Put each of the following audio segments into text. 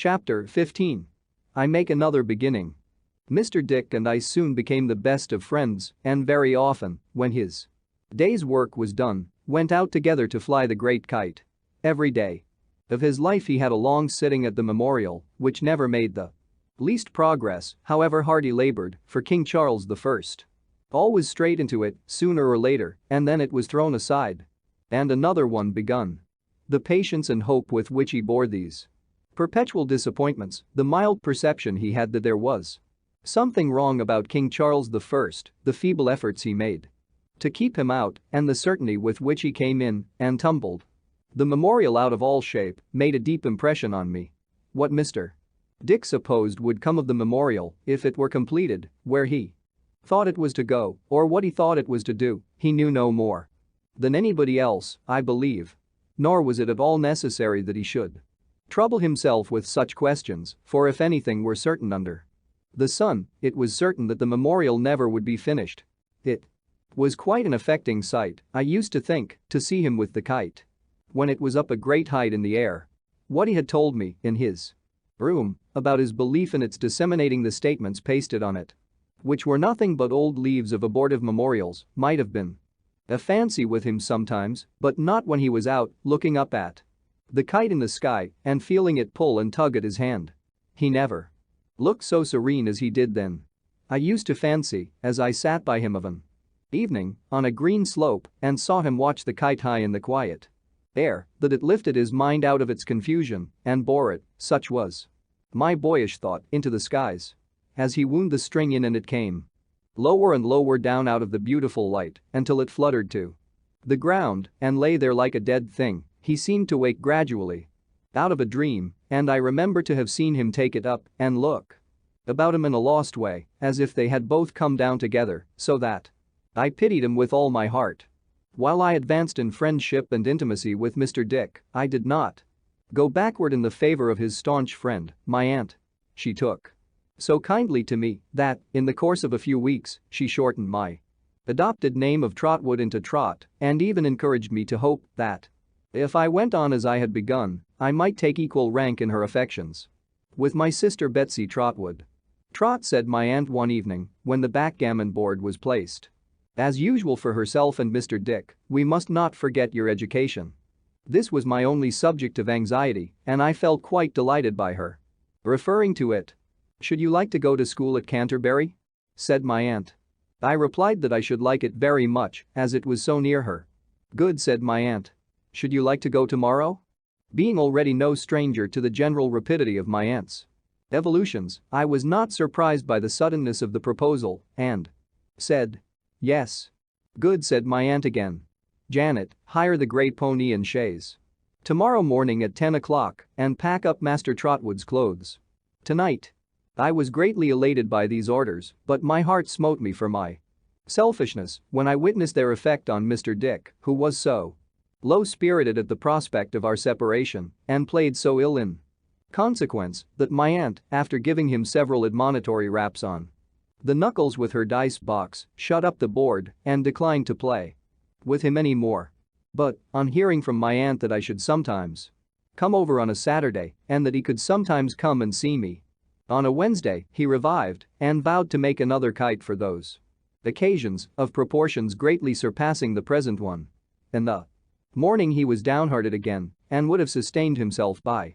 Chapter 15. I Make Another Beginning. Mr. Dick and I soon became the best of friends and very often, when his day's work was done, went out together to fly the great kite. Every day of his life he had a long sitting at the memorial, which never made the least progress, however hard he labored, for King Charles I. Always straight into it, sooner or later, and then it was thrown aside. And another one begun. The patience and hope with which he bore these perpetual disappointments, the mild perception he had that there was something wrong about King Charles I, the feeble efforts he made to keep him out, and the certainty with which he came in and tumbled the memorial out of all shape, made a deep impression on me. What Mr. Dick supposed would come of the memorial if it were completed, where he thought it was to go, or what he thought it was to do, he knew no more than anybody else, I believe. Nor was it at all necessary that he should trouble himself with such questions, for if anything were certain under the sun, it was certain that the memorial never would be finished. It was quite an affecting sight, I used to think, to see him with the kite when it was up a great height in the air. What he had told me in his room about his belief in its disseminating the statements pasted on it, which were nothing but old leaves of abortive memorials, might have been a fancy with him sometimes, but not when he was out looking up at the kite in the sky and feeling it pull and tug at his hand. He never looked so serene as he did then. I used to fancy, as I sat by him of an evening on a green slope and saw him watch the kite high in the quiet air, that it lifted his mind out of its confusion and bore it, such was my boyish thought, into the skies. As he wound the string in and it came lower and lower down out of the beautiful light until it fluttered to the ground and lay there like a dead thing, he seemed to wake gradually out of a dream, and I remember to have seen him take it up and look about him in a lost way, as if they had both come down together, so that I pitied him with all my heart. While I advanced in friendship and intimacy with Mr. Dick, I did not go backward in the favor of his staunch friend, my aunt. She took so kindly to me that, in the course of a few weeks, she shortened my adopted name of Trotwood into Trot and even encouraged me to hope that if I went on as I had begun, I might take equal rank in her affections with my sister Betsey Trotwood. Trot, said my aunt one evening when the backgammon board was placed. As usual for herself and Mr. Dick, we must not forget your education. This was my only subject of anxiety, and I felt quite delighted by her referring to it. Should you like to go to school at Canterbury? Said my aunt. I replied that I should like it very much, as it was so near her. Good, said my aunt. Should you like to go tomorrow? Being already no stranger to the general rapidity of my aunt's evolutions, I was not surprised by the suddenness of the proposal and said, yes. Good, said my aunt again. Janet, hire the grey pony and chaise tomorrow morning at 10 o'clock and pack up Master Trotwood's clothes tonight. I was greatly elated by these orders, but my heart smote me for my selfishness when I witnessed their effect on Mr. Dick, who was so low-spirited at the prospect of our separation and played so ill in consequence that my aunt, after giving him several admonitory raps on the knuckles with her dice box, shut up the board and declined to play with him any more. But, on hearing from my aunt that I should sometimes come over on a Saturday and that he could sometimes come and see me on a Wednesday, he revived and vowed to make another kite for those occasions, of proportions greatly surpassing the present one. In the morning he was downhearted again and would have sustained himself by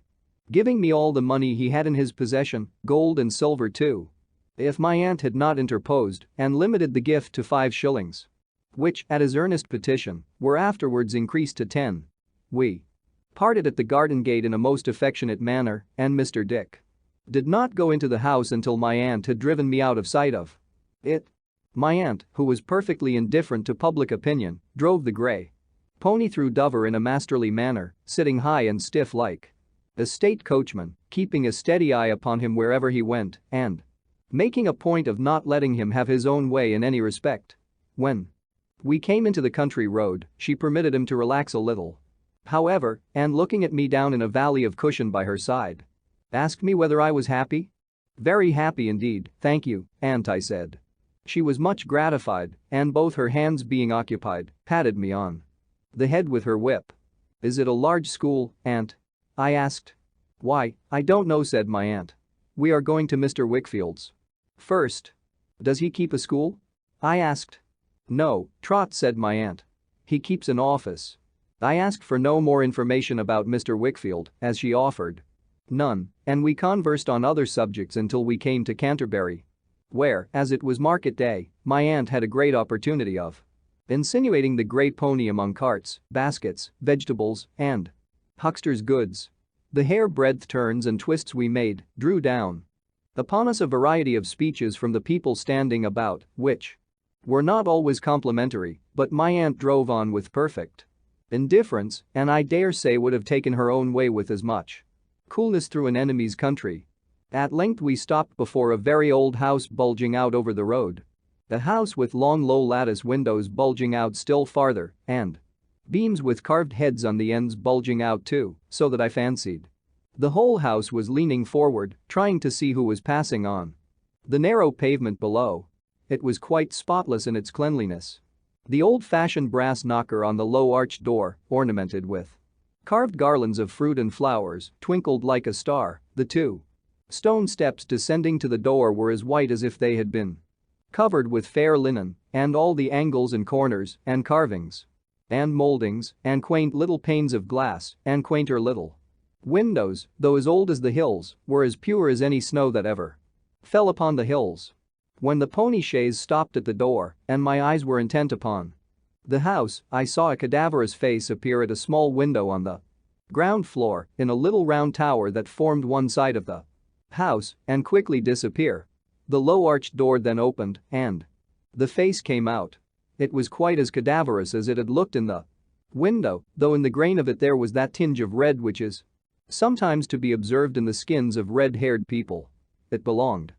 giving me all the money he had in his possession, gold and silver too, if my aunt had not interposed and limited the gift to 5 shillings, which, at his earnest petition, were afterwards increased to 10. We parted at the garden gate in a most affectionate manner, and Mr. Dick did not go into the house until my aunt had driven me out of sight of it. My aunt, who was perfectly indifferent to public opinion, drove the grey pony through Dover in a masterly manner, sitting high and stiff like a state coachman, keeping a steady eye upon him wherever he went and making a point of not letting him have his own way in any respect. When we came into the country road, she permitted him to relax a little, however, and looking at me down in a valley of cushion by her side, asked me whether I was happy. Very happy indeed, thank you, aunt, I said. She was much gratified and, both her hands being occupied, patted me on the head with her whip. Is it a large school, aunt? I asked. "Why, I don't know," said my aunt. "We are going to Mr. Wickfield's first." "Does he keep a school?" I asked. "No, Trot," said my aunt. "He keeps an office." I asked for no more information about Mr. Wickfield, as she offered none, and we conversed on other subjects until we came to Canterbury, where, as it was market day, my aunt had a great opportunity of insinuating the great pony among carts, baskets, vegetables, and hucksters' goods. The hair-breadth turns and twists we made drew down upon us a variety of speeches from the people standing about, which were not always complimentary, but my aunt drove on with perfect indifference, and I dare say would have taken her own way with as much coolness through an enemy's country. At length we stopped before a very old house bulging out over the road. A house with long low lattice windows bulging out still farther, and beams with carved heads on the ends bulging out too, so that I fancied the whole house was leaning forward, trying to see who was passing on the narrow pavement below. It was quite spotless in its cleanliness. The old-fashioned brass knocker on the low arched door, ornamented with carved garlands of fruit and flowers, twinkled like a star. The 2 stone steps descending to the door were as white as if they had been covered with fair linen, and all the angles and corners, and carvings, and moldings, and quaint little panes of glass, and quainter little windows, though as old as the hills, were as pure as any snow that ever fell upon the hills. When the pony chaise stopped at the door, and my eyes were intent upon the house, I saw a cadaverous face appear at a small window on the ground floor in a little round tower that formed one side of the house, and quickly disappear. The low arched door then opened, and the face came out. It was quite as cadaverous as it had looked in the window, though in the grain of it there was that tinge of red which is sometimes to be observed in the skins of red-haired people. It belonged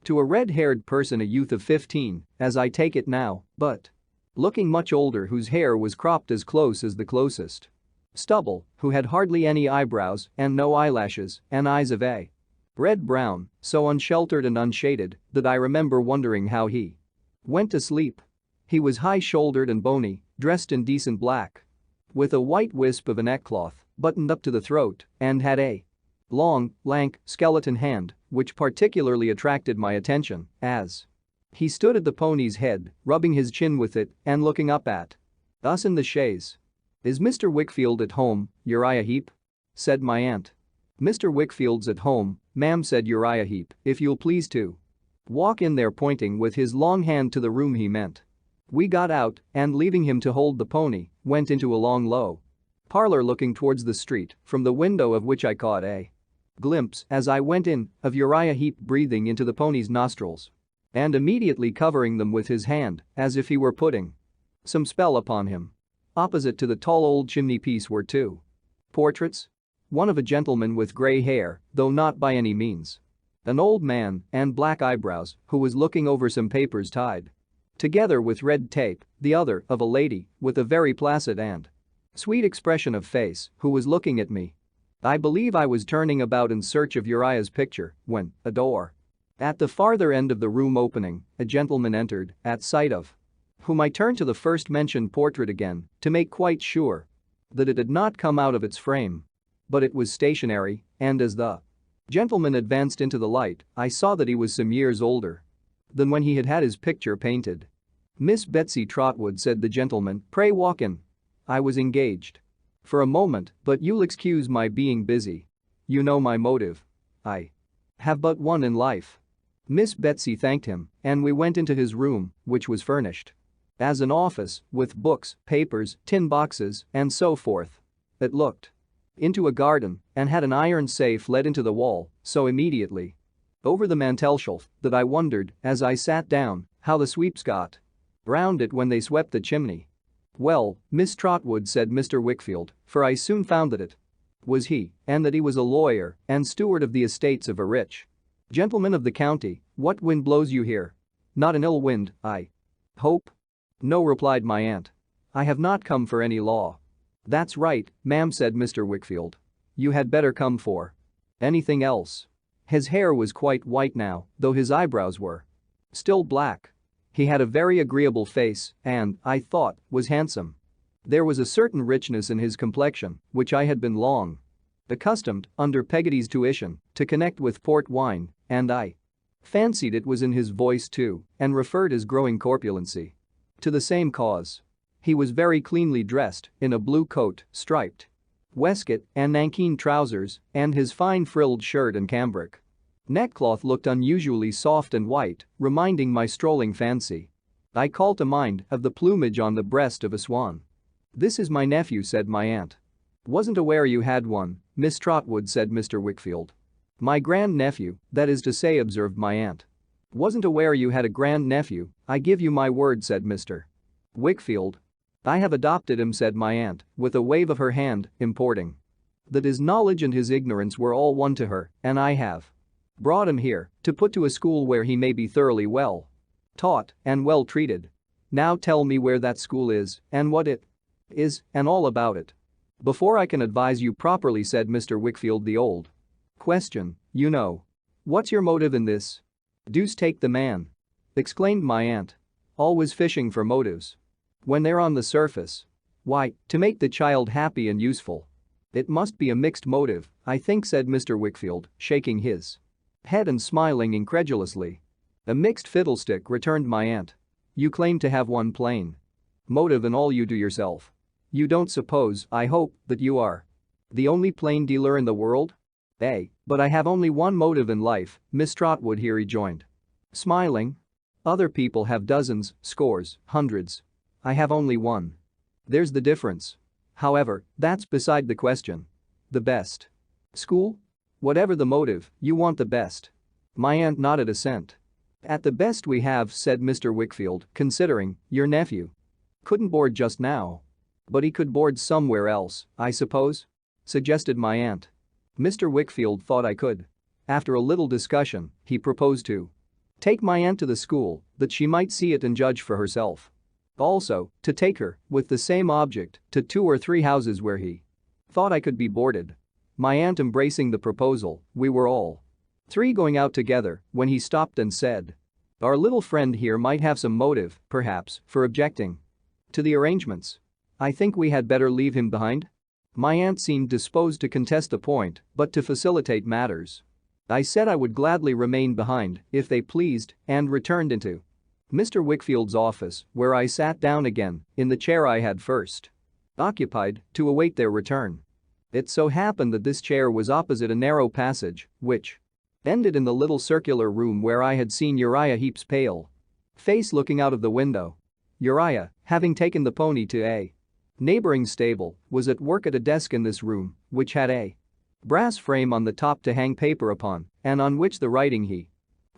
to a red-haired person, a youth of 15, as I take it now, but looking much older, whose hair was cropped as close as the closest stubble, who had hardly any eyebrows and no eyelashes, and eyes of a red-brown, so unsheltered and unshaded that I remember wondering how he went to sleep. He was high-shouldered and bony, dressed in decent black, with a white wisp of a neckcloth buttoned up to the throat, and had a long, lank, skeleton hand, which particularly attracted my attention, as he stood at the pony's head, rubbing his chin with it and looking up at us in the chaise. "Is Mr. Wickfield at home, Uriah Heep?" said my aunt. "Mr. Wickfield's at home, ma'am," said Uriah Heep, "if you'll please to walk in there," pointing with his long hand to the room he meant. We got out and, leaving him to hold the pony, went into a long low parlor looking towards the street, from the window of which I caught a glimpse, as I went in, of Uriah Heep breathing into the pony's nostrils and immediately covering them with his hand, as if he were putting some spell upon him. Opposite to the tall old chimney-piece were 2 portraits. One of a gentleman with grey hair, though not by any means an old man, and black eyebrows, who was looking over some papers tied together with red tape, the other of a lady with a very placid and sweet expression of face, who was looking at me. I believe I was turning about in search of Uriah's picture when a door at the farther end of the room opening, a gentleman entered, at sight of whom I turned to the first-mentioned portrait again to make quite sure that it had not come out of its frame. But it was stationary, and as the gentleman advanced into the light, I saw that he was some years older than when he had had his picture painted. "Miss Betsey Trotwood," said the gentleman, "pray walk in." I was engaged for a moment, but you'll excuse my being busy. You know my motive. I have but one in life. Miss Betsey thanked him, and we went into his room, which was furnished as an office, with books, papers, tin boxes, and so forth. It looked into a garden and had an iron safe let into the wall, so immediately over the mantelshelf that I wondered, as I sat down, how the sweeps got round it when they swept the chimney. "Well, Miss Trotwood," said Mr. Wickfield, for I soon found that it was he, and that he was a lawyer and steward of the estates of a rich gentleman of the county, "what wind blows you here? Not an ill wind, I hope?" "No," replied my aunt. "I have not come for any law." "That's right, ma'am," said Mr. Wickfield. "You had better come for anything else." His hair was quite white now, though his eyebrows were still black. He had a very agreeable face and, I thought, was handsome. There was a certain richness in his complexion, which I had been long accustomed, under Peggotty's tuition, to connect with port wine, and I fancied it was in his voice too, and referred his growing corpulency to the same cause. He was very cleanly dressed, in a blue coat, striped waistcoat and nankeen trousers, and his fine frilled shirt and cambric neckcloth looked unusually soft and white, reminding my strolling fancy. I called to mind of the plumage on the breast of a swan. "This is my nephew," said my aunt. "Wasn't aware you had one, Miss Trotwood," said Mr. Wickfield. "My grand-nephew, that is to say," observed my aunt. "Wasn't aware you had a grand-nephew, I give you my word," said Mr. Wickfield. "I have adopted him," said my aunt, with a wave of her hand, importing that his knowledge and his ignorance were all one to her, "and I have brought him here to put to a school where he may be thoroughly well taught and well treated. Now tell me where that school is, and what it is, and all about it." "Before I can advise you properly," said Mr. Wickfield, "the old question, you know. What's your motive in this?" "Deuce take the man!" exclaimed my aunt. "Always fishing for motives. When they're on the surface. Why, to make the child happy and useful." "It must be a mixed motive, I think," said Mr. Wickfield, shaking his head and smiling incredulously. "A mixed fiddlestick," returned my aunt. "You claim to have one plain motive in all you do yourself. You don't suppose, I hope, that you are the only plain dealer in the world?" But I have only one motive in life, Miss Trotwood," he rejoined, smiling. "Other people have dozens, scores, hundreds. I have only one. There's the difference. However, that's beside the question. The best school? Whatever the motive, you want the best." My aunt nodded assent. "At the best we have," said Mr. Wickfield, considering, "your nephew couldn't board just now." "But he could board somewhere else, I suppose?" suggested my aunt. Mr. Wickfield thought I could. After a little discussion, he proposed to take my aunt to the school, that she might see it and judge for herself. Also, to take her, with the same object, to 2 or 3 houses where he thought I could be boarded. My aunt embracing the proposal, we were all 3 going out together when he stopped and said, "Our little friend here might have some motive, perhaps, for objecting to the arrangements. I think we had better leave him behind?" My aunt seemed disposed to contest the point, but to facilitate matters. I said I would gladly remain behind, if they pleased, and returned into Mr. Wickfield's office, where I sat down again, in the chair I had first occupied, to await their return. It so happened that this chair was opposite a narrow passage, which ended in the little circular room where I had seen Uriah Heep's pale face looking out of the window. Uriah, having taken the pony to a neighboring stable, was at work at a desk in this room, which had a brass frame on the top to hang paper upon, and on which the writing he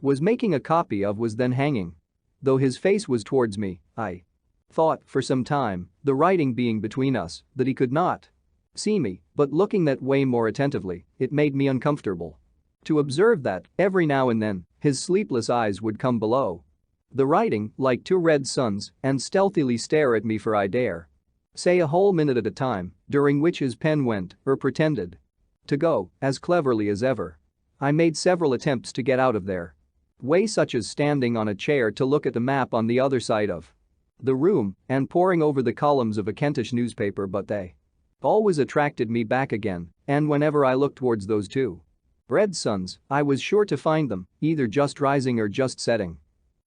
was making a copy of was then hanging. Though his face was towards me, I thought, for some time, the writing being between us, that he could not see me, but looking that way more attentively, it made me uncomfortable to observe that, every now and then, his sleepless eyes would come below the writing, like 2 red suns, and stealthily stare at me for I dare say a whole minute at a time, during which his pen went, or pretended to go, as cleverly as ever. I made several attempts to get out of there way, such as standing on a chair to look at the map on the other side of the room and poring over the columns of a Kentish newspaper, but they always attracted me back again, and whenever I looked towards those 2 red suns, I was sure to find them either just rising or just setting.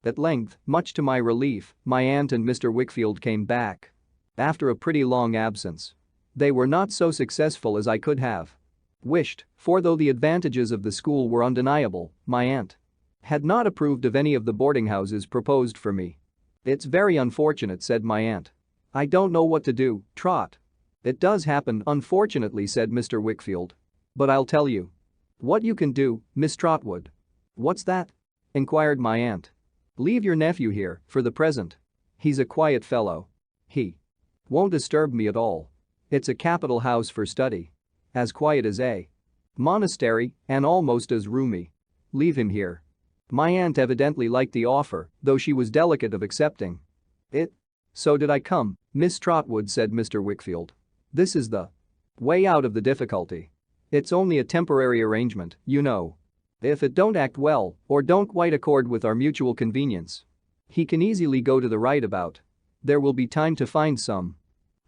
At length, much to my relief, my aunt and Mr. Wickfield came back after a pretty long absence. They were not so successful as I could have wished, for though the advantages of the school were undeniable, my aunt had not approved of any of the boarding houses proposed for me. "It's very unfortunate," said my aunt. "I don't know what to do, Trot." "It does happen, unfortunately," said Mr. Wickfield. "But I'll tell you what you can do, Miss Trotwood." "What's that?" inquired my aunt. "Leave your nephew here, for the present. He's a quiet fellow. He won't disturb me at all. It's a capital house for study. As quiet as a monastery, and almost as roomy. Leave him here." My aunt evidently liked the offer, though she was delicate of accepting it. "So did I come, Miss Trotwood," said Mr. Wickfield. "This is the way out of the difficulty. It's only a temporary arrangement, you know. If it don't act well, or don't quite accord with our mutual convenience, he can easily go to the right about. There will be time to find some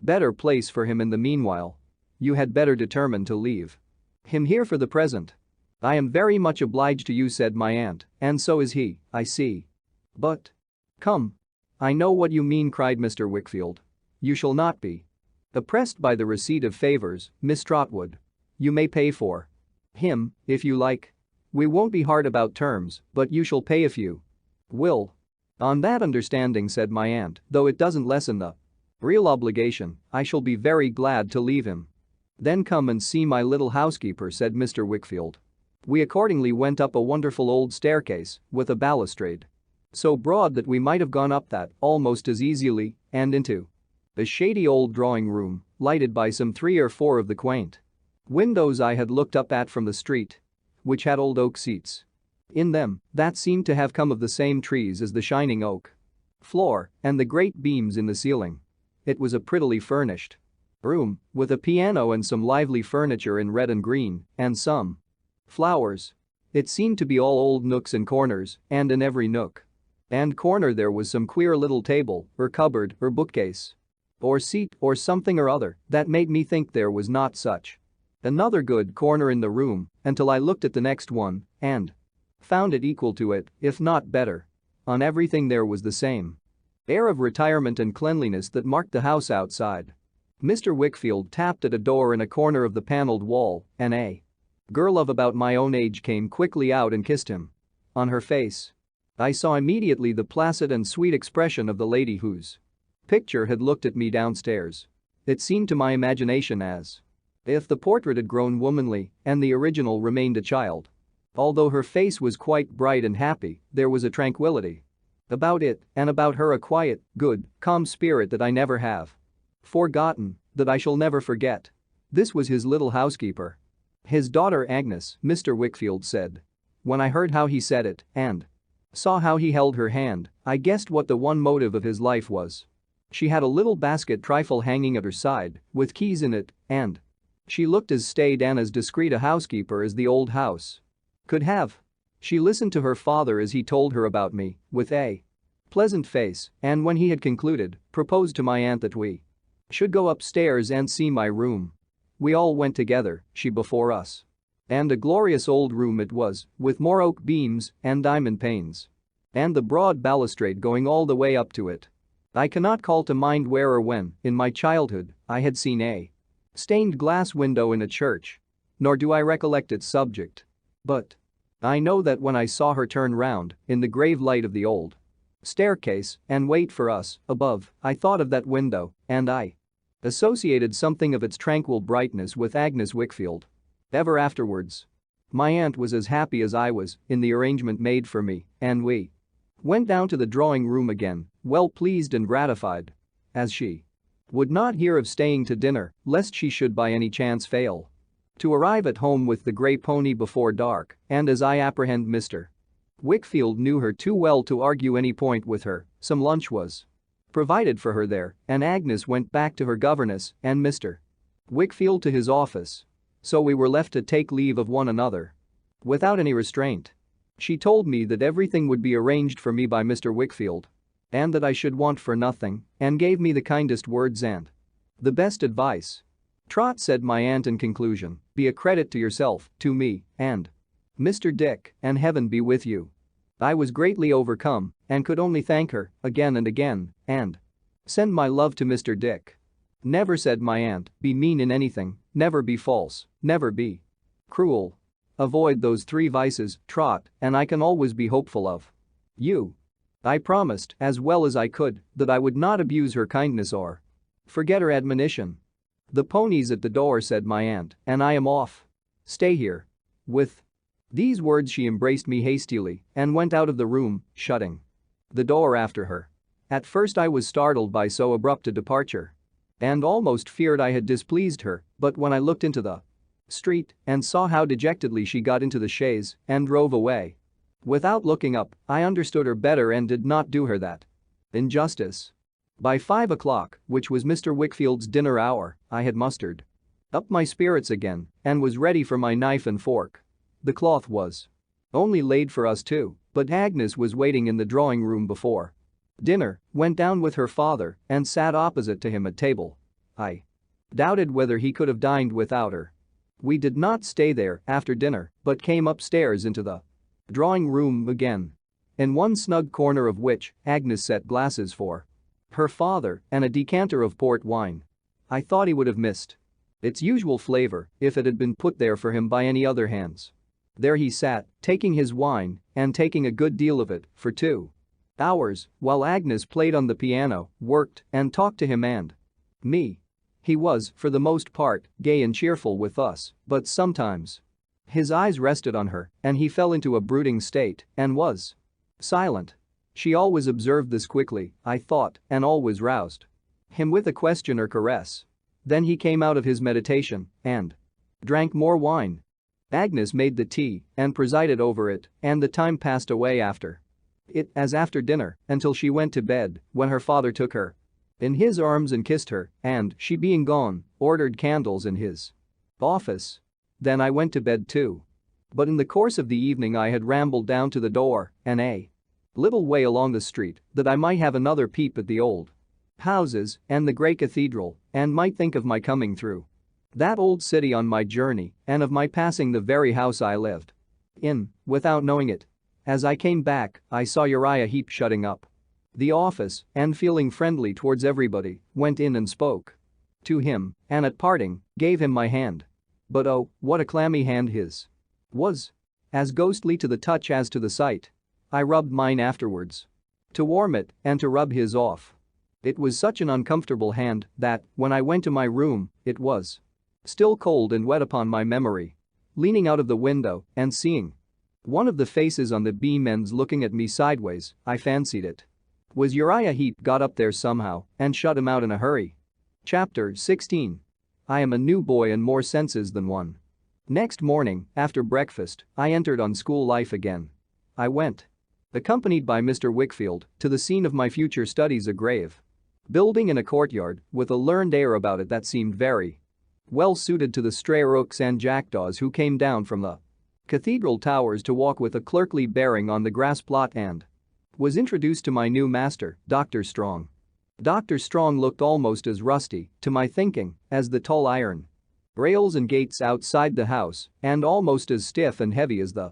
better place for him in the meanwhile. You had better determine to leave Him here for the present. I am very much obliged to you, said my aunt, and so is he, I see. But. Come. I know what you mean, cried Mr. Wickfield. You shall not be oppressed by the receipt of favors, Miss Trotwood. You may pay for him, if you like. We won't be hard about terms, but you shall pay if you will. On that understanding, said my aunt, though it doesn't lessen the real obligation, I shall be very glad to leave him. Then come and see my little housekeeper, said Mr. Wickfield. We accordingly went up a wonderful old staircase with a balustrade so broad that we might have gone up that almost as easily and into a shady old drawing room lighted by some 3 or 4 of the quaint windows I had looked up at from the street, which had old oak seats in them that seemed to have come of the same trees as the shining oak floor and the great beams in the ceiling. It was a prettily furnished room with a piano and some lively furniture in red and green and some flowers. It seemed to be all old nooks and corners, and in every nook and corner there was some queer little table or cupboard or bookcase or seat or something or other that made me think there was not such another good corner in the room until I looked at the next one and found it equal to it, if not better. On everything there was the same air of retirement and cleanliness that marked the house outside. Mr. Wickfield tapped at a door in a corner of the paneled wall, and a girl of about my own age came quickly out and kissed him on her face. I saw immediately the placid and sweet expression of the lady whose picture had looked at me downstairs. It seemed to my imagination as if the portrait had grown womanly and the original remained a child. Although her face was quite bright and happy, there was a tranquility about it and about her, a quiet, good, calm spirit that I never have forgotten, that I shall never forget. This was his little housekeeper. His daughter Agnes, Mr. Wickfield said. When I heard how he said it and saw how he held her hand, I guessed what the one motive of his life was. She had a little basket trifle hanging at her side, with keys in it, and she looked as staid and as discreet a housekeeper as the old house could have. She listened to her father as he told her about me, with a pleasant face, and when he had concluded, proposed to my aunt that we should go upstairs and see my room. We all went together, she before us. And a glorious old room it was, with more oak beams and diamond panes. And the broad balustrade going all the way up to it. I cannot call to mind where or when, in my childhood, I had seen a stained glass window in a church. Nor do I recollect its subject. But I know that when I saw her turn round, in the grave light of the old staircase, and wait for us, above, I thought of that window, and I associated something of its tranquil brightness with Agnes Wickfield. Ever afterwards, my aunt was as happy as I was in the arrangement made for me, and we went down to the drawing room again, well pleased and gratified, as she would not hear of staying to dinner, lest she should by any chance fail to arrive at home with the grey pony before dark, and as I apprehend Mr. Wickfield knew her too well to argue any point with her, some lunch was provided for her there, and Agnes went back to her governess and Mr. Wickfield to his office. So we were left to take leave of one another without any restraint. She told me that everything would be arranged for me by Mr. Wickfield and that I should want for nothing, and gave me the kindest words and the best advice. Trot, said my aunt in conclusion, be a credit to yourself, to me, and Mr. Dick, and heaven be with you. I was greatly overcome and could only thank her again and again and send my love to Mr. Dick. Never, said my aunt, be mean in anything, never be false, never be cruel. Avoid those 3 vices, Trot, and I can always be hopeful of you. I promised, as well as I could, that I would not abuse her kindness or forget her admonition. The pony's at the door, said my aunt, and I am off. Stay here. With these words she embraced me hastily and went out of the room, shutting the door after her. At first I was startled by so abrupt a departure and almost feared I had displeased her, but when I looked into the street and saw how dejectedly she got into the chaise and drove away without looking up, I understood her better and did not do her that injustice. By 5 o'clock, which was Mr. Wickfield's dinner hour, I had mustered up my spirits again and was ready for my knife and fork. The cloth was only laid for us 2, but Agnes was waiting in the drawing room before dinner, went down with her father and sat opposite to him at table. I doubted whether he could have dined without her. We did not stay there after dinner but came upstairs into the drawing room again. In one snug corner of which Agnes set glasses for her father and a decanter of port wine. I thought he would have missed its usual flavor if it had been put there for him by any other hands. There he sat, taking his wine and taking a good deal of it for 2 hours while Agnes played on the piano, worked, and talked to him and me. He was, for the most part, gay and cheerful with us, but sometimes his eyes rested on her and he fell into a brooding state and was silent. She always observed this quickly, I thought, and always roused him with a question or caress. Then he came out of his meditation and drank more wine. Agnes made the tea and presided over it, and the time passed away after it as after dinner until she went to bed when her father took her in his arms and kissed her and, she being gone, ordered candles in his office. Then I went to bed too. But in the course of the evening I had rambled down to the door and a little way along the street that I might have another peep at the old houses and the great cathedral and might think of my coming through that old city on my journey and of my passing the very house I lived in without knowing it. As I came back, I saw Uriah Heep shutting up the office and, feeling friendly towards everybody, went in and spoke to him and at parting gave him my hand. But oh, what a clammy hand his was. As ghostly to the touch as to the sight. I rubbed mine afterwards to warm it and to rub his off. It was such an uncomfortable hand that, when I went to my room, it was still cold and wet upon my memory. Leaning out of the window and seeing one of the faces on the beam ends looking at me sideways, I fancied it was Uriah Heep got up there somehow and shut him out in a hurry. Chapter 16. I am a new boy in more senses than one. Next morning, after breakfast, I entered on school life again. I went, accompanied by Mr. Wickfield, to the scene of my future studies, a grave building in a courtyard with a learned air about it that seemed very well suited to the stray rooks and jackdaws who came down from the cathedral towers to walk with a clerkly bearing on the grass plot and was introduced to my new master, Dr. Strong. Dr. Strong looked almost as rusty, to my thinking, as the tall iron rails and gates outside the house, and almost as stiff and heavy as the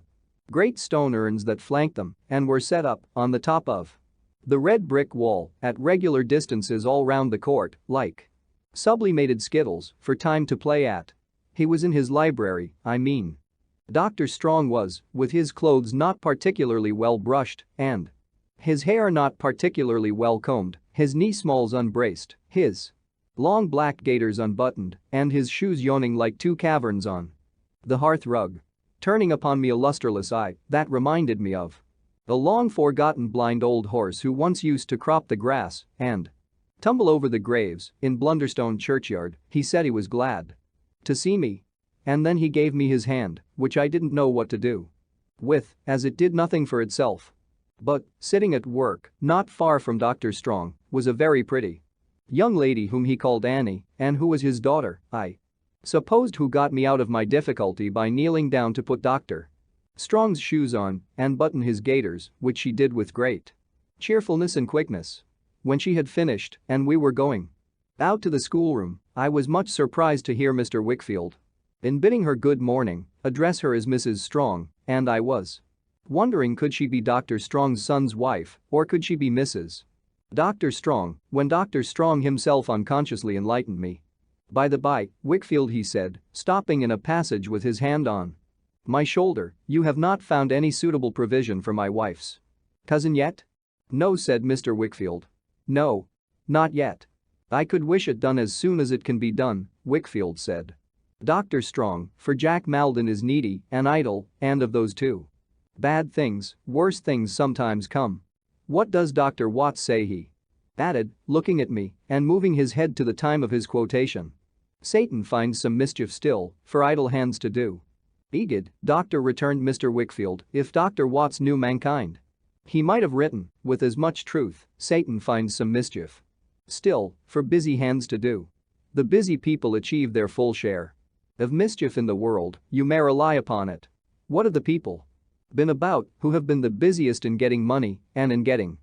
great stone urns that flanked them and were set up on the top of the red brick wall at regular distances all round the court, like sublimated skittles for time to play at. He was in his library, I mean. Dr. Strong was, with his clothes not particularly well brushed and his hair not particularly well combed, his knee-smalls unbraced, his long black gaiters unbuttoned, and his shoes yawning like 2 caverns on the hearth rug. Turning upon me a lusterless eye that reminded me of a long-forgotten blind old horse who once used to crop the grass and tumble over the graves in Blunderstone churchyard, he said he was glad to see me. And then he gave me his hand, which I didn't know what to do with, as it did nothing for itself. But, sitting at work, not far from Dr. Strong, was a very pretty young lady whom he called Annie and who was his daughter, I supposed, who got me out of my difficulty by kneeling down to put Dr. Strong's shoes on and button his gaiters, which she did with great cheerfulness and quickness. When she had finished and we were going out to the schoolroom, I was much surprised to hear Mr. Wickfield, in bidding her good morning, address her as Mrs. Strong, and I was wondering, could she be Dr. Strong's son's wife or could she be Mrs. Dr. Strong, when Dr. Strong himself unconsciously enlightened me. By the by, Wickfield, he said, stopping in a passage with his hand on my shoulder, you have not found any suitable provision for my wife's cousin yet? No, said Mr. Wickfield. No. Not yet. I could wish it done as soon as it can be done, Wickfield said. Dr. Strong, for Jack Maldon is needy and idle, and of those two bad things, worse things sometimes come. What does Dr. Watts say, he added, looking at me and moving his head to the time of his quotation. Satan finds some mischief still for idle hands to do. Egad, doctor, returned Mr. Wickfield, if Dr. Watts knew mankind, he might have written, with as much truth, Satan finds some mischief still for busy hands to do. The busy people achieve their full share of mischief in the world, you may rely upon it. What have the people been about who have been the busiest in getting money and in getting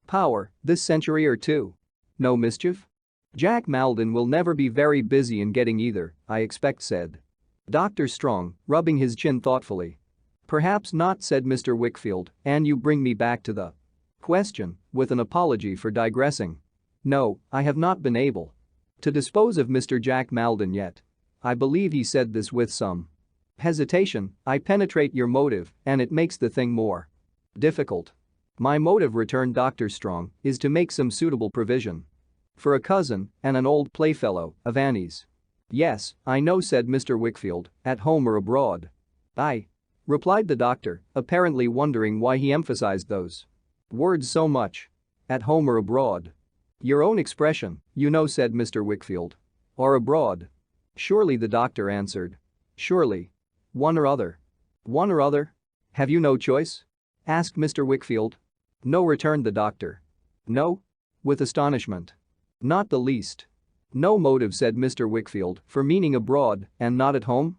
power this century or two? No mischief? Jack Maldon will never be very busy in getting either, I expect, said Dr. Strong, rubbing his chin thoughtfully. Perhaps not, said Mr. Wickfield, and you bring me back to the question, with an apology for digressing. No, I have not been able to dispose of Mr. Jack Maldon yet. I believe he said this with some hesitation. I penetrate your motive, and it makes the thing more difficult. My motive, returned Dr. Strong, is to make some suitable provision for a cousin and an old playfellow of Annie's. Yes, I know, said Mr. Wickfield, at home or abroad. Aye, replied the doctor, apparently wondering why he emphasized those words so much. At home or abroad. Your own expression, you know, said Mr. Wickfield. Or abroad. Surely, the doctor answered. Surely. One or other. One or other? Have you no choice? Asked Mr. Wickfield. No, returned the doctor. No? With astonishment. Not the least. No motive, said Mr. Wickfield, for meaning abroad and not at home?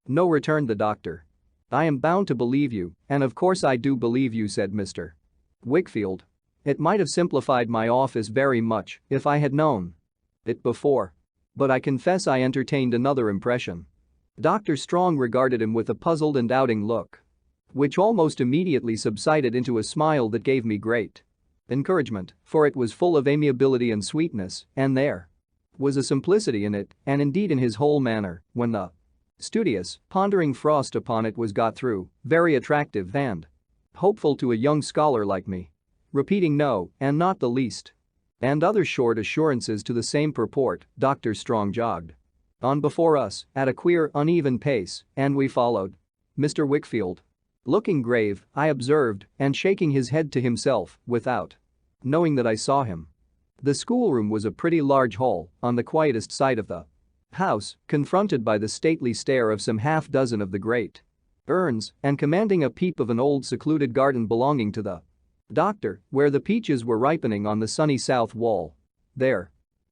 No, returned the doctor. I am bound to believe you, and of course I do believe you, said Mr. Wickfield. It might have simplified my office very much if I had known it before. But I confess I entertained another impression. Dr. Strong regarded him with a puzzled and doubting look, which almost immediately subsided into a smile that gave me great encouragement, for it was full of amiability and sweetness, and there was a simplicity in it, and indeed in his whole manner, when the studious, pondering frost upon it was got through, very attractive and hopeful to a young scholar like me. Repeating no, and not the least. And other short assurances to the same purport, Dr. Strong jogged on before us at a queer, uneven pace, and we followed. Mr. Wickfield, looking grave, I observed, and shaking his head to himself, without knowing that I saw him. The schoolroom was a pretty large hall on the quietest side of the house, confronted by the stately stare of some half-dozen of the great urns and commanding a peep of an old secluded garden belonging to the doctor, where the peaches were ripening on the sunny south wall. There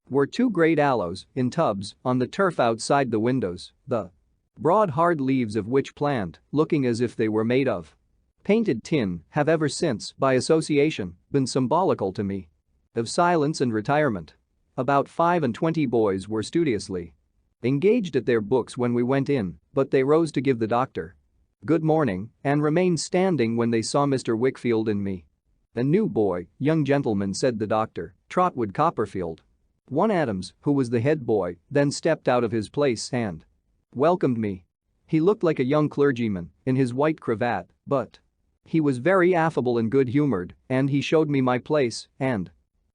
were two great aloes in tubs on the turf outside the windows, the broad hard leaves of which plant, looking as if they were made of painted tin, have ever since, by association, been symbolical to me of silence and retirement. About 25 boys were studiously engaged at their books when we went in, but they rose to give the doctor good morning and remained standing when they saw Mr. Wickfield and me. A new boy, young gentleman, said the doctor, Trotwood Copperfield. One Adams, who was the head boy, then stepped out of his place and welcomed me. He looked like a young clergyman in his white cravat, but he was very affable and good-humored, and he showed me my place and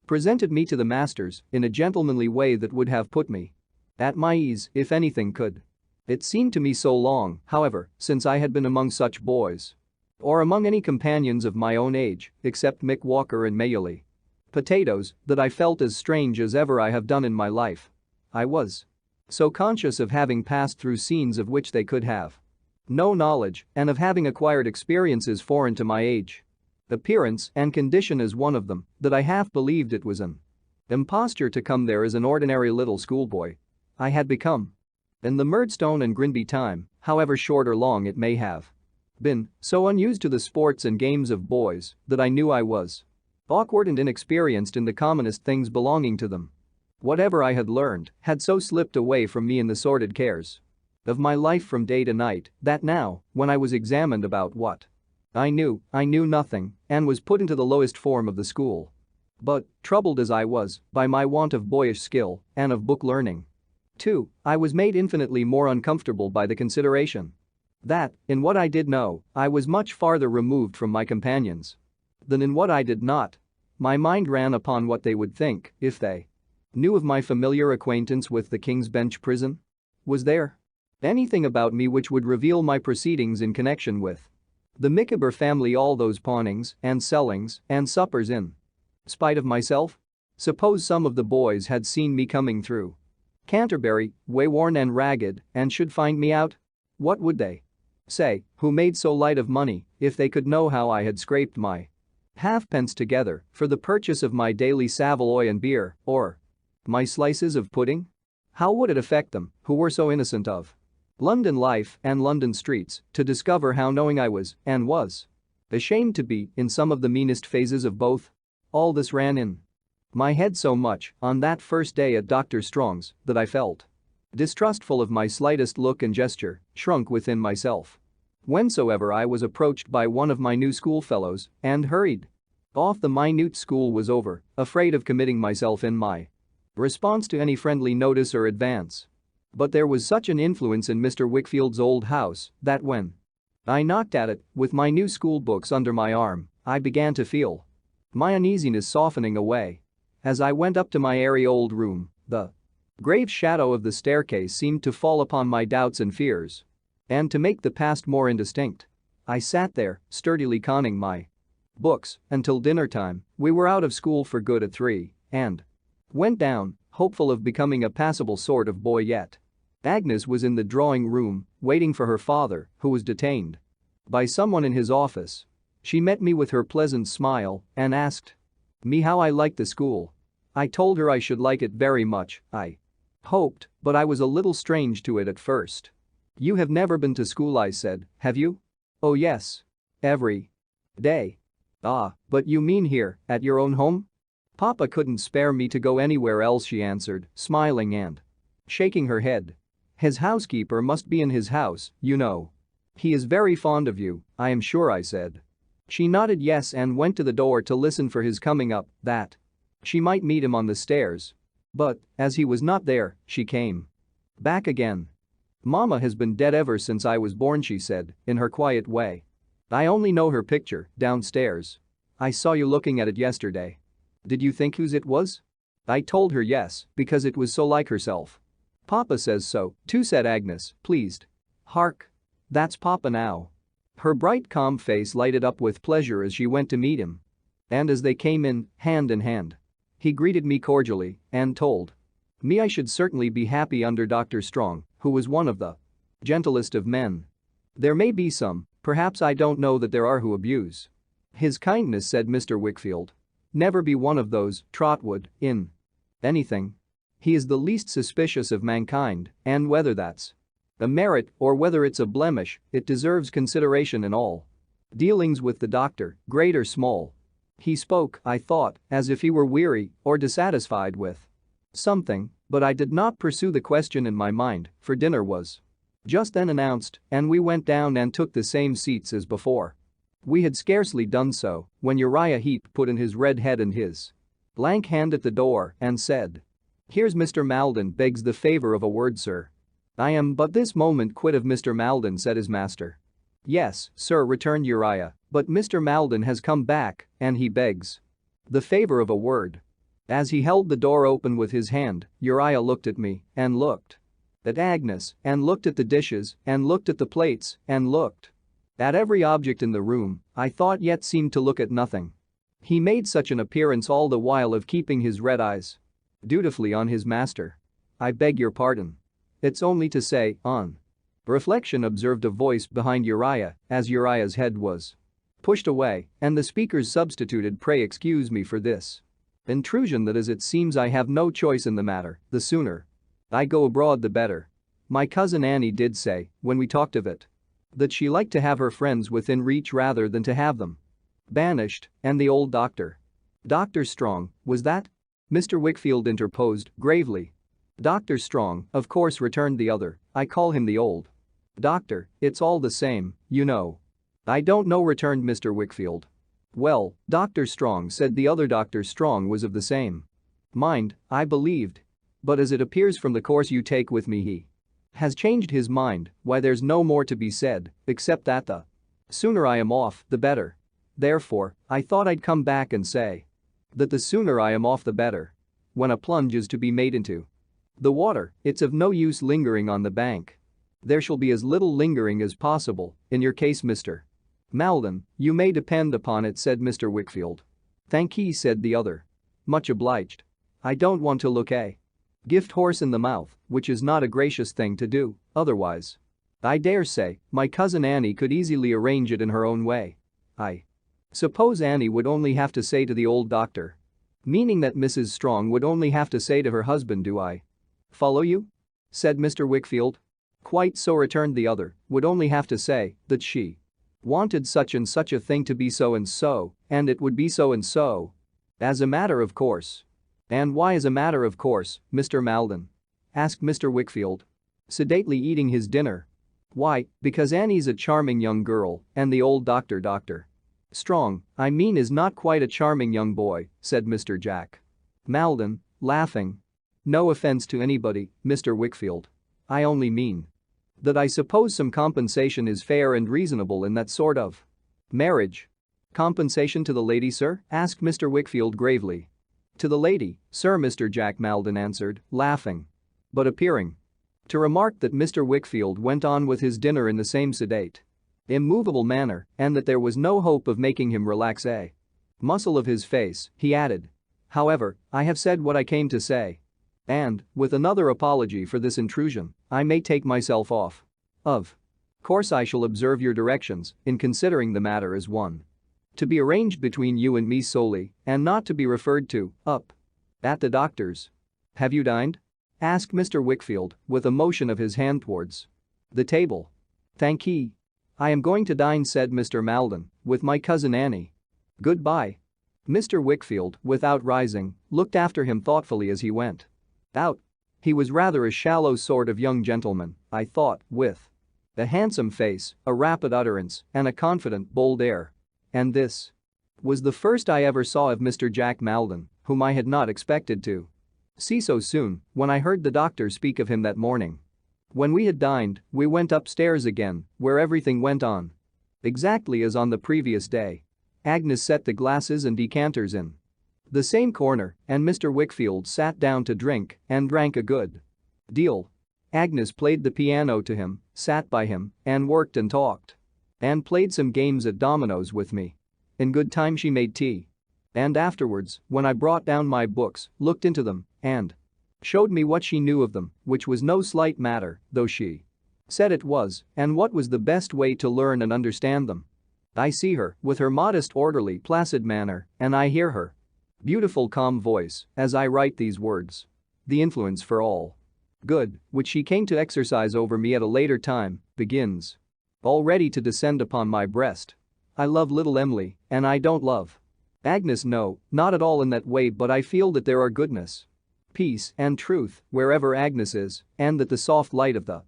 presented me to the masters in a gentlemanly way that would have put me at my ease if anything could. It seemed to me so long, however, since I had been among such boys, or among any companions of my own age, except Mick Walker and Mayuli Potatoes, that I felt as strange as ever I have done in my life. I was so conscious of having passed through scenes of which they could have no knowledge, and of having acquired experiences foreign to my age, appearance, and condition as one of them, that I half believed it was an imposture to come there as an ordinary little schoolboy. I had become, in the Murdstone and Grinby time, however short or long it may have been, so unused to the sports and games of boys that I knew I was awkward and inexperienced in the commonest things belonging to them. Whatever I had learned had so slipped away from me in the sordid cares of my life from day to night that now, when I was examined about what I knew nothing and was put into the lowest form of the school. But, troubled as I was by my want of boyish skill and of book learning, too, I was made infinitely more uncomfortable by the consideration that, in what I did know, I was much farther removed from my companions than in what I did not. My mind ran upon what they would think if they knew of my familiar acquaintance with the King's Bench prison. Was there anything about me which would reveal my proceedings in connection with the Micawber family, all those pawnings and sellings and suppers in spite of myself? Suppose some of the boys had seen me coming through Canterbury, wayworn and ragged, and should find me out? What would they say, who made so light of money, if they could know how I had scraped my halfpence together for the purchase of my daily Savoy and beer, or my slices of pudding? How would it affect them, who were so innocent of London life and London streets, to discover how knowing I was, and was, ashamed to be in some of the meanest phases of both? All this ran in my head so much on that first day at Dr. Strong's that I felt distrustful of my slightest look and gesture, shrunk within myself. Whensoever I was approached by one of my new schoolfellows and hurried off, the minute school was over, afraid of committing myself in my response to any friendly notice or advance. But there was such an influence in Mr. Wickfield's old house that when I knocked at it with my new school books under my arm, I began to feel my uneasiness softening away. As I went up to my airy old room, the grave shadow of the staircase seemed to fall upon my doubts and fears. And to make the past more indistinct, I sat there, sturdily conning my books, until dinner time. We were out of school for good at 3 and went down, hopeful of becoming a passable sort of boy yet. Agnes was in the drawing room, waiting for her father, who was detained by someone in his office. She met me with her pleasant smile and asked me how I liked the school. I told her I should like it very much, I hoped, but I was a little strange to it at first. "You have never been to school," I said, "have you?" "Oh yes. Every day." "Ah, but you mean here, at your own home?" "Papa couldn't spare me to go anywhere else," she answered, smiling and shaking her head. "His housekeeper must be in his house, you know. He is very fond of you, I am sure," I said. She nodded yes and went to the door to listen for his coming up, that she might meet him on the stairs. But, as he was not there, she came back again. "Mama has been dead ever since I was born," she said, in her quiet way. "I only know her picture, downstairs. I saw you looking at it yesterday. Did you think whose it was?" I told her yes, because it was so like herself. "Papa says so, too," said Agnes, pleased. "Hark! That's Papa now." Her bright calm face lighted up with pleasure as she went to meet him. And as they came in hand, he greeted me cordially and told me I should certainly be happy under Dr. Strong, who was one of the gentlest of men. "There may be some, perhaps I don't know that there are who abuse his kindness," said Mr. Wickfield. "Never be one of those, Trotwood, in anything. He is the least suspicious of mankind, and whether that's a merit or whether it's a blemish, it deserves consideration in all dealings with the doctor, great or small." He spoke, I thought, as if he were weary or dissatisfied with something, but I did not pursue the question in my mind, for dinner was just then announced, and we went down and took the same seats as before. We had scarcely done so when Uriah Heep put in his red head and his lank hand at the door and said, "Here's Mr. Maldon begs the favor of a word, sir." "I am but this moment quit of Mr. Maldon," said his master. "Yes, sir," returned Uriah, "but Mr. Maldon has come back and he begs the favor of a word." As he held the door open with his hand, Uriah looked at me and looked at Agnes and looked at the dishes and looked at the plates and looked at every object in the room, I thought, yet seemed to look at nothing. He made such an appearance all the while of keeping his red eyes dutifully on his master. "I beg your pardon. It's only to say, on reflection," observed a voice behind Uriah as Uriah's head was pushed away and the speakers substituted, "Pray excuse me for this intrusion, that as it seems I have no choice in the matter, the sooner I go abroad the better. My cousin Annie did say, when we talked of it, that she liked to have her friends within reach rather than to have them banished, and the old doctor." "Dr. Strong, was that?" Mr. Wickfield interposed gravely. "Dr. Strong, of course," returned the other. "I call him the old doctor, it's all the same, you know." "I don't know," returned Mr. Wickfield. "Well, Dr. Strong," said the other. "Dr. Strong was of the same mind, I believed. But as it appears from the course you take with me he has changed his mind, why there's no more to be said, except that the sooner I am off, the better. Therefore, I thought I'd come back and say that the sooner I am off the better. When a plunge is to be made into the water, it's of no use lingering on the bank. There shall be as little lingering as possible, in your case, Mr. Maldon, you may depend upon it," said Mr. Wickfield. "Thank ye," said the other. "Much obliged. I don't want to look a gift horse in the mouth, which is not a gracious thing to do, otherwise. I dare say my cousin Annie could easily arrange it in her own way. I suppose Annie would only have to say to the old doctor." "Meaning that Mrs. Strong would only have to say to her husband, do I follow you?" said Mr. Wickfield. "Quite so," returned the other, "would only have to say that she wanted such and such a thing to be so and it would be so and so. As a matter of course." "And why as a matter of course, Mr. Maldon?" asked Mr. Wickfield, sedately eating his dinner. Why, because Annie's a charming young girl, and the old Dr. Strong, I mean, is not quite a charming young boy, said Mr. Jack Maldon, laughing. No offense to anybody, Mr. Wickfield. I only mean that I suppose some compensation is fair and reasonable in that sort of marriage. Compensation to the lady, sir? Asked Mr. Wickfield gravely. To the lady, sir, Mr. Jack Maldon answered, laughing. But appearing to remark that Mr. Wickfield went on with his dinner in the same sedate, immovable manner, and that there was no hope of making him relax a muscle of his face, he added. However, I have said what I came to say. And, with another apology for this intrusion, I may take myself off. Of course I shall observe your directions in considering the matter as one to be arranged between you and me solely, and not to be referred to, up at the doctor's. Have you dined? Asked Mr. Wickfield, with a motion of his hand towards the table. Thank ye. I am going to dine, said Mr. Maldon, with my cousin Annie. Goodbye. Mr. Wickfield, without rising, looked after him thoughtfully as he went out. He was rather a shallow sort of young gentleman, I thought, with a handsome face, a rapid utterance, and a confident, bold air. And this was the first I ever saw of Mr. Jack Maldon, whom I had not expected to see so soon, when I heard the doctor speak of him that morning. When we had dined, we went upstairs again, where everything went on exactly as on the previous day. Agnes set the glasses and decanters in the same corner, and Mr. Wickfield sat down to drink and drank a good deal. Agnes played the piano to him, sat by him, and worked and talked. And played some games at dominoes with me. In good time she made tea. And afterwards, when I brought down my books, looked into them, and showed me what she knew of them, which was no slight matter, though she said it was, and what was the best way to learn and understand them. I see her, with her modest, orderly, placid manner, and I hear her beautiful, calm voice, as I write these words. The influence for all good, which she came to exercise over me at a later time, begins already to descend upon my breast. I love little Emily, and I don't love Agnes, no, not at all in that way, but I feel that there are goodness, peace, and truth wherever Agnes is, and that the soft light of the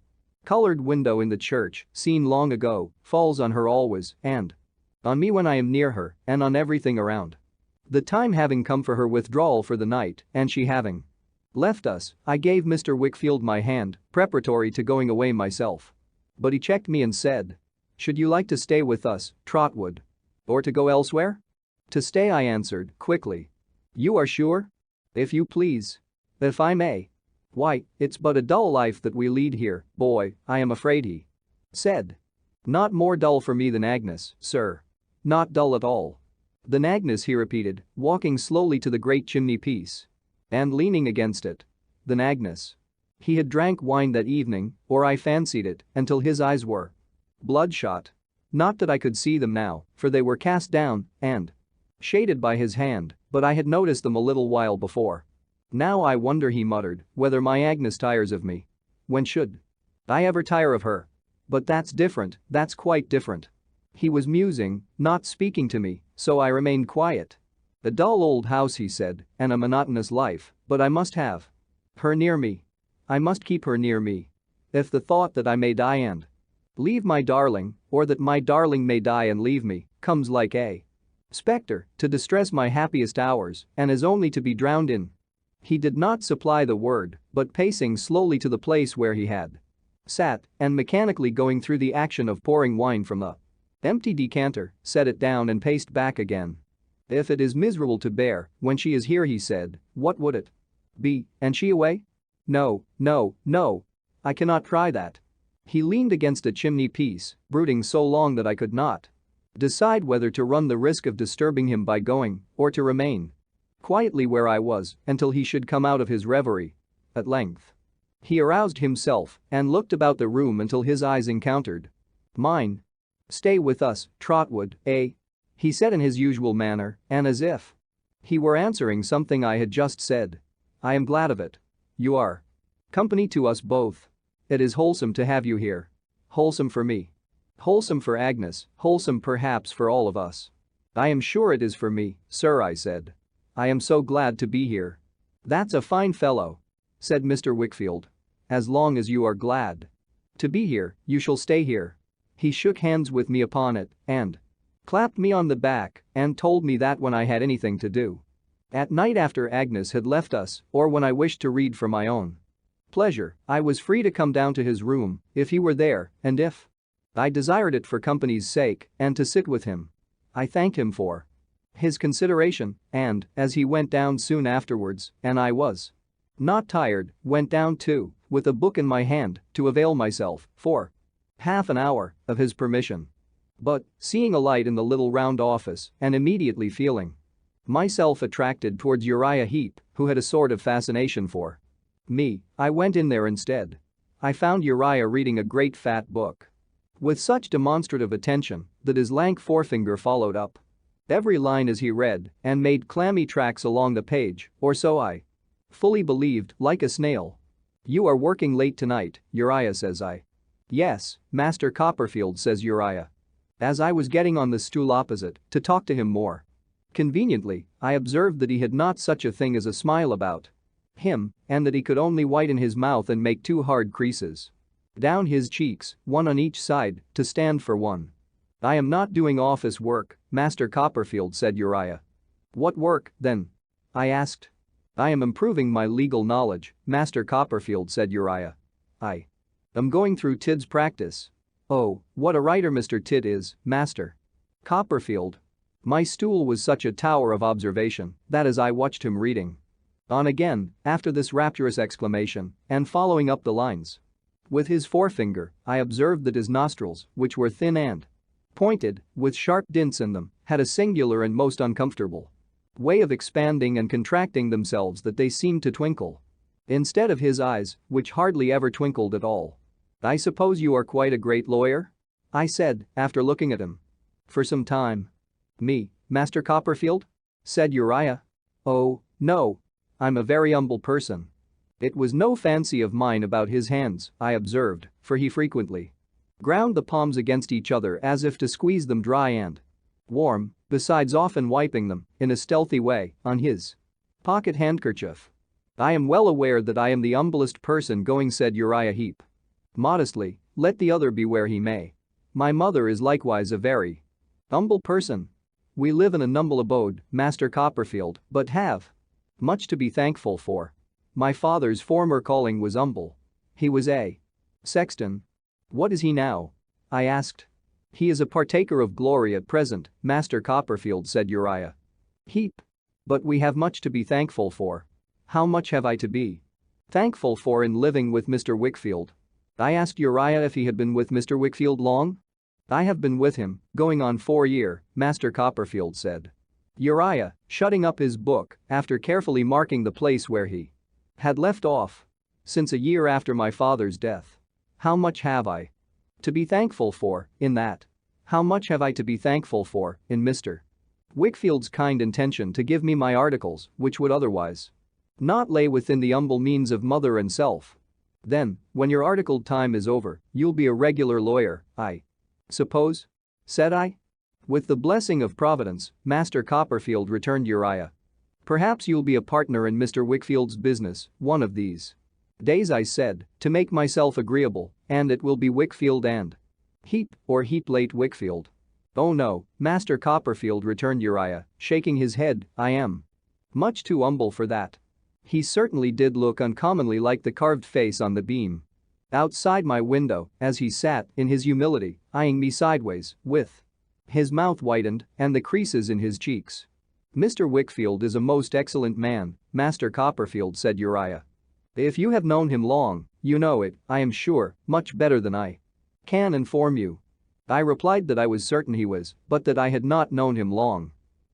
colored window in the church, seen long ago, falls on her always, and on me when I am near her, and on everything around. The time having come for her withdrawal for the night, and she having left us, I gave Mr. Wickfield my hand, preparatory to going away myself. But he checked me and said, should you like to stay with us, Trotwood? Or to go elsewhere? To stay, I answered, quickly. You are sure? If you please. If I may. Why, it's but a dull life that we lead here, boy, I am afraid, he said. Not more dull for me than Agnes, sir. Not dull at all. Than Agnes, he repeated, walking slowly to the great chimney-piece and leaning against it. Than Agnes. He had drank wine that evening, or I fancied it, until his eyes were bloodshot. Not that I could see them now, for they were cast down and shaded by his hand, but I had noticed them a little while before. Now I wonder, he muttered, whether my Agnes tires of me. When should I ever tire of her? But that's different, that's quite different. He was musing, not speaking to me, so I remained quiet. A dull old house, he said, and a monotonous life, but I must have her near me. I must keep her near me. If the thought that I may die and leave my darling, or that my darling may die and leave me, comes like a spectre to distress my happiest hours and is only to be drowned in. He did not supply the word, but pacing slowly to the place where he had sat and mechanically going through the action of pouring wine from a empty decanter, set it down and paced back again. If it is miserable to bear when she is here, he said, what would it be, and she away? No, no, no. I cannot try that. He leaned against a chimney-piece, brooding so long that I could not decide whether to run the risk of disturbing him by going, or to remain quietly where I was until he should come out of his reverie. At length, he aroused himself and looked about the room until his eyes encountered mine. Stay with us, Trotwood, eh? He said in his usual manner, and as if he were answering something I had just said. I am glad of it. You are company to us both. It is wholesome to have you here. Wholesome for me. Wholesome for Agnes, wholesome perhaps for all of us. I am sure it is for me, sir, I said. I am so glad to be here. That's a fine fellow, said Mr. Wickfield. as long as you are glad to be here, you shall stay here." He shook hands with me upon it and clapped me on the back and told me that when I had anything to do at night after Agnes had left us or when I wished to read for my own pleasure, I was free to come down to his room if he were there and if I desired it for company's sake and to sit with him. I thanked him for his consideration and, as he went down soon afterwards and I was not tired, went down too, with a book in my hand to avail myself, for half an hour, of his permission. But, seeing a light in the little round office and immediately feeling myself attracted towards Uriah Heep, who had a sort of fascination for me, I went in there instead. I found Uriah reading a great fat book with such demonstrative attention that his lank forefinger followed up every line as he read and made clammy tracks along the page, or so I fully believed, like a snail. "You are working late tonight, Uriah," says I. "Yes, Master Copperfield," says Uriah. As I was getting on the stool opposite to talk to him more conveniently, I observed that he had not such a thing as a smile about him and that he could only whiten his mouth and make two hard creases down his cheeks, one on each side, to stand for one. "I am not doing office work, Master Copperfield," said Uriah. "What work, then?" I asked. "I am improving my legal knowledge, Master Copperfield," said Uriah. "I am going through Tidd's practice." "Oh, what a writer Mr. Tidd is, Master Copperfield." My stool was such a tower of observation that as I watched him reading on again, after this rapturous exclamation, and following up the lines with his forefinger, I observed that his nostrils, which were thin and pointed, with sharp dints in them, had a singular and most uncomfortable way of expanding and contracting themselves that they seemed to twinkle instead of his eyes, which hardly ever twinkled at all. "I suppose you are quite a great lawyer?" I said, after looking at him for some time. "Me, Master Copperfield?" said Uriah. "Oh, no. I'm a very humble person." It was no fancy of mine about his hands, I observed, for he frequently ground the palms against each other as if to squeeze them dry and warm, besides often wiping them, in a stealthy way, on his pocket handkerchief. "I am well aware that I am the humblest person going," said Uriah Heep modestly, "let the other be where he may. My mother is likewise a very humble person. We live in an humble abode, Master Copperfield, but have much to be thankful for. My father's former calling was humble. He was a sexton." "What is he now?" I asked. "He is a partaker of glory at present, Master Copperfield," said Uriah Heep. "But we have much to be thankful for." "How much have I to be thankful for in living with Mr. Wickfield?" I asked Uriah if he had been with Mr. Wickfield long. "I have been with him, going on 4 years, Master Copperfield," said Uriah, shutting up his book after carefully marking the place where he had left off. "Since a year after my father's death." "How much have I to be thankful for in that?" "How much have I to be thankful for in Mr. Wickfield's kind intention to give me my articles, which would otherwise not lay within the humble means of mother and self." "Then, when your articled time is over, you'll be a regular lawyer, I suppose?" said I. "With the blessing of Providence, Master Copperfield," returned Uriah. "Perhaps you'll be a partner in Mr. Wickfield's business one of these days," I said, to make myself agreeable, "and it will be Wickfield and Heep, or Heep late Wickfield." "Oh no, Master Copperfield," returned Uriah, shaking his head, "I am much too humble for that." He certainly did look uncommonly like the carved face on the beam outside my window as he sat, in his humility, eyeing me sideways, with his mouth whitened and the creases in his cheeks. "Mr. Wickfield is a most excellent man, Master Copperfield," said Uriah. "If you have known him long, you know it, I am sure, much better than I can inform you." I replied that I was certain he was, but that I had not known him long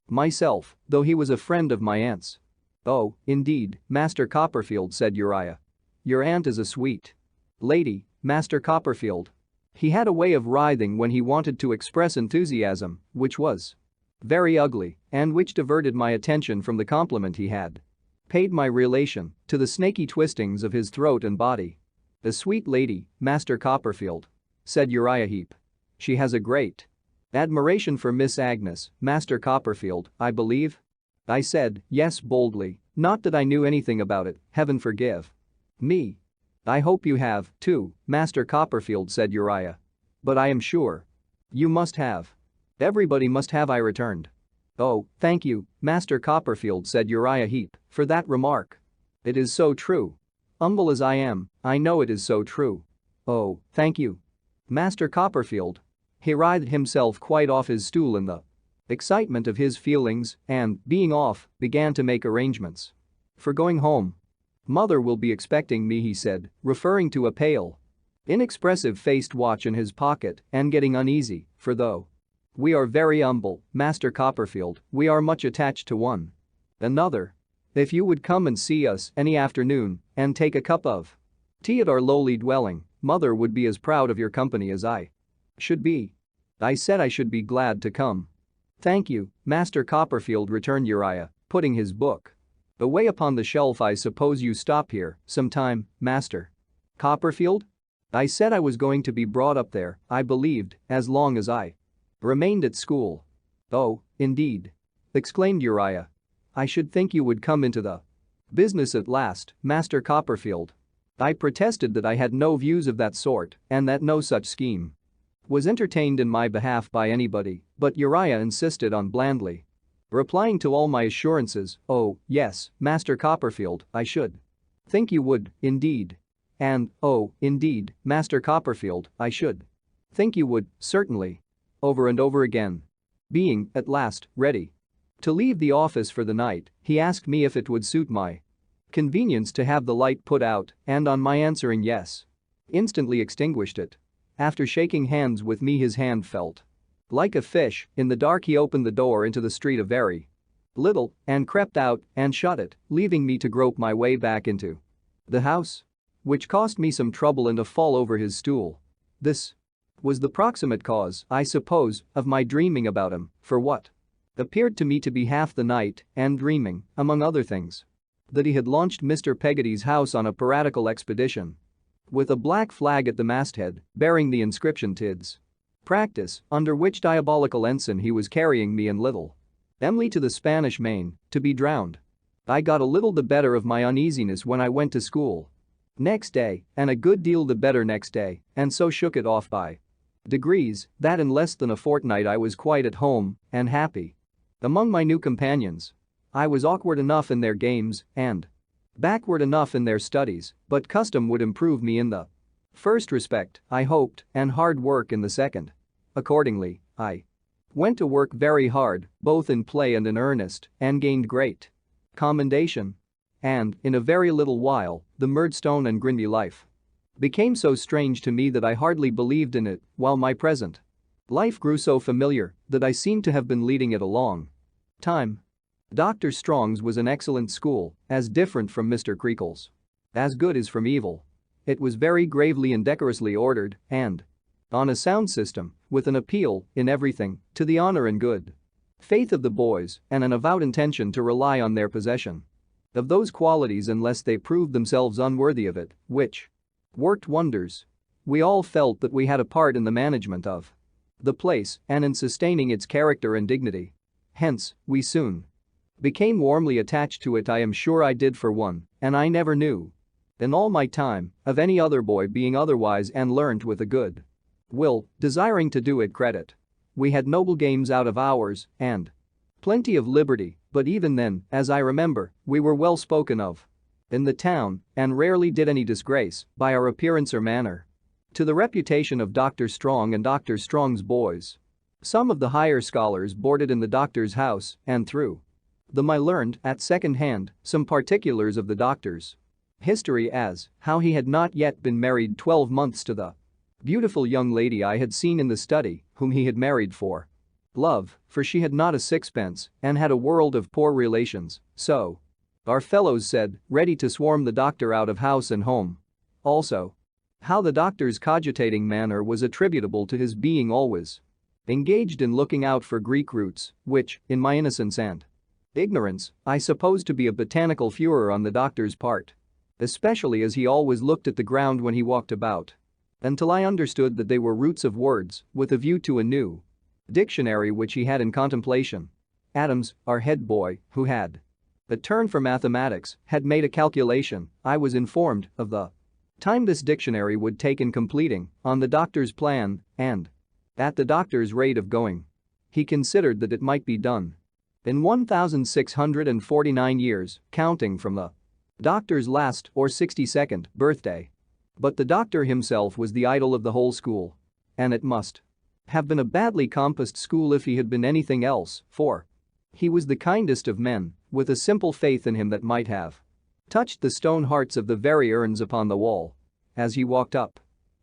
myself, though he was a friend of my aunt's. "Oh, indeed, Master Copperfield," said Uriah. "Your aunt is a sweet lady, Master Copperfield." He had a way of writhing when he wanted to express enthusiasm, which was very ugly and which diverted my attention from the compliment he had paid my relation to the snaky twistings of his throat and body. "A sweet lady, Master Copperfield," said Uriah Heep. "She has a great admiration for Miss Agnes, Master Copperfield, I believe?" I said, yes, boldly, not that I knew anything about it, heaven forgive me. I hope you have, too, Master Copperfield, said Uriah. But I am sure. You must have. Everybody must have, I returned. Oh, thank you, Master Copperfield, said Uriah Heep, for that remark. It is so true. Humble as I am, I know it is so true. Oh, thank you. Master Copperfield. He writhed himself quite off his stool in the excitement of his feelings and, being off, began to make arrangements for going home. Mother will be expecting me, he said, referring to a pale, inexpressive-faced watch in his pocket and getting uneasy, for though we are very humble, Master Copperfield, we are much attached to one another. If you would come and see us any afternoon and take a cup of tea at our lowly dwelling, Mother would be as proud of your company as I should be. I said I should be glad to come. Thank you, Master Copperfield, returned Uriah, putting his book away upon the shelf. I suppose you stop here some time, Master Copperfield? I said I was going to be brought up there, I believed, as long as I remained at school. Oh, indeed. Exclaimed Uriah. I should think you would come into the business at last, Master Copperfield. I protested that I had no views of that sort and that no such scheme was entertained in my behalf by anybody, but Uriah insisted on blandly replying to all my assurances, oh, yes, Master Copperfield, I should think you would, indeed. And, oh, indeed, Master Copperfield, I should think you would, certainly. Over and over again. Being, at last, ready to leave the office for the night, he asked me if it would suit my convenience to have the light put out, and on my answering yes, instantly extinguished it. After shaking hands with me, his hand felt like a fish in the dark. He opened the door into the street a very little and crept out and shut it, leaving me to grope my way back into the house, which cost me some trouble and a fall over his stool. This was the proximate cause, I suppose, of my dreaming about him for what appeared to me to be half the night and dreaming, among other things, that he had launched Mr. Peggotty's house on a piratical expedition with a black flag at the masthead bearing the inscription "Tids Practice," under which diabolical ensign he was carrying me and little Emily to the Spanish Main to be drowned. I got a little the better of my uneasiness when I went to school next day, and a good deal the better next day, and so shook it off by degrees that in less than a fortnight I was quite at home and happy among my new companions. I was awkward enough in their games and backward enough in their studies, but custom would improve me in the first respect, I hoped, and hard work in the second. Accordingly, I went to work very hard, both in play and in earnest, and gained great commendation. And, in a very little while, the Murdstone and Grinby life became so strange to me that I hardly believed in it, while my present life grew so familiar that I seemed to have been leading it a long time. Dr. Strong's was an excellent school, as different from Mr. Creakle's as good as from evil. It was very gravely and decorously ordered and on a sound system, with an appeal, in everything, to the honor and good faith of the boys and an avowed intention to rely on their possession of those qualities unless they proved themselves unworthy of it, which worked wonders. We all felt that we had a part in the management of the place and in sustaining its character and dignity. Hence, we soon became warmly attached to it. I am sure I did, for one, and I never knew, in all my time, of any other boy being otherwise, and learnt with a good will, desiring to do it credit. We had noble games out of hours and plenty of liberty, but even then, as I remember, we were well spoken of in the town and rarely did any disgrace, by our appearance or manner, to the reputation of Dr. Strong and Dr. Strong's boys. Some of the higher scholars boarded in the doctor's house, and through them I learned, at second hand, some particulars of the doctor's history, as how he had not yet been married 12 months to the beautiful young lady I had seen in the study, whom he had married for love, for she had not a sixpence and had a world of poor relations, so our fellows said, ready to swarm the doctor out of house and home. Also, how the doctor's cogitating manner was attributable to his being always engaged in looking out for Greek roots, which, in my innocence and ignorance, I supposed to be a botanical furor on the doctor's part, especially as he always looked at the ground when he walked about, until I understood that they were roots of words with a view to a new dictionary which he had in contemplation. Adams, our head boy, who had a turn for mathematics, had made a calculation, I was informed, of the time this dictionary would take in completing, on the doctor's plan, and at the doctor's rate of going. He considered that it might be done in 1,649 years, counting from the doctor's last or 62nd birthday. But the doctor himself was the idol of the whole school. And it must have been a badly compassed school if he had been anything else, for he was the kindest of men, with a simple faith in him that might have touched the stone hearts of the very urns upon the wall. As he walked up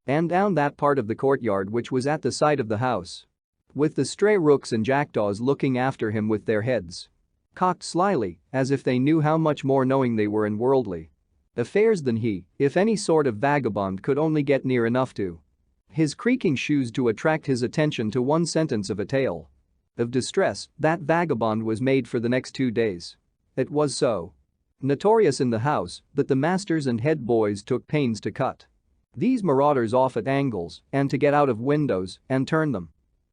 and down that part of the courtyard which was at the side of the house, with the stray rooks and jackdaws looking after him with their heads cocked slyly, as if they knew how much more knowing they were in worldly affairs than he, if any sort of vagabond could only get near enough to his creaking shoes to attract his attention to one sentence of a tale of distress, that vagabond was made for the next 2 days. It was so notorious in the house that the masters and head boys took pains to cut these marauders off at angles and to get out of windows and turn them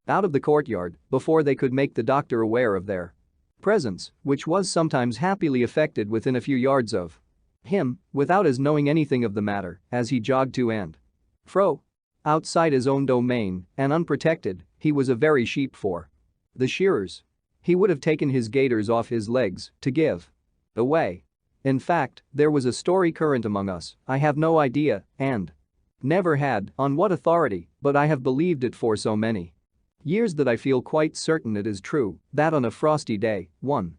out of the courtyard before they could make the doctor aware of their presence, which was sometimes happily effected within a few yards of him, without his knowing anything of the matter, as he jogged to and fro outside his own domain and unprotected. He was a very sheep for the shearers. He would have taken his gaiters off his legs to give away. In fact, there was a story current among us, I have no idea, and never had, on what authority, but I have believed it for so many years that I feel quite certain it is true, that on a frosty day, one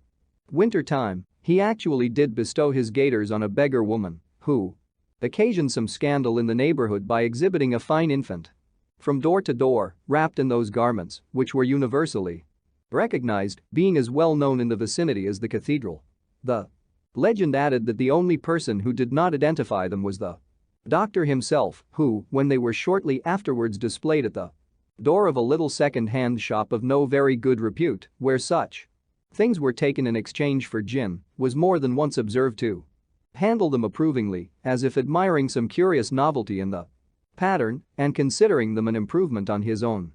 winter time, he actually did bestow his gaiters on a beggar woman who occasioned some scandal in the neighborhood by exhibiting a fine infant from door to door, wrapped in those garments, which were universally recognized, being as well known in the vicinity as the cathedral. The legend added that the only person who did not identify them was the doctor himself, who, when they were shortly afterwards displayed at the door of a little second-hand shop of no very good repute, where such things were taken in exchange for gin, was more than once observed to handle them approvingly, as if admiring some curious novelty in the pattern and considering them an improvement on his own.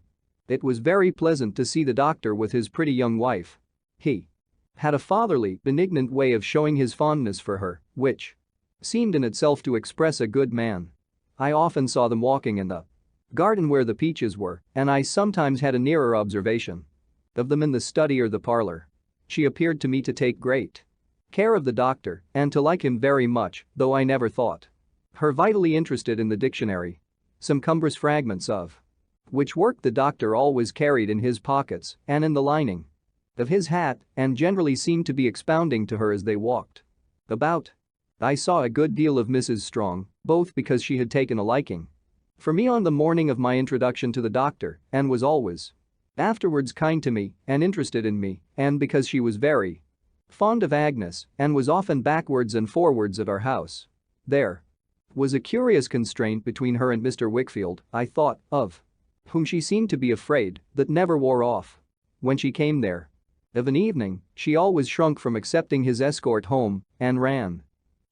It was very pleasant to see the doctor with his pretty young wife. He had a fatherly, benignant way of showing his fondness for her, which seemed in itself to express a good man. I often saw them walking in the garden where the peaches were, and I sometimes had a nearer observation of them in the study or the parlor. She appeared to me to take great care of the doctor and to like him very much, though I never thought her vitally interested in the dictionary, some cumbrous fragments of which work the doctor always carried in his pockets and in the lining of his hat, and generally seemed to be expounding to her as they walked about. I saw a good deal of Mrs. Strong, both because she had taken a liking for me on the morning of my introduction to the doctor and was always afterwards kind to me and interested in me, and because she was very fond of Agnes and was often backwards and forwards at our house. There was a curious constraint between her and Mr. Wickfield, I thought, of whom she seemed to be afraid, that never wore off. When she came there of an evening, she always shrunk from accepting his escort home and ran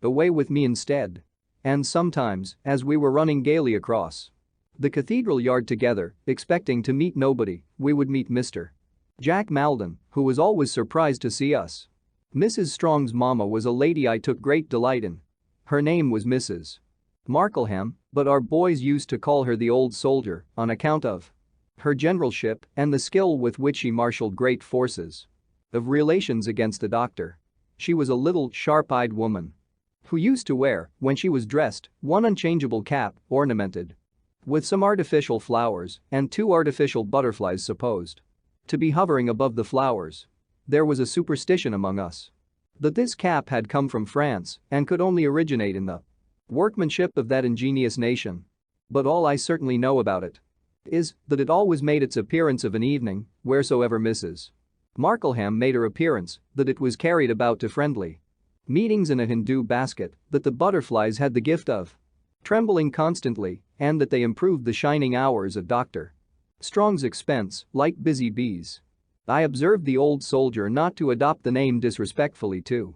away with me instead. And sometimes, as we were running gaily across the cathedral yard together, expecting to meet nobody, we would meet Mr. Jack Maldon, who was always surprised to see us. Mrs. Strong's mamma was a lady I took great delight in. Her name was Mrs. Markleham, but our boys used to call her the old soldier on account of her generalship and the skill with which she marshaled great forces of relations against the doctor. She was a little, sharp-eyed woman who used to wear, when she was dressed, one unchangeable cap, ornamented with some artificial flowers and 2 artificial butterflies supposed to be hovering above the flowers. There was a superstition among us that this cap had come from France and could only originate in the workmanship of that ingenious nation. But all I certainly know about it is that it always made its appearance of an evening, wheresoever Mrs. Markleham made her appearance, that it was carried about to friendly meetings in a Hindu basket, that the butterflies had the gift of trembling constantly, and that they improved the shining hours at Dr. Strong's expense, like busy bees. I observed the old soldier not to adopt the name disrespectfully to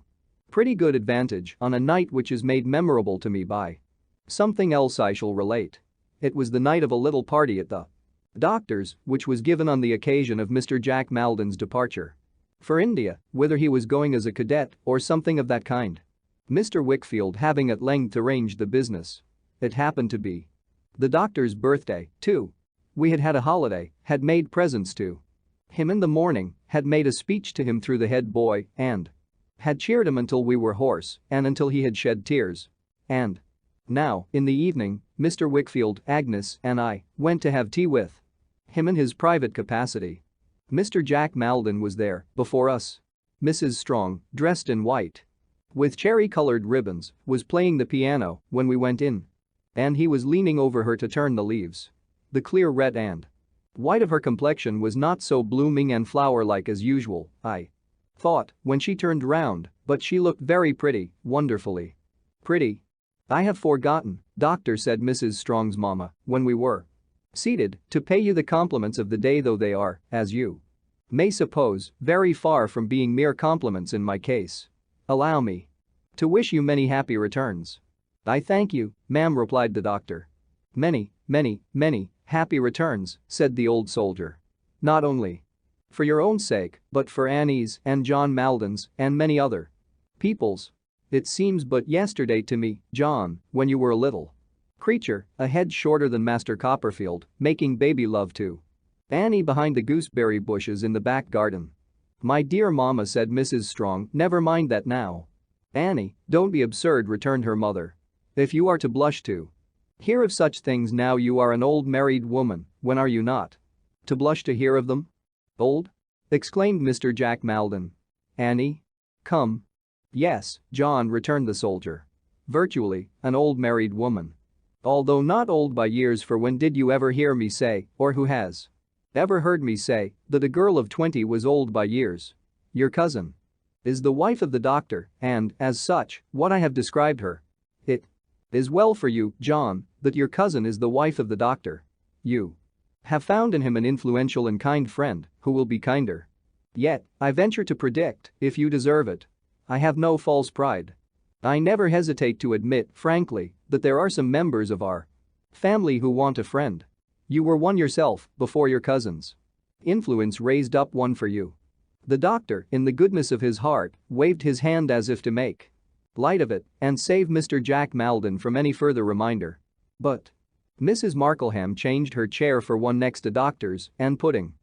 pretty good advantage on a night which is made memorable to me by something else I shall relate. It was the night of a little party at the doctor's, which was given on the occasion of Mr. Jack Maldon's departure for India, whither he was going as a cadet or something of that kind. Mr. Wickfield having at length arranged the business It happened to be the doctor's birthday, too. We had had a holiday, had made presents to him in the morning, had made a speech to him through the head boy, and had cheered him until we were hoarse and until he had shed tears. And now, in the evening, Mr. Wickfield, Agnes, and I went to have tea with him in his private capacity. Mr. Jack Maldon was there, before us. Mrs. Strong, dressed in white with cherry-colored ribbons, was playing the piano when we went in. And he was leaning over her to turn the leaves. The clear red and white of her complexion was not so blooming and flower-like as usual, I thought, when she turned round, but she looked very pretty, wonderfully pretty. "I have forgotten, Doctor," said Mrs. Strong's mamma, when we were seated, "to pay you the compliments of the day, though they are, as you may suppose, very far from being mere compliments in my case. Allow me to wish you many happy returns." "I thank you, ma'am," replied the doctor. "Many, many, many happy returns," said the old soldier. "Not only for your own sake, but for Annie's and John Maldon's and many other people's. It seems but yesterday to me, John, when you were a little creature, a head shorter than Master Copperfield, making baby love to Annie behind the gooseberry bushes in the back garden." "My dear mamma," said Mrs. Strong, "never mind that now." "Annie, don't be absurd," returned her mother. "If you are to blush to hear of such things now, you are an old married woman, when are you not to blush to hear of them?" "Old?" exclaimed Mr. Jack Maldon. "Annie? Come." "Yes, John," returned the soldier. "Virtually, an old married woman. Although not old by years, for when did you ever hear me say, or who has ever heard me say, that a girl of 20 was old by years? Your cousin is the wife of the doctor, and, as such, what I have described her. It is well for you, John, that your cousin is the wife of the doctor. You have found in him an influential and kind friend who will be kinder yet, I venture to predict, if you deserve it. I have no false pride. I never hesitate to admit, frankly, that there are some members of our family who want a friend. You were one yourself, before your cousin's influence raised up one for you." The doctor, in the goodness of his heart, waved his hand as if to make light of it and save Mr. Jack Maldon from any further reminder. But Mrs. Markleham changed her chair for one next to Doctor's and, putting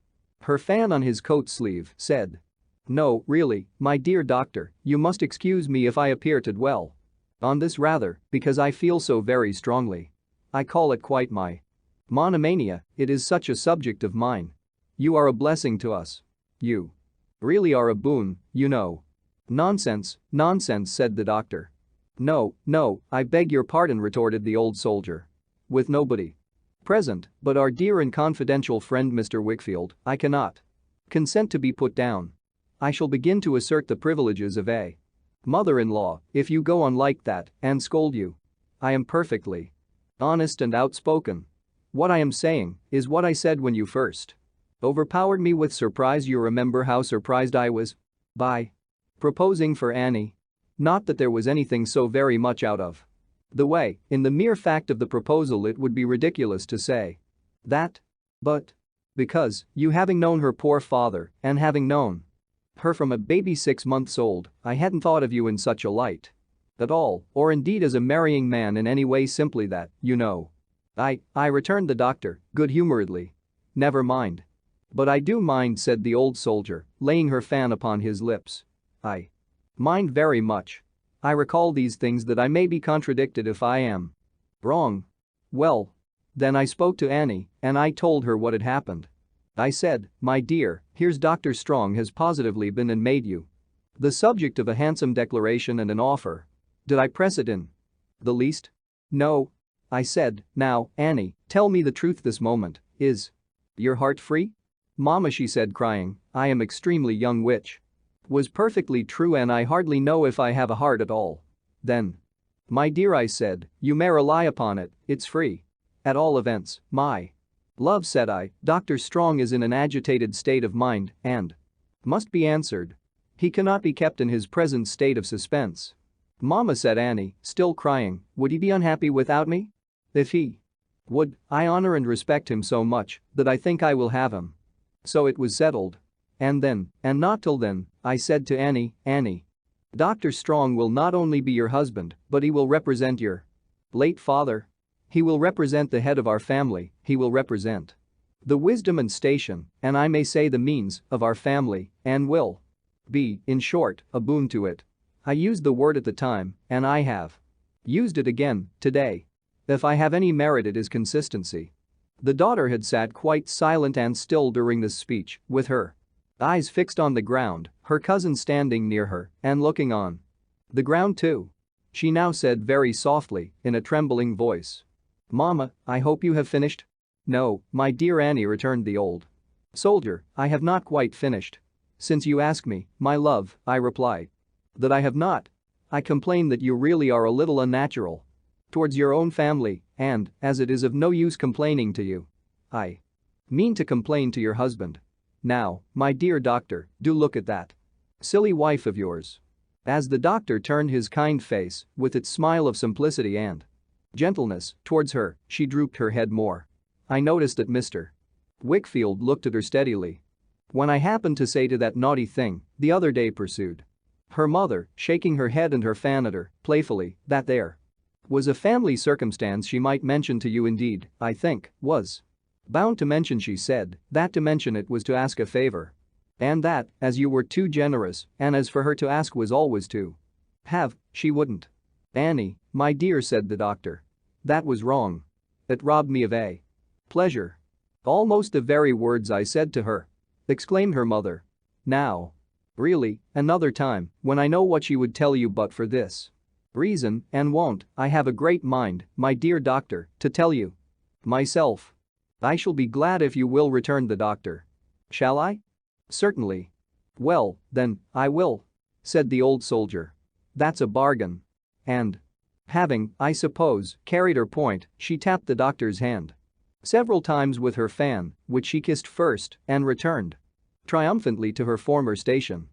her fan on his coat sleeve, said, "No, really, my dear doctor, you must excuse me if I appear to dwell on this rather, because I feel so very strongly. I call it quite my monomania, it is such a subject of mine. You are a blessing to us. You really are a boon, you know." "Nonsense, nonsense," said the doctor. "No, no, I beg your pardon," retorted the old soldier. "With nobody present but our dear and confidential friend Mr. Wickfield, I cannot consent to be put down. I shall begin to assert the privileges of a mother-in-law if you go on like that and scold you. I am perfectly honest and outspoken. What I am saying is what I said when you first overpowered me with surprise. You remember how surprised I was by proposing for Annie. Not that there was anything so very much out of the way in the mere fact of the proposal, it would be ridiculous to say that, but because you, having known her poor father and having known her from a baby 6 months old, I hadn't thought of you in such a light at all, or indeed as a marrying man in any way, simply that, you know." I returned the doctor, good-humoredly. "Never mind." "But I do mind," said the old soldier, laying her fan upon his lips. "I mind very much. I recall these things that I may be contradicted if I am wrong. Well, then I spoke to Annie and I told her what had happened. I said, 'My dear, here's Dr. Strong has positively been and made you the subject of a handsome declaration and an offer.' Did I press it in the least? No. I said, 'Now, Annie, tell me the truth this moment, is your heart free?' 'Mama,' she said, crying, 'I am extremely young,' which was perfectly true, and I hardly know if I have a heart at all. 'Then, my dear,' I said, 'you may rely upon it, it's free. At all events, my love,' said I, 'Dr. Strong is in an agitated state of mind and must be answered. He cannot be kept in his present state of suspense.' 'Mama,' said Annie, still crying, 'would he be unhappy without me? If he would, I honor and respect him so much that I think I will have him.' So it was settled. And then, and not till then, I said to Annie, 'Annie, Dr. Strong will not only be your husband, but he will represent your late father. He will represent the head of our family, he will represent the wisdom and station, and I may say the means, of our family, and will be, in short, a boon to it. I used the word at the time, and I have used it again, today. If I have any merit it is consistency. The daughter had sat quite silent and still during this speech, with her eyes fixed on the ground, her cousin standing near her and looking on. The ground too. She now said very softly, in a trembling voice. "Mama, I hope you have finished?" "No, my dear Annie," returned the old soldier, "I have not quite finished. Since you ask me, my love, I reply that I have not. I complain that you really are a little unnatural towards your own family, and, as it is of no use complaining to you, I mean to complain to your husband. Now, my dear doctor, do look at that silly wife of yours." As the doctor turned his kind face, with its smile of simplicity and gentleness, towards her, she drooped her head more. I noticed that Mr. Wickfield looked at her steadily. "When I happened to say to that naughty thing, the other day," pursued her mother, shaking her head and her fan at her, playfully, "that there was a family circumstance she might mention to you, indeed, I think, was bound to mention," she said, "that to mention it was to ask a favor. And that, as you were too generous, and as for her to ask was always to have, she wouldn't." "Annie, my dear," said the doctor. "That was wrong. It robbed me of a pleasure." "Almost the very words I said to her," exclaimed her mother. "Now. Really, another time, when I know what she would tell you but for this reason, and won't, I have a great mind, my dear doctor, to tell you myself." "I shall be glad if you will," returned the doctor. "Shall I?" "Certainly." "Well, then, I will," said the old soldier. "That's a bargain." And, having, I suppose, carried her point, she tapped the doctor's hand several times with her fan, which she kissed first, and returned triumphantly to her former station.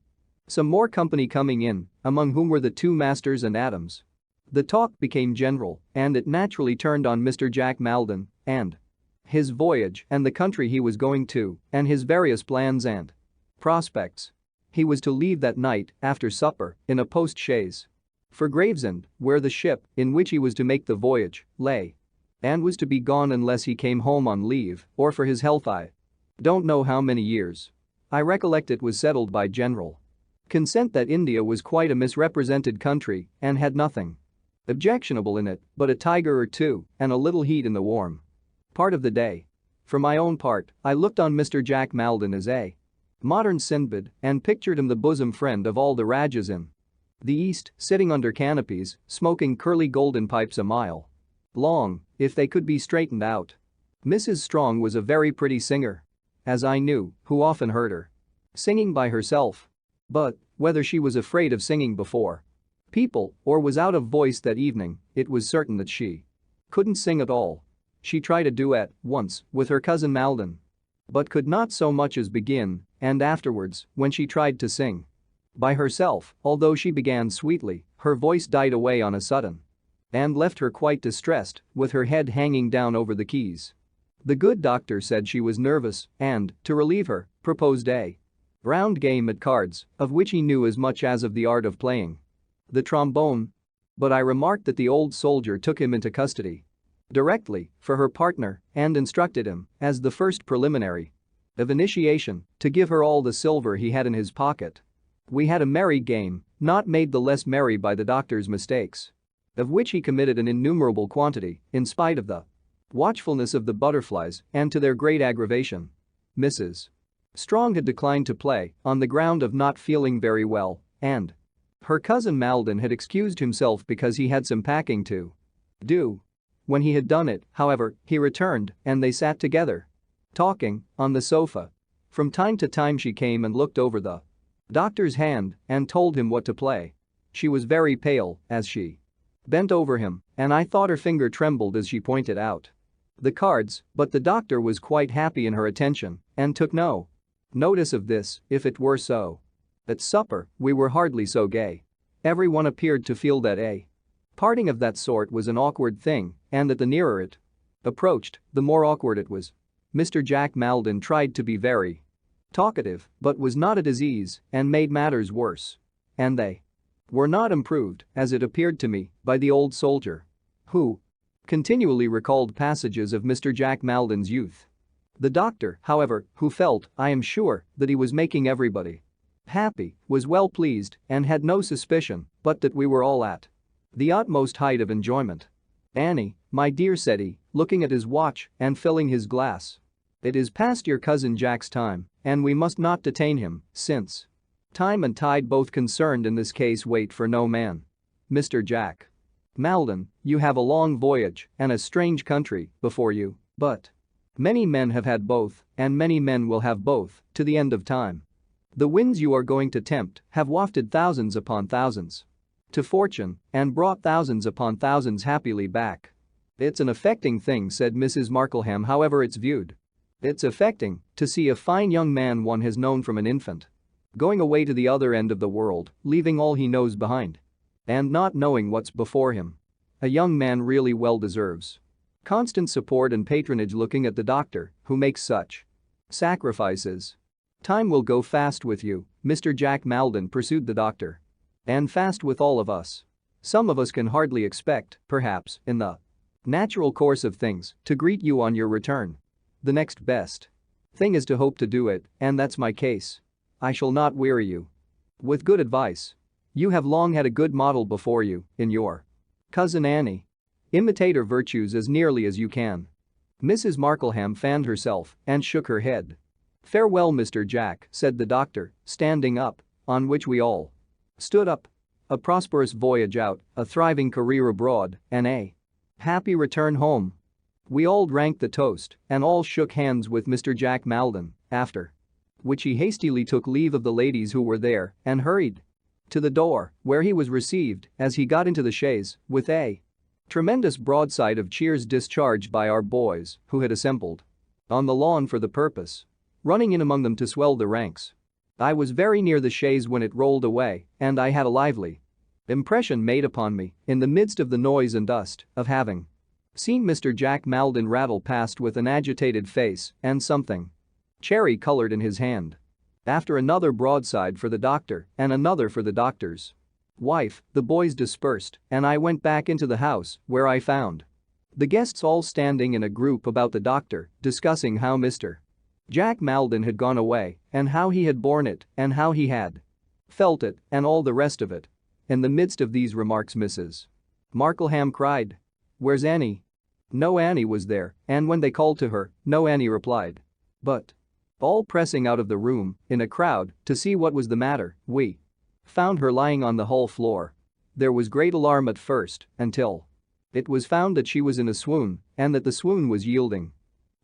Some more company coming in, among whom were the two masters and Adams. The talk became general, and it naturally turned on Mr. Jack Maldon and his voyage and the country he was going to, and his various plans and prospects. He was to leave that night, after supper, in a post-chaise for Gravesend, where the ship, in which he was to make the voyage, lay, and was to be gone unless he came home on leave, or for his health I don't know how many years. I recollect it was settled by general consent that India was quite a misrepresented country and had nothing objectionable in it but a tiger or two and a little heat in the warm part of the day. For my own part, I looked on Mr. Jack Maldon as a modern Sinbad and pictured him the bosom friend of all the Rajas in the East, sitting under canopies, smoking curly golden pipes a mile long, if they could be straightened out. Mrs. Strong was a very pretty singer, as I knew, who often heard her singing by herself. But, whether she was afraid of singing before people or was out of voice that evening, it was certain that she couldn't sing at all. She tried a duet once with her cousin Maldon, but could not so much as begin, and afterwards, when she tried to sing by herself, although she began sweetly, her voice died away on a sudden and left her quite distressed, with her head hanging down over the keys. The good doctor said she was nervous and, to relieve her, proposed a round game at cards, of which he knew as much as of the art of playing the trombone. But I remarked that the old soldier took him into custody directly for her partner and instructed him, as the first preliminary of initiation, to give her all the silver he had in his pocket. We had a merry game, not made the less merry by the doctor's mistakes, of which he committed an innumerable quantity, in spite of the watchfulness of the butterflies, and to their great aggravation. Mrs. Strong had declined to play on the ground of not feeling very well, and her cousin Maldon had excused himself because he had some packing to do. When he had done it, however, he returned and they sat together talking on the sofa. From time to time she came and looked over the doctor's hand and told him what to play. She was very pale as she bent over him, and I thought her finger trembled as she pointed out the cards, but the doctor was quite happy in her attention and took no notice of this, if it were so. At supper, we were hardly so gay. Everyone appeared to feel that a parting of that sort was an awkward thing, and that the nearer it approached, the more awkward it was. Mr. Jack Maldon tried to be very talkative, but was not at his ease and made matters worse. And they were not improved, as it appeared to me, by the old soldier, who continually recalled passages of Mr. Jack Maldon's youth. The doctor, however, who felt, I am sure, that he was making everybody happy, was well pleased and had no suspicion but that we were all at the utmost height of enjoyment. "Annie, my dear," said he, looking at his watch and filling his glass. "It is past your cousin Jack's time, and we must not detain him, since time and tide both concerned in this case wait for no man. Mr. Jack Maldon, you have a long voyage and a strange country before you, but many men have had both, and many men will have both, to the end of time. The winds you are going to tempt have wafted thousands upon thousands to fortune and brought thousands upon thousands happily back." "It's an affecting thing," said Mrs. Markleham, "however it's viewed. It's affecting to see a fine young man one has known from an infant going away to the other end of the world, leaving all he knows behind and not knowing what's before him. A young man really well deserves constant support and patronage." Looking at the doctor, who makes such sacrifices. "Time will go fast with you, Mr. Jack Maldon," pursued the doctor. "And fast with all of us. Some of us can hardly expect, perhaps, in the natural course of things, to greet you on your return. The next best thing is to hope to do it, and that's my case. I shall not weary you with good advice. You have long had a good model before you in your cousin Annie. Imitate her virtues as nearly as you can." Mrs. Markleham fanned herself and shook her head. "Farewell, Mr. Jack," said the doctor, standing up, on which we all stood up. "A prosperous voyage out, a thriving career abroad, and a happy return home." We all drank the toast and all shook hands with Mr. Jack Maldon, after which he hastily took leave of the ladies who were there and hurried to the door, where he was received, as he got into the chaise, with a tremendous broadside of cheers discharged by our boys, who had assembled on the lawn for the purpose, running in among them to swell the ranks. I was very near the chaise when it rolled away, and I had a lively impression made upon me, in the midst of the noise and dust, of having seen Mr. Jack Maldon rattle past with an agitated face and something cherry-colored in his hand. After another broadside for the doctor and another for the doctor's wife, the boys dispersed, and I went back into the house, where I found the guests all standing in a group about the doctor, discussing how Mr. Jack Maldon had gone away, and how he had borne it, and how he had felt it, and all the rest of it. In the midst of these remarks, Mrs. Markleham cried, "Where's Annie?" No Annie was there, and when they called to her, no Annie replied. But all pressing out of the room, in a crowd, to see what was the matter, we found her lying on the hall floor. There was great alarm at first, until it was found that she was in a swoon, and that the swoon was yielding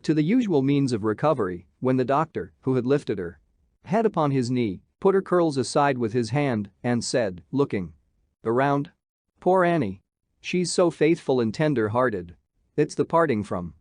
to the usual means of recovery, when the doctor, who had lifted her head upon his knee, put her curls aside with his hand and said, looking around, "Poor Annie. She's so faithful and tender-hearted. It's the parting from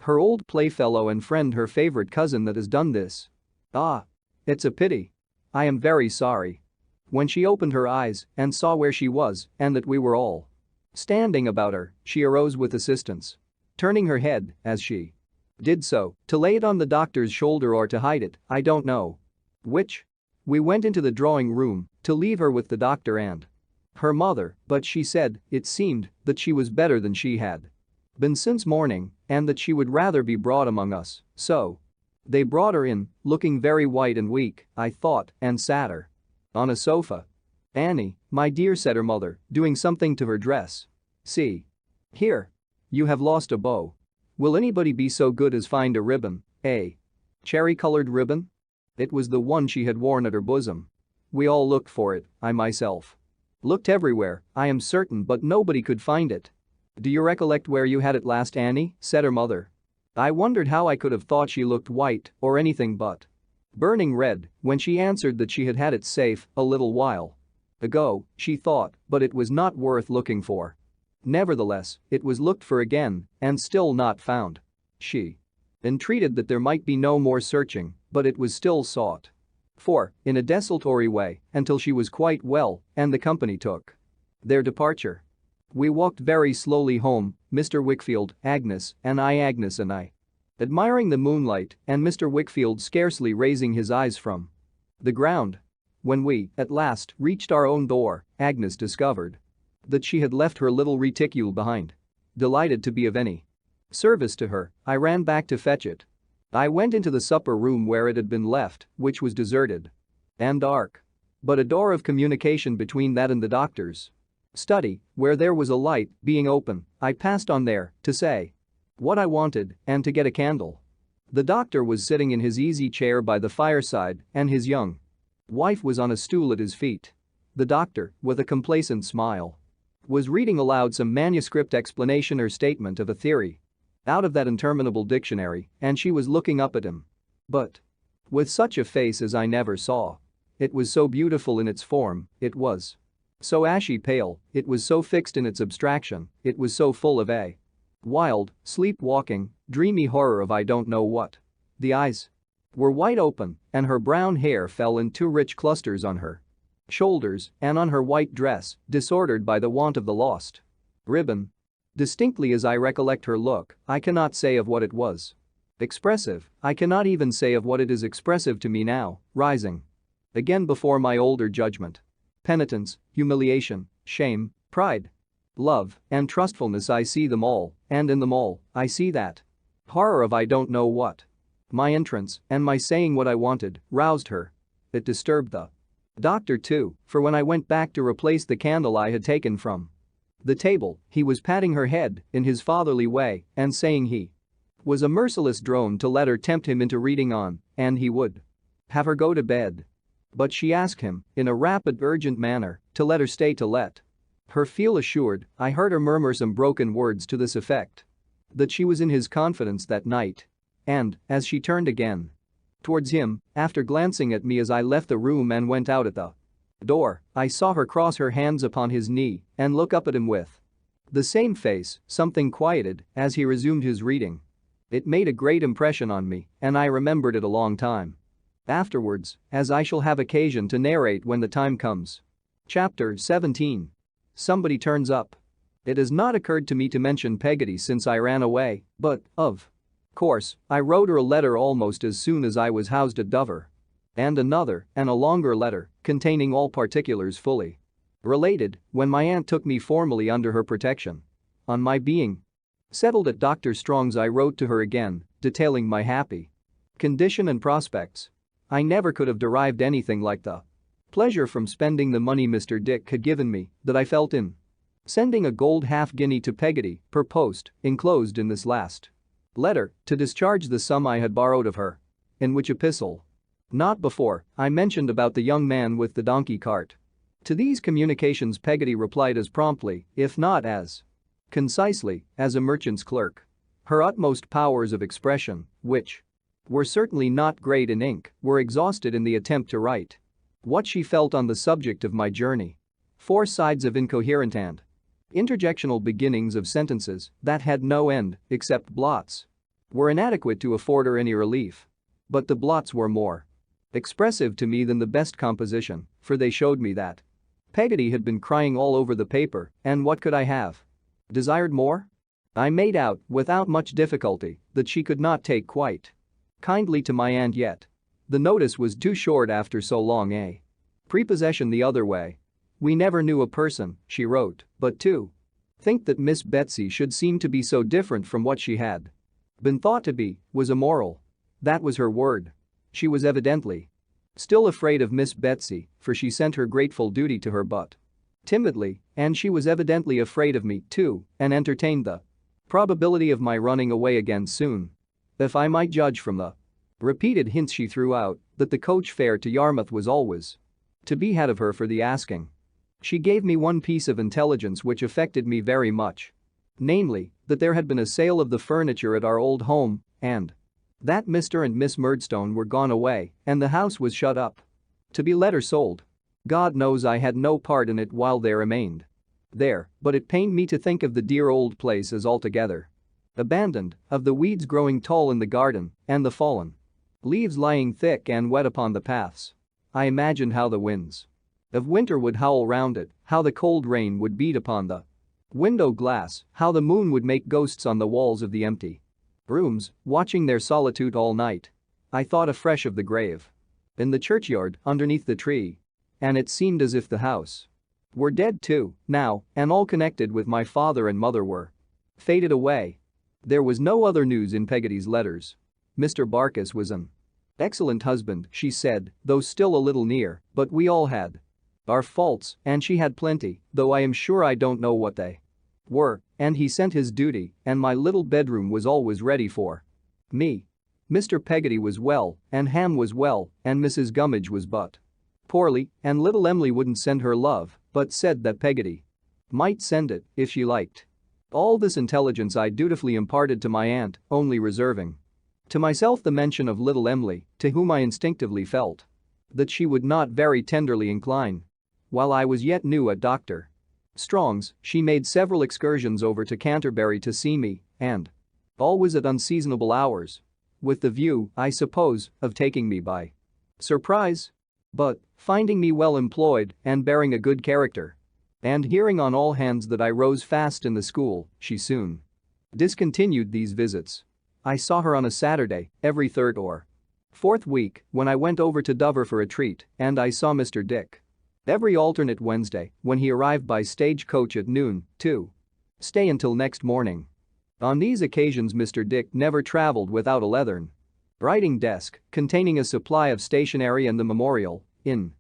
her old playfellow and friend, her favorite cousin, that has done this. Ah, it's a pity. I am very sorry." When she opened her eyes and saw where she was and that we were all standing about her, she arose with assistance, turning her head, as she did so, to lay it on the doctor's shoulder or to hide it, I don't know which. We went into the drawing room to leave her with the doctor and her mother, but she said it seemed that she was better than she had been since morning and that she would rather be brought among us, so they brought her in, looking very white and weak, I thought, and sat her on a sofa. "Annie, my dear," said her mother, doing something to her dress. "See here. You have lost a bow. Will anybody be so good as find a ribbon, a cherry-colored ribbon?" It was the one she had worn at her bosom. We all looked for it, I myself looked everywhere, I am certain, but nobody could find it. "Do you recollect where you had it last, Annie?" said her mother. I wondered how I could have thought she looked white or anything but burning red when she answered that she had had it safe a little while ago, she thought, but it was not worth looking for. Nevertheless, it was looked for again and still not found. She entreated that there might be no more searching, but it was still sought for, in a desultory way, until she was quite well and the company took their departure. We walked very slowly home, Mr. Wickfield, Agnes and I, admiring the moonlight and Mr. Wickfield scarcely raising his eyes from the ground. When we, at last, reached our own door, Agnes discovered that she had left her little reticule behind. delighted to be of any service to her. I ran back to fetch it. I went into the supper room where it had been left, which was deserted and dark. But a door of communication between that and the doctor's study, where there was a light, being open, I passed on there to say what I wanted and to get a candle. The doctor was sitting in his easy chair by the fireside and his young wife was on a stool at his feet. The doctor, with a complacent smile, was reading aloud some manuscript explanation or statement of a theory out of that interminable dictionary, and she was looking up at him. But with such a face as I never saw. It was so beautiful in its form, it was so ashy pale, it was so fixed in its abstraction, it was so full of a wild, sleepwalking, dreamy horror of I don't know what. The eyes were wide open, and her brown hair fell in two rich clusters on her shoulders and on her white dress, disordered by the want of the lost ribbon. Distinctly as I recollect her look, I cannot say of what it was expressive, I cannot even say of what it is expressive to me now, rising again before my older judgment. Penitence, humiliation, shame, pride, love, and trustfulness, I see them all, and in them all, I see that horror of I don't know what. My entrance and my saying what I wanted roused her. It disturbed the doctor too, for when I went back to replace the candle I had taken from the table, he was patting her head in his fatherly way and saying he was a merciless drone to let her tempt him into reading on, and he would have her go to bed. But she asked him, in a rapid, urgent manner, to let her stay to let her feel assured. I heard her murmur some broken words to this effect: that she was in his confidence that night. And, as she turned again towards him, after glancing at me as I left the room and went out at the door, I saw her cross her hands upon his knee and look up at him with the same face, something quieted, as he resumed his reading. It made a great impression on me, and I remembered it a long time afterwards, as I shall have occasion to narrate when the time comes. Chapter 17. Somebody turns up. It has not occurred to me to mention Peggotty since I ran away, but, of course, I wrote her a letter almost as soon as I was housed at Dover. And another, and a longer letter, containing all particulars fully related, when my aunt took me formally under her protection. On my being settled at Dr. Strong's, I wrote to her again, detailing my happy condition and prospects. I never could have derived anything like the pleasure from spending the money Mr. Dick had given me that I felt in sending a gold half-guinea to Peggotty per post, enclosed in this last letter, to discharge the sum I had borrowed of her. In which epistle, not before, I mentioned about the young man with the donkey cart. To these communications Peggotty replied as promptly, if not as concisely, as a merchant's clerk. Her utmost powers of expression, which were certainly not great in ink, were exhausted in the attempt to write what she felt on the subject of my journey. 4 sides of incoherent and interjectional beginnings of sentences that had no end, except blots, were inadequate to afford her any relief. But the blots were more expressive to me than the best composition, for they showed me that Peggotty had been crying all over the paper, and what could I have desired more? I made out, without much difficulty, that she could not take quite kindly to my aunt yet. The notice was too short after so long a prepossession the other way. We never knew a person, she wrote, but to think that Miss Betsey should seem to be so different from what she had been thought to be was immoral. That was her word. She was evidently still afraid of Miss Betsey, for she sent her grateful duty to her but timidly, and she was evidently afraid of me too, and entertained the probability of my running away again soon. If I might judge from the repeated hints she threw out that the coach fare to Yarmouth was always to be had of her for the asking. She gave me one piece of intelligence which affected me very much. Namely, that there had been a sale of the furniture at our old home, and that Mr. and Miss Murdstone were gone away, and the house was shut up to be let or sold. God knows I had no part in it while they remained there, but it pained me to think of the dear old place as altogether abandoned, of the weeds growing tall in the garden, and the fallen leaves lying thick and wet upon the paths. I imagined how the winds of winter would howl round it, how the cold rain would beat upon the window glass, how the moon would make ghosts on the walls of the empty rooms, watching their solitude all night. I thought afresh of the grave in the churchyard underneath the tree, and it seemed as if the house were dead too, now, and all connected with my father and mother were faded away. There was no other news in Peggotty's letters. Mr. Barkis was an excellent husband, she said, though still a little near, but we all had our faults, and she had plenty, though I am sure I don't know what they were, and he sent his duty, and my little bedroom was always ready for me. Mr. Peggotty was well, and Ham was well, and Mrs. Gummidge was but poorly, and little Emily wouldn't send her love, but said that Peggotty might send it if she liked. All this intelligence I dutifully imparted to my aunt, only reserving to myself the mention of little Emily, to whom I instinctively felt that she would not very tenderly incline. While I was yet new at Dr. Strong's, she made several excursions over to Canterbury to see me, and always at unseasonable hours, with the view, I suppose, of taking me by surprise. But, finding me well employed and bearing a good character, and hearing on all hands that I rose fast in the school, she soon discontinued these visits. I saw her on a Saturday, every third or fourth week, when I went over to Dover for a treat, and I saw Mr. Dick every alternate Wednesday, when he arrived by stagecoach at noon, to stay until next morning. On these occasions Mr. Dick never travelled without a leathern writing desk containing a supply of stationery and the memorial, in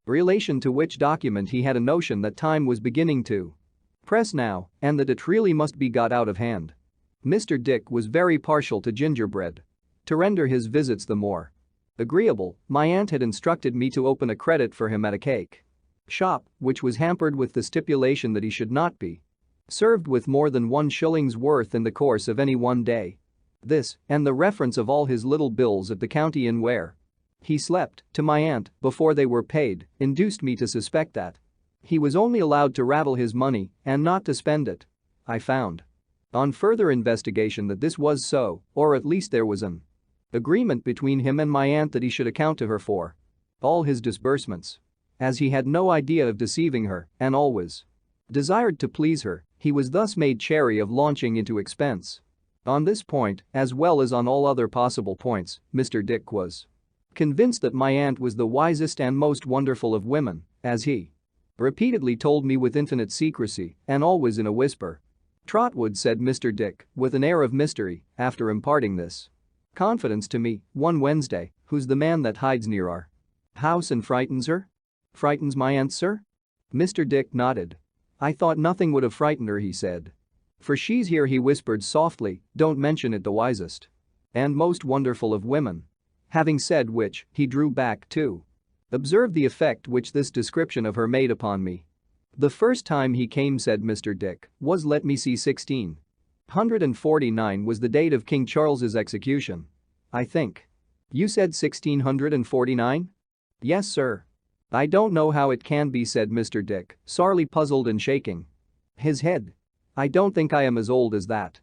relation to which document he had a notion that time was beginning to press now, and that it really must be got out of hand. Mr. Dick was very partial to gingerbread. To render his visits the more agreeable, my aunt had instructed me to open a credit for him at a cake shop, which was hampered with the stipulation that he should not be served with more than 1 shilling's worth in the course of any one day. This, and the reference of all his little bills at the county inn where he slept, to my aunt, before they were paid, induced me to suspect that he was only allowed to ravel his money and not to spend it. I found on further investigation that this was so, or at least there was an agreement between him and my aunt that he should account to her for all his disbursements. As he had no idea of deceiving her and always desired to please her, he was thus made chary of launching into expense. On this point, as well as on all other possible points, Mr. Dick was convinced that my aunt was the wisest and most wonderful of women, as he repeatedly told me with infinite secrecy and always in a whisper. Trotwood, said Mr. Dick, with an air of mystery, after imparting this confidence to me, one Wednesday, who's the man that hides near our house and frightens her? Frightens my aunt, sir? Mr. Dick nodded. I thought nothing would have frightened her, he said. For she's here, he whispered softly, don't mention it, the wisest and most wonderful of women. Having said which, he drew back to observe the effect which this description of her made upon me. The first time he came, said Mr. Dick, was, let me see, 1649 was the date of King Charles's execution. I think. You said 1649? Yes, sir. I don't know how it can be, said Mr. Dick, sorely puzzled and shaking his head. I don't think I am as old as that.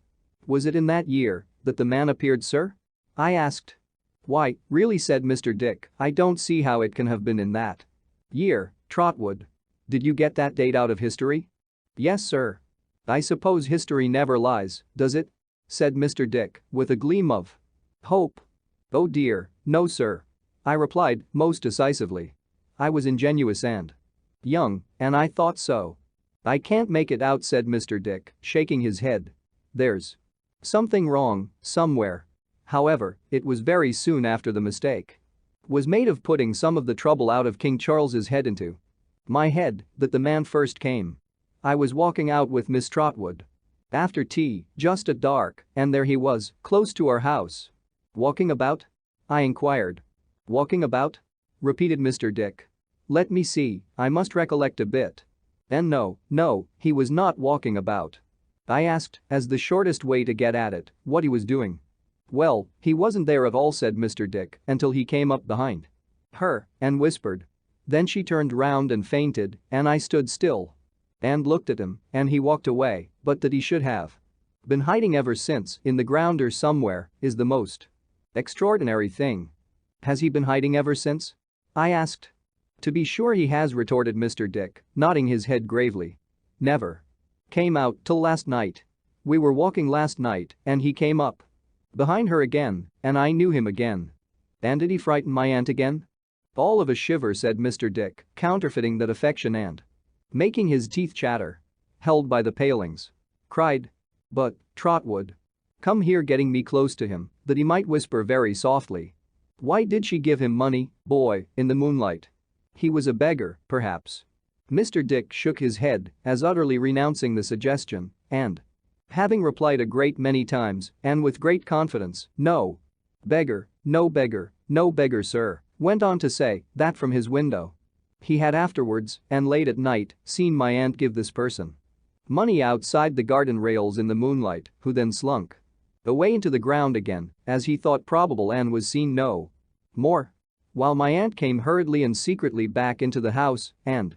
Was it in that year that the man appeared, sir? I asked. Why, really, said Mr. Dick, I don't see how it can have been in that year, Trotwood. Did you get that date out of history? Yes, sir. I suppose history never lies, does it? Said Mr. Dick, with a gleam of hope. Oh dear, no, sir. I replied, most decisively. I was ingenuous and young, and I thought so. I can't make it out, said Mr. Dick, shaking his head. There's something wrong, somewhere. However, it was very soon after the mistake was made of putting some of the trouble out of King Charles's head into my head that the man first came. I was walking out with Miss Trotwood after tea, just at dark, and there he was, close to our house. Walking about? I inquired. Walking about? Repeated Mr. Dick. Let me see, I must recollect a bit. And no, he was not walking about. I asked, as the shortest way to get at it, what he was doing. Well, he wasn't there at all, said Mr. Dick, until he came up behind her and whispered. Then she turned round and fainted, and I stood still and looked at him, and he walked away, but that he should have been hiding ever since, in the ground or somewhere, is the most extraordinary thing. Has he been hiding ever since? I asked. To be sure he has, retorted Mr. Dick, nodding his head gravely. Never came out till last night. We were walking last night, and he came up behind her again, and I knew him again. And did he frighten my aunt again? All of a shiver, said Mr. Dick, counterfeiting that affection and making his teeth chatter. Held by the palings. Cried. But, Trotwood. Come here, getting me close to him, that he might whisper very softly. Why did she give him money, boy, in the moonlight? He was a beggar, perhaps. Mr. Dick shook his head as utterly renouncing the suggestion, and, having replied a great many times and with great confidence, no. Beggar, no beggar, no beggar, sir, went on to say that from his window. He had afterwards, and late at night, seen my aunt give this person money outside the garden rails in the moonlight, who then slunk away into the ground again, as he thought probable, and was seen no more. While my aunt came hurriedly and secretly back into the house and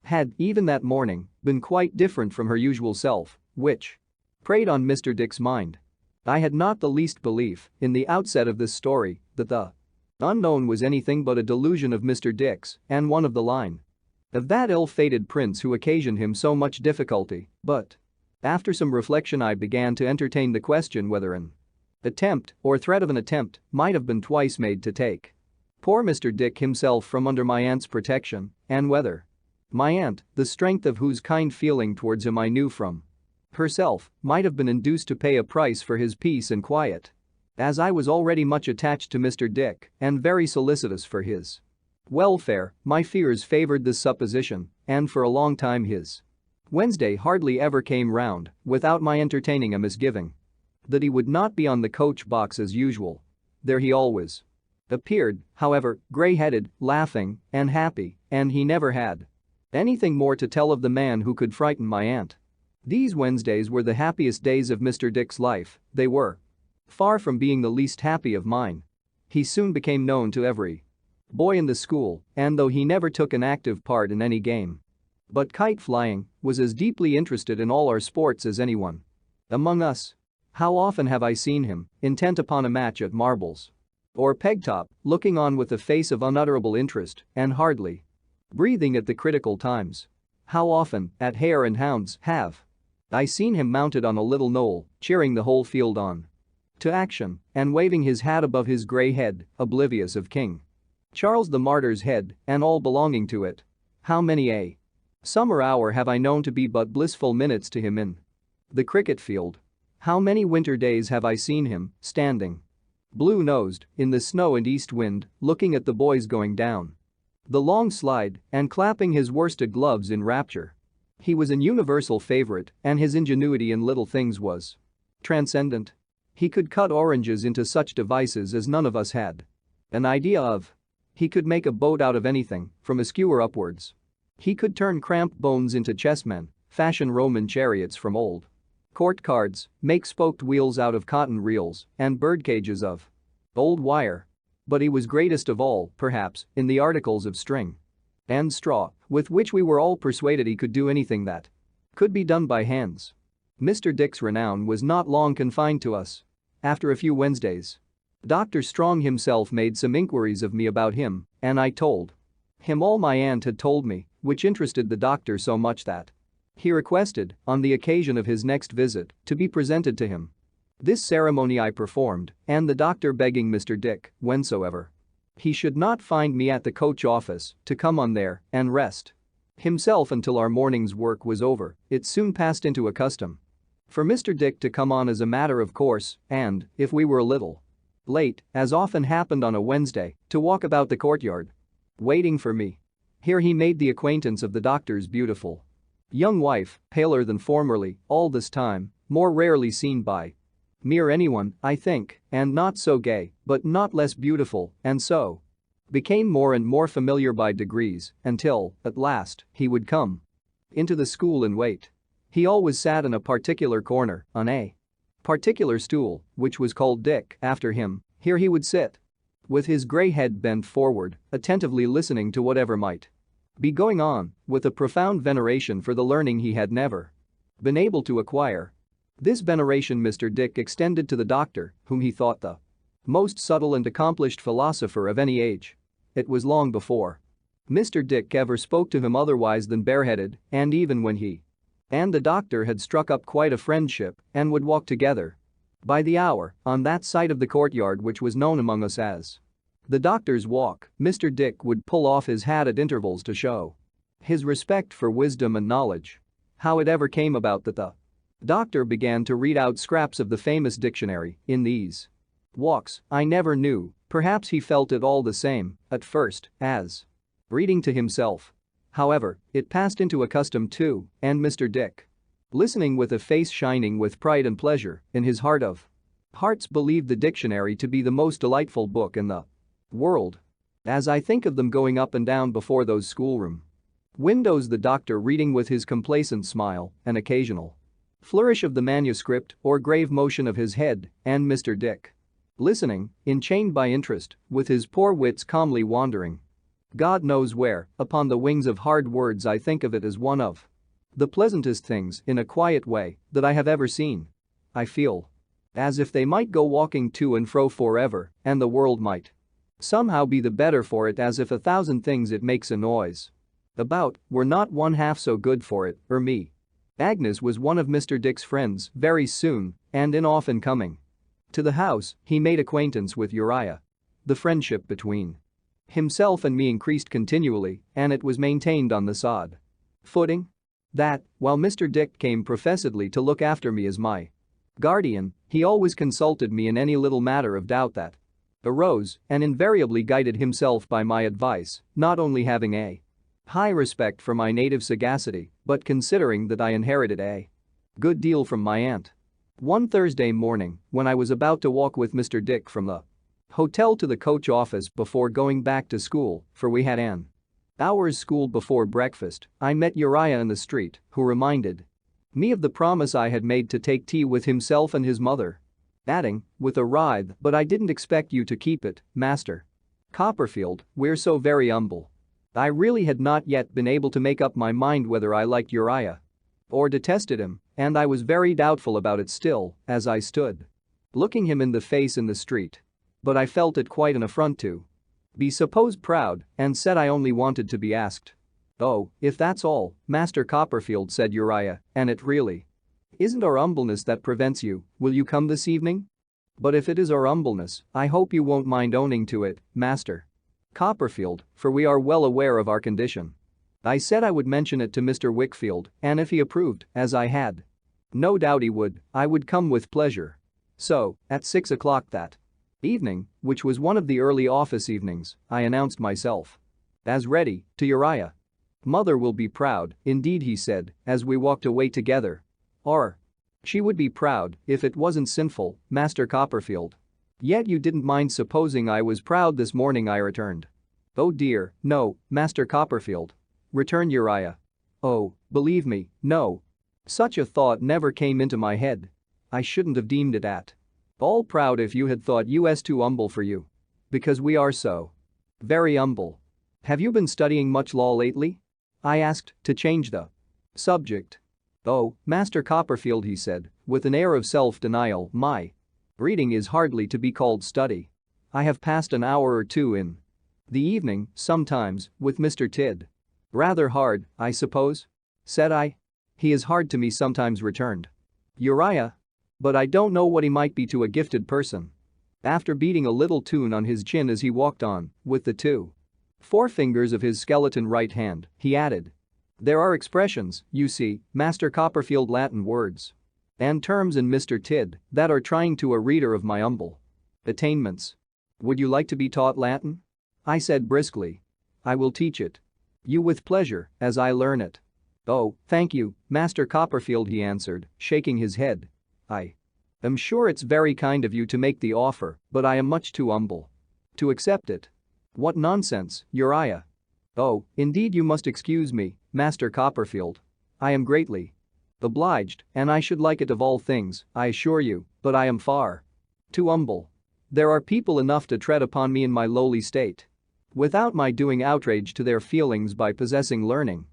had, even that morning, been quite different from her usual self, which preyed on Mr. Dick's mind. I had not the least belief, in the outset of this story, that the unknown was anything but a delusion of Mr. Dick's and one of the line of that ill-fated prince who occasioned him so much difficulty, but after some reflection I began to entertain the question whether an attempt or threat of an attempt might have been twice made to take poor Mr. Dick himself from under my aunt's protection, and whether my aunt, the strength of whose kind feeling towards him I knew from herself, might have been induced to pay a price for his peace and quiet. As I was already much attached to Mr. Dick and very solicitous for his welfare, my fears favored this supposition, and for a long time his Wednesday hardly ever came round without my entertaining a misgiving that he would not be on the coach box as usual. There he always appeared, however, grey-headed, laughing, and happy, and he never had anything more to tell of the man who could frighten my aunt. These Wednesdays were the happiest days of Mr. Dick's life. They were far from being the least happy of mine. He soon became known to every boy in the school, and though he never took an active part in any game but kite flying, was as deeply interested in all our sports as anyone among us. How often have I seen him, intent upon a match at marbles or peg-top, looking on with a face of unutterable interest and hardly breathing at the critical times. How often, at hare and hounds, have I seen him mounted on a little knoll, cheering the whole field on to action and waving his hat above his grey head, oblivious of King Charles the Martyr's head and all belonging to it. How many a summer hour have I known to be but blissful minutes to him in the cricket field? How many winter days have I seen him, standing blue-nosed, in the snow and east wind, looking at the boys going down the long slide and clapping his worsted gloves in rapture. He was an universal favorite, and his ingenuity in little things was transcendent. He could cut oranges into such devices as none of us had an idea of. He could make a boat out of anything, from a skewer upwards. He could turn cramped bones into chessmen, fashion Roman chariots from old court cards, make spoked wheels out of cotton reels, and birdcages of old wire. But he was greatest of all, perhaps, in the articles of string and straw, with which we were all persuaded he could do anything that could be done by hands. Mr. Dick's renown was not long confined to us. After a few Wednesdays, Dr. Strong himself made some inquiries of me about him, and I told him all my aunt had told me, which interested the doctor so much that he requested, on the occasion of his next visit, to be presented to him. This ceremony I performed, and the doctor begging Mr. Dick, whensoever he should not find me at the coach office, to come on there and rest himself until our morning's work was over. It soon passed into a custom for Mr. Dick to come on as a matter of course and, if we were a little late, as often happened on a Wednesday, to walk about the courtyard waiting for me. Here he made the acquaintance of the doctor's beautiful young wife, paler than formerly, all this time, more rarely seen by mere anyone, I think, and not so gay, but not less beautiful, and so became more and more familiar by degrees, until, at last, he would come into the school and wait. He always sat in a particular corner, on a particular stool, which was called Dick after him. Here he would sit with his grey head bent forward, attentively listening to whatever might be going on, with a profound veneration for the learning he had never been able to acquire. This veneration Mr. Dick extended to the doctor, whom he thought the most subtle and accomplished philosopher of any age. It was long before Mr. Dick ever spoke to him otherwise than bareheaded, and even when he and the doctor had struck up quite a friendship and would walk together by the hour on that side of the courtyard which was known among us as the doctor's walk, Mr. Dick would pull off his hat at intervals to show his respect for wisdom and knowledge. How it ever came about that the Doctor began to read out scraps of the famous dictionary. In these walks, I never knew, perhaps he felt it all the same, at first, as reading to himself. However, it passed into a custom too, and Mr. Dick, listening with a face shining with pride and pleasure in his heart of hearts, believed the dictionary to be the most delightful book in the world. As I think of them going up and down before those schoolroom windows, the doctor reading with his complacent smile, an occasional flourish of the manuscript or grave motion of his head, and Mr. Dick listening, enchained by interest, with his poor wits calmly wandering God knows where, upon the wings of hard words, I think of it as one of the pleasantest things, in a quiet way, that I have ever seen. I feel as if they might go walking to and fro forever, and the world might somehow be the better for it, as if 1,000 things it makes a noise about were not one half so good for it, or me. Agnes was one of Mr. Dick's friends very soon, and in often coming to the house, he made acquaintance with Uriah. The friendship between himself and me increased continually, and it was maintained on the sod footing that, while Mr. Dick came professedly to look after me as my guardian, he always consulted me in any little matter of doubt that arose, and invariably guided himself by my advice, not only having a high respect for my native sagacity, but considering that I inherited a good deal from my aunt. One Thursday morning, when I was about to walk with Mr. Dick from the hotel to the coach office before going back to school, for we had an hour's school before breakfast, I met Uriah in the street, who reminded me of the promise I had made to take tea with himself and his mother, adding, with a writhe, "But I didn't expect you to keep it, Master Copperfield, we're so very humble." I really had not yet been able to make up my mind whether I liked Uriah or detested him, and I was very doubtful about it still, as I stood looking him in the face in the street. But I felt it quite an affront to be supposed proud, and said I only wanted to be asked. "Oh, if that's all, Master Copperfield," said Uriah, "and it really isn't our humbleness that prevents you, will you come this evening? But if it is our humbleness, I hope you won't mind owning to it, Master Copperfield, for we are well aware of our condition." I said I would mention it to Mr. Wickfield, and if he approved, as I had no doubt he would, I would come with pleasure. So, at 6 o'clock that evening, which was one of the early office evenings, I announced myself as ready to Uriah. "Mother will be proud, indeed," he said, as we walked away together. "Or she would be proud if it wasn't sinful, Master Copperfield." "Yet you didn't mind supposing I was proud this morning," I returned. "Oh dear, no, Master Copperfield," returned Uriah. "Oh, believe me, no. Such a thought never came into my head. I shouldn't have deemed it at all proud if you had thought us too humble for you. Because we are so very humble." "Have you been studying much law lately?" I asked, to change the subject. "Oh, Master Copperfield," he said, with an air of self-denial, "my reading is hardly to be called study. I have passed an hour or two in the evening, sometimes, with Mr. Tidd." "Rather hard, I suppose?" said I. "He is hard to me sometimes," returned Uriah. "But I don't know what he might be to a gifted person." After beating a little tune on his chin as he walked on, with the 2 forefingers of his skeleton right hand, he added, "There are expressions, you see, Master Copperfield, Latin words and terms in Mr. Tidd that are trying to a reader of my humble attainments. Would you like to be taught Latin?" I said briskly. "I will teach it you with pleasure as I learn it." "Oh, thank you, Master Copperfield," he answered, shaking his head. "I am sure it's very kind of you to make the offer, but I am much too humble to accept it." "What nonsense, Uriah." "Oh, indeed you must excuse me, Master Copperfield. I am greatly obliged, and I should like it of all things, I assure you, but I am far too humble. There are people enough to tread upon me in my lowly state without my doing outrage to their feelings by possessing learning.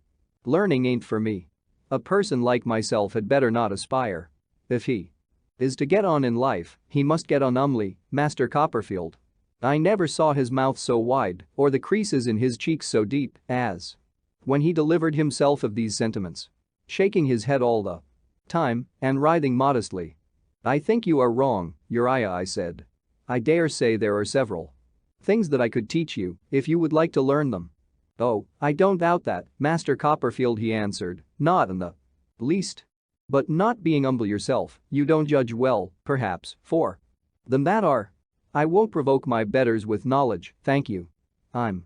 Learning ain't for me. A person like myself had better not aspire. If he is to get on in life, he must get on humbly, Master Copperfield." I never saw his mouth so wide or the creases in his cheeks so deep as when he delivered himself of these sentiments, shaking his head all the time and writhing modestly. "I think you are wrong, Uriah," I said. "I dare say there are several things that I could teach you if you would like to learn them." "Oh, I don't doubt that, Master Copperfield," he answered, "not in the least. But not being humble yourself, you don't judge well, perhaps, for them that are. I won't provoke my betters with knowledge, thank you. I'm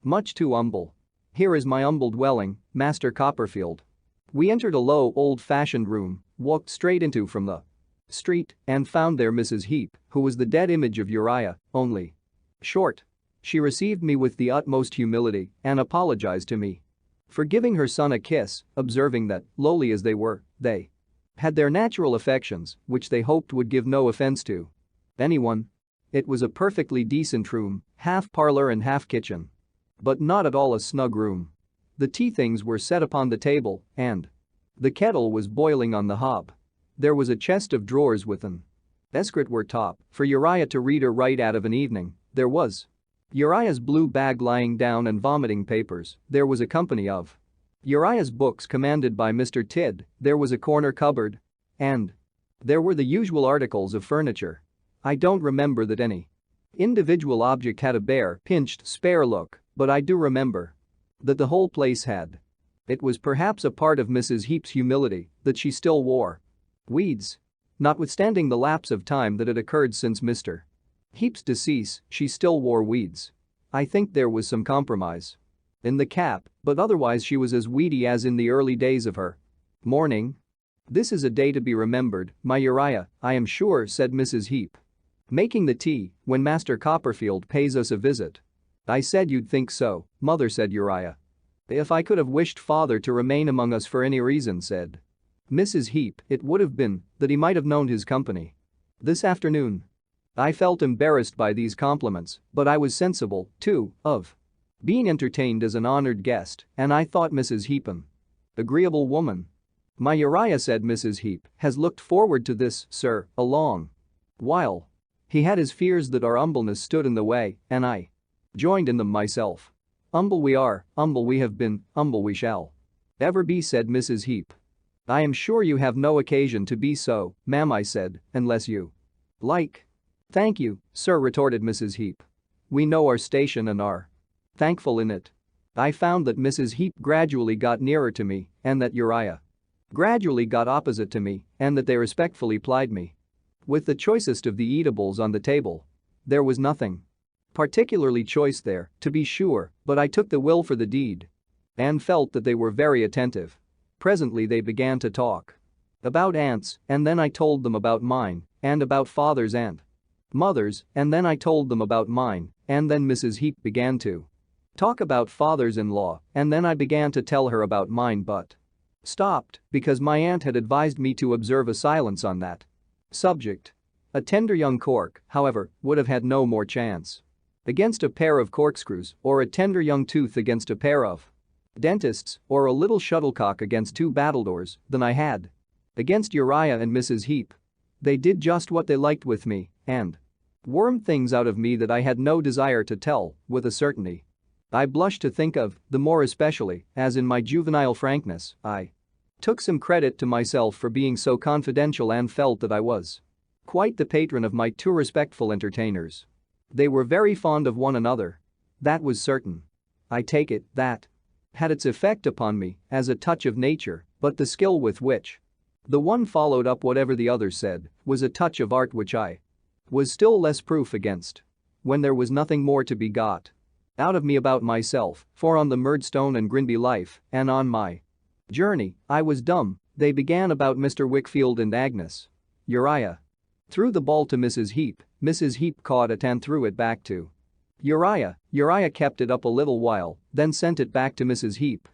much too humble. Here is my humble dwelling, Master Copperfield. We entered a low, old-fashioned room, walked straight into from the street, and found there Mrs. Heep, who was the dead image of Uriah, only short. She received me with the utmost humility and apologized to me for giving her son a kiss, observing that, lowly as they were, they had their natural affections, which they hoped would give no offense to anyone. It was a perfectly decent room, half parlor and half kitchen. But not at all a snug room. The tea things were set upon the table, and the kettle was boiling on the hob. There was a chest of drawers with an escritoire top for Uriah to read or write out of an evening. There was Uriah's blue bag lying down and vomiting papers. There was a company of Uriah's books commanded by Mr. Tidd. There was a corner cupboard. And there were the usual articles of furniture. I don't remember that any individual object had a bare, pinched, spare look, but I do remember that the whole place had. It was perhaps a part of Mrs. Heep's humility that she still wore weeds. Notwithstanding the lapse of time that had occurred since Mr. Heep's decease, she still wore weeds. I think there was some compromise in the cap, but otherwise she was as weedy as in the early days of her mourning. This is a day to be remembered, my Uriah, I am sure, said Mrs. Heep, making the tea, when Master Copperfield pays us a visit. I said you'd think so, Mother, said Uriah. If I could have wished Father to remain among us for any reason, said Mrs. Heep, it would have been that he might have known his company this afternoon. I felt embarrassed by these compliments, but I was sensible, too, of being entertained as an honored guest, and I thought Mrs. Heep an agreeable woman. My Uriah, said Mrs. Heep, has looked forward to this, sir, a long while. He had his fears that our humbleness stood in the way, and I joined in them myself. Humble we are, humble we have been, humble we shall ever be, said Mrs. Heep. I am sure you have no occasion to be so, ma'am, I said, unless you like. Thank you, sir, retorted Mrs. Heep. We know our station and are thankful in it. I found that Mrs. Heep gradually got nearer to me, and that Uriah gradually got opposite to me, and that they respectfully plied me with the choicest of the eatables on the table. There was nothing particularly choice there, to be sure, but I took the will for the deed and felt that they were very attentive. Presently they began to talk about aunts, and then I told them about mine, and about Father's and Mother's, and then I told them about mine, and then Mrs. Heep began to talk about Father's-in-law, and then I began to tell her about mine but stopped because my aunt had advised me to observe a silence on that subject. A tender young cork, however, would have had no more chance against a pair of corkscrews, or a tender young tooth against a pair of dentists, or a little shuttlecock against two battledores, than I had against Uriah and Mrs. Heep. They did just what they liked with me, and wormed things out of me that I had no desire to tell, with a certainty I blush to think of, the more especially, as in my juvenile frankness, I took some credit to myself for being so confidential and felt that I was quite the patron of my two respectful entertainers. They were very fond of one another. That was certain. I take it, that had its effect upon me, as a touch of nature, but the skill with which the one followed up whatever the other said was a touch of art which I was still less proof against when there was nothing more to be got out of me about myself, for on the Murdstone and Grinby life, and on my journey, I was dumb. They began about Mr. Wickfield and Agnes. Uriah threw the ball to Mrs. Heep, Mrs. Heep caught it and threw it back to Uriah. Uriah kept it up a little while, then sent it back to Mrs. Heep.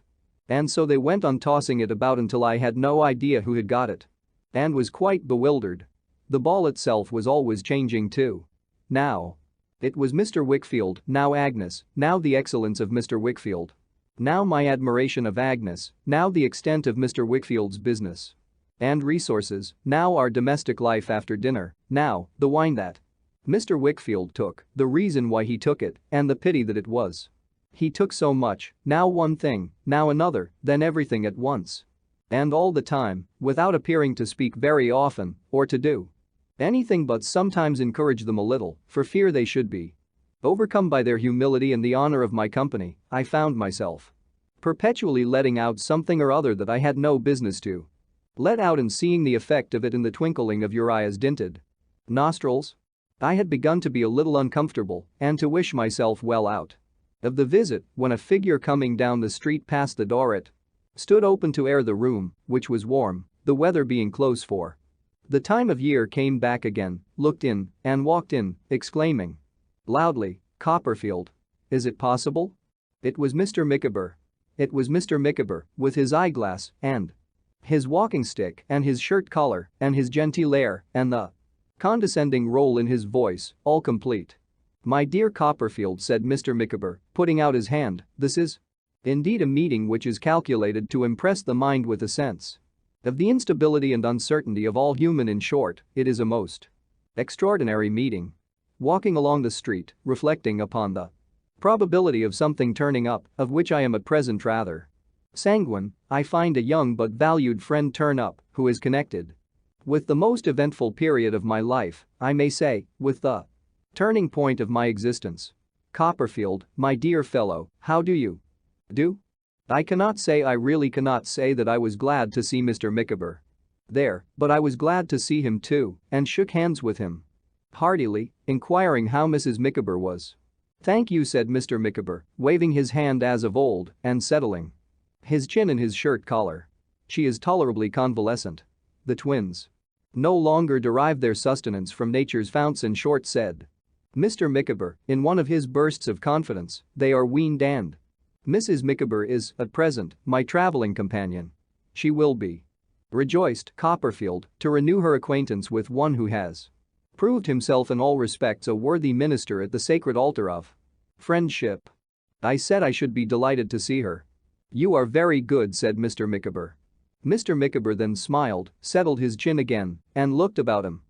And so they went on tossing it about until I had no idea who had got it and was quite bewildered. The ball itself was always changing too. Now it was Mr. Wickfield, now Agnes, now the excellence of Mr. Wickfield. Now my admiration of Agnes, now the extent of Mr. Wickfield's business and resources, now our domestic life after dinner, now the wine that Mr. Wickfield took, the reason why he took it, and the pity that it was. He took so much, now one thing, now another, then everything at once. And all the time, without appearing to speak very often, or to do anything but sometimes encourage them a little, for fear they should be overcome by their humility and the honor of my company. I found myself perpetually letting out something or other that I had no business to let out and seeing the effect of it in the twinkling of Uriah's dinted nostrils. I had begun to be a little uncomfortable and to wish myself well out of the visit when a figure coming down the street past the door it stood open to air the room, which was warm, the weather being close for the time of year, came back again, looked in, and walked in, exclaiming loudly, "Copperfield. Is it possible?" It was Mr. Micawber. It was Mr. Micawber, with his eyeglass, and his walking stick, and his shirt collar, and his genteel air, and the condescending roll in his voice, all complete. "My dear Copperfield," said Mr. Micawber, putting out his hand, "this is indeed a meeting which is calculated to impress the mind with a sense of the instability and uncertainty of all human. In short, it is a most extraordinary meeting." Walking along the street, reflecting upon the probability of something turning up, of which I am at present rather sanguine, I find a young but valued friend turn up who is connected with the most eventful period of my life, I may say, with the turning point of my existence. "Copperfield, my dear fellow, how do you do?" I really cannot say that I was glad to see Mr. Micawber there, but I was glad to see him too, and shook hands with him heartily, inquiring how Mrs. Micawber was. "Thank you," said Mr. Micawber, waving his hand as of old and settling his chin in his shirt collar. "She is tolerably convalescent. The twins no longer derive their sustenance from nature's founts. In short," said Mr. Micawber, in one of his bursts of confidence, "they are weaned and Mrs. Micawber is, at present, my traveling companion. She will be rejoiced, Copperfield, to renew her acquaintance with one who has proved himself in all respects a worthy minister at the sacred altar of friendship." I said I should be delighted to see her. "You are very good," said Mr. Micawber. Mr. Micawber then smiled, settled his chin again, and looked about him.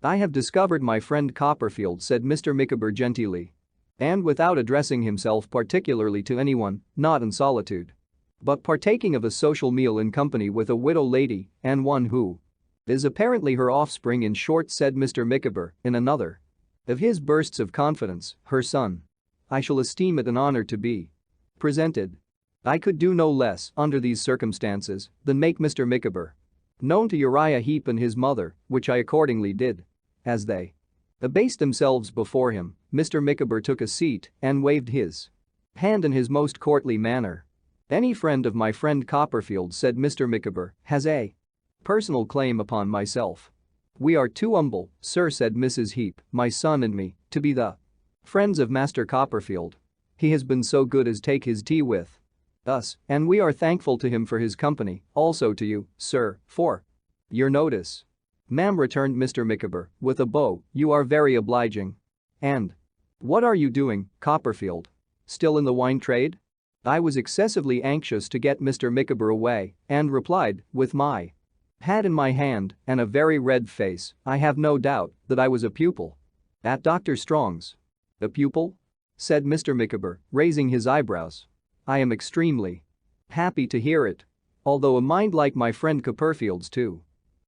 "I have discovered my friend Copperfield," said Mr. Micawber genteelly, and without addressing himself particularly to anyone, not in solitude, but partaking of a social meal in company with a widow lady and one who is apparently her offspring. In short, said Mr. Micawber, in another of his bursts of confidence, her son. I shall esteem it an honor to be presented. I could do no less, under these circumstances, than make Mr. Micawber known to Uriah Heep and his mother, which I accordingly did. As they abased themselves before him, Mr. Micawber took a seat and waved his hand in his most courtly manner. "Any friend of my friend Copperfield," said Mr. Micawber, "has a personal claim upon myself. We are too humble, sir," said Mrs. Heep, "my son and me, to be the friends of Master Copperfield. He has been so good as take his tea with us, and we are thankful to him for his company, also to you, sir, for your notice." "Ma'am," returned Mr. Micawber, with a bow, "you are very obliging. And what are you doing, Copperfield? Still in the wine trade?" I was excessively anxious to get Mr. Micawber away and replied, with my hat in my hand and a very red face, "I have no doubt that I was a pupil at Dr. Strong's." "A pupil?" said Mr. Micawber, raising his eyebrows. "I am extremely happy to hear it. Although a mind like my friend Copperfield's too,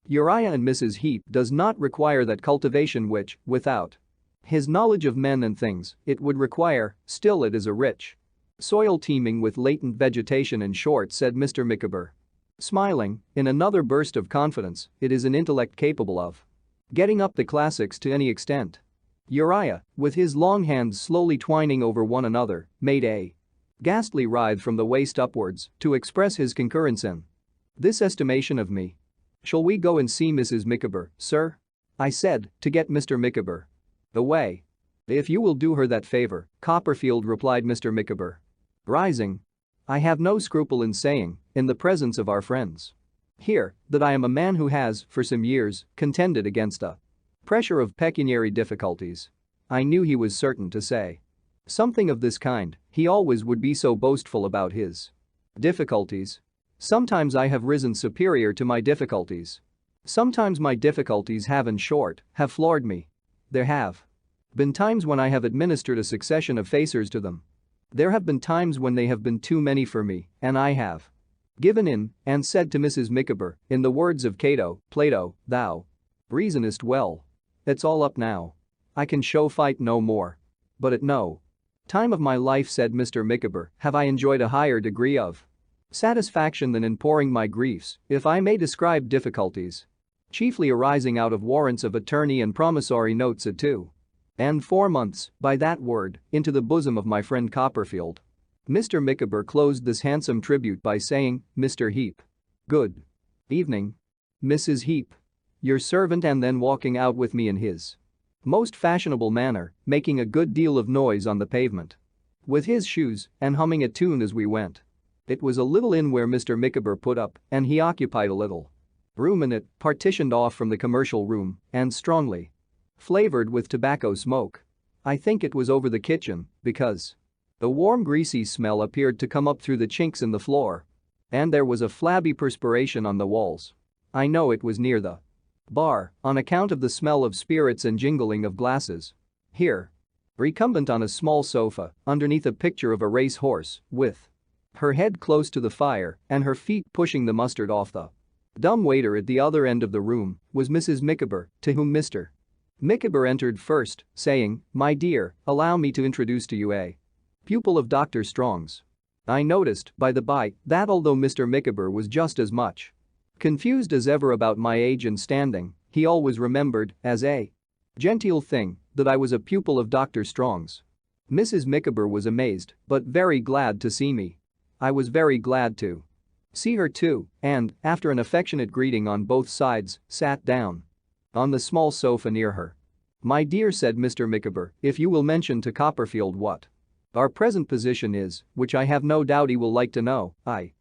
Uriah and Mrs. Heep, does not require that cultivation which, without his knowledge of men and things, it would require, still it is a rich soil teeming with latent vegetation. In short," said Mr. Micawber, smiling, in another burst of confidence, "it is an intellect capable of getting up the classics to any extent." Uriah, with his long hands slowly twining over one another, made a ghastly writhe from the waist upwards to express his concurrence in this estimation of me. "Shall we go and see Mrs. Micawber, sir?" I said, to get Mr. Micawber away. "If you will do her that favor, Copperfield," replied Mr. Micawber, rising. "I have no scruple in saying, in the presence of our friends here, that I am a man who has, for some years, contended against a pressure of pecuniary difficulties." I knew he was certain to say something of this kind, he always would be so boastful about his difficulties. Sometimes I have risen superior to my difficulties. Sometimes my difficulties have, in short, have floored me. There have been times when I have administered a succession of facers to them. There have been times when they have been too many for me, and I have given in and said to Mrs. Micawber, in the words of Plato, "Thou reasonest well. It's all up now. I can show fight no more." But at no time of my life, said Mr. Micawber, have I enjoyed a higher degree of satisfaction than in pouring my griefs, if I may describe difficulties. Chiefly arising out of warrants of attorney and promissory notes at 2 and 4 months, by that word, into the bosom of my friend Copperfield. Mr. Micawber closed this handsome tribute by saying, "Mr. Heep. Good evening, Mrs. Heep. Your servant," and then walking out with me in his most fashionable manner, making a good deal of noise on the pavement with his shoes and humming a tune as we went. It was a little inn where Mr. Micawber put up, and he occupied a little room in it, partitioned off from the commercial room and strongly flavored with tobacco smoke. I think it was over the kitchen, because a warm greasy smell appeared to come up through the chinks in the floor. And there was a flabby perspiration on the walls. I know it was near the bar, on account of the smell of spirits and jingling of glasses. Here, recumbent on a small sofa, underneath a picture of a race horse, with her head close to the fire and her feet pushing the mustard off the dumb waiter at the other end of the room, was Mrs. Micawber, to whom Mr. Micawber entered first, saying, "My dear, allow me to introduce to you a pupil of Dr. Strong's." I noticed, by the by, that although Mr. Micawber was just as much confused as ever about my age and standing, he always remembered, as a genteel thing, that I was a pupil of Dr. Strong's. Mrs. Micawber was amazed, but very glad to see me. I was very glad to see her too, and, after an affectionate greeting on both sides, sat down on the small sofa near her. "My dear," said Mr. Micawber, "if you will mention to Copperfield what our present position is, which I have no doubt he will like to know, I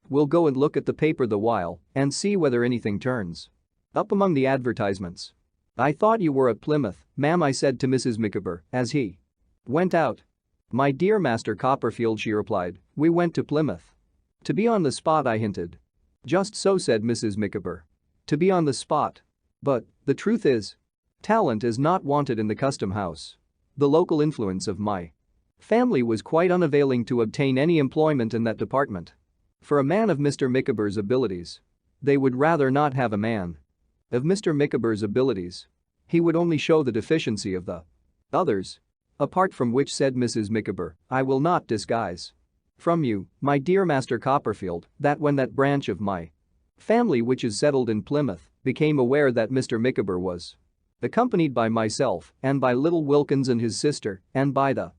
will go and look at the paper the while and see whether anything turns up among the advertisements." "I thought you were at Plymouth, ma'am," I said to Mrs. Micawber as he went out. "My dear Master Copperfield," she replied, "we went to Plymouth to be on the spot," I hinted. "Just so," said Mrs. Micawber. "To be on the spot. But the truth is, talent is not wanted in the custom house. The local influence of my family was quite unavailing to obtain any employment in that department. For a man of Mr. Micawber's abilities, they would rather not have a man of Mr. Micawber's abilities. He would only show the deficiency of the others. Apart from which," said Mrs. Micawber, "I will not disguise from you, my dear Master Copperfield, that when that branch of my family which is settled in Plymouth became aware that Mr. Micawber was accompanied by myself and by little Wilkins and his sister and by the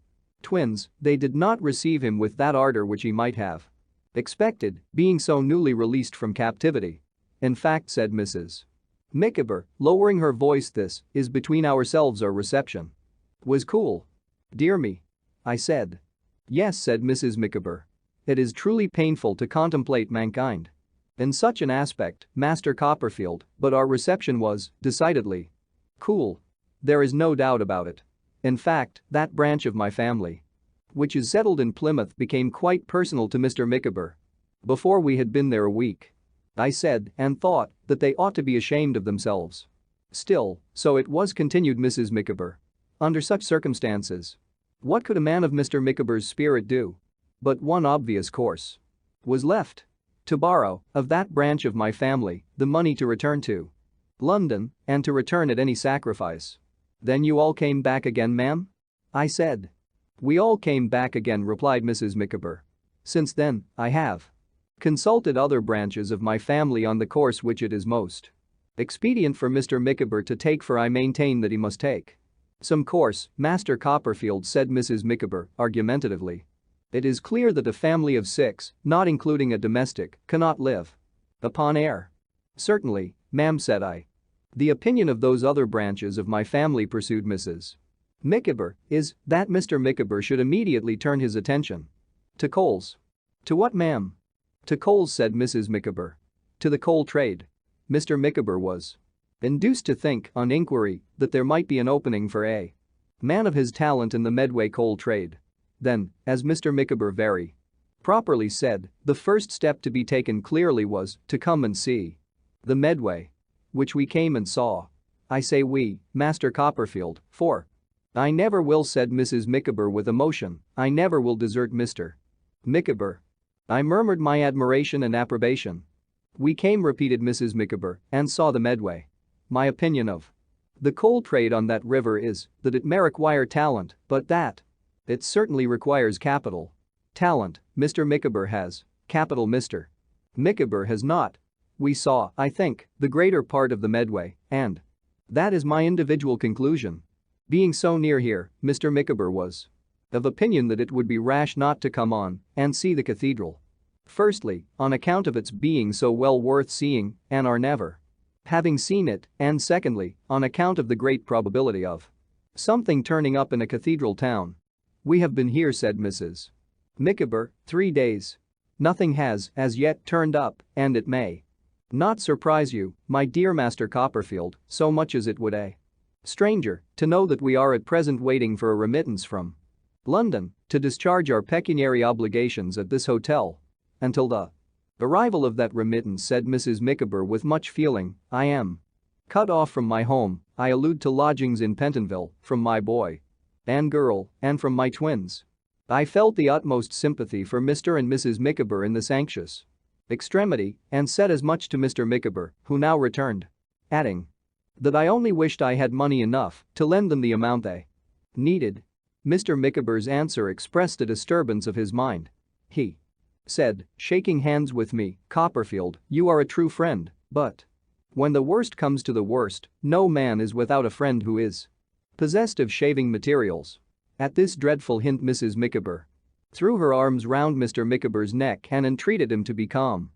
twins, they did not receive him with that ardor which he might have expected, being so newly released from captivity. In fact," said Mrs. Micawber, lowering her voice, "this is between ourselves, our reception was cool." "Dear me," I said. "Yes," said Mrs. Micawber. "It is truly painful to contemplate mankind in such an aspect, Master Copperfield, but our reception was, decidedly, cool. There is no doubt about it. In fact, that branch of my family which is settled in Plymouth became quite personal to Mr. Micawber before we had been there a week. I said and thought that they ought to be ashamed of themselves. Still, so it was," continued Mrs. Micawber. "Under such circumstances, what could a man of Mr. Micawber's spirit do? But one obvious course was left: to borrow, of that branch of my family, the money to return to London, and to return at any sacrifice." "Then you all came back again, ma'am?" I said. "We all came back again," replied Mrs. Micawber. "Since then, I have consulted other branches of my family on the course which it is most expedient for Mr. Micawber to take, for I maintain that he must take some course, Master Copperfield," said Mrs. Micawber argumentatively. "It is clear that a family of 6, not including a domestic, cannot live upon air." "Certainly, ma'am," said I. "The opinion of those other branches of my family," pursued Mrs. Micawber, "is that Mr. Micawber should immediately turn his attention to coals." "To what, ma'am?" "To coals," said Mrs. Micawber. "To the coal trade." Mr. Micawber was induced to think, on inquiry, that there might be an opening for a man of his talent in the Medway coal trade. Then, as Mr. Micawber very properly said, the first step to be taken clearly was to come and see the Medway. Which we came and saw. I say we, Master Copperfield, for I never will," said Mrs. Micawber with emotion, "I never will desert Mr. Micawber." I murmured my admiration and approbation. "We came," repeated Mrs. Micawber, "and saw the Medway. My opinion of the coal trade on that river is that it may require talent, but that it certainly requires capital. Talent, Mr. Micawber has Capital Mr. Micawber has not. We saw, I think, the greater part of the Medway, and that is my individual conclusion. Being so near here, Mr. Micawber was of opinion that it would be rash not to come on and see the cathedral. Firstly, on account of its being so well worth seeing and our never having seen it, and secondly, on account of the great probability of something turning up in a cathedral town. We have been here, said Mrs. Micawber, 3 days. Nothing has, as yet, turned up, and it may not surprise you, my dear Master Copperfield, so much as it would a stranger to know that we are at present waiting for a remittance from London to discharge our pecuniary obligations at this hotel. Until the arrival of that remittance, said Mrs. Micawber with much feeling, I am cut off from my home. I allude to lodgings in Pentonville, from my boy and girl, and from my twins. I felt the utmost sympathy for Mr. and Mrs. Micawber in this anxious extremity and said as much to Mr. Micawber, who now returned, adding that I only wished I had money enough to lend them the amount they needed. Mr. Micawber's answer expressed a disturbance of his mind. He said, shaking hands with me, Copperfield, you are a true friend, but when the worst comes to the worst, no man is without a friend who is possessed of shaving materials. At this dreadful hint, Mrs. Micawber threw her arms round Mr. Micawber's neck and entreated him to be calm.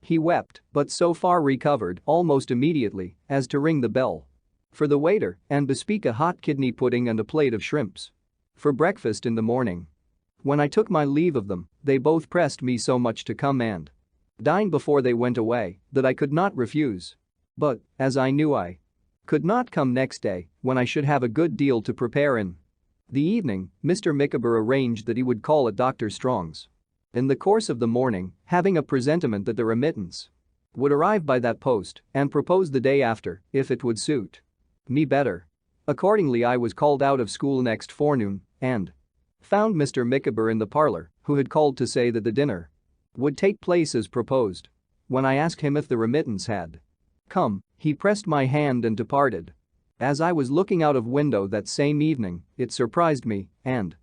He wept, but so far recovered almost immediately as to ring the bell for the waiter and bespeak a hot kidney pudding and a plate of shrimps for breakfast in the morning. When I took my leave of them, they both pressed me so much to come and dine before they went away that I could not refuse. But, as I knew I could not come next day, when I should have a good deal to prepare in the evening, Mr. Micawber arranged that he would call at Dr. Strong's in the course of the morning, having a presentiment that the remittance would arrive by that post, and propose the day after, if it would suit me better. Accordingly, I was called out of school next forenoon and found Mr. Micawber in the parlor, who had called to say that the dinner would take place as proposed. When I asked him if the remittance had come, he pressed my hand and departed. As I was looking out of window that same evening, it surprised me and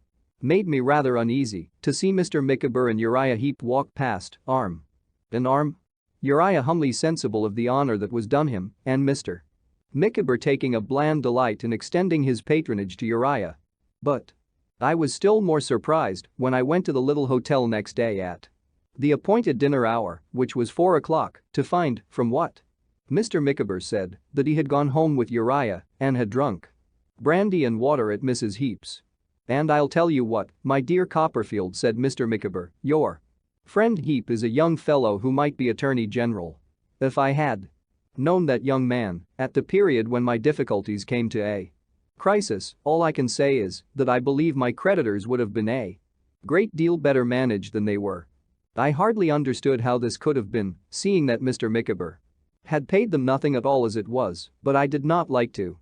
made me rather uneasy to see Mr. Micawber and Uriah Heep walk past, arm in arm. Uriah humbly sensible of the honor that was done him, and Mr. Micawber taking a bland delight in extending his patronage to Uriah. But I was still more surprised when I went to the little hotel next day at the appointed dinner hour, which was 4 o'clock, to find, from what Mr. Micawber said, that he had gone home with Uriah and had drunk brandy and water at Mrs. Heep's. And I'll tell you what, my dear Copperfield, said Mr. Micawber, your friend Heep is a young fellow who might be Attorney General. If I had known that young man at the period when my difficulties came to a crisis, all I can say is that I believe my creditors would have been a great deal better managed than they were. I hardly understood how this could have been, seeing that Mr. Micawber had paid them nothing at all as it was, but I did not like to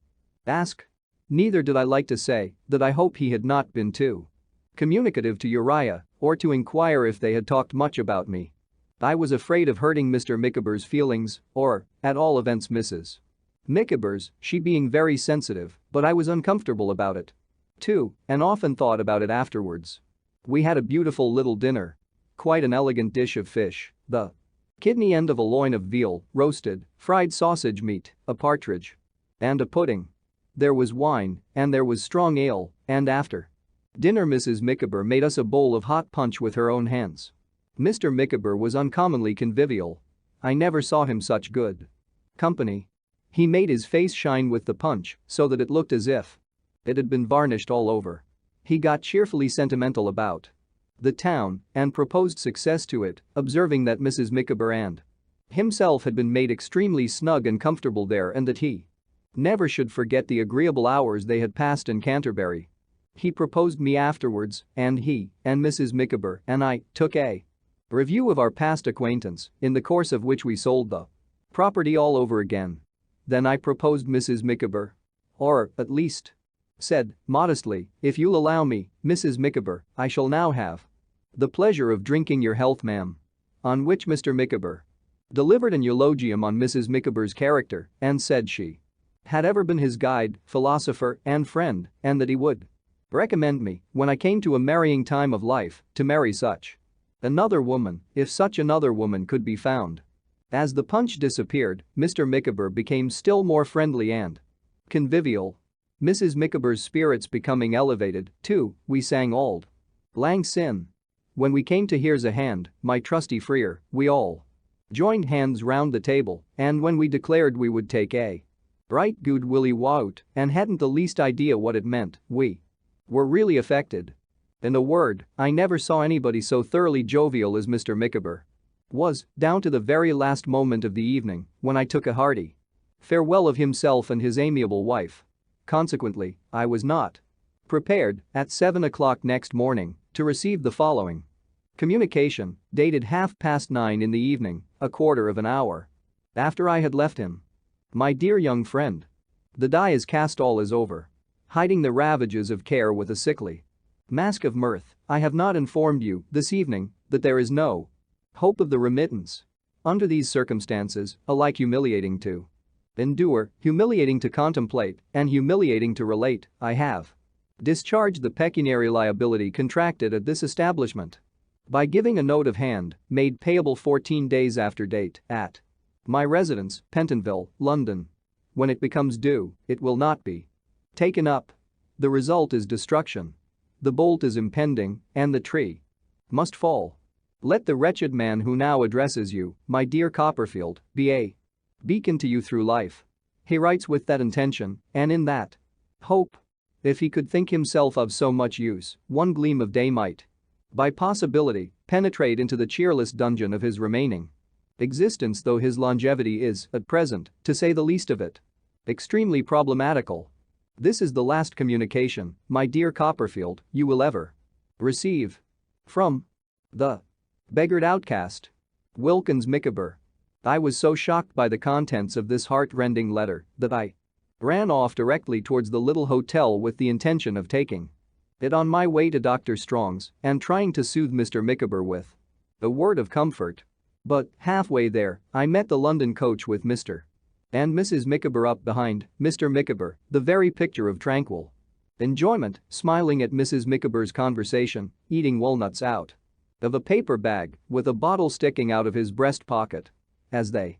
ask. Neither did I like to say that I hope he had not been too communicative to Uriah or to inquire if they had talked much about me. I was afraid of hurting Mr. Micawber's feelings, or, at all events, Mrs. Micawber's, she being very sensitive, but I was uncomfortable about it too, and often thought about it afterwards. We had a beautiful little dinner. Quite an elegant dish of fish, the kidney end of a loin of veal, roasted, fried sausage meat, a partridge, and a pudding. There was wine, and there was strong ale, and after dinner Mrs. Micawber made us a bowl of hot punch with her own hands. Mr. Micawber was uncommonly convivial. I never saw him such good company. He made his face shine with the punch so that it looked as if it had been varnished all over. He got cheerfully sentimental about the town and proposed success to it, observing that Mrs. Micawber and himself had been made extremely snug and comfortable there and that he never should forget the agreeable hours they had passed in Canterbury. He proposed me afterwards, and he and Mrs. Micawber and I took a review of our past acquaintance, in the course of which we sold the property all over again. Then I proposed Mrs. Micawber, or, at least, said, modestly, if you'll allow me, Mrs. Micawber, I shall now have the pleasure of drinking your health, ma'am. On which Mr. Micawber delivered an eulogium on Mrs. Micawber's character and said she had ever been his guide, philosopher, and friend, and that he would recommend me, when I came to a marrying time of life, to marry such Another woman, if such another woman could be found. As the punch disappeared, Mr. Micawber became still more friendly and convivial. Mrs. Micawber's spirits becoming elevated, too, we sang Auld Lang Syne. When we came to Here's a Hand, my trusty Freer, we all joined hands round the table, and when we declared we would take a right good willy wout and hadn't the least idea what it meant, we were really affected. In a word, I never saw anybody so thoroughly jovial as Mr. Micawber was, down to the very last moment of the evening, when I took a hearty farewell of himself and his amiable wife. Consequently, I was not prepared, at 7 o'clock next morning, to receive the following communication, dated 9:30 in the evening, a quarter of an hour after I had left him. My dear young friend. The die is cast, all is over. Hiding the ravages of care with a sickly mask of mirth, I have not informed you this evening that there is no hope of the remittance. Under these circumstances, alike humiliating to endure, humiliating to contemplate, and humiliating to relate, I have discharged the pecuniary liability contracted at this establishment by giving a note of hand, made payable 14 days after date, at my residence, Pentonville, London. When it becomes due, it will not be taken up. The result is destruction. The bolt is impending, and the tree must fall. Let the wretched man who now addresses you, my dear Copperfield, be a beacon to you through life. He writes with that intention, and in that hope. If he could think himself of so much use, one gleam of day might, by possibility, penetrate into the cheerless dungeon of his remaining existence, though his longevity is, at present, to say the least of it, extremely problematical. This is the last communication, my dear Copperfield, you will ever receive from the beggared outcast, Wilkins Micawber. I was so shocked by the contents of this heart-rending letter that I ran off directly towards the little hotel with the intention of taking it on my way to Dr. Strong's and trying to soothe Mr. Micawber with a word of comfort. But, halfway there, I met the London coach with Mr. and Mrs. Micawber up behind. Mr. Micawber, the very picture of tranquil enjoyment, smiling at Mrs. Micawber's conversation, eating walnuts out of a paper bag with a bottle sticking out of his breast pocket. As they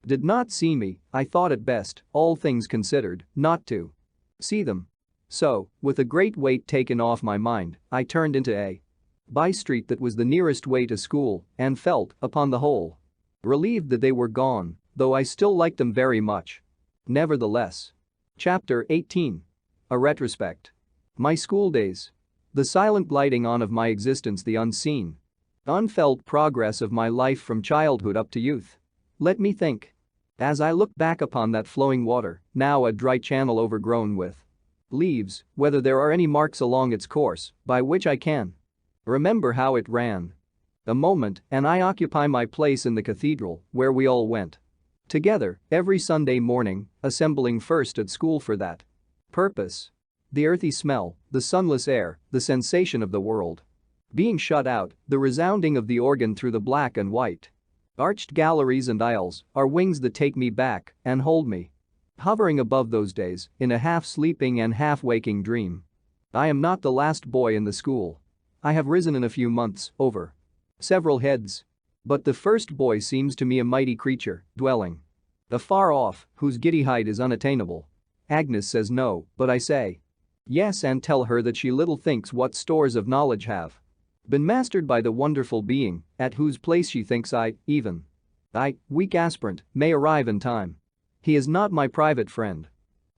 did not see me, I thought it best, all things considered, not to see them. So, with a great weight taken off my mind, I turned into a by-street that was the nearest way to school and felt, upon the whole, relieved that they were gone, though I still liked them very much. Nevertheless. Chapter 18. A retrospect. My school days. The silent gliding on of my existence, the unseen, unfelt progress of my life from childhood up to youth. Let me think. As I look back upon that flowing water, now a dry channel overgrown with leaves, whether there are any marks along its course by which I can remember how it ran. A moment, and I occupy my place in the cathedral, where we all went together every Sunday morning, assembling first at school for that purpose. The earthy smell, the sunless air, the sensation of the world being shut out, the resounding of the organ through the black and white arched galleries and aisles are wings that take me back and hold me hovering above those days in a half-sleeping and half-waking dream. I am not the last boy in the school. I have risen in a few months over several heads. But the first boy seems to me a mighty creature, dwelling afar off, whose giddy height is unattainable. Agnes says no, but I say yes and tell her that she little thinks what stores of knowledge have been mastered by the wonderful being at whose place she thinks weak aspirant, may arrive in time. He is not my private friend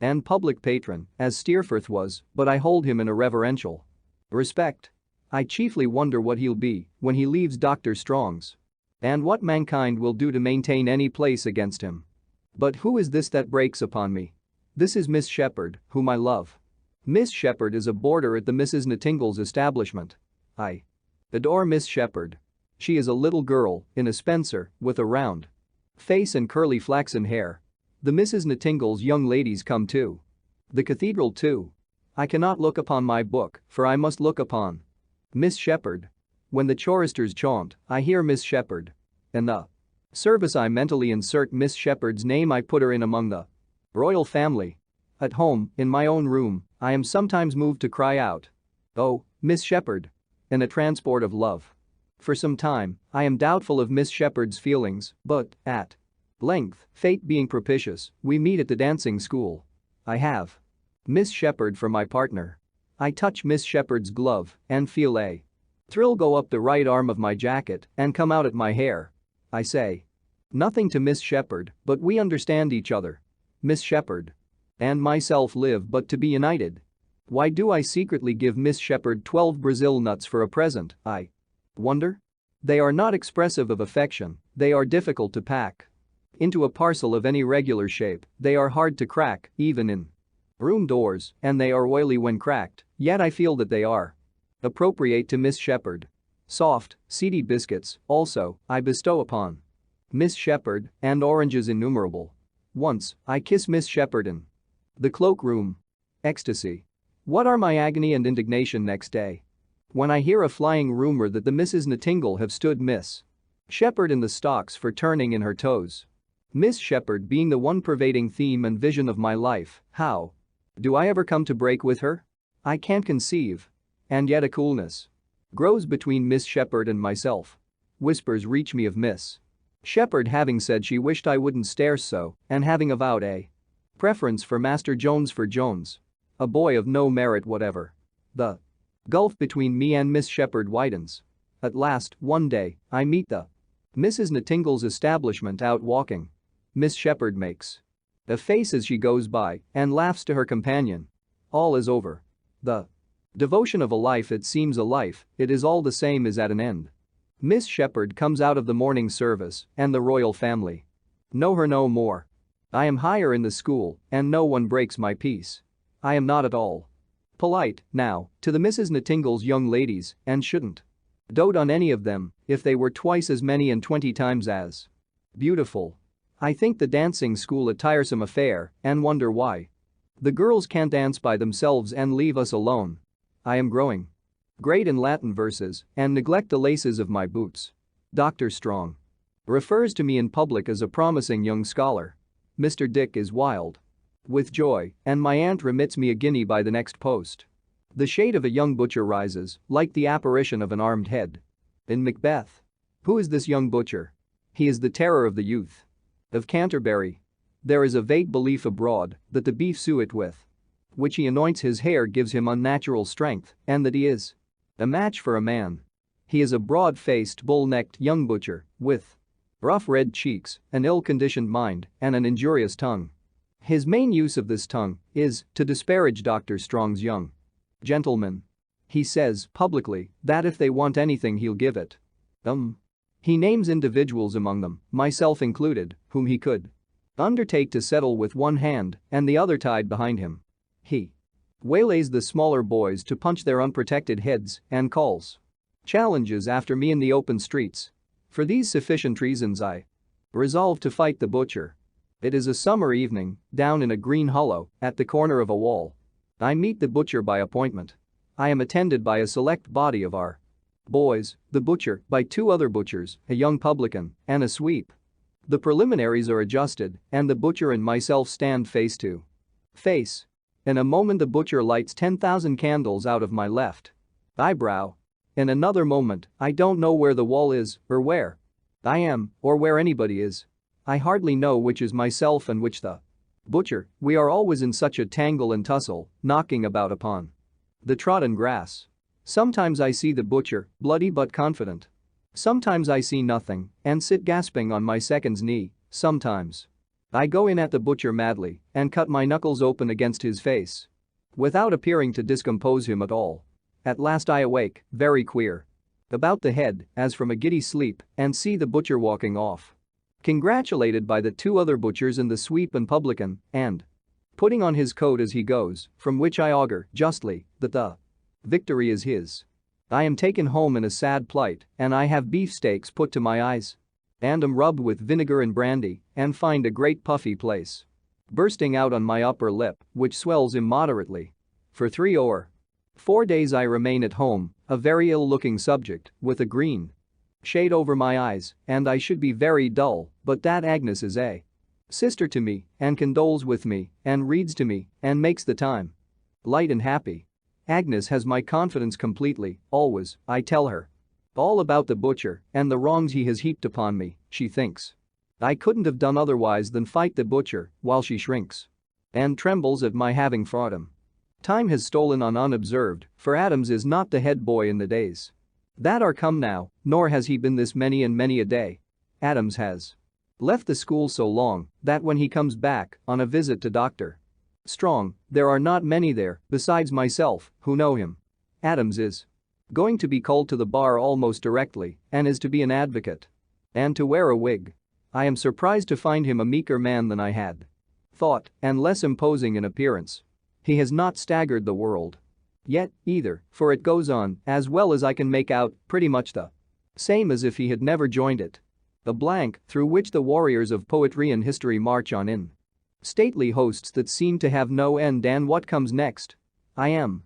and public patron, as Steerforth was, but I hold him in a reverential respect. I chiefly wonder what he'll be when he leaves Dr. Strong's, and what mankind will do to maintain any place against him. But who is this that breaks upon me? This is Miss Shepherd, whom I love. Miss Shepherd is a boarder at the Mrs. Nightingale's establishment. I adore Miss Shepherd. She is a little girl in a spencer with a round face and curly flaxen hair. The Mrs. Nightingale's young ladies come to the cathedral too. I cannot look upon my book, for I must look upon Miss Shepherd. When the choristers chaunt, I hear Miss Shepherd. In the service I mentally insert Miss Shepherd's name. I put her in among the royal family. At home, in my own room, I am sometimes moved to cry out, "Oh, Miss Shepherd," in a transport of love. For some time, I am doubtful of Miss Shepherd's feelings, but, at length, fate being propitious, we meet at the dancing school. I have Miss Shepherd for my partner. I touch Miss Shepherd's glove and feel a thrill go up the right arm of my jacket and come out at my hair. I say nothing to Miss Shepherd, but we understand each other. Miss Shepherd and myself live but to be united. Why do I secretly give Miss Shepherd 12 Brazil nuts for a present, I wonder? They are not expressive of affection, they are difficult to pack into a parcel of any regular shape, they are hard to crack, even in room doors, and they are oily when cracked, yet I feel that they are appropriate to Miss Shepherd. Soft, seedy biscuits, also, I bestow upon Miss Shepherd, and oranges innumerable. Once, I kiss Miss Shepherd in the cloakroom. Ecstasy. What are my agony and indignation next day when I hear a flying rumor that the Misses Nottingle have stood Miss Shepherd in the stocks for turning in her toes. Miss Shepherd being the one pervading theme and vision of my life, how do I ever come to break with her? I can't conceive. And yet a coolness grows between Miss Shepherd and myself. Whispers reach me of Miss Shepherd having said she wished I wouldn't stare so, and having avowed a preference for Master Jones for Jones, a boy of no merit whatever. The gulf between me and Miss Shepherd widens. At last, one day, I meet the Mrs. Nottingle's establishment out walking. Miss Shepherd makes a face as she goes by and laughs to her companion. All is over. The devotion of a life, it seems a life, it is all the same, is at an end. Miss Shepherd comes out of the morning service and the royal family know her no more. I am higher in the school and no one breaks my peace. I am not at all polite now to the Mrs. Nottingle's young ladies and shouldn't dote on any of them if they were twice as many and 20 times as beautiful. I think the dancing school a tiresome affair and wonder why the girls can't dance by themselves and leave us alone. I am growing great in Latin verses and neglect the laces of my boots. Dr. Strong refers to me in public as a promising young scholar. Mr. Dick is wild with joy, and my aunt remits me a guinea by the next post. The shade of a young butcher rises, like the apparition of an armed head. In Macbeth. Who is this young butcher? He is the terror of the youth of Canterbury. There is a vague belief abroad that the beef suet with which he anoints his hair gives him unnatural strength, and that he is a match for a man. He is a broad-faced, bull-necked young butcher with rough red cheeks, an ill-conditioned mind, and an injurious tongue. His main use of this tongue is to disparage Dr. Strong's young gentlemen. He says publicly that if they want anything he'll give it. He names individuals among them, myself included, whom he could undertake to settle with one hand and the other tied behind him. He waylays the smaller boys to punch their unprotected heads and calls challenges after me in the open streets. For these sufficient reasons I resolve to fight the butcher. It is a summer evening, down in a green hollow, at the corner of a wall. I meet the butcher by appointment. I am attended by a select body of our boys, the butcher by 2 other butchers, a young publican, and a sweep. The preliminaries are adjusted, and the butcher and myself stand face to face. In a moment the butcher lights 10,000 candles out of my left eyebrow. In another moment, I don't know where the wall is, or where I am, or where anybody is. I hardly know which is myself and which the butcher. We are always in such a tangle and tussle, knocking about upon the trodden grass. Sometimes I see the butcher, bloody but confident. Sometimes I see nothing and sit gasping on my second's knee. Sometimes I go in at the butcher madly and cut my knuckles open against his face without appearing to discompose him at all. At last I awake, very queer about the head, as from a giddy sleep, and see the butcher walking off, congratulated by the 2 other butchers and the sweep and publican, and putting on his coat as he goes, from which I augur, justly, that the victory is his. I am taken home in a sad plight, and I have beefsteaks put to my eyes and am rubbed with vinegar and brandy, and find a great puffy place bursting out on my upper lip, which swells immoderately. For 3 or 4 days I remain at home, a very ill-looking subject, with a green shade over my eyes, and I should be very dull, but that Agnes is a sister to me, and condoles with me, and reads to me, and makes the time light and happy. Agnes has my confidence completely, always, I tell her. All about the butcher and the wrongs he has heaped upon me, she thinks. I couldn't have done otherwise than fight the butcher while she shrinks and trembles at my having fought him. Time has stolen on unobserved, for Adams is not the head boy in the days that are come now, nor has he been this many and many a day. Adams has left the school so long that when he comes back on a visit to Dr. Strong, there are not many there, besides myself, who know him. Adams is going to be called to the bar almost directly and is to be an advocate and to wear a wig. I am surprised to find him a meeker man than I had thought and less imposing in appearance. He has not staggered the world yet, either, for it goes on, as well as I can make out, pretty much the same as if he had never joined it. A blank through which the warriors of poetry and history march on in stately hosts that seem to have no end. And what comes next? I am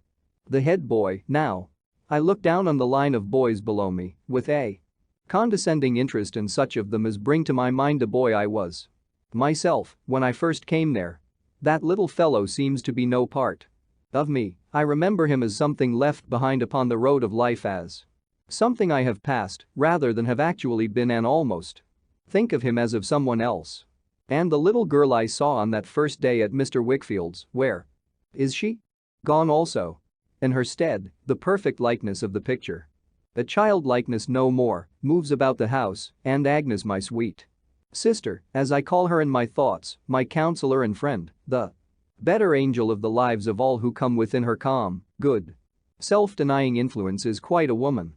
the head boy now. I look down on the line of boys below me with a condescending interest in such of them as bring to my mind the boy I was myself when I first came there. That little fellow seems to be no part of me. I remember him as something left behind upon the road of life, as something I have passed rather than have actually been, and almost think of him as of someone else. And the little girl I saw on that first day at Mr. Wickfield's, where is she? Gone also. In her stead, the perfect likeness of the picture. A childlikeness no more, moves about the house, and Agnes, my sweet sister, as I call her in my thoughts, my counselor and friend, the better angel of the lives of all who come within her calm, good, self-denying influence, is quite a woman.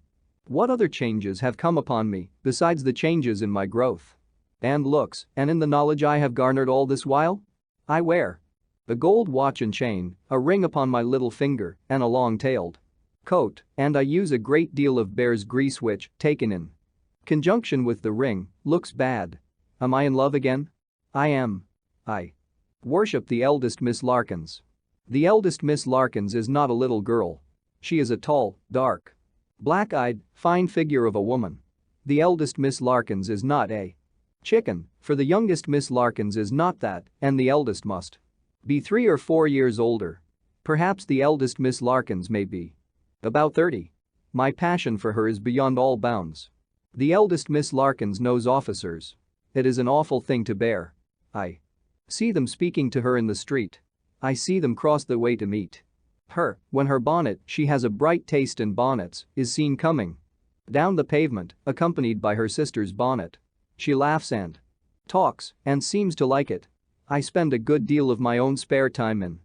What other changes have come upon me besides the changes in my growth and looks and in the knowledge I have garnered all this while? I wear a gold watch and chain, a ring upon my little finger, and a long-tailed coat, and I use a great deal of bear's grease which, taken in conjunction with the ring, looks bad. Am I in love again? I am. I worship the eldest Miss Larkins. The eldest Miss Larkins is not a little girl. She is a tall, dark, black-eyed, fine figure of a woman. The eldest Miss Larkins is not a chicken, for the youngest Miss Larkins is not that, and the eldest must be 3 or 4 years older. Perhaps the eldest Miss Larkins may be about 30. My passion for her is beyond all bounds. The eldest Miss Larkins knows officers. It is an awful thing to bear. I see them speaking to her in the street. I see them cross the way to meet her when her bonnet, she has a bright taste in bonnets, is seen coming down the pavement, accompanied by her sister's bonnet. She laughs and talks and seems to like it. I spend a good deal of my own spare time in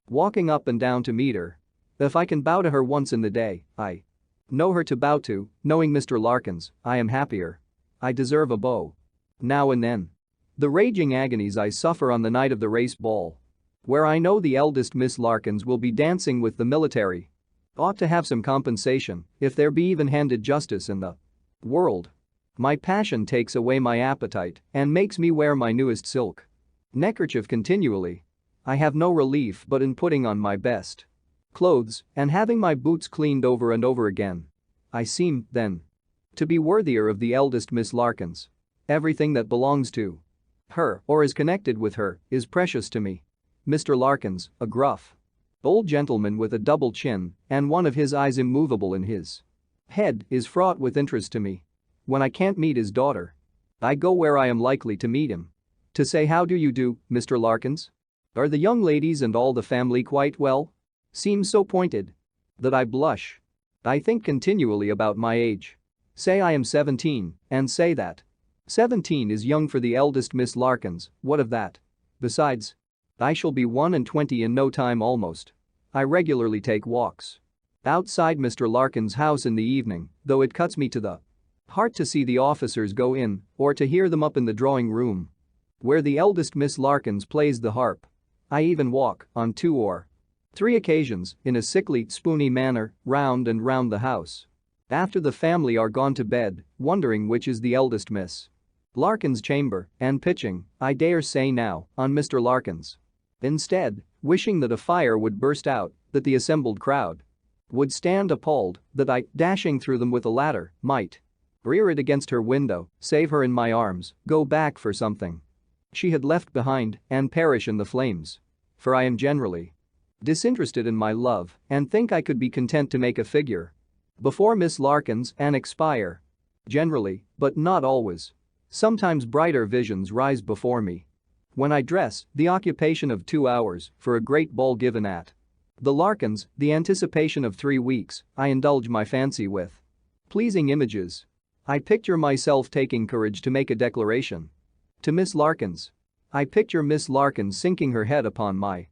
walking up and down to meet her. If I can bow to her once in the day, I know her to bow to. Knowing Mr. Larkins, I am happier. I deserve a bow now and then. The raging agonies I suffer on the night of the race ball, where I know the eldest Miss Larkins will be dancing with the military, ought to have some compensation, if there be even-handed justice in the world. My passion takes away my appetite and makes me wear my newest silk neckerchief continually. I have no relief but in putting on my best clothes and having my boots cleaned over and over again. I seem, then, to be worthier of the eldest Miss Larkins. Everything that belongs to her or is connected with her is precious to me. Mr. Larkins, a gruff old gentleman with a double chin and one of his eyes immovable in his head, is fraught with interest to me. When I can't meet his daughter, I go where I am likely to meet him to say, "How do you do, Mr. Larkins? Are the young ladies and all the family quite well?" Seems so pointed that I blush. I think continually about my age. Say I am 17 and say that 17 is young for the eldest Miss Larkins. What of that? Besides, I shall be 21 in no time almost. I regularly take walks outside Mr. Larkins' house in the evening, though it cuts me to the heart to see the officers go in or to hear them up in the drawing room where the eldest Miss Larkins plays the harp. I even walk, on 2 or 3 occasions, in a sickly, spoony manner, round and round the house after the family are gone to bed, wondering which is the eldest Miss Larkins' chamber, and pitching, I dare say now, on Mr. Larkins. Instead, wishing that a fire would burst out, that the assembled crowd would stand appalled, that I, dashing through them with a ladder, might rear it against her window, save her in my arms, go back for something she had left behind, and perish in the flames. For I am generally disinterested in my love and think I could be content to make a figure Before Miss Larkins and expire. Generally, but not always. Sometimes brighter visions rise before me. When I dress, the occupation of 2 hours for a great ball given at the Larkins, the anticipation of 3 weeks, I indulge my fancy with pleasing images. I picture myself taking courage to make a declaration to Miss Larkins. I picture Miss Larkins sinking her head upon my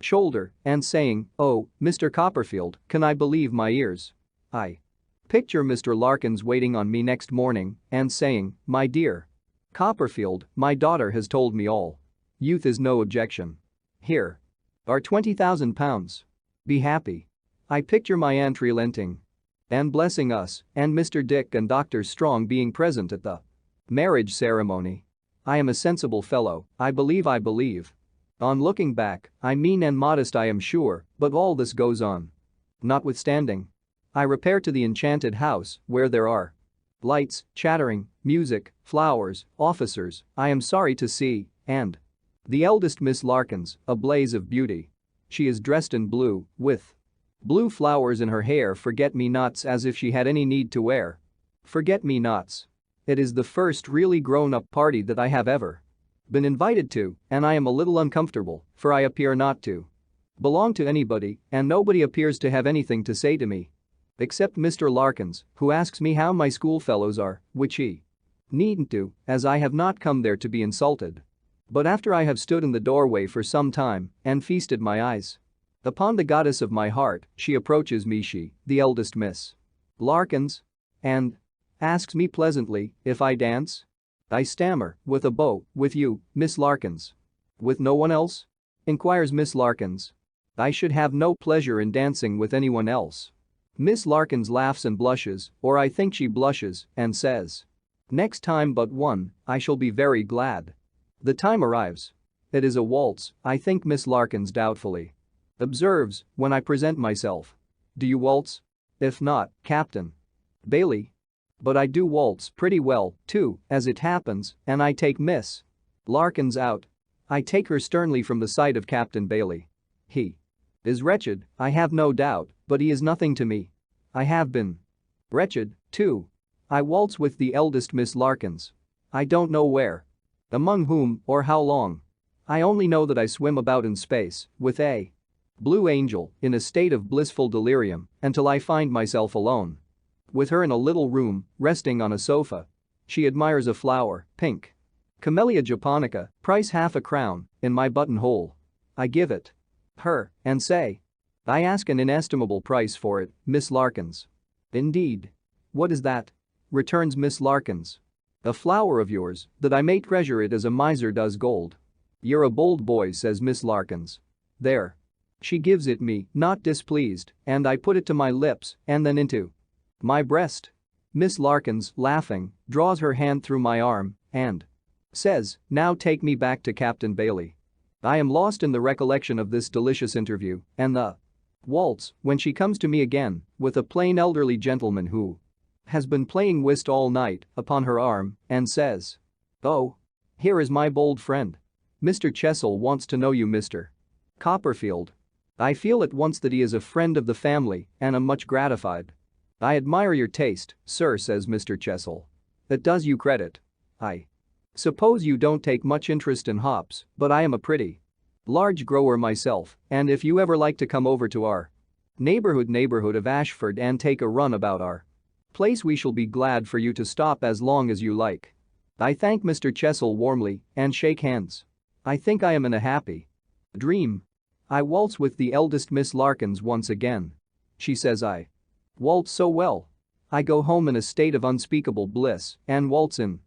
shoulder and saying, "Oh, Mr. Copperfield, can I believe my ears?" I picture Mr. Larkins waiting on me next morning and saying, "My dear Copperfield, my daughter has told me all. Youth is no objection. Here are £20,000. Be happy." I picture my aunt relenting and blessing us and Mr. Dick and Dr. Strong being present at the marriage ceremony. I am a sensible fellow, I believe. On looking back, I mean and modest I am sure, but all this goes on. Notwithstanding, I repair to the enchanted house where there are lights, chattering, music, flowers, officers, I am sorry to see, and the eldest Miss Larkins, a blaze of beauty. She is dressed in blue, with blue flowers in her hair, forget-me-nots, as if she had any need to wear forget-me-nots. It is the first really grown-up party that I have ever been invited to, and I am a little uncomfortable, for I appear not to belong to anybody, and nobody appears to have anything to say to me. Except Mr. Larkins, who asks me how my schoolfellows are, which he needn't do, as I have not come there to be insulted. But after I have stood in the doorway for some time and feasted my eyes upon the goddess of my heart, she approaches me, she, the eldest Miss Larkins, and asks me pleasantly if I dance. I stammer, "With a beau, with you, Miss Larkins." "With no one else?" inquires Miss Larkins. "I should have no pleasure in dancing with anyone else." Miss Larkins laughs and blushes, or I think she blushes, and says, "Next time but one, I shall be very glad." The time arrives. It is a waltz, I think Miss Larkins doubtfully observes when I present myself. "Do you waltz? If not, Captain Bailey." But I do waltz pretty well, too, as it happens, and I take Miss Larkins out. I take her sternly from the sight of Captain Bailey. He is wretched, I have no doubt, but he is nothing to me. I have been wretched, too. I waltz with the eldest Miss Larkins. I don't know where, among whom, or how long. I only know that I swim about in space with a blue angel in a state of blissful delirium until I find myself alone with her in a little room, resting on a sofa. She admires a flower, pink Camellia japonica, price half a crown, in my buttonhole. I give it her and say, "I ask an inestimable price for it, Miss Larkins." "Indeed? What is that?" returns Miss Larkins. "A flower of yours, that I may treasure it as a miser does gold." "You're a bold boy," says Miss Larkins. "There." She gives it me, not displeased, and I put it to my lips and then into my breast. Miss Larkins, laughing, draws her hand through my arm and says, "Now take me back to Captain Bailey." I am lost in the recollection of this delicious interview and the waltz when she comes to me again with a plain elderly gentleman who has been playing whist all night upon her arm and says, "Oh, here is my bold friend. Mr. Chessel wants to know you, Mr. Copperfield." I feel at once that he is a friend of the family and am much gratified. "I admire your taste, sir," says Mr. Chessel. "It does you credit. I suppose you don't take much interest in hops, but I am a pretty large grower myself, and if you ever like to come over to our neighborhood of Ashford and take a run about our place, we shall be glad for you to stop as long as you like." I thank Mr. Chessel warmly and shake hands. I think I am in a happy dream. I waltz with the eldest Miss Larkins once again. She says I waltz so well. I go home in a state of unspeakable bliss and waltz in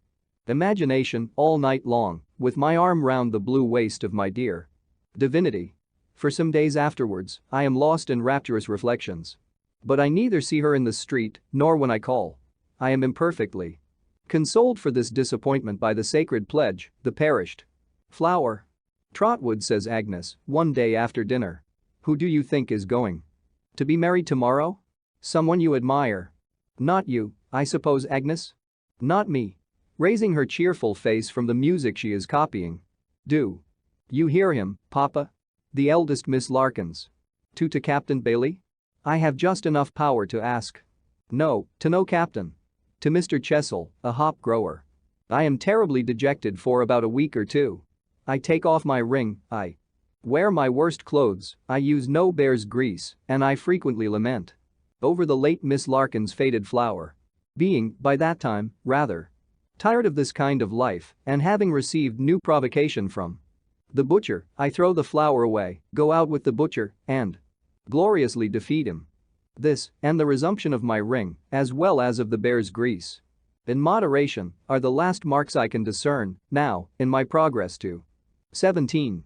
imagination all night long with my arm round the blue waist of my dear divinity. For some days afterwards, I am lost in rapturous reflections. But I neither see her in the street nor when I call. I am imperfectly consoled for this disappointment by the sacred pledge, the perished flower. "Trotwood," says Agnes, one day after dinner. "Who do you think is going to be married tomorrow? Someone you admire?" "Not you, I suppose, Agnes?" "Not me." Raising her cheerful face from the music she is copying. "Do you hear him, Papa? The eldest Miss Larkins. To Captain Bailey? I have just enough power to ask No, to no captain. To Mr. Chessel, a hop grower. I am terribly dejected for about a week or two. I take off my ring, I wear my worst clothes, I use no bear's grease, and I frequently lament over the late Miss Larkin's faded flower. Being, by that time, rather tired of this kind of life and having received new provocation from the butcher, I throw the flower away, go out with the butcher, and gloriously defeat him. This, and the resumption of my ring, as well as of the bear's grease, in moderation, are the last marks I can discern, now, in my progress to 17.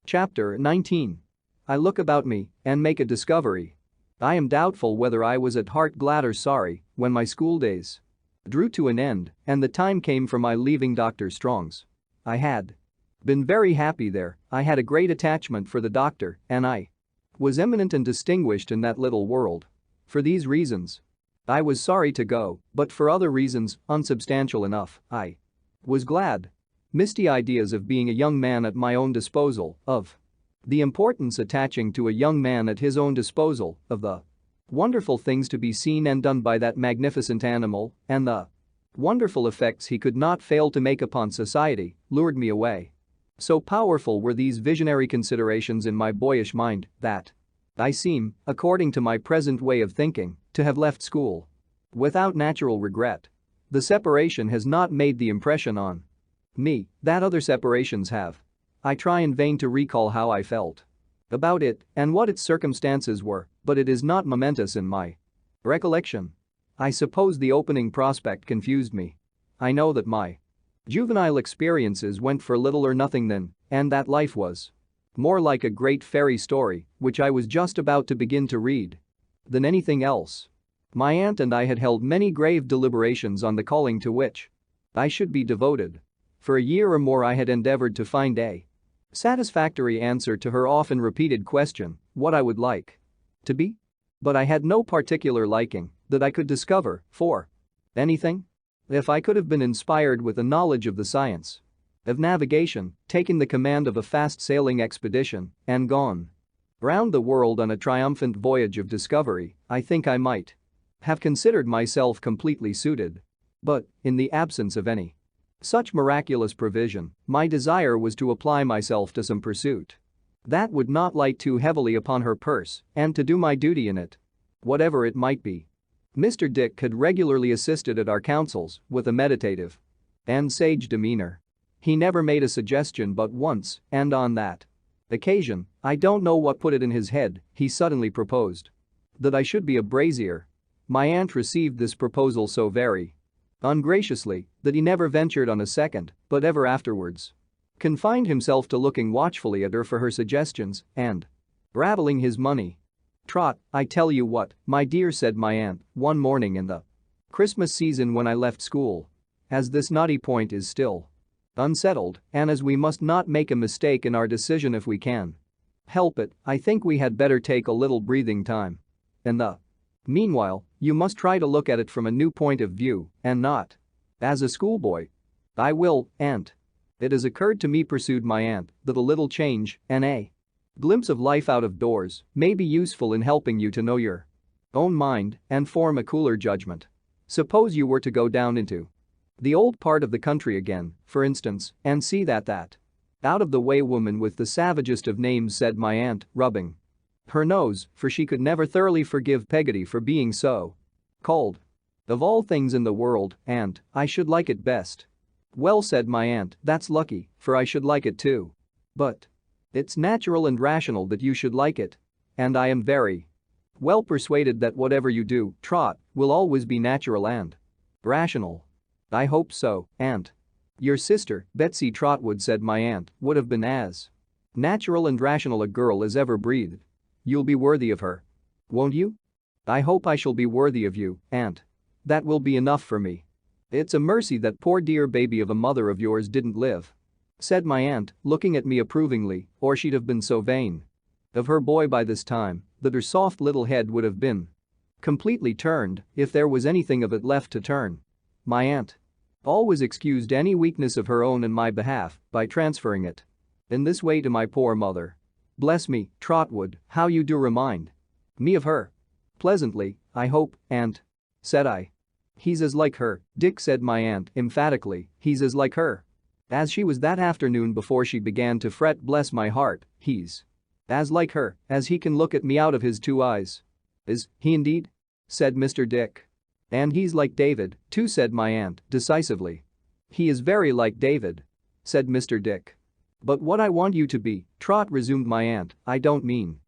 Chapter 19. I look about me and make a discovery. I am doubtful whether I was at heart glad or sorry when my school days drew to an end and the time came for my leaving Dr. Strong's. I had been very happy there, I had a great attachment for the doctor, and I was eminent and distinguished in that little world. For these reasons, I was sorry to go, but for other reasons, unsubstantial enough, I was glad. Misty ideas of being a young man at my own disposal, of the importance attaching to a young man at his own disposal, of the wonderful things to be seen and done by that magnificent animal, and the wonderful effects he could not fail to make upon society, lured me away. So powerful were these visionary considerations in my boyish mind that I seem, according to my present way of thinking, to have left school without natural regret. The separation has not made the impression on me that other separations have. I try in vain to recall how I felt about it and what its circumstances were, but it is not momentous in my recollection. I suppose the opening prospect confused me. I know that my juvenile experiences went for little or nothing then, and that life was more like a great fairy story, which I was just about to begin to read, than anything else. My aunt and I had held many grave deliberations on the calling to which I should be devoted. For a year or more I had endeavored to find a satisfactory answer to her often repeated question, what I would like to be. But I had no particular liking that I could discover for anything. If I could have been inspired with a knowledge of the science of navigation, taken the command of a fast-sailing expedition, and gone round the world on a triumphant voyage of discovery, I think I might have considered myself completely suited. But, in the absence of any such miraculous provision, my desire was to apply myself to some pursuit that would not light too heavily upon her purse, and to do my duty in it, whatever it might be. Mr. Dick had regularly assisted at our councils with a meditative and sage demeanor. He never made a suggestion but once, and on that occasion, I don't know what put it in his head, he suddenly proposed that I should be a brazier. My aunt received this proposal so very ungraciously that he never ventured on a second, but ever afterwards confined himself to looking watchfully at her for her suggestions and rattling his money. Trot, I tell you what, my dear, said my aunt one morning in the Christmas season when I left school. As this knotty point is still unsettled, and as we must not make a mistake in our decision if we can help it, I think we had better take a little breathing time. In the meanwhile, you must try to look at it from a new point of view and not as a schoolboy. I will, aunt. It has occurred to me, pursued my aunt, that a little change and a glimpse of life out of doors may be useful in helping you to know your own mind and form a cooler judgment. Suppose you were to go down into the old part of the country again, for instance, and see that out-of-the-way woman with the savagest of names, said my aunt, rubbing her nose, for she could never thoroughly forgive Peggotty for being so called. Of all things in the world, aunt, I should like it best. Well, said my aunt, that's lucky, for I should like it too. But it's natural and rational that you should like it. And I am very well persuaded that whatever you do, Trot, will always be natural and rational. I hope so, aunt. Your sister, Betsey Trotwood, said my aunt, would have been as natural and rational a girl as ever breathed. You'll be worthy of her. Won't you? I hope I shall be worthy of you, aunt. That will be enough for me. It's a mercy that poor dear baby of a mother of yours didn't live, said my aunt, looking at me approvingly, or she'd have been so vain of her boy by this time that her soft little head would have been completely turned if there was anything of it left to turn. My aunt always excused any weakness of her own in my behalf by transferring it in this way to my poor mother. Bless me, Trotwood, how you do remind me of her. Pleasantly, I hope, aunt. said I. He's as like her, Dick, said my aunt emphatically, he's as like her. As she was that afternoon before she began to fret, bless my heart, he's as like her as he can look at me out of his two eyes. Is he indeed? Said Mr. Dick. And he's like David, too, said my aunt decisively. He is very like David, said Mr. Dick. But what I want you to be, Trot, resumed my aunt, I don't mean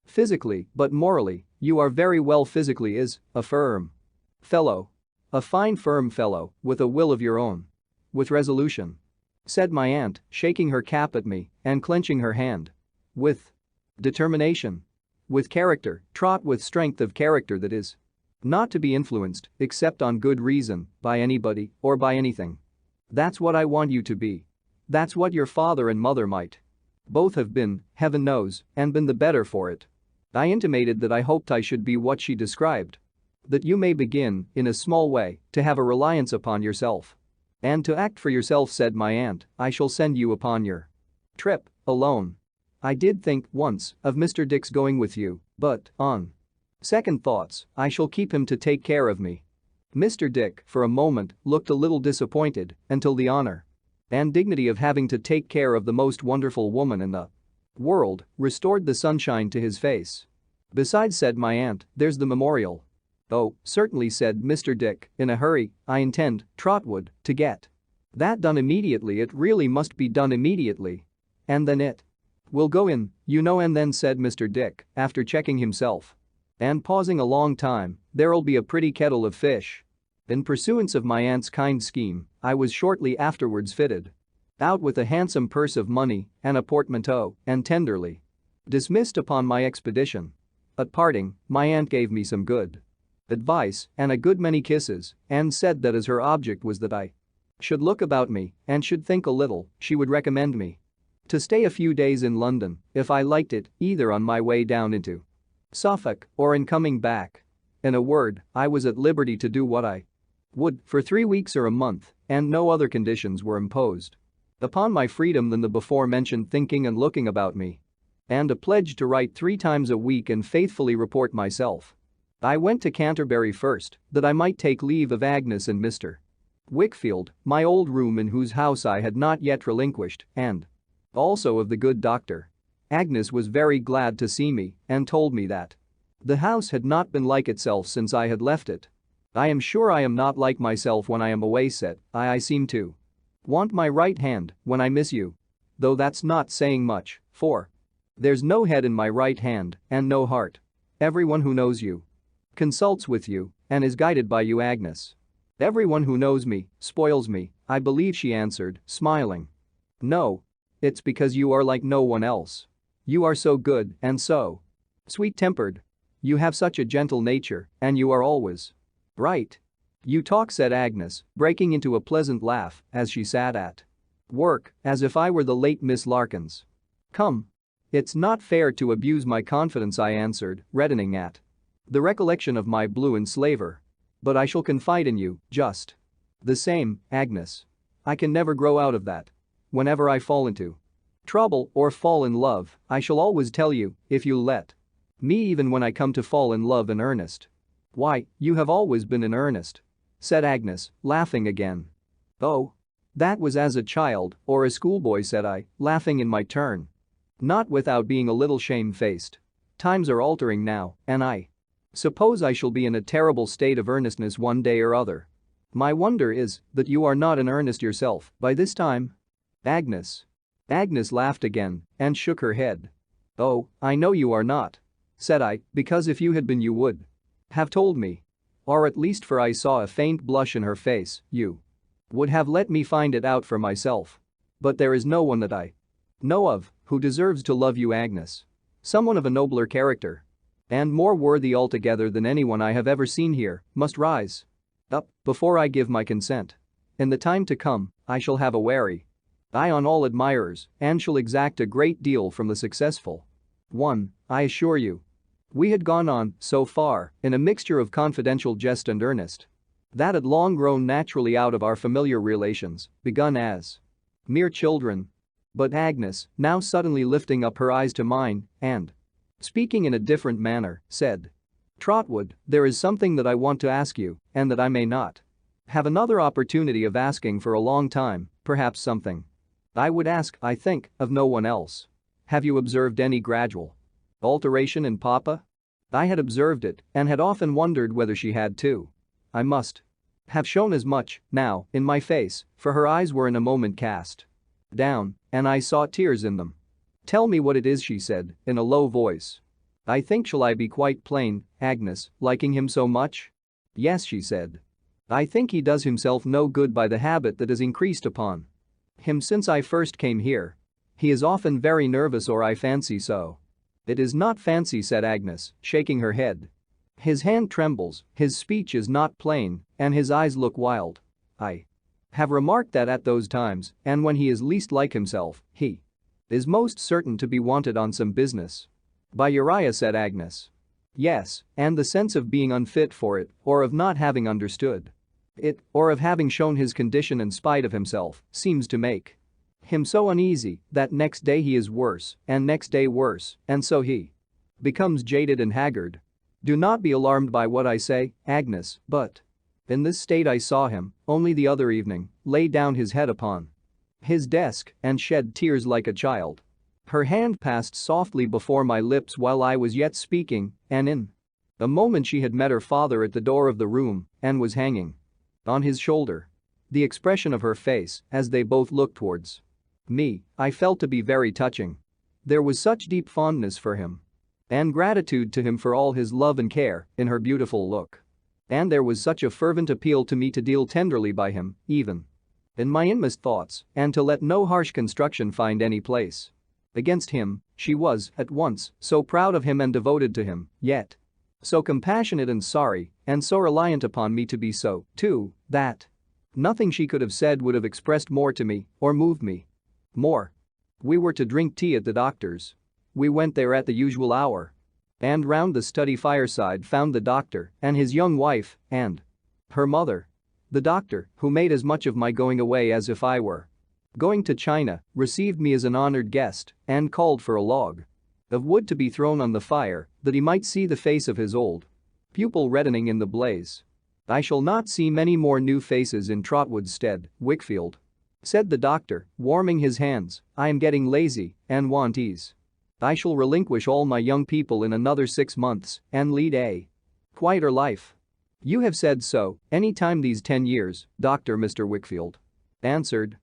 physically, but morally, you are very well physically, is a firm fellow. A fine firm fellow, with a will of your own. With resolution, said my aunt, shaking her cap at me and clenching her hand. With determination. With character, Trot, with strength of character that is not to be influenced, except on good reason, by anybody or by anything. That's what I want you to be. That's what your father and mother might both have been, heaven knows, and been the better for it. I intimated that I hoped I should be what she described. That you may begin, in a small way, to have a reliance upon yourself. And to act for yourself, said my aunt. I shall send you upon your trip, alone. I did think, once, of Mr. Dick's going with you, but, on second thoughts, I shall keep him to take care of me. Mr. Dick, for a moment, looked a little disappointed, until the honor and dignity of having to take care of the most wonderful woman in the world restored the sunshine to his face. Besides, said my aunt, there's the memorial. Oh, certainly, said Mr. Dick, in a hurry. I intend, Trotwood, to get that done immediately. It really must be done immediately. And then it will go in, you know. And then, said Mr. Dick, after checking himself and pausing a long time, there'll be a pretty kettle of fish. In pursuance of my aunt's kind scheme, I was shortly afterwards fitted out with a handsome purse of money and a portmanteau, and tenderly dismissed upon my expedition. At parting, my aunt gave me some good advice and a good many kisses, and said that as her object was that I should look about me and should think a little, she would recommend me to stay a few days in London, if I liked it, either on my way down into Suffolk or in coming back. In a word, I was at liberty to do what I would for 3 weeks or a month, and no other conditions were imposed upon my freedom than the before-mentioned thinking and looking about me. And a pledge to write 3 times a week and faithfully report myself. I went to Canterbury first, that I might take leave of Agnes and Mr. Wickfield, my old room in whose house I had not yet relinquished, and also of the good doctor. Agnes was very glad to see me and told me that the house had not been like itself since I had left it. I am sure I am not like myself when I am away, said I seem to want my right hand when I miss you. Though that's not saying much, for there's no head in my right hand and no heart. Everyone who knows you consults with you and is guided by you, Agnes. Everyone who knows me spoils me, I believe, she answered, smiling. No. It's because you are like no one else. You are so good and so sweet-tempered. You have such a gentle nature, and you are always right. You talk, said Agnes, breaking into a pleasant laugh as she sat at work, as if I were the late Miss Larkins. Come. It's not fair to abuse my confidence, I answered, reddening at the recollection of my blue enslaver. But I shall confide in you, just the same, Agnes. I can never grow out of that. Whenever I fall into trouble or fall in love, I shall always tell you, if you'll let me, even when I come to fall in love in earnest. Why, you have always been in earnest, said Agnes, laughing again. Oh. That was as a child or a schoolboy, said I, laughing in my turn. Not without being a little shamefaced. Times are altering now, and I suppose I shall be in a terrible state of earnestness one day or other. My wonder is that you are not in earnest yourself by this time. Agnes. Agnes laughed again and shook her head. Oh, I know you are not, said I, because if you had been you would have told me. Or at least, for I saw a faint blush in her face, you would have let me find it out for myself. But there is no one that I know of who deserves to love you, Agnes. Someone of a nobler character and more worthy altogether than anyone I have ever seen here must rise up before I give my consent. In the time to come, I shall have a wary eye on all admirers and shall exact a great deal from the successful one, I assure you. We had gone on, so far, in a mixture of confidential jest and earnest that had long grown naturally out of our familiar relations, begun as mere children. But Agnes, now suddenly lifting up her eyes to mine and speaking in a different manner, said, Trotwood, there is something that I want to ask you, and that I may not have another opportunity of asking for a long time, perhaps something I would ask, I think, of no one else. Have you observed any gradual alteration in Papa? I had observed it and had often wondered whether she had too. I must have shown as much, now, in my face, for her eyes were in a moment cast down, and I saw tears in them. Tell me what it is, she said, in a low voice. I think, shall I be quite plain, Agnes, liking him so much? Yes, she said. I think he does himself no good by the habit that has increased upon him since I first came here. He is often very nervous, or I fancy so. It is not fancy, said Agnes, shaking her head. His hand trembles, his speech is not plain, and his eyes look wild. I have remarked that at those times, and when he is least like himself, he is most certain to be wanted on some business. By Uriah, said Agnes. Yes, and the sense of being unfit for it, or of not having understood it, or of having shown his condition in spite of himself, seems to make him so uneasy that next day he is worse, and next day worse, and so he becomes jaded and haggard. Do not be alarmed by what I say, Agnes, but in this state I saw him, only the other evening, lay down his head upon his desk and shed tears like a child. Her hand passed softly before my lips while I was yet speaking, and in a moment she had met her father at the door of the room and was hanging on his shoulder. The expression of her face, as they both looked towards me, I felt to be very touching. There was such deep fondness for him and gratitude to him for all his love and care in her beautiful look. And there was such a fervent appeal to me to deal tenderly by him, even in my inmost thoughts, and to let no harsh construction find any place against him. She was, at once, so proud of him and devoted to him, yet so compassionate and sorry, and so reliant upon me to be so, too, that nothing she could have said would have expressed more to me or moved me more. We were to drink tea at the doctor's. We went there at the usual hour and round the study fireside found the doctor and his young wife and her mother. The doctor, who made as much of my going away as if I were going to China, received me as an honored guest and called for a log of wood to be thrown on the fire that he might see the face of his old pupil reddening in the blaze. I shall not see many more new faces in Trotwood's stead, Wickfield, said the doctor, warming his hands. I am getting lazy and want ease. I shall relinquish all my young people in another 6 months and lead a quieter life. You have said so any time these 10 years, Doctor, Mr. Wickfield answered.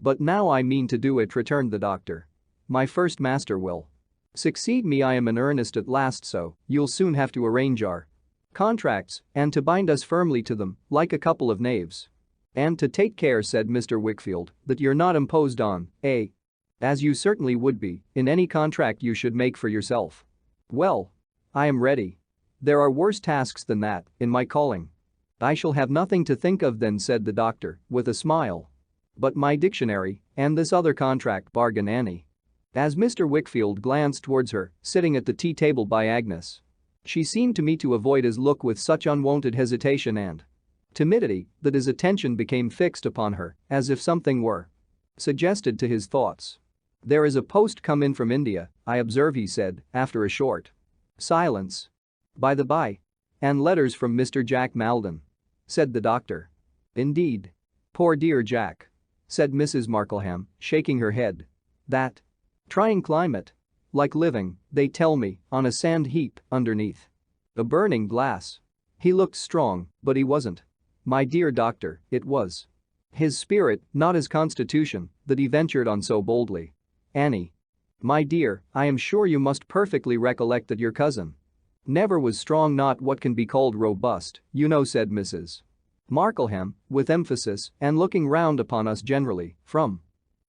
But now I mean to do it, returned the doctor. My first master will succeed me. I am in earnest at last, so you'll soon have to arrange our contracts and to bind us firmly to them, like a couple of knaves. And to take care, said Mr. Wickfield, that you're not imposed on, as you certainly would be in any contract you should make for yourself. Well, I am ready. There are worse tasks than that in my calling. I shall have nothing to think of then, said the doctor, with a smile. But my dictionary and this other contract, bargained Annie. As Mr. Wickfield glanced towards her, sitting at the tea table by Agnes. She seemed to me to avoid his look with such unwonted hesitation and timidity that his attention became fixed upon her, as if something were suggested to his thoughts. There is a post come in from India, I observe, he said, after a short silence. By the by. And letters from Mr. Jack Maldon, said the doctor. Indeed. Poor dear Jack, said Mrs. Markleham, shaking her head. That trying climate. Like living, they tell me, on a sand heap underneath a burning glass. He looked strong, but he wasn't. My dear doctor, it was his spirit, not his constitution, that he ventured on so boldly. Annie. My dear, I am sure you must perfectly recollect that your cousin never was strong, not what can be called robust, you know, said Mrs. Markleham, with emphasis and looking round upon us generally, from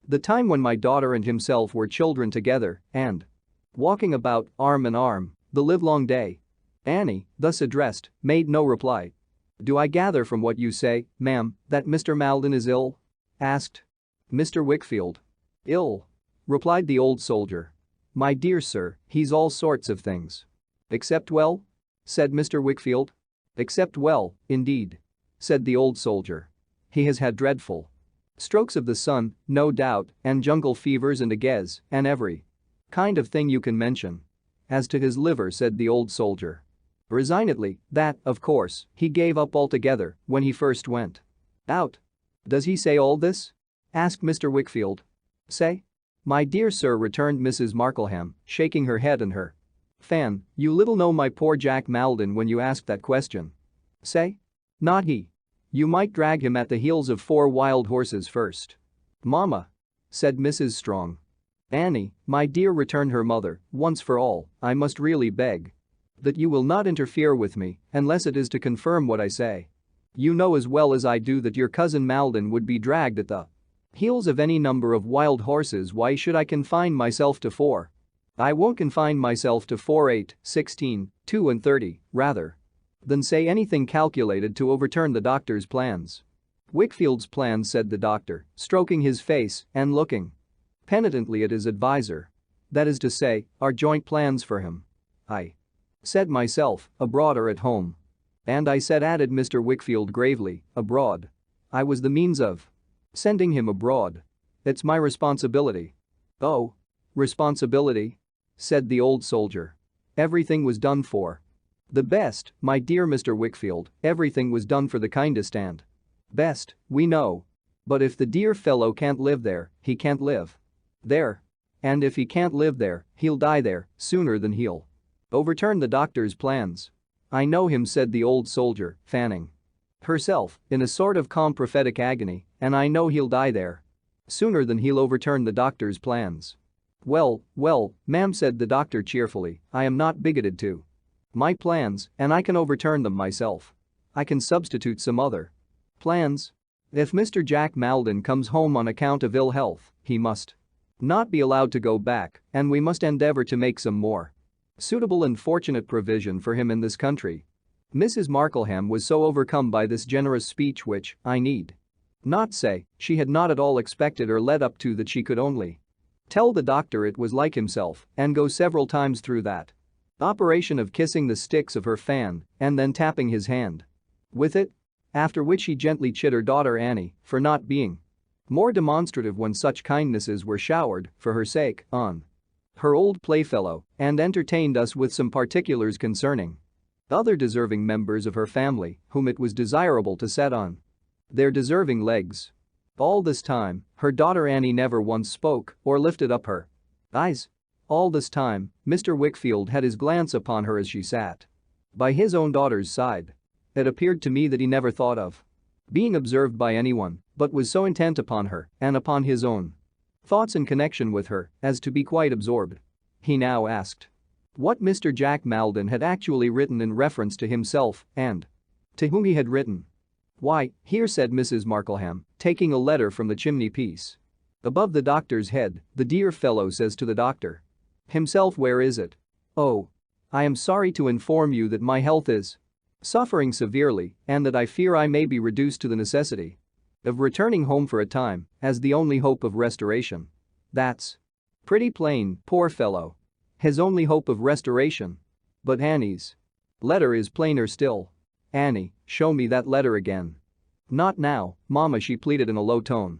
the time when my daughter and himself were children together and walking about, arm in arm, the livelong day. Annie, thus addressed, made no reply. Do I gather from what you say, ma'am, that Mr. Maldon is ill? Asked Mr. Wickfield. Ill, replied the old soldier. My dear sir, he's all sorts of things. Except well? Said Mr. Wickfield. Except well, indeed, said the old soldier. He has had dreadful strokes of the sun, no doubt, and jungle fevers and agues, and every kind of thing you can mention. As to his liver, said the old soldier, Resignedly, that, of course, he gave up altogether when he first went out. Does he say all this? Asked Mr. Wickfield. Say? My dear sir, returned Mrs. Markleham, shaking her head and her fan, you little know my poor Jack Maldon when you ask that question. Say? Not he. You might drag him at the heels of 4 wild horses first. Mamma, said Mrs. Strong. Annie, my dear, returned her mother, once for all, I must really beg that you will not interfere with me unless it is to confirm what I say. You know as well as I do that your cousin Maldon would be dragged at the heels of any number of wild horses. Why should I confine myself to 4? I won't confine myself to 4, 8, 16, 2 and 30, rather than say anything calculated to overturn the doctor's plans. Wickfield's plans, said the doctor, stroking his face and looking penitently at his advisor. That is to say, our joint plans for him. I said myself, abroad or at home. And I said, added Mr. Wickfield gravely, abroad. I was the means of sending him abroad. It's my responsibility. Oh. Responsibility? Said the old soldier. Everything was done for the best, my dear Mr. Wickfield, everything was done for the kindest and best, we know. But if the dear fellow can't live there, he can't live there. And if he can't live there, he'll die there sooner than he'll overturn the doctor's plans. I know him, said the old soldier, fanning herself in a sort of calm prophetic agony, and I know he'll die there sooner than he'll overturn the doctor's plans. Well, ma'am, said the doctor cheerfully, I am not bigoted to my plans, and I can overturn them myself. I can substitute some other plans. If Mr. Jack Maldon comes home on account of ill health, he must not be allowed to go back, and we must endeavor to make some more suitable and fortunate provision for him in this country. Mrs. Markleham was so overcome by this generous speech, which, I need not say, she had not at all expected or led up to, that she could only tell the doctor it was like himself and go several times through that operation of kissing the sticks of her fan and then tapping his hand with it, after which he gently chid her daughter Annie for not being more demonstrative when such kindnesses were showered, for her sake, on her old playfellow, and entertained us with some particulars concerning other deserving members of her family whom it was desirable to set on their deserving legs. All this time, her daughter Annie never once spoke or lifted up her eyes. All this time, Mr. Wickfield had his glance upon her as she sat by his own daughter's side. It appeared to me that he never thought of being observed by anyone, but was so intent upon her and upon his own thoughts in connection with her as to be quite absorbed. He now asked what Mr. Jack Maldon had actually written in reference to himself and to whom he had written. Why, here, said Mrs. Markleham, taking a letter from the chimney-piece above the doctor's head, the dear fellow says to the doctor himself. Where is it? Oh. I am sorry to inform you that my health is suffering severely and that I fear I may be reduced to the necessity of returning home for a time as the only hope of restoration. That's pretty plain, poor fellow. His only hope of restoration. But Annie's letter is plainer still. Annie, show me that letter again. Not now, Mama, she pleaded in a low tone.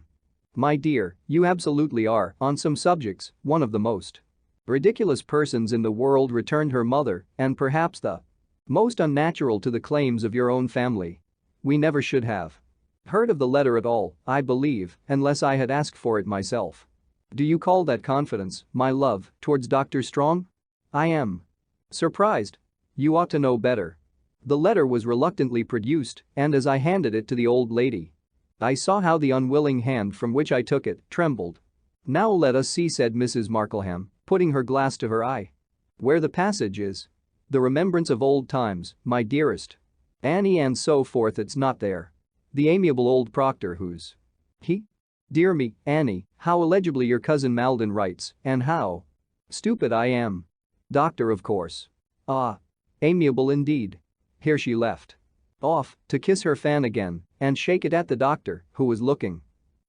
My dear, you absolutely are, on some subjects, one of the most ridiculous persons in the world, returned her mother, and perhaps the most unnatural to the claims of your own family. We never should have heard of the letter at all, I believe, unless I had asked for it myself. Do you call that confidence, my love, towards Dr. Strong? I am surprised. You ought to know better. The letter was reluctantly produced, and as I handed it to the old lady, I saw how the unwilling hand from which I took it trembled. Now let us see, said Mrs. Markleham, putting her glass to her eye. Where the passage is. The remembrance of old times, my dearest Annie, and so forth. It's not there. The amiable old proctor who's he? Dear me, Annie, how illegibly your cousin Maldon writes, and how stupid I am. Doctor, of course. Ah. Amiable indeed. Here she left off to kiss her fan again and shake it at the doctor, who was looking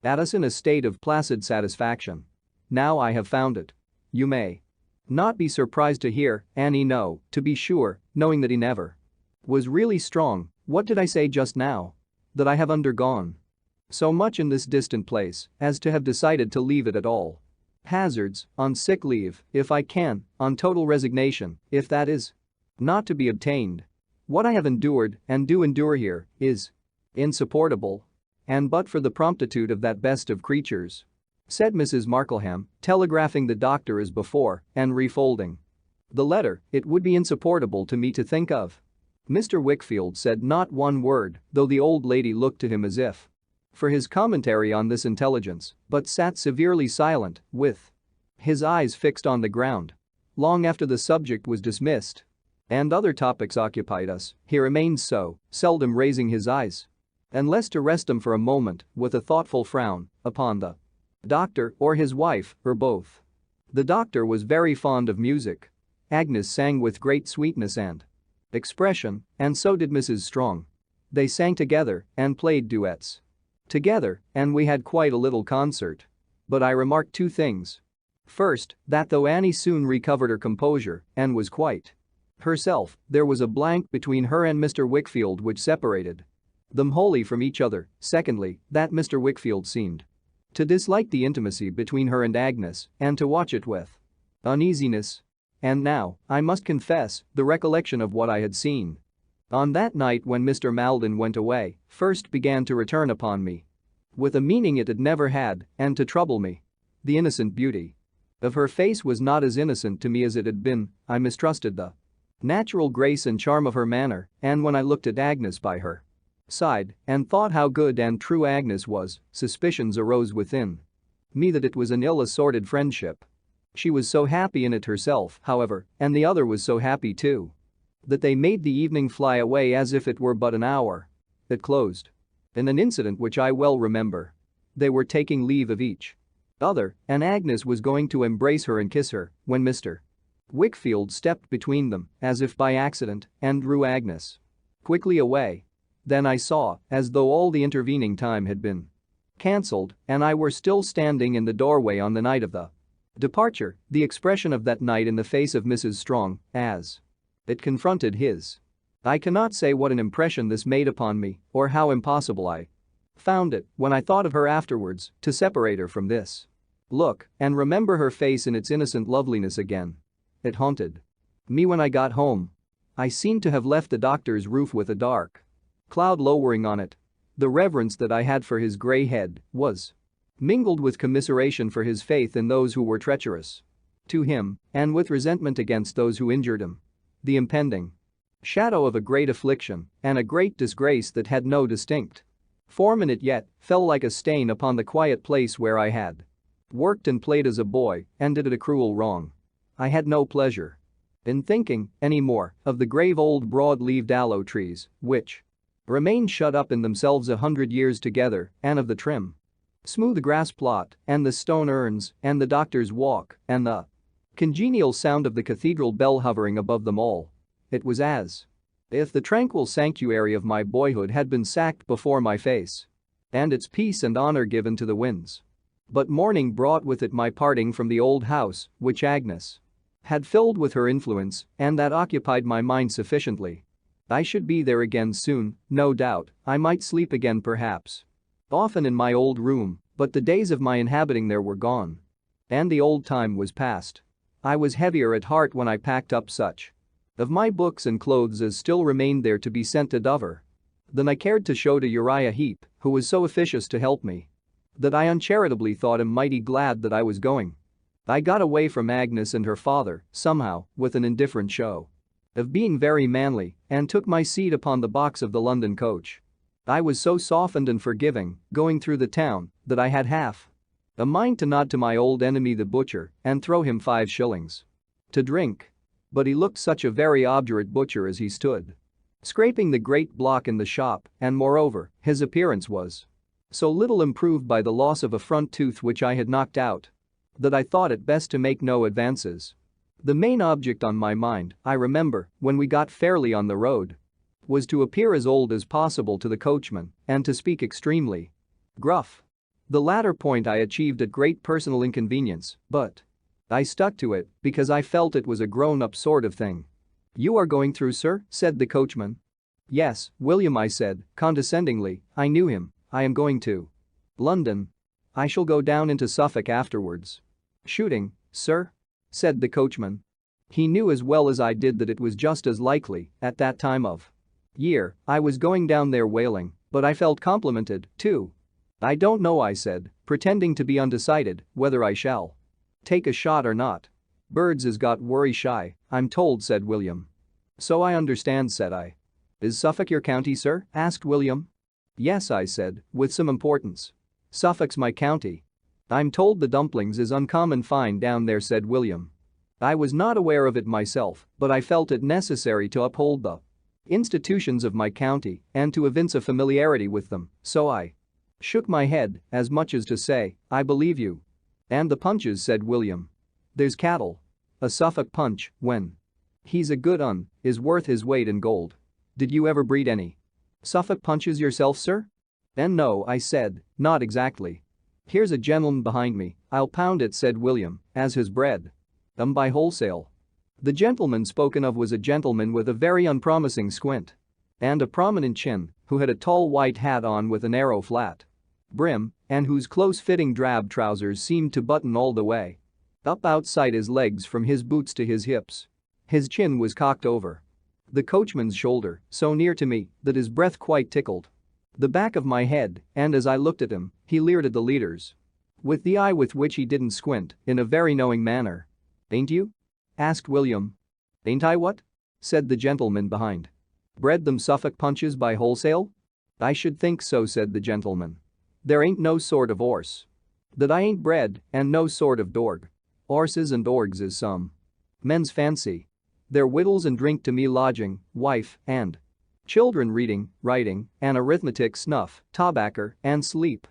at us in a state of placid satisfaction. Now I have found it. You may not be surprised to hear, Annie, no, to be sure, knowing that he never was really strong. What did I say just now? That I have undergone so much in this distant place as to have decided to leave it at all hazards, on sick leave, if I can, on total resignation, if that is not to be obtained. What I have endured and do endure here is insupportable. And but for the promptitude of that best of creatures," said Mrs. Markleham, telegraphing the doctor as before and refolding the letter, "it would be insupportable to me to think of." Mr. Wickfield said not one word, though the old lady looked to him as if for his commentary on this intelligence, but sat severely silent, with his eyes fixed on the ground. Long after the subject was dismissed and other topics occupied us, he remained so, seldom raising his eyes unless to rest them for a moment, with a thoughtful frown, upon the doctor or his wife, or both. The doctor was very fond of music. Agnes sang with great sweetness and expression, and so did Mrs. Strong. They sang together and played duets together, and we had quite a little concert. But I remarked two things. First, that though Annie soon recovered her composure and was quite herself, there was a blank between her and Mr. Wickfield which separated them wholly from each other. Secondly, that Mr. Wickfield seemed to dislike the intimacy between her and Agnes and to watch it with uneasiness. And now, I must confess, the recollection of what I had seen on that night when Mr. Maldon went away first began to return upon me with a meaning it had never had and to trouble me. The innocent beauty of her face was not as innocent to me as it had been. I mistrusted the natural grace and charm of her manner, and when I looked at Agnes by her side and thought how good and true Agnes was, suspicions arose within me that it was an ill-assorted friendship. She was so happy in it herself, however, and the other was so happy too, that they made the evening fly away as if it were but an hour. It closed in an incident which I well remember. They were taking leave of each other, and Agnes was going to embrace her and kiss her, when Mr. Wickfield stepped between them, as if by accident, and drew Agnes quickly away. Then I saw, as though all the intervening time had been cancelled, and I were still standing in the doorway on the night of the departure, the expression of that night in the face of Mrs. Strong, as it confronted his. I cannot say what an impression this made upon me, or how impossible I found it, when I thought of her afterwards, to separate her from this look and remember her face in its innocent loveliness again. It haunted me when I got home. I seemed to have left the doctor's roof with a dark cloud lowering on it. The reverence that I had for his grey head was mingled with commiseration for his faith in those who were treacherous to him, and with resentment against those who injured him. The impending shadow of a great affliction and a great disgrace that had no distinct form in it yet fell like a stain upon the quiet place where I had worked and played as a boy and did it a cruel wrong. I had no pleasure in thinking any more of the grave old broad-leaved aloe trees, which remained shut up in themselves 100 years together, and of the trim, smooth grass plot, and the stone urns, and the doctor's walk, and the congenial sound of the cathedral bell hovering above them all. It was as if the tranquil sanctuary of my boyhood had been sacked before my face, and its peace and honor given to the winds. But morning brought with it my parting from the old house, which Agnes had filled with her influence, and that occupied my mind sufficiently. I should be there again soon, no doubt. I might sleep again perhaps often in my old room, but the days of my inhabiting there were gone. And the old time was past. I was heavier at heart when I packed up such of my books and clothes as still remained there to be sent to Dover than I cared to show to Uriah Heep, who was so officious to help me that I uncharitably thought him mighty glad that I was going. I got away from Agnes and her father, somehow, with an indifferent show of being very manly, and took my seat upon the box of the London coach. I was so softened and forgiving, going through the town, that I had half a mind to nod to my old enemy the butcher and throw him 5 shillings to drink. But he looked such a very obdurate butcher as he stood scraping the great block in the shop, and moreover, his appearance was so little improved by the loss of a front tooth which I had knocked out, that I thought it best to make no advances. The main object on my mind, I remember, when we got fairly on the road, was to appear as old as possible to the coachman and to speak extremely gruff. The latter point I achieved at great personal inconvenience, but I stuck to it because I felt it was a grown-up sort of thing. "You are going through, sir?" said the coachman. "Yes, William," I said, condescendingly. I knew him. "I am going to London. I shall go down into Suffolk afterwards." "Shooting, sir?" said the coachman. He knew as well as I did that it was just as likely, at that time of year, I was going down there whaling, but I felt complimented, too. I don't know, I said, pretending to be undecided whether I shall take a shot or not. Birds has got worry shy, I'm told, said William. So I understand, said I. Is Suffolk your county, sir? Asked William. Yes, I said, with some importance. Suffolk's my county. I'm told the dumplings is uncommon fine down there, said William. I was not aware of it myself, but I felt it necessary to uphold the institutions of my county and to evince a familiarity with them, so I shook my head as much as to say, I believe you. And the punches, said William. There's cattle. A Suffolk punch, when he's a good un, is worth his weight in gold. Did you ever breed any Suffolk punches yourself, sir? And no, I said, not exactly. Here's a gentleman behind me, I'll pound it, said William, as his bread. By wholesale. The gentleman spoken of was a gentleman with a very unpromising squint and a prominent chin, who had a tall white hat on with a narrow flat brim and whose close-fitting drab trousers seemed to button all the way up outside his legs from his boots to his hips. His chin was cocked over the coachman's shoulder, so near to me that his breath quite tickled the back of my head, and as I looked at him, he leered at the leaders with the eye with which he didn't squint, in a very knowing manner. Ain't you? Asked William. Ain't I what? Said the gentleman behind. Bred them Suffolk punches by wholesale? I should think so, said the gentleman. There ain't no sort of 'orse that I ain't bred, and no sort of dorg. 'Orses and orgs is some men's fancy. They're wittles and drink to me lodging, wife, and children, reading, writing, and arithmetic, snuff, tobacco, and sleep.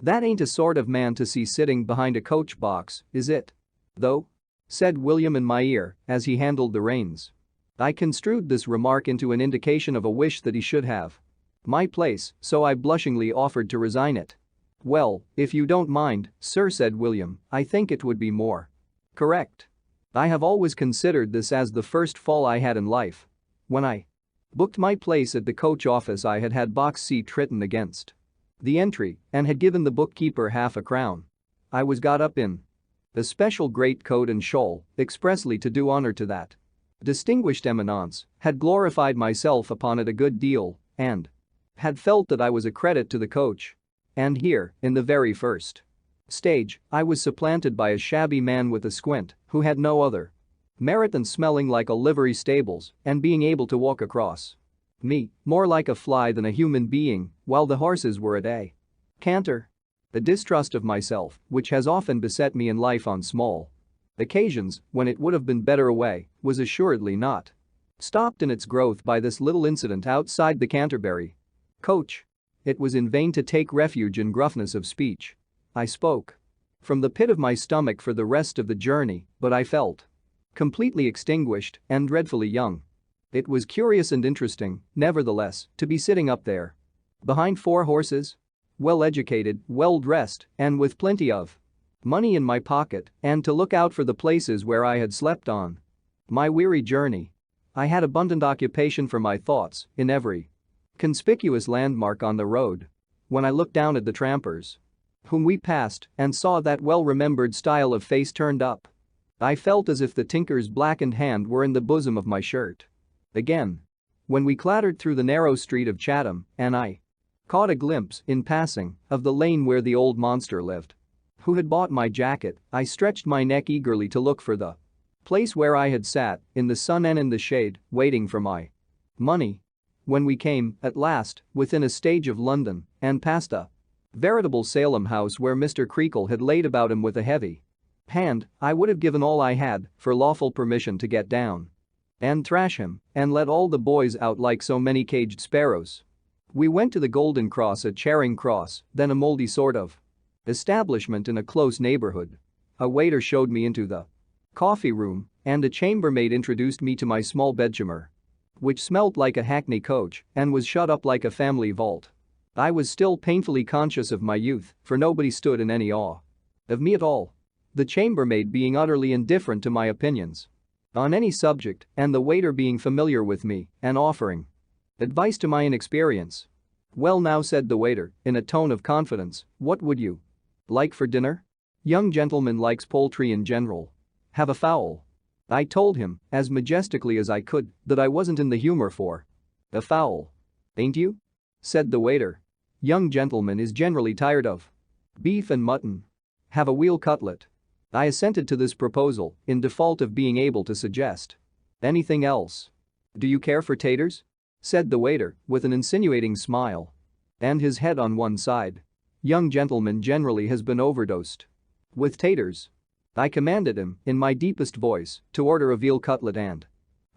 That ain't a sort of man to see sitting behind a coach box, is it? Though? Said William in my ear as he handled the reins. I construed this remark into an indication of a wish that he should have my place, so I blushingly offered to resign it. Well, if you don't mind, sir, said William, I think it would be more correct. I have always considered this as the first fall I had in life. When I booked my place at the coach office, I had had box seat written against the entry and had given the bookkeeper half a crown. I was got up in a special greatcoat and shawl expressly to do honor to that distinguished eminence, had glorified myself upon it a good deal, and had felt that I was a credit to the coach. And here, in the very first stage, I was supplanted by a shabby man with a squint who had no other merit than smelling like a livery stables and being able to walk across me more like a fly than a human being while the horses were at a canter. A distrust of myself, which has often beset me in life on small occasions when it would have been better away, was assuredly not stopped in its growth by this little incident outside the Canterbury coach. It was in vain to take refuge in gruffness of speech. I spoke from the pit of my stomach for the rest of the journey, but I felt completely extinguished and dreadfully young. It was curious and interesting, nevertheless, to be sitting up there behind 4 horses, well-educated, well-dressed, and with plenty of money in my pocket, and to look out for the places where I had slept on my weary journey. I had abundant occupation for my thoughts in every conspicuous landmark on the road. When I looked down at the trampers whom we passed and saw that well-remembered style of face turned up, I felt as if the tinker's blackened hand were in the bosom of my shirt. Again, when we clattered through the narrow street of Chatham and I caught a glimpse, in passing, of the lane where the old monster lived who had bought my jacket, I stretched my neck eagerly to look for the place where I had sat, in the sun and in the shade, waiting for my money. When we came, at last, within a stage of London and past a veritable Salem house where Mr. Creakle had laid about him with a heavy hand, I would have given all I had for lawful permission to get down and thrash him and let all the boys out like so many caged sparrows. We went to the Golden Cross at Charing Cross, then a mouldy sort of establishment in a close neighborhood. A waiter showed me into the coffee room, and a chambermaid introduced me to my small bedchamber, which smelt like a hackney coach and was shut up like a family vault. I was still painfully conscious of my youth, for nobody stood in any awe of me at all, the chambermaid being utterly indifferent to my opinions on any subject, and the waiter being familiar with me and offering advice to my inexperience. Well now, said the waiter, in a tone of confidence, what would you like for dinner? Young gentleman likes poultry in general. Have a fowl. I told him, as majestically as I could, that I wasn't in the humor for "A fowl. Ain't you?" said the waiter. "Young gentleman is generally tired of beef and mutton. Have a veal cutlet." I assented to this proposal in default of being able to suggest anything else. "Do you care for taters?" said the waiter with an insinuating smile. And his head on one side. "Young gentleman generally has been overdosed with taters." I commanded him, in my deepest voice, to order a veal cutlet and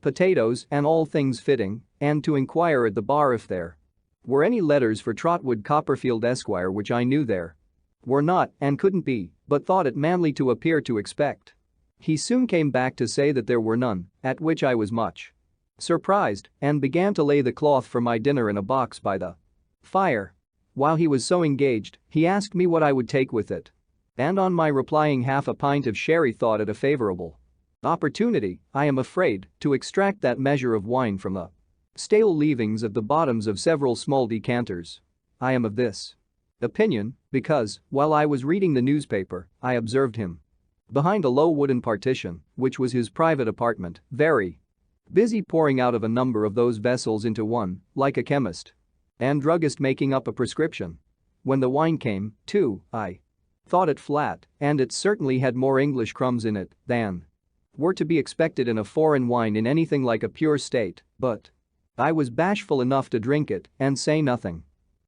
potatoes and all things fitting, and to inquire at the bar if there were any letters for Trotwood Copperfield Esquire, which I knew there were not and couldn't be, but thought it manly to appear to expect. He soon came back to say that there were none, at which I was much surprised and began to lay the cloth for my dinner in a box by the fire. While he was so engaged, he asked me what I would take with it. And on my replying half a pint of sherry, thought it a favorable opportunity, I am afraid, to extract that measure of wine from the stale leavings of the bottoms of several small decanters. I am of this opinion because, while I was reading the newspaper, I observed him behind a low wooden partition, which was his private apartment, very busy pouring out of a number of those vessels into one, like a chemist and druggist making up a prescription. When the wine came, too, I thought it flat, and it certainly had more English crumbs in it than were to be expected in a foreign wine in anything like a pure state, but I was bashful enough to drink it and say nothing.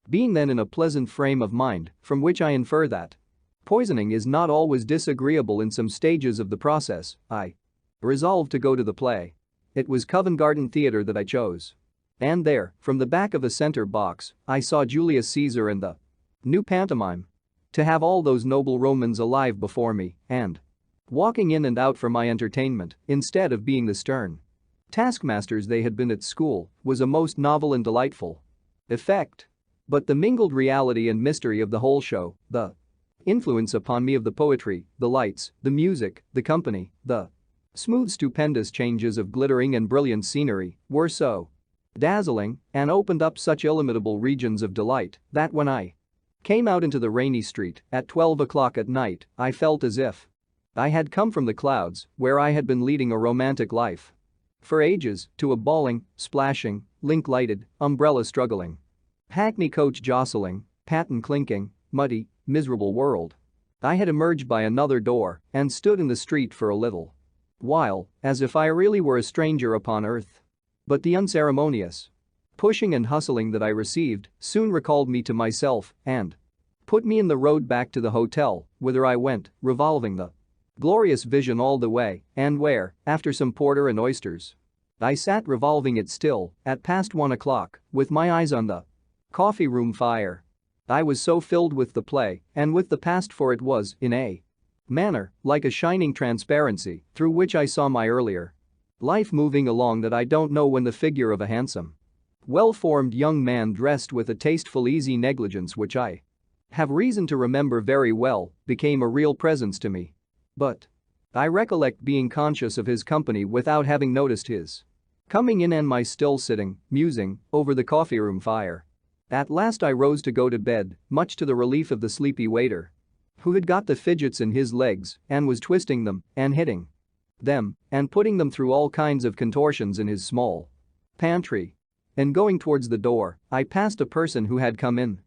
Being then in a pleasant frame of mind, from which I infer that poisoning is not always disagreeable in some stages of the process, I resolved to go to the play. It was Covent Garden Theatre that I chose. And there, from the back of a center box, I saw Julius Caesar and the new pantomime. To have all those noble Romans alive before me and walking in and out for my entertainment, instead of being the stern taskmasters they had been at school, was a most novel and delightful effect. But the mingled reality and mystery of the whole show, the influence upon me of the poetry, the lights, the music, the company, the smooth stupendous changes of glittering and brilliant scenery, were so dazzling and opened up such illimitable regions of delight that when I came out into the rainy street at 12 o'clock at night, I felt as if I had come from the clouds, where I had been leading a romantic life for ages, to a bawling, splashing, link-lighted, umbrella-struggling, hackney coach jostling, patent clinking, muddy, miserable world. I had emerged by another door and stood in the street for a little while, as if I really were a stranger upon earth. But the unceremonious pushing and hustling that I received soon recalled me to myself and put me in the road back to the hotel, whither I went, revolving the glorious vision all the way, and where, after some porter and oysters, I sat revolving it still, at past 1 o'clock, with my eyes on the coffee room fire. I was so filled with the play and with the past, for it was, in a manner, like a shining transparency through which I saw my earlier life moving along, that I don't know when the figure of a handsome, well-formed young man dressed with a tasteful easy negligence which I have reason to remember very well became a real presence to me. But I recollect being conscious of his company without having noticed his coming in, and my still sitting, musing, over the coffee room fire. At last I rose to go to bed, much to the relief of the sleepy waiter, who had got the fidgets in his legs and was twisting them and hitting them and putting them through all kinds of contortions in his small pantry. And going towards the door, I passed a person who had come in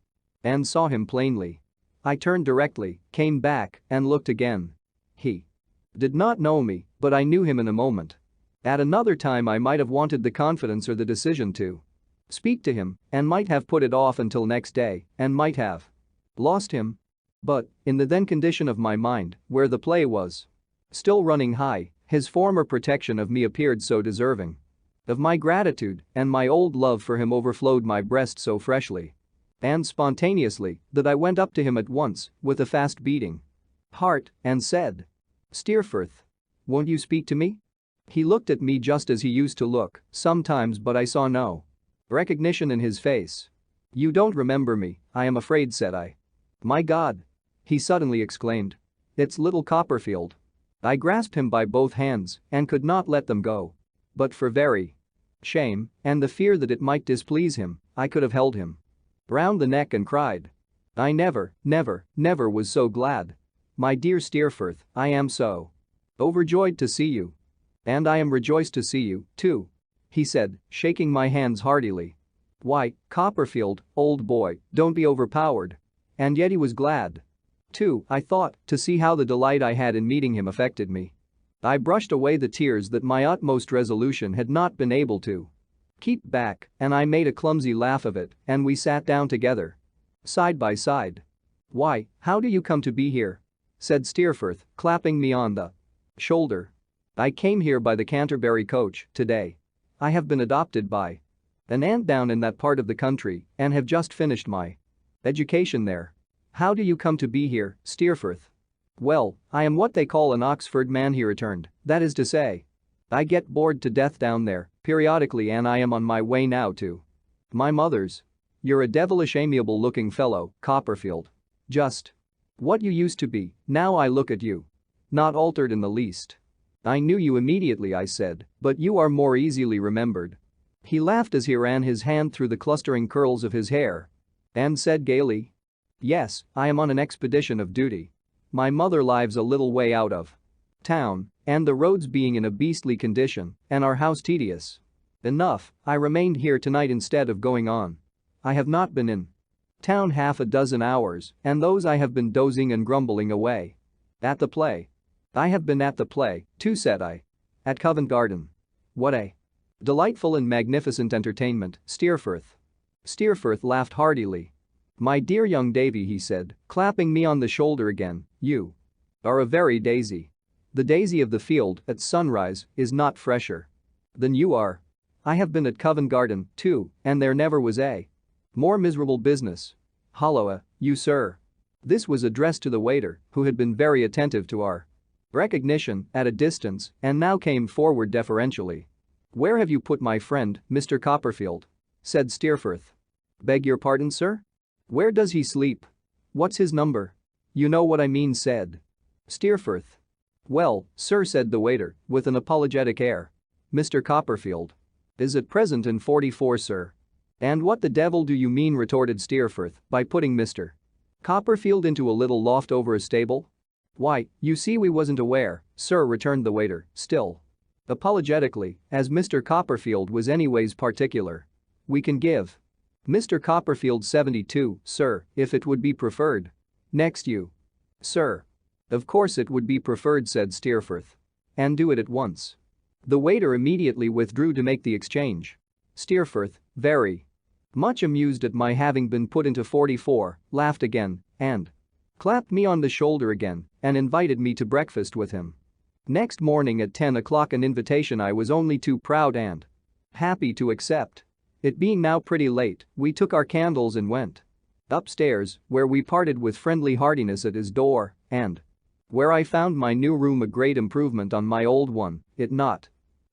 and saw him plainly. I turned directly, came back, and looked again. He did not know me, but I knew him in a moment. At another time I might have wanted the confidence or the decision to speak to him and might have put it off until next day and might have lost him. But, in the then condition of my mind, where the play was still running high, his former protection of me appeared so deserving of my gratitude, and my old love for him overflowed my breast so freshly and spontaneously that I went up to him at once, with a fast beating heart, and said, "Steerforth, won't you speak to me?" He looked at me just as he used to look sometimes, but I saw no recognition in his face. "You don't remember me, I am afraid," said I. "My God!" he suddenly exclaimed. "It's little Copperfield." I grasped him by both hands and could not let them go. But for very shame and the fear that it might displease him, I could have held him round the neck and cried, "I never, never, never was so glad. My dear Steerforth, I am so overjoyed to see you. And I am rejoiced to see you, too." he said, shaking my hands heartily. "Why, Copperfield, old boy, don't be overpowered." And yet he was glad. Too, I thought, to see how the delight I had in meeting him affected me. I brushed away the tears that my utmost resolution had not been able to keep back, and I made a clumsy laugh of it, and we sat down together. Side by side. "Why, how do you come to be here?" said Steerforth, clapping me on the shoulder. "I came here by the Canterbury coach today. I have been adopted by an aunt down in that part of the country and have just finished my education there." "How do you come to be here, Steerforth?" "Well, I am what they call an Oxford man," he returned, "that is to say, I get bored to death down there periodically and I am on my way now to my mother's." "You're a devilish amiable looking fellow, Copperfield. Just what you used to be, now I look at you. Not altered in the least." "I knew you immediately," I said, "but you are more easily remembered." He laughed as he ran his hand through the clustering curls of his hair and said gaily, "Yes, I am on an expedition of duty. My mother lives a little way out of town, and the roads being in a beastly condition and our house tedious enough, I remained here tonight instead of going on. I have not been in town half a dozen hours, and those I have been dozing and grumbling away at the play." "I have been at the play, too," said I. "At Covent Garden. What a delightful and magnificent entertainment, Steerforth." Steerforth laughed heartily. "My dear young Davy," he said, clapping me on the shoulder again, "you are a very daisy. The daisy of the field at sunrise is not fresher than you are. I have been at Covent Garden, too, and there never was a more miserable business. Holloa, you sir." This was addressed to the waiter, who had been very attentive to our recognition at a distance and now came forward deferentially. "Where have you put my friend, Mr. Copperfield?" said Steerforth. "Beg your pardon, sir? Where does he sleep? What's his number? You know what I mean," said Steerforth. "Well, sir," said the waiter, with an apologetic air, "Mr. Copperfield is at present in 44, sir." "And what the devil do you mean," retorted Steerforth, "by putting Mr. Copperfield into a little loft over a stable?" "Why, you see we wasn't aware, sir," returned the waiter, still apologetically, as Mr. Copperfield was anyways particular. "We can give Mr. Copperfield 72, sir, if it would be preferred. Next you, sir." "Of course it would be preferred," said Steerforth. "And do it at once." The waiter immediately withdrew to make the exchange. Steerforth, very much amused at my having been put into 44, laughed again and clapped me on the shoulder again and invited me to breakfast with him. Next morning at 10 o'clock, an invitation I was only too proud and happy to accept. It being now pretty late, we took our candles and went upstairs, where we parted with friendly heartiness at his door and where I found my new room a great improvement on my old one, it not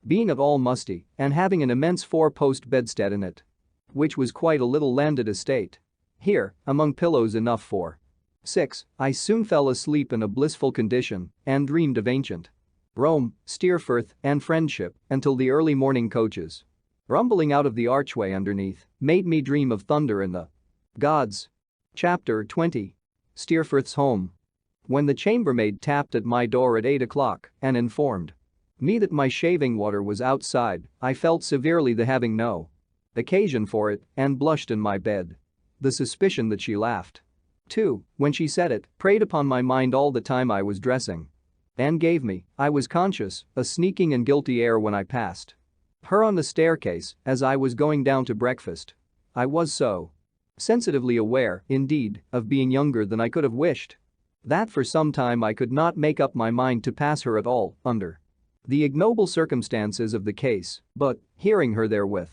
being at all musty and having an immense 4-post bedstead in it, which was quite a little landed estate. Here, among pillows enough for 6, I soon fell asleep in a blissful condition and dreamed of ancient Rome, Steerforth, and friendship until the early morning coaches, rumbling out of the archway underneath, made me dream of thunder and the gods. Chapter 20. Steerforth's home. When the chambermaid tapped at my door at 8 o'clock and informed me that my shaving water was outside, I felt severely the having no occasion for it and blushed in my bed. The suspicion that she laughed, too, when she said it, preyed upon my mind all the time I was dressing and gave me, I was conscious, a sneaking and guilty air when I passed her on the staircase as I was going down to breakfast. I was so sensitively aware, indeed, of being younger than I could have wished, that for some time I could not make up my mind to pass her at all under the ignoble circumstances of the case, but, hearing her therewith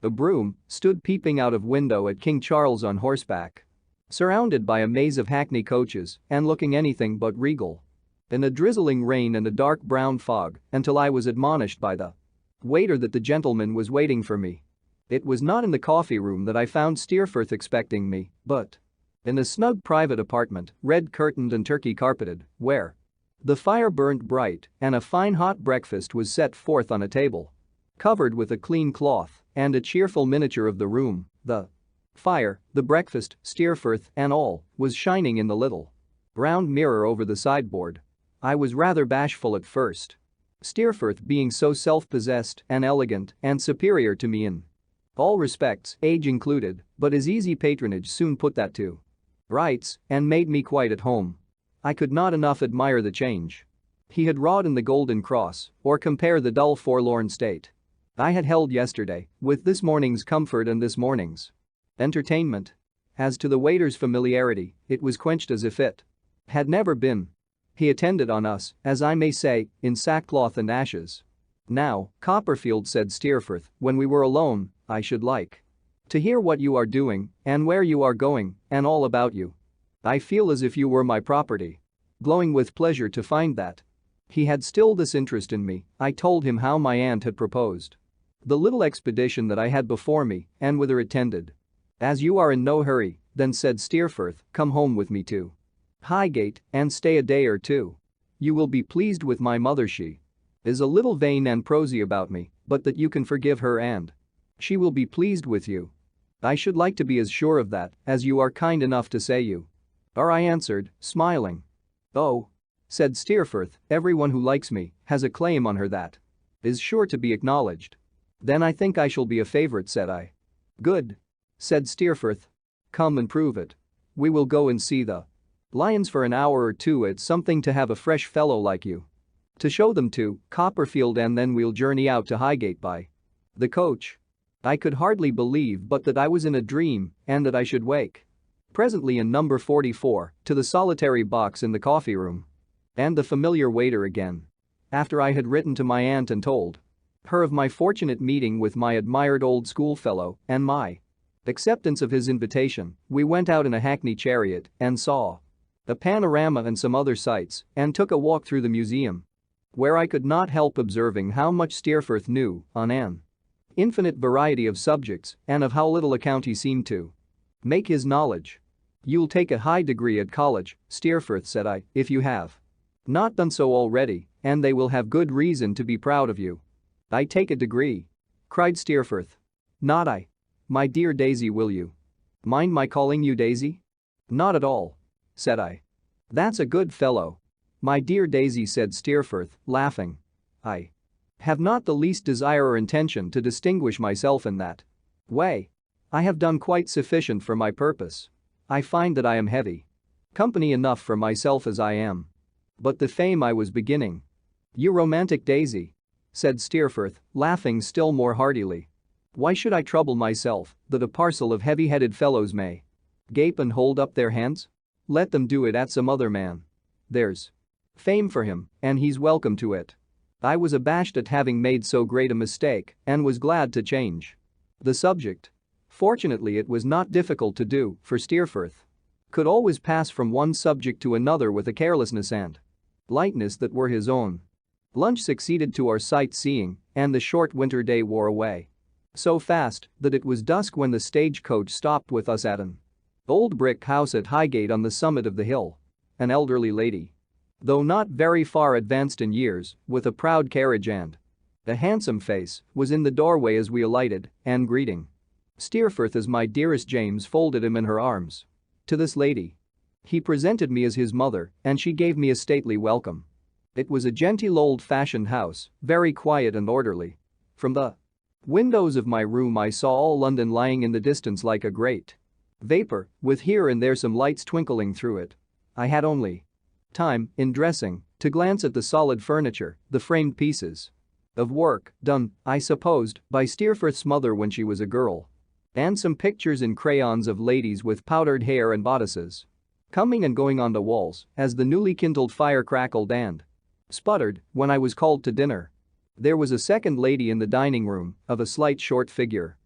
a broom, stood peeping out of window at King Charles on horseback, surrounded by a maze of hackney coaches and looking anything but regal, in a drizzling rain and a dark brown fog, until I was admonished by the waiter that the gentleman was waiting for me. It was not in the coffee room that I found Steerforth expecting me, but in a snug private apartment, red-curtained and turkey-carpeted, where the fire burnt bright and a fine hot breakfast was set forth on a table covered with a clean cloth and a cheerful miniature of the room. The fire, the breakfast, Steerforth, and all, was shining in the little round mirror over the sideboard. I was rather bashful at first Steerforth being so self-possessed and elegant and superior to me in all respects, age included, but his easy patronage soon put that to rights and made me quite at home. I could not enough admire the change he had wrought in the Golden Cross or compare the dull forlorn state I had held yesterday with this morning's comfort and this morning's entertainment. As to the waiter's familiarity, it was quenched as if it had never been. He attended on us, as I may say, in sackcloth and ashes. "Now, Copperfield," said Steerforth when we were alone, "I should like to hear what you are doing and where you are going and all about you. I feel as if you were my property." Glowing with pleasure to find that he had still this interest in me, I told him how my aunt had proposed the little expedition that I had before me and whither it tended. "As you are in no hurry, then," said Steerforth, "come home with me to Highgate and stay a day or two. You will be pleased with my mother. She is a little vain and prosy about me, but that you can forgive her and she will be pleased with you." "I should like to be as sure of that as you are kind enough to say you are," I answered, smiling. "Oh," said Steerforth, "everyone who likes me has a claim on her that is sure to be acknowledged." "Then I think I shall be a favorite," said I. "Good," said Steerforth. "Come and prove it. We will go and see the lions for an hour or two. It's something to have a fresh fellow like you to show them to, Copperfield, and then we'll journey out to Highgate by the coach." I could hardly believe but that I was in a dream and that I should wake presently in number 44 to the solitary box in the coffee room and the familiar waiter again. After I had written to my aunt and told her of my fortunate meeting with my admired old schoolfellow and my acceptance of his invitation, we went out in a hackney chariot and saw a panorama and some other sights and took a walk through the museum, where I could not help observing how much Steerforth knew on an infinite variety of subjects and of how little account he seemed to make his knowledge. "You'll take a high degree at college, Steerforth," said I, "if you have not done so already, and they will have good reason to be proud of you." "I take a degree?" cried Steerforth. "Not I. My dear Daisy, will you mind my calling you Daisy?" "Not at all," said I. "That's a good fellow. My dear Daisy," said Steerforth, laughing. "I have not the least desire or intention to distinguish myself in that way. I have done quite sufficient for my purpose. I find that I am heavy company enough for myself as I am. But the fame I was beginning—" "You romantic Daisy," said Steerforth, laughing still more heartily. "Why should I trouble myself that a parcel of heavy-headed fellows may gape and hold up their hands? Let them do it at some other man. There's fame for him, and he's welcome to it." I was abashed at having made so great a mistake and was glad to change the subject. Fortunately, it was not difficult to do, for Steerforth could always pass from one subject to another with a carelessness and lightness that were his own. Lunch succeeded to our sightseeing, and the short winter day wore away so fast that it was dusk when the stagecoach stopped with us at an old brick house at Highgate on the summit of the hill. An elderly lady, though not very far advanced in years, with a proud carriage and a handsome face, was in the doorway as we alighted, and greeting Steerforth as "my dearest James," folded him in her arms. To this lady he presented me as his mother, and she gave me a stately welcome. It was a genteel old-fashioned house, very quiet and orderly. From the windows of my room I saw all London lying in the distance like a great vapor, with here and there some lights twinkling through it. I had only time, in dressing, to glance at the solid furniture, the framed pieces of work done, I supposed, by Steerforth's mother when she was a girl, and some pictures in crayons of ladies with powdered hair and bodices coming and going on the walls as the newly kindled fire crackled and sputtered when I was called to dinner. There was a second lady in the dining room, of a slight short figure,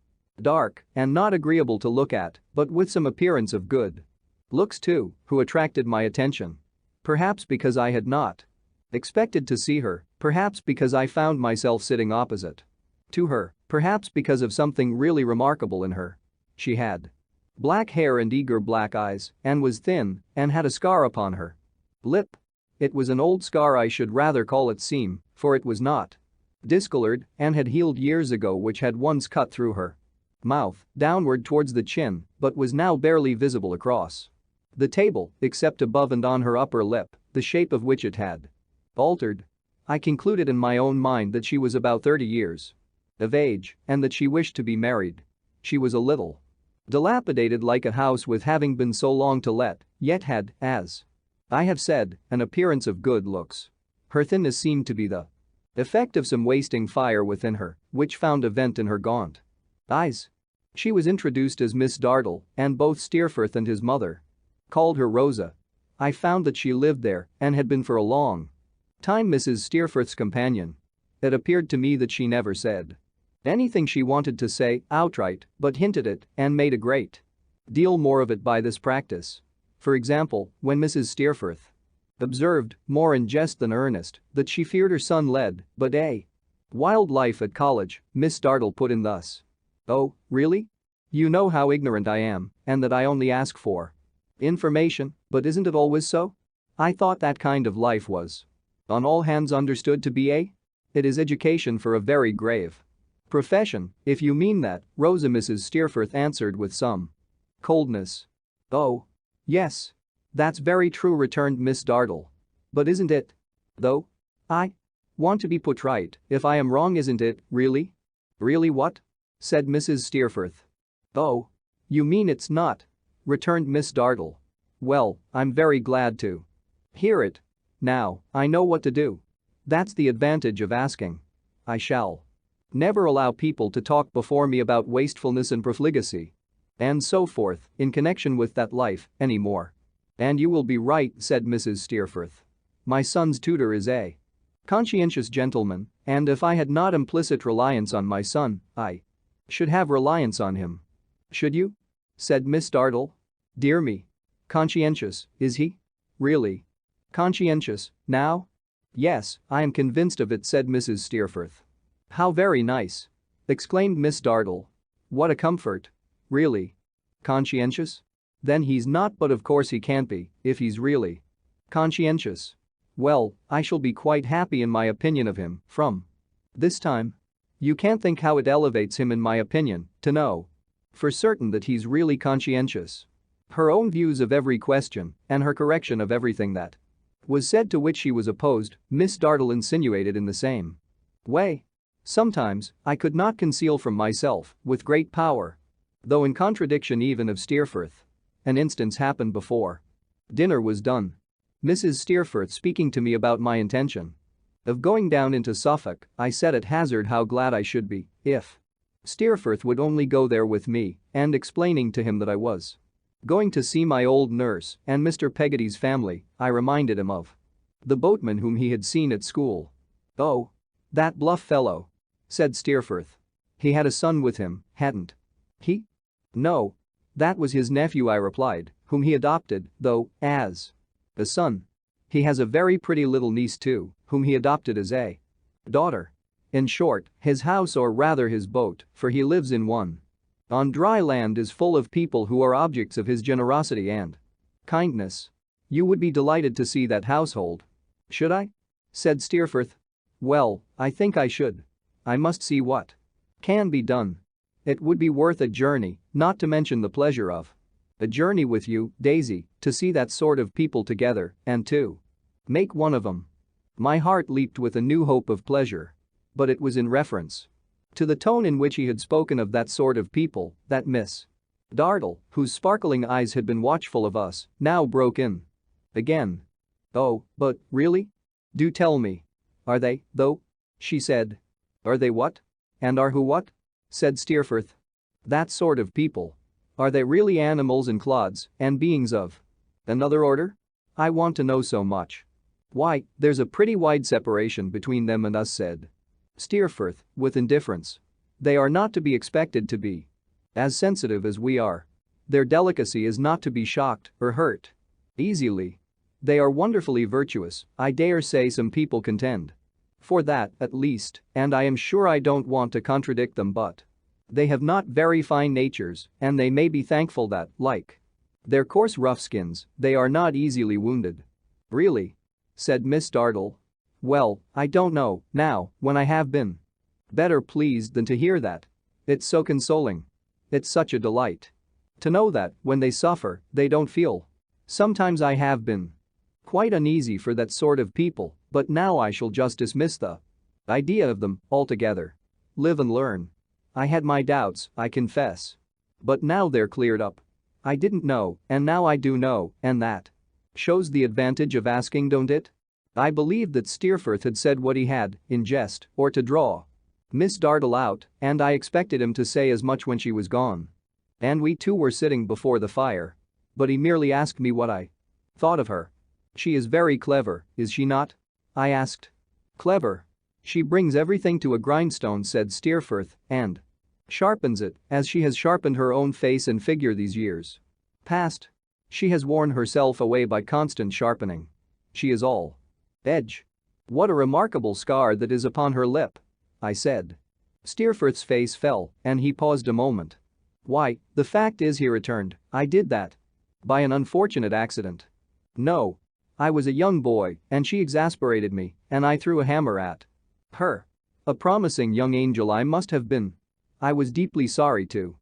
dark and not agreeable to look at, but with some appearance of good looks too, who attracted my attention. Perhaps because I had not expected to see her, perhaps because I found myself sitting opposite to her, perhaps because of something really remarkable in her. She had black hair and eager black eyes, and was thin, and had a scar upon her lip. It was an old scar, I should rather call it seam, for it was not discolored and had healed years ago, which had once cut through her mouth downward towards the chin, but was now barely visible across the table, except above and on her upper lip, the shape of which it had altered. I concluded in my own mind that she was about 30 years of age and that she wished to be married. She was a little dilapidated, like a house with having been so long to let, yet had, as I have said, an appearance of good looks. Her thinness seemed to be the effect of some wasting fire within her, which found a vent in her gaunt eyes. She was introduced as Miss Dartle, and both Steerforth and his mother called her Rosa. I found that she lived there and had been for a long time Mrs. Steerforth's companion. It appeared to me that she never said anything she wanted to say outright, but hinted it and made a great deal more of it by this practice. For example, when Mrs. Steerforth observed, more in jest than earnest, that she feared her son led but a wild life at college, Miss Dartle put in thus: "Oh, really? You know how ignorant I am, and that I only ask for information, but isn't it always so? I thought that kind of life was on all hands understood to be it is education for a very grave profession, if you mean that," Rosa. Mrs. Steerforth answered with some coldness. "Oh. Yes. That's very true," returned Miss Dartle. "But isn't it? Though? I want to be put right if I am wrong, isn't it, really?" "Really what?" said Mrs. Steerforth. "Oh. You mean it's not?" returned Miss Dartle. "Well, I'm very glad to hear it. Now, I know what to do. That's the advantage of asking. I shall never allow people to talk before me about wastefulness and profligacy and so forth in connection with that life any more." "And you will be right," said Mrs. Steerforth. "My son's tutor is a conscientious gentleman, and if I had not implicit reliance on my son, I should have reliance on him." "Should you?" said Miss Dartle. "Dear me. Conscientious, is he? Really? Conscientious, now?" "Yes, I am convinced of it," said Mrs. Steerforth. "How very nice!" exclaimed Miss Dartle. "What a comfort. Really? Conscientious? Then he's not, but of course he can't be if he's really conscientious. Well, I shall be quite happy in my opinion of him from this time. You can't think how it elevates him in my opinion to know for certain that he's really conscientious." Her own views of every question and her correction of everything that was said to which she was opposed, Miss Dartle insinuated in the same way. Sometimes, I could not conceal from myself, with great power, though in contradiction even of Steerforth. An instance happened before dinner was done. Mrs. Steerforth speaking to me about my intention of going down into Suffolk, I said at hazard how glad I should be if Steerforth would only go there with me, and explaining to him that I was going to see my old nurse and Mr. Peggotty's family, I reminded him of the boatman whom he had seen at school. "Oh. That bluff fellow," said Steerforth. "He had a son with him, hadn't he?" "No. That was his nephew," I replied, "whom he adopted, though, as a son. He has a very pretty little niece too, whom he adopted as a daughter. In short, his house, or rather his boat, for he lives in one on dry land, is full of people who are objects of his generosity and kindness. You would be delighted to see that household." "Should I?" said Steerforth. "Well, I think I should. I must see what can be done. It would be worth a journey, not to mention the pleasure of a journey with you, Daisy, to see that sort of people together and to make one of 'em." My heart leaped with a new hope of pleasure. But it was in reference to the tone in which he had spoken of that sort of people that Miss Dartle, whose sparkling eyes had been watchful of us, now broke in again. "Oh, but really? Do tell me. Are they, though?" she said. "Are they what? And are who what?" said Steerforth. "That sort of people. Are they really animals and clods and beings of another order? I want to know so much." "Why, there's a pretty wide separation between them and us," said Steerforth, with indifference. "They are not to be expected to be as sensitive as we are. Their delicacy is not to be shocked or hurt easily. They are wonderfully virtuous, I dare say some people contend for that, at least, and I am sure I don't want to contradict them, but they have not very fine natures, and they may be thankful that, like their coarse rough skins, they are not easily wounded." "Really?" said Miss Dartle. "Well, I don't know, now, when I have been better pleased than to hear that. It's so consoling. It's such a delight to know that, when they suffer, they don't feel. Sometimes I have been quite uneasy for that sort of people, But now I shall just dismiss the idea of them altogether. Live and learn. I had my doubts, I confess. But now they're cleared up. I didn't know, and now I do know, and that shows the advantage of asking, don't it? I believed that Steerforth had said what he had, in jest, or to draw Miss Dartle out, and I expected him to say as much when she was gone. And we two were sitting before the fire. But he merely asked me what I thought of her. She is very clever, is she not? I asked. Clever. She brings everything to a grindstone, said Steerforth, and sharpens it, as she has sharpened her own face and figure these years past. She has worn herself away by constant sharpening. She is all edge. What a remarkable scar that is upon her lip, I said. Steerforth's face fell, and he paused a moment. Why, the fact is, he returned, I did that. By an unfortunate accident. No. I was a young boy, and she exasperated me, and I threw a hammer at her. A promising young angel I must have been. I was deeply sorry to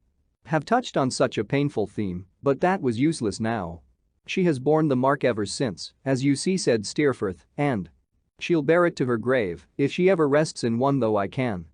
have touched on such a painful theme, but that was useless now. She has borne the mark ever since, as you see, said Steerforth, and she'll bear it to her grave, if she ever rests in one, though I can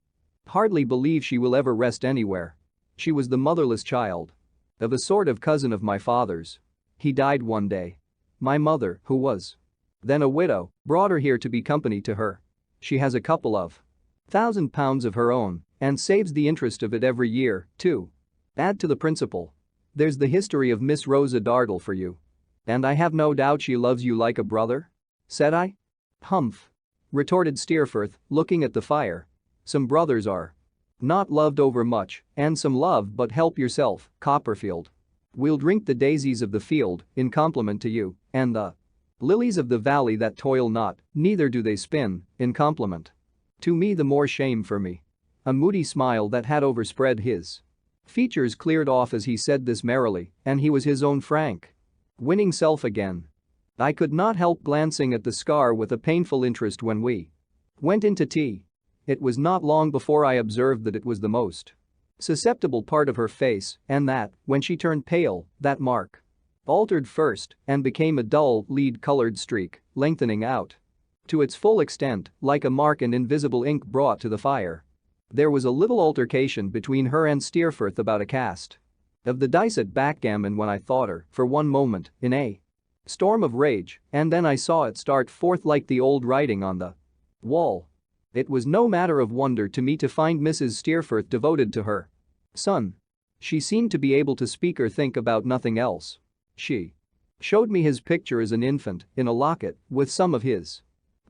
hardly believe she will ever rest anywhere. She was the motherless child of a sort of cousin of my father's. He died one day. My mother, who was then a widow, brought her here to be company to her. She has a couple of £1,000 of her own and saves the interest of it every year, too. Add to the principal. There's the history of Miss Rosa Dartle for you. And I have no doubt she loves you like a brother? Said I. Humph. Retorted Steerforth, looking at the fire. Some brothers are not loved over much, and some love, but help yourself, Copperfield. We'll drink the daisies of the field, in compliment to you, and the lilies of the valley that toil not, neither do they spin, in compliment to me. The more shame for me. A moody smile that had overspread his features cleared off as he said this merrily, and he was his own frank, winning self again. I could not help glancing at the scar with a painful interest when we went into tea. It was not long before I observed that it was the most susceptible part of her face, and that, when she turned pale, that mark altered first and became a dull, lead-colored streak, lengthening out to its full extent, like a mark and invisible ink brought to the fire. There was a little altercation between her and Steerforth about a cast of the dice at backgammon when I thought her, for one moment, in a storm of rage, and then I saw it start forth like the old writing on the wall. It was no matter of wonder to me to find Mrs. Steerforth devoted to her son. She seemed to be able to speak or think about nothing else. She showed me his picture as an infant, in a locket, with some of his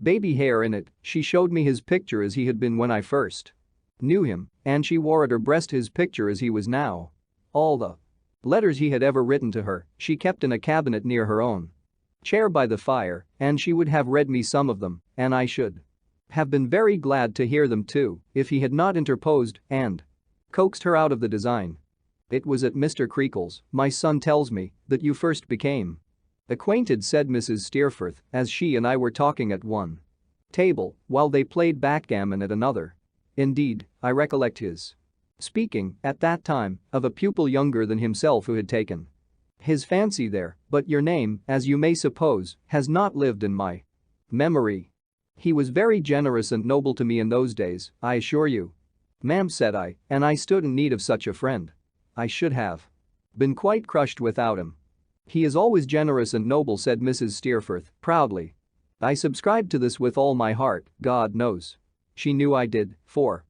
baby hair in it. She showed me his picture as he had been when I first knew him, and she wore at her breast his picture as he was now. All the letters he had ever written to her, she kept in a cabinet near her own chair by the fire, and she would have read me some of them, and I should have been very glad to hear them too, if he had not interposed and coaxed her out of the design. It was at Mr. Creakle's, my son tells me, that you first became acquainted, said Mrs. Steerforth, as she and I were talking at one table while they played backgammon at another. Indeed, I recollect his speaking, at that time, of a pupil younger than himself who had taken his fancy there, but your name, as you may suppose, has not lived in my memory. He was very generous and noble to me in those days, I assure you. Ma'am, said I, and I stood in need of such a friend. I should have been quite crushed without him. He is always generous and noble, said Mrs. Steerforth, proudly. I subscribed to this with all my heart, God knows. She knew I did, for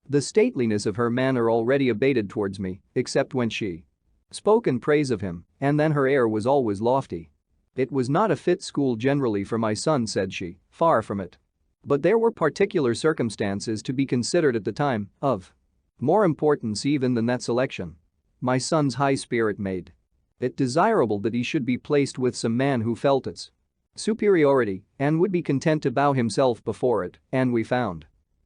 the stateliness of her manner already abated towards me, except when she spoke in praise of him, and then her air was always lofty. It was not a fit school generally for my son, said she, far from it. But there were particular circumstances to be considered at the time, of more importance even than that selection. My son's high spirit made it desirable that he should be placed with some man who felt its superiority and would be content to bow himself before it, and we found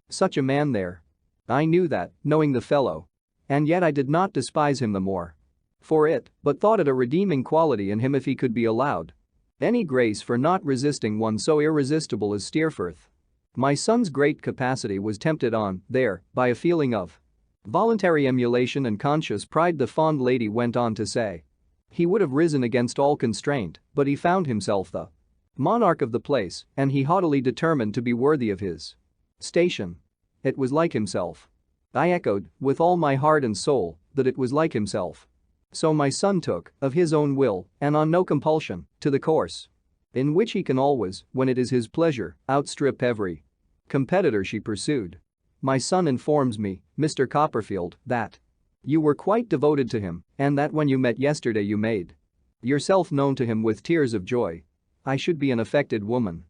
such a man there. I knew that, knowing the fellow. And yet I did not despise him the more for it, but thought it a redeeming quality in him if he could be allowed any grace for not resisting one so irresistible as Steerforth. My son's great capacity was tempted on, there, by a feeling of voluntary emulation and conscious pride, the fond lady went on to say. He would have risen against all constraint, but he found himself the monarch of the place, and he haughtily determined to be worthy of his station. It was like himself. I echoed, with all my heart and soul, that it was like himself. So my son took, of his own will, and on no compulsion, to the course in which he can always, when it is his pleasure, outstrip every competitor, she pursued. My son informs me, Mr. Copperfield, that you were quite devoted to him, and that when you met yesterday you made yourself known to him with tears of joy. I should be an affected woman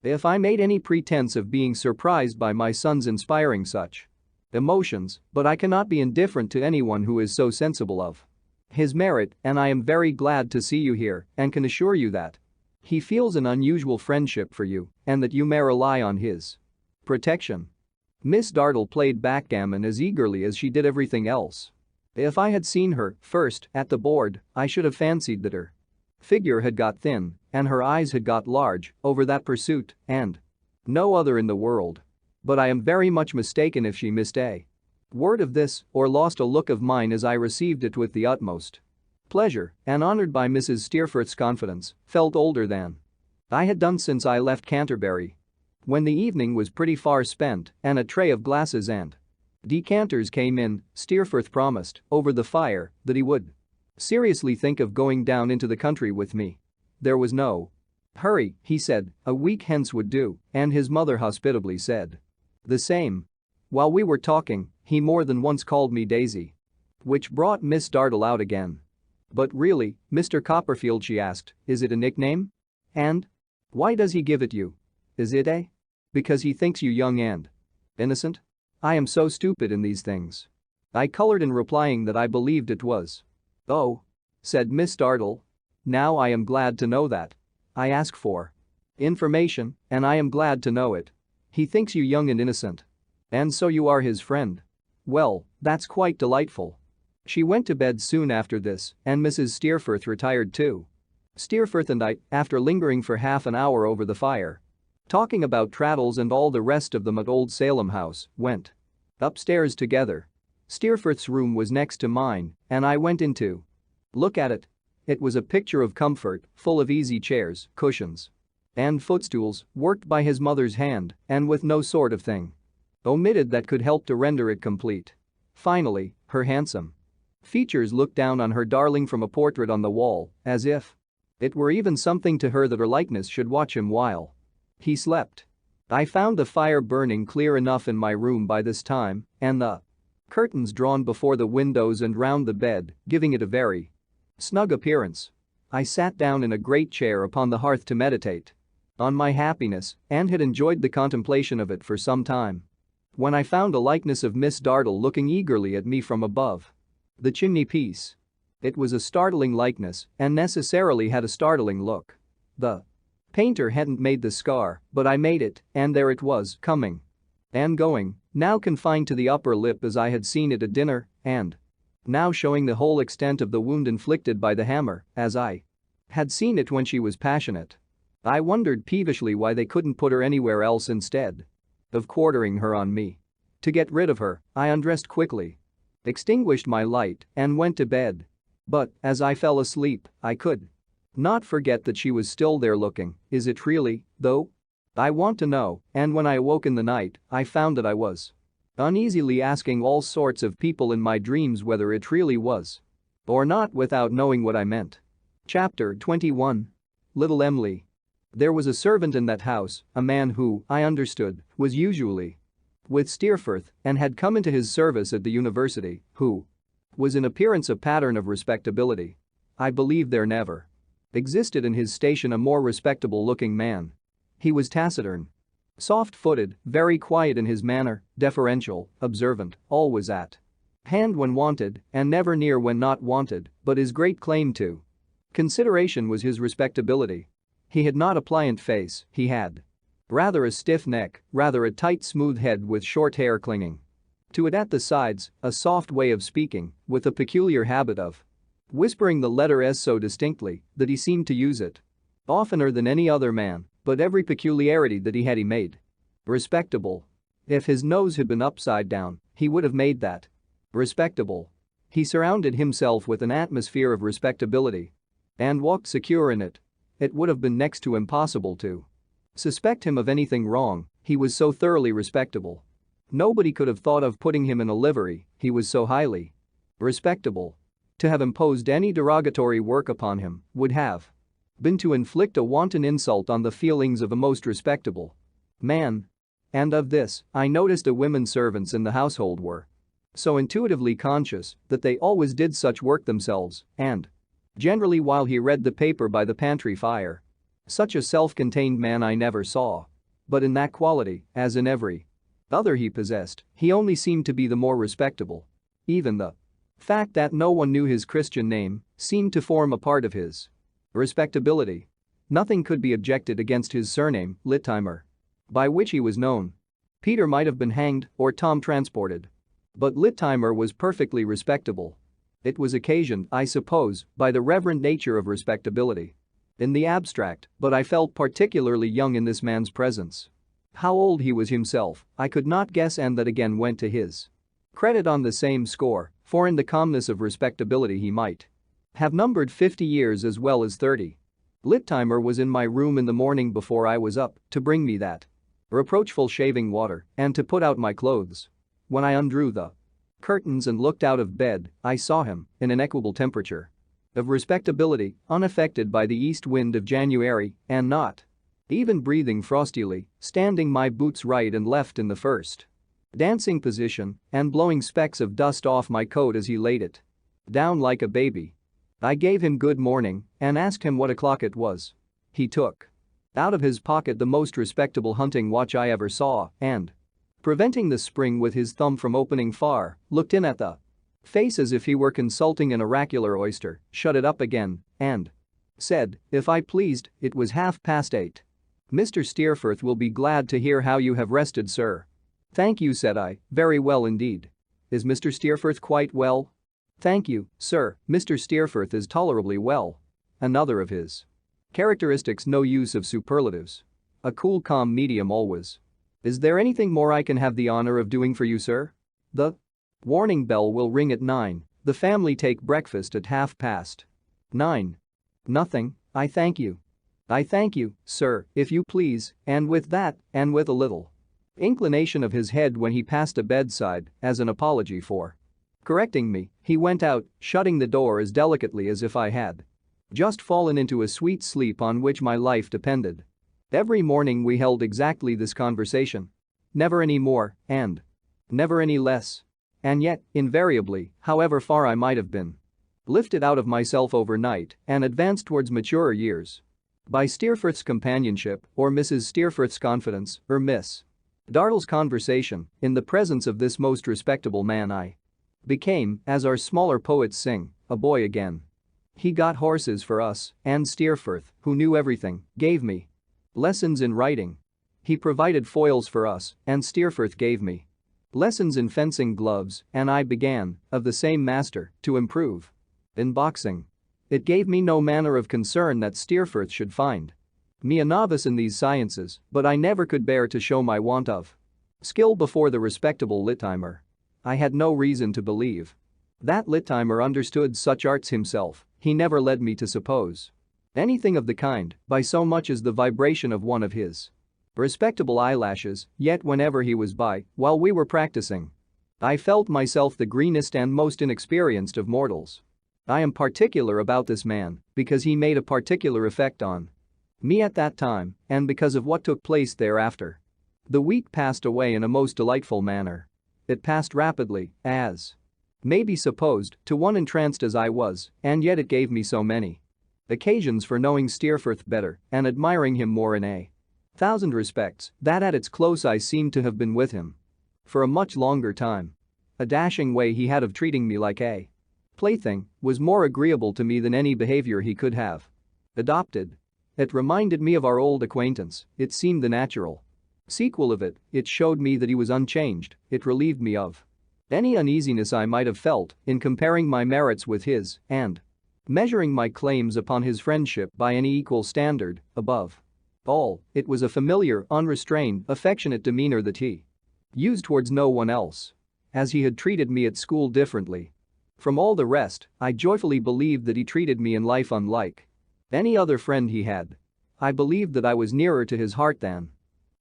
if I made any pretense of being surprised by my son's inspiring such emotions, but I cannot be indifferent to anyone who is so sensible of his merit, and I am very glad to see you here and can assure you that he feels an unusual friendship for you and that you may rely on his protection. Miss Dartle played backgammon as eagerly as she did everything else. If I had seen her, first, at the board, I should have fancied that her figure had got thin and her eyes had got large over that pursuit and no other in the world. But I am very much mistaken if she missed a word of this or lost a look of mine as I received it with the utmost pleasure and, honored by Mrs. Steerforth's confidence, felt older than I had done since I left Canterbury. When the evening was pretty far spent and a tray of glasses and decanters came in, Steerforth promised, over the fire, that he would seriously think of going down into the country with me. There was no hurry, he said, a week hence would do, and his mother hospitably said the same. While we were talking, he more than once called me Daisy, which brought Miss Dartle out again. But really, Mr. Copperfield, she asked, is it a nickname? And why does he give it you? Is it a? Because he thinks you young and innocent? I am so stupid in these things. I colored in replying that I believed it was. Oh, said Miss Dartle. Now I am glad to know that. I ask for information, and I am glad to know it. He thinks you young and innocent. And so you are his friend. Well, that's quite delightful. She went to bed soon after this, and Mrs. Steerforth retired too. Steerforth and I, after lingering for half an hour over the fire, talking about Traddles and all the rest of them at Old Salem House, went upstairs together. Steerforth's room was next to mine, and I went in to look at it. It was a picture of comfort, full of easy chairs, cushions, and footstools, worked by his mother's hand, and with no sort of thing omitted that could help to render it complete. Finally, her handsome features looked down on her darling from a portrait on the wall, as if it were even something to her that her likeness should watch him while he slept. I found the fire burning clear enough in my room by this time, and the curtains drawn before the windows and round the bed, giving it a very snug appearance. I sat down in a great chair upon the hearth to meditate on my happiness and had enjoyed the contemplation of it for some time when I found a likeness of Miss Dartle looking eagerly at me from above the chimney-piece. It was a startling likeness and necessarily had a startling look. The painter hadn't made the scar, but I made it, and there it was, coming and going, now confined to the upper lip as I had seen it at dinner, and now showing the whole extent of the wound inflicted by the hammer, as I had seen it when she was passionate. I wondered peevishly why they couldn't put her anywhere else instead of quartering her on me. To get rid of her, I undressed quickly, extinguished my light, and went to bed. But, as I fell asleep, I could not forget that she was still there looking. Is it really, though? I want to know, and when I awoke in the night, I found that I was uneasily asking all sorts of people in my dreams whether it really was or not without knowing what I meant. Chapter 21. Little Emily. There was a servant in that house, a man who, I understood, was usually with Steerforth and had come into his service at the university, who was in appearance a pattern of respectability. I believe there never existed in his station a more respectable-looking man. He was taciturn, soft-footed, very quiet in his manner, deferential, observant, always at hand when wanted and never near when not wanted, but his great claim to consideration was his respectability. He had not a pliant face, he had rather a stiff neck, rather a tight smooth head with short hair clinging to it at the sides, a soft way of speaking, with a peculiar habit of whispering the letter S so distinctly that he seemed to use it oftener than any other man, but every peculiarity that he had he made respectable. If his nose had been upside down, he would have made that respectable. He surrounded himself with an atmosphere of respectability and walked secure in it. It would have been next to impossible to suspect him of anything wrong, he was so thoroughly respectable. Nobody could have thought of putting him in a livery, he was so highly respectable. To have imposed any derogatory work upon him would have been to inflict a wanton insult on the feelings of a most respectable man. And of this, I noticed the women servants in the household were so intuitively conscious that they always did such work themselves, and generally while he read the paper by the pantry fire. Such a self-contained man I never saw. But in that quality, as in every other he possessed, he only seemed to be the more respectable. Even the fact that no one knew his Christian name seemed to form a part of his respectability. Nothing could be objected against his surname, Littimer, by which he was known. Peter might have been hanged or Tom transported. But Littimer was perfectly respectable. It was occasioned, I suppose, by the reverent nature of respectability in the abstract, but I felt particularly young in this man's presence. How old he was himself, I could not guess, and that again went to his credit on the same score, for in the calmness of respectability he might have numbered 50 years as well as 30. Littimer was in my room in the morning before I was up to bring me that reproachful shaving water and to put out my clothes. When I undrew the curtains and looked out of bed, I saw him in an equable temperature of respectability, unaffected by the east wind of January and not even breathing frostily, standing my boots right and left in the first dancing position and blowing specks of dust off my coat as he laid it down like a baby. I gave him good morning and asked him what o'clock it was. He took out of his pocket the most respectable hunting watch I ever saw and, preventing the spring with his thumb from opening far, looked in at the face as if he were consulting an oracular oyster, shut it up again, and said, if I pleased, it was 8:30. Mr. Steerforth will be glad to hear how you have rested, sir. Thank you, said I, very well indeed. Is Mr. Steerforth quite well? Thank you, sir, Mr. Steerforth is tolerably well. Another of his characteristics, no use of superlatives. A cool, calm medium always. Is there anything more I can have the honor of doing for you, sir? The warning bell will ring at 9, the family take breakfast at 9:30. Nothing, I thank you. I thank you, sir, if you please, and with that, and with a little inclination of his head when he passed a bedside, as an apology for correcting me, he went out, shutting the door as delicately as if I had just fallen into a sweet sleep on which my life depended. Every morning we held exactly this conversation. Never any more, and never any less. And yet, invariably, however far I might have been lifted out of myself overnight and advanced towards maturer years by Steerforth's companionship or Mrs. Steerforth's confidence or Miss Dartle's conversation, in the presence of this most respectable man I became, as our smaller poets sing, a boy again. He got horses for us, and Steerforth, who knew everything, gave me lessons in writing. He provided foils for us, and Steerforth gave me lessons in fencing gloves, and I began, of the same master, to improve in boxing. It gave me no manner of concern that Steerforth should find me a novice in these sciences, but I never could bear to show my want of skill before the respectable Littimer. I had no reason to believe that Littimer understood such arts himself. He never led me to suppose anything of the kind by so much as the vibration of one of his respectable eyelashes, yet whenever he was by, while we were practicing, I felt myself the greenest and most inexperienced of mortals. I am particular about this man because he made a particular effect on me at that time and because of what took place thereafter. The week passed away in a most delightful manner. It passed rapidly, as may be supposed, to one entranced as I was, and yet it gave me so many occasions for knowing Steerforth better and admiring him more in a thousand respects that at its close I seemed to have been with him for a much longer time. A dashing way he had of treating me like a plaything was more agreeable to me than any behavior he could have adopted. It reminded me of our old acquaintance, it seemed the natural sequel of it. It showed me that he was unchanged, it relieved me of any uneasiness I might have felt in comparing my merits with his and measuring my claims upon his friendship by any equal standard. Above all, it was a familiar, unrestrained, affectionate demeanor that he used towards no one else. As he had treated me at school differently from all the rest, I joyfully believed that he treated me in life unlike Any other friend he had. I believed that I was nearer to his heart than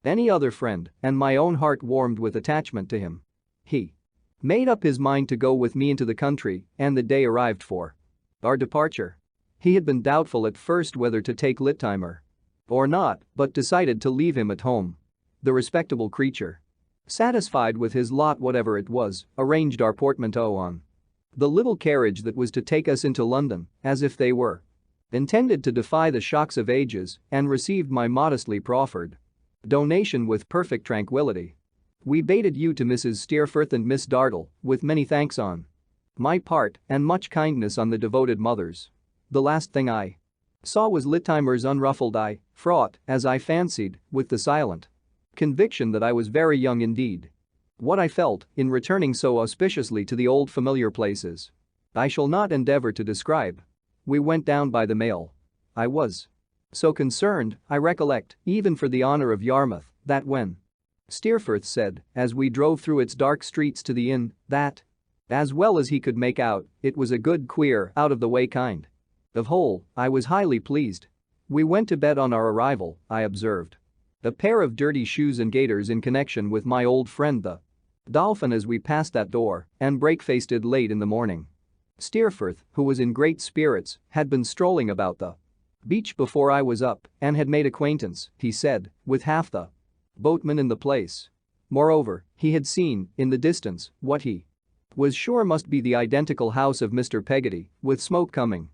any other friend, and my own heart warmed with attachment to him. He made up his mind to go with me into the country, and the day arrived for our departure. He had been doubtful at first whether to take Littimer or not, but decided to leave him at home. The respectable creature, satisfied with his lot whatever it was, arranged our portmanteau on the little carriage that was to take us into London, as if they were intended to defy the shocks of ages, and received my modestly proffered donation with perfect tranquility. We bade adieu to Mrs. Steerforth and Miss Dartle, with many thanks on my part and much kindness on the devoted mother's. The last thing I saw was Littimer's unruffled eye, fraught, as I fancied, with the silent conviction that I was very young indeed. What I felt in returning so auspiciously to the old familiar places I shall not endeavor to describe. We went down by the mail. I was so concerned, I recollect, even for the honor of Yarmouth, that when Steerforth said, as we drove through its dark streets to the inn, that, as well as he could make out, it was a good queer, out-of-the-way kind of hole, I was highly pleased. We went to bed on our arrival, I observed a pair of dirty shoes and gaiters in connection with my old friend the Dolphin as we passed that door, and breakfasted late in the morning. Steerforth, who was in great spirits, had been strolling about the beach before I was up and had made acquaintance, he said, with half the boatmen in the place. Moreover, he had seen, in the distance, what he was sure must be the identical house of Mr. Peggotty, with smoke coming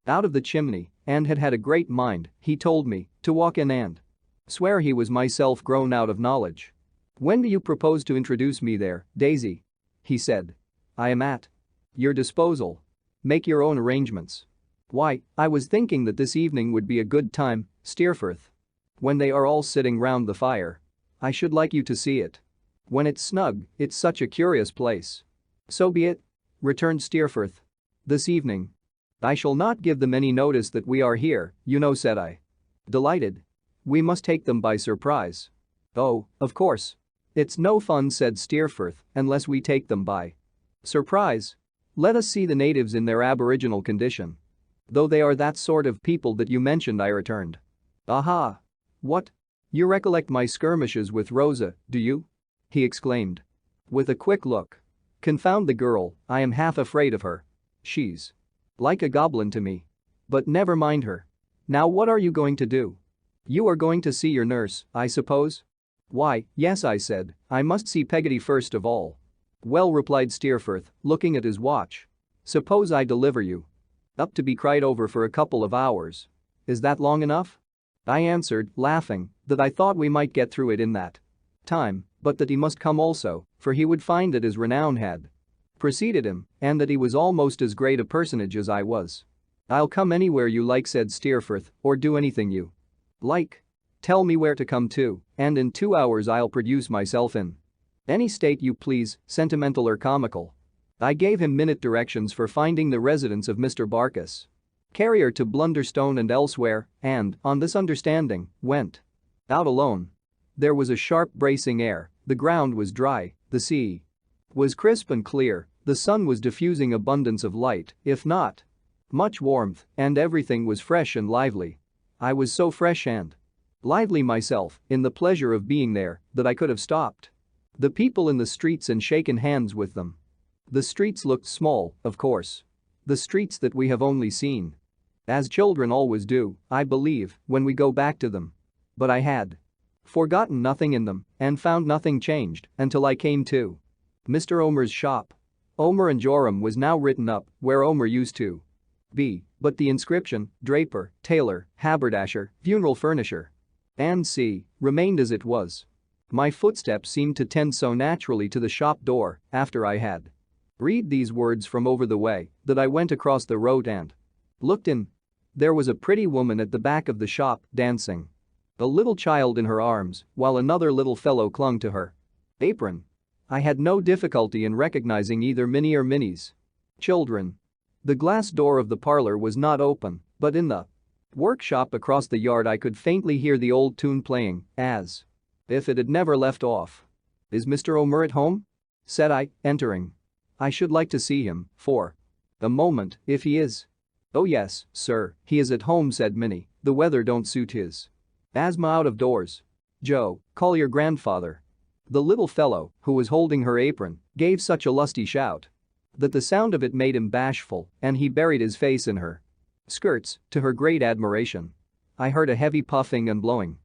out of the chimney, and had had a great mind, he told me, to walk in and swear he was myself grown out of knowledge. "When do you propose to introduce me there, Daisy?" he said. "I am at your disposal. Make your own arrangements." "Why, I was thinking that this evening would be a good time, Steerforth. When they are all sitting round the fire. I should like you to see it. When it's snug, it's such a curious place." "So be it," returned Steerforth. "This evening. I shall not give them any notice that we are here, you know," said I. "Delighted. We must take them by surprise." "Oh, of course. It's no fun," said Steerforth, "unless we take them by surprise. Let us see the natives in their aboriginal condition." "Though they are that sort of people that you mentioned," I returned. "Aha! What? You recollect my skirmishes with Rosa, do you?" he exclaimed. With a quick look. "Confound the girl, I am half afraid of her. She's like a goblin to me. But never mind her. Now what are you going to do? You are going to see your nurse, I suppose?" "Why, yes," I said, "I must see Peggotty first of all." "Well," replied Steerforth, looking at his watch. "Suppose I deliver you up to be cried over for a couple of hours. Is that long enough?" I answered, laughing, that I thought we might get through it in that time, but that he must come also, for he would find that his renown had preceded him, and that he was almost as great a personage as I was. "I'll come anywhere you like," said Steerforth, "or do anything you like. Tell me where to come to, and in 2 hours I'll produce myself in any state you please, sentimental or comical." I gave him minute directions for finding the residence of Mr. Barkis, carrier to Blunderstone and elsewhere, and, on this understanding, went out alone. There was a sharp bracing air, the ground was dry, the sea was crisp and clear, the sun was diffusing abundance of light, if not much warmth, and everything was fresh and lively. I was so fresh and lively myself, in the pleasure of being there, that I could have stopped the people in the streets and shaken hands with them. The streets looked small, of course. The streets that we have only seen, as children always do, I believe, when we go back to them. But I had forgotten nothing in them and found nothing changed until I came to Mr. Omer's shop. Omer and Joram was now written up where Omer used to be, but the inscription, draper, tailor, haberdasher, funeral furnisher, and C, remained as it was. My footsteps seemed to tend so naturally to the shop door after I had read these words from over the way that I went across the road and looked in. There was a pretty woman at the back of the shop dancing, a little child in her arms, while another little fellow clung to her apron. I had no difficulty in recognizing either Minnie or Minnie's children. The glass door of the parlor was not open, but in the workshop across the yard I could faintly hear the old tune playing, as if it had never left off. "Is Mr. Omer at home?" said I, entering. "I should like to see him, for a moment, if he is." "Oh yes, sir, he is at home," said Minnie. "The weather don't suit his asthma out of doors. Joe, call your grandfather." The little fellow, who was holding her apron, gave such a lusty shout that the sound of it made him bashful and he buried his face in her skirts, to her great admiration. I heard a heavy puffing and blowing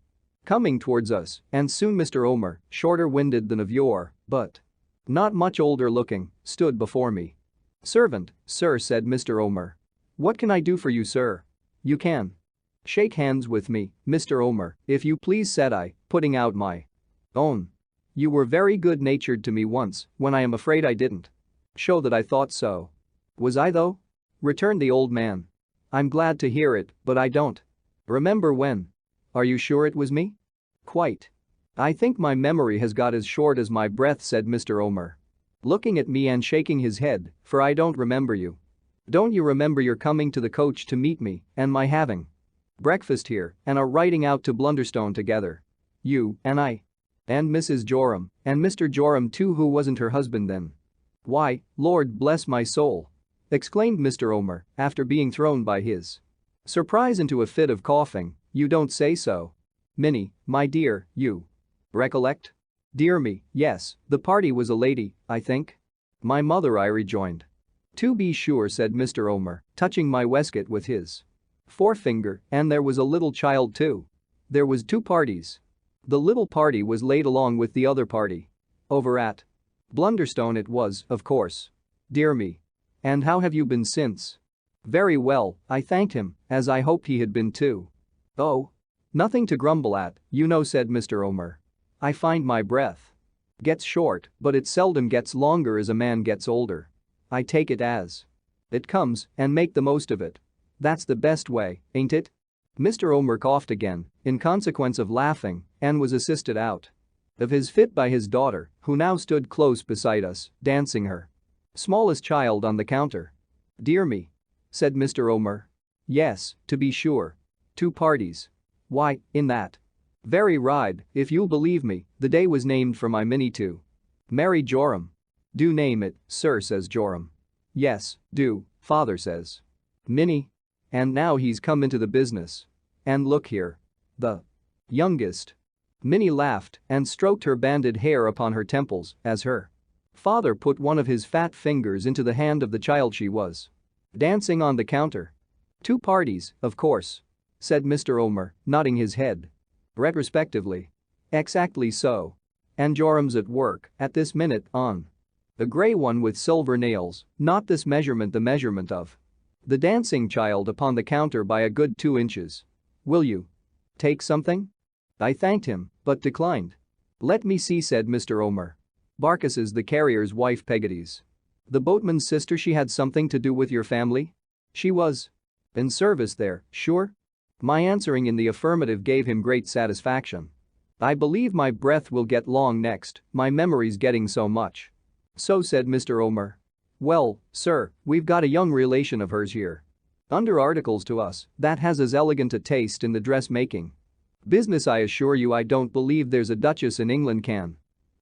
coming towards us, and soon Mr. Omer, shorter-winded than of yore, but not much older looking, stood before me. "Servant, sir," said Mr. Omer. "What can I do for you, sir?" "You can shake hands with me, Mr. Omer, if you please," said I, putting out my own. "You were very good-natured to me once, when I am afraid I didn't show that I thought so." "Was I though?" returned the old man. "I'm glad to hear it, but I don't remember when." "Are you sure it was me?" "Quite. I think my memory has got as short as my breath," said Mr. Omer, looking at me and shaking his head, "for I don't remember you. Don't you remember your coming to the coach to meet me and my having breakfast here and our riding out to Blunderstone together? You and I and Mrs. Joram and Mr. Joram too, who wasn't her husband then." "Why, Lord bless my soul!" exclaimed Mr. Omer after being thrown by his surprise into a fit of coughing. "You don't say so. Minnie, my dear, you recollect?" "Dear me, yes, the party was a lady, I think." "My mother," I rejoined. "To be sure," said Mr. Omer, touching my waistcoat with his forefinger, "and there was a little child too." "There was two parties. The little party was laid along with the other party. Over at Blunderstone it was, of course." "Dear me. And how have you been since?" "Very well, I thanked him, as I hoped he had been too." "Oh. Nothing to grumble at, you know," said Mr. Omer. "I find my breath gets short, but it seldom gets longer as a man gets older. I take it as it comes and make the most of it. That's the best way, ain't it?" Mr. Omer coughed again, in consequence of laughing, and was assisted out of his fit by his daughter, who now stood close beside us, dancing her smallest child on the counter. "Dear me," said Mr. Omer. "Yes, to be sure. Two parties. Why, in that very ride, if you'll believe me, the day was named for my Minnie to marry Joram." "Do name it, sir," says Joram. "Yes, do, father," says Minnie. "And now he's come into the business. And look here. The youngest." Minnie laughed and stroked her banded hair upon her temples as her father put one of his fat fingers into the hand of the child she was dancing on the counter. "Two parties, of course," said Mr. Omer, nodding his head retrospectively. "Exactly so. And Joram's at work at this minute on a grey one with silver nails, not this measurement, the measurement of the dancing child upon the counter by a good 2 inches. Will you take something?" I thanked him, but declined. "Let me see," said Mr. Omer. "Barkis's the carrier's wife, Peggotty's the boatman's sister. She had something to do with your family? She was in service there, sure?" My answering in the affirmative gave him great satisfaction. "I believe my breath will get long next, my memory's getting so much." "So," said Mr. Omer. "Well, sir, we've got a young relation of hers here under articles to us that has as elegant a taste in the dressmaking business. I assure you I don't believe there's a duchess in England can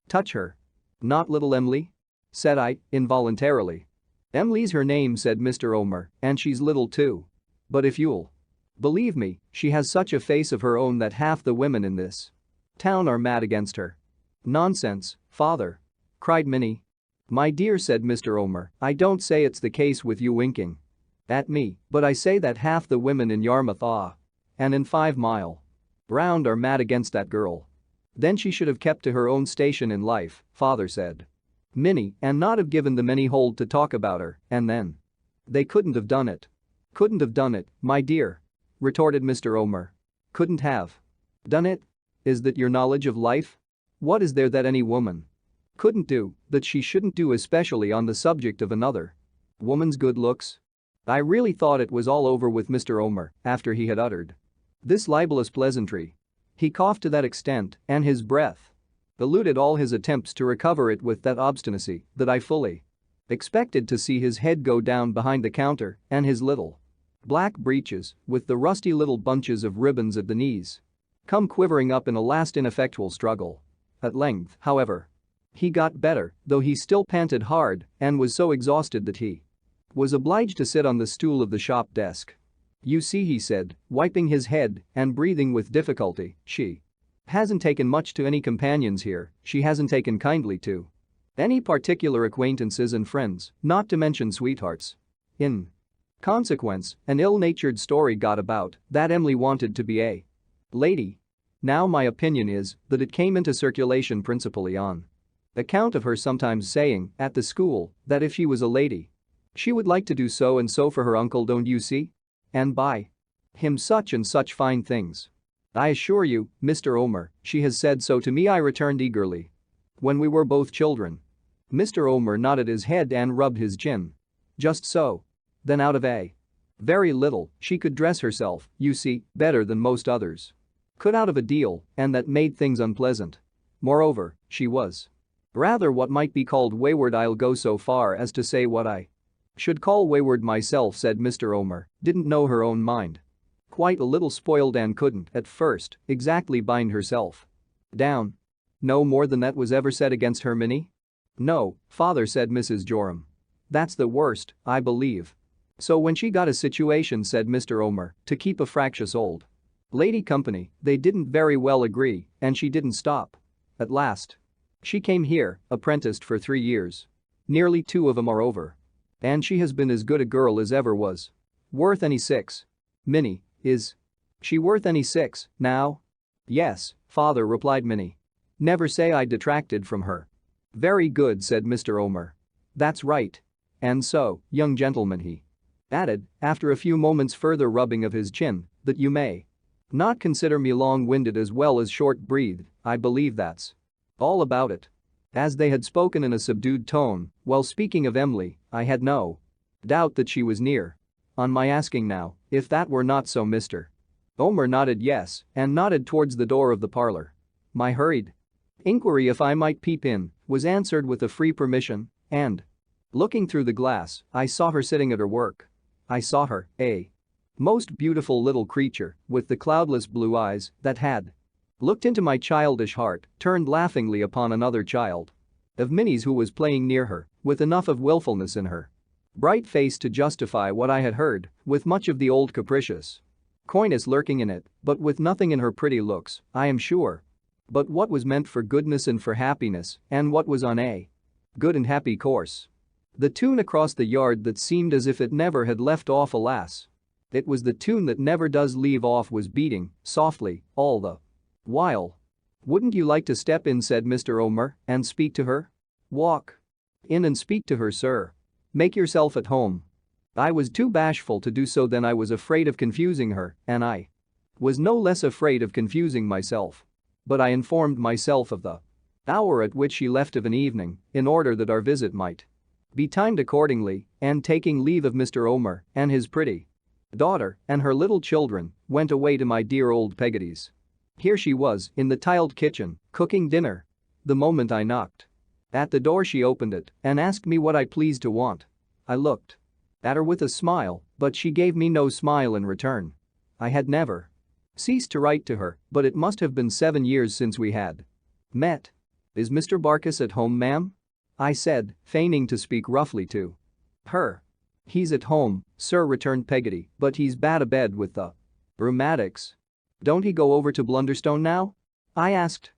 touch her." "Not little Emily?" said I, involuntarily. "Emily's her name," said Mr. Omer, "and she's little too. But if you'll believe me, she has such a face of her own that half the women in this town are mad against her." "Nonsense, father!" cried Minnie. "My dear," said Mr. Omer, "I don't say it's the case with you winking at me, but I say that half the women in Yarmouth and in 5 Mile round are mad against that girl." "Then she should have kept to her own station in life," father said Minnie, "and not have given them any hold to talk about her, and then they couldn't have done it." "Couldn't have done it, my dear," retorted Mr. Omer. "Couldn't have done it? Is that your knowledge of life? What is there that any woman couldn't do that she shouldn't do, especially on the subject of another woman's good looks?" I really thought it was all over with Mr. Omer after he had uttered this libelous pleasantry. He coughed to that extent, and his breath eluded all his attempts to recover it with that obstinacy that I fully expected to see his head go down behind the counter and his little black breeches, with the rusty little bunches of ribbons at the knees, come quivering up in a last ineffectual struggle. At length, however, he got better, though he still panted hard and was so exhausted that he was obliged to sit on the stool of the shop desk. "You see," he said, wiping his head and breathing with difficulty, "she hasn't taken much to any companions here, she hasn't taken kindly to any particular acquaintances and friends, not to mention sweethearts. In consequence, an ill-natured story got about that Emily wanted to be a lady. Now my opinion is that it came into circulation principally on account of her sometimes saying at the school that if she was a lady, she would like to do so and so for her uncle, don't you see? And buy him such and such fine things. I assure you, Mr. Omer, she has said so to me," I returned eagerly. "When we were both children." Mr. Omer nodded his head and rubbed his chin. "Just so. Then out of a very little, she could dress herself, you see, better than most others could out of a deal, and that made things unpleasant. Moreover, she was rather what might be called wayward. I'll go so far as to say what I should call wayward myself," said Mr. Omer, "didn't know her own mind. Quite a little spoiled and couldn't, at first, exactly bind herself down." "No more than that was ever said against her, Minnie?" "No, father," said Mrs. Joram. "That's the worst, I believe. So when she got a situation," said Mr. Omer, "to keep a fractious old lady company, they didn't very well agree, and she didn't stop. At last, she came here, apprenticed for 3 years. Nearly 2 of 'em are over. And she has been as good a girl as ever was. Worth any 6. Minnie, is she worth any 6, now?" "Yes, father," replied Minnie. "Never say I detracted from her." "Very good," said Mr. Omer. "That's right. And so, young gentleman," he added, after a few moments further rubbing of his chin, "that you may not consider me long-winded as well as short-breathed, I believe that's all about it." As they had spoken in a subdued tone, while speaking of Emily, I had no doubt that she was near. On my asking now if that were not so, Mr. Omer nodded yes and nodded towards the door of the parlor. My hurried inquiry if I might peep in was answered with a free permission, and looking through the glass, I saw her sitting at her work. I saw her, a most beautiful little creature with the cloudless blue eyes that had looked into my childish heart, turned laughingly upon another child of Minnie's who was playing near her, with enough of willfulness in her bright face to justify what I had heard, with much of the old capricious coyness lurking in it, but with nothing in her pretty looks, I am sure. But what was meant for goodness and for happiness, and what was on a good and happy course. The tune across the yard that seemed as if it never had left off, alas. It was the tune that never does leave off, was beating, softly, all the while. "Wouldn't you like to step in," said Mr. Omer, "and speak to her? Walk in and speak to her, sir. Make yourself at home." I was too bashful to do so. Then I was afraid of confusing her, and I was no less afraid of confusing myself. But I informed myself of the hour at which she left of an evening, in order that our visit might be timed accordingly, and taking leave of Mr. Omer and his pretty daughter and her little children, went away to my dear old Peggotty's. Here she was, in the tiled kitchen, cooking dinner. The moment I knocked at the door, she opened it and asked me what I pleased to want. I looked at her with a smile, but she gave me no smile in return. I had never ceased to write to her, but it must have been 7 years since we had met. "Is Mr. Barkis at home, ma'am?" I said, feigning to speak roughly to her. "He's at home, sir," returned Peggotty, "but he's bad abed with the rheumatics." "Don't he go over to Blunderstone now?" I asked.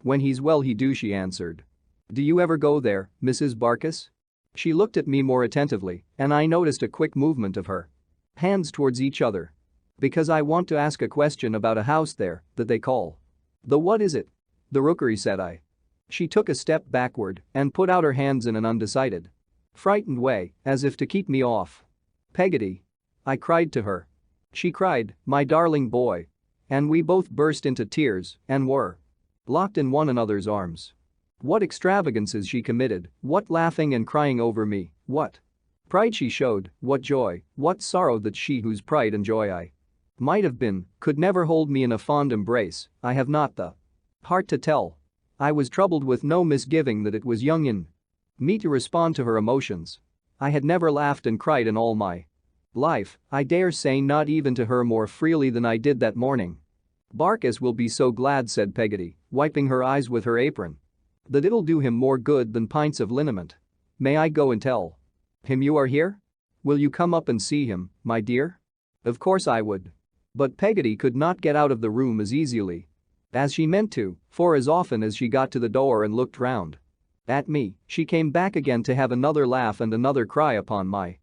"When he's well he do," she answered. "Do you ever go there, Mrs. Barkis?" She looked at me more attentively, and I noticed a quick movement of her hands towards each other. "Because I want to ask a question about a house there that they call the what is it?" "The Rookery," said I. She took a step backward and put out her hands in an undecided, frightened way, as if to keep me off. "Peggotty!" I cried to her. She cried, "My darling boy!" And we both burst into tears and were locked in one another's arms. What extravagances she committed, what laughing and crying over me, what pride she showed, what joy, what sorrow that she whose pride and joy I might have been, could never hold me in a fond embrace. I have not the heart to tell. I was troubled with no misgiving that it was young in me to respond to her emotions. I had never laughed and cried in all my life, I dare say not even to her more freely than I did that morning. "Barkis will be so glad," said Peggotty, wiping her eyes with her apron, "that it'll do him more good than pints of liniment. May I go and tell him you are here?" Will you come up and see him, my dear? Of course I would. But Peggotty could not get out of the room as easily as she meant to, for as often as she got to the door and looked round at me, she came back again to have another laugh and another cry upon my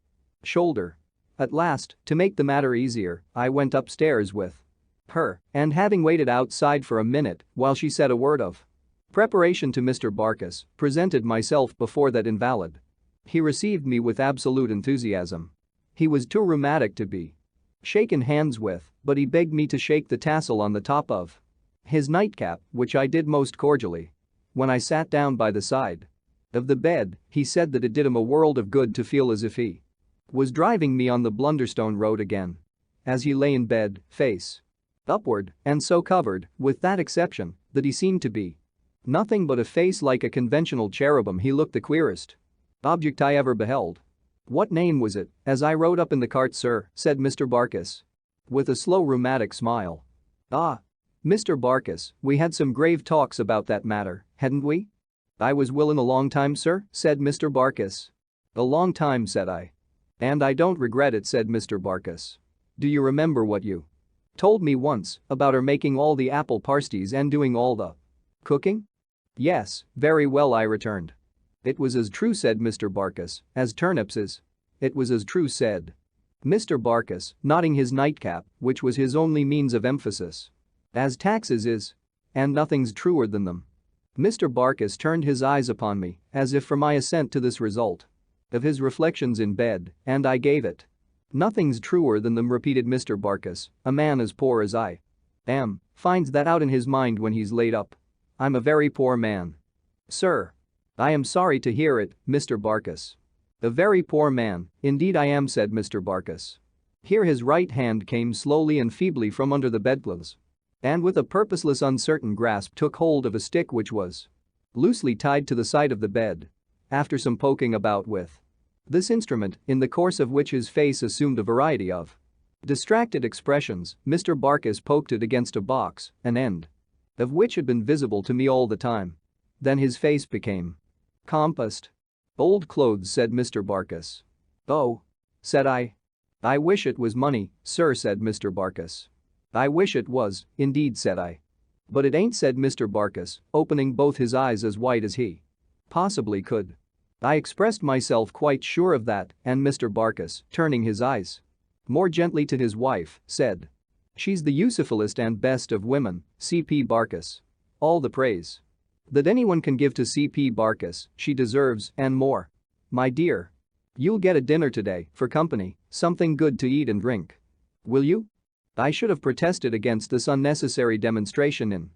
shoulder. At last, to make the matter easier, I went upstairs with her, and having waited outside for a minute while she said a word of preparation to Mr. Barkis, presented myself before that invalid. He received me with absolute enthusiasm. He was too rheumatic to be shaken hands with, but he begged me to shake the tassel on the top of his nightcap, which I did most cordially. When I sat down by the side of the bed, he said that it did him a world of good to feel as if he was driving me on the Blunderstone road again. As he lay in bed, face upward, and so covered, with that exception, that he seemed to be nothing but a face like a conventional cherubim, he looked the queerest object I ever beheld. What name was it, as I rode up in the cart, sir? Said Mr. Barkis with a slow rheumatic smile. Ah. Mr. Barkis, we had some grave talks about that matter, hadn't we? I was willin' a long time, sir, said Mr. Barkis. A long time, said I. And I don't regret it, said Mr. Barkis. Do you remember what you told me once about her making all the apple pasties and doing all the cooking? Yes, very well, I returned. It was as true, said Mr. Barkis, as turnips is. It was as true, said Mr. Barkis, nodding his nightcap, which was his only means of emphasis, as taxes is. And nothing's truer than them. Mr. Barkis turned his eyes upon me, as if for my assent to this result of his reflections in bed, and I gave it. Nothing's truer than them, repeated Mr. Barkis. A man as poor as I am finds that out in his mind when he's laid up. I'm a very poor man. Sir. I am sorry to hear it, Mr. Barkis. A very poor man, indeed I am, said Mr. Barkis. Here his right hand came slowly and feebly from under the bedclothes, and with a purposeless, uncertain grasp took hold of a stick which was loosely tied to the side of the bed. After some poking about with this instrument, in the course of which his face assumed a variety of distracted expressions, Mr. Barkis poked it against a box, an end of which had been visible to me all the time. Then his face became composed. Old clothes, said Mr. Barkis. Oh. Said I. I wish it was money, sir, said Mr. Barkis. I wish it was, indeed, said I. But it ain't, said Mr. Barkis, opening both his eyes as wide as he possibly could. I expressed myself quite sure of that, and Mr. Barkis, turning his eyes more gently to his wife, said, she's the usefulest and best of women, C.P. Barkis. All the praise that anyone can give to C.P. Barkis, she deserves, and more. My dear. You'll get a dinner today, for company, something good to eat and drink. Will you? I should have protested against this unnecessary demonstration in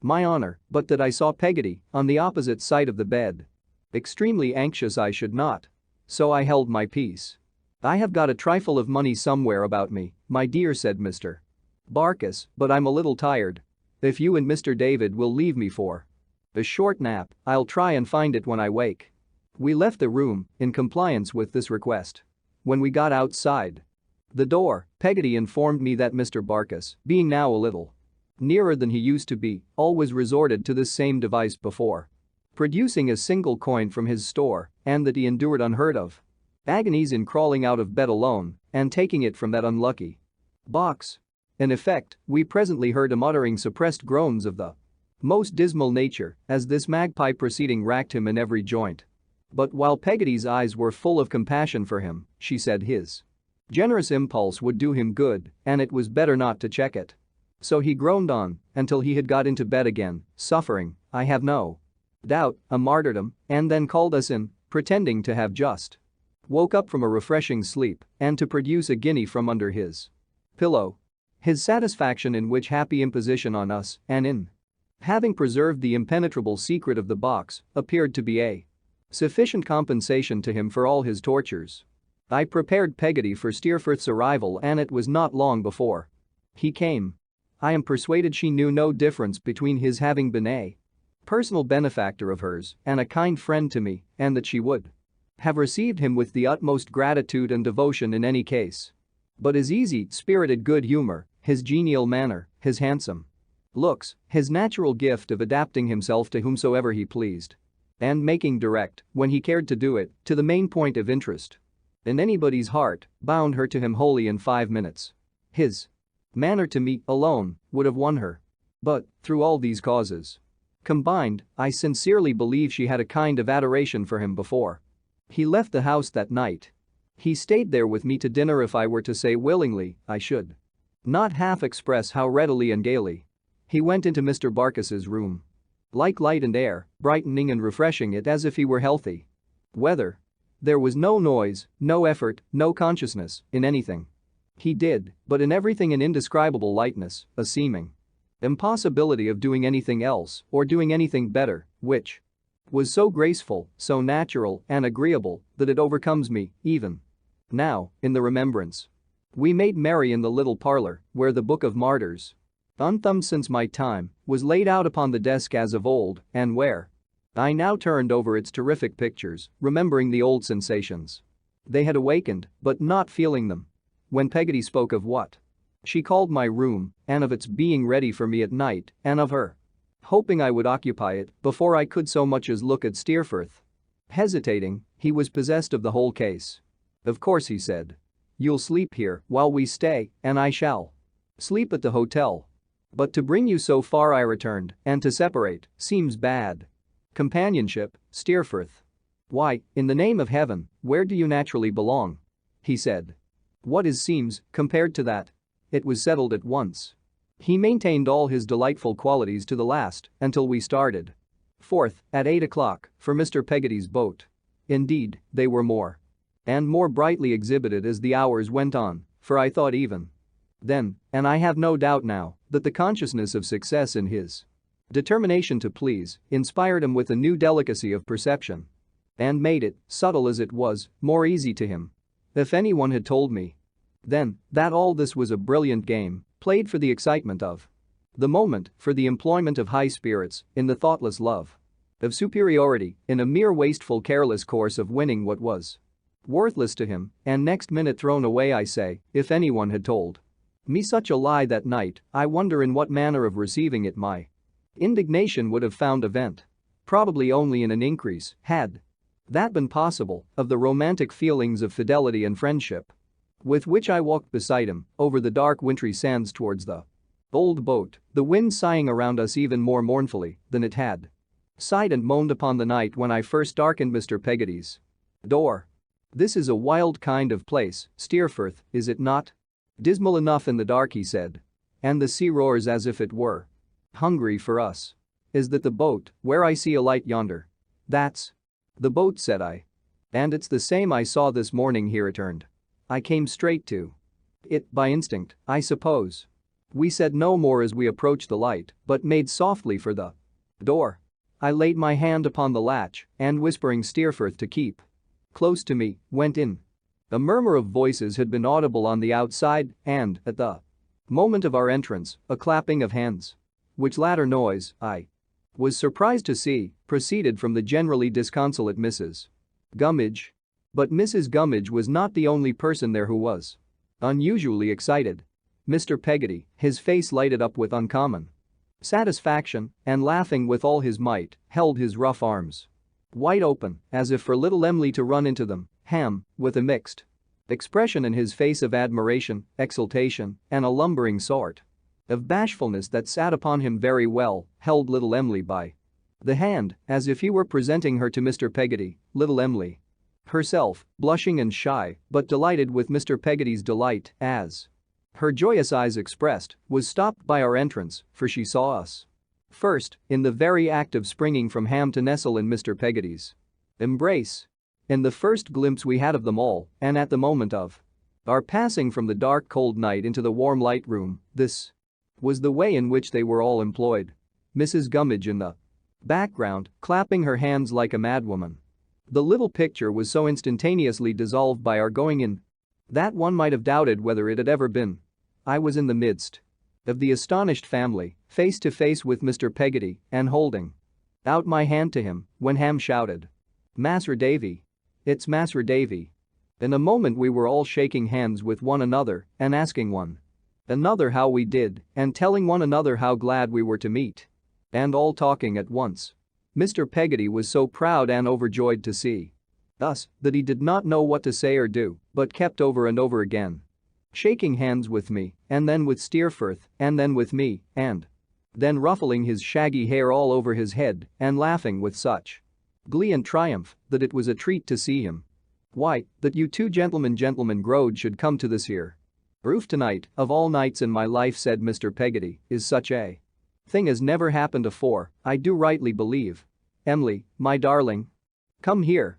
my honor, but that I saw Peggotty on the opposite side of the bed. Extremely anxious I should not. So I held my peace. I have got a trifle of money somewhere about me, my dear, said Mr. Barkis, but I'm a little tired. If you and Mr. David will leave me for a short nap, I'll try and find it when I wake. We left the room in compliance with this request. When we got outside the door, Peggotty informed me that Mr. Barkis, being now a little nearer than he used to be, always resorted to this same device before producing a single coin from his store, and that he endured unheard of agonies in crawling out of bed alone and taking it from that unlucky box. In effect, we presently heard him uttering suppressed groans of the most dismal nature as this magpie proceeding racked him in every joint. But while Peggotty's eyes were full of compassion for him, she said his generous impulse would do him good and it was better not to check it. So he groaned on until he had got into bed again, suffering, I have no doubt, a martyrdom, and then called us in, pretending to have just woke up from a refreshing sleep and to produce a guinea from under his pillow. His satisfaction in which happy imposition on us and in having preserved the impenetrable secret of the box appeared to be a sufficient compensation to him for all his tortures. I prepared Peggotty for Steerforth's arrival and it was not long before he came. I am persuaded she knew no difference between his having been a personal benefactor of hers and a kind friend to me, and that she would have received him with the utmost gratitude and devotion in any case. But his easy-spirited good humor, his genial manner, his handsome looks, his natural gift of adapting himself to whomsoever he pleased and making direct, when he cared to do it, to the main point of interest, in anybody's heart, bound her to him wholly in 5 minutes. His manner to me, alone, would have won her. But, through all these causes combined, I sincerely believe she had a kind of adoration for him before he left the house that night. He stayed there with me to dinner. If I were to say willingly, I should not half express how readily and gaily he went into Mr. Barkis's room. Like light and air, brightening and refreshing it as if he were healthy weather. There was no noise, no effort, no consciousness in anything he did, but in everything an indescribable lightness, a seeming impossibility of doing anything else or doing anything better, which was so graceful, so natural and agreeable that it overcomes me, even now, in the remembrance. We made merry in the little parlor where the Book of Martyrs, unthumbed since my time, was laid out upon the desk as of old, and where I now turned over its terrific pictures, remembering the old sensations they had awakened, but not feeling them. When Peggotty spoke of what she called my room, and of its being ready for me at night, and of her hoping I would occupy it before I could so much as look at Steerforth. Hesitating, he was possessed of the whole case. Of course, he said. You'll sleep here while we stay, and I shall sleep at the hotel. But to bring you so far, I returned, and to separate seems bad. Companionship, Steerforth. Why, in the name of heaven, where do you naturally belong? He said. What is seems, compared to that? It was settled at once. He maintained all his delightful qualities to the last, until we started forth at 8 o'clock for Mr. Peggotty's boat. Indeed, they were more and more brightly exhibited as the hours went on, for I thought even then, and I have no doubt now, that the consciousness of success in his determination to please inspired him with a new delicacy of perception and made it, subtle as it was, more easy to him. If anyone had told me then that all this was a brilliant game played for the excitement of the moment, for the employment of high spirits, in the thoughtless love of superiority, in a mere wasteful careless course of winning what was worthless to him, and next minute thrown away, I say, if anyone had told me such a lie that night, I wonder in what manner of receiving it my indignation would have found a vent. Probably only in an increase, had that been possible, of the romantic feelings of fidelity and friendship with which I walked beside him over the dark wintry sands towards the old boat, the wind sighing around us even more mournfully than it had sighed and moaned upon the night when I first darkened Mr. Peggotty's door. This is a wild kind of place, Steerforth, is it not? Dismal enough in the dark, he said. And the sea roars as if it were hungry for us. Is that the boat, where I see a light yonder? That's the boat, said I. And it's the same I saw this morning, he returned. I came straight to it by instinct, I suppose. We said no more as we approached the light, but made softly for the door. I laid my hand upon the latch and, whispering Steerforth to keep close to me, went in. A murmur of voices had been audible on the outside, and, at the moment of our entrance, a clapping of hands. Which latter noise, I was surprised to see, proceeded from the generally disconsolate Mrs. Gummidge. But Mrs. Gummidge was not the only person there who was unusually excited. Mr. Peggotty, his face lighted up with uncommon satisfaction, and laughing with all his might, held his rough arms wide open, as if for little Emily to run into them, with a mixed expression in his face of admiration, exultation, and a lumbering sort of bashfulness that sat upon him very well, held little Emily by the hand, as if he were presenting her to Mr. Peggotty. Little Emily herself, blushing and shy, but delighted with Mr. Peggotty's delight, as her joyous eyes expressed, was stopped by our entrance, for she saw us first, in the very act of springing from Ham to nestle in Mr. Peggotty's embrace. In the first glimpse we had of them all, and at the moment of our passing from the dark cold night into the warm light room, this was the way in which they were all employed. Mrs. Gummidge in the background, clapping her hands like a madwoman. The little picture was so instantaneously dissolved by our going in that one might have doubted whether it had ever been. I was in the midst of the astonished family, face to face with Mr. Peggotty, and holding out my hand to him, when Ham shouted, "Mas'r Davy! It's Mas'r Davy!" In a moment we were all shaking hands with one another and asking one another how we did, and telling one another how glad we were to meet. And all talking at once. Mr. Peggotty was so proud and overjoyed to see Thus, that he did not know what to say or do, but kept over and over again shaking hands with me, and then with Steerforth, and then with me, and then ruffling his shaggy hair all over his head and laughing with such glee and triumph that it was a treat to see him. "Why, that you two gentlemen Grode should come to this here roof tonight, of all nights in my life," said Mr. Peggotty, "is such a thing as never happened afore, I do rightly believe. Em'ly, my darling. Come here,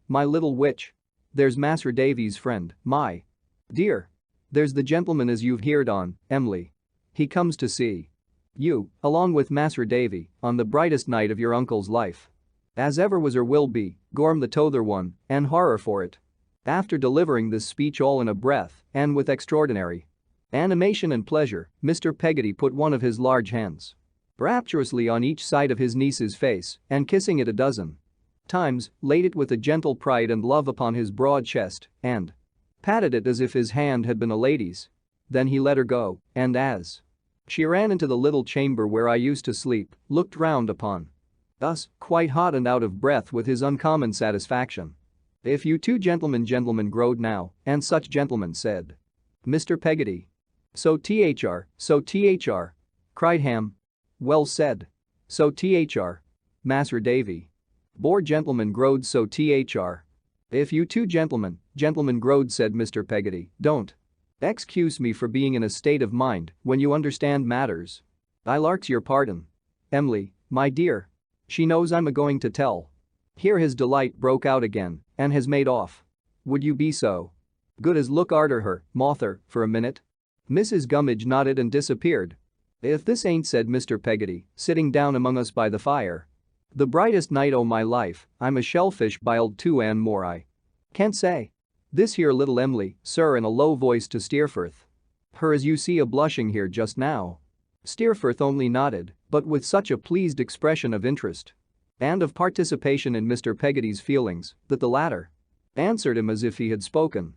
my little witch. There's Mas'r Davy's friend, my dear. There's the gentleman as you've heerd on, Em'ly. He comes to see you, along with Mas'r Davy, on the brightest night of your uncle's life as ever was or will be, gorm the tother one, and horror for it." After delivering this speech all in a breath and with extraordinary animation and pleasure, Mr. Peggotty put one of his large hands rapturously on each side of his niece's face and kissing it a dozen times, laid it with a gentle pride and love upon his broad chest and patted it as if his hand had been a lady's. Then he let her go, and as she ran into the little chamber where I used to sleep, looked round upon us, quite hot and out of breath with his uncommon satisfaction. "If you two gentlemen Grode now, and such gentlemen," said Mr. Peggotty. So thr, cried Ham. "Well said. So thr, Mas'r Davy. Bore gentlemen Grode, so thr. If you two gentlemen Grode," said Mr. Peggotty, "don't excuse me for being in a state of mind when you understand matters. I larks your pardon. Em'ly, my dear. She knows I'm a-going to tell." Here his delight broke out again and has made off. "Would you be so good as look arter her, Mawther, for a minute?" Mrs. Gummidge nodded and disappeared. "If this ain't," said Mr. Peggotty, sitting down among us by the fire, "the brightest night o' my life, I'm a shellfish biled too, and more I can't say. This here little Em'ly, sir," in a low voice to Steerforth. "Her as you see a-blushing here just now." Steerforth only nodded, but with such a pleased expression of interest and of participation in Mr. Peggotty's feelings that the latter answered him as if he had spoken.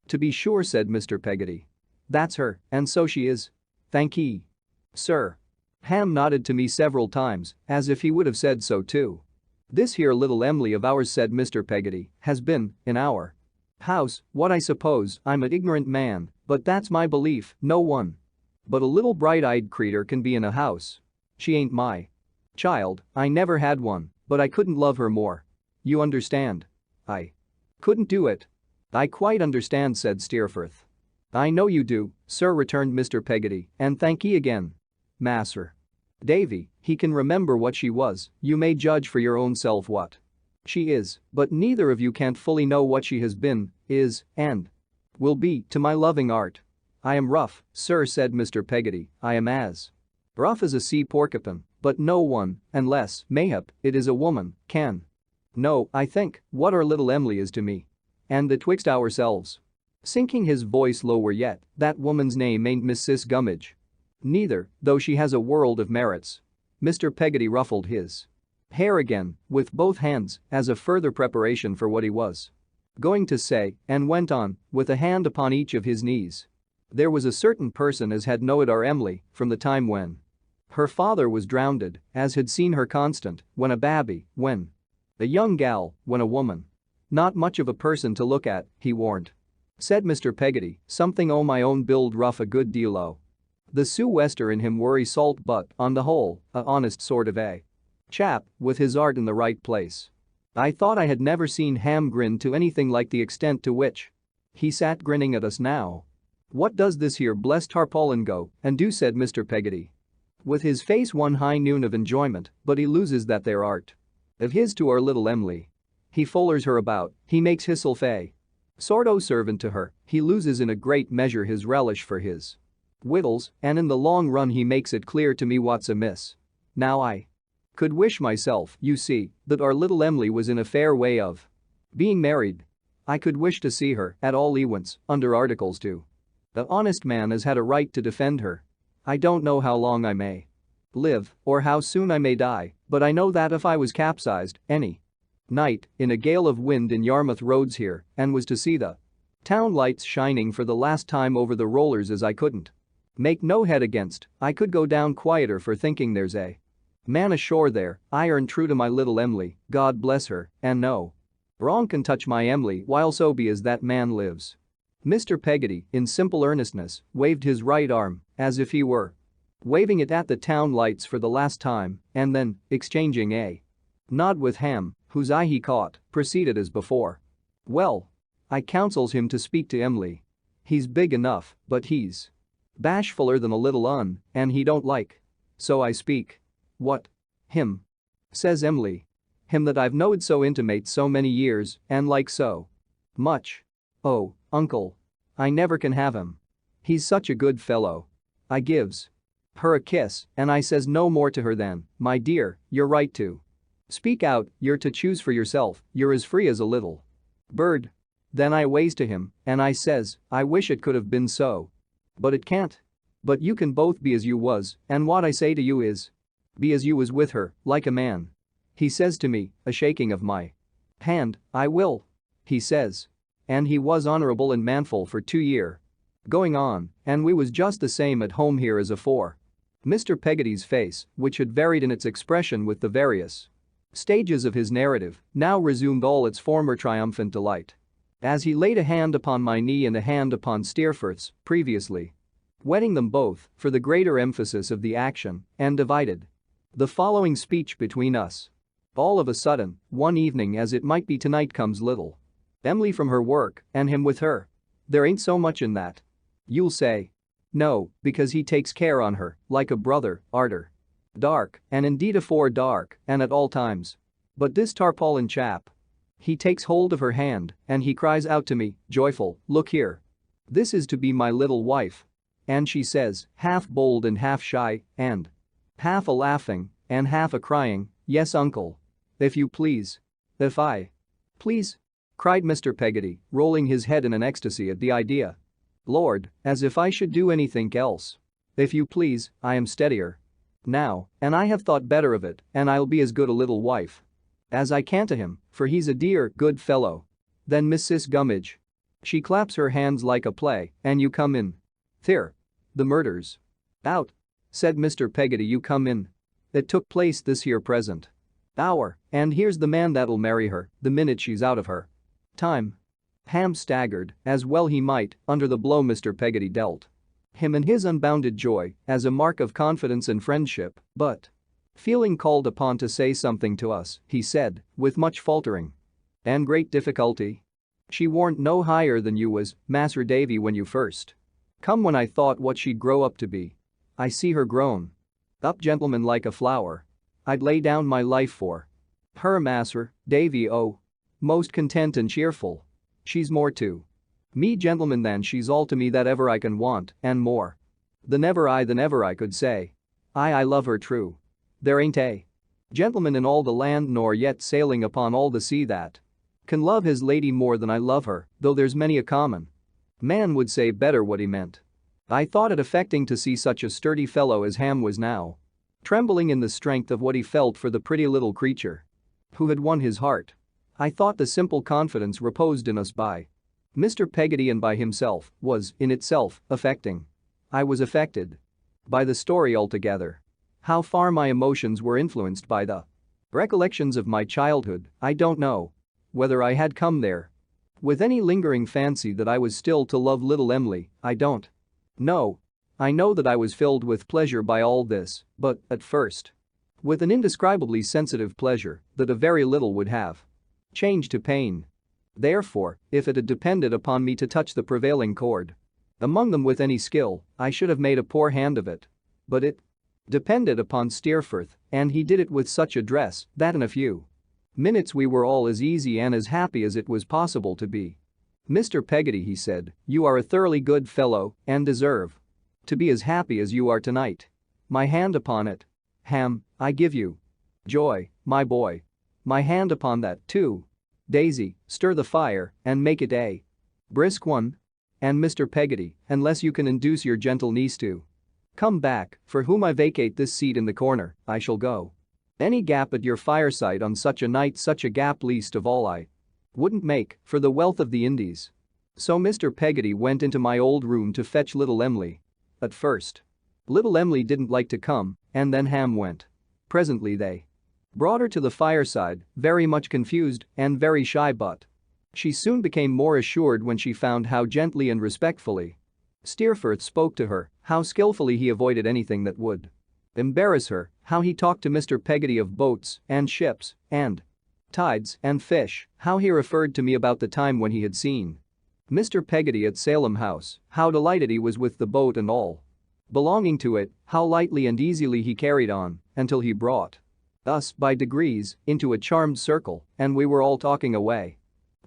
"To be sure," said Mr. Peggotty. "That's her, and so she is. Thank ye, sir." Ham nodded to me several times, as if he would have said so too. "This here little Em'ly of ours," said Mr. Peggotty, "has been in our house, what I suppose, I'm an ignorant man, but that's my belief, no one but a little bright-eyed creetur can be in a house. She ain't my child, I never had one, but I couldn't love her more. You understand? I couldn't do it." "I quite understand," said Steerforth. "I know you do, sir," returned Mr. Peggotty, "and thank ye again. Mas'r Davy, he can remember what she was, you may judge for your own self what she is, but neither of you can't fully know what she has been, is, and will be to my loving art." "I am rough, sir," said Mr. Peggotty, "I am as rough as a sea porcupine, but no one, unless, mayhap, it is a woman, can know, I think, what our little Em'ly is to me. And betwixt ourselves," sinking his voice lower yet, "that woman's name ain't Mrs. Gummidge. Neither, though she has a world of merits." Mr. Peggotty ruffled his hair again with both hands as a further preparation for what he was going to say, and went on, with a hand upon each of his knees. "There was a certain person as had knowed our Em'ly from the time when her father was drownded, as had seen her constant, when a babby, when a young gal, when a woman. Not much of a person to look at, he warn't," said Mr. Peggotty, "something o' my own build, rough a good deal o' the Sue Wester in him, worry salt, but, on the whole, a honest sort of a chap, with his art in the right place." I thought I had never seen Ham grin to anything like the extent to which he sat grinning at us now. "What does this here blessed tarpaulin go and do?" said Mr. Peggotty. With his face one high noon of enjoyment, "but he loses that there art of his to our little Em'ly. He follers her about, he makes hisself a sort o' servant to her, he loses in a great measure his relish for his wittles, and in the long run he makes it clear to me what's amiss. Now I could wish myself, you see, that our little Em'ly was in a fair way of being married. I could wish to see her, at all events, under articles to the honest man as had a right to defend her. I don't know how long I may live, or how soon I may die, but I know that if I was capsized, any night, in a gale of wind in Yarmouth roads here, and was to see the town lights shining for the last time over the rollers as I couldn't make no head against, I could go down quieter for thinking there's a man ashore there, iron true to my little Em'ly, God bless her, and no Wrong can touch my Emily while so be as that man lives." Mr. Peggotty, in simple earnestness, waved his right arm as if he were waving it at the town lights for the last time and then, exchanging a nod with Ham, whose eye he caught, proceeded as before. "Well, I counsels him to speak to Emily. He's big enough, but he's bashfuller than a little un, and he don't like. So I speak." "What? Him?" says Emily. "Him that I've knowed so intimate so many years and like so much. Oh, uncle. I never can have him. He's such a good fellow." I gives her a kiss and I says no more to her than, "My dear, you're right to speak out, you're to choose for yourself, you're as free as a little bird." Then I ways to him and I says, "I wish it could have been so. But it can't. But you can both be as you was, and what I say to you is, be as you was with her, like a man." He says to me, a shaking of my hand, "I will," he says. And he was honorable and manful for 2 year going on, and we was just the same at home here as afore. Mr. Peggotty's face, which had varied in its expression with the various stages of his narrative, now resumed all its former triumphant delight. As he laid a hand upon my knee and a hand upon Steerforth's, previously wetting them both for the greater emphasis of the action, and divided the following speech between us. "All of a sudden, one evening as it might be tonight comes little Emily from her work and him with her. There ain't so much in that. You'll say, no, because he takes care on her, like a brother, arter dark, and indeed afore dark, and at all times. But this tarpaulin chap, he takes hold of her hand and he cries out to me, joyful, 'Look here. This is to be my little wife.' And she says, half bold and half shy, and half a laughing and half a crying, 'Yes, uncle. If you please. If I please,' cried Mr. Peggotty, rolling his head in an ecstasy at the idea. 'Lord, as if I should do anything else. If you please, I am steadier now, and I have thought better of it, and I'll be as good a little wife as I can to him, for he's a dear, good fellow.' Then Mrs. Gummidge, she claps her hands like a play, and you come in. There. The murder's out," said Mr. Peggotty. "You come in. It took place this here present hour, and here's the man that'll marry her the minute she's out of her time." Ham staggered, as well he might, under the blow Mr. Peggotty dealt him in his unbounded joy as a mark of confidence and friendship, but feeling called upon to say something to us, he said, with much faltering and great difficulty, "She warn't no higher than you was, Mas'r Davy, when you first come, when I thought what she'd grow up to be. I see her grown up, gentleman, like a flower. I'd lay down my life for her, Mas'r Davy. Oh, most content and cheerful. She's more to me, gentleman, than she's all to me that ever I can want, and more than ever I could say. I love her true. There ain't a gentleman in all the land nor yet sailing upon all the sea that can love his lady more than I love her, though there's many a common man would say better what he meant." I thought it affecting to see such a sturdy fellow as Ham was now trembling in the strength of what he felt for the pretty little creature who had won his heart. I thought the simple confidence reposed in us by Mr. Peggotty and by himself was, in itself, affecting. I was affected by the story altogether. How far my emotions were influenced by the recollections of my childhood, I don't know. Whether I had come there with any lingering fancy that I was still to love little Emily, I don't know. I know that I was filled with pleasure by all this, but, at first, with an indescribably sensitive pleasure that a very little would have changed to pain. Therefore, if it had depended upon me to touch the prevailing chord among them with any skill, I should have made a poor hand of it. But it depended upon Steerforth, and he did it with such address that in a few minutes we were all as easy and as happy as it was possible to be. "Mr. Peggotty," he said, "you are a thoroughly good fellow and deserve to be as happy as you are tonight. My hand upon it. Ham, I give you joy, my boy. My hand upon that, too. Daisy, stir the fire and make it a brisk one. And Mr. Peggotty, unless you can induce your gentle niece to come back, for whom I vacate this seat in the corner, I shall go. Any gap at your fireside on such a night, such a gap least of all I wouldn't make for the wealth of the Indies." So Mr. Peggotty went into my old room to fetch little Emily. At first, little Emily didn't like to come, and then Ham went. Presently they brought her to the fireside, very much confused and very shy, but she soon became more assured when she found how gently and respectfully Steerforth spoke to her, how skillfully he avoided anything that would embarrass her, how he talked to Mr. Peggotty of boats and ships and tides and fish, how he referred to me about the time when he had seen Mr. Peggotty at Salem House, how delighted he was with the boat and all belonging to it, how lightly and easily he carried on, until he brought us, by degrees, into a charmed circle, and we were all talking away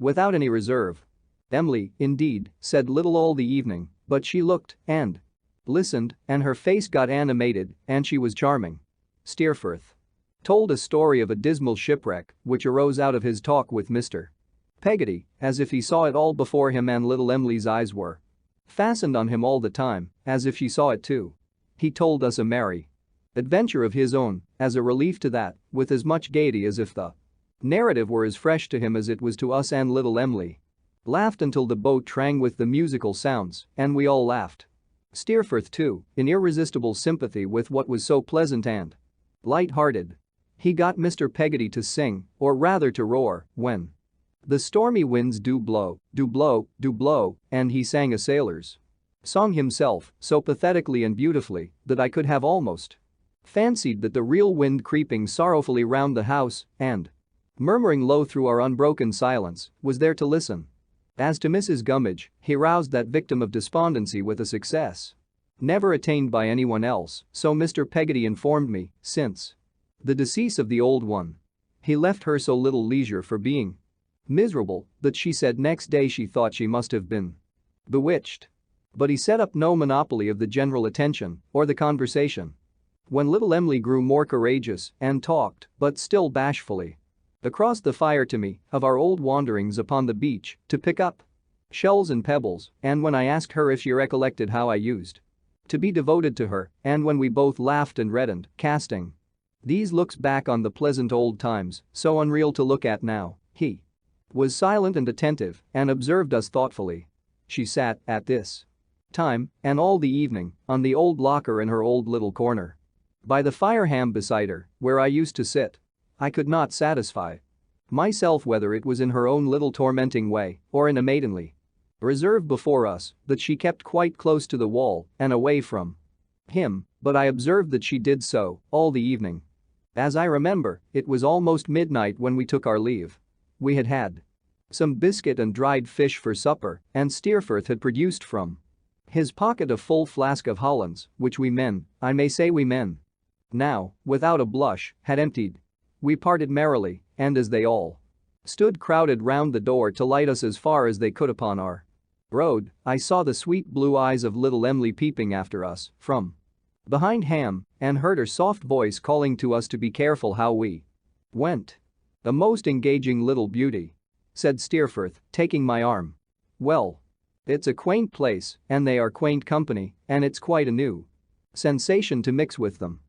without any reserve. Emily, indeed, said little all the evening, but she looked and listened, and her face got animated, and she was charming. Steerforth told a story of a dismal shipwreck which arose out of his talk with Mr. Peggotty, as if he saw it all before him, and little Emily's eyes were fastened on him all the time, as if she saw it too. He told us a merry adventure of his own, as a relief to that, with as much gaiety as if the narrative were as fresh to him as it was to us, and little Emily laughed until the boat rang with the musical sounds, and we all laughed. Steerforth, too, in irresistible sympathy with what was so pleasant and light-hearted. He got Mr. Peggotty to sing, or rather to roar, when the stormy winds do blow, do blow, do blow, and he sang a sailor's song himself, so pathetically and beautifully that I could have almost fancied that the real wind creeping sorrowfully round the house and murmuring low through our unbroken silence was there to listen. As to Mrs. Gummidge, he roused that victim of despondency with a success never attained by anyone else, so Mr. Peggotty informed me, since the decease of the old one, he left her so little leisure for being miserable that she said next day she thought she must have been bewitched. But he set up no monopoly of the general attention or the conversation. When little Emily grew more courageous and talked, but still bashfully, across the fire to me, of our old wanderings upon the beach to pick up shells and pebbles, and when I asked her if she recollected how I used to be devoted to her, and when we both laughed and reddened, casting these looks back on the pleasant old times, so unreal to look at now, he was silent and attentive and observed us thoughtfully. She sat, at this time, and all the evening, on the old locker in her old little corner by the fire ham beside her, where I used to sit. I could not satisfy myself whether it was in her own little tormenting way or in a maidenly reserve before us that she kept quite close to the wall and away from him, but I observed that she did so all the evening. As I remember, it was almost midnight when we took our leave. We had had some biscuit and dried fish for supper, and Steerforth had produced from his pocket a full flask of Hollands, which we men, I may say we men, now, without a blush, had emptied. We parted merrily, and as they all stood crowded round the door to light us as far as they could upon our road, I saw the sweet blue eyes of little Emily peeping after us from behind Ham, and heard her soft voice calling to us to be careful how we went. "A most engaging little beauty," said Steerforth, taking my arm. "Well, it's a quaint place, and they are quaint company, and it's quite a new sensation to mix with them."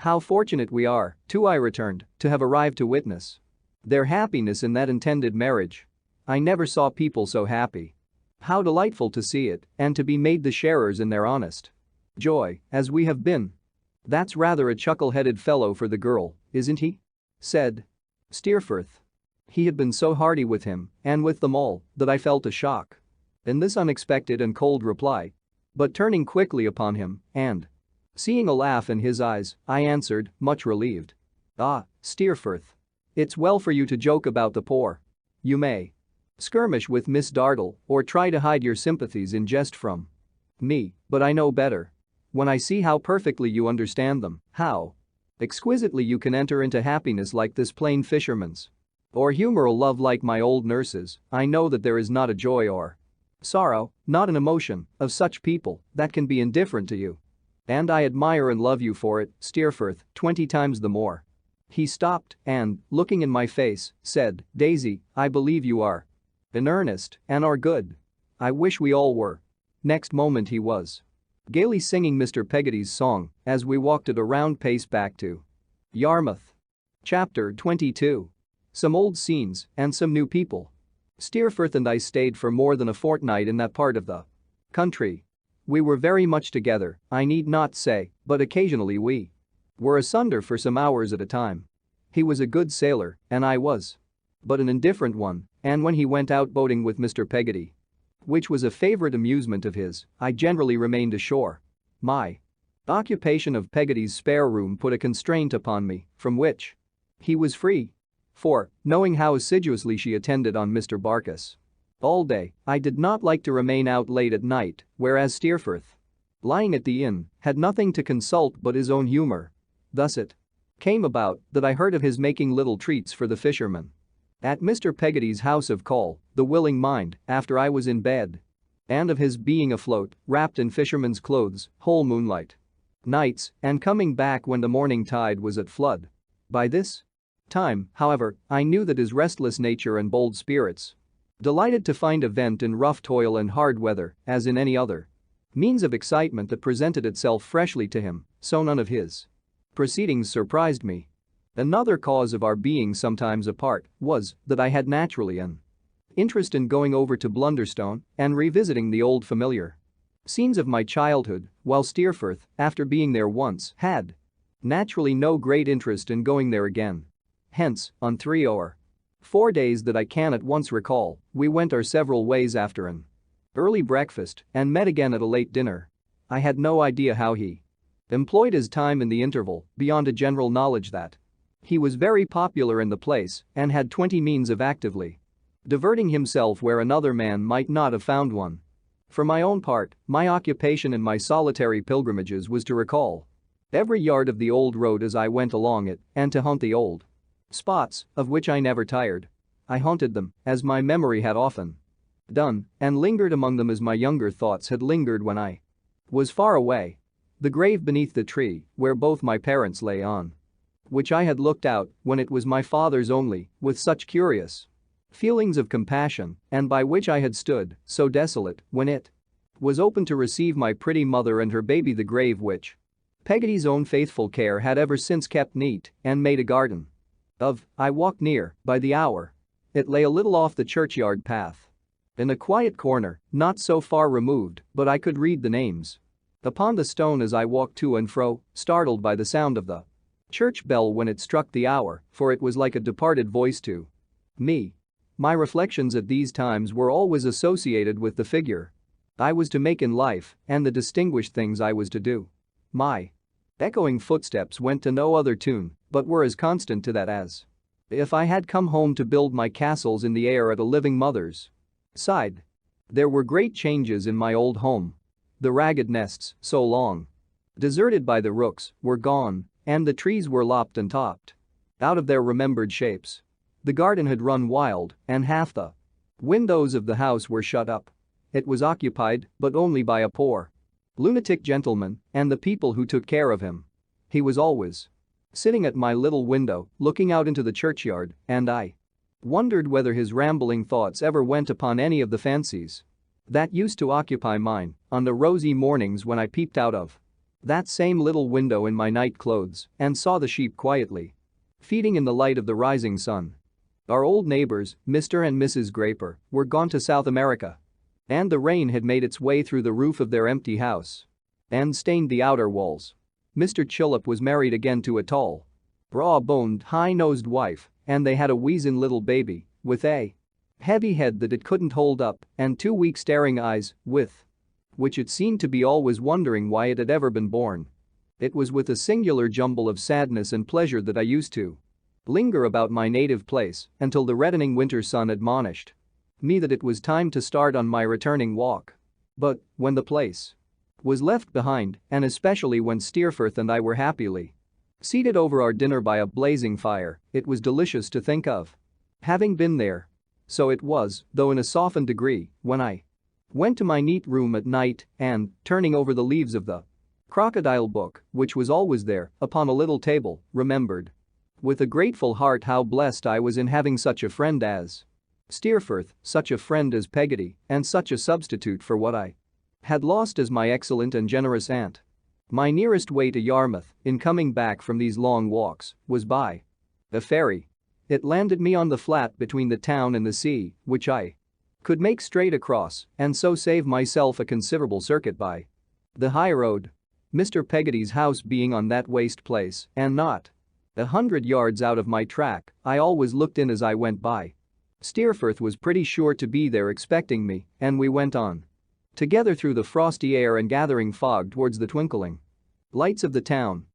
"How fortunate we are, too," I returned, "to have arrived to witness their happiness in that intended marriage. I never saw people so happy. How delightful to see it, and to be made the sharers in their honest joy, as we have been." "That's rather a chuckle-headed fellow for the girl, isn't he?" said Steerforth. He had been so hearty with him, and with them all, that I felt a shock in this unexpected and cold reply. But turning quickly upon him, and seeing a laugh in his eyes, I answered, much relieved. "Ah, Steerforth. It's well for you to joke about the poor. You may skirmish with Miss Dartle, or try to hide your sympathies in jest from me, but I know better. When I see how perfectly you understand them, how exquisitely you can enter into happiness like this plain fisherman's, or humor a love like my old nurse's, I know that there is not a joy or sorrow, not an emotion, of such people that can be indifferent to you. And I admire and love you for it, Steerforth, 20 times the more." He stopped and, looking in my face, said, "Daisy, I believe you are in earnest and are good. I wish we all were." Next moment he was gaily singing Mr. Peggotty's song as we walked at a round pace back to Yarmouth. Chapter 22. Some old scenes and some new people. Steerforth and I stayed for more than a fortnight in that part of the country. We were very much together, I need not say, but occasionally we were asunder for some hours at a time. He was a good sailor, and I was. But an indifferent one, and when he went out boating with Mr. Peggotty, which was a favorite amusement of his, I generally remained ashore. My occupation of Peggotty's spare room put a constraint upon me, from which he was free. For, knowing how assiduously she attended on Mr. Barkis all day, I did not like to remain out late at night, whereas Steerforth, lying at the inn, had nothing to consult but his own humor. Thus it came about that I heard of his making little treats for the fishermen at Mr. Peggotty's house of call, the Willing Mind, after I was in bed, and of his being afloat, wrapped in fisherman's clothes, whole moonlight nights, and coming back when the morning tide was at flood. By this time, however, I knew that his restless nature and bold spirits delighted to find a vent in rough toil and hard weather, as in any other means of excitement that presented itself freshly to him, so none of his proceedings surprised me. Another cause of our being sometimes apart was that I had naturally an interest in going over to Blunderstone and revisiting the old familiar scenes of my childhood, while Steerforth, after being there once, had naturally no great interest in going there again. Hence, on 3 or 4 days that I can at once recall, we went our several ways after an early breakfast and met again at a late dinner. I had no idea how he employed his time in the interval, beyond a general knowledge that he was very popular in the place and had 20 means of actively diverting himself where another man might not have found one. For my own part, my occupation in my solitary pilgrimages was to recall every yard of the old road as I went along it and to haunt the old spots, of which I never tired. I haunted them, as my memory had often done, and lingered among them as my younger thoughts had lingered when I was far away. The grave beneath the tree, where both my parents lay on which I had looked out when it was my father's only, with such curious feelings of compassion, and by which I had stood, so desolate, when it was open to receive my pretty mother and her baby, the grave which Peggotty's own faithful care had ever since kept neat and made a garden of. I walked near, by the hour. It lay a little off the churchyard path, in a quiet corner, not so far removed, but I could read the names upon the stone as I walked to and fro, startled by the sound of the church bell when it struck the hour, for it was like a departed voice to me. My reflections at these times were always associated with the figure I was to make in life and the distinguished things I was to do. My echoing footsteps went to no other tune, but were as constant to that as if I had come home to build my castles in the air at a living mother's side. There were great changes in my old home. The ragged nests, so long deserted by the rooks, were gone, and the trees were lopped and topped out of their remembered shapes. The garden had run wild, and half the windows of the house were shut up. It was occupied, but only by a poor lunatic gentleman and the people who took care of him. He was always sitting at my little window, looking out into the churchyard, and I wondered whether his rambling thoughts ever went upon any of the fancies that used to occupy mine on the rosy mornings when I peeped out of that same little window in my night clothes and saw the sheep quietly feeding in the light of the rising sun. Our old neighbors, Mr. and Mrs. Graper, were gone to South America, and the rain had made its way through the roof of their empty house and stained the outer walls. Mr. Chillip was married again to a tall, raw-boned, high-nosed wife, and they had a weazen little baby with a heavy head that it couldn't hold up and 2 weak staring eyes, with which it seemed to be always wondering why it had ever been born. It was with a singular jumble of sadness and pleasure that I used to linger about my native place until the reddening winter sun admonished me that it was time to start on my returning walk. But when the place was left behind, and especially when Steerforth and I were happily seated over our dinner by a blazing fire, it was delicious to think of having been there. So it was, though in a softened degree, when I went to my neat room at night and, turning over the leaves of the crocodile book, which was always there, upon a little table, remembered with a grateful heart how blessed I was in having such a friend as Steerforth, such a friend as Peggotty, and such a substitute for what I had lost as my excellent and generous aunt. My nearest way to Yarmouth, in coming back from these long walks, was by a ferry. It landed me on the flat between the town and the sea, which I could make straight across and so save myself a considerable circuit by the high road. Mr. Peggotty's house being on that waste place and not 100 yards out of my track, I always looked in as I went by. Steerforth was pretty sure to be there expecting me, and we went on together through the frosty air and gathering fog towards the twinkling lights of the town.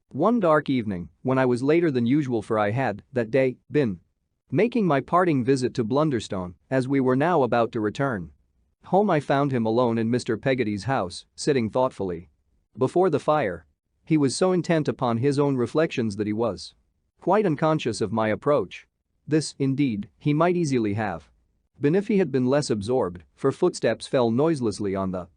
One dark evening, when I was later than usual, for I had, that day, been making my parting visit to Blunderstone, as we were now about to return home, I found him alone in Mr. Peggotty's house, sitting thoughtfully before the fire. He was so intent upon his own reflections that he was quite unconscious of my approach. This, indeed, he might easily have been if he had been less absorbed, for footsteps fell noiselessly on the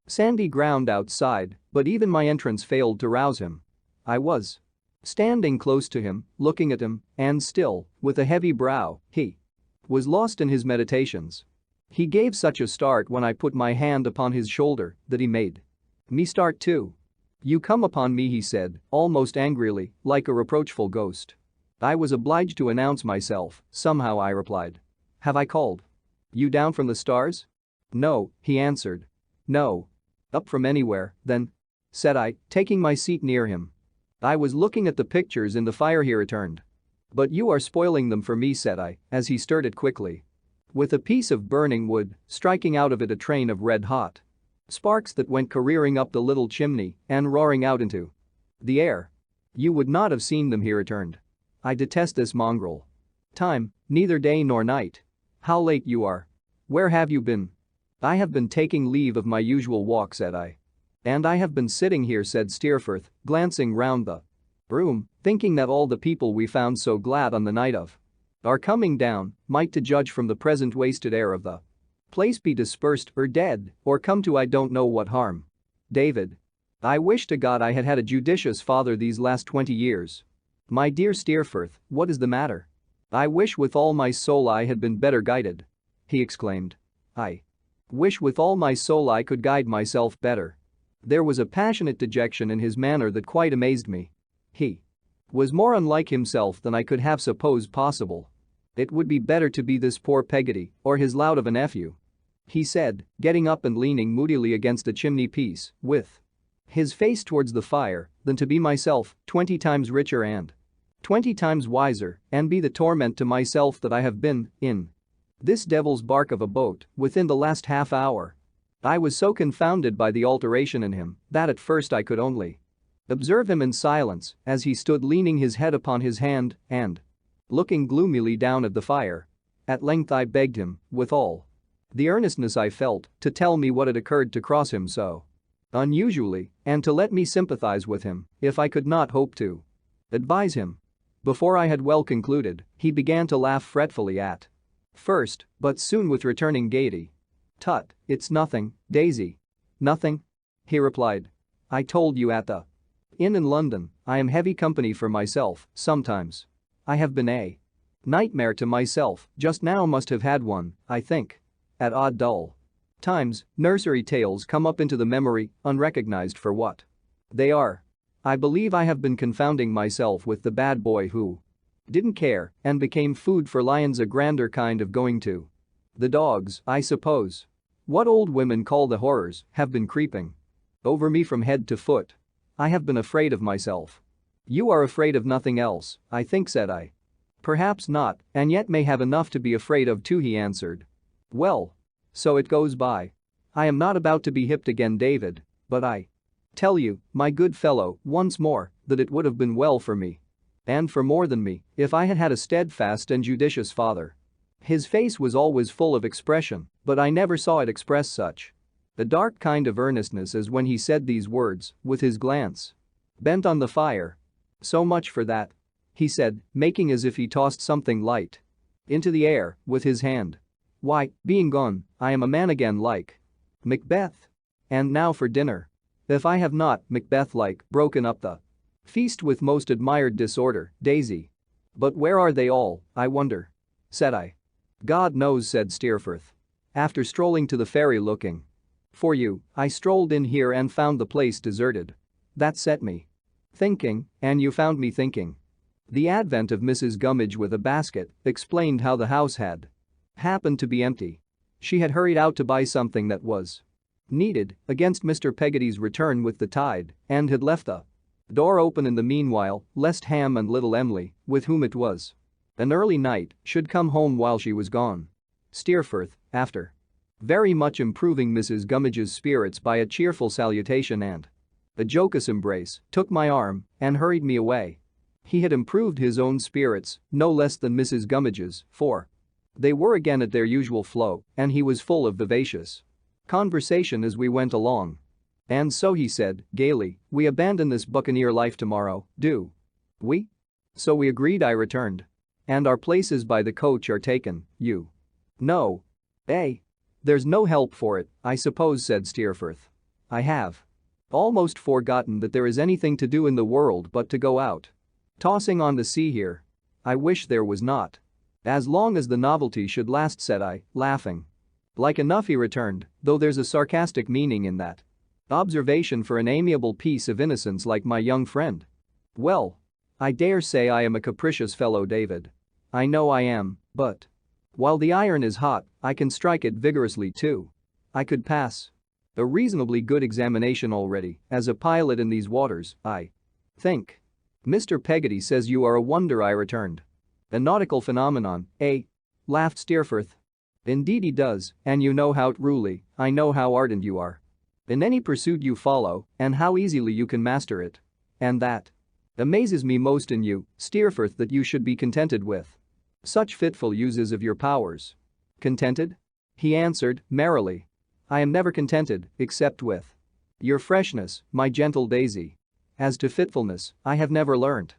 sandy ground outside, but even my entrance failed to rouse him. I was standing close to him, looking at him, and still, with a heavy brow, he was lost in his meditations. He gave such a start when I put my hand upon his shoulder that he made me start too. "You come upon me," he said, almost angrily, like a reproachful ghost. I was obliged to announce myself, somehow I replied. "Have I called you down from the stars?" "No," he answered. "No. Up from anywhere, then?" said I, taking my seat near him. "I was looking at the pictures in the fire," he returned. "But you are spoiling them for me," said I, as he stirred it quickly with a piece of burning wood, striking out of it a train of red-hot sparks that went careering up the little chimney and roaring out into the air. "You would not have seen them," he returned. "I detest this mongrel time, neither day nor night. How late you are. Where have you been?" "I have been taking leave of my usual walk," said I. "And I have been sitting here," said Steerforth, glancing round the room, "thinking that all the people we found so glad on the night of our coming down might, to judge from the present wasted air of the place, be dispersed or dead or come to I don't know what harm. David, I wish to God I had had a judicious father these last 20 years. My dear Steerforth, what is the matter? I wish with all my soul I had been better guided," he exclaimed. "I wish with all my soul I could guide myself better." There was a passionate dejection in his manner that quite amazed me. He was more unlike himself than I could have supposed possible. "It would be better to be this poor Peggotty or his lout of a nephew," he said, getting up and leaning moodily against the chimney-piece, with his face towards the fire, "than to be myself, 20 times richer and 20 times wiser, and be the torment to myself that I have been in this devil's bark of a boat within the last half hour." I was so confounded by the alteration in him that at first I could only observe him in silence as he stood leaning his head upon his hand and looking gloomily down at the fire. At length I begged him, with all the earnestness I felt, to tell me what had occurred to cross him so unusually and to let me sympathize with him if I could not hope to advise him. Before I had well concluded, he began to laugh fretfully at first, but soon with returning gaiety. "Tut, it's nothing, Daisy. Nothing," he replied. "I told you at the inn in London, I am heavy company for myself, sometimes. I have been a nightmare to myself, just now must have had one, I think. At odd dull times, nursery tales come up into the memory, unrecognized for what they are. I believe I have been confounding myself with the bad boy who didn't care and became food for lions, a grander kind of going to the dogs, I suppose. What old women call the horrors have been creeping over me from head to foot. I have been afraid of myself." "You are afraid of nothing else, I think," said I. "Perhaps not, and yet may have enough to be afraid of too," he answered. "Well, so it goes by. I am not about to be hipped again, David, but I tell you, my good fellow, once more, that it would have been well for me, and for more than me, if I had had a steadfast and judicious father." His face was always full of expression, but I never saw it express such a dark kind of earnestness as when he said these words, with his glance bent on the fire. "So much for that," he said, making as if he tossed something light into the air with his hand. "Why, being gone, I am a man again, like Macbeth. And now for dinner. If I have not, Macbeth-like, broken up the feast with most admired disorder, Daisy. But where are they all, I wonder?" said I. "God knows," said Steerforth. "After strolling to the ferry looking for you, I strolled in here and found the place deserted. That set me thinking, and you found me thinking." The advent of Mrs. Gummidge with a basket explained how the house had happened to be empty. She had hurried out to buy something that was needed against Mr. Peggotty's return with the tide and had left the Door open in the meanwhile, lest Ham and little Emily, with whom it was an early night, should come home while she was gone. Steerforth, after very much improving Mrs. Gummidge's spirits by a cheerful salutation and a jocose embrace, took my arm and hurried me away. He had improved his own spirits no less than Mrs. Gummidge's, for they were again at their usual flow, and he was full of vivacious conversation as we went along. "And so," he said, gaily, "we abandon this buccaneer life tomorrow, do we?" "So we agreed," I returned. "And our places by the coach are taken, you know. Eh? There's no help for it, I suppose," said Steerforth. "I have almost forgotten that there is anything to do in the world but to go out tossing on the sea here. I wish there was not. As long as the novelty should last," said I, laughing. "Like enough," he returned, "though there's a sarcastic meaning in that observation for an amiable piece of innocence like my young friend. Well, I dare say I am a capricious fellow, David. I know I am, but while the iron is hot, I can strike it vigorously too. I could pass a reasonably good examination already as a pilot in these waters, I think." "Mr. Peggotty says you are a wonder," I returned. "A nautical phenomenon, eh?" laughed Steerforth. "Indeed he does, and you know how truly, I know how ardent you are in any pursuit you follow and how easily you can master it. And that amazes me most in you, Steerforth, that you should be contented with such fitful uses of your powers." "Contented?" he answered merrily. "I am never contented except with your freshness, my gentle daisy. As to fitfulness, I have never learnt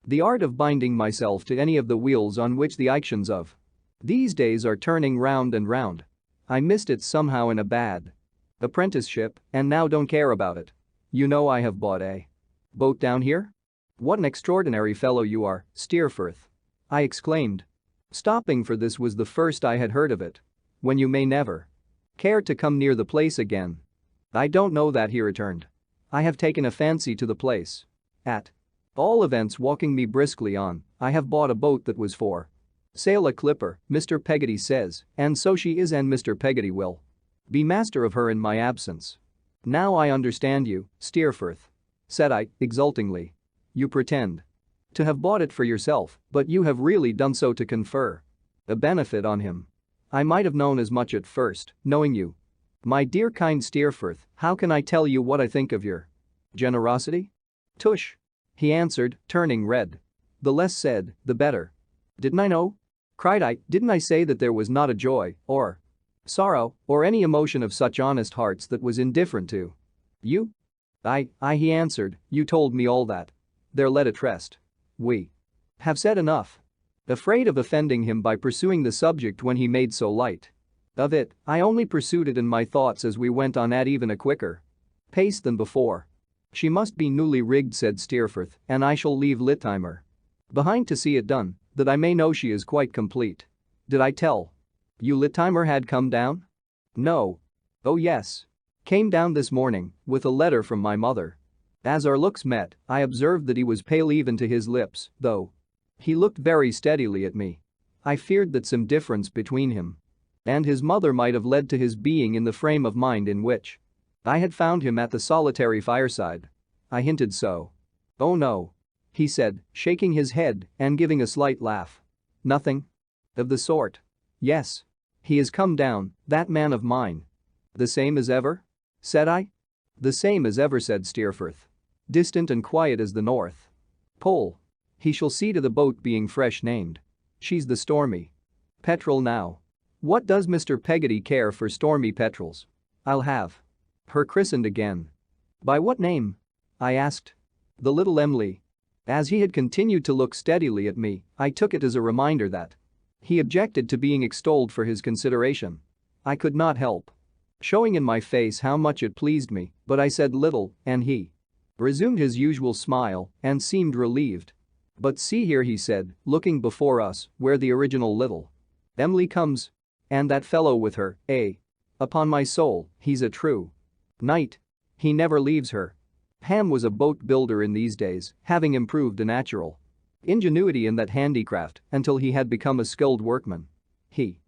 the art of binding myself to any of the wheels on which the actions of these days are turning round and round. I missed it somehow in a bad apprenticeship and now don't care about it. You know I have bought a boat down here?" "What an extraordinary fellow you are, Steerforth!" I exclaimed, stopping, for this was the first I had heard of it. "When you may never care to come near the place again." "I don't know that," he returned. "I have taken a fancy to the place. At all events, walking me briskly on, I have bought a boat that was for sale, a clipper, Mr. Peggotty says, and so she is, and Mr. Peggotty will be master of her in my absence." "Now I understand you, Steerforth," said I, exultingly. "You pretend to have bought it for yourself, but you have really done so to confer a benefit on him. I might have known as much at first, knowing you. My dear kind Steerforth, how can I tell you what I think of your generosity?" "Tush!" he answered, turning red. "The less said, the better." "Didn't I know?" cried I. "Didn't I say that there was not a joy, or sorrow, or any emotion of such honest hearts that was indifferent to you?" I, he answered, "you told me all that. There, let it rest. We have said enough." Afraid of offending him by pursuing the subject when he made so light of it, I only pursued it in my thoughts as we went on at even a quicker pace than before. "She must be newly rigged," said Steerforth, "and I shall leave Littimer behind to see it done, that I may know she is quite complete. Did I tell you Littimer had come down?" "No." "Oh yes. Came down this morning with a letter from my mother." As our looks met, I observed that he was pale even to his lips, though he looked very steadily at me. I feared that some difference between him and his mother might have led to his being in the frame of mind in which I had found him at the solitary fireside. I hinted so. "Oh no," he said, shaking his head and giving a slight laugh. "Nothing of the sort. Yes. He has come down, that man of mine." "The same as ever?" said I. "The same as ever," said Steerforth. "Distant and quiet as the North Pole. He shall see to the boat being fresh named. She's the Stormy Petrel now." "What does Mr. Peggotty care for stormy petrels? I'll have her christened again." "By what name?" I asked. "The little Emily." As he had continued to look steadily at me, I took it as a reminder that he objected to being extolled for his consideration. I could not help showing in my face how much it pleased me, but I said little, and he resumed his usual smile and seemed relieved. "But see here," he said, looking before us, "where the original little Emily comes. And that fellow with her, eh? Upon my soul, he's a true knight. He never leaves her." Ham was a boat builder in these days, having improved a natural ingenuity in that handicraft until he had become a skilled workman. He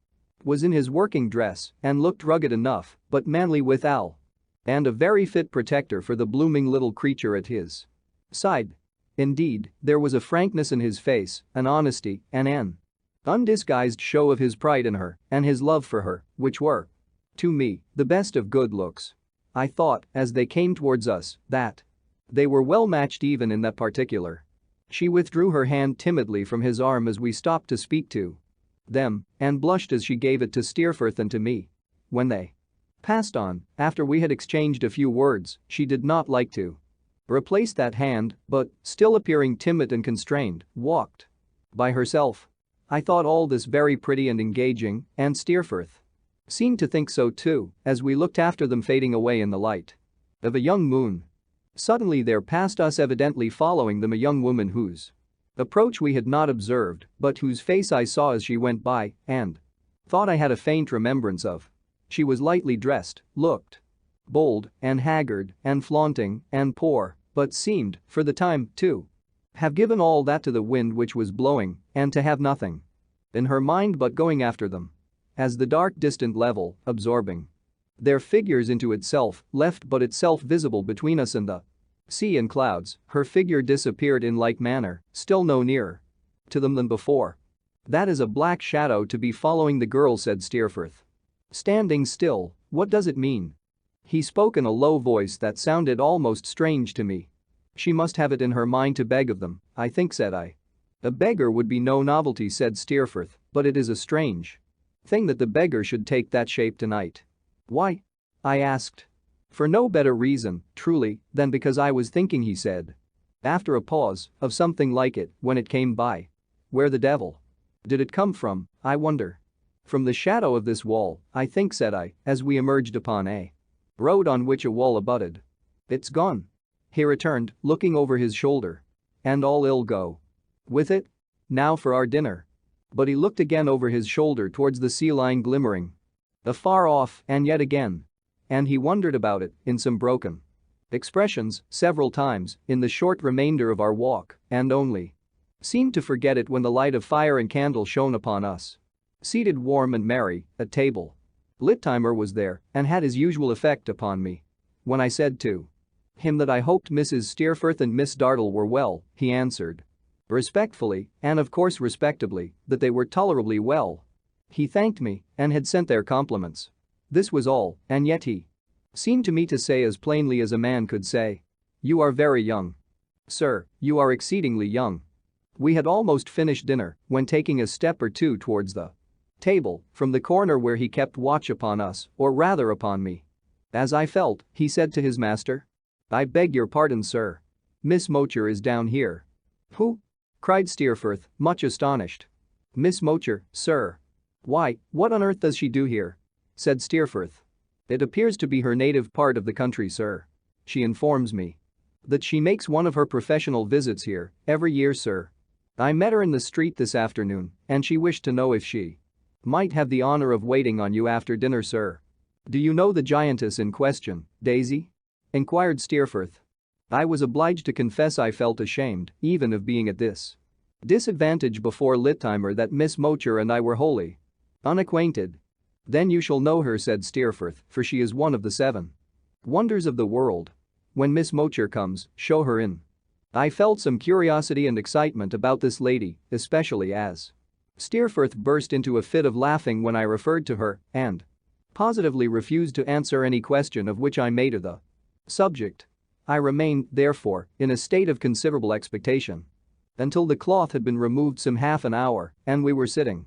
was in his working dress and looked rugged enough, but manly withal. And a very fit protector for the blooming little creature at his sighed. Indeed, there was a frankness in his face, an honesty, and an undisguised show of his pride in her and his love for her, which were, to me, the best of good looks. I thought, as they came towards us, that they were well matched even in that particular. She withdrew her hand timidly from his arm as we stopped to speak to them and blushed as she gave it to Steerforth and to me. When they passed on, after we had exchanged a few words, she did not like to replace that hand, but, still appearing timid and constrained, walked by herself. I thought all this very pretty and engaging, and Steerforth seemed to think so too, as we looked after them fading away in the light of a young moon. Suddenly there passed us, evidently following them, a young woman whose approach we had not observed but whose face I saw as she went by and thought I had a faint remembrance of. She was lightly dressed, looked bold and haggard and flaunting and poor, but seemed, for the time, to have given all that to the wind which was blowing and to have nothing in her mind but going after them. As the dark distant level, absorbing their figures into itself, left but itself visible between us and the sea and clouds, her figure disappeared in like manner, still no nearer to them than before. "That is a black shadow to be following the girl," said Steerforth. "Standing still, what does it mean?" He spoke in a low voice that sounded almost strange to me. "She must have it in her mind to beg of them, I think," said I. "A beggar would be no novelty," said Steerforth, "but it is a strange thing that the beggar should take that shape tonight." "Why?" I asked. "For no better reason, truly, than because I was thinking," he said, after a pause, "of something like it when it came by. Where the devil did it come from, I wonder?" "From the shadow of this wall, I think," said I, as we emerged upon a road on which a wall abutted. "It's gone," he returned, looking over his shoulder. "And all ill go with it? Now for our dinner." But he looked again over his shoulder towards the sea lying glimmering afar off, and yet again. And he wondered about it, in some broken expressions, several times, in the short remainder of our walk, and only seemed to forget it when the light of fire and candle shone upon us, seated warm and merry at table. Littimer was there and had his usual effect upon me. When I said to him that I hoped Mrs. Steerforth and Miss Dartle were well, he answered respectfully, and of course respectably, that they were tolerably well. He thanked me and had sent their compliments. This was all, and yet he seemed to me to say as plainly as a man could say, "You are very young. Sir, you are exceedingly young." We had almost finished dinner when, taking a step or two towards the table, from the corner where he kept watch upon us, or rather upon me, as I felt, he said to his master, "I beg your pardon, sir. Miss Mocher is down here." "Who?" cried Steerforth, much astonished. "Miss Mocher, sir." "Why, what on earth does she do here?" said Steerforth. "It appears to be her native part of the country, sir. She informs me that she makes one of her professional visits here every year, sir. I met her in the street this afternoon, and she wished to know if she might have the honor of waiting on you after dinner, sir." "Do you know the giantess in question, Daisy?" inquired Steerforth. I was obliged to confess I felt ashamed, even of being at this disadvantage before Littimer, that Miss Mocher and I were wholly unacquainted. "Then you shall know her," said Steerforth, "for she is one of the 7 wonders of the world. When Miss Mocher comes, show her in." I felt some curiosity and excitement about this lady, especially as Steerforth burst into a fit of laughing when I referred to her and positively refused to answer any question of which I made her the subject. I remained, therefore, in a state of considerable expectation until the cloth had been removed some half an hour and we were sitting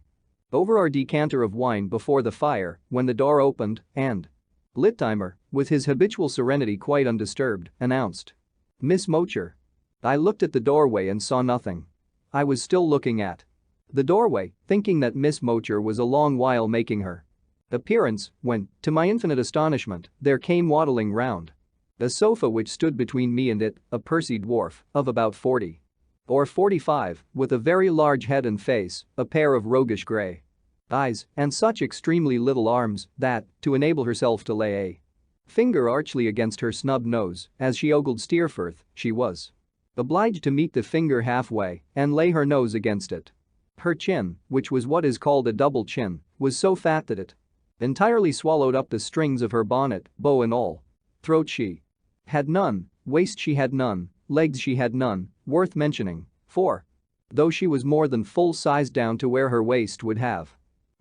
over our decanter of wine before the fire when the door opened and Littimer, with his habitual serenity quite undisturbed, announced, "Miss Mocher." I looked at the doorway and saw nothing. I was still looking at the doorway, thinking that Miss Mocher was a long while making her appearance when, to my infinite astonishment, there came waddling round a sofa which stood between me and it, a pursy dwarf of about 40 or 45, with a very large head and face, a pair of roguish grey eyes, and such extremely little arms that, to enable herself to lay a finger archly against her snub nose as she ogled Steerforth, she was obliged to meet the finger halfway and lay her nose against it. Her chin, which was what is called a double chin, was so fat that it entirely swallowed up the strings of her bonnet, bow and all. Throat she had none, waist she had none, legs she had none, worth mentioning. 4. Though she was more than full size down to where her waist would have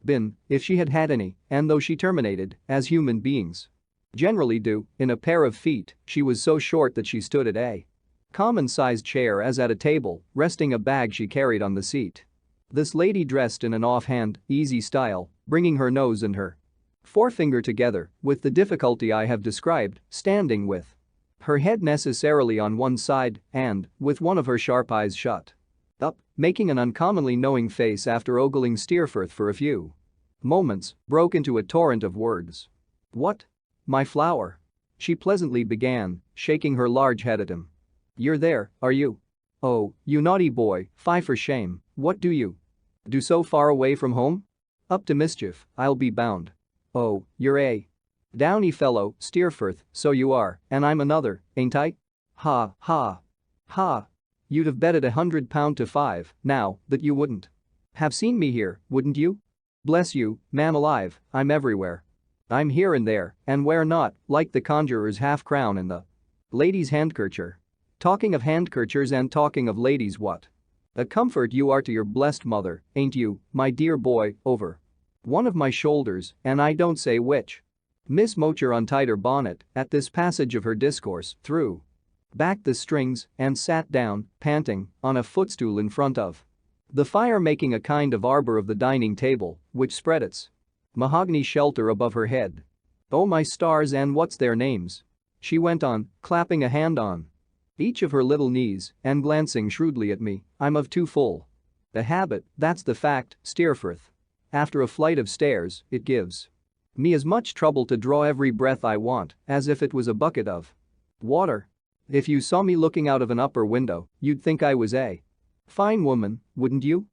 been if she had had any, and though she terminated, as human beings generally do, in a pair of feet, she was so short that she stood at a common-sized chair as at a table, resting a bag she carried on the seat. This lady dressed in an offhand, easy style, bringing her nose and her forefinger together, with the difficulty I have described, standing with her head necessarily on one side and, with one of her sharp eyes shut up, making an uncommonly knowing face after ogling Steerforth for a few moments, broke into a torrent of words. "What? My flower?" she pleasantly began, shaking her large head at him. "You're there, are you? Oh, you naughty boy, fie for shame, what do you do so far away from home? Up to mischief, I'll be bound. Oh, you're a downy fellow, Steerforth, so you are, and I'm another, ain't I? Ha, ha, ha. You'd have betted £100 to 5, now, that you wouldn't have seen me here, wouldn't you? Bless you, man alive, I'm everywhere. I'm here and there, and where not, like the conjurer's half-crown and the lady's handkercher. Talking of handkerchers and talking of ladies, what a comfort you are to your blessed mother, ain't you, my dear boy, over one of my shoulders, and I don't say which." Miss Mocher untied her bonnet at this passage of her discourse, threw back the strings, and sat down, panting, on a footstool in front of the fire, making a kind of arbor of the dining table, which spread its mahogany shelter above her head. "Oh my stars, and what's their names?" she went on, clapping a hand on each of her little knees and glancing shrewdly at me. "I'm of too full a habit, that's the fact, Steerforth. After a flight of stairs, it gives me as much trouble to draw every breath I want as if it was a bucket of water. If you saw me looking out of an upper window, you'd think I was a fine woman, wouldn't you?"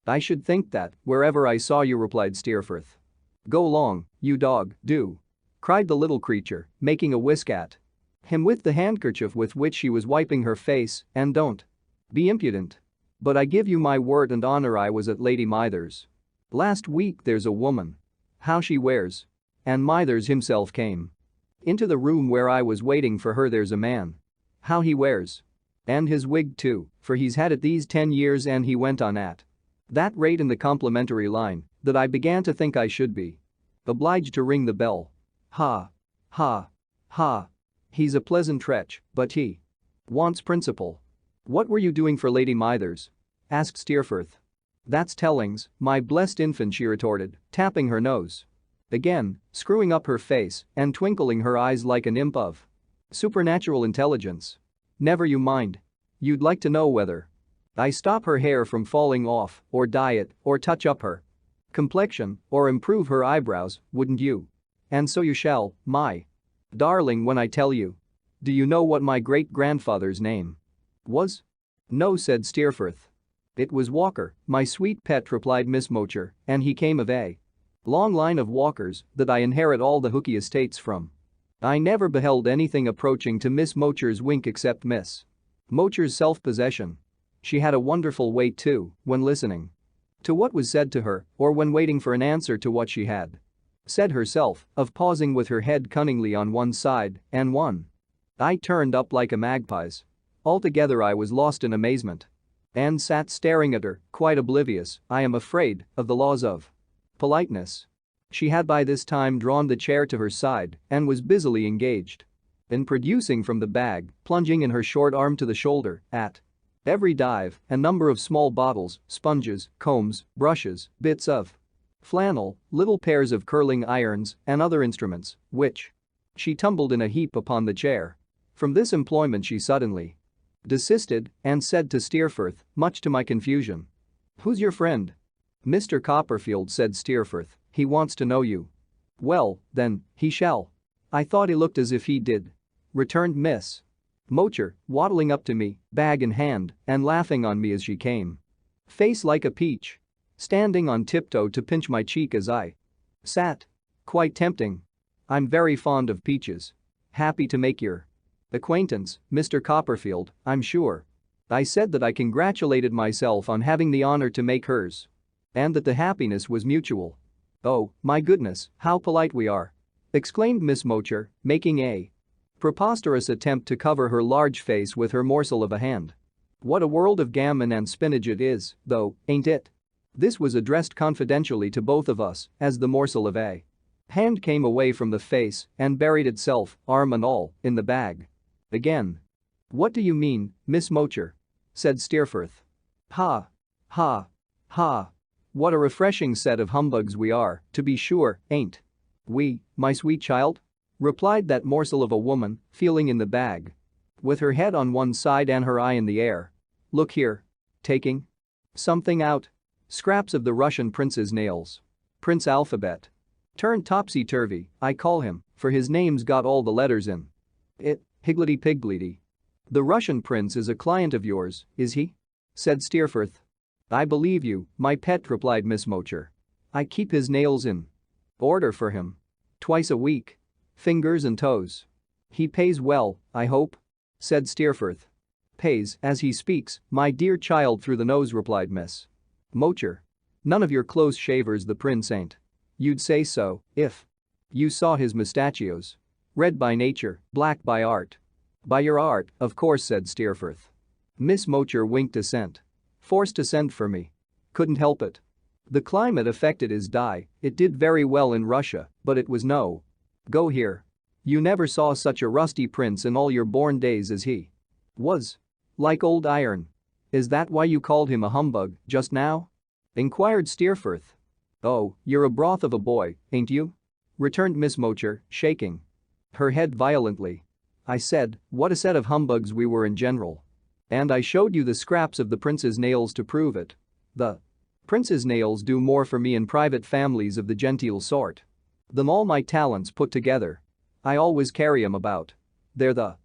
"I should think that, wherever I saw you," replied Steerforth. "Go long, you dog, do," cried the little creature, making a whisk at him with the handkerchief with which she was wiping her face, "and don't be impudent. But I give you my word and honor I was at Lady Mither's last week. There's a woman. How she wears. And Mithers himself came into the room where I was waiting for her. There's a man. How he wears. And his wig too, for he's had it these 10 years," and he went on at that rate in the complimentary line that I began to think I should be obliged to ring the bell. "Ha. Ha. Ha. He's a pleasant wretch, but he wants principle." "What were you doing for Lady Mithers?" asked Steerforth. "That's tellings, my blessed infant," she retorted, tapping her nose again, screwing up her face and twinkling her eyes like an imp of supernatural intelligence. "Never you mind. You'd like to know whether I stop her hair from falling off, or dye it, or touch up her complexion, or improve her eyebrows, wouldn't you? And so you shall, my darling, when I tell you. Do you know what my great-grandfather's name was?" "No," said Steerforth. "It was Walker, my sweet pet," replied Miss Mocher, "and he came of a long line of Walkers that I inherit all the Hookey estates from." I never beheld anything approaching to Miss Mocher's wink except Miss Mocher's self-possession. She had a wonderful way too, when listening to what was said to her, or when waiting for an answer to what she had said herself, of pausing with her head cunningly on one side and one eye turned up like a magpie's. Altogether I was lost in amazement and sat staring at her, quite oblivious, I am afraid, of the laws of politeness. She had by this time drawn the chair to her side and was busily engaged in producing from the bag, plunging in her short arm to the shoulder, at every dive, a number of small bottles, sponges, combs, brushes, bits of flannel, little pairs of curling irons, and other instruments, which she tumbled in a heap upon the chair. From this employment she suddenly desisted and said to Steerforth, much to my confusion, "Who's your friend?" "Mr. Copperfield," said Steerforth. "He wants to know you." "Well, then, he shall. I thought he looked as if he did," returned Miss Mocher, waddling up to me, bag in hand, and laughing on me as she came. Face like a peach. Standing on tiptoe to pinch my cheek as I sat. Quite tempting. I'm very fond of peaches. Happy to make your acquaintance, Mr. Copperfield, I'm sure. I said that I congratulated myself on having the honor to make hers. And that the happiness was mutual. "Oh, my goodness, how polite we are!" exclaimed Miss Mocher, making a preposterous attempt to cover her large face with her morsel of a hand. What a world of gammon and spinach it is, though, ain't it? This was addressed confidentially to both of us, as the morsel of a hand came away from the face and buried itself, arm and all, in the bag. Again. "What do you mean, Miss Mocher?" said Steerforth. "Ha. Ha. Ha. What a refreshing set of humbugs we are, to be sure, ain't we, my sweet child?" replied that morsel of a woman, feeling in the bag. With her head on one side and her eye in the air. "Look here. Taking something out. Scraps of the Russian prince's nails. Prince alphabet. Turned topsy-turvy, I call him, for his name's got all the letters in it, higgledy-piggledy." "The Russian prince is a client of yours, is he?" said Steerforth. "I believe you, my pet," replied Miss Mocher. "I keep his nails in order for him. Twice a week. Fingers and toes. He pays well, I hope?" said Steerforth. "Pays as he speaks, my dear child, through the nose," replied Miss Mocher. "None of your close shavers, the prince ain't. You'd say so if you saw his mustachios. Red by nature, black by art." "By your art, of course," said Steerforth. Miss Mocher winked assent. "Forced assent for me. Couldn't help it. The climate affected his dye, it did very well in Russia, but it was no go here. You never saw such a rusty prince in all your born days as he was. Like old iron. Is that why you called him a humbug just now?" inquired Steerforth. "Oh, you're a broth of a boy, ain't you?" returned Miss Mocher, shaking her head violently. "I said, what a set of humbugs we were in general. And I showed you the scraps of the prince's nails to prove it. The prince's nails do more for me in private families of the genteel sort than all my talents put together. I always carry 'em about. They're the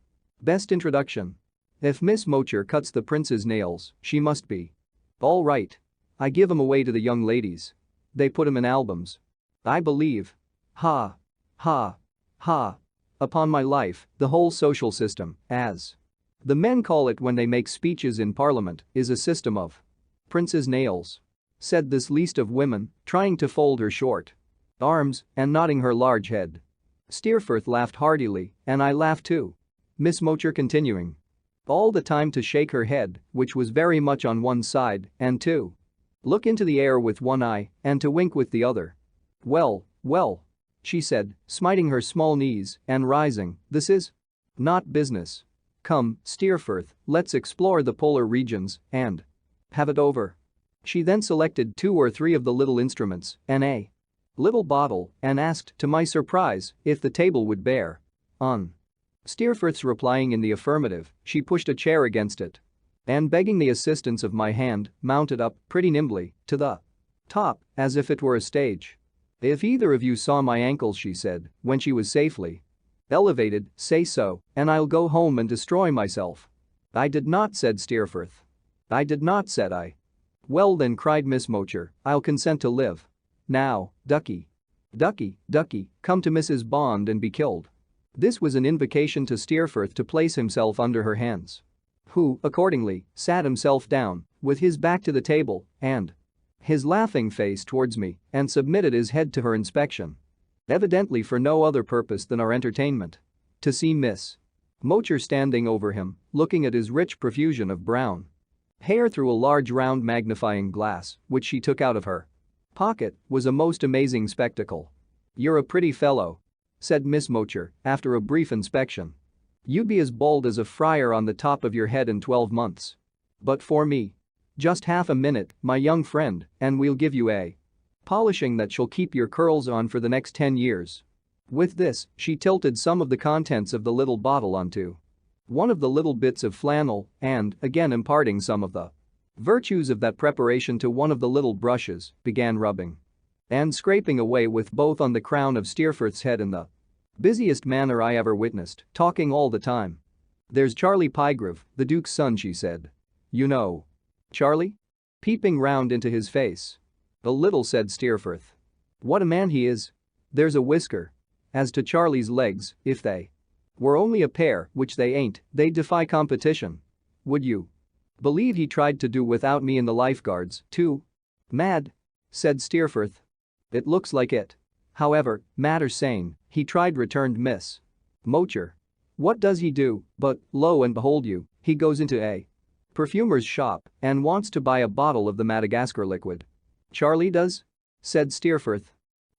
best introduction. If Miss Mocher cuts the prince's nails, she must be all right. I give 'em away to the young ladies. They put 'em in albums. I believe. Ha. Ha. Ha. Upon my life, the whole social system, as the men call it when they make speeches in Parliament, is a system of prince's nails," said this least of women, trying to fold her short arms and nodding her large head. Steerforth laughed heartily, and I laughed too. Miss Mocher continuing all the time to shake her head, which was very much on one side, and to look into the air with one eye and to wink with the other. "Well, well," she said, smiting her small knees and rising, "this is not business. Come, Steerforth, let's explore the polar regions and have it over." She then selected 2 or 3 of the little instruments and a little bottle and asked, to my surprise, if the table would bear. On Steerforth's replying in the affirmative, she pushed a chair against it and, begging the assistance of my hand, mounted up, pretty nimbly, to the top, as if it were a stage. "If either of you saw my ankles," she said, when she was safely elevated, "say so, and I'll go home and destroy myself." "I did not," said Steerforth. "I did not," said I. "Well then," cried Miss Mocher, "I'll consent to live. Now, ducky. Ducky, ducky, come to Mrs. Bond and be killed." This was an invocation to Steerforth to place himself under her hands. Who, accordingly, sat himself down, with his back to the table and his laughing face towards me, and submitted his head to her inspection. Evidently for no other purpose than our entertainment. To see Miss Mocher standing over him, looking at his rich profusion of brown hair through a large round magnifying glass, which she took out of her pocket, was a most amazing spectacle. "You're a pretty fellow," said Miss Mocher, after a brief inspection. "You'd be as bald as a friar on the top of your head in 12 months. But for me. Just half a minute, my young friend, and we'll give you a polishing that shall keep your curls on for the next 10 years. With this, she tilted some of the contents of the little bottle onto one of the little bits of flannel and, again imparting some of the virtues of that preparation to one of the little brushes, began rubbing and scraping away with both on the crown of Steerforth's head in the busiest manner I ever witnessed, talking all the time. "There's Charlie Pygrave, the Duke's son," she said. "You know Charlie?" peeping round into his face. "A little," said Steerforth. "What a man he is. There's a whisker. As to Charlie's legs, if they were only a pair, which they ain't, they'd defy competition. Would you believe he tried to do without me in the lifeguards, too?" "Mad?" said Steerforth. "It looks like it. However, matter sane, he tried," returned Miss Mocher. What does he do? But, lo and behold he goes into a perfumer's shop and wants to buy a bottle of the Madagascar liquid. Charlie does? Said Steerforth.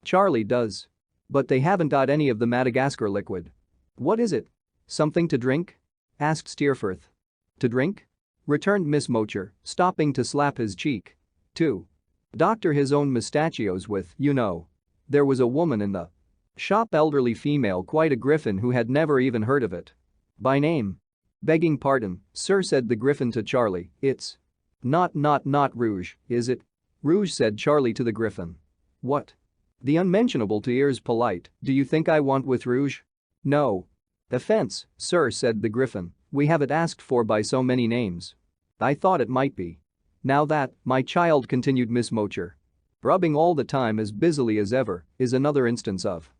Charlie does. But they haven't got any of the Madagascar liquid. What is it? Something to drink? Asked Steerforth. To drink? Returned Miss Mocher, stopping to slap his cheek. To doctor his own mustachios with, you know. There was a woman in the shop, elderly female, quite a griffin, who had never even heard of it. By name. Begging pardon, sir, said the griffin to Charlie, it's not Rouge, is it? Rouge, said Charlie to the griffin. What? The unmentionable to ears polite, do you think I want with rouge? No. Offense, sir, said the griffin, we have it asked for by so many names. I thought it might be. Now that, my child, continued Miss Mocher, rubbing all the time as busily as ever, is another instance of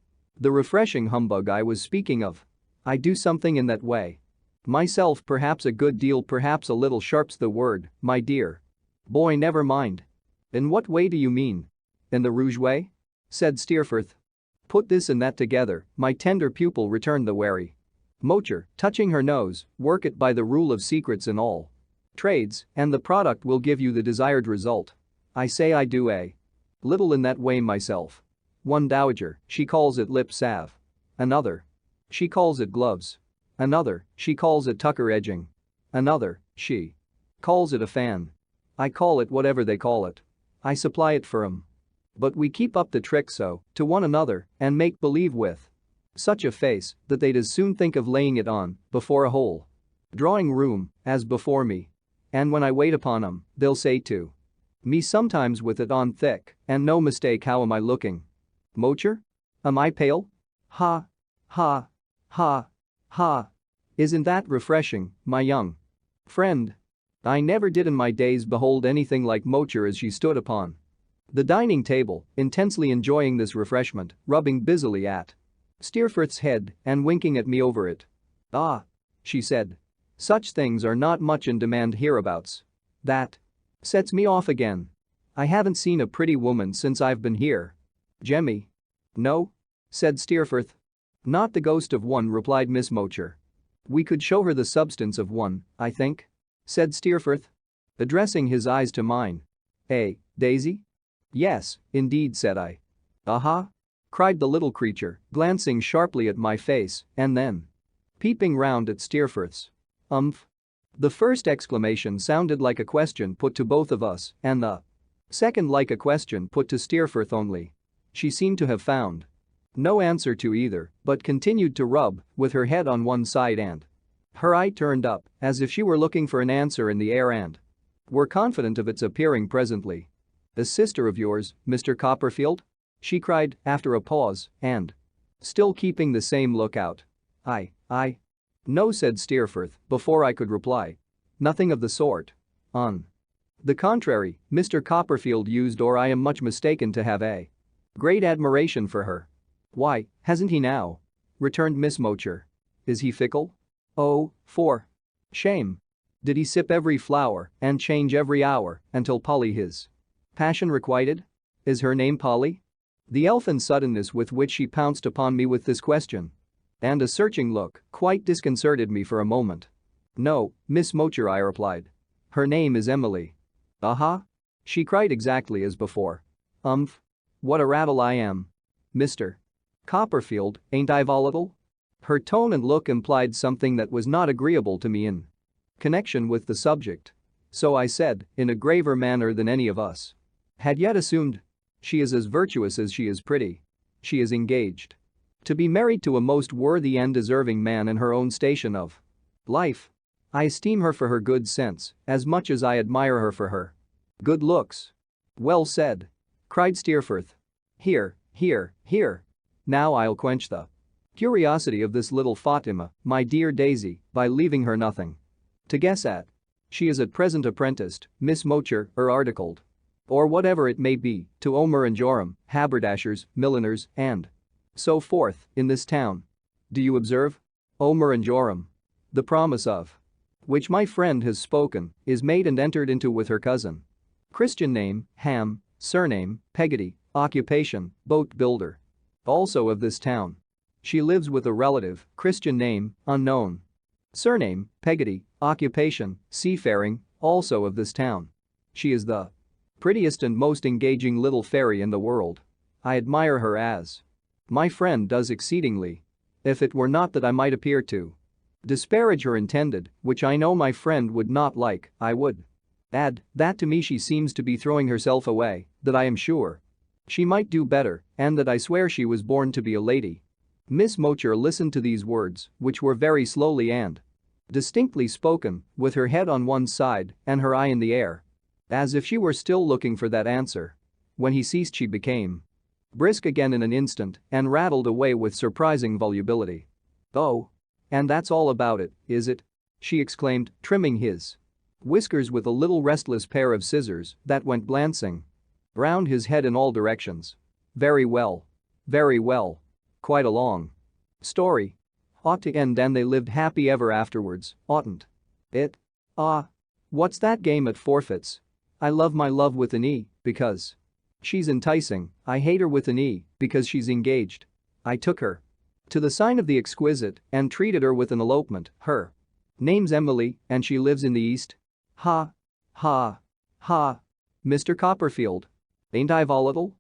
the refreshing humbug I was speaking of. I do something in that way. Myself, perhaps a good deal, perhaps a little sharp's the word, my dear. Boy, never mind. In what way do you mean? In the rouge way? Said Steerforth. Put this and that together, my tender pupil, returned the wary Mocher, touching her nose, work it by the rule of secrets in all trades, and the product will give you the desired result. I say I do a little in that way myself. One dowager, she calls it lip salve. Another, she calls it gloves. Another, she calls it tucker edging. Another, she calls it a fan. I call it whatever they call it. I supply it for 'em. But we keep up the trick so, to one another, and make believe with such a face that they'd as soon think of laying it on before a whole drawing room as before me. And when I wait upon 'em, they'll say to me sometimes with it on thick, and no mistake, how am I looking? Mocher? Am I pale? Ha! Ha! Ha! Ha! Isn't that refreshing, my young friend? I never did in my days behold anything like Mocher as she stood upon the dining table, intensely enjoying this refreshment, rubbing busily at Steerforth's head and winking at me over it. Ah! She said. Such things are not much in demand hereabouts. That sets me off again. I haven't seen a pretty woman since I've been here. Jemmy? No? Said Steerforth. Not the ghost of one, replied Miss Mocher. We could show her the substance of one, I think? Said Steerforth, addressing his eyes to mine. Daisy? Yes, indeed, said I. Aha! Cried the little creature, glancing sharply at my face and then peeping round at Steerforth's. The first exclamation sounded like a question put to both of us, and the second like a question put to Steerforth only. She seemed to have found no answer to either, but continued to rub with her head on one side and her eye turned up as if she were looking for an answer in the air and were confident of its appearing presently. A sister of yours, Mr. Copperfield? She cried after a pause and still keeping the same look out. No, said Steerforth before I could reply. Nothing of the sort. On the contrary, Mr. Copperfield used, or I am much mistaken to have a great admiration for her. Why, hasn't he now? Returned Miss Mocher. Is he fickle? Oh, for shame. Did he sip every flower and change every hour until Polly his passion requited? Is her name Polly? The elfin suddenness with which she pounced upon me with this question and a searching look quite disconcerted me for a moment. No, Miss Mocher, I replied. Her name is Emily. Aha! She cried exactly as before. What a rattle I am. Mr. Copperfield, ain't I volatile? Her tone and look implied something that was not agreeable to me in connection with the subject. So I said, in a graver manner than any of us had yet assumed. She is as virtuous as she is pretty. She is engaged to be married to a most worthy and deserving man in her own station of life. I esteem her for her good sense as much as I admire her for her good looks. Well said. Cried Steerforth. Here. Now I'll quench the curiosity of this little Fatima, my dear Daisy, by leaving her nothing to guess at. She is at present apprenticed, Miss Mocher, articled, or whatever it may be, to Omer and Joram, haberdashers, milliners, and so forth, in this town. Do you observe? Omer and Joram. The promise of which my friend has spoken is made and entered into with her cousin. Christian name, Ham, surname, Peggotty, occupation, boat builder. Also of this town. She lives with a relative, Christian name, unknown. Surname, Peggotty, occupation, seafaring, also of this town. She is the prettiest and most engaging little fairy in the world. I admire her as my friend does exceedingly. If it were not that I might appear to disparage her intended, which I know my friend would not like, I would add that to me she seems to be throwing herself away, that I am sure she might do better, and that I swear she was born to be a lady." Miss Mocher listened to these words, which were very slowly and distinctly spoken, with her head on one side and her eye in the air, as if she were still looking for that answer. When he ceased she became brisk again in an instant and rattled away with surprising volubility. "Oh. And that's all about it, is it?" she exclaimed, trimming his whiskers with a little restless pair of scissors that went glancing round his head in all directions. "Very well. Very well. Quite a long story. Ought to end and they lived happy ever afterwards, oughtn't it? Ah. What's that game at forfeits? I love my love with an E, because she's enticing. I hate her with an E, because she's engaged. I took her to the sign of the exquisite and treated her with an elopement. Her name's Emily and she lives in the East. Ha. Ha. Ha. Mr. Copperfield. Ain't I volatile?"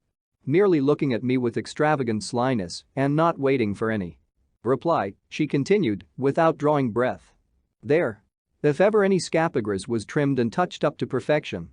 Merely looking at me with extravagant slyness and not waiting for any reply, she continued, without drawing breath. "There. If ever any scapagras was trimmed and touched up to perfection.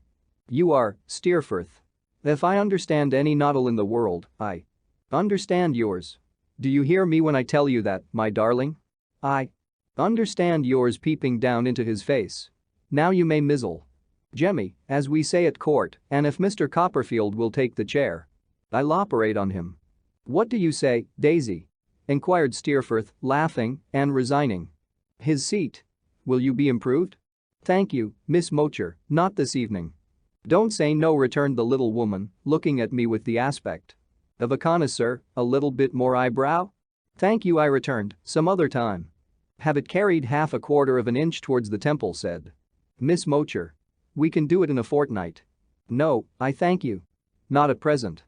You are, Steerforth. If I understand any noddle in the world, I understand yours. Do you hear me when I tell you that, my darling? I understand yours," peeping down into his face. "Now you may mizzle Jemmy, as we say at court, and if Mr. Copperfield will take the chair, I'll operate on him." "What do you say, Daisy?" inquired Steerforth, laughing and resigning his seat. "Will you be improved?" "Thank you, Miss Mocher, not this evening." "Don't say no," returned the little woman, looking at me with the aspect of a connoisseur. "A little bit more eyebrow?" "Thank you," I returned, "some other time." "Have it carried half a quarter of an inch towards the temple," said Miss Mocher. "We can do it in a fortnight." "No, I thank you. Not at present."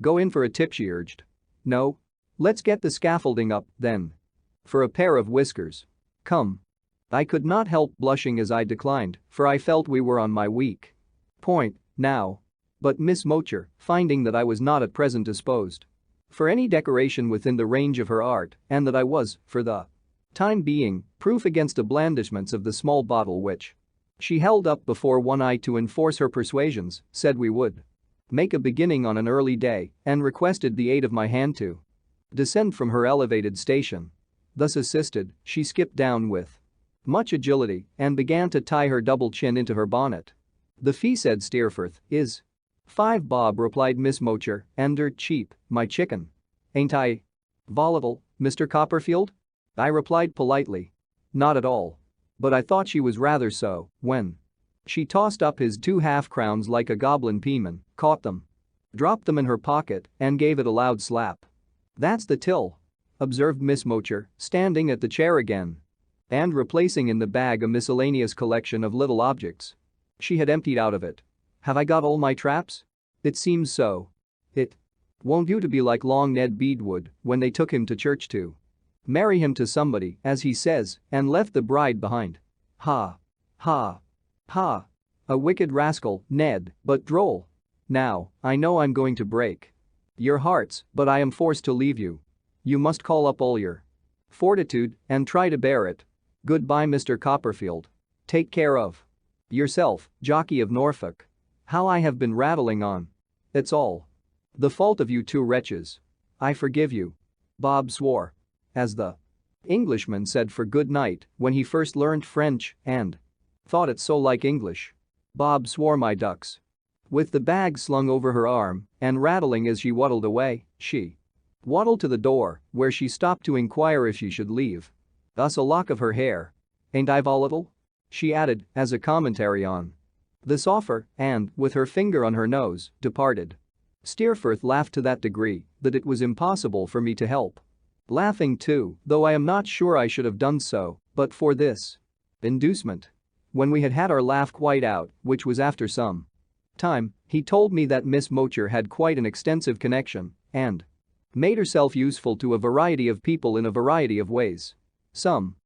"Go in for a tip," she urged. "No. Let's get the scaffolding up, then. For a pair of whiskers. Come." I could not help blushing as I declined, for I felt we were on my weak point now. But Miss Mocher, finding that I was not at present disposed for any decoration within the range of her art, and that I was, for the time being, proof against the blandishments of the small bottle which she held up before one eye to enforce her persuasions, said we would make a beginning on an early day and requested the aid of my hand to descend from her elevated station. Thus assisted, she skipped down with much agility and began to tie her double chin into her bonnet. "The fee," said Steerforth, "is 5 bob," replied Miss Mocher, "and dirt cheap, my chicken. Ain't I volatile, Mr. Copperfield?" I replied politely. "Not at all. But I thought she was rather so when she tossed up his 2 half-crowns like a goblin peaman, caught them, dropped them in her pocket, and gave it a loud slap." "That's the till," observed Miss Mocher, standing at the chair again and replacing in the bag a miscellaneous collection of little objects she had emptied out of it. "Have I got all my traps? It seems so. It won't do to be like Long Ned Beadwood when they took him to church to marry him to somebody, as he says, and left the bride behind. Ha. Ha. Ha. A wicked rascal, Ned, but droll. Now, I know I'm going to break your hearts, but I am forced to leave you. You must call up all your fortitude and try to bear it. Goodbye, Mr. Copperfield. Take care of yourself, Jockey of Norfolk. How I have been rattling on. It's all the fault of you 2 wretches. I forgive you." Bob swore, as the Englishman said for good night when he first learned French and thought it so like English. Bob swore my ducks. With the bag slung over her arm and rattling as she waddled away, she waddled to the door, where she stopped to inquire if she should leave us a lock of her hair. "Ain't I volatile?" she added as a commentary on this offer and, with her finger on her nose, departed. Steerforth laughed to that degree that it was impossible for me to help laughing too, though I am not sure I should have done so but for this inducement. When we had had our laugh quite out, which was after some time, he told me that Miss Mocher had quite an extensive connection and Made herself useful to a variety of people in a variety of ways. Some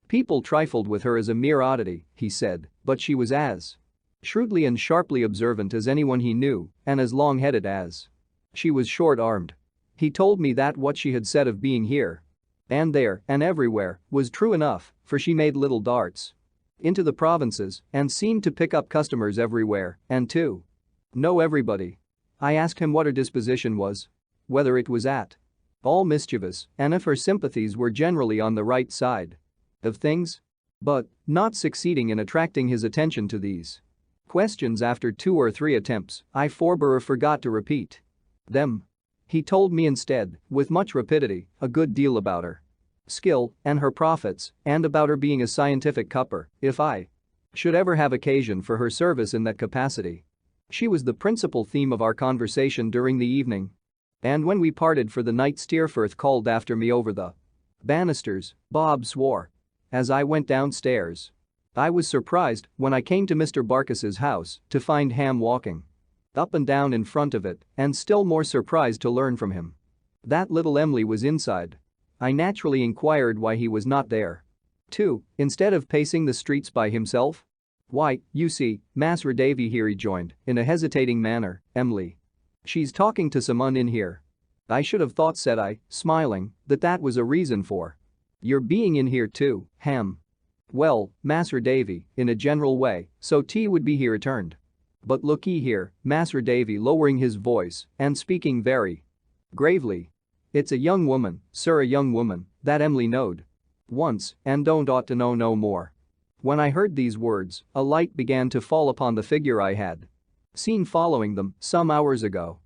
people trifled with her as a mere oddity, he said, but she was as shrewdly and sharply observant as anyone he knew, and as long-headed as she was short-armed. He told me that what she had said of being here and there and everywhere was true enough, for she made little darts into the provinces and seemed to pick up customers everywhere and to know everybody. I asked him what her disposition was, whether it was at all mischievous, and if her sympathies were generally on the right side of things. But, not succeeding in attracting his attention to these questions after 2 or 3 attempts, I forbore or forgot to repeat them. He told me instead, with much rapidity, a good deal about her skill and her profits, and about her being a scientific cupper, if I should ever have occasion for her service in that capacity. She was the principal theme of our conversation during the evening. And when we parted for the night, Steerforth called after me over the banisters, Bob swore. As I went downstairs, I was surprised, when I came to Mr. Barkis's house, to find Ham walking up and down in front of it, and still more surprised to learn from him that little Emily was inside. I naturally inquired why he was not there, too, instead of pacing the streets by himself. "Why, you see, Mas'r Davy," he rejoined, in a hesitating manner, "Emily. She's talking to someone in here." "I should have thought," said I, smiling, "that was a reason for your being in here too, Ham." "Well, Mas'r Davy, in a general way, so tea would be," he returned. "But look-ee here, Mas'r Davy," lowering his voice and speaking very gravely, "it's a young woman, sir, a young woman, that Emily knowed once and don't ought to know no more." When I heard these words, a light began to fall upon the figure I had seen following them some hours ago.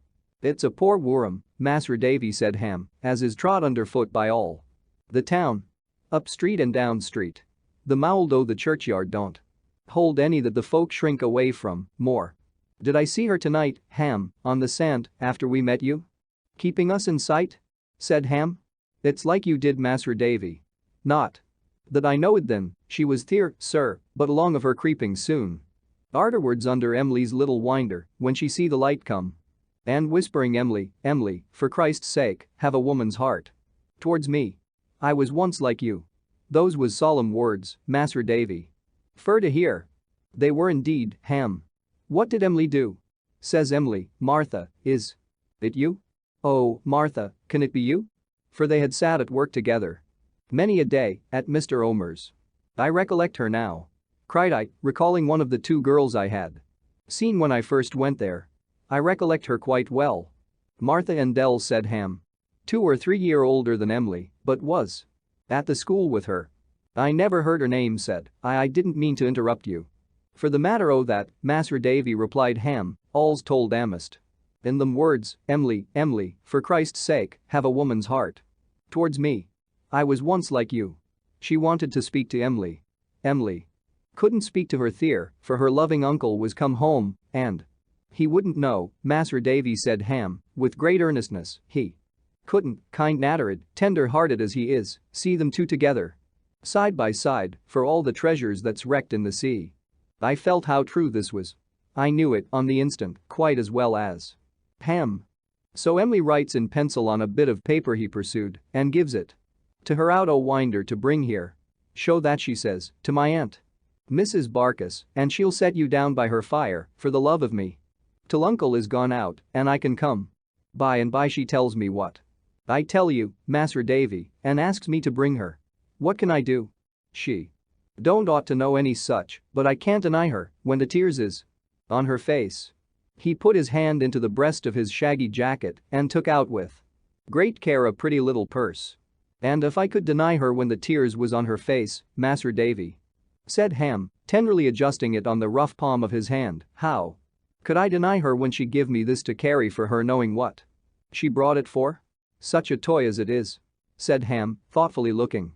"It's a poor worm, Mas'r Davy," said Ham, "as is trod underfoot by all the town. Up street and down street. The mould o' the churchyard don't hold any that the folk shrink away from more. Did I see her tonight, Ham, on the sand, after we met you? Keeping us in sight?" said Ham. "It's like you did, Mas'r Davy. Not that I knowed then, she was theer, sir, but along of her creeping soon arterwards under Emily's little winder, when she see the light come, and whispering, 'Emily, Emily, for Christ's sake, have a woman's heart towards me. I was once like you.' Those was solemn words, Mas'r Davy. Fur to hear. They were indeed, Ham." "What did Emily do?" says Emily. "Martha, is it you?" "Oh, Martha, can it be you?" For they had sat at work together many a day at Mr. Omer's. "I recollect her now," cried I, recalling one of the 2 girls I had seen when I first went there. "I recollect her quite well." "Martha Endell," said Ham. 2 or 3 years older than Emily, but was at the school with her. "I never heard her name said." I didn't mean to interrupt you." "For the matter o' that, Mas'r Davy," replied Ham, "all's told amist. In them words, Emily, Emily, for Christ's sake, have a woman's heart towards me. I was once like you." She wanted to speak to Emily. Emily couldn't speak to her theer, for her loving uncle was come home, and he wouldn't know, Mas'r Davy, said Ham, with great earnestness, he couldn't, kind-natured, tender-hearted as he is, see them 2 together side by side, for all the treasures that's wrecked in the sea. I felt how true this was. I knew it on the instant quite as well as Ham. "So Emily writes in pencil on a bit of paper," he pursued, "and gives it to her out o' winder to bring here. 'Show that,' she says, 'to my aunt, Mrs. Barkis, and she'll set you down by her fire, for the love of me, till uncle is gone out and I can come by and by.' She tells me what I tell you, Mas'r Davy, and asks me to bring her. What can I do? She don't ought to know any such, but I can't deny her when the tears is on her face." He put his hand into the breast of his shaggy jacket and took out with great care a pretty little purse. "And if I could deny her when the tears was on her face, Mas'r Davy," said Ham, tenderly adjusting it on the rough palm of his hand, "how could I deny her when she give me this to carry for her, knowing what she brought it for? Such a toy as it is," said Ham, thoughtfully looking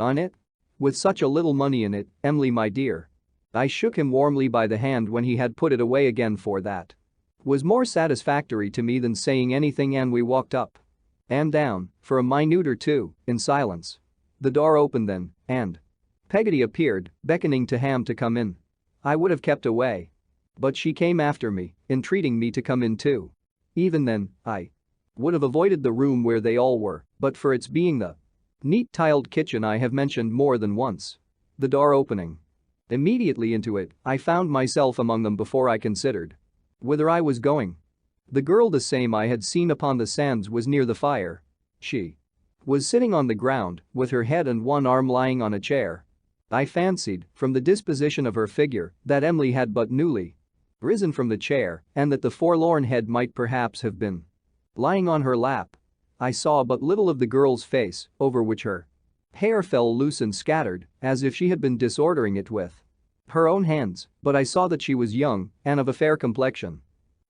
on it. "With such a little money in it, Emily, my dear." I shook him warmly by the hand when he had put it away again, for that was more satisfactory to me than saying anything, and we walked up and down for a minute or 2 in silence. The door opened then, and Peggotty appeared, beckoning to Ham to come in. I would have kept away, but she came after me, entreating me to come in too. Even then, I Would have avoided the room where they all were, but for its being the neat tiled kitchen I have mentioned more than once. The door opening. Immediately into it, I found myself among them before I considered whither I was going. The girl, the same I had seen upon the sands, was near the fire. She was sitting on the ground, with her head and one arm lying on a chair. I fancied, from the disposition of her figure, that Emily had but newly risen from the chair and that the forlorn head might perhaps have been lying on her lap. I saw but little of the girl's face, over which her hair fell loose and scattered, as if she had been disordering it with her own hands, but I saw that she was young and of a fair complexion.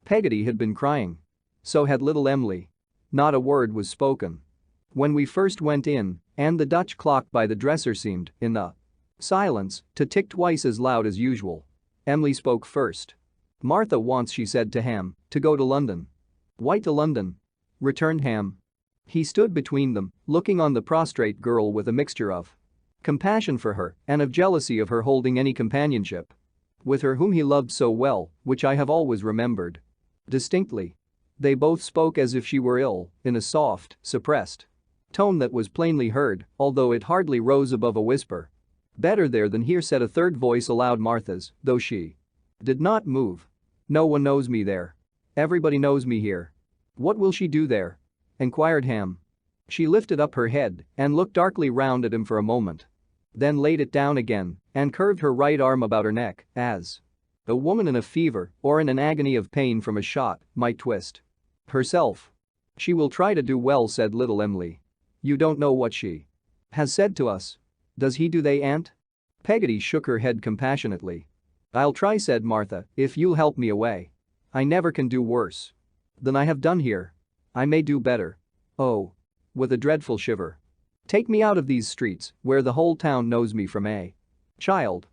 Peggotty had been crying. So had little Emily. Not a word was spoken when we first went in, and the Dutch clock by the dresser seemed, in the silence, to tick twice as loud as usual. Emily spoke first. "Martha wants," she said to Ham, "to go to London." "Why to London?" returned Ham. He stood between them, looking on the prostrate girl with a mixture of compassion for her and of jealousy of her holding any companionship with her whom he loved so well, which I have always remembered distinctly. They both spoke as if she were ill, in a soft, suppressed tone that was plainly heard, although it hardly rose above a whisper. "Better there than here," said a third voice aloud, Martha's, though she did not move. "No one knows me there. Everybody knows me here." "What will she do there?" inquired Ham. She lifted up her head and looked darkly round at him for a moment. Then laid it down again and curved her right arm about her neck, as a woman in a fever or in an agony of pain from a shot might twist herself. "She will try to do well," said little Emily. "You don't know what she has said to us." "Does he, do they, Aunt?" Peggotty shook her head compassionately. "I'll try," said Martha, "if you'll help me away. I never can do worse than I have done here. I may do better. Oh," with a dreadful shiver, "take me out of these streets where the whole town knows me from a child."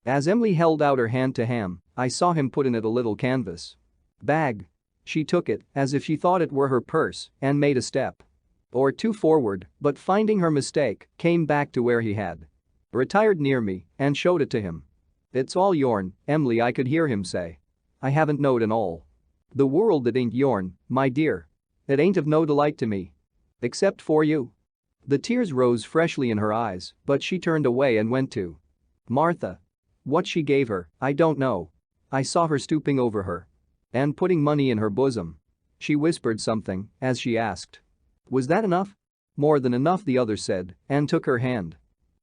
As Emily held out her hand to Ham, I saw him put in it a little canvas bag. She took it as if she thought it were her purse and made a step or two forward, but finding her mistake, came back to where he had retired near me and showed it to him. "It's all yourn, Emily," I could hear him say. "I haven't knowed an all. The world it ain't yourn, my dear. It ain't of no delight to me. Except for you." The tears rose freshly in her eyes, but she turned away and went to Martha. What she gave her, I don't know. I saw her stooping over her and putting money in her bosom. She whispered something as she asked, "Was that enough?" "More than enough," the other said, and took her hand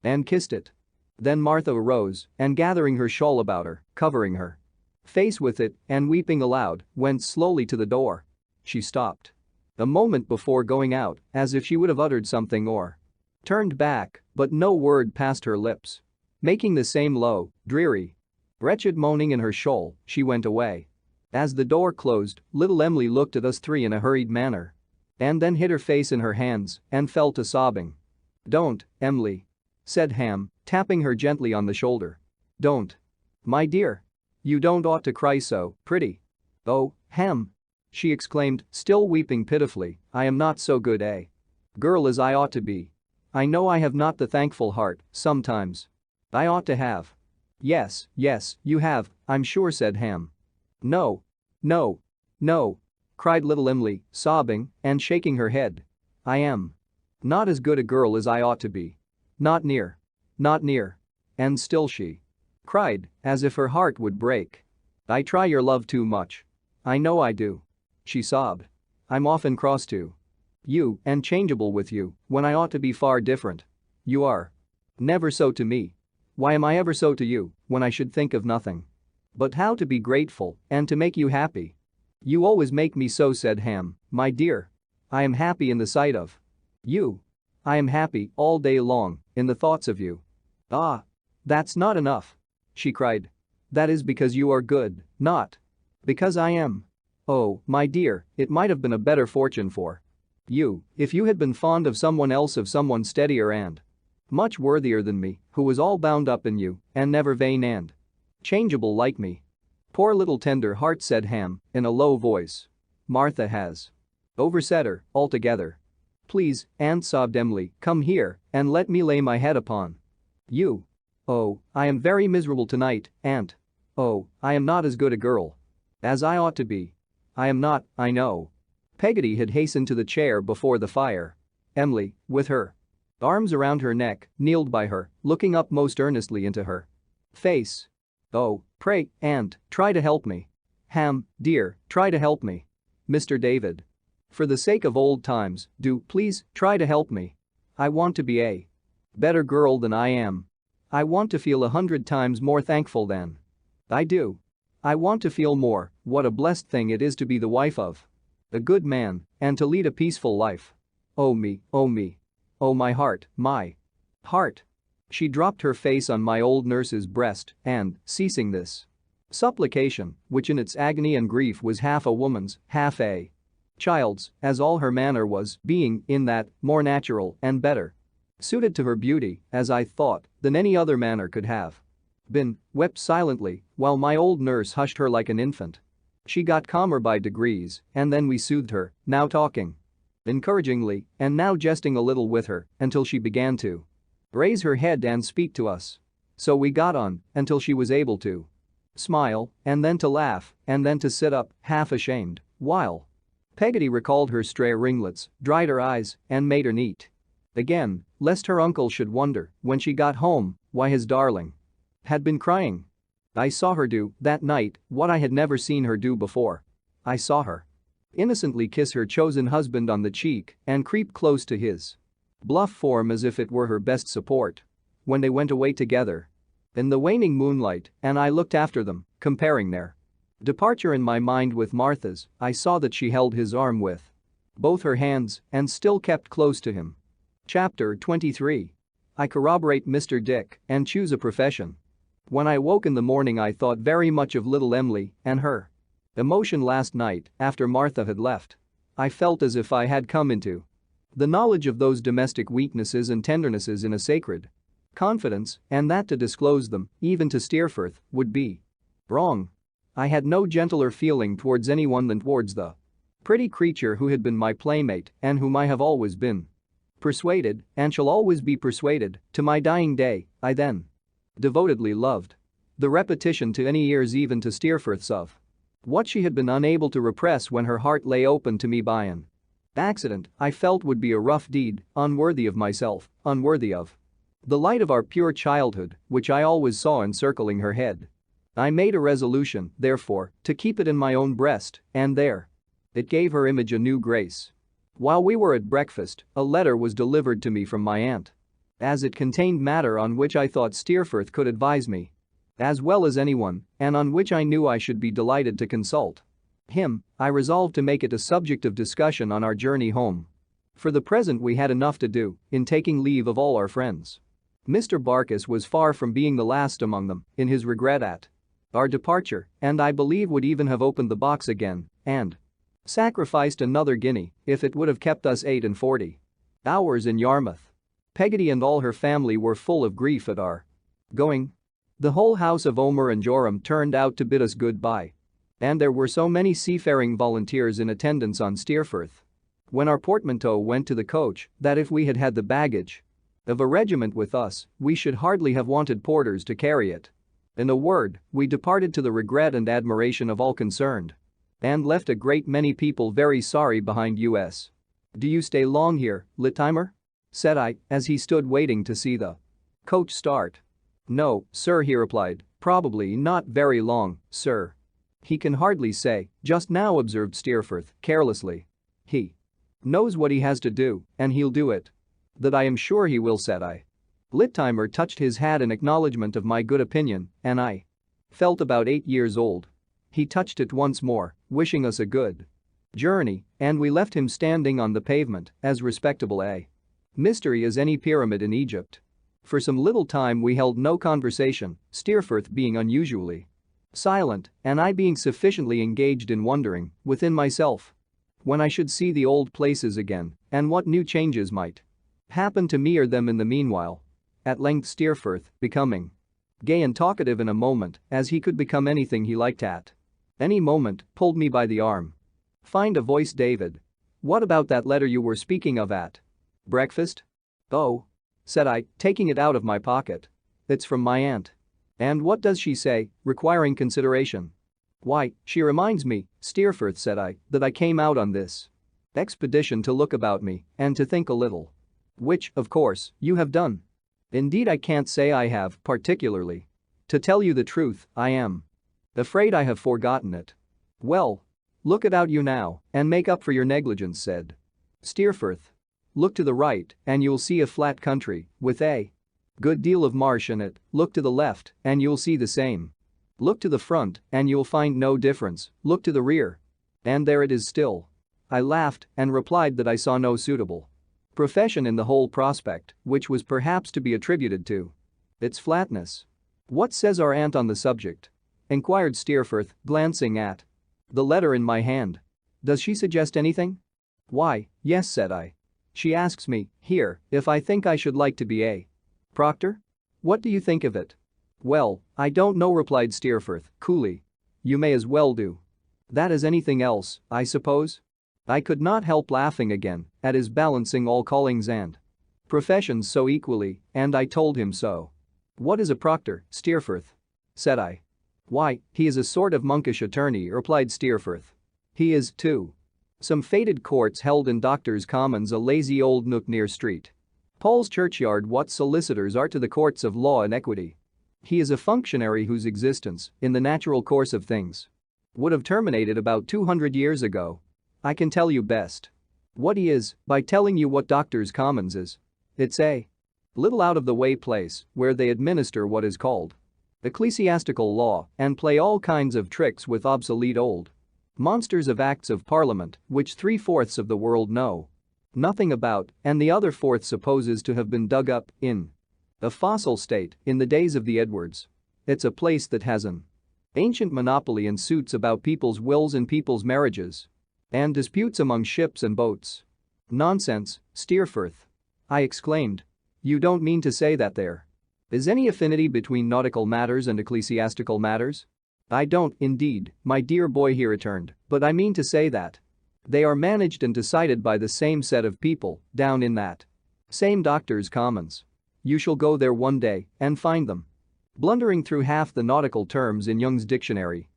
and kissed it. Then Martha arose and, gathering her shawl about her, covering her face with it and weeping aloud, went slowly to the door. She stopped a moment before going out, as if she would have uttered something or turned back, but no word passed her lips. Making the same low, dreary, wretched moaning in her shawl, she went away. As the door closed, little Emily looked at us three in a hurried manner and then hid her face in her hands and fell to sobbing. "Don't, Emily," said Ham, tapping her gently on the shoulder. "Don't. My dear. You don't ought to cry so, pretty." "Oh, Ham," she exclaimed, still weeping pitifully, "I am not so good a girl as I ought to be. I know I have not the thankful heart, sometimes. I ought to have." Yes, you have, I'm sure," said Ham. No, no, no," cried little Emily, sobbing and shaking her head. "I am not as good a girl as I ought to be. Not near. Not near." And still she cried, as if her heart would break. "I try your love too much. I know I do," she sobbed. "I'm often cross to you and changeable with you when I ought to be far different. You are never so to me. Why am I ever so to you when I should think of nothing but how to be grateful and to make you happy? You always make me so," said Ham, "my dear. I am happy in the sight of you. I am happy all day long in the thoughts of you." "Ah, that's not enough," she cried. "That is because you are good, not because I am. Oh, my dear, it might have been a better fortune for you if you had been fond of someone else, of someone steadier and much worthier than me, who was all bound up in you and never vain and changeable like me." "Poor little tender heart," said Ham in a low voice. "Martha has overset her altogether." "Please, Aunt," sobbed Emily, "come here and let me lay my head upon you. Oh, I am very miserable tonight, Aunt. Oh, I am not as good a girl as I ought to be. I am not, I know." Peggotty had hastened to the chair before the fire. Emily, with her arms around her neck, kneeled by her, looking up most earnestly into her face. "Oh, pray, Aunt, try to help me. Ham, dear, try to help me. Mr. David. For the sake of old times, do, please, try to help me. I want to be a better girl than I am. I want to feel 100 times more thankful than I do. I want to feel more what a blessed thing it is to be the wife of a good man and to lead a peaceful life. Oh me, oh me. Oh my heart, my heart." She dropped her face on my old nurse's breast and, ceasing this supplication, which in its agony and grief was half a woman's, half a child's, as all her manner was, being, in that, more natural and better suited to her beauty, as I thought, than any other manner could have been, wept silently, while my old nurse hushed her like an infant. She got calmer by degrees, and then we soothed her, now talking encouragingly, and now jesting a little with her, until she began to raise her head and speak to us. So we got on, until she was able to smile, and then to laugh, and then to sit up, half ashamed, while Peggotty recalled her stray ringlets, dried her eyes, and made her neat again, lest her uncle should wonder, when she got home, why his darling had been crying. I saw her do, that night, what I had never seen her do before. I saw her innocently kiss her chosen husband on the cheek and creep close to his bluff form as if it were her best support. When they went away together in the waning moonlight and I looked after them, comparing their departure in my mind with Martha's, I saw that she held his arm with both her hands and still kept close to him. Chapter 23. I corroborate Mr. Dick and choose a profession. When I woke in the morning I thought very much of little Emily and her emotion last night after Martha had left. I felt as if I had come into the knowledge of those domestic weaknesses and tendernesses in a sacred confidence, and that to disclose them, even to Steerforth, would be wrong. I had no gentler feeling towards anyone than towards the pretty creature who had been my playmate and whom I have always been persuaded, and shall always be persuaded, to my dying day, I then devotedly loved. The repetition to any ears, even to Steerforth's, of what she had been unable to repress when her heart lay open to me by an accident, I felt would be a rough deed, unworthy of myself, unworthy of the light of our pure childhood, which I always saw encircling her head. I made a resolution, therefore, to keep it in my own breast, and there it gave her image a new grace. While we were at breakfast, a letter was delivered to me from my aunt. As it contained matter on which I thought Steerforth could advise me as well as anyone, and on which I knew I should be delighted to consult him, I resolved to make it a subject of discussion on our journey home. For the present we had enough to do in taking leave of all our friends. Mr. Barkis was far from being the last among them in his regret at our departure, and I believe would even have opened the box again and sacrificed another guinea if it would have kept us 48 hours in Yarmouth. Peggotty and all her family were full of grief at our going. The whole house of Omer and Joram turned out to bid us goodbye. And there were so many seafaring volunteers in attendance on Steerforth when our portmanteau went to the coach that if we had had the baggage of a regiment with us, we should hardly have wanted porters to carry it. In a word, we departed to the regret and admiration of all concerned and left a great many people very sorry behind us. "Do you stay long here, Littimer?" said I, as he stood waiting to see the coach start. "No, sir," he replied, "probably not very long, sir." "He can hardly say, just now," observed Steerforth, carelessly. "He knows what he has to do, and he'll do it." "That I am sure he will," said I. Littimer touched his hat in acknowledgement of my good opinion, and I felt about 8 years old. He touched it once more, wishing us a good journey, and we left him standing on the pavement, as respectable a mystery as any pyramid in Egypt. For some little time we held no conversation, Steerforth being unusually silent, and I being sufficiently engaged in wondering, within myself, when I should see the old places again, and what new changes might happen to me or them in the meanwhile. At length Steerforth, becoming gay and talkative in a moment, as he could become anything he liked at any moment, pulled me by the arm. "Find a voice, David. What about that letter you were speaking of at breakfast?" "Oh," said I, taking it out of my pocket. "It's from my aunt." "And what does she say, requiring consideration?" "Why, she reminds me, Steerforth," said I, "that I came out on this expedition to look about me and to think a little. Which, of course, you have done. Indeed, I can't say I have, particularly. To tell you the truth, I am afraid I have forgotten it. Well, look about you now and make up for your negligence, said Steerforth. Look to the right and you'll see a flat country with a good deal of marsh in it. Look to the left and you'll see the same. Look to the front and you'll find no difference. Look to the rear. And there it is still. I laughed and replied that I saw no suitable profession in the whole prospect, which was perhaps to be attributed to its flatness. What says our aunt on the subject? Inquired Steerforth, glancing at the letter in my hand. Does she suggest anything? Why, yes, said I. She asks me, here, if I think I should like to be a proctor? What do you think of it? Well, I don't know, replied Steerforth, coolly. You may as well do that as anything else, I suppose? I could not help laughing again at his balancing all callings and professions so equally, and I told him so. What is a proctor, Steerforth? Said I. Why, he is a sort of monkish attorney, replied Steerforth. He is, too. Some faded courts held in Doctors' Commons, a lazy old nook near St. Paul's Churchyard, what solicitors are to the courts of law and equity. He is a functionary whose existence, in the natural course of things, would have terminated about 200 years ago. I can tell you best what he is by telling you what Doctors' Commons is. It's a little out-of-the-way place where they administer what is called ecclesiastical law and play all kinds of tricks with obsolete old monsters of Acts of Parliament which 3/4 of the world know nothing about and the other fourth supposes to have been dug up in a fossil state in the days of the Edwards. It's a place that has an ancient monopoly in suits about people's wills and people's marriages and disputes among ships and boats. Nonsense, Steerforth. I exclaimed. You don't mean to say that there is any affinity between nautical matters and ecclesiastical matters? I don't, indeed, my dear boy, he returned, but I mean to say that they are managed and decided by the same set of people down in that same Doctors' Commons. You shall go there one day and find them blundering through half the nautical terms in Young's dictionary.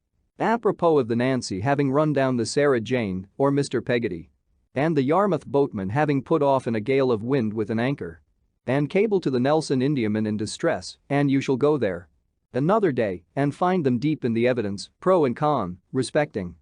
Apropos of the Nancy having run down the Sarah Jane or Mr. Peggotty, and the Yarmouth boatman having put off in a gale of wind with an anchor and cable to the Nelson Indiaman in distress, and you shall go there another day and find them deep in the evidence, pro and con, respecting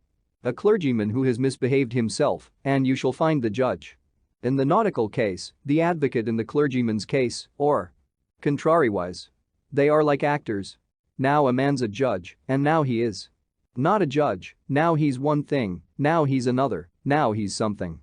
a clergyman who has misbehaved himself, and you shall find the judge in the nautical case, the advocate in the clergyman's case, or contrariwise. They are like actors. Now a man's a judge, and now he is not a judge, now he's one thing, now he's another, now he's something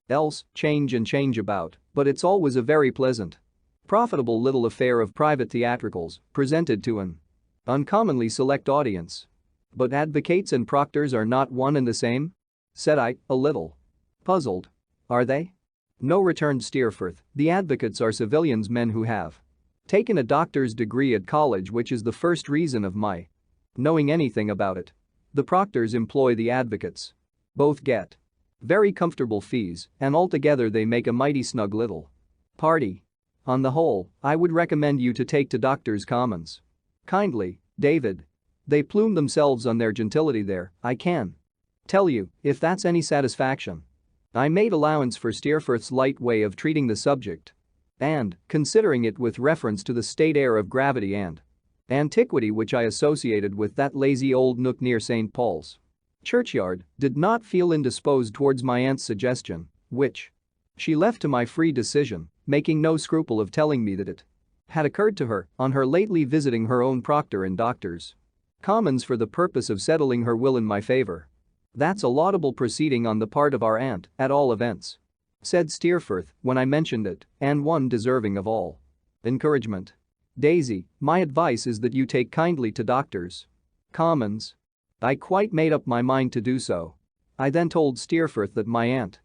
else, change and change about, but it's always a very pleasant, profitable little affair of private theatricals presented to an uncommonly select audience. But advocates and proctors are not one and the same? Said I, a little puzzled. Are they? No, returned Steerforth, the advocates are civilians, men who have taken a doctor's degree at college, which is the first reason of my knowing anything about it. The proctors employ the advocates. Both get very comfortable fees, and altogether they make a mighty snug little party. On the whole, I would recommend you to take to Doctors' Commons. Kindly, David. They plume themselves on their gentility there, I can tell you, if that's any satisfaction. I made allowance for Steerforth's light way of treating the subject. And, considering it with reference to the state air of gravity and antiquity which I associated with that lazy old nook near St. Paul's Churchyard, did not feel indisposed towards my aunt's suggestion, which she left to my free decision, making no scruple of telling me that it had occurred to her on her lately visiting her own proctor in Doctors' Commons for the purpose of settling her will in my favor. That's a laudable proceeding on the part of our aunt, at all events, said Steerforth when I mentioned it, and one deserving of all encouragement. Daisy, my advice is that you take kindly to Doctors' Commons. I quite made up my mind to do so. I then told Steerforth that my aunt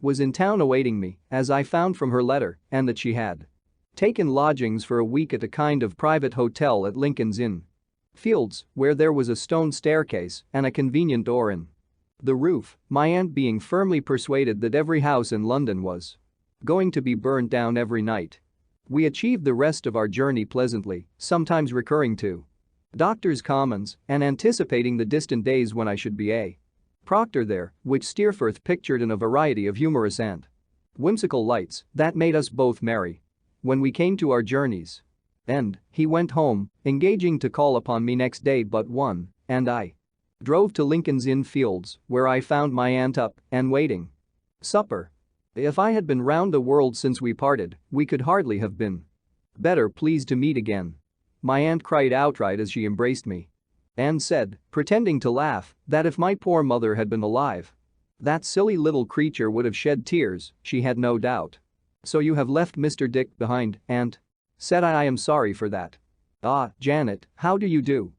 was in town awaiting me, as I found from her letter, and that she had taken lodgings for a week at a kind of private hotel at Lincoln's Inn Fields, where there was a stone staircase and a convenient door in the roof, my aunt being firmly persuaded that every house in London was going to be burned down every night. We achieved the rest of our journey pleasantly, sometimes recurring to Doctors' Commons and anticipating the distant days when I should be a Proctor there, which Steerforth pictured in a variety of humorous and whimsical lights that made us both merry. When we came to our journey's end, he went home, engaging to call upon me next day but one, and I drove to Lincoln's Inn Fields, where I found my aunt up and waiting. Supper. If I had been round the world since we parted, we could hardly have been better pleased to meet again. My aunt cried outright as she embraced me and said, pretending to laugh, that if my poor mother had been alive, that silly little creature would have shed tears, she had no doubt. "So you have left Mr. Dick behind, aunt?" said I am sorry for that. "Ah, Janet, how do you do?"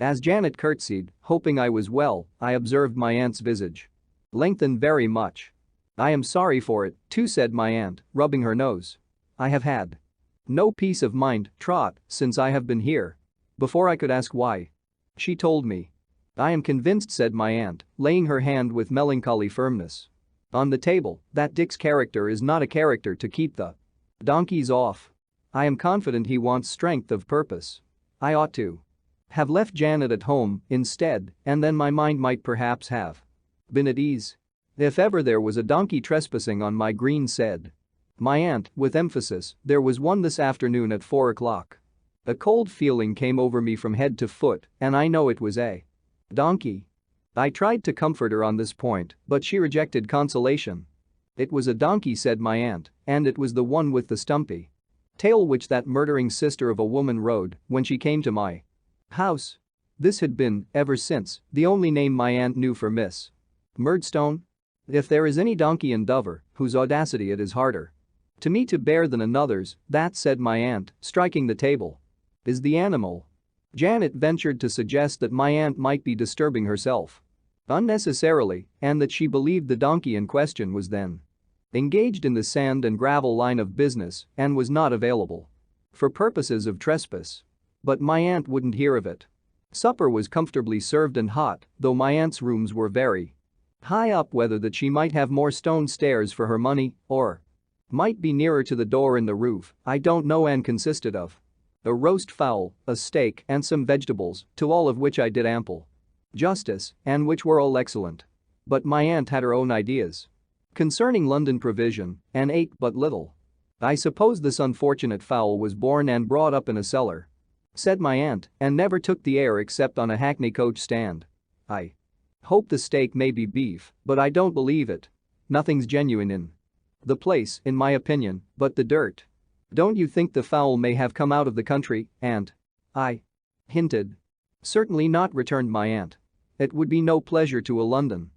As Janet curtsied, hoping I was well, I observed my aunt's visage lengthen very much. "I am sorry for it, too," said my aunt, rubbing her nose. "I have had no peace of mind, Trot, since I have been here." Before I could ask why, she told me. "I am convinced," said my aunt, laying her hand with melancholy firmness on the table, "that Dick's character is not a character to keep the donkeys off. I am confident he wants strength of purpose. I ought to have left Janet at home instead, and then my mind might perhaps have been at ease. If ever there was a donkey trespassing on my green," said my aunt, with emphasis, "there was one this afternoon at 4 o'clock. A cold feeling came over me from head to foot, and I know it was a donkey." I tried to comfort her on this point, but she rejected consolation. "It was a donkey," said my aunt, "and it was the one with the stumpy tail which that murdering sister of a woman rode when she came to my house." This had been, ever since, the only name my aunt knew for Miss Murdstone. If there is any donkey in Dover whose audacity it is harder to me to bear than another's, that, said my aunt, striking the table, is the animal. Janet ventured to suggest that my aunt might be disturbing herself unnecessarily, and that she believed the donkey in question was then engaged in the sand and gravel line of business and was not available for purposes of trespass. But my aunt wouldn't hear of it. Supper was comfortably served and hot, though my aunt's rooms were very high up, whether that she might have more stone stairs for her money or might be nearer to the door in the roof, I don't know, and consisted of a roast fowl, a steak, and some vegetables, to all of which I did ample justice, and which were all excellent. But my aunt had her own ideas concerning London provision and ate but little. "I suppose this unfortunate fowl was born and brought up in a cellar," said my aunt, "and never took the air except on a hackney coach stand. I hope the steak may be beef, but I don't believe it. Nothing's genuine in the place, in my opinion, but the dirt." "Don't you think the fowl may have come out of the country, aunt?" I hinted. "Certainly not," returned my aunt. "It would be no pleasure to a London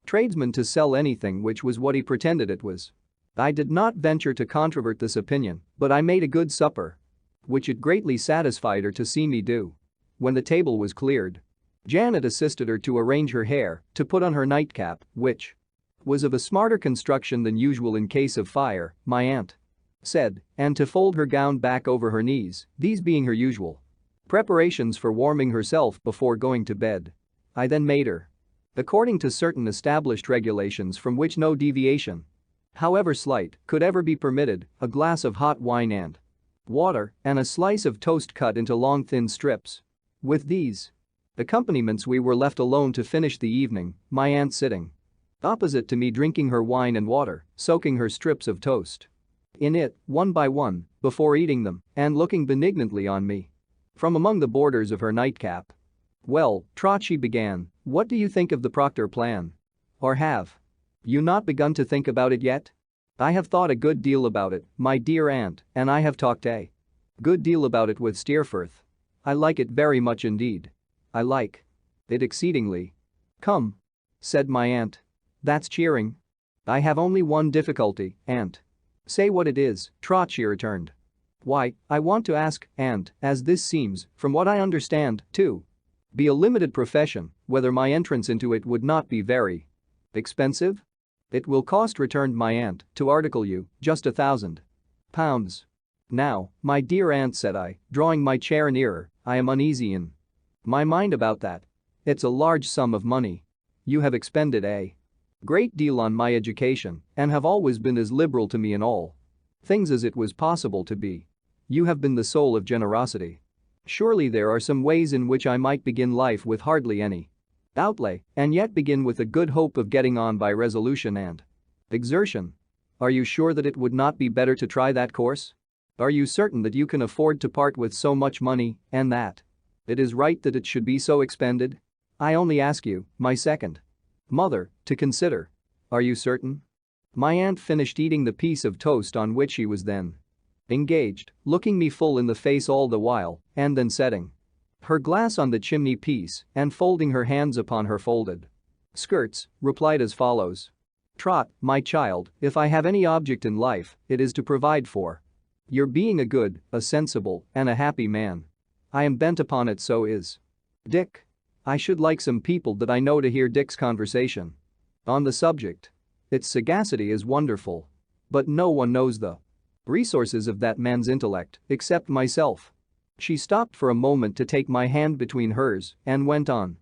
tradesman to sell anything which was what he pretended it was." I did not venture to controvert this opinion, but I made a good supper, which it greatly satisfied her to see me do. When the table was cleared, Janet assisted her to arrange her hair, to put on her nightcap, which was of a smarter construction than usual in case of fire, my aunt said, and to fold her gown back over her knees, these being her usual preparations for warming herself before going to bed. I then made her, according to certain established regulations from which no deviation, however slight, could ever be permitted, a glass of hot wine and water, and a slice of toast cut into long thin strips. With these accompaniments we were left alone to finish the evening, my aunt sitting opposite to me drinking her wine and water, soaking her strips of toast in it, one by one, before eating them, and looking benignantly on me from among the borders of her nightcap. "Well, Trot," she began, "what do you think of the Proctor plan? Or have you not begun to think about it yet?" "I have thought a good deal about it, my dear aunt, and I have talked a good deal about it with Steerforth. I like it very much indeed. I like it exceedingly." "Come," said my aunt. "That's cheering." "I have only one difficulty, aunt." "Say what it is, Trot," she returned. "Why, I want to ask, aunt, as this seems, from what I understand, to be a limited profession, whether my entrance into it would not be very expensive?" "It will cost," returned my aunt, "to article you, just £1,000. Now, my dear aunt," said I, drawing my chair nearer, "I am uneasy in my mind about that. It's a large sum of money. You have expended a great deal on my education and have always been as liberal to me in all things as it was possible to be. You have been the soul of generosity. Surely there are some ways in which I might begin life with hardly any outlay and yet begin with a good hope of getting on by resolution and exertion. Are you sure that it would not be better to try that course? Are you certain that you can afford to part with so much money and that it is right that it should be so expended? I only ask you, my second mother, to consider. Are you certain? My aunt finished eating the piece of toast on which she was then engaged, looking me full in the face all the while, and then setting her glass on the chimney piece and folding her hands upon her folded skirts, replied as follows. Trot, my child, if I have any object in life, it is to provide for your being a good, a sensible, and a happy man. I am bent upon it, so is Dick. I should like some people that I know to hear Dick's conversation on the subject. Its sagacity is wonderful. But no one knows the resources of that man's intellect except myself. She stopped for a moment to take my hand between hers and went on.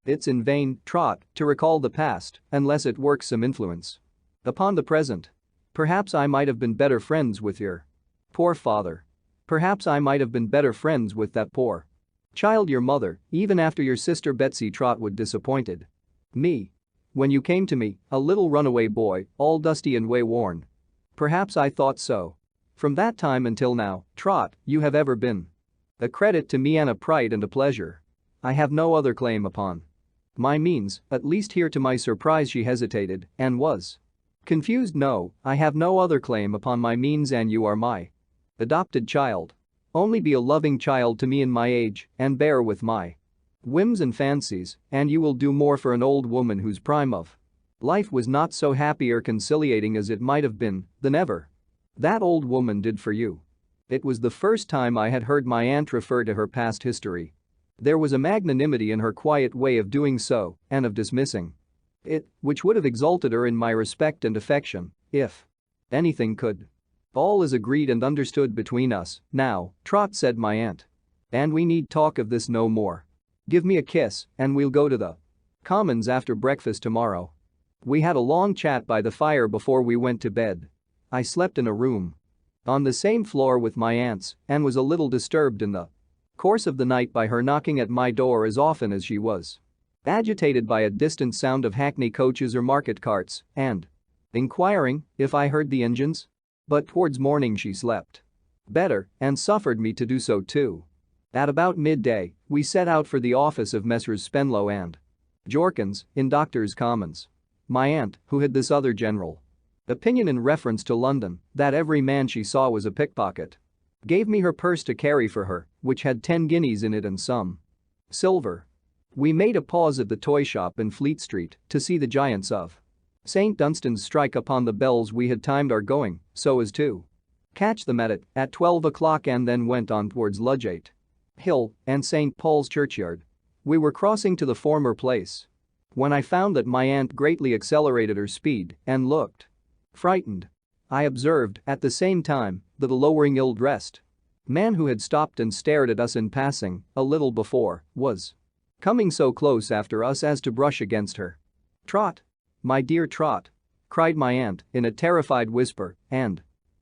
It's in vain, Trot, to recall the past unless it works some influence upon the present. Perhaps I might have been better friends with your poor father. Perhaps I might have been better friends with that poor child, your mother, even after your sister Betsey Trotwood disappointed me. When you came to me, a little runaway boy, all dusty and way-worn. Perhaps I thought so. From that time until now, Trot, you have ever been a credit to me and a pride and a pleasure. I have no other claim upon my means, at least. Here to my surprise she hesitated and was confused. No, I have no other claim upon my means, and you are my adopted child. Only be a loving child to me in my age and bear with my whims and fancies, and you will do more for an old woman whose prime of life was not so happy or conciliating as it might have been than ever that old woman did for you. It was the first time I had heard my aunt refer to her past history. There was a magnanimity in her quiet way of doing so and of dismissing it which would have exalted her in my respect and affection if anything could. All is agreed and understood between us now, Trot, said my aunt. And we need talk of this no more. Give me a kiss and we'll go to the Commons after breakfast tomorrow. We had a long chat by the fire before we went to bed. I slept in a room on the same floor with my aunt's and was a little disturbed in the course of the night by her knocking at my door as often as she was agitated by a distant sound of hackney coaches or market carts and inquiring if I heard the engines. But towards morning she slept better and suffered me to do so too. At about midday, we set out for the office of Messrs. Spenlow and Jorkins in Doctors' Commons. My aunt, who had this other general opinion in reference to London, that every man she saw was a pickpocket, gave me her purse to carry for her, which had 10 guineas in it and some silver. We made a pause at the toy shop in Fleet Street to see the giants of St. Dunstan's strike upon the bells. We had timed our going so as to catch them at 12 o'clock and then went on towards Ludgate Hill and St. Paul's Churchyard. We were crossing to the former place when I found that my aunt greatly accelerated her speed and looked frightened. I observed at the same time that a lowering ill-dressed man who had stopped and stared at us in passing a little before was coming so close after us as to brush against her. Trot, my dear Trot, cried my aunt in a terrified whisper and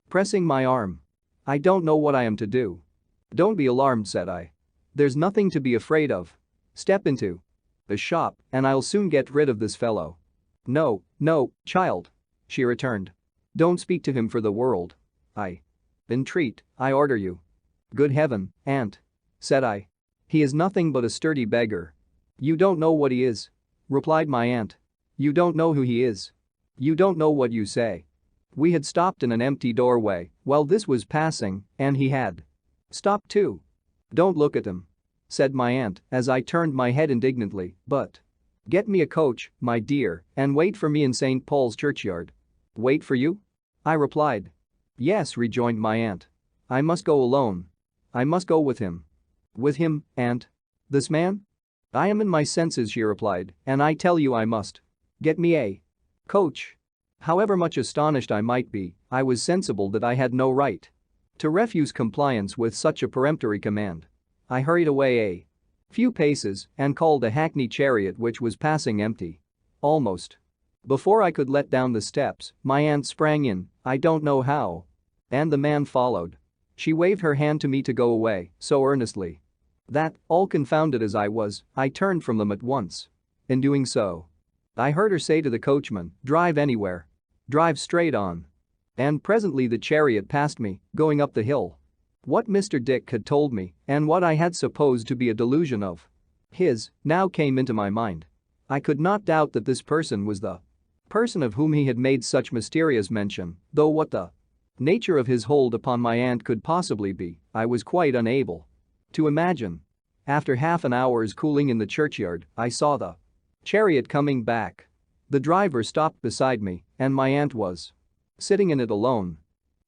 pressing my arm. I don't know what I am to do. Don't be alarmed, said I. There's nothing to be afraid of. Step into the shop and I'll soon get rid of this fellow. No, no, child, she returned. Don't speak to him for the world. I entreat, I order you. Good heaven, aunt, said I. He is nothing but a sturdy beggar. You don't know what he is, replied my aunt. You don't know who he is. You don't know what you say. We had stopped in an empty doorway while this was passing, and he had stopped too. Don't look at him, said my aunt as I turned my head indignantly, but get me a coach, my dear, and wait for me in St. Paul's Churchyard. Wait for you? I replied. Yes, rejoined my aunt. I must go alone. I must go with him. With him, aunt? This man? I am in my senses, she replied, and I tell you I must get me a coach. However much astonished I might be, I was sensible that I had no right to refuse compliance with such a peremptory command. I hurried away a few paces and called a hackney chariot which was passing empty. Almost before I could let down the steps, my aunt sprang in, I don't know how, and the man followed. She waved her hand to me to go away so earnestly that, all confounded as I was, I turned from them at once. In doing so, I heard her say to the coachman, "Drive anywhere. Drive straight on." And presently the chariot passed me, going up the hill. What Mr. Dick had told me, and what I had supposed to be a delusion of his, now came into my mind. I could not doubt that this person was the person of whom he had made such mysterious mention, though what the nature of his hold upon my aunt could possibly be, I was quite unable to imagine. After half an hour's cooling in the churchyard, I saw the chariot coming back. The driver stopped beside me, and my aunt was sitting in it alone.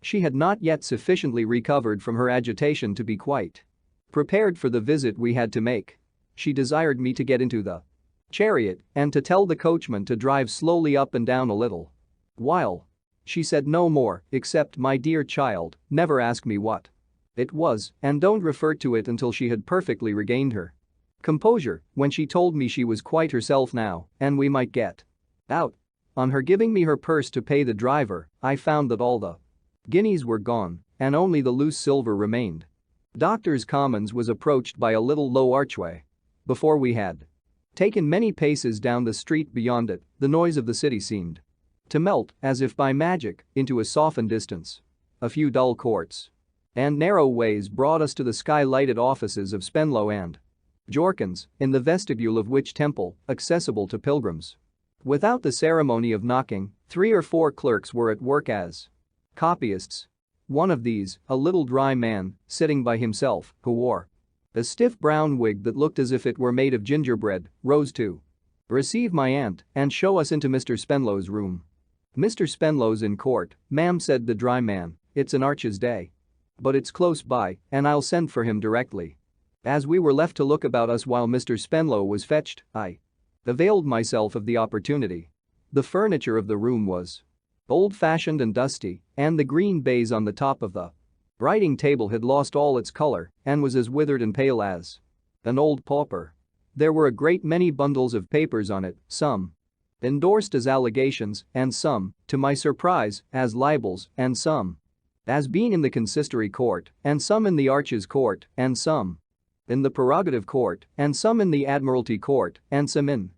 She had not yet sufficiently recovered from her agitation to be quite prepared for the visit we had to make. She desired me to get into the chariot and to tell the coachman to drive slowly up and down a little while. She said no more, except, "My dear child, never ask me what it was, and don't refer to it until she had perfectly regained her composure, when she told me she was quite herself now and we might get out." On her giving me her purse to pay the driver, I found that all the guineas were gone and only the loose silver remained. Doctors' Commons was approached by a little low archway. Before we had taken many paces down the street beyond it, the noise of the city seemed to melt, as if by magic, into a softened distance. A few dull courts and narrow ways brought us to the sky-lighted offices of Spenlow and Jorkins, in the vestibule of which temple, accessible to pilgrims. Without the ceremony of knocking, 3 or 4 clerks were at work as copyists. One of these, a little dry man, sitting by himself, who wore a stiff brown wig that looked as if it were made of gingerbread, rose to receive my aunt and show us into Mr. Spenlow's room. "Mr. Spenlow's in court, ma'am," said the dry man. "It's an Arches day. But it's close by, and I'll send for him directly." As we were left to look about us while Mr. Spenlow was fetched, I availed myself of the opportunity. The furniture of the room was old-fashioned and dusty, and the green baize on the top of the writing table had lost all its color and was as withered and pale as an old pauper. There were a great many bundles of papers on it, some endorsed as allegations and some, to my surprise, as libels, and some as being in the consistory court, and some in the Arches court, and some in the prerogative court, and some in the admiralty court, and some in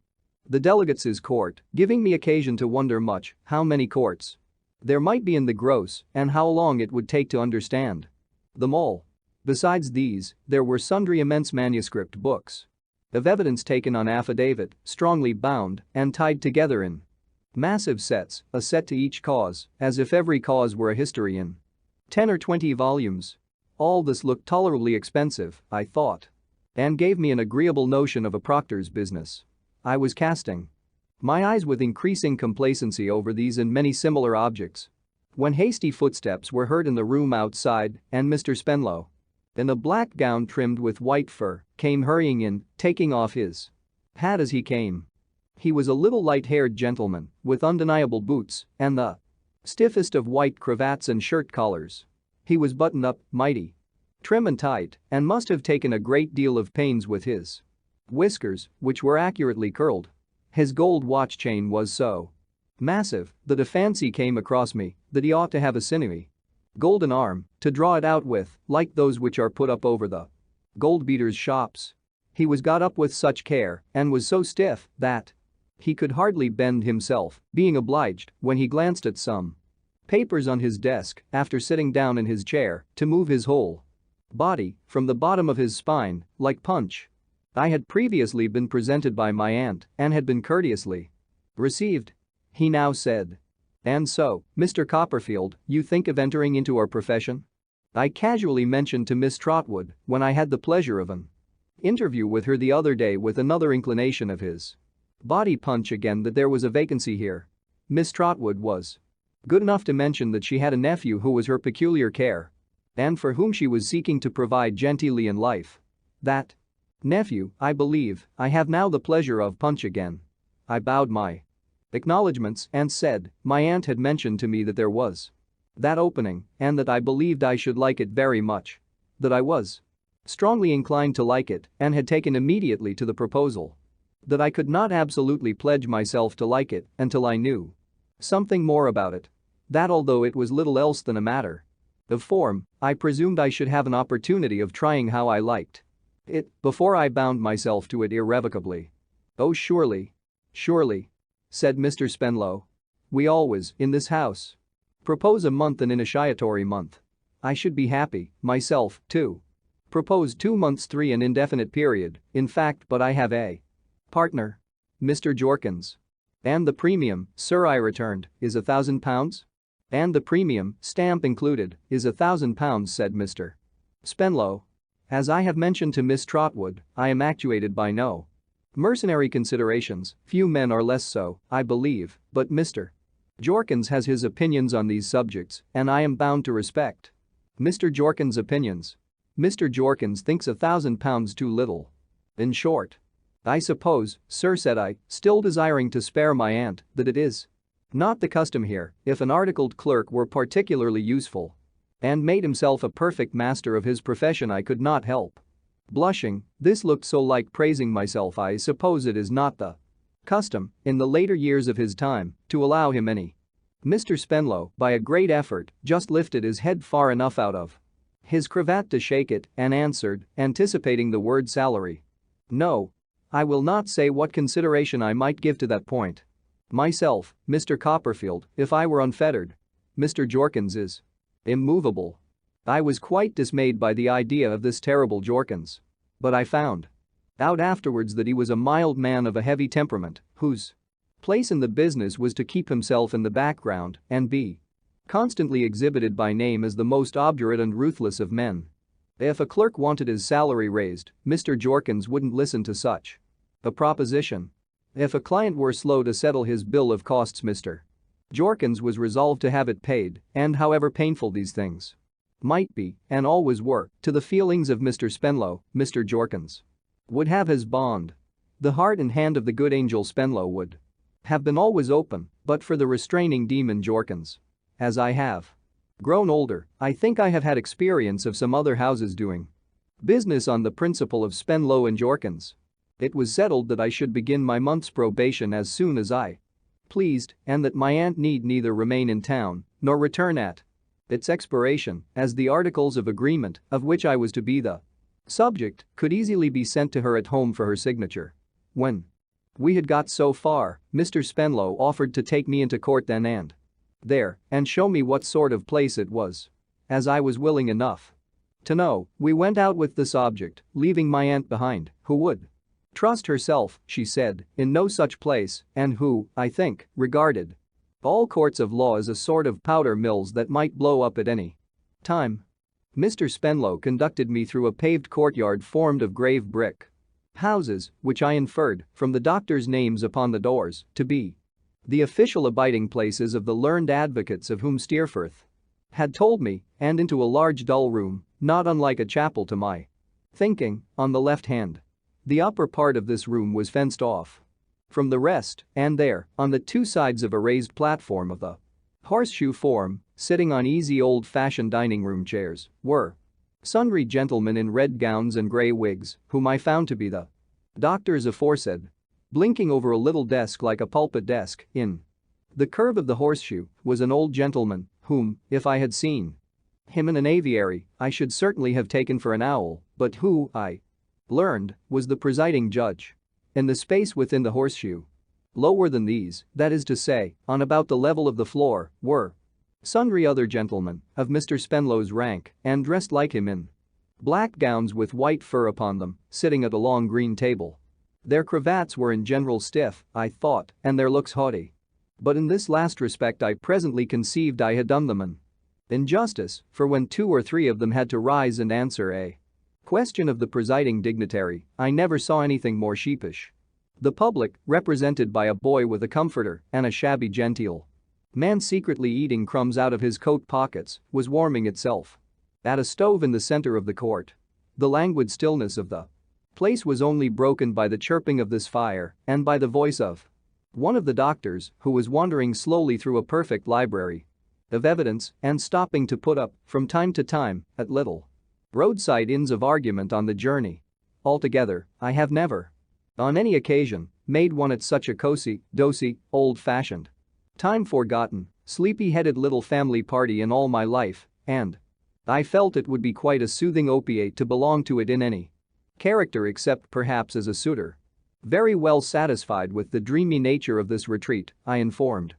the delegates' court, giving me occasion to wonder much how many courts there might be in the gross and how long it would take to understand them all. Besides these, there were sundry immense manuscript books of evidence taken on affidavit, strongly bound and tied together in massive sets, a set to each cause, as if every cause were a history in 10 or 20 volumes. All this looked tolerably expensive, I thought, and gave me an agreeable notion of a proctor's business. I was casting my eyes with increasing complacency over these and many similar objects when hasty footsteps were heard in the room outside, and Mr. Spenlow, in a black gown trimmed with white fur, came hurrying in, taking off his hat as he came. He was a little light-haired gentleman with undeniable boots and the stiffest of white cravats and shirt collars. He was buttoned up, mighty trim and tight, and must have taken a great deal of pains with his whiskers, which were accurately curled. His gold watch chain was so massive that a fancy came across me that he ought to have a sinewy golden arm to draw it out with, like those which are put up over the gold-beaters' shops. He was got up with such care and was so stiff that he could hardly bend himself, being obliged, when he glanced at some papers on his desk, after sitting down in his chair, to move his whole body from the bottom of his spine, like Punch. I had previously been presented by my aunt and had been courteously received. He now said, "And so, Mr. Copperfield, you think of entering into our profession?" I casually mentioned to Miss Trotwood, when I had the pleasure of an interview with her the other day with another inclination of his body Punch again, that there was a vacancy here. Miss Trotwood was good enough to mention that she had a nephew who was her peculiar care and for whom she was seeking to provide genteelly in life. That nephew, I believe, I have now the pleasure of Punch again. I bowed my acknowledgements and said my aunt had mentioned to me that there was that opening and that I believed I should like it very much. That I was strongly inclined to like it and had taken immediately to the proposal. That I could not absolutely pledge myself to like it until I knew something more about it. That although it was little else than a matter of form, I presumed I should have an opportunity of trying how I liked it before I bound myself to it irrevocably. "Oh, surely. Surely," said Mr. Spenlow. "We always, in this house, propose a month an initiatory month. I should be happy, myself, too. Propose 2 months 3 an indefinite period, in fact, but I have a partner. Mr. Jorkins." "And the premium, sir," I returned, "is £1,000? "And the premium, stamp included, is £1,000, said Mr. Spenlow. "As I have mentioned to Miss Trotwood, I am actuated by no mercenary considerations, few men are less so, I believe, but Mr. Jorkins has his opinions on these subjects, and I am bound to respect Mr. Jorkins' opinions. Mr. Jorkins thinks £1,000 too little. In short, I suppose, sir," said I, still desiring to spare my aunt, "that it is not the custom here, if an articled clerk were particularly useful and made himself a perfect master of his profession." I could not help blushing. This looked so like praising myself. "I suppose it is not the custom, in the later years of his time, to allow him any." Mr. Spenlow, by a great effort, just lifted his head far enough out of his cravat to shake it and answered, anticipating the word salary, "No. I will not say what consideration I might give to that point. Myself, Mr. Copperfield, if I were unfettered. Mr. Jorkins is immovable." I was quite dismayed by the idea of this terrible Jorkins. But I found out afterwards that he was a mild man of a heavy temperament whose place in the business was to keep himself in the background and be constantly exhibited by name as the most obdurate and ruthless of men. If a clerk wanted his salary raised, Mr. Jorkins wouldn't listen to such a proposition. If a client were slow to settle his bill of costs, Mr. Jorkins was resolved to have it paid, and however painful these things might be, and always were, to the feelings of Mr. Spenlow, Mr. Jorkins would have his bond. The heart and hand of the good angel Spenlow would have been always open, but for the restraining demon Jorkins. As I have grown older, I think I have had experience of some other houses doing business on the principle of Spenlow and Jorkins. It was settled that I should begin my month's probation as soon as I pleased, and that my aunt need neither remain in town nor return at its expiration, as the articles of agreement, of which I was to be the subject, could easily be sent to her at home for her signature. When we had got so far, Mr. Spenlow offered to take me into court then and there and show me what sort of place it was. As I was willing enough to know, we went out with this object, leaving my aunt behind, who would trust herself, she said, in no such place, and who, I think, regarded all courts of law as a sort of powder mills that might blow up at any time. Mr. Spenlow conducted me through a paved courtyard formed of grave brick houses, which I inferred, from the doctors' names upon the doors, to be the official abiding places of the learned advocates of whom Steerforth had told me, and into a large dull room, not unlike a chapel to my thinking, on the left hand. The upper part of this room was fenced off from the rest, and there, on the 2 sides of a raised platform of the horseshoe form, sitting on easy old-fashioned dining room chairs, were sundry gentlemen in red gowns and grey wigs, whom I found to be the doctors aforesaid. Blinking over a little desk like a pulpit desk, in the curve of the horseshoe, was an old gentleman whom, if I had seen him in an aviary, I should certainly have taken for an owl, but who, I learned, was the presiding judge. In the space within the horseshoe, lower than these, that is to say, on about the level of the floor, were sundry other gentlemen of Mr. Spenlow's rank and dressed like him in black gowns with white fur upon them, sitting at a long green table. Their cravats were in general stiff, I thought, and their looks haughty. But in this last respect I presently conceived I had done them an injustice, for when 2 or 3 of them had to rise and answer a question of the presiding dignitary, I never saw anything more sheepish. The public, represented by a boy with a comforter and a shabby genteel man secretly eating crumbs out of his coat pockets, was warming itself at a stove in the center of the court. The languid stillness of the place was only broken by the chirping of this fire and by the voice of one of the doctors, who was wandering slowly through a perfect library of evidence and stopping to put up, from time to time, at little roadside inns of argument on the journey. Altogether, I have never, on any occasion, made one at such a cosy, dosy, old-fashioned, time-forgotten, sleepy-headed little family party in all my life, and I felt it would be quite a soothing opiate to belong to it in any character except perhaps as a suitor. Very well satisfied with the dreamy nature of this retreat, I informed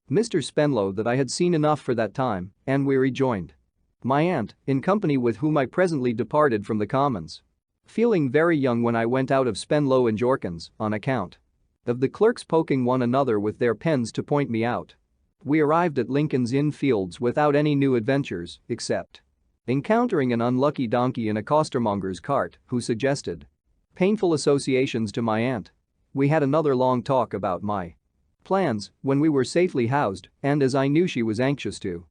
Mr. Spenlow that I had seen enough for that time, and we rejoined my aunt, in company with whom I presently departed from the Commons. Feeling very young when I went out of Spenlow and Jorkins on account of the clerks poking one another with their pens to point me out. We arrived at Lincoln's Inn Fields without any new adventures, except encountering an unlucky donkey in a costermonger's cart who suggested painful associations to my aunt. We had another long talk about my plans when we were safely housed, and as I knew she was anxious to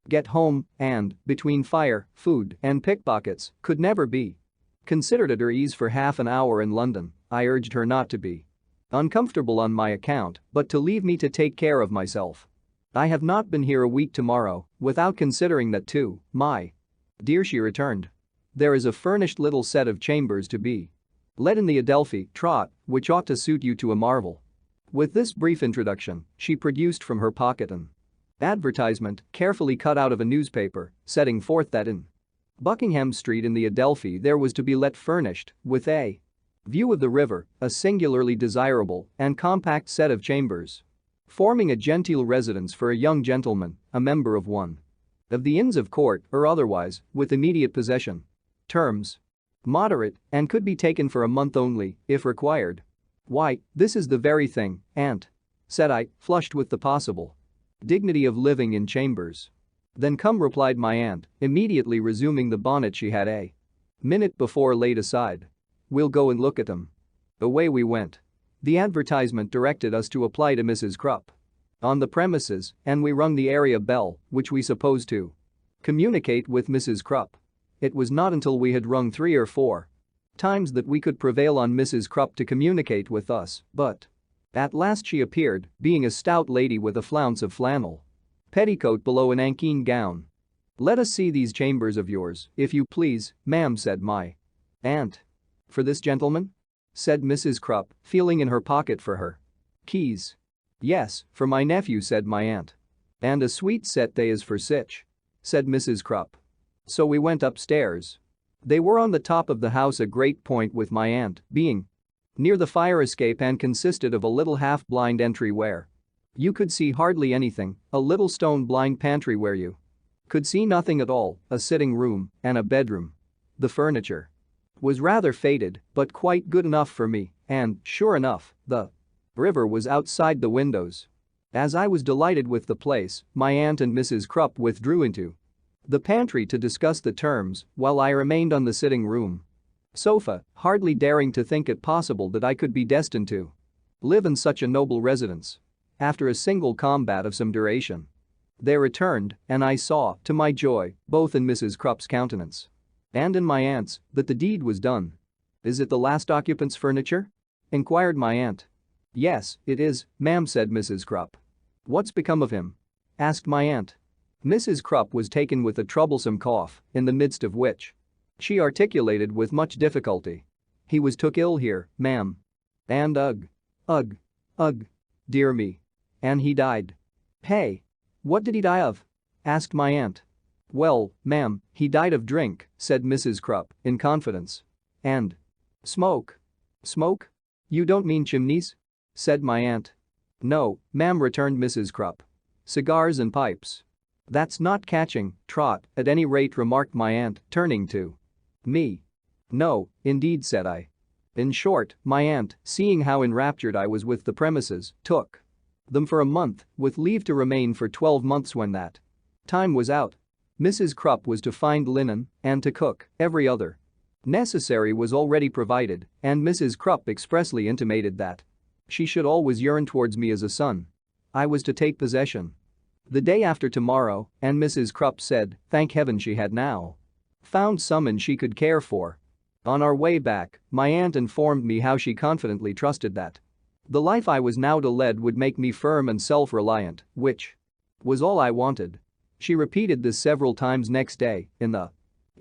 get home and, between fire, food, and pickpockets, could never be considered at her ease for half an hour in London, I urged her not to be uncomfortable on my account, but to leave me to take care of myself. I have not been here a week tomorrow without considering that too, my dear, she returned. There is a furnished little set of chambers to be let in the Adelphi, Trot, which ought to suit you to a marvel. With this brief introduction, she produced from her pocket an advertisement carefully cut out of a newspaper, setting forth that in Buckingham Street in the Adelphi there was to be let furnished, with a view of the river, a singularly desirable and compact set of chambers, forming a genteel residence for a young gentleman, a member of one of the Inns of Court or otherwise, with immediate possession. Terms moderate and could be taken for a month only, if required. Why, this is the very thing, aunt, said I, flushed with the possible dignity of living in chambers. Then come, replied my aunt, immediately resuming the bonnet she had a minute before laid aside. We'll go and look at them. Away we went. The advertisement directed us to apply to Mrs. Krupp on the premises, and we rung the area bell, which we supposed to communicate with Mrs. Krupp. It was not until we had rung 3 or 4 times that we could prevail on Mrs. Krupp to communicate with us, but at last she appeared, being a stout lady with a flounce of flannel petticoat below an nankeen gown. Let us see these chambers of yours, if you please, ma'am, said my aunt. For this gentleman? Said Mrs. Krupp, feeling in her pocket for her keys. Yes, for my nephew, said my aunt. And a sweet set they is for sich, said Mrs. Krupp. So we went upstairs. They were on the top of the house, a great point with my aunt being near the fire escape, and consisted of a little half-blind entry where you could see hardly anything, a little stone blind pantry where you could see nothing at all, a sitting room, and a bedroom. The furniture was rather faded, but quite good enough for me, and, sure enough, the river was outside the windows. As I was delighted with the place, my aunt and Mrs. Krupp withdrew into the pantry to discuss the terms, while I remained on the sitting room sofa, hardly daring to think it possible that I could be destined to live in such a noble residence. After a single combat of some duration, they returned, and I saw, to my joy, both in Mrs. Krupp's countenance and in my aunt's, that the deed was done. Is it the last occupant's furniture? Inquired my aunt. Yes, it is, ma'am, said Mrs. Krupp. What's become of him? Asked my aunt. Mrs. Krupp was taken with a troublesome cough, in the midst of which she articulated with much difficulty. He was took ill here, ma'am. And ugh, dear me. And he died. Hey. What did he die of? Asked my aunt. Well, ma'am, he died of drink, said Mrs. Krupp, in confidence. And smoke. Smoke? You don't mean chimneys? Said my aunt. No, ma'am, returned Mrs. Krupp. Cigars and pipes. That's not catching, Trot, at any rate, remarked my aunt, turning to me. No, indeed, said I. In short, my aunt, seeing how enraptured I was with the premises, took them for a month, with leave to remain for 12 months when that time was out. Mrs. Krupp was to find linen and to cook, every other necessary was already provided, and Mrs. Krupp expressly intimated that she should always yearn towards me as a son. I was to take possession the day after tomorrow, and Mrs. Krupp said, thank heaven she had now found someone she could care for. On our way back, my aunt informed me how she confidently trusted that the life I was now to lead would make me firm and self-reliant, which was all I wanted. She repeated this several times next day, in the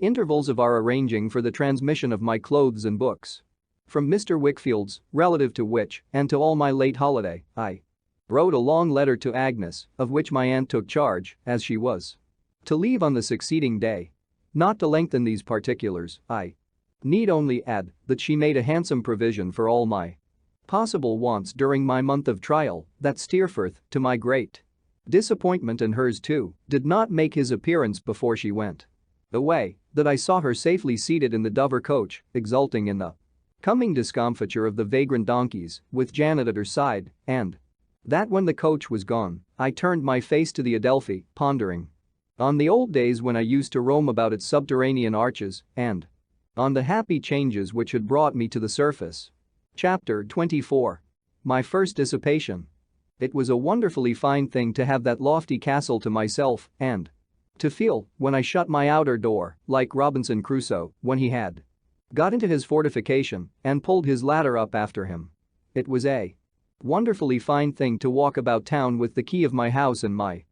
intervals of our arranging for the transmission of my clothes and books from Mr. Wickfield's, relative to which, and to all my late holiday, I wrote a long letter to Agnes, of which my aunt took charge, as she was to leave on the succeeding day. Not to lengthen these particulars, I need only add that she made a handsome provision for all my possible wants during my month of trial that Steerforth, to my great disappointment and hers too, did not make his appearance before she went away, that I saw her safely seated in the Dover coach, exulting in the coming discomfiture of the vagrant donkeys, with Janet at her side, and that when the coach was gone, I turned my face to the Adelphi, pondering on the old days when I used to roam about its subterranean arches, and on the happy changes which had brought me to the surface. Chapter 24. My first dissipation. It was a wonderfully fine thing to have that lofty castle to myself, and to feel, when I shut my outer door, like Robinson Crusoe when he had got into his fortification and pulled his ladder up after him. It was a wonderfully fine thing to walk about town with the key of my house in my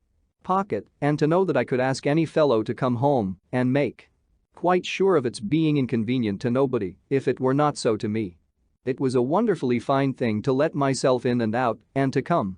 pocket and to know that I could ask any fellow to come home and make quite sure of its being inconvenient to nobody if it were not so to me. It was a wonderfully fine thing to let myself in and out and to come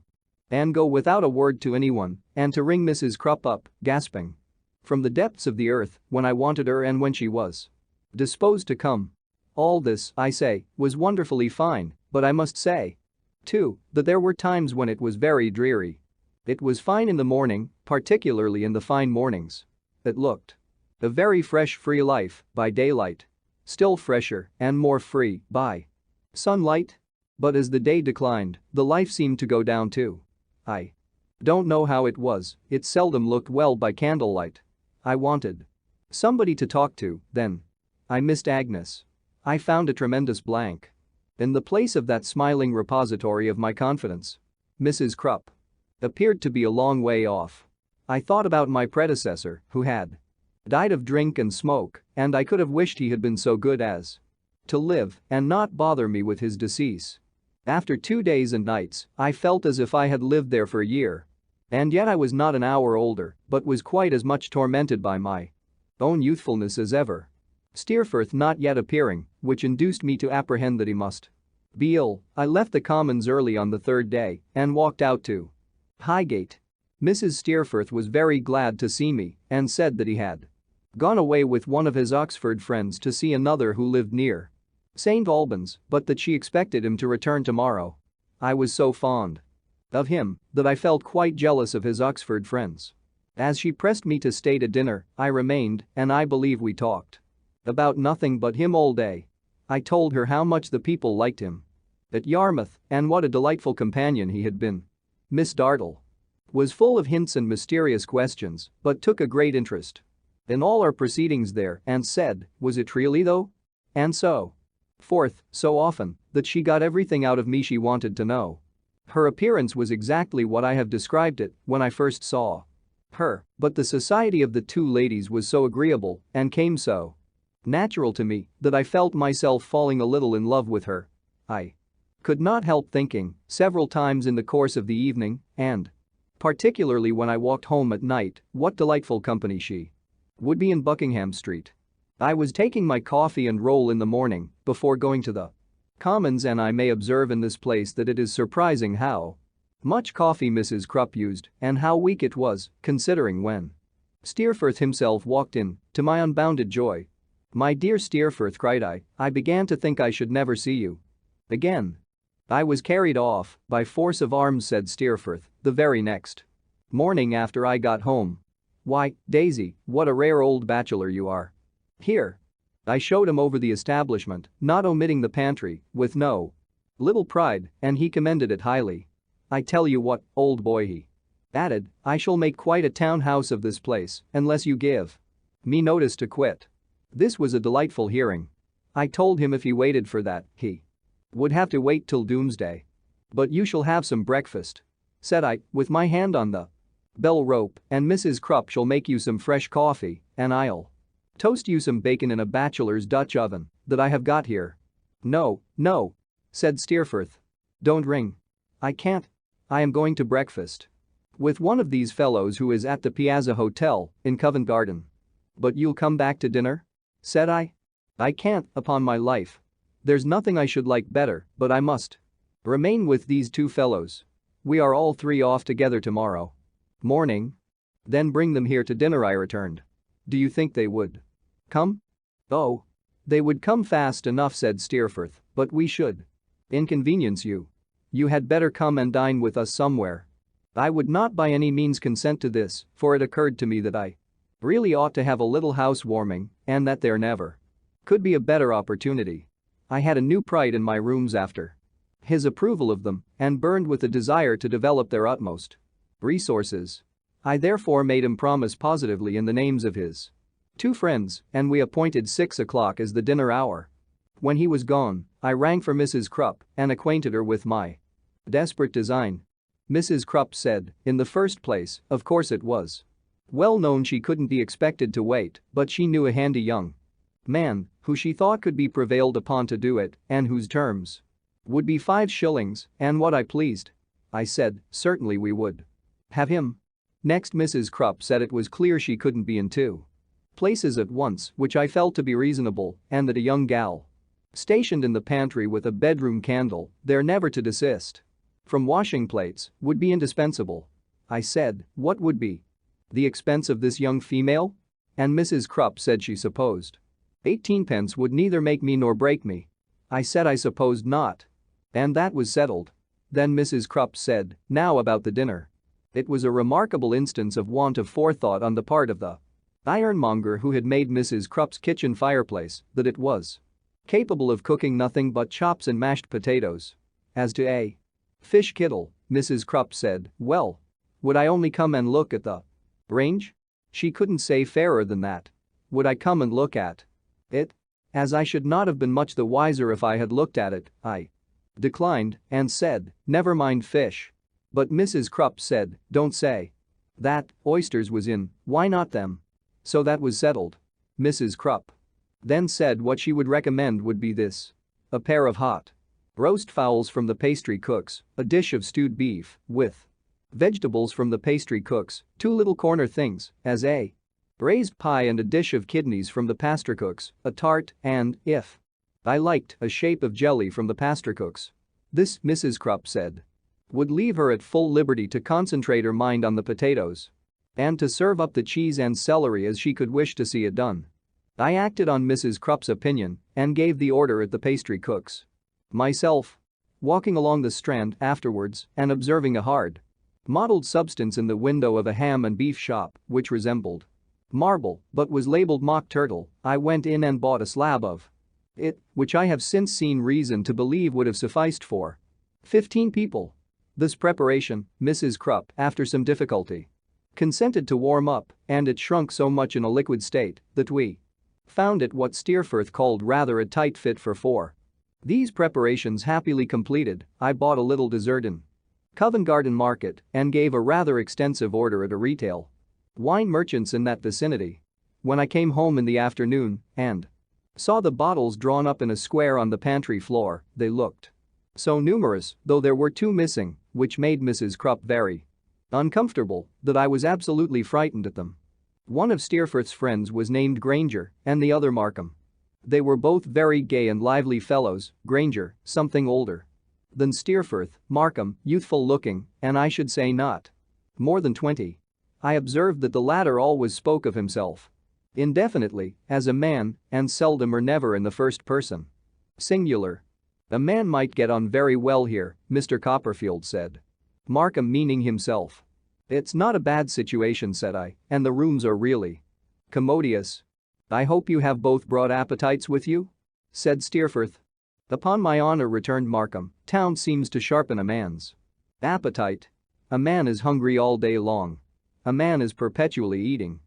and go without a word to anyone and to ring Mrs. Crupp up, gasping from the depths of the earth when I wanted her and when she was disposed to come. All this, I say, was wonderfully fine, but I must say, too, that there were times when it was very dreary. It was fine in the morning, particularly in the fine mornings. It looked a very fresh free life by daylight, still fresher and more free by sunlight. But as the day declined, the life seemed to go down too. I don't know how it was, it seldom looked well by candlelight. I wanted somebody to talk to, then I missed Agnes. I found a tremendous blank in the place of that smiling repository of my confidence. Mrs. Crupp appeared to be a long way off. I thought about my predecessor, who had died of drink and smoke, and I could have wished he had been so good as to live and not bother me with his decease. After 2 days and nights, I felt as if I had lived there for a year. And yet I was not an hour older, but was quite as much tormented by my own youthfulness as ever. Steerforth not yet appearing, which induced me to apprehend that he must be ill, I left the Commons early on the third day and walked out to Highgate. Mrs. Steerforth was very glad to see me and said that he had gone away with one of his Oxford friends to see another who lived near St. Albans, but that she expected him to return tomorrow. I was so fond of him that I felt quite jealous of his Oxford friends. As she pressed me to stay to dinner, I remained, and I believe we talked about nothing but him all day. I told her how much the people liked him at Yarmouth and what a delightful companion he had been. Miss Dartle was full of hints and mysterious questions, but took a great interest in all our proceedings there and said, "Was it really though?" And so forth, so often that she got everything out of me she wanted to know. Her appearance was exactly what I have described it when I first saw her, but the society of the two ladies was so agreeable and came so natural to me that I felt myself falling a little in love with her. I could not help thinking, several times in the course of the evening, and particularly when I walked home at night, what delightful company she would be in Buckingham Street. I was taking my coffee and roll in the morning before going to the Commons, and I may observe in this place that it is surprising how much coffee Mrs. Crupp used and how weak it was, considering when Steerforth himself walked in, to my unbounded joy. "My dear Steerforth," cried I began to think I should never see you again." "I was carried off by force of arms," said Steerforth, the very next morning after I got home. "Why, Daisy, what a rare old bachelor you are. Here." I showed him over the establishment, not omitting the pantry, with no little pride, and he commended it highly. "I tell you what, old boy," he added, "I shall make quite a town house of this place unless you give me notice to quit." This was a delightful hearing. I told him if he waited for that, he would have to wait till doomsday. "But you shall have some breakfast," said I, with my hand on the bell rope, "and Mrs. Crupp shall make you some fresh coffee, and I'll toast you some bacon in a bachelor's Dutch oven that I have got here." "No, no," said Steerforth. "Don't ring. I can't. I am going to breakfast with one of these fellows who is at the Piazza Hotel in Covent Garden." "But you'll come back to dinner?" said I. "I can't, upon my life. There's nothing I should like better, but I must remain with these two fellows. We are all three off together tomorrow morning." "Then bring them here to dinner," I returned. "Do you think they would come?" "Oh, they would come fast enough," said Steerforth, "but we should Inconvenience you. You had better come and dine with us somewhere. I would not by any means consent to this, for it occurred to me that I really ought to have a little housewarming and that there never could be a better opportunity. I had a new pride in my rooms after his approval of them and burned with a desire to develop their utmost resources. I therefore made him promise positively in the names of his two friends, and we appointed 6 o'clock as the dinner hour. When he was gone, I rang for Mrs. Krupp and acquainted her with my desperate design. Mrs. Krupp said, in the first place, of course it was well known she couldn't be expected to wait, but she knew a handy young man who she thought could be prevailed upon to do it and whose terms would be 5 shillings and what I pleased. I said, certainly we would have him. Next, Mrs. Krupp said it was clear she couldn't be in 2 places at once, which I felt to be reasonable, and that a young gal stationed in the pantry with a bedroom candle, there never to desist from washing plates, would be indispensable. I said, what would be the expense of this young female? And Mrs. Krupp said she supposed 18 pence would neither make me nor break me. I said I supposed not. And that was settled. Then Mrs. Krupp said, now about the dinner. It was a remarkable instance of want of forethought on the part of the ironmonger who had made Mrs. Krupp's kitchen fireplace, that it was capable of cooking nothing but chops and mashed potatoes. As to a fish kittle, Mrs. Krupp said, well, would I only come and look at the range? She couldn't say fairer than that. Would I come and look at it? As I should not have been much the wiser if I had looked at it, I declined and said, never mind fish. But Mrs. Krupp said, don't say that, oysters was in, why not them? So that was settled. Mrs. Krupp then said what she would recommend would be this: a pair of hot roast fowls from the pastry cook's, a dish of stewed beef, with vegetables from the pastry cook's, 2 little corner things, as a raised pie and a dish of kidneys from the pastry cook's, a tart and, if I liked, a shape of jelly from the pastry cook's. This, Mrs. Krupp said, would leave her at full liberty to concentrate her mind on the potatoes and to serve up the cheese and celery as she could wish to see it done. I acted on Mrs. Krupp's opinion and gave the order at the pastry cook's. Myself walking along the Strand afterwards and observing a hard mottled substance in the window of a ham and beef shop which resembled marble but was labeled mock turtle, I went in and bought a slab of it, which I have since seen reason to believe would have sufficed for 15 people. This preparation, Mrs. Krupp, after some difficulty, consented to warm up, and it shrunk so much in a liquid state that we found it what Steerforth called rather a tight fit for 4. These preparations happily completed, I bought a little dessert in Covent Garden Market and gave a rather extensive order at a retail wine merchant's in that vicinity. When I came home in the afternoon and saw the bottles drawn up in a square on the pantry floor, they looked so numerous, though there were 2 missing, which made Mrs. Krupp very uncomfortable, that I was absolutely frightened at them. One of Steerforth's friends was named Granger and the other Markham. They were both very gay and lively fellows, Granger, something older than Steerforth, Markham, youthful looking, and I should say not more than 20. I observed that the latter always spoke of himself indefinitely, as a man, and seldom or never in the first person singular. A man might get on very well here, Mr. Copperfield said. Markham meaning himself. It's not a bad situation, said I, and the rooms are really commodious. I hope you have both broad appetites with you? Said Steerforth. Upon my honor, returned Markham, town seems to sharpen a man's appetite. A man is hungry all day long. A man is perpetually eating.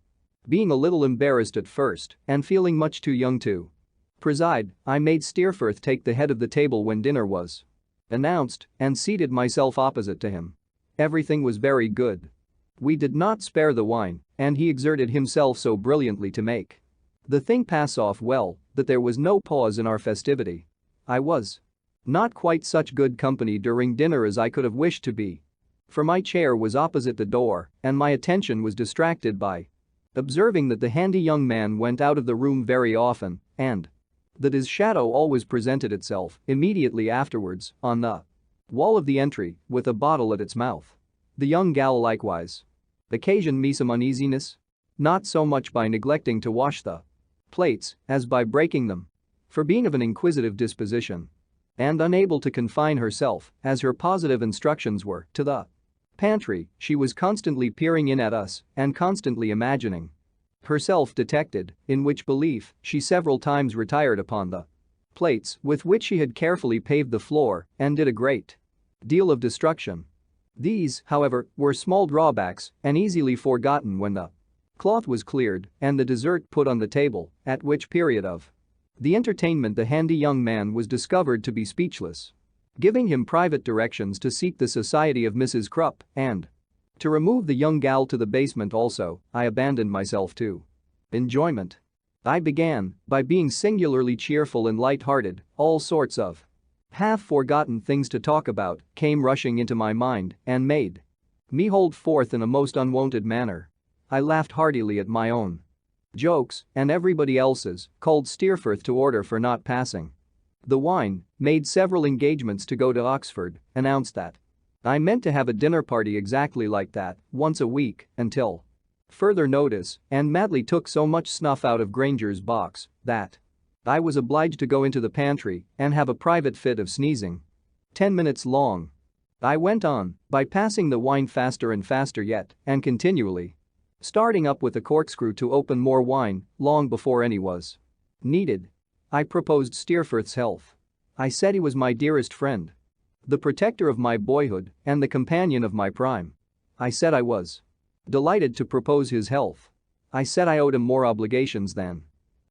Being a little embarrassed at first and feeling much too young to preside, I made Steerforth take the head of the table when dinner was announced and seated myself opposite to him. Everything was very good. We did not spare the wine, and he exerted himself so brilliantly to make the thing pass off well that there was no pause in our festivity. I was not quite such good company during dinner as I could have wished to be, for my chair was opposite the door and my attention was distracted by observing that the handy young man went out of the room very often and that his shadow always presented itself immediately afterwards on the wall of the entry with a bottle at its mouth. The young gal likewise occasioned me some uneasiness, not so much by neglecting to wash the plates as by breaking them, for being of an inquisitive disposition And unable to confine herself, as her positive instructions were, to the pantry, she was constantly peering in at us and constantly imagining herself detected, in which belief she several times retired upon the plates with which she had carefully paved the floor and did a great deal of destruction. These, however, were small drawbacks and easily forgotten when the cloth was cleared and the dessert put on the table, at which period of the entertainment the handy young man was discovered to be speechless. Giving him private directions to seek the society of Mrs. Krupp and to remove the young gal to the basement also, I abandoned myself to enjoyment. I began by being singularly cheerful and light-hearted. All sorts of half-forgotten things to talk about came rushing into my mind and made me hold forth in a most unwonted manner. I laughed heartily at my own jokes and everybody else's, called Steerforth to order for not passing the wine, made several engagements to go to Oxford, announced that I meant to have a dinner party exactly like that once a week until further notice, and madly took so much snuff out of Granger's box that I was obliged to go into the pantry and have a private fit of sneezing. 10 minutes long. I went on by passing the wine faster and faster yet and continually starting up with a corkscrew to open more wine long before any was needed. I proposed Steerforth's health. I said he was my dearest friend, the protector of my boyhood and the companion of my prime. I said I was delighted to propose his health. I said I owed him more obligations than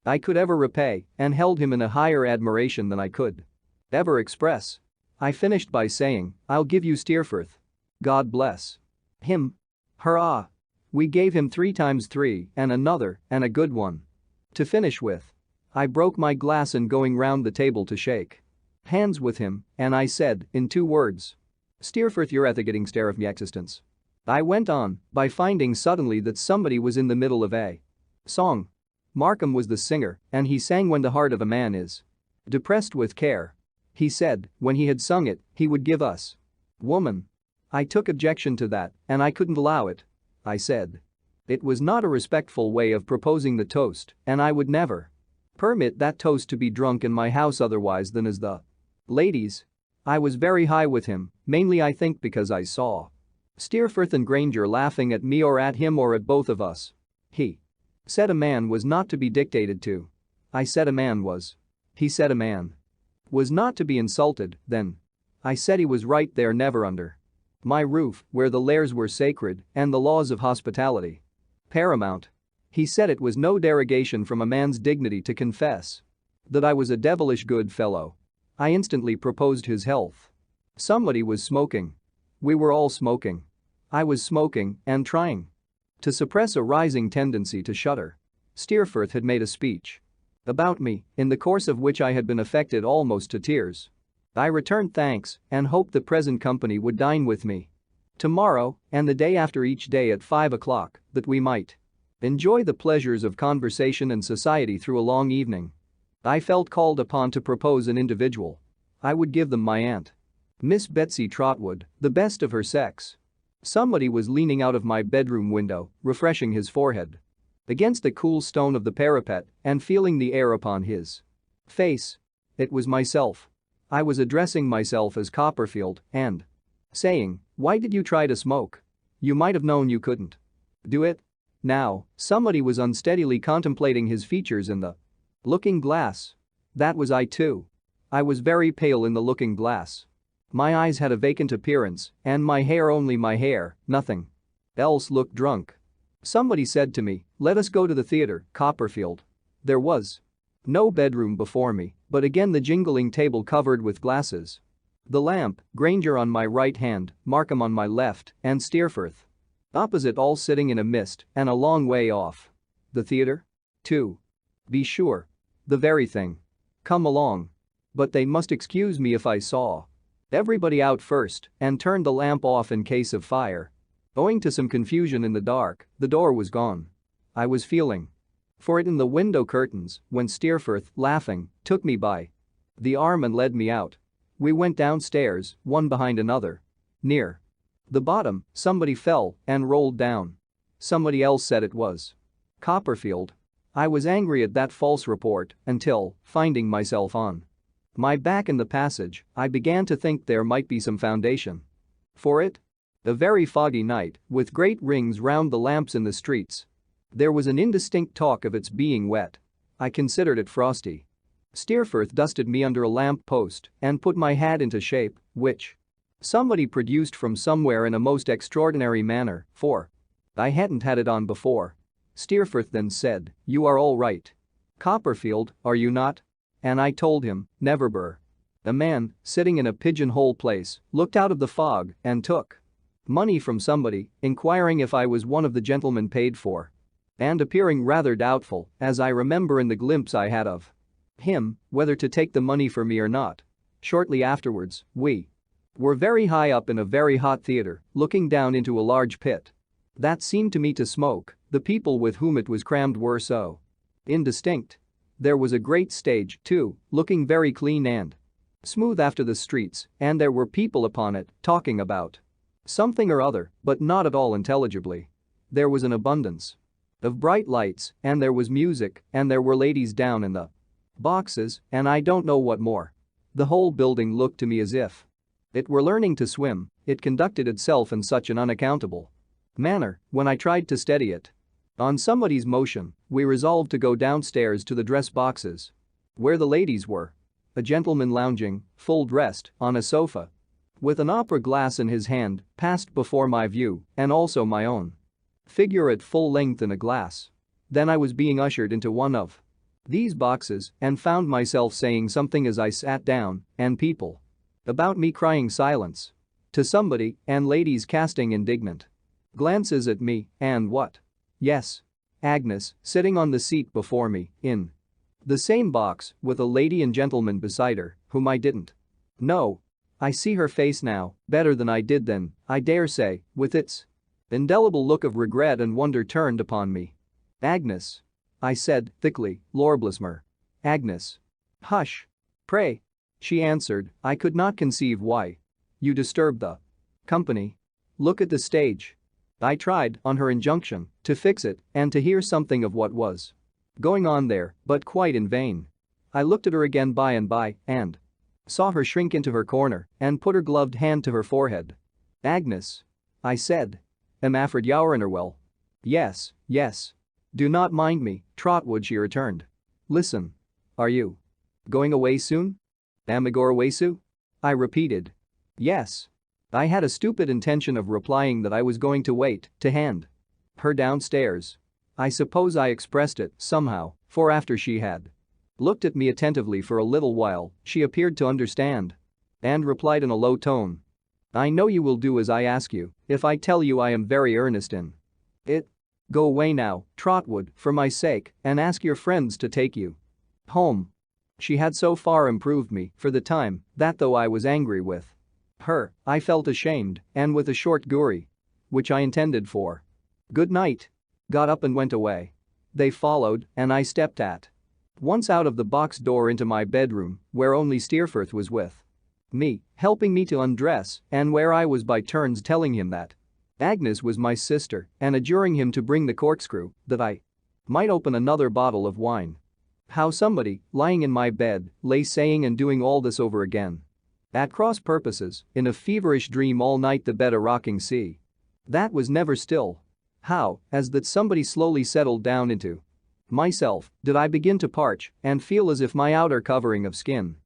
I could ever repay and held him in a higher admiration than I could ever express. I finished by saying, I'll give you Steerforth. God bless him. Hurrah! We gave him 3 times 3 and another and a good one to finish with. I broke my glass in going round the table to shake hands with him, and I said, in 2 words, Steerforth, you're at the getting stare of me existence. I went on by finding suddenly that somebody was in the middle of a song. Markham was the singer, and he sang When the Heart of a Man is Depressed with Care. He said, when he had sung it, he would give us woman. I took objection to that, and I couldn't allow it. I said it was not a respectful way of proposing the toast, and I would never permit that toast to be drunk in my house otherwise than as the ladies. I was very high with him, mainly I think because I saw Steerforth and Granger laughing at me or at him or at both of us. He said a man was not to be dictated to. I said a man was. He said a man was not to be insulted, then. I said he was right there, never under my roof, where the lairs were sacred and the laws of hospitality paramount. He said it was no derogation from a man's dignity to confess that I was a devilish good fellow. I instantly proposed his health. Somebody was smoking. We were all smoking. I was smoking and trying to suppress a rising tendency to shudder. Steerforth had made a speech about me, in the course of which I had been affected almost to tears. I returned thanks and hoped the present company would dine with me tomorrow and the day after each day at 5 o'clock, that we might enjoy the pleasures of conversation and society through a long evening. I felt called upon to propose an individual. I would give them my aunt, Miss Betsey Trotwood, the best of her sex. Somebody was leaning out of my bedroom window, refreshing his forehead against the cool stone of the parapet and feeling the air upon his face. It was myself. I was addressing myself as Copperfield and saying, why did you try to smoke? You might have known you couldn't do it. Now, somebody was unsteadily contemplating his features in the looking glass. That was I too. I was very pale in the looking glass. My eyes had a vacant appearance, and my hair, only my hair, nothing else, looked drunk. Somebody said to me, let us go to the theater, Copperfield. There was no bedroom before me, but again the jingling table covered with glasses. The lamp, Granger on my right hand, Markham on my left, and Steerforth opposite, all sitting in a mist and a long way off. The theater? To be sure. The very thing. Come along. But they must excuse me if I saw everybody out first and turned the lamp off in case of fire. Owing to some confusion in the dark, the door was gone. I was feeling for it in the window curtains when Steerforth, laughing, took me by the arm and led me out. We went downstairs, one behind another. Near the bottom, somebody fell and rolled down. Somebody else said it was Copperfield. I was angry at that false report until, finding myself on My back in the passage, I began to think there might be some foundation for it. A very foggy night, with great rings round the lamps in the streets. There was an indistinct talk of its being wet. I considered it frosty. Steerforth dusted me under a lamp post and put my hat into shape, which somebody produced from somewhere in a most extraordinary manner, for I hadn't had it on before. Steerforth then said, "You are all right. Copperfield, are you not?" And I told him, "Never, Burr." A man, sitting in a pigeonhole place, looked out of the fog and took money from somebody, inquiring if I was one of the gentlemen paid for. And appearing rather doubtful, as I remember in the glimpse I had of him, whether to take the money for me or not. Shortly afterwards, we were very high up in a very hot theater, looking down into a large pit that seemed to me to smoke. The people with whom it was crammed were so indistinct. There was a great stage, too, looking very clean and smooth after the streets, and there were people upon it talking about something or other, but not at all intelligibly. There was an abundance of bright lights, and there was music, and there were ladies down in the boxes, and I don't know what more. The whole building looked to me as if it were learning to swim. It conducted itself in such an unaccountable manner when I tried to steady it. On somebody's motion, we resolved to go downstairs to the dress boxes, where the ladies were. A gentleman lounging, full dressed, on a sofa, with an opera glass in his hand, passed before my view, and also my own figure at full length in a glass. Then I was being ushered into one of these boxes and found myself saying something as I sat down, and people about me crying silence to somebody, and ladies casting indignant glances at me, and what? Yes. Agnes, sitting on the seat before me, in the same box, with a lady and gentleman beside her, whom I didn't know. I see her face now, better than I did then, I dare say, with its indelible look of regret and wonder turned upon me. "Agnes," I said, thickly, "Lor bless mer. Agnes." "Hush. Pray," she answered, "I could not conceive why you disturb the company. Look at the stage." I tried, on her injunction, to fix it and to hear something of what was going on there, but quite in vain. I looked at her again by and by and saw her shrink into her corner and put her gloved hand to her forehead. "Agnes," I said. "Am Afred Yower well?" "Yes, yes. Do not mind me, Trotwood," she returned. "Listen. Are you going away soon?" "Am I going away soon?" I repeated. "Yes." I had a stupid intention of replying that I was going to wait to hand her downstairs. I suppose I expressed it somehow, for after she had looked at me attentively for a little while, she appeared to understand and replied in a low tone, "I know you will do as I ask you if I tell you I am very earnest in it. Go away now, Trotwood, for my sake, and ask your friends to take you home." She had so far improved me for the time that though I was angry with her, I felt ashamed, and with a short gurry, which I intended for "Good night," got up and went away. They followed, and I stepped at once out of the box door into my bedroom, where only Steerforth was with me, helping me to undress, and where I was by turns telling him that Agnes was my sister and adjuring him to bring the corkscrew that I might open another bottle of wine. How somebody, lying in my bed, lay saying and doing all this over again. At cross purposes, in a feverish dream all night, the bed a rocking sea that was never still. How, as that somebody slowly settled down into myself, did I begin to parch and feel as if my outer covering of skin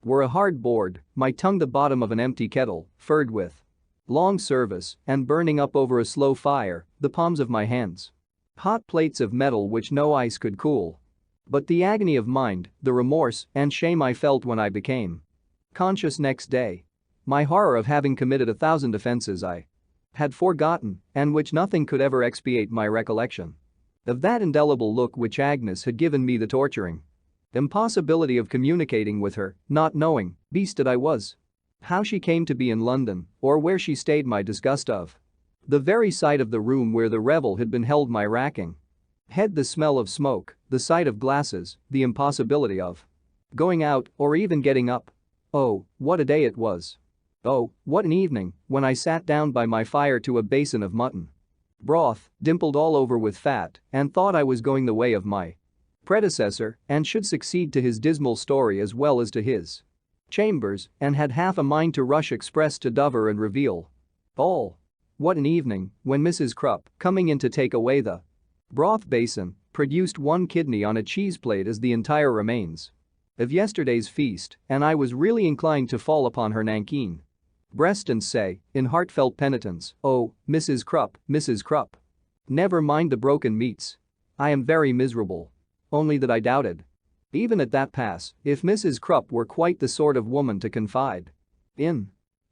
were a hard board, my tongue the bottom of an empty kettle, furred with long service and burning up over a slow fire, the palms of my hands hot plates of metal which no ice could cool. But the agony of mind, the remorse and shame I felt when I became conscious next day. My horror of having committed 1,000 offenses I had forgotten, and which nothing could ever expiate my recollection of that indelible look which Agnes had given me, the torturing impossibility of communicating with her, not knowing, beast that I was, how she came to be in London, or where she stayed, my disgust of the very sight of the room where the revel had been held, my racking head, the smell of smoke, the sight of glasses, the impossibility of going out or even getting up. Oh, what a day it was. Oh, what an evening when I sat down by my fire to a basin of mutton broth, dimpled all over with fat, and thought I was going the way of my predecessor and should succeed to his dismal story as well as to his chambers and had half a mind to rush express to Dover and reveal all. What an evening when Mrs. Krupp, coming in to take away the broth basin, produced one kidney on a cheese plate as the entire remains of yesterday's feast, and I was really inclined to fall upon her nankeen breast and say, in heartfelt penitence, "Oh, Mrs. Krupp. Never mind the broken meats. I am very miserable." Only that I doubted, even at that pass, if Mrs. Krupp were quite the sort of woman to confide in.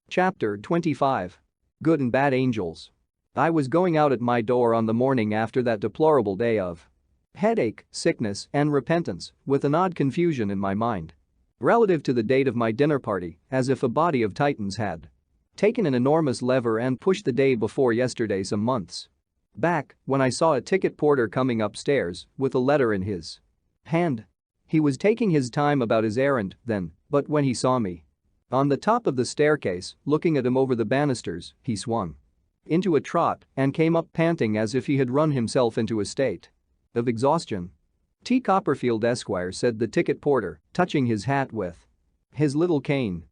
Chapter 25. Good and Bad Angels. I was going out at my door on the morning after that deplorable day of headache, sickness, and repentance, with an odd confusion in my mind relative to the date of my dinner party, as if a body of titans had taken an enormous lever and pushed the day before yesterday some months back, when I saw a ticket porter coming upstairs with a letter in his hand. He was taking his time about his errand then, but when he saw me on the top of the staircase, looking at him over the banisters, he swung into a trot and came up panting as if he had run himself into a state of exhaustion. "T. Copperfield, Esquire," said the ticket porter, touching his hat with his little cane.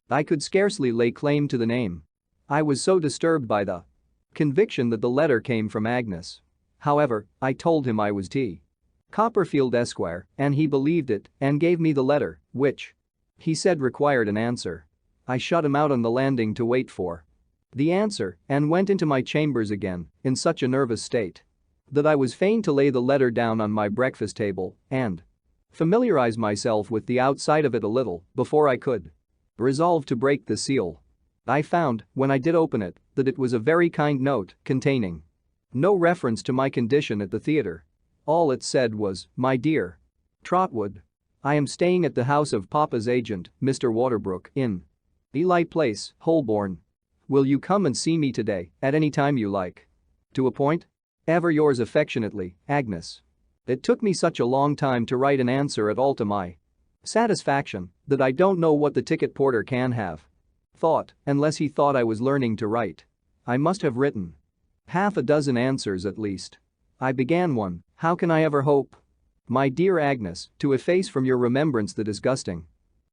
I could scarcely lay claim to the name. I was so disturbed by the conviction that the letter came from Agnes. However, I told him I was T. Copperfield, Esquire, and he believed it and gave me the letter, which he said required an answer. I shut him out on the landing to wait for the answer and went into my chambers again in such a nervous state that I was fain to lay the letter down on my breakfast table and familiarize myself with the outside of it a little before I could resolve to break the seal. I found, when I did open it, that it was a very kind note containing no reference to my condition at the theater. All it said was, "My dear Trotwood, I am staying at the house of Papa's agent, Mr. Waterbrook, in Ely Place, Holborn. Will you come and see me today at any time you like? To a point? Ever yours affectionately, Agnes." It took me such a long time to write an answer at all to my satisfaction that I don't know what the ticket porter can have thought, unless he thought I was learning to write. I must have written half a dozen answers at least. I began one, "How can I ever hope, my dear Agnes, to efface from your remembrance the disgusting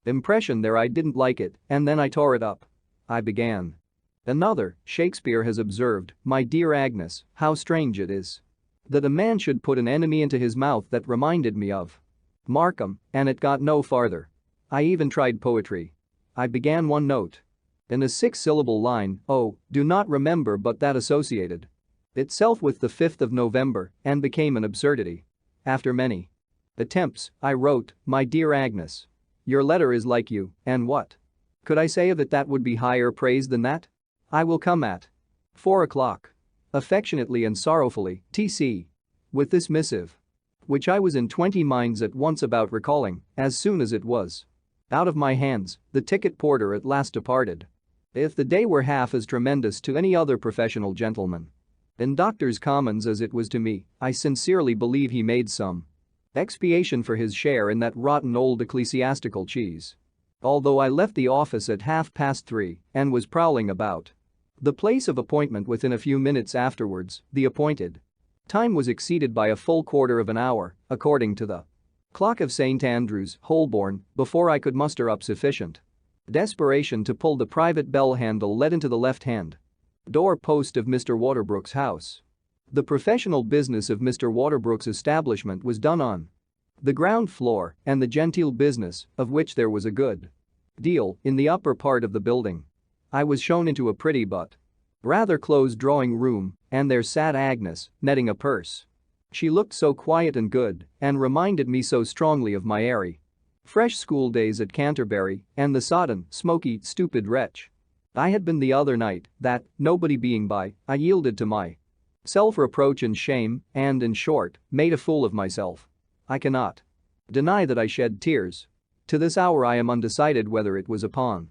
impression there I didn't like it," and then I tore it up. I began another, "Shakespeare has observed, my dear Agnes, how strange it is that a man should put an enemy into his mouth that reminded me of Markham," and it got no farther. I even tried poetry. I began one note in a 6-syllable line, "Oh, do not remember," but that associated itself with the 5th of November and became an absurdity. After many attempts, I wrote, "My dear Agnes, your letter is like you, and what could I say of it that would be higher praise than that? I will come at 4 o'clock. Affectionately and sorrowfully, T.C." With this missive, which I was in 20 minds at once about recalling, as soon as it was out of my hands, the ticket porter at last departed. If the day were half as tremendous to any other professional gentleman in Doctors' Commons as it was to me, I sincerely believe he made some expiation for his share in that rotten old ecclesiastical cheese. Although I left the office at 3:30 and was prowling about the place of appointment within a few minutes afterwards, the appointed time was exceeded by a full quarter of an hour, according to the clock of St. Andrew's, Holborn, before I could muster up sufficient desperation to pull the private bell handle let into the left-hand door post of Mr. Waterbrook's house. The professional business of Mr. Waterbrook's establishment was done on the ground floor, and the genteel business, of which there was a good deal, in the upper part of the building. I was shown into a pretty but rather closed drawing room, and there sat Agnes, netting a purse. She looked so quiet and good and reminded me so strongly of my airy, fresh school days at Canterbury and the sodden, smoky, stupid wretch I had been the other night that, nobody being by, I yielded to my self-reproach and shame and, in short, made a fool of myself. I cannot deny that I shed tears. To this hour I am undecided whether it was upon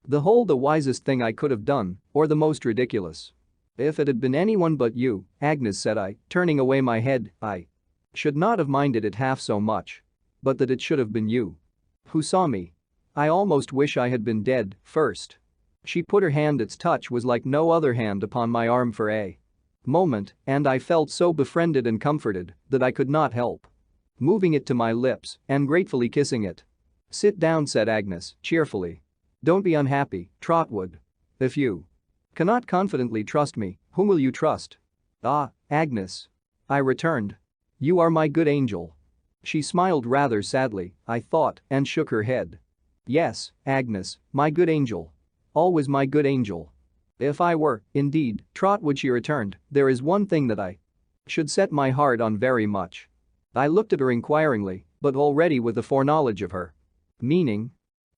the whole the wisest thing I could have done or the most ridiculous. "If it had been anyone but you, Agnes," said I, turning away my head, "I should not have minded it half so much. But that it should have been you who saw me. I almost wish I had been dead first." She put her hand, its touch was like no other hand, upon my arm for a moment, and I felt so befriended and comforted that I could not help moving it to my lips and gratefully kissing it. Sit down, said Agnes, cheerfully. Don't be unhappy, Trotwood. If you cannot confidently trust me, whom will you trust? Ah, Agnes. I returned. You are my good angel. She smiled rather sadly, I thought, and shook her head. Yes, Agnes, my good angel. Always my good angel. If I were, indeed, Trotwood, she returned, there is one thing that I should set my heart on very much. I looked at her inquiringly, but already with a foreknowledge of her meaning.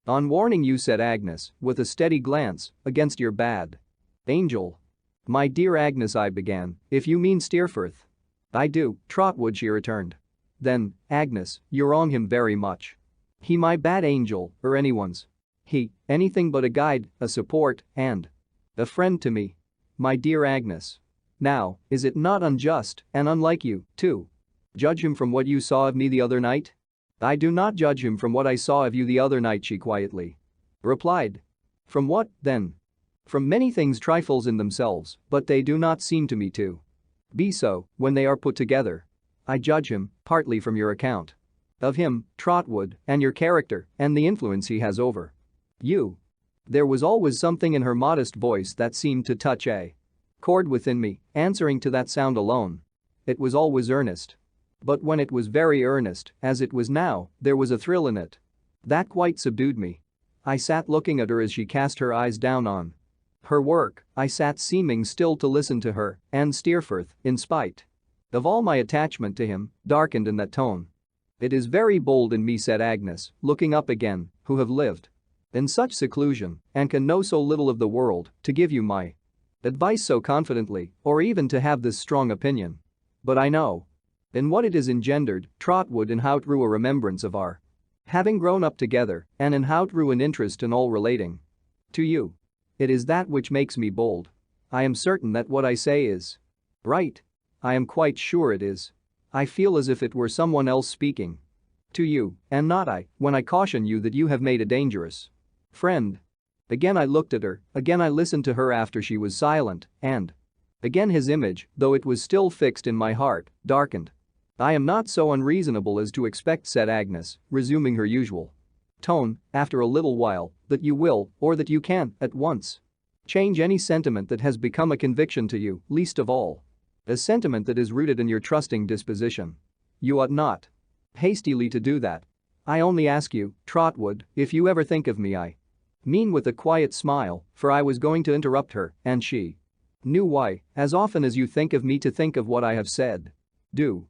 On warning you, said Agnes, with a steady glance, against your bad angel. My dear Agnes, I began, if you mean Steerforth. I do, Trotwood, she returned. Then, Agnes, you're on him very much. He my bad angel, or anyone's. He, anything but a guide, a support, and a friend to me. My dear Agnes. Now, is it not unjust and unlike you, to judge him from what you saw of me the other night? I do not judge him from what I saw of you the other night, she quietly replied. From what, then? From many things, trifles in themselves, but they do not seem to me to be so when they are put together. I judge him, partly from your account of him, Trotwood, and your character and the influence he has over you. There was always something in her modest voice that seemed to touch a chord within me, answering to that sound alone. It was always earnest. But when it was very earnest, as it was now, there was a thrill in it that quite subdued me. I sat looking at her as she cast her eyes down on her work. I sat seeming still to listen to her, and Steerforth, in spite of all my attachment to him, darkened in that tone. It is very bold in me, said Agnes, looking up again, who have lived in such seclusion and can know so little of the world, to give you my advice so confidently, or even to have this strong opinion. But I know in what it is engendered, Trotwood, in how true a remembrance of our having grown up together, and in how true an interest in all relating to you. It is that which makes me bold. I am certain that what I say is right. I am quite sure it is. I feel as if it were someone else speaking to you, and not I, when I caution you that you have made a dangerous friend. Again I looked at her, again I listened to her after she was silent, and again his image, though it was still fixed in my heart, darkened. I am not so unreasonable as to expect, said Agnes, resuming her usual tone, after a little while, that you will, or that you can, at once change any sentiment that has become a conviction to you, least of all a sentiment that is rooted in your trusting disposition. You ought not hastily to do that. I only ask you, Trotwood, if you ever think of me, I mean, with a quiet smile, for I was going to interrupt her, and she knew why, as often as you think of me, to think of what I have said. Do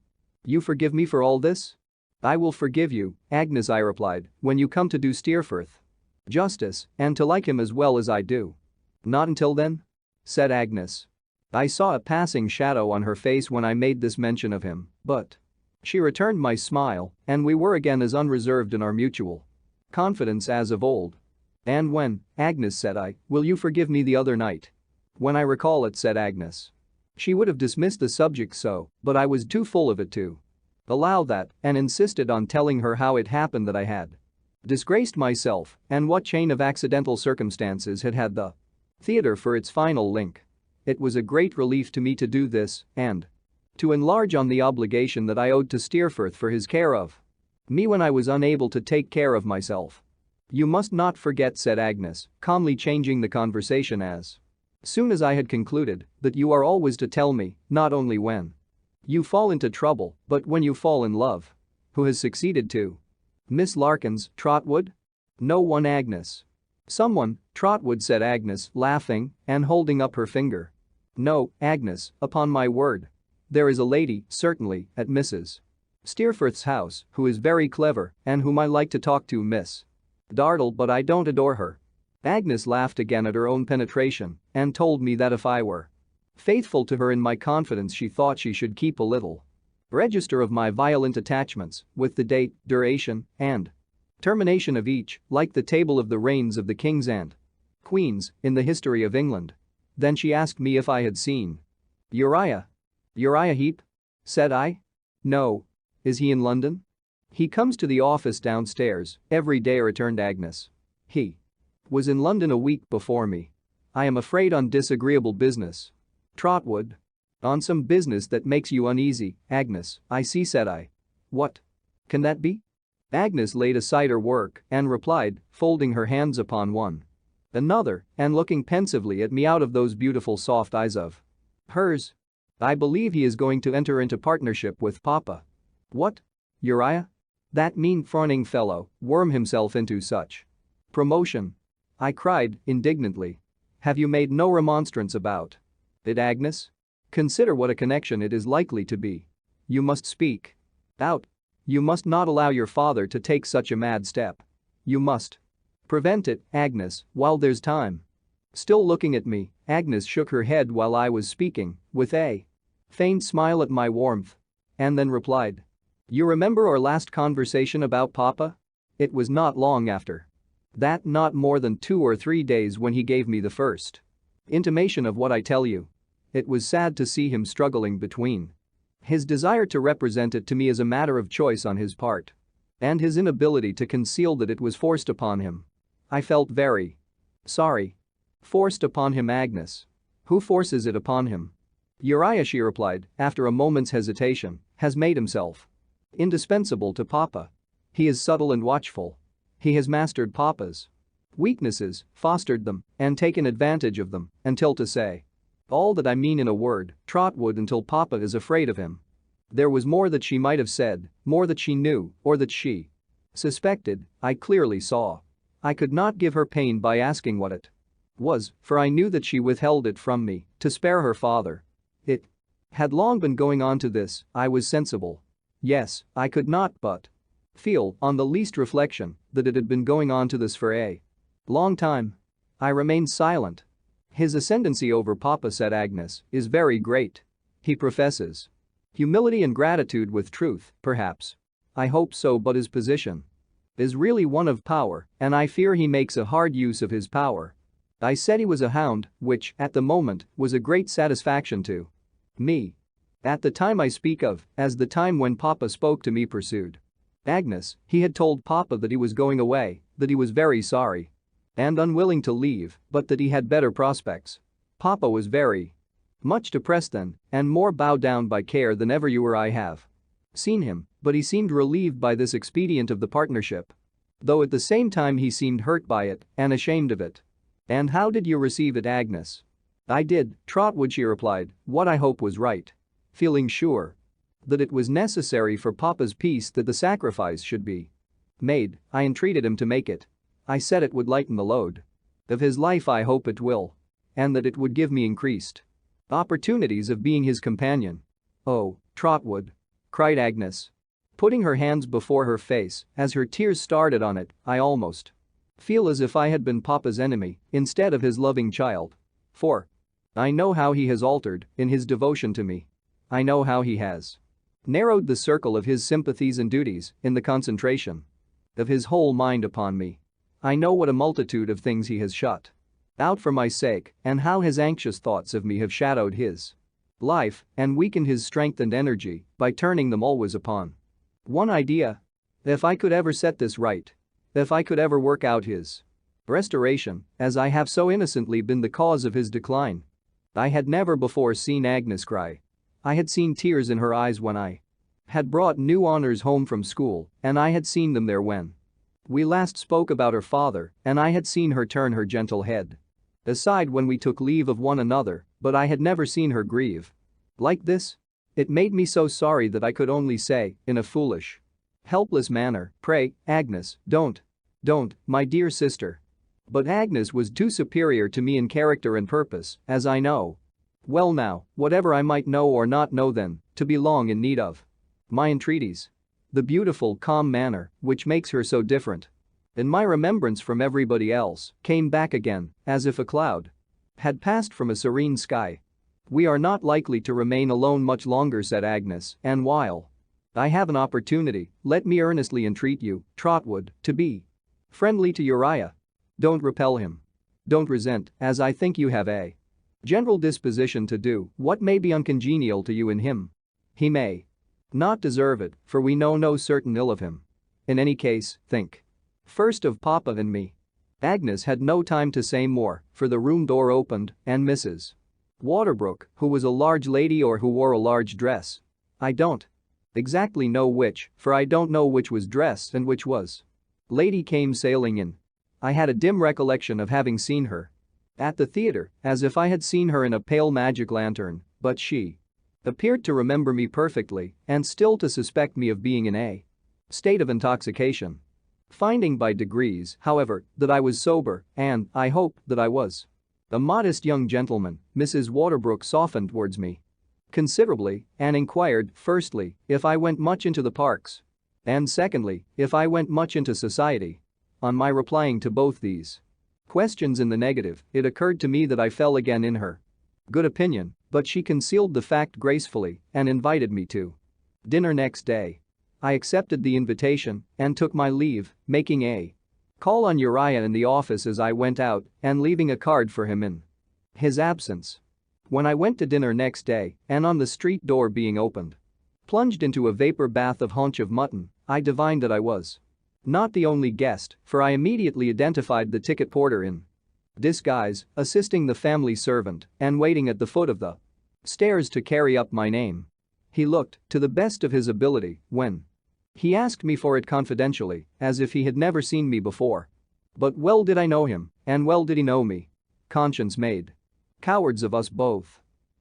you forgive me for all this? I will forgive you, Agnes, I replied, when you come to do Steerforth justice, and to like him as well as I do. Not until then? Said Agnes. I saw a passing shadow on her face when I made this mention of him, but she returned my smile, and we were again as unreserved in our mutual confidence as of old. And when, Agnes, said I, will you forgive me the other night? When I recall it, said Agnes. She would have dismissed the subject so, but I was too full of it to allow that, and insisted on telling her how it happened that I had disgraced myself and what chain of accidental circumstances had had the theater for its final link. It was a great relief to me to do this and to enlarge on the obligation that I owed to Steerforth for his care of me when I was unable to take care of myself. You must not forget, said Agnes, calmly changing the conversation as soon as I had concluded, that you are always to tell me, not only when you fall into trouble, but when you fall in love. Who has succeeded to Miss Larkins, Trotwood? No one, Agnes. Someone, Trotwood, said Agnes, laughing and holding up her finger. No, Agnes, upon my word. There is a lady, certainly, at Mrs. Steerforth's house, who is very clever and whom I like to talk to, Miss Dartle, but I don't adore her. Agnes laughed again at her own penetration and told me that if I were faithful to her in my confidence, she thought she should keep a little register of my violent attachments, with the date, duration, and termination of each, like the table of the reigns of the kings and queens in the history of England. Then she asked me if I had seen Uriah Heep? Said I. No. Is he in London? He comes to the office downstairs every day, returned Agnes. He was in London a week before me. I am afraid on disagreeable business. Trotwood. On some business that makes you uneasy, Agnes, I see, said I. What can that be? Agnes laid aside her work and replied, folding her hands upon one another and looking pensively at me out of those beautiful soft eyes of hers. I believe he is going to enter into partnership with Papa. What? Uriah? That mean frowning fellow worm himself into such promotion? I cried indignantly. Have you made no remonstrance about it, Agnes? Consider what a connection it is likely to be. You must speak out. You must not allow your father to take such a mad step. You must prevent it, Agnes, while there's time. Still looking at me, Agnes shook her head while I was speaking, with a faint smile at my warmth. And then replied. You remember our last conversation about Papa? It was not long after that, not more than 2 or 3 days, when he gave me the first intimation of what I tell you. It was sad to see him struggling between his desire to represent it to me as a matter of choice on his part and his inability to conceal that it was forced upon him. I felt very sorry. Forced upon him, Agnes? Who forces it upon him? Uriah, she replied, after a moment's hesitation, has made himself indispensable to Papa. He is subtle and watchful. He has mastered Papa's weaknesses, fostered them, and taken advantage of them, until, to say all that I mean in a word, Trotwood, until Papa is afraid of him. There was more that she might have said, more that she knew, or that she suspected, I clearly saw. I could not give her pain by asking what it was, for I knew that she withheld it from me to spare her father. It had long been going on to this, I was sensible. Yes, I could not but feel, on the least reflection, that it had been going on to this for a long time. I remained silent. His ascendancy over Papa, said Agnes, is very great. He professes humility and gratitude with truth, perhaps. I hope so, but his position is really one of power, and I fear he makes a hard use of his power. I said he was a hound, which, at the moment, was a great satisfaction to me. At the time I speak of, as the time when Papa spoke to me, pursued Agnes, he had told Papa that he was going away, that he was very sorry and unwilling to leave, but that he had better prospects. Papa was very much depressed then, and more bowed down by care than ever you or I have seen him, but he seemed relieved by this expedient of the partnership. Though at the same time he seemed hurt by it and ashamed of it. And how did you receive it, Agnes? I did, Trotwood, she replied, what I hope was right. Feeling sure that it was necessary for Papa's peace that the sacrifice should be made, I entreated him to make it. I said it would lighten the load of his life, I hope it will. And that it would give me increased opportunities of being his companion. Oh, Trotwood, cried Agnes, putting her hands before her face as her tears started on it, I almost feel as if I had been Papa's enemy instead of his loving child. For I know how he has altered in his devotion to me. I know how he has narrowed the circle of his sympathies and duties in the concentration of his whole mind upon me. I know what a multitude of things he has shut out for my sake, and how his anxious thoughts of me have shadowed his life and weakened his strength and energy by turning them always upon one idea. If I could ever set this right, if I could ever work out his restoration, as I have so innocently been the cause of his decline. I had never before seen Agnes cry. I had seen tears in her eyes when I had brought new honors home from school, and I had seen them there when we last spoke about her father, and I had seen her turn her gentle head aside when we took leave of one another, but I had never seen her grieve like this. It made me so sorry that I could only say, in a foolish, helpless manner, pray, Agnes, don't, my dear sister. But Agnes was too superior to me in character and purpose, as I know well now, whatever I might know or not know then, to be long in need of my entreaties. The beautiful, calm manner, which makes her so different in my remembrance from everybody else, came back again, as if a cloud had passed from a serene sky. We are not likely to remain alone much longer, said Agnes, and while I have an opportunity, let me earnestly entreat you, Trotwood, to be friendly to Uriah. Don't repel him. Don't resent, as I think you have a general disposition to do, what may be uncongenial to you in him. He may not deserve it, for we know no certain ill of him. In any case, think first of Papa and me. Agnes had no time to say more, for the room door opened, and Mrs. Waterbrook, who was a large lady or who wore a large dress. I don't exactly know which, for I don't know which was dress and which was. Lady came sailing in. I had a dim recollection of having seen her at the theater, as if I had seen her in a pale magic lantern, but she appeared to remember me perfectly and still to suspect me of being in a state of intoxication. Finding by degrees, however, that I was sober and, I hope, that I was a modest young gentleman, Mrs. Waterbrook softened towards me considerably and inquired, firstly, if I went much into the parks, and secondly, if I went much into society. On my replying to both these questions in the negative, it occurred to me that I fell again in her good opinion, but she concealed the fact gracefully and invited me to dinner next day. I accepted the invitation and took my leave, making a call on Uriah in the office as I went out and leaving a card for him in his absence. When I went to dinner next day and on the street door being opened, plunged into a vapor bath of haunch of mutton, I divined that I was not the only guest, for I immediately identified the ticket porter in disguise, assisting the family servant and waiting at the foot of the stairs to carry up my name. He looked, to the best of his ability, when he asked me for it confidentially, as if he had never seen me before. But well did I know him, and well did he know me. Conscience made cowards of us both.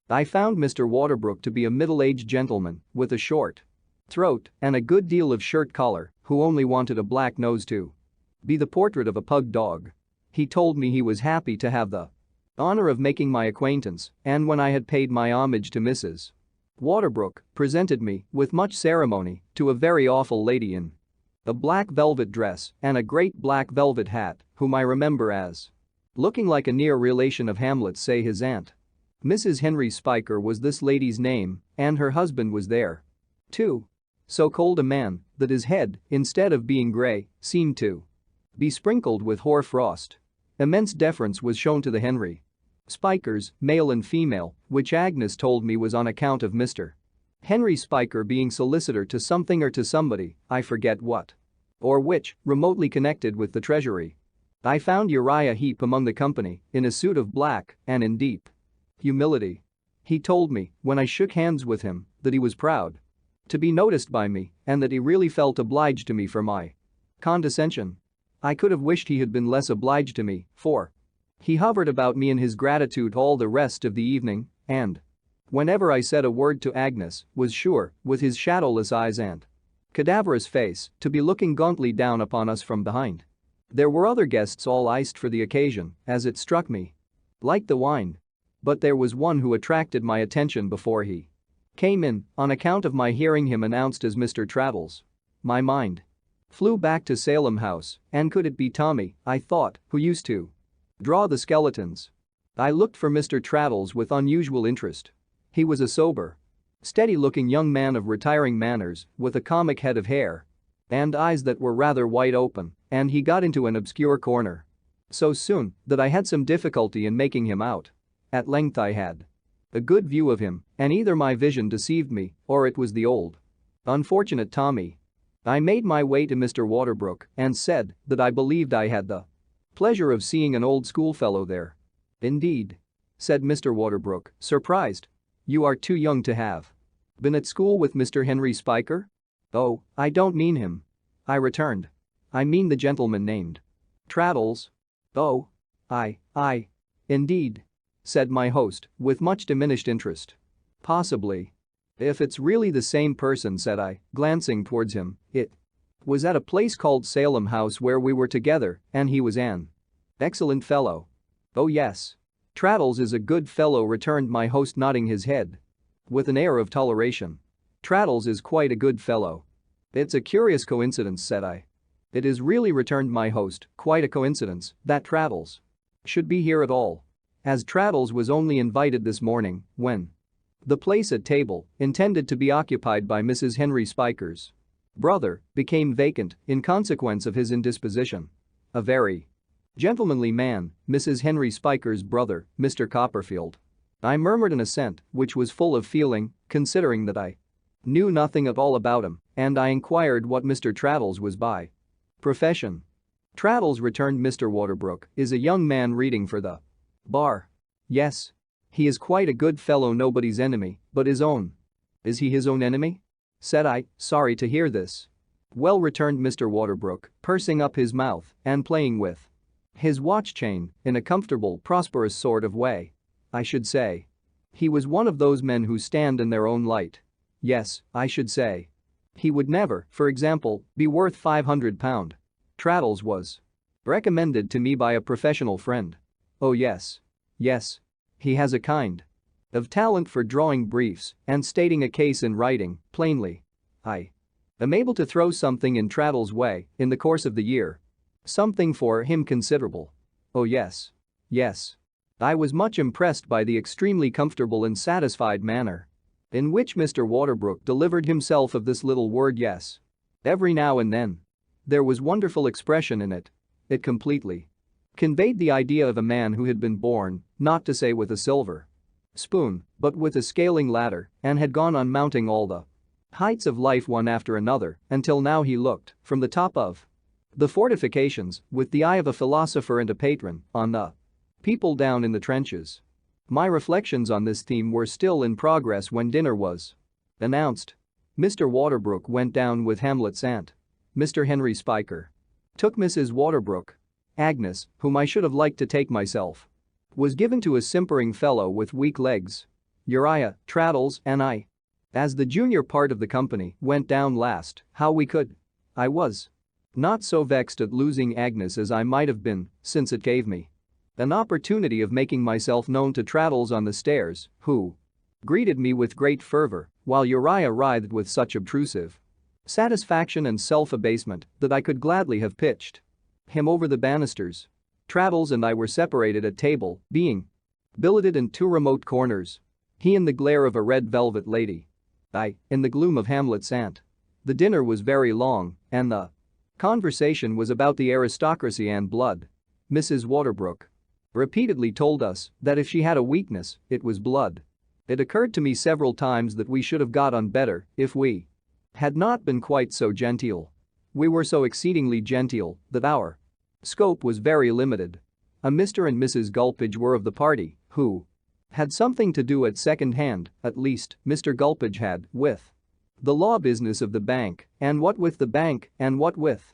I found Mr. Waterbrook to be a middle-aged gentleman with a short throat and a good deal of shirt collar, who only wanted a black nose to be the portrait of a pug dog. He told me he was happy to have the honor of making my acquaintance, and when I had paid my homage to Mrs. Waterbrook, presented me, with much ceremony, to a very awful lady in a black velvet dress and a great black velvet hat, whom I remember as looking like a near relation of Hamlet, say his aunt. Mrs. Henry Spiker was this lady's name, and her husband was there too. So cold a man that his head, instead of being grey, seemed to be sprinkled with hoar frost. Immense deference was shown to the Henry Spikers, male and female, which Agnes told me was on account of Mr. Henry Spiker being solicitor to something or to somebody, I forget what, or which, remotely connected with the treasury. I found Uriah Heep among the company, in a suit of black and in deep humility. He told me, when I shook hands with him, that he was proud to be noticed by me and that he really felt obliged to me for my condescension. I could have wished he had been less obliged to me, for he hovered about me in his gratitude all the rest of the evening, and whenever I said a word to Agnes, was sure, with his shadowless eyes and cadaverous face, to be looking gauntly down upon us from behind. There were other guests all iced for the occasion, as it struck me. Like the wine. But there was one who attracted my attention before he came in, on account of my hearing him announced as Mr. Traddles. My mind flew back to Salem House, and could it be Tommy, I thought, who used to draw the skeletons? I looked for Mr. Traddles with unusual interest. He was a sober, steady-looking young man of retiring manners, with a comic head of hair and eyes that were rather wide open, and he got into an obscure corner so soon that I had some difficulty in making him out. At length I had a good view of him, and either my vision deceived me or it was the old unfortunate Tommy. I made my way to Mr. Waterbrook and said that I believed I had the pleasure of seeing an old schoolfellow there. Indeed, said Mr. Waterbrook, surprised. You are too young to have been at school with Mr. Henry Spiker? Oh, I don't mean him, I returned. I mean the gentleman named Traddles. Oh, indeed, said my host, with much diminished interest. Possibly. If it's really the same person, said I, glancing towards him, it was at a place called Salem House where we were together, and he was an excellent fellow. Oh yes. Traddles is a good fellow, returned my host, nodding his head with an air of toleration. Traddles is quite a good fellow. It's a curious coincidence, said I. It is really, returned my host, quite a coincidence that Traddles should be here at all, as Traddles was only invited this morning when the place at table, intended to be occupied by Mrs. Henry Spiker's brother, became vacant in consequence of his indisposition. A very gentlemanly man, Mrs. Henry Spiker's brother, Mr. Copperfield. I murmured an assent, which was full of feeling, considering that I knew nothing at all about him, and I inquired what Mr. Traddles was by profession. Traddles, returned Mr. Waterbrook, is a young man reading for the bar. Yes. He is quite a good fellow, nobody's enemy but his own. Is he his own enemy? said I, sorry to hear this. Well, returned Mr. Waterbrook, pursing up his mouth and playing with his watch chain in a comfortable, prosperous sort of way. I should say. He was one of those men who stand in their own light. Yes, I should say. He would never, for example, be worth £500. Traddles was recommended to me by a professional friend. Oh yes. Yes. He has a kind of talent for drawing briefs and stating a case in writing, plainly. I am able to throw something in Traddles' way in the course of the year. Something for him considerable. Oh yes. Yes. I was much impressed by the extremely comfortable and satisfied manner in which Mr. Waterbrook delivered himself of this little word yes. Every now and then. There was wonderful expression in it. It completely conveyed the idea of a man who had been born, not to say with a silver spoon, but with a scaling ladder and had gone on mounting all the heights of life one after another until now he looked from the top of the fortifications with the eye of a philosopher and a patron on the people down in the trenches. My reflections on this theme were still in progress when dinner was announced. Mr. Waterbrook went down with Hamlet's aunt. Mr. Henry Spiker took Mrs. Waterbrook. Agnes, whom I should have liked to take myself, was given to a simpering fellow with weak legs. Uriah, Traddles, and I. As the junior part of the company went down last, how we could. I was not so vexed at losing Agnes as I might have been, since it gave me an opportunity of making myself known to Traddles on the stairs, who greeted me with great fervor, while Uriah writhed with such obtrusive satisfaction and self-abasement that I could gladly have pitched him over the banisters. Traddles and I were separated at table, being billeted in two remote corners. He in the glare of a red velvet lady. I in the gloom of Hamlet's aunt. The dinner was very long, and the conversation was about the aristocracy and blood. Mrs. Waterbrook repeatedly told us that if she had a weakness, it was blood. It occurred to me several times that we should have got on better if we had not been quite so genteel. We were so exceedingly genteel that our scope was very limited. A Mr. and Mrs. Gulpidge were of the party who had something to do at second hand, at least Mr. Gulpidge had, with the law business of the bank, and what with the bank and what with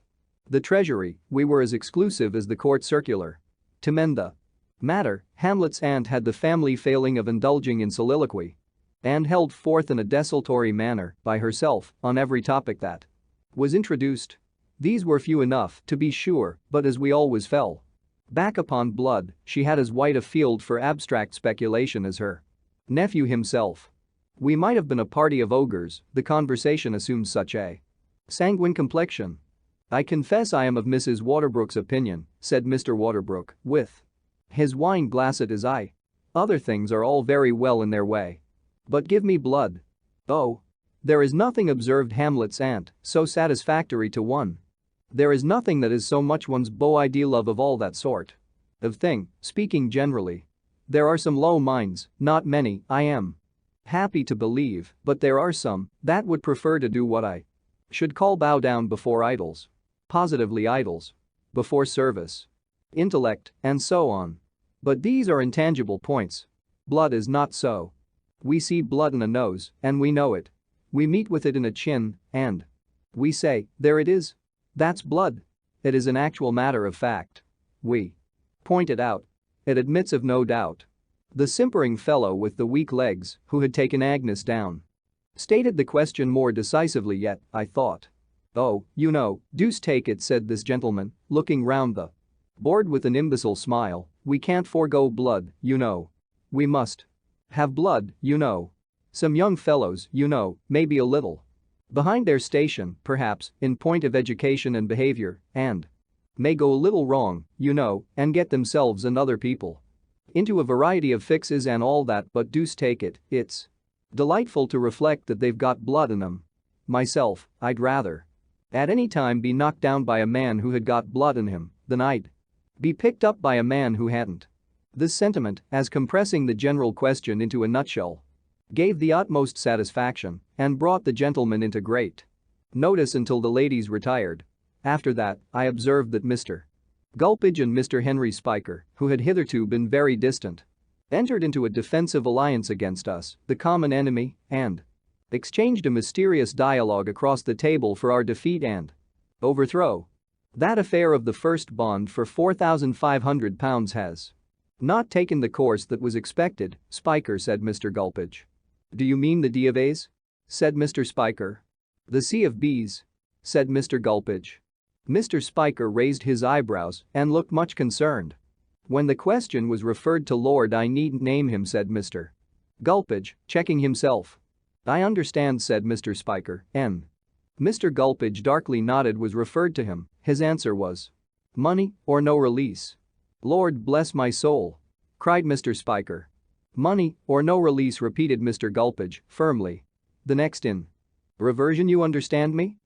the treasury, we were as exclusive as the court circular. To mend the matter, Hamlet's aunt had the family failing of indulging in soliloquy and held forth in a desultory manner by herself on every topic that was introduced. These were few enough, to be sure, but as we always fell back upon blood, she had as wide a field for abstract speculation as her nephew himself. We might have been a party of ogres, the conversation assumed such a sanguine complexion. I confess I am of Mrs. Waterbrook's opinion, said Mr. Waterbrook, with his wine glass at his eye. Other things are all very well in their way. But give me blood. Oh. There is nothing, observed Hamlet's aunt, so satisfactory to one. There is nothing that is so much one's beau ideal of all that sort of thing, speaking generally. There are some low minds, not many, I am happy to believe, but there are some that would prefer to do what I should call bow down before idols. Positively idols. Before service. Intellect, and so on. But these are intangible points. Blood is not so. We see blood in a nose, and we know it. We meet with it in a chin, and we say, there it is. That's blood. It is an actual matter of fact. We point it out. It admits of no doubt. The simpering fellow with the weak legs, who had taken Agnes down, stated the question more decisively yet, I thought. Oh, you know, deuce take it, said this gentleman, looking round the board with an imbecile smile, we can't forego blood, you know. We must have blood, you know. Some young fellows, you know, may be a little behind their station, perhaps, in point of education and behavior, and may go a little wrong, you know, and get themselves and other people into a variety of fixes and all that, but deuce take it, it's delightful to reflect that they've got blood in them. Myself, I'd rather at any time be knocked down by a man who had got blood in him than I'd be picked up by a man who hadn't. This sentiment, as compressing the general question into a nutshell, gave the utmost satisfaction and brought the gentleman into great notice until the ladies retired. After that, I observed that Mr. Gulpidge and Mr. Henry Spiker, who had hitherto been very distant, entered into a defensive alliance against us, the common enemy, and Exchanged a mysterious dialogue across the table for our defeat and overthrow. That affair of the first bond for £4,500 has not taken the course that was expected, Spiker, said Mr. Gulpidge. Do you mean the D of A's? Said Mr. Spiker. The C of B's, said Mr. Gulpidge. Mr. Spiker raised his eyebrows and looked much concerned. When the question was referred to Lord, I needn't name him, said Mr. Gulpidge, checking himself. I understand, said Mr. Spiker, N. Mr. Gulpidge darkly nodded. Was referred to him, his answer was money or no release. Lord bless my soul, cried Mr. Spiker. Money or no release, repeated Mr. Gulpidge firmly. The next in reversion, you understand me?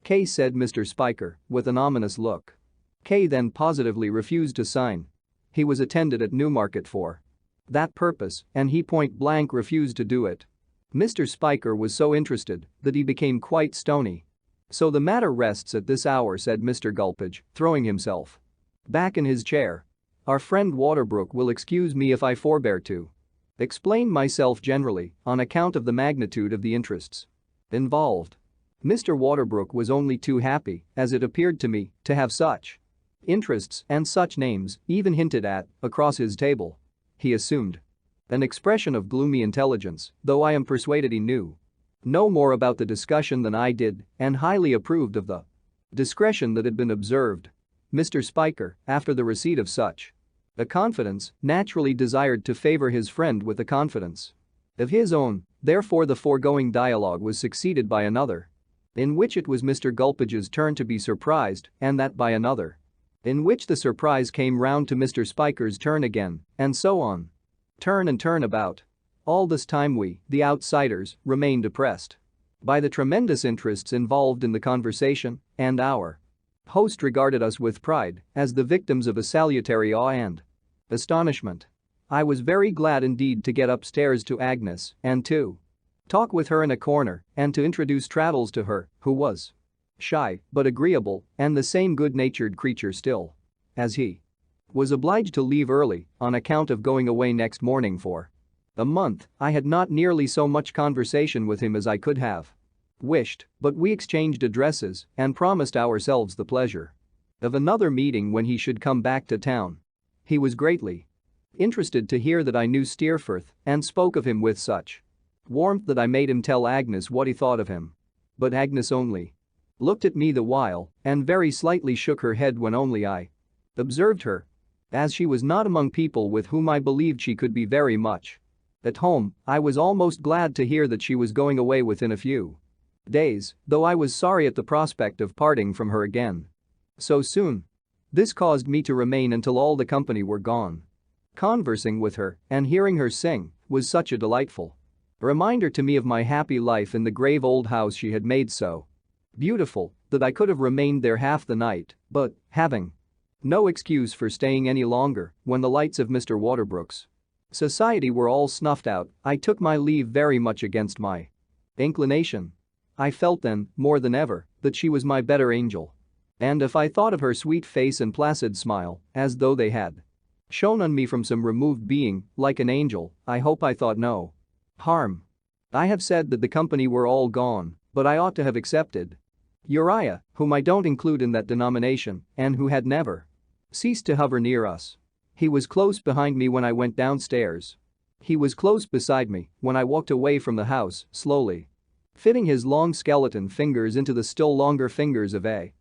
K, said Mr. Spiker with an ominous look. K then positively refused to sign. He was attended at Newmarket for that purpose and he point blank refused to do it. Mr. Spiker was so interested that he became quite stony. So the matter rests at this hour, said Mr. Gulpidge, throwing himself back in his chair. Our friend Waterbrook will excuse me if I forbear to explain myself generally on account of the magnitude of the interests involved. Mr. Waterbrook was only too happy, as it appeared to me, to have such interests and such names even hinted at across his table. He assumed an expression of gloomy intelligence, though I am persuaded he knew no more about the discussion than I did and highly approved of the discretion that had been observed. Mr. Spiker, after the receipt of such a confidence, naturally desired to favor his friend with a confidence of his own, therefore the foregoing dialogue was succeeded by another, in which it was Mr. Gulpidge's turn to be surprised, and that by another, in which the surprise came round to Mr. Spiker's turn again, and so on. Turn and turn about. All this time we, the outsiders, remained oppressed by the tremendous interests involved in the conversation, and our host regarded us with pride as the victims of a salutary awe and astonishment. I was very glad indeed to get upstairs to Agnes and to talk with her in a corner and to introduce Traddles to her, who was shy but agreeable and the same good-natured creature still, as he was obliged to leave early on account of going away next morning for a month. I had not nearly so much conversation with him as I could have wished, but we exchanged addresses and promised ourselves the pleasure of another meeting when he should come back to town. He was greatly interested to hear that I knew Steerforth and spoke of him with such warmth that I made him tell Agnes what he thought of him. But Agnes only looked at me the while and very slightly shook her head when only I observed her, as she was not among people with whom I believed she could be very much at home. I was almost glad to hear that she was going away within a few days, though I was sorry at the prospect of parting from her again so soon. This caused me to remain until all the company were gone. Conversing with her and hearing her sing was such a delightful reminder to me of my happy life in the grave old house she had made so beautiful that I could have remained there half the night, but, having no excuse for staying any longer, when the lights of Mr. Waterbrook's society were all snuffed out, I took my leave very much against my inclination. I felt then, more than ever, that she was my better angel. And if I thought of her sweet face and placid smile, as though they had shone on me from some removed being, like an angel, I hope I thought no harm. I have said that the company were all gone, but I ought to have accepted Uriah, whom I don't include in that denomination, and who had never ceased to hover near us. He was close behind me when I went downstairs. He was close beside me when I walked away from the house, slowly fitting his long skeleton fingers into the still longer fingers of a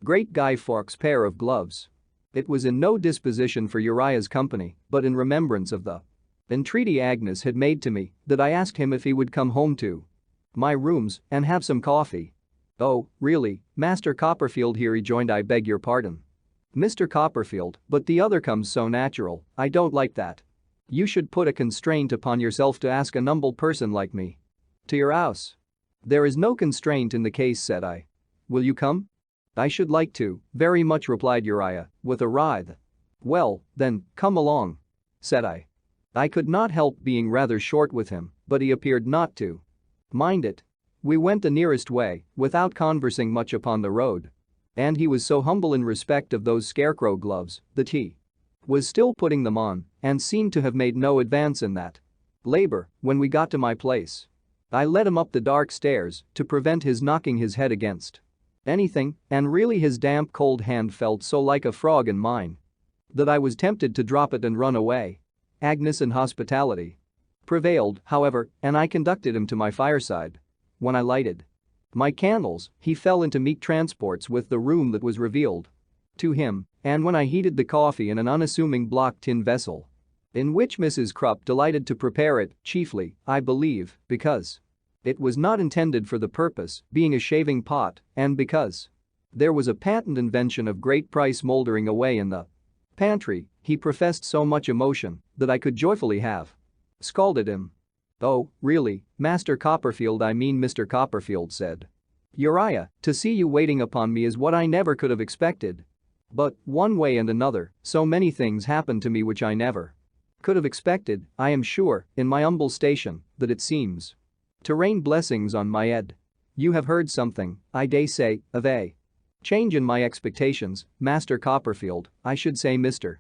great Guy Fawkes pair of gloves. It was in no disposition for Uriah's company, but in remembrance of the entreaty Agnes had made to me that I asked him if he would come home to my rooms and have some coffee. "Oh, really, Master Copperfield," he rejoined, "I beg your pardon, Mr. Copperfield, but the other comes so natural, I don't like that. You should put a constraint upon yourself to ask an humble person like me to your house." "There is no constraint in the case," said I. "Will you come?" "I should like to, very much," replied Uriah, with a writhe. "Well, then, come along," said I. I could not help being rather short with him, but he appeared not to mind it. We went the nearest way, without conversing much upon the road. And he was so humble in respect of those scarecrow gloves that he was still putting them on and seemed to have made no advance in that labor when we got to my place. I led him up the dark stairs to prevent his knocking his head against anything, and really his damp cold hand felt so like a frog in mine that I was tempted to drop it and run away. Agnes and hospitality prevailed, however, and I conducted him to my fireside. When I lighted my candles, he fell into meek transports with the room that was revealed to him, and when I heated the coffee in an unassuming block tin vessel in which Mrs. Krupp delighted to prepare it, chiefly, I believe, because it was not intended for the purpose, being a shaving pot, and because there was a patent invention of great price moldering away in the pantry, he professed so much emotion that I could joyfully have scalded him. "Oh, really, Master Copperfield, I mean Mr. Copperfield," said Uriah, "to see you waiting upon me is what I never could have expected. But, one way and another, so many things happened to me which I never could have expected, I am sure, in my humble station, that it seems to rain blessings on my head. You have heard something, I dare say, of a change in my expectations, Master Copperfield, I should say Mr.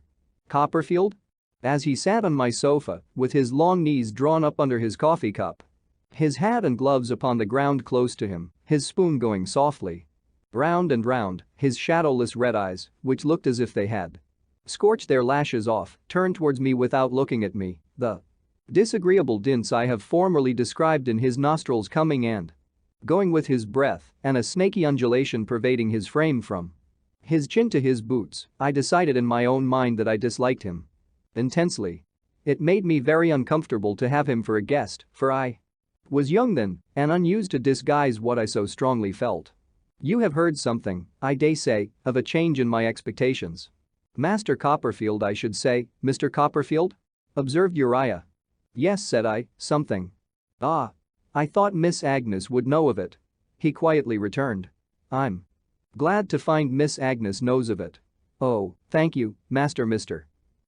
Copperfield?" As he sat on my sofa, with his long knees drawn up under his coffee cup, his hat and gloves upon the ground close to him, his spoon going softly round and round, his shadowless red eyes, which looked as if they had scorched their lashes off, turned towards me without looking at me, the disagreeable dints I have formerly described in his nostrils coming and going with his breath, and a snaky undulation pervading his frame from his chin to his boots, I decided in my own mind that I disliked him intensely. It made me very uncomfortable to have him for a guest, for I was young then and unused to disguise what I so strongly felt. "You have heard something, I dare say, of a change in my expectations. Master Copperfield, I should say, Mr. Copperfield?" observed Uriah. "Yes," said I, "something." "Ah. I thought Miss Agnes would know of it," he quietly returned. "I'm glad to find Miss Agnes knows of it." "Oh, thank you, Master Mr.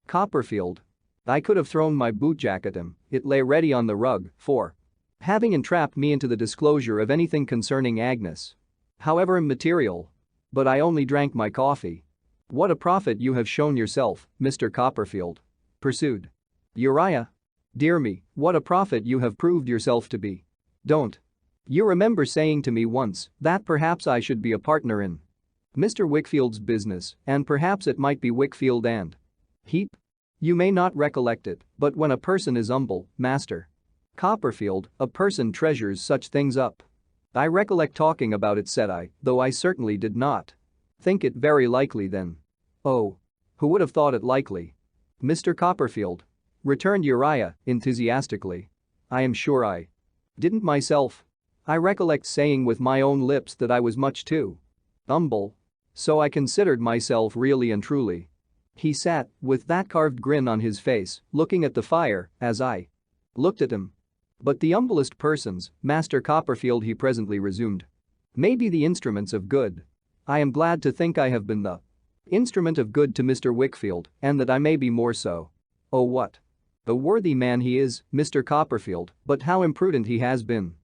Copperfield." I could have thrown my boot jack at him, it lay ready on the rug, for having entrapped me into the disclosure of anything concerning Agnes, however immaterial. But I only drank my coffee. "What a prophet you have shown yourself, Mr. Copperfield," pursued Uriah. "Dear me, what a prophet you have proved yourself to be. Don't you remember saying to me once that perhaps I should be a partner in Mr. Wickfield's business, and perhaps it might be Wickfield and Heep? You may not recollect it, but when a person is humble, Master Copperfield, a person treasures such things up." "I recollect talking about it," said I, "though I certainly did not think it very likely then." "Oh. Who would have thought it likely, Mr. Copperfield?" returned Uriah enthusiastically. "I am sure I didn't myself. I recollect saying with my own lips that I was much too humble. So I considered myself really and truly." He sat, with that carved grin on his face, looking at the fire, as I looked at him. "But the humblest persons, Master Copperfield," he presently resumed, "may be the instruments of good. I am glad to think I have been the instrument of good to Mr. Wickfield, and that I may be more so. Oh, what a worthy man he is, Mr. Copperfield, but how imprudent he has been."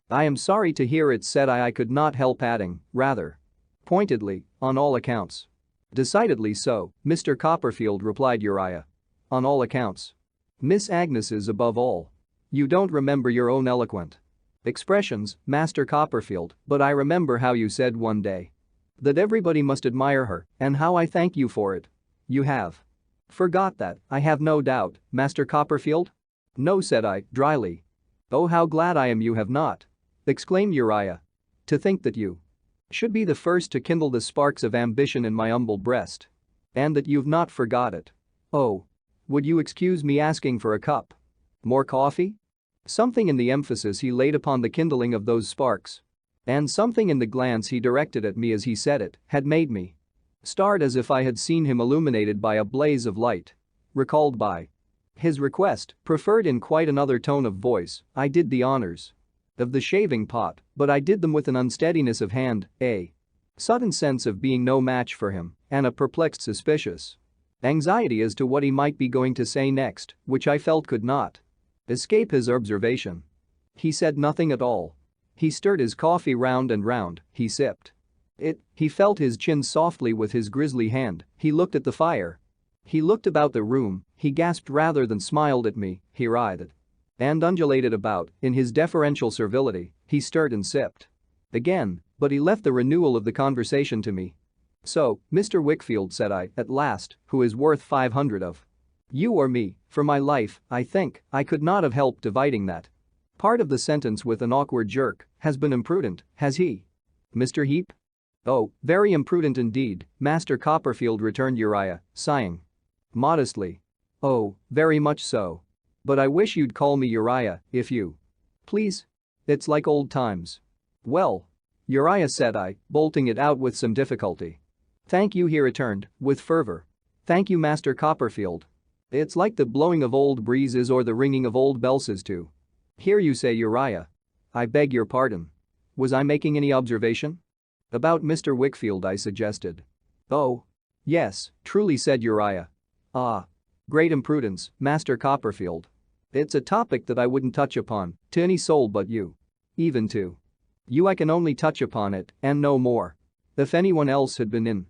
"I am sorry to hear it," said I could not help adding, rather pointedly, "on all accounts." "Decidedly so, Mr. Copperfield," replied Uriah. "On all accounts. Miss Agnes's above all. You don't remember your own eloquent expressions, Master Copperfield, but I remember how you said one day that everybody must admire her, and how I thank you for it. You have forgot that, I have no doubt, Master Copperfield?" "No," said I, dryly. "Oh, how glad I am you have not!" exclaimed Uriah. "To think that you should be the first to kindle the sparks of ambition in my humble breast. And that you've not forgot it. Oh. Would you excuse me asking for a cup more coffee?" Something in the emphasis he laid upon the kindling of those sparks, and something in the glance he directed at me as he said it, had made me start as if I had seen him illuminated by a blaze of light. Recalled by his request, preferred in quite another tone of voice, I did the honors of the shaving pot, but I did them with an unsteadiness of hand, a sudden sense of being no match for him, and a perplexed suspicious anxiety as to what he might be going to say next, which I felt could not escape his observation. He said nothing at all. He stirred his coffee round and round, he sipped it, he felt his chin softly with his grisly hand, he looked at the fire. He looked about the room, he gasped rather than smiled at me, he writhed and undulated about. In his deferential servility, he stirred and sipped. Again, but he left the renewal of the conversation to me. "So, Mr. Wickfield," said I, at last, "who is worth 500 of? You or me? For my life, I think, I could not have helped dividing that." Part of the sentence with an awkward jerk. "Has been imprudent, has he? Mr. Heep?" "Oh, very imprudent indeed, Master Copperfield," returned Uriah, sighing modestly. "Oh, very much so. But I wish you'd call me Uriah, if you please. It's like old times." "Well, Uriah," said I, bolting it out with some difficulty. "Thank you," he returned, with fervor. "Thank you, Master Copperfield. It's like the blowing of old breezes or the ringing of old bells to hear you say Uriah. I beg your pardon. Was I making any observation?" "About Mr. Wickfield," I suggested. "Oh. Yes, truly," said Uriah. "Ah. Great imprudence, Master Copperfield. It's a topic that I wouldn't touch upon to any soul but you. Even to you I can only touch upon it and no more. If anyone else had been in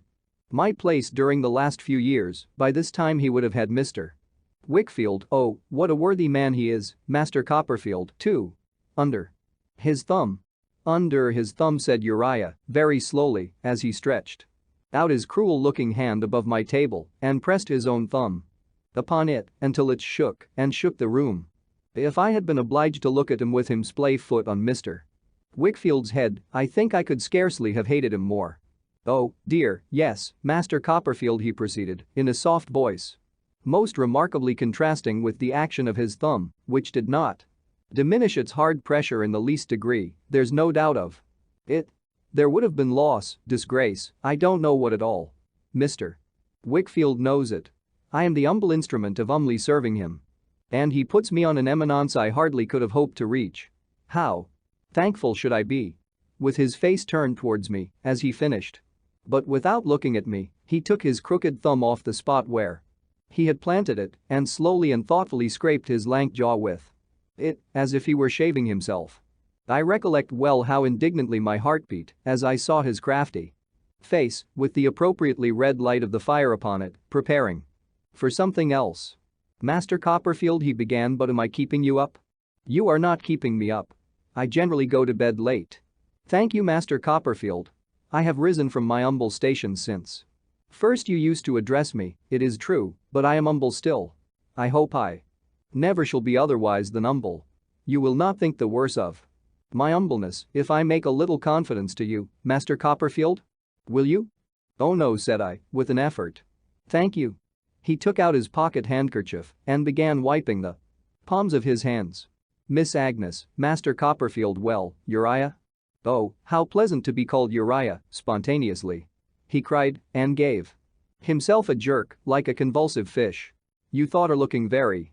my place during the last few years, by this time he would have had Mr. Wickfield, oh, what a worthy man he is, Master Copperfield, too, under his thumb." "Under his thumb," said Uriah, very slowly, as he stretched out his cruel-looking hand above my table and pressed his own thumb upon it until it shook and shook the room. If I had been obliged to look at him with him splay foot on Mr. Wickfield's head, I think I could scarcely have hated him more. "Oh, dear, yes, Master Copperfield," he proceeded, in a soft voice, most remarkably contrasting with the action of his thumb, which did not diminish its hard pressure in the least degree, "there's no doubt of it. There would have been loss, disgrace, I don't know what at all. Mr. Wickfield knows it. I am the humble instrument of humbly serving him. And he puts me on an eminence I hardly could have hoped to reach. How thankful should I be?" With his face turned towards me as he finished. But without looking at me, he took his crooked thumb off the spot where he had planted it and slowly and thoughtfully scraped his lank jaw with it, as if he were shaving himself. I recollect well how indignantly my heart beat as I saw his crafty face, with the appropriately red light of the fire upon it, preparing for something else. "Master Copperfield," he began, "but am I keeping you up?" "You are not keeping me up. I generally go to bed late." "Thank you, Master Copperfield. I have risen from my humble station since. First you used to address me, it is true, but I am humble still. I hope I never shall be otherwise than humble. You will not think the worse of my humbleness if I make a little confidence to you, Master Copperfield? Will you?" "Oh no," said I, with an effort. "Thank you." He took out his pocket handkerchief and began wiping the palms of his hands. "Miss Agnes, Master Copperfield, well, Uriah?" "Oh, how pleasant to be called Uriah," spontaneously he cried and gave himself a jerk like a convulsive fish. "You thought her looking very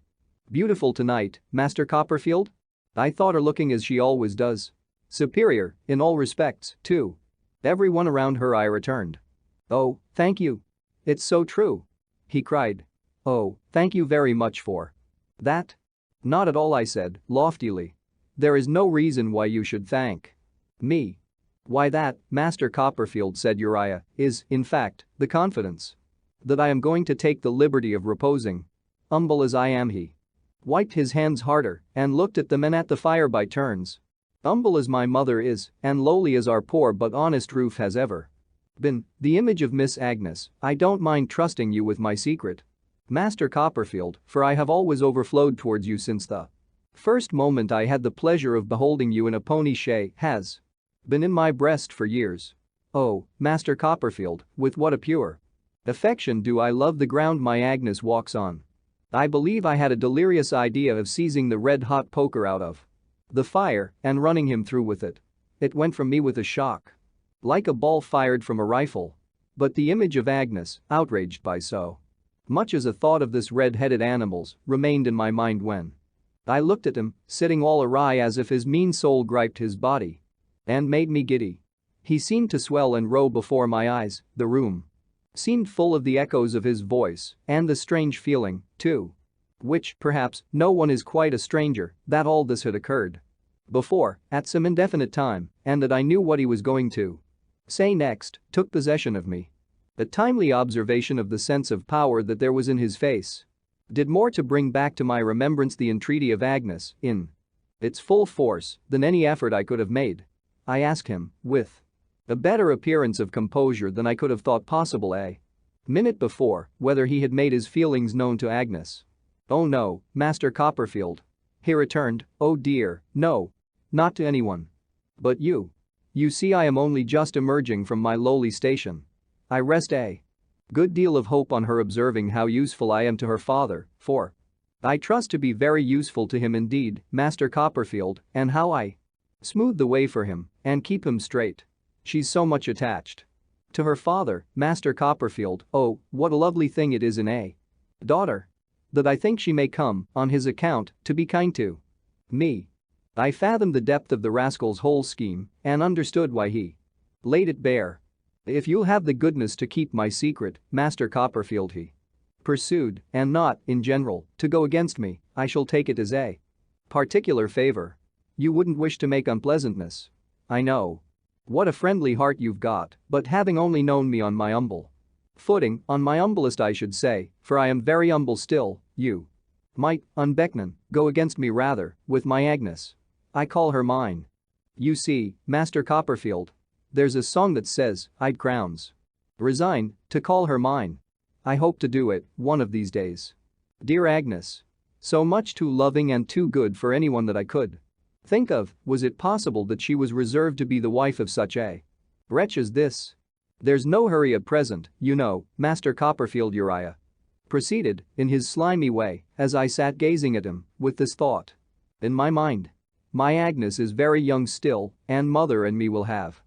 beautiful tonight, Master Copperfield?" "I thought her looking as she always does. Superior, in all respects, too. Everyone around her," I returned. "Oh, thank you. It's so true," he cried. "Oh, thank you very much for that." "Not at all," I said, loftily. "There is no reason why you should thank me." "Why that, Master Copperfield," said Uriah, "is, in fact, the confidence that I am going to take the liberty of reposing. Humble as I am," he wiped his hands harder and looked at the men at the fire by turns. "Humble as my mother is and lowly as our poor but honest roof has ever been, the image of Miss Agnes, I don't mind trusting you with my secret, Master Copperfield, for I have always overflowed towards you since the first moment I had the pleasure of beholding you in a pony shay has been in my breast for years. Oh, Master Copperfield, with what a pure affection do I love the ground my Agnes walks on. I believe I had a delirious idea of seizing the red-hot poker out of the fire and running him through with it. It went from me with a shock, like a ball fired from a rifle. But the image of Agnes, outraged by so much as a thought of this red-headed animal's, remained in my mind when I looked at him, sitting all awry as if his mean soul griped his body and made me giddy. He seemed to swell and row before my eyes, the room seemed full of the echoes of his voice and the strange feeling, too, which, perhaps, no one is quite a stranger, that all this had occurred before, at some indefinite time, and that I knew what he was going to say next, took possession of me. A timely observation of the sense of power that there was in his face did more to bring back to my remembrance the entreaty of Agnes, in its full force, than any effort I could have made. I asked him, with a better appearance of composure than I could have thought possible a minute before, whether he had made his feelings known to Agnes. "Oh no, Master Copperfield," he returned, "oh dear, no. Not to anyone. But you. You see, I am only just emerging from my lowly station. I rest a good deal of hope on her observing how useful I am to her father, for I trust to be very useful to him indeed, Master Copperfield, and how I smooth the way for him and keep him straight. She's so much attached to her father, Master Copperfield. Oh, what a lovely thing it is in a daughter, that I think she may come, on his account, to be kind to me." I fathomed the depth of the rascal's whole scheme and understood why he laid it bare. "If you'll have the goodness to keep my secret, Master Copperfield," he pursued, "and not, in general, to go against me, I shall take it as a particular favor. You wouldn't wish to make unpleasantness. I know. What a friendly heart you've got, but having only known me on my humble footing, on my humblest I should say, for I am very humble still, you might, unbeckoning, go against me rather, with my Agnes. I call her mine. You see, Master Copperfield, there's a song that says, I'd crowns resign to call her mine. I hope to do it, one of these days. Dear Agnes. So much too loving and too good for anyone that I could think of. Was it possible that she was reserved to be the wife of such a wretch as this? There's no hurry at present, you know, Master Copperfield," Uriah proceeded, in his slimy way, as I sat gazing at him, with this thought in my mind. "My Agnes is very young still, and mother and me will have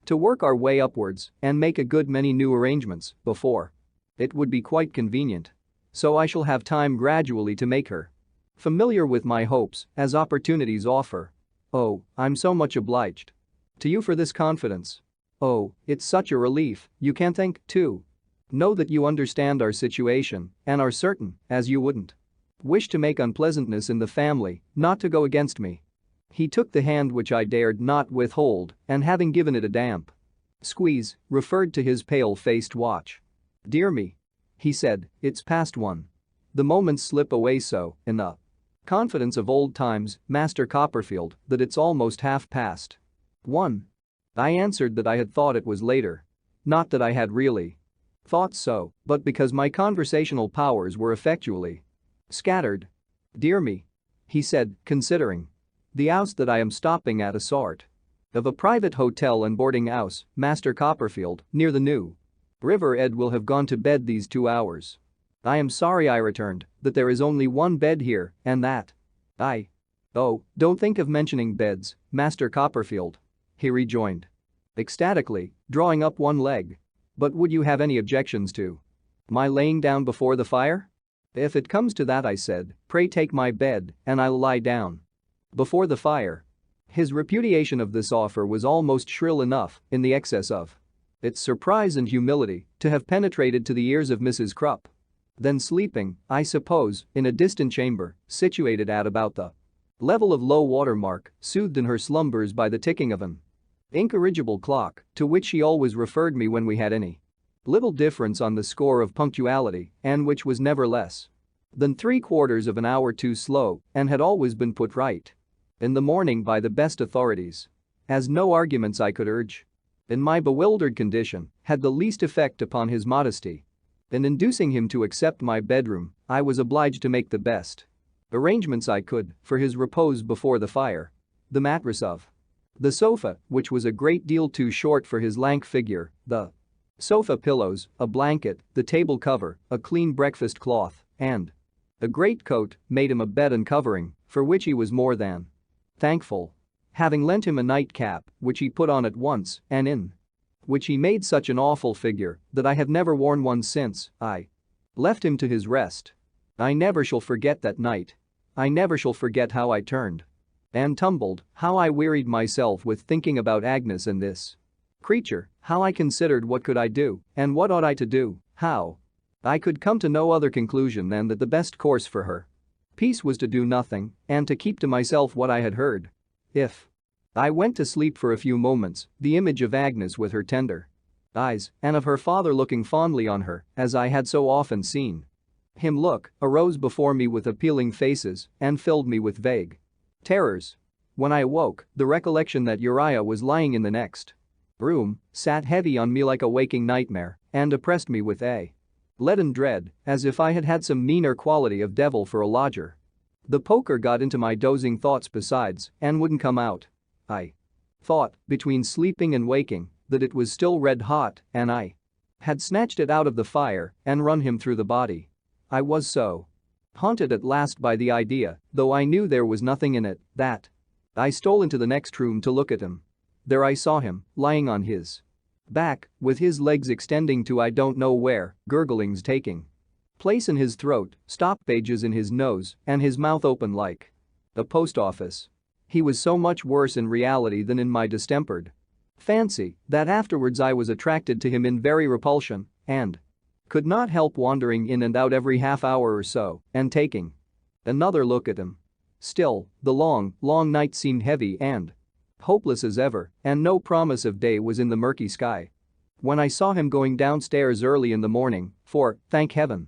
to work our way upwards and make a good many new arrangements before it would be quite convenient. So I shall have time gradually to make her familiar with my hopes as opportunities offer. Oh, I'm so much obliged to you for this confidence. Oh, it's such a relief, you can think, too. Know that you understand our situation and are certain, as you wouldn't wish to make unpleasantness in the family, not to go against me." He took the hand which I dared not withhold and having given it a damp squeeze, referred to his pale-faced watch. "Dear me," he said, "it's past 1. The moments slip away so, in the confidence of old times, Master Copperfield, that it's almost half past 1. I answered that I had thought it was later. Not that I had really thought so, but because my conversational powers were effectually scattered. "Dear me," he said, considering. "The house that I am stopping at a sort of a private hotel and boarding house, Master Copperfield, near the New River Ed will have gone to bed these 2 hours. I am sorry," I returned, "that there is only one bed here and that Oh, don't think of mentioning beds, Master Copperfield," he rejoined ecstatically, drawing up one leg. "But would you have any objections to my laying down before the fire?" "If it comes to that," I said, "pray take my bed and I'll lie down before the fire." His repudiation of this offer was almost shrill enough, in the excess of its surprise and humility, to have penetrated to the ears of Mrs. Crupp. Then sleeping, I suppose, in a distant chamber, situated at about the level of low water mark, soothed in her slumbers by the ticking of an incorrigible clock, to which she always referred me when we had any little difference on the score of punctuality, and which was never less than 3/4 of an hour too slow and had always been put right in the morning by the best authorities, as no arguments I could urge in my bewildered condition had the least effect upon his modesty. In inducing him to accept my bedroom, I was obliged to make the best arrangements I could for his repose before the fire. The mattress of the sofa, which was a great deal too short for his lank figure, the sofa pillows, a blanket, the table cover, a clean breakfast cloth, and a greatcoat made him a bed and covering, for which he was more than thankful. Having lent him a nightcap, which he put on at once, and in which he made such an awful figure that I have never worn one since, I left him to his rest. I never shall forget that night. I never shall forget how I turned and tumbled, how I wearied myself with thinking about Agnes and this creature, how I considered what could I do and what ought I to do, how I could come to no other conclusion than that the best course for her peace was to do nothing and to keep to myself what I had heard. If I went to sleep for a few moments, the image of Agnes with her tender eyes and of her father looking fondly on her, as I had so often seen Him look arose before me with appealing faces and filled me with vague terrors. When I awoke, the recollection that Uriah was lying in the next room sat heavy on me like a waking nightmare and oppressed me with a leaden dread, as if I had had some meaner quality of devil for a lodger. The poker got into my dozing thoughts besides and wouldn't come out. I thought, between sleeping and waking, that it was still red hot and I had snatched it out of the fire and run him through the body. I was so haunted at last by the idea, though I knew there was nothing in it, that I stole into the next room to look at him. There I saw him, lying on his back, with his legs extending to I don't know where, gurglings taking place in his throat, stoppages in his nose, and his mouth open like a post office. He was so much worse in reality than in my distempered fancy that afterwards I was attracted to him in very repulsion and could not help wandering in and out every half hour or so and taking another look at him. Still, the long night seemed heavy and hopeless as ever, and no promise of day was in the murky sky. When I saw him going downstairs early in the morning, for, thank heaven,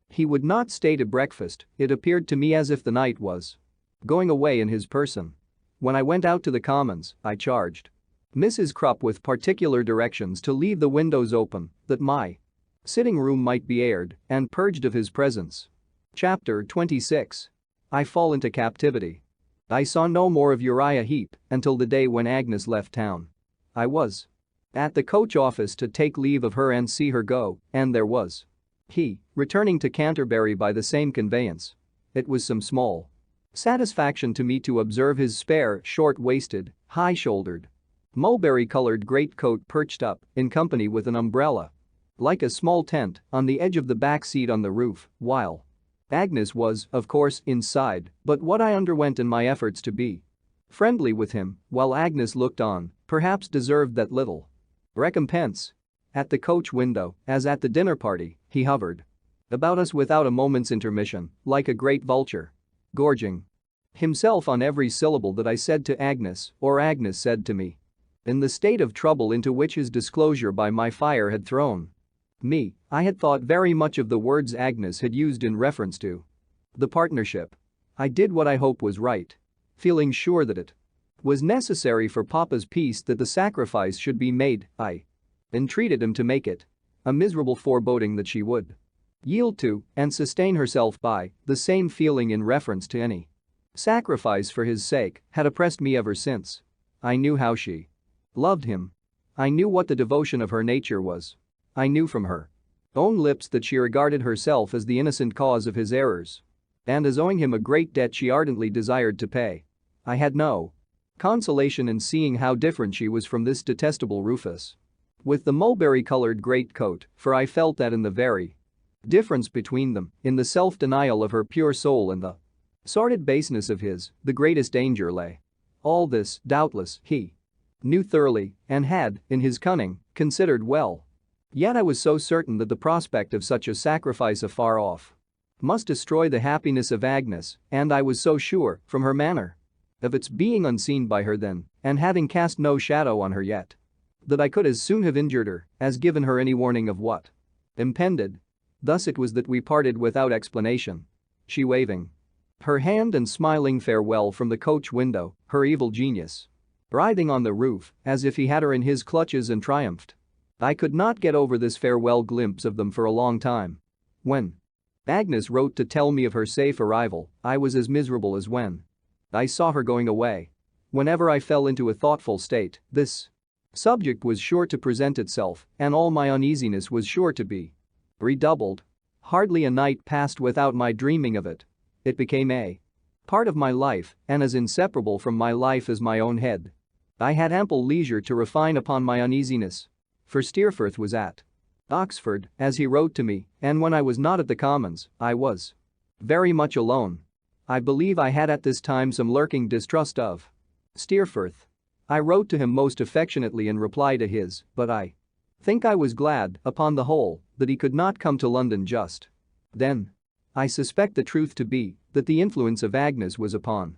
he would not stay to breakfast, it appeared to me as if the night was going away in his person. When I went out to the commons, I charged Mrs. Krupp with particular directions to leave the windows open, that my sitting room might be aired and purged of his presence. Chapter 26. I fall into captivity. I saw no more of Uriah Heep until the day when Agnes left town. I was at the coach office to take leave of her and see her go, and there was he, returning to Canterbury by the same conveyance. It was some small satisfaction to me to observe his spare, short-waisted, high-shouldered, mulberry-colored greatcoat perched up, in company with an umbrella, like a small tent, on the edge of the back seat on the roof, while Agnes was, of course, inside, but what I underwent in my efforts to be friendly with him while Agnes looked on perhaps deserved that little recompense. At the coach window, as at the dinner party, he hovered about us without a moment's intermission, like a great vulture, gorging himself on every syllable that I said to Agnes or Agnes said to me. In the state of trouble into which his disclosure by my fire had thrown me, I had thought very much of the words Agnes had used in reference to the partnership. I did what I hope was right, feeling sure that it was necessary for Papa's peace that the sacrifice should be made. I entreated him to make it, a miserable foreboding that she would yield to and sustain herself by the same feeling in reference to any sacrifice for his sake had oppressed me ever since. I knew how she loved him. I knew what the devotion of her nature was. I knew from her own lips that she regarded herself as the innocent cause of his errors and as owing him a great debt she ardently desired to pay. I had no consolation in seeing how different she was from this detestable Rufus with the mulberry-colored greatcoat, for I felt that in the very difference between them, in the self-denial of her pure soul and the sordid baseness of his, the greatest danger lay. All this, doubtless, he knew thoroughly and had, in his cunning, considered well. Yet I was so certain that the prospect of such a sacrifice afar off must destroy the happiness of Agnes, and I was so sure, from her manner, of its being unseen by her then, and having cast no shadow on her yet, that I could as soon have injured her as given her any warning of what impended. Thus it was that we parted without explanation, she waving her hand and smiling farewell from the coach window, her evil genius writhing on the roof as if he had her in his clutches and triumphed. I could not get over this farewell glimpse of them for a long time. When Agnes wrote to tell me of her safe arrival, I was as miserable as when I saw her going away. Whenever I fell into a thoughtful state, this subject was sure to present itself, and all my uneasiness was sure to be redoubled. Hardly a night passed without my dreaming of it. It became a part of my life and as inseparable from my life as my own head. I had ample leisure to refine upon my uneasiness, for Steerforth was at Oxford, as he wrote to me, and when I was not at the Commons, I was very much alone. I believe I had at this time some lurking distrust of Steerforth. I wrote to him most affectionately in reply to his, but I think I was glad, upon the whole, that he could not come to London just then. I suspect the truth to be that the influence of Agnes was upon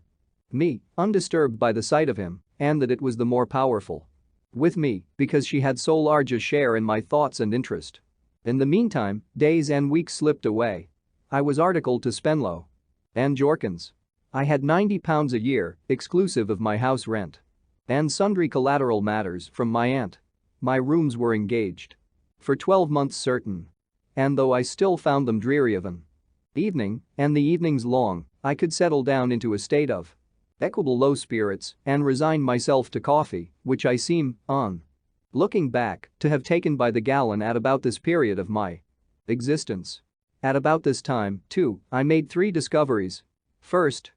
me, undisturbed by the sight of him, and that it was the more powerful with me because she had so large a share in my thoughts and interest. In the meantime, days and weeks slipped away. I was articled to Spenlow and Jorkins. I had £90 a year, exclusive of my house rent. And sundry collateral matters from my aunt. My rooms were engaged. For 12 months certain. And though I still found them dreary of an evening, and the evenings long, I could settle down into a state of equable low spirits and resign myself to coffee, which I seem, on looking back, to have taken by the gallon at about this period of my existence. At about this time, too, I made 3 discoveries. First,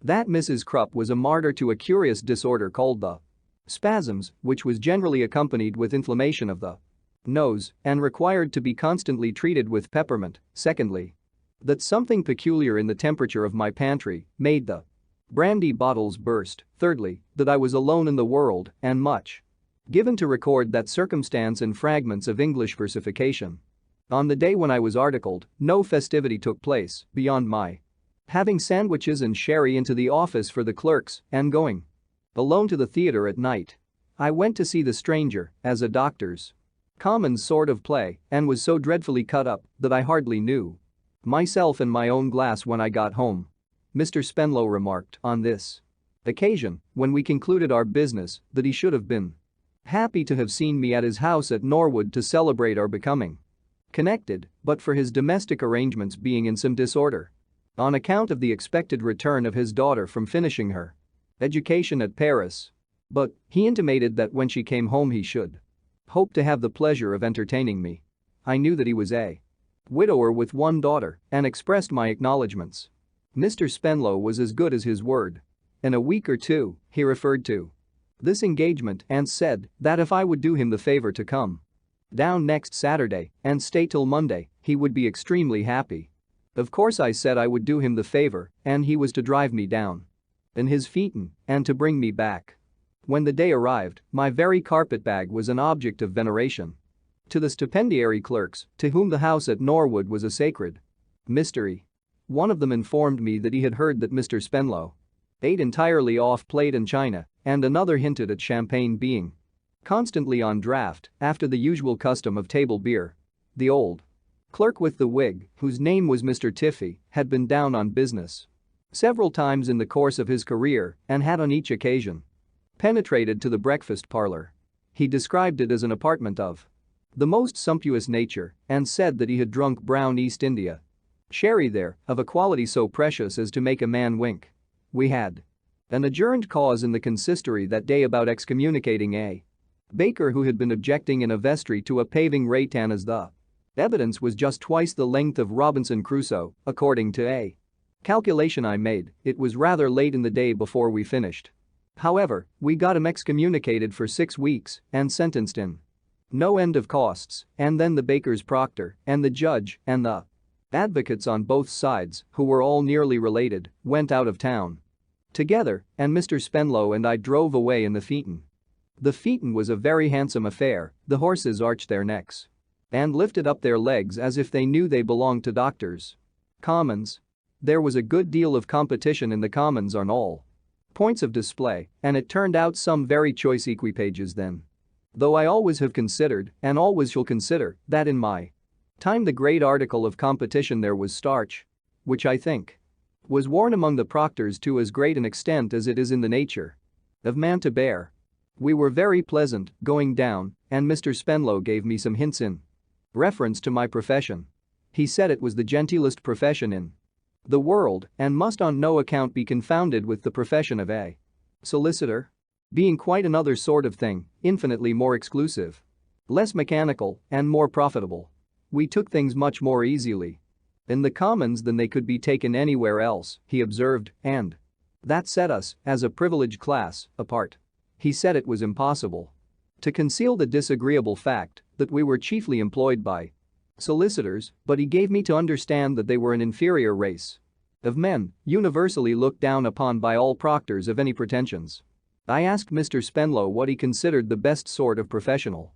that Mrs. Krupp was a martyr to a curious disorder called the spasms, which was generally accompanied with inflammation of the nose and required to be constantly treated with peppermint. Secondly, that something peculiar in the temperature of my pantry made the brandy bottles burst. Thirdly, that I was alone in the world and much given to record that circumstance in fragments of English versification. On the day when I was articled, no festivity took place beyond my having sandwiches and sherry into the office for the clerks and going alone to the theater at night. I went to see The Stranger as a Doctor's Commons sort of play and was so dreadfully cut up that I hardly knew myself in my own glass when I got home. Mr. Spenlow remarked on this occasion, when we concluded our business, that he should have been happy to have seen me at his house at Norwood to celebrate our becoming connected, but for his domestic arrangements being in some disorder on account of the expected return of his daughter from finishing her education at Paris. But he intimated that when she came home he should hope to have the pleasure of entertaining me. I knew that he was a widower with 1 daughter and expressed my acknowledgements. Mr. Spenlow was as good as his word. In a week or 2, he referred to this engagement and said that if I would do him the favor to come down next Saturday and stay till Monday, he would be extremely happy. Of course I said I would do him the favor and he was to drive me down in his phaeton and to bring me back. When the day arrived, my very carpetbag was an object of veneration to the stipendiary clerks, to whom the house at Norwood was a sacred mystery. One of them informed me that he had heard that Mr. Spenlow ate entirely off plate and china, and another hinted at champagne being constantly on draft after the usual custom of table beer. The old clerk with the wig, whose name was Mr. Tiffey, had been down on business several times in the course of his career and had on each occasion penetrated to the breakfast parlor. He described it as an apartment of the most sumptuous nature and said that he had drunk brown East India sherry there of a quality so precious as to make a man wink. We had an adjourned cause in the consistory that day about excommunicating a baker who had been objecting in a vestry to a paving rate, and as the evidence was just twice the length of Robinson Crusoe, according to a calculation I made, it was rather late in the day before we finished. However, we got him excommunicated for 6 weeks and sentenced in no end of costs, and then the baker's proctor and the judge and the advocates on both sides, who were all nearly related, went out of town together, and Mr. Spenlow and I drove away in the phaeton. The phaeton was a very handsome affair. The horses arched their necks and lifted up their legs as if they knew they belonged to Doctors' Commons. There was a good deal of competition in the Commons on all points of display, and it turned out some very choice equipages then. Though I always have considered, and always shall consider, that in my time the great article of competition there was starch, which I think was worn among the proctors to as great an extent as it is in the nature of man to bear. We were very pleasant going down, and Mr. Spenlow gave me some hints in reference to my profession. He said it was the genteelest profession in the world and must on no account be confounded with the profession of a solicitor, being quite another sort of thing, infinitely more exclusive, less mechanical, and more profitable. We took things much more easily in the Commons than they could be taken anywhere else, he observed, and that set us, as a privileged class, apart. He said it was impossible to conceal the disagreeable fact that we were chiefly employed by solicitors, but he gave me to understand that they were an inferior race of men, universally looked down upon by all proctors of any pretensions. I asked Mr. Spenlow what he considered the best sort of professional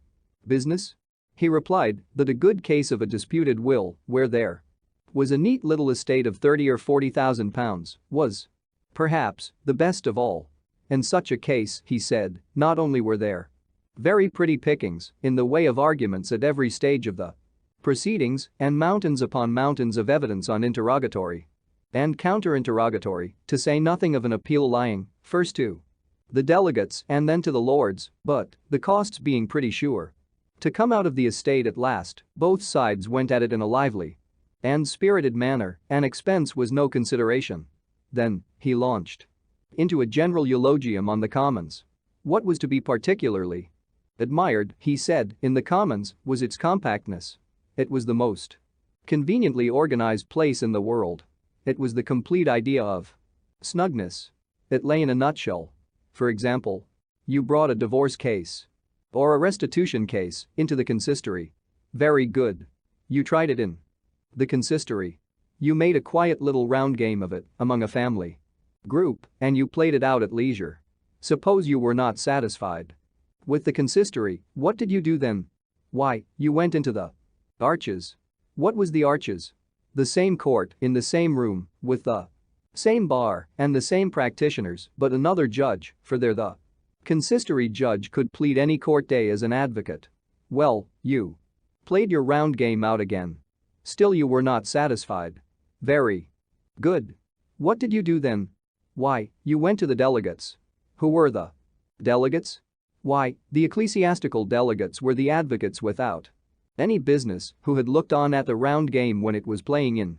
business. He replied that a good case of a disputed will, where there was a neat little estate of 30 or 40,000 pounds, was perhaps the best of all. In such a case, he said, not only were there very pretty pickings in the way of arguments at every stage of the proceedings, and mountains upon mountains of evidence on interrogatory and counter-interrogatory, to say nothing of an appeal lying, first to the delegates and then to the lords, but the costs being pretty sure to come out of the estate at last, both sides went at it in a lively and spirited manner, and expense was no consideration. Then, he launched into a general eulogium on the Commons. What was to be particularly admired, he said, in the Commons was its compactness. It was the most conveniently organized place in the world. It was the complete idea of snugness. It lay in a nutshell. For example, you brought a divorce case or a restitution case into the consistory. Very good. You tried it in the consistory. You made a quiet little round game of it among a family group and you played it out at leisure. Suppose you were not satisfied with the consistory, what did you do then? Why, you went into the Arches. What was the Arches? The same court in the same room with the same bar and the same practitioners, but another judge, for there the consistory judge could plead any court day as an advocate. Well, you played your round game out again. Still you were not satisfied. Very good. What did you do then? Why, you went to the delegates. Who were the delegates? Why, the ecclesiastical delegates were the advocates without any business who had looked on at the round game when it was playing in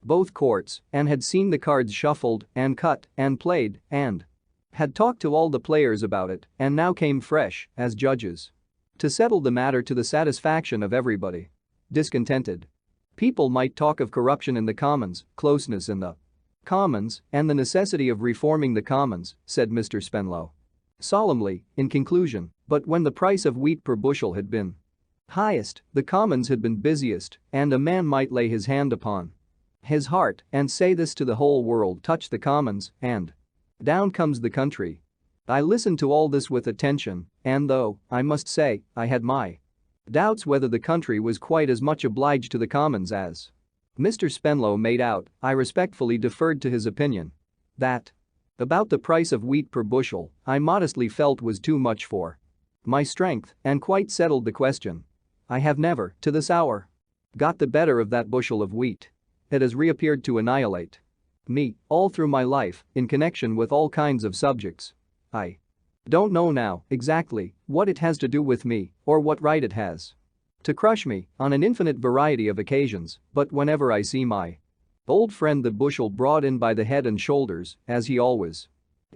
both courts and had seen the cards shuffled and cut and played and had talked to all the players about it and now came fresh as judges to settle the matter to the satisfaction of everybody. Discontented people might talk of corruption in the Commons, closeness in the Commons, and the necessity of reforming the Commons, said Mr. Spenlow solemnly, in conclusion, but when the price of wheat per bushel had been highest, the Commons had been busiest, and a man might lay his hand upon his heart and say this to the whole world, touch the Commons, and down comes the country. I listened to all this with attention, and though, I must say, I had my doubts whether the country was quite as much obliged to the Commons as Mr. Spenlow made out, I respectfully deferred to his opinion. That about the price of wheat per bushel, I modestly felt was too much for my strength and quite settled the question. I have never, to this hour, got the better of that bushel of wheat. It has reappeared to annihilate me all through my life in connection with all kinds of subjects. I don't know now exactly what it has to do with me or what right it has to crush me on an infinite variety of occasions, but whenever I see my old friend the bushel brought in by the head and shoulders, as he always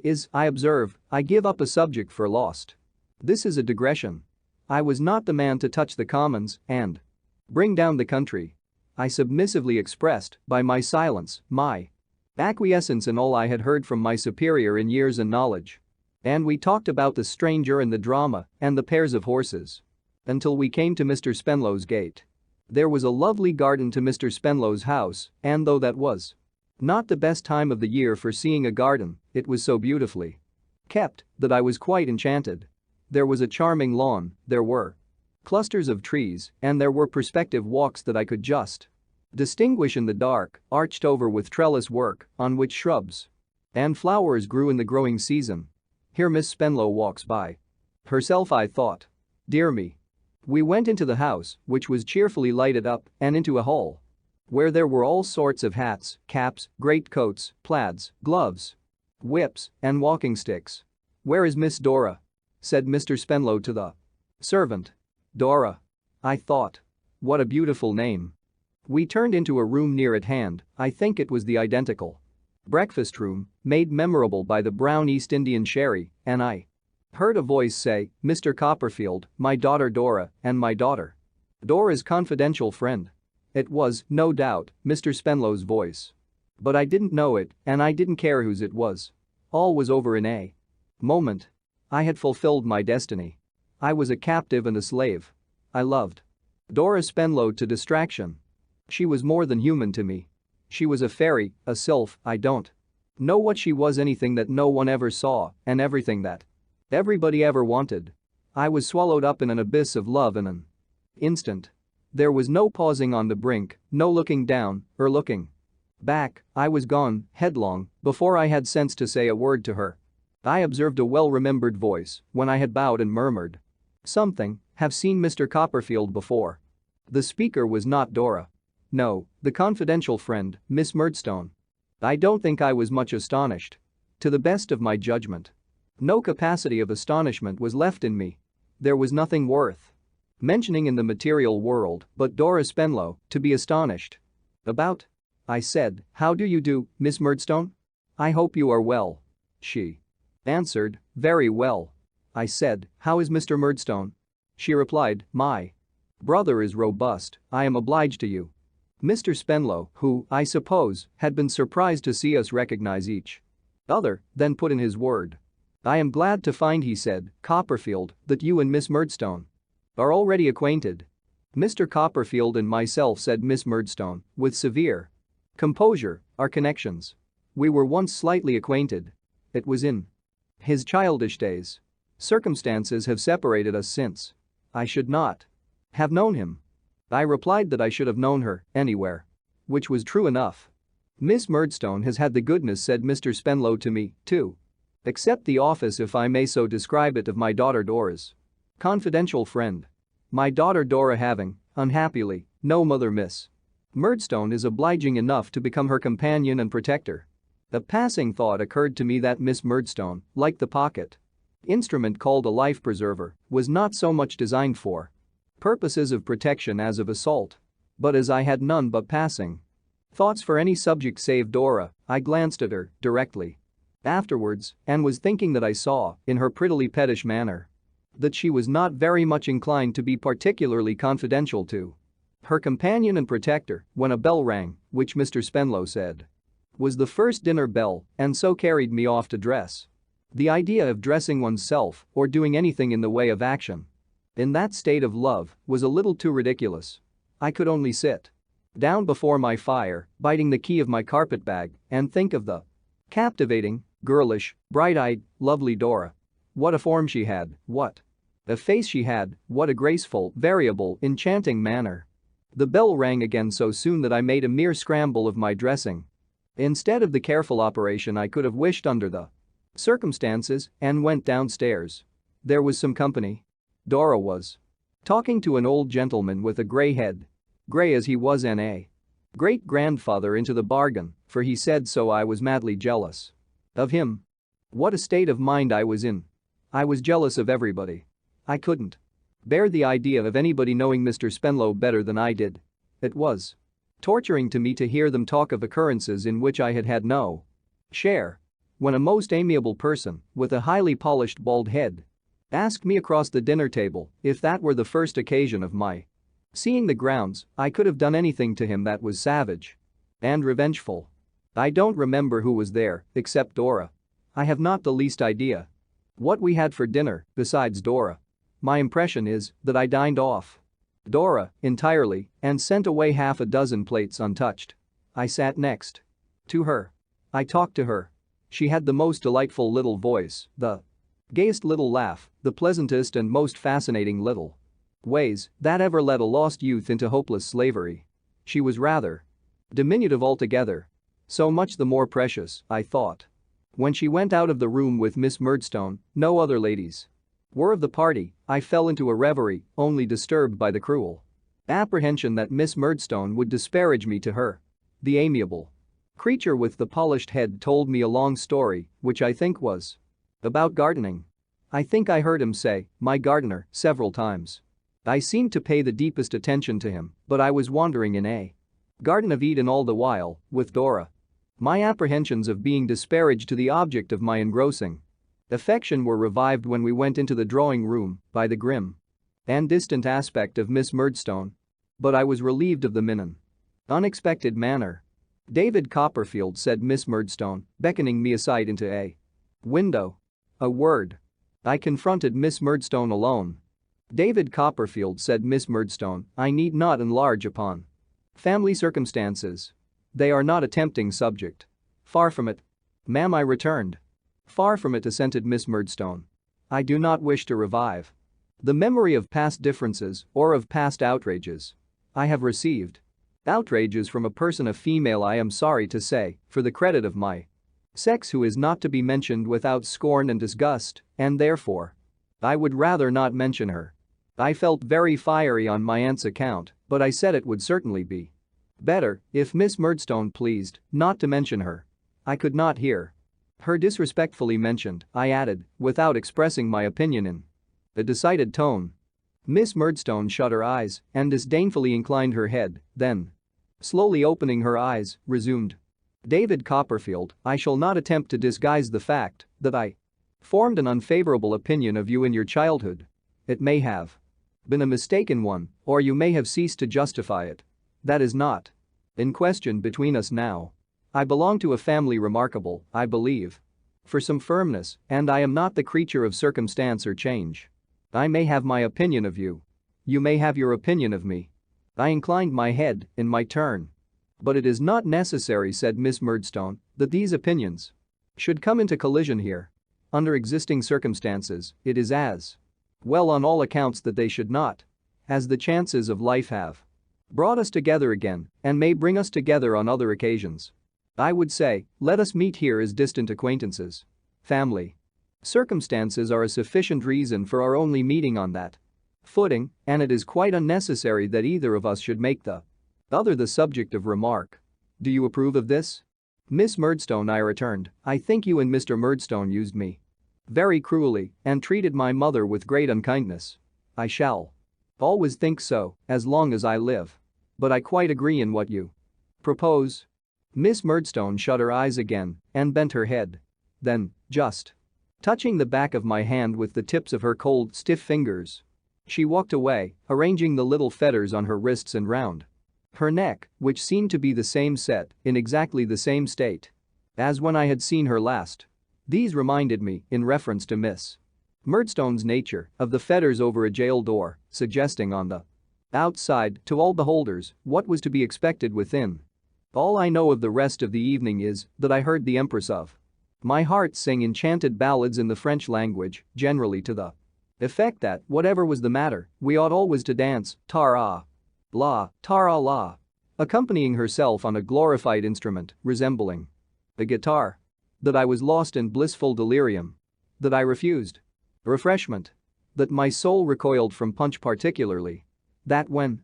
is, I observe, I give up a subject for lost. This is a digression. I was not the man to touch the Commons and bring down the country. I submissively expressed, by my silence, my acquiescence in all I had heard from my superior in years and knowledge. And we talked about the stranger and the drama and the pairs of horses until we came to Mr. Spenlow's gate. There was a lovely garden to Mr. Spenlow's house, and though that was not the best time of the year for seeing a garden, it was so beautifully kept that I was quite enchanted. There was a charming lawn, there were clusters of trees, and there were perspective walks that I could just distinguish in the dark, arched over with trellis work, on which shrubs and flowers grew in the growing season. Here Miss Spenlow walks by herself, I thought. Dear me. We went into the house, which was cheerfully lighted up, and into a hall where there were all sorts of hats, caps, greatcoats, plaids, gloves, whips, and walking sticks. Where is Miss Dora? Said Mr. Spenlow to the servant. Dora. I thought. What a beautiful name. We turned into a room near at hand, I think it was the identical breakfast room, made memorable by the brown East Indian sherry, and I heard a voice say, Mr. Copperfield, my daughter Dora, and my daughter Dora's confidential friend. It was, no doubt, Mr. Spenlow's voice. But I didn't know it, and I didn't care whose it was. All was over in a moment. I had fulfilled my destiny. I was a captive and a slave. I loved Dora Spenlow to distraction. She was more than human to me. She was a fairy, a sylph, I don't know what she was, anything that no one ever saw, and everything that everybody ever wanted. I was swallowed up in an abyss of love in an instant. There was no pausing on the brink, no looking down or looking back. I was gone, headlong, before I had sense to say a word to her. I observed a well-remembered voice when I had bowed and murmured something, have seen Mr. Copperfield before. The speaker was not Dora. No, the confidential friend, Miss Murdstone. I don't think I was much astonished. To the best of my judgment. No capacity of astonishment was left in me. There was nothing worth mentioning in the material world but Dora Spenlow to be astonished about. I said, "How do you do, Miss Murdstone? I hope you are well." She answered, "Very well." I said, "How is Mr. Murdstone?" She replied, "My brother is robust, I am obliged to you." Mr. Spenlow, who, I suppose, had been surprised to see us recognize each other, then put in his word. "I am glad to find," he said, "Copperfield, that you and Miss Murdstone are already acquainted." "Mr. Copperfield and myself," said Miss Murdstone, with severe composure, "are connections. We were once slightly acquainted. It was in his childish days. Circumstances have separated us since. I should not have known him." I replied that I should have known her anywhere. Which was true enough. "Miss Murdstone has had the goodness," said Mr. Spenlow to me, "to accept the office, if I may so describe it, of my daughter Dora's confidential friend. My daughter Dora having, unhappily, no mother, Miss Murdstone is obliging enough to become her companion and protector." A passing thought occurred to me that Miss Murdstone, like the pocket instrument called a life preserver, was not so much designed for purposes of protection as of assault. But as I had none but passing thoughts for any subject save Dora, I glanced at her directly afterwards and was thinking that I saw, in her prettily pettish manner, that she was not very much inclined to be particularly confidential to her companion and protector when a bell rang, which Mr. Spenlow said was the first dinner bell, and so carried me off to dress. The idea of dressing oneself or doing anything in the way of action in that state of love was a little too ridiculous. I could only sit down before my fire, biting the key of my carpetbag, and think of the captivating, girlish, bright-eyed, lovely Dora. What a form she had, what a face she had, what a graceful, variable, enchanting manner. The bell rang again so soon that I made a mere scramble of my dressing instead of the careful operation I could have wished under the circumstances, and went downstairs. There was some company. Dora was talking to an old gentleman with a grey head. Grey as he was, and a great-grandfather into the bargain, for he said so. I was madly jealous of him. What a state of mind I was in. I was jealous of everybody. I couldn't bear the idea of anybody knowing Mr. Spenlow better than I did. It was torturing to me to hear them talk of occurrences in which I had had no share. When a most amiable person, with a highly polished bald head, asked me across the dinner table if that were the first occasion of my seeing the grounds, I could have done anything to him that was savage and revengeful. I don't remember who was there, except Dora. I have not the least idea what we had for dinner, besides Dora. My impression is that I dined off Dora entirely and sent away half a dozen plates untouched. I sat next to her. I talked to her. She had the most delightful little voice, the gayest little laugh, the pleasantest and most fascinating little ways that ever led a lost youth into hopeless slavery. She was rather diminutive altogether. So much the more precious, I thought. When she went out of the room with Miss Murdstone, no other ladies were of the party. I fell into a reverie, only disturbed by the cruel apprehension that Miss Murdstone would disparage me to her. The amiable creature with the polished head told me a long story, which I think was about gardening. I think I heard him say, "my gardener," several times. I seemed to pay the deepest attention to him, but I was wandering in a Garden of Eden all the while, with Dora. My apprehensions of being disparaged to the object of my engrossing affection were revived when we went into the drawing-room by the grim and distant aspect of Miss Murdstone. But I was relieved of them in an unexpected manner. "David Copperfield," said Miss Murdstone, beckoning me aside into a window. A word. I confronted Miss Murdstone alone. "David Copperfield," said Miss Murdstone, "I need not enlarge upon family circumstances. They are not a tempting subject." "Far from it, ma'am," I returned. "Far from it," assented Miss Murdstone. "I do not wish to revive the memory of past differences or of past outrages. I have received outrages from a person, a female, I am sorry to say, for the credit of my sex, who is not to be mentioned without scorn and disgust, and therefore I would rather not mention her. I felt very fiery on my aunt's account, But I said it would certainly be better if Miss Murdstone pleased not to mention her. I could not hear her disrespectfully mentioned, I added, without expressing my opinion in a decided tone. Miss Murdstone shut her eyes and disdainfully inclined her head, then, slowly opening her eyes, resumed. David Copperfield, I shall not attempt to disguise the fact that I formed an unfavorable opinion of you in your childhood. It may have been a mistaken one, or you may have ceased to justify it. That is not in question between us now. I belong to a family remarkable, I believe, for some firmness, and I am not the creature of circumstance or change. I may have my opinion of you. You may have your opinion of me. I inclined my head in my turn. But it is not necessary, said Miss Murdstone, that these opinions should come into collision here. Under existing circumstances, it is as well on all accounts that they should not, as the chances of life have brought us together again and may bring us together on other occasions. I would say, let us meet here as distant acquaintances. Family circumstances are a sufficient reason for our only meeting on that footing, and it is quite unnecessary that either of us should make the other the subject of remark. Do you approve of this? Miss Murdstone, I returned, I think you and Mr. Murdstone used me very cruelly and treated my mother with great unkindness. I shall always think so, as long as I live. But I quite agree in what you propose. Miss Murdstone shut her eyes again and bent her head. Then, just touching the back of my hand with the tips of her cold, stiff fingers, she walked away, arranging the little fetters on her wrists and round her neck, which seemed to be the same set, in exactly the same state as when I had seen her last. These reminded me, in reference to Miss Murdstone's nature, of the fetters over a jail door, suggesting on the outside, to all beholders, what was to be expected within. All I know of the rest of the evening is that I heard the Empress of my heart sing enchanted ballads in the French language, generally to the effect that, whatever was the matter, we ought always to dance, tar-a-la, accompanying herself on a glorified instrument resembling a guitar. That I was lost in blissful delirium. That I refused refreshment. That my soul recoiled from punch particularly. That when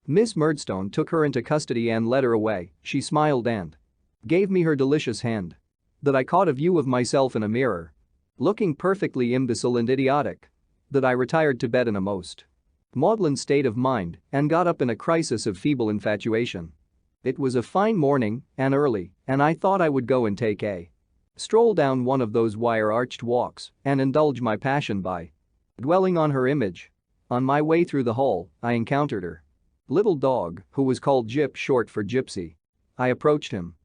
Miss Murdstone took her into custody and led her away, she smiled and gave me her delicious hand. That I caught a view of myself in a mirror, looking perfectly imbecile and idiotic. That I retired to bed in a most maudlin state of mind and got up in a crisis of feeble infatuation. It was a fine morning and early, and I thought I would go and take a stroll down one of those wire-arched walks and indulge my passion by dwelling on her image. On my way through the hall, I encountered her little dog, who was called Jip, short for Gypsy. I approached him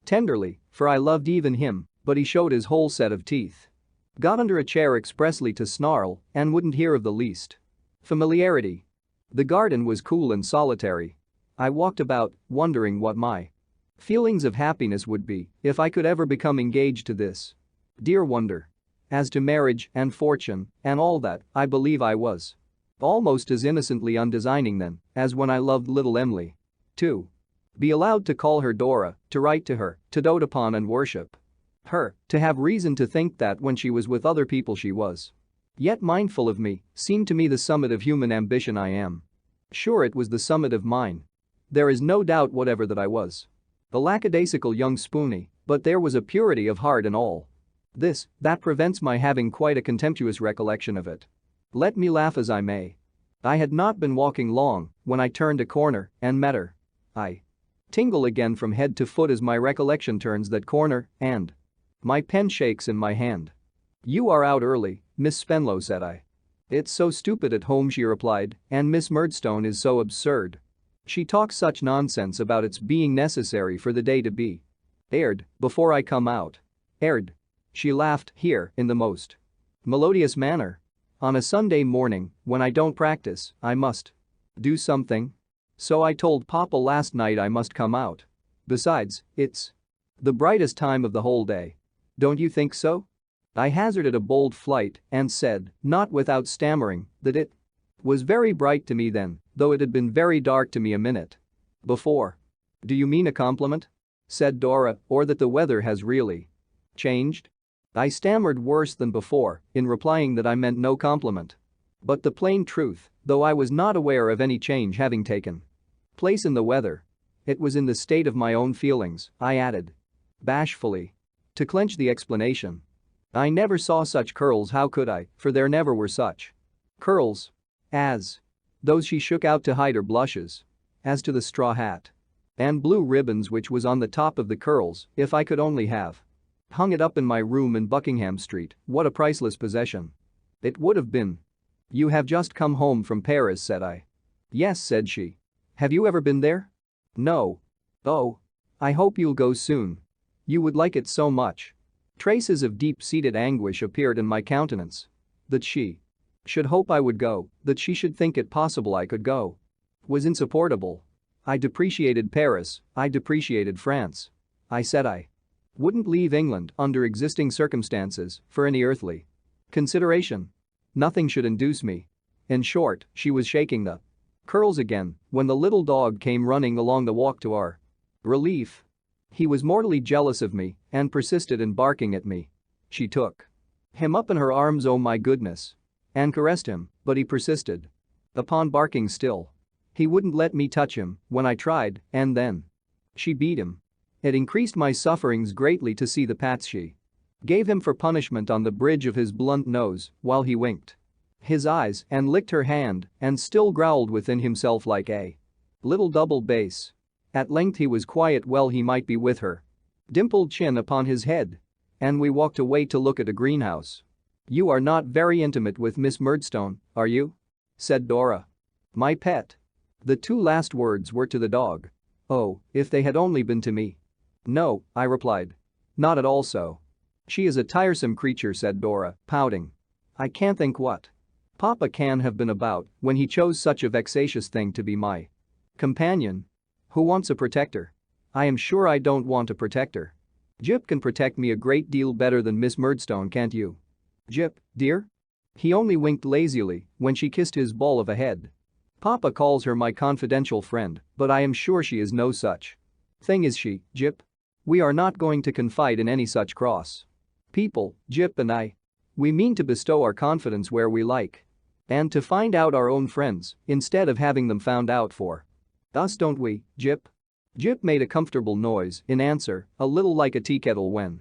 tenderly, for I loved even him, but he showed his whole set of teeth. Got under a chair expressly to snarl and wouldn't hear of the least familiarity. The garden was cool and solitary. I walked about, wondering what my feelings of happiness would be if I could ever become engaged to this dear wonder. As to marriage and fortune and all that, I believe I was almost as innocently undesigning then as when I loved little Emily. To be allowed to call her Dora, to write to her, to dote upon and worship her, to have reason to think that when she was with other people she was yet mindful of me, seemed to me the summit of human ambition. I am sure it was the summit of mine. There is no doubt whatever that I was a lackadaisical young spoony, but there was a purity of heart in all this that prevents my having quite a contemptuous recollection of it. Let me laugh as I may. I had not been walking long when I turned a corner and met her. I tingle again from head to foot as my recollection turns that corner, and my pen shakes in my hand. You are out early, Miss Spenlow, said I. It's so stupid at home, she replied, and Miss Murdstone is so absurd. She talks such nonsense about its being necessary for the day to be aired before I come out. Aired. She laughed here in the most melodious manner. On a Sunday morning, when I don't practice, I must do something. So I told Papa last night I must come out. Besides, it's the brightest time of the whole day. Don't you think so? I hazarded a bold flight and said, not without stammering, that it was very bright to me then, though it had been very dark to me a minute before. Do you mean a compliment? Said Dora, or that the weather has really changed? I stammered worse than before in replying that I meant no compliment. But the plain truth, though I was not aware of any change having taken Place in the weather. It was in the state of my own feelings, I added. Bashfully. To clench the explanation. I never saw such curls, how could I, for there never were such curls as those. She shook out to hide her blushes. As to the straw hat and blue ribbons which was on the top of the curls, if I could only have hung it up in my room in Buckingham Street, what a priceless possession it would have been. You have just come home from Paris, said I. Yes, said she. Have you ever been there? No. Oh. I hope you'll go soon. You would like it so much. Traces of deep-seated anguish appeared in my countenance. That she should hope I would go, that she should think it possible I could go, was insupportable. I depreciated Paris, I depreciated France. I said I wouldn't leave England under existing circumstances for any earthly consideration. Nothing should induce me. In short, she was shaking the curls again when the little dog came running along the walk to our relief. He was mortally jealous of me and persisted in barking at me. She took him up in her arms, oh my goodness, and caressed him, but he persisted. Upon barking still. He wouldn't let me touch him when I tried, and then she beat him. It increased my sufferings greatly to see the pats she gave him for punishment on the bridge of his blunt nose while he winked his eyes and licked her hand and still growled within himself like a little double bass. At length he was quiet, well he might be with her dimpled chin upon his head. And we walked away to look at a greenhouse. You are not very intimate with Miss Murdstone, are you? Said Dora. My pet. The two last words were to the dog. Oh, if they had only been to me. No, I replied. Not at all so. She is a tiresome creature, said Dora, pouting. I can't think what Papa can have been about when he chose such a vexatious thing to be my companion. Who wants a protector? I am sure I don't want a protector. Jip can protect me a great deal better than Miss Murdstone, can't you? Jip, dear? He only winked lazily when she kissed his ball of a head. Papa calls her my confidential friend, but I am sure she is no such thing, is she, Jip? We are not going to confide in any such cross people, Jip and I. We mean to bestow our confidence where we like. And to find out our own friends instead of having them found out for us, don't we, Jip? Jip made a comfortable noise in answer, a little like a tea kettle when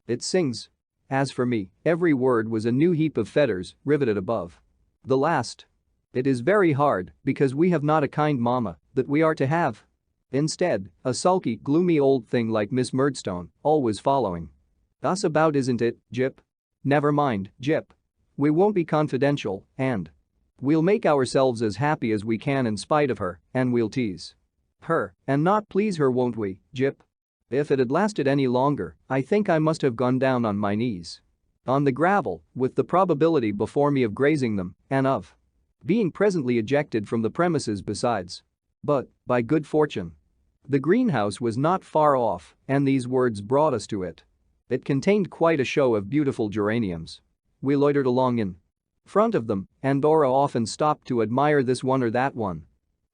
it sings. As for me, every word was a new heap of fetters riveted above the last. It is very hard because we have not a kind mama that we are to have. Instead, a sulky, gloomy old thing like Miss Murdstone, always following us about, isn't it, Jip? Never mind, Jip. We won't be confidential, and we'll make ourselves as happy as we can in spite of her, and we'll tease her and not please her, won't we, Jip? If it had lasted any longer, I think I must have gone down on my knees on the gravel, with the probability before me of grazing them and of being presently ejected from the premises besides. But, by good fortune, the greenhouse was not far off, and these words brought us to it. It contained quite a show of beautiful geraniums. We loitered along in front of them, and Dora often stopped to admire this one or that one.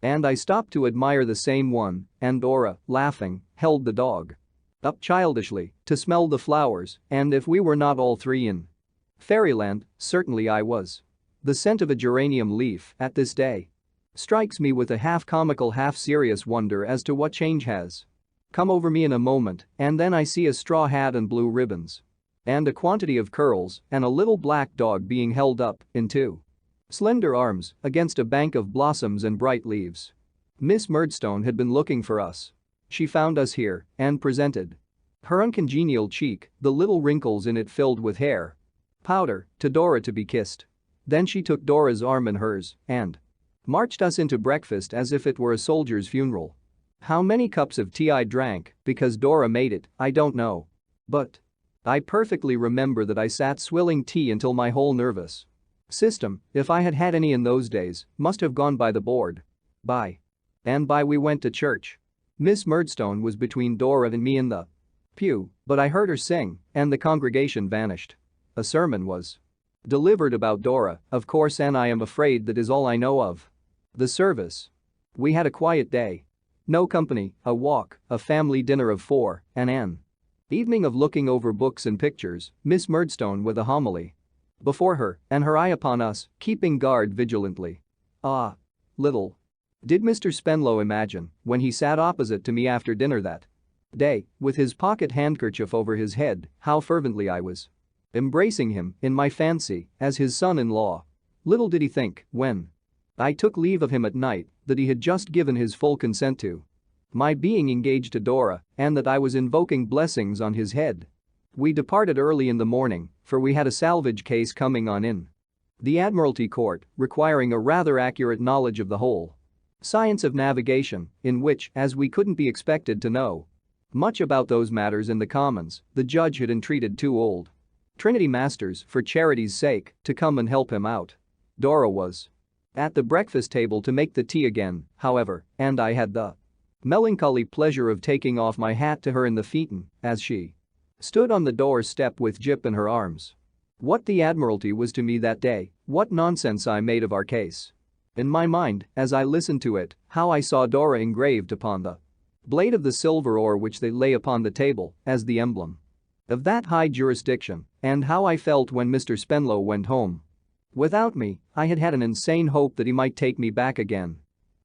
And I stopped to admire the same one, and Dora, laughing, held the dog up childishly to smell the flowers, and if we were not all three in fairyland, certainly I was. The scent of a geranium leaf at this day strikes me with a half-comical, half-serious wonder as to what change has come over me in a moment, and then I see a straw hat and blue ribbons. And a quantity of curls and a little black dog being held up in two slender arms against a bank of blossoms and bright leaves. Miss Murdstone had been looking for us. She found us here and presented her uncongenial cheek, the little wrinkles in it filled with hair powder, to Dora to be kissed. Then she took Dora's arm in hers and marched us into breakfast as if it were a soldier's funeral. How many cups of tea I drank because Dora made it, I don't know. But I perfectly remember that I sat swilling tea until my whole nervous system, if I had had any in those days, must have gone by the board. By and by we went to church. Miss Murdstone was between Dora and me in the pew, but I heard her sing, and the congregation vanished. A sermon was delivered about Dora, of course, and I am afraid that is all I know of the service. We had a quiet day. No company, a walk, a family dinner of four, and an evening of looking over books and pictures, Miss Murdstone with a homily before her and her eye upon us, keeping guard vigilantly. Ah. Little Did Mr. Spenlow imagine, when he sat opposite to me after dinner that day, with his pocket handkerchief over his head, how fervently I was embracing him, in my fancy, as his son-in-law? Little did he think, when I took leave of him at night, that he had just given his full consent to my being engaged to Dora, and that I was invoking blessings on his head. We departed early in the morning, for we had a salvage case coming on in the Admiralty Court, requiring a rather accurate knowledge of the whole science of navigation, in which, as we couldn't be expected to know much about those matters in the Commons, the judge had entreated 2 old Trinity masters, for charity's sake, to come and help him out. Dora was at the breakfast table to make the tea again, however, and I had the melancholy pleasure of taking off my hat to her in the phaeton as she stood on the doorstep with Jip in her arms. What the Admiralty was to me that day, what nonsense I made of our case. In my mind, as I listened to it, how I saw Dora engraved upon the blade of the silver oar which they lay upon the table as the emblem of that high jurisdiction, and how I felt when Mr. Spenlow went home without me. I had had an insane hope that he might take me back again.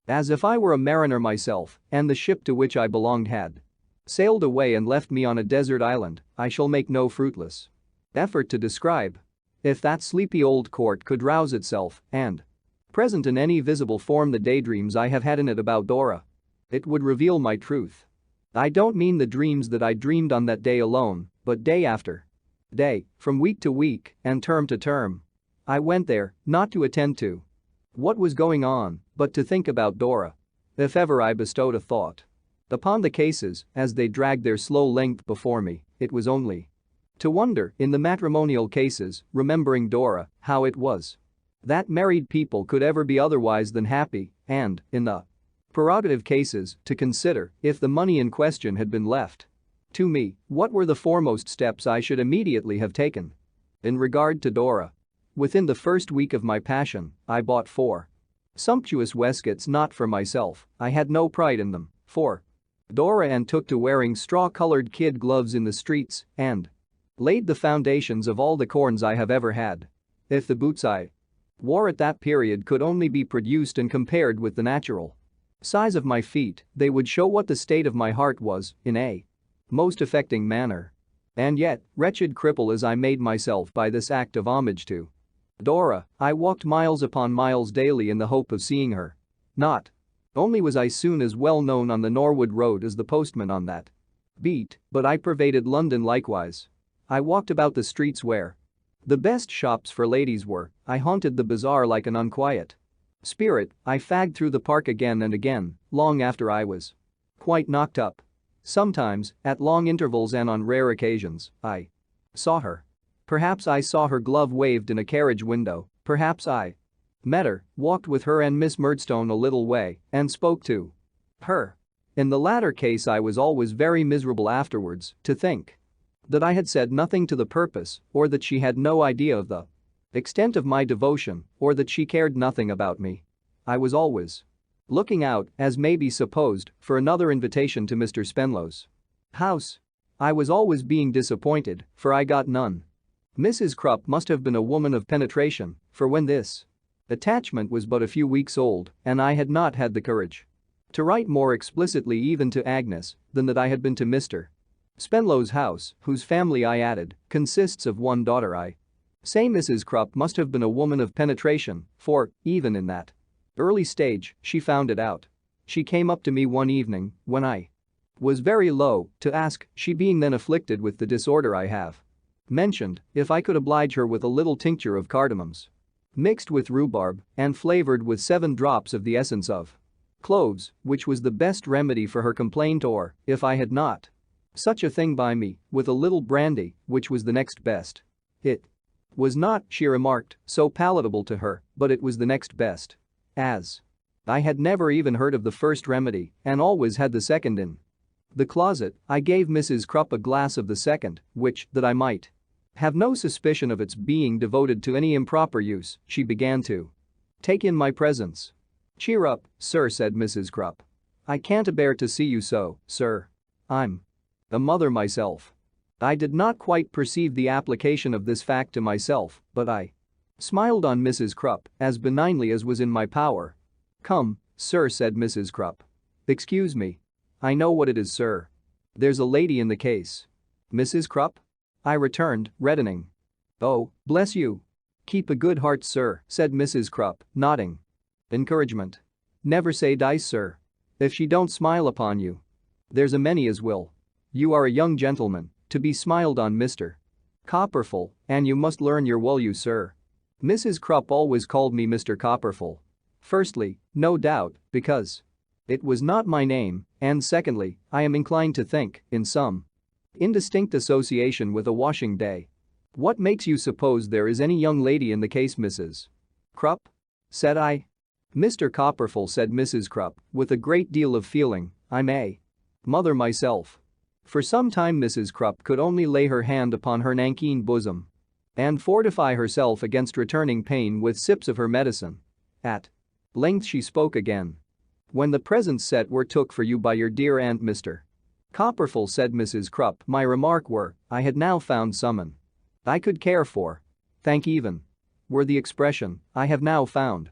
As if I were a mariner myself, and the ship to which I belonged had sailed away and left me on a desert island. I shall make no fruitless effort to describe. If that sleepy old court could rouse itself and present in any visible form the daydreams I have had in it about Dora, it would reveal my truth. I don't mean the dreams that I dreamed on that day alone, but day after day, from week to week, and term to term. I went there, not to attend to what was going on, but to think about Dora. If ever I bestowed a thought upon the cases as they dragged their slow length before me, it was only to wonder, in the matrimonial cases, remembering Dora, how it was that married people could ever be otherwise than happy, and, in the prerogative cases, to consider, if the money in question had been left to me, what were the foremost steps I should immediately have taken in regard to Dora. Within the first week of my passion, I bought 4 sumptuous waistcoats, not for myself, I had no pride in them, for Dora, and took to wearing straw-colored kid gloves in the streets, and laid the foundations of all the corns I have ever had. If the boots I wore at that period could only be produced and compared with the natural size of my feet, they would show what the state of my heart was, in a most affecting manner. And yet, wretched cripple as I made myself by this act of homage to Dora, I walked miles upon miles daily in the hope of seeing her. Not only was I soon as well known on the Norwood Road as the postman on that beat, but I pervaded London likewise. I walked about the streets where the best shops for ladies were, I haunted the bazaar like an unquiet spirit, I fagged through the park again and again, long after I was quite knocked up. Sometimes, at long intervals and on rare occasions, I saw her. Perhaps I saw her glove waved in a carriage window, perhaps I met her, walked with her and Miss Murdstone a little way, and spoke to her. In the latter case I was always very miserable afterwards to think that I had said nothing to the purpose, or that she had no idea of the extent of my devotion, or that she cared nothing about me. I was always looking out, as may be supposed, for another invitation to Mr. Spenlow's house. I was always being disappointed, for I got none. Mrs. Krupp must have been a woman of penetration, for when this attachment was but a few weeks old, and I had not had the courage to write more explicitly even to Agnes than that I had been to Mr. Spenlow's house, whose family, I added, consists of 1 daughter, I say Mrs. Krupp must have been a woman of penetration, for, even in that early stage, she found it out. She came up to me one evening, when I was very low, to ask, she being then afflicted with the disorder I have mentioned, if I could oblige her with a little tincture of cardamoms mixed with rhubarb and flavored with 7 drops of the essence of cloves, which was the best remedy for her complaint, or, if I had not such a thing by me, with a little brandy, which was the next best. It was not, she remarked, so palatable to her, but it was the next best. As I had never even heard of the first remedy, and always had the second in the closet, I gave Mrs. Krupp a glass of the second, which, that I might have no suspicion of its being devoted to any improper use, she began to take in my presence. "Cheer up, sir," said Mrs. Krupp. "I can't bear to see you so, sir. I'm a mother myself." I did not quite perceive the application of this fact to myself, but I smiled on Mrs. Krupp as benignly as was in my power. "Come," "Sir," said Mrs. Krupp. "Excuse me. I know what it is, sir. There's a lady in the case." "Mrs. Krupp?" I returned, reddening. "Oh, bless you. Keep a good heart, sir," said Mrs. Krupp, nodding. "Encouragement. Never say die, sir. If she don't smile upon you. There's a many as will. You are a young gentleman, to be smiled on, Mr. Copperfield, and you must learn your value, sir." Mrs. Krupp always called me Mr. Copperfield. Firstly, no doubt, because it was not my name, and secondly, I am inclined to think, in some indistinct association with a washing day. "What makes you suppose there is any young lady in the case, Mrs. Krupp?" said I. "Mr. Copperfield," said Mrs. Krupp, with a great deal of feeling, "I'm a mother myself." For some time Mrs. Krupp could only lay her hand upon her nankeen bosom and fortify herself against returning pain with sips of her medicine. At length she spoke again. "When the presents set were took for you by your dear aunt, Mr. Copperfield," said Mrs. Krupp, "my remark were, I had now found someone I could care for. Thank even were the expression, I have now found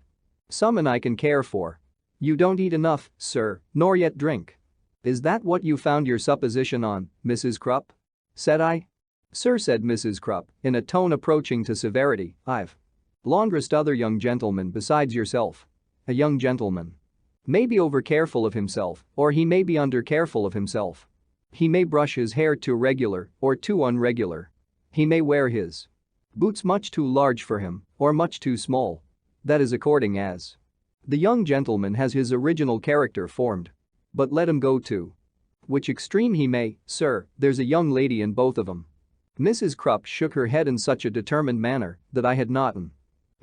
someone I can care for. You don't eat enough, sir, nor yet drink." "Is that what you found your supposition on, Mrs. Krupp?" said I. "Sir," said Mrs. Krupp, in a tone approaching to severity, "I've laundressed other young gentlemen besides yourself. A young gentleman may be over-careful of himself, or he may be under-careful of himself. He may brush his hair too regular or too unregular. He may wear his boots much too large for him or much too small. That is according as the young gentleman has his original character formed. But let him go to which extreme he may, sir, there's a young lady in both of 'em." Mrs. Krupp shook her head in such a determined manner that I had not an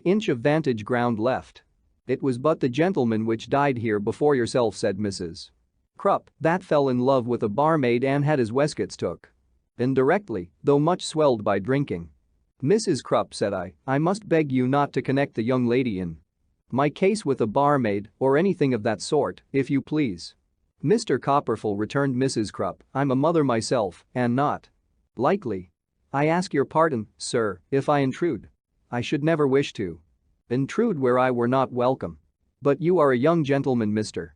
inch of vantage ground left. "It was but the gentleman which died here before yourself," said Mrs. Krupp, "that fell in love with a barmaid and had his waistcoats took. Indirectly, though much swelled by drinking." "Mrs. Krupp," said I must beg you not to connect the young lady in my case with a barmaid or anything of that sort, if you please." "Mr. Copperfield," returned Mrs. Krupp, "I'm a mother myself and not likely. I ask your pardon, sir, if I intrude. I should never wish to intrude where I were not welcome. But you are a young gentleman, Mr.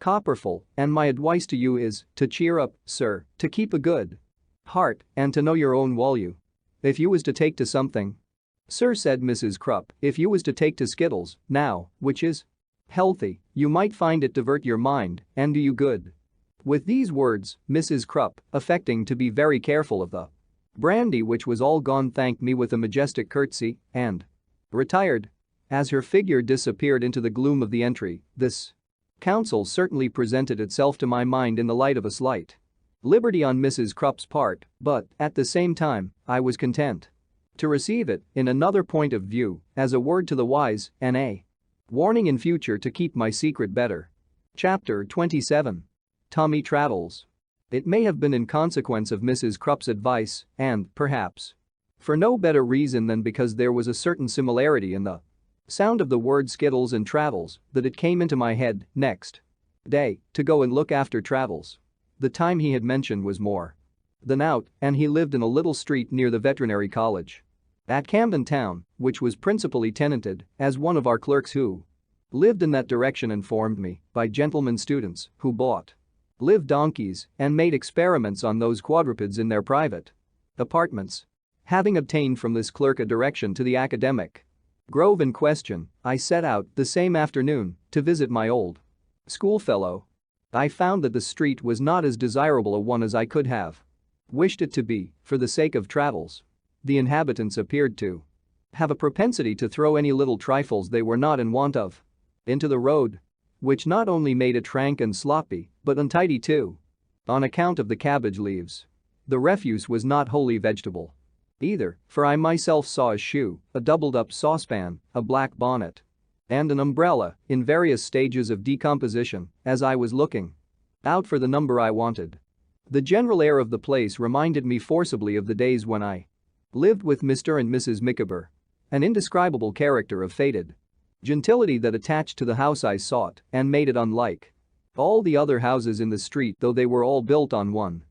Copperfield, and my advice to you is to cheer up, sir, to keep a good heart, and to know your own value. If you was to take to something, sir," said Mrs. Krupp, "if you was to take to skittles, now, which is healthy, you might find it divert your mind and do you good." With these words, Mrs. Krupp, affecting to be very careful of the brandy which was all gone, thanked me with a majestic curtsy and retired. As her figure disappeared into the gloom of the entry, this counsel certainly presented itself to my mind in the light of a slight liberty on Mrs. Krupp's part, but, at the same time, I was content to receive it, in another point of view, as a word to the wise and a warning in future to keep my secret better. Chapter 27. Tommy Traddles. It may have been in consequence of Mrs. Krupp's advice and, perhaps, for no better reason than because there was a certain similarity in the sound of the word Skittles and Traddles, that it came into my head, next day, to go and look after Traddles. The time he had mentioned was more than out, and he lived in a little street near the veterinary college at Camden Town, which was principally tenanted, as one of our clerks who lived in that direction informed me, by gentlemen students who bought live donkeys and made experiments on those quadrupeds in their private apartments. Having obtained from this clerk a direction to the academic grove in question, I set out the same afternoon to visit my old schoolfellow. I found that the street was not as desirable a one as I could have wished it to be, for the sake of Traddles. The inhabitants appeared to have a propensity to throw any little trifles they were not in want of into the road, which not only made it rank and sloppy, but untidy too. On account of the cabbage leaves, the refuse was not wholly vegetable either, for I myself saw a shoe, a doubled-up saucepan, a black bonnet, and an umbrella in various stages of decomposition as I was looking out for the number I wanted. The general air of the place reminded me forcibly of the days when I lived with Mr. and Mrs. Micawber, an indescribable character of faded gentility that attached to the house I sought and made it unlike all the other houses in the street, though they were all built on one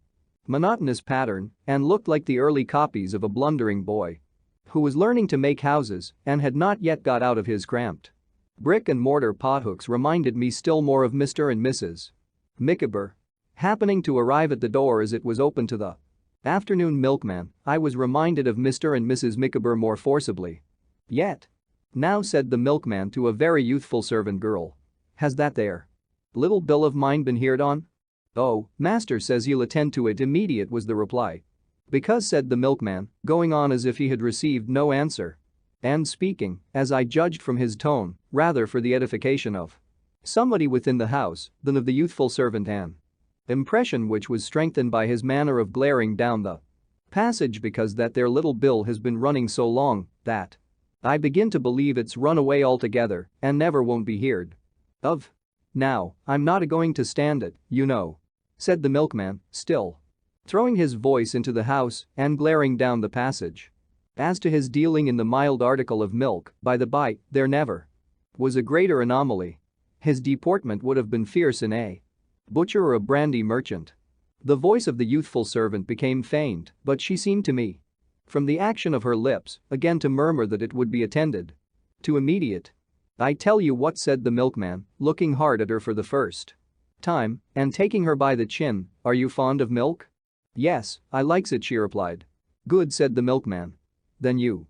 monotonous pattern and looked like the early copies of a blundering boy who was learning to make houses and had not yet got out of his cramped Brick and mortar pothooks reminded me still more of Mr. and Mrs. Micawber. Happening to arrive at the door as it was open to the afternoon milkman, I was reminded of Mr. and Mrs. Micawber more forcibly. Yet. Now, said the milkman to a very youthful servant girl. Has that there little bill of mine been heerd on? Oh, master says he'll attend to it immediate, was the reply. Because, said the milkman, going on as if he had received no answer. And speaking, as I judged from his tone, rather for the edification of somebody within the house than of the youthful servant, an impression which was strengthened by his manner of glaring down the passage, because that there little bill has been running so long that I begin to believe it's run away altogether and never won't be heerd of. Now, I'm not a-going to stand it, you know, said the milkman, still throwing his voice into the house and glaring down the passage. As to his dealing in the mild article of milk, by the by, there never was a greater anomaly. His deportment would have been fierce in a butcher or a brandy merchant. The voice of the youthful servant became faint, but she seemed to me, from the action of her lips, again to murmur that it would be attended to immediate. I tell you what, said the milkman, looking hard at her for the first time and taking her by the chin, are you fond of milk? Yes, I likes it, she replied. Good, said the milkman. Then you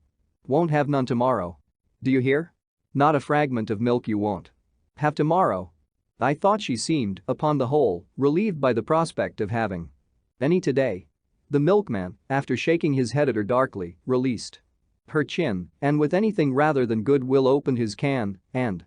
won't have none tomorrow. Do you hear? Not a fragment of milk you won't have tomorrow. I thought she seemed, upon the whole, relieved by the prospect of having any today. The milkman, after shaking his head at her darkly, released her chin and with anything rather than good will opened his can and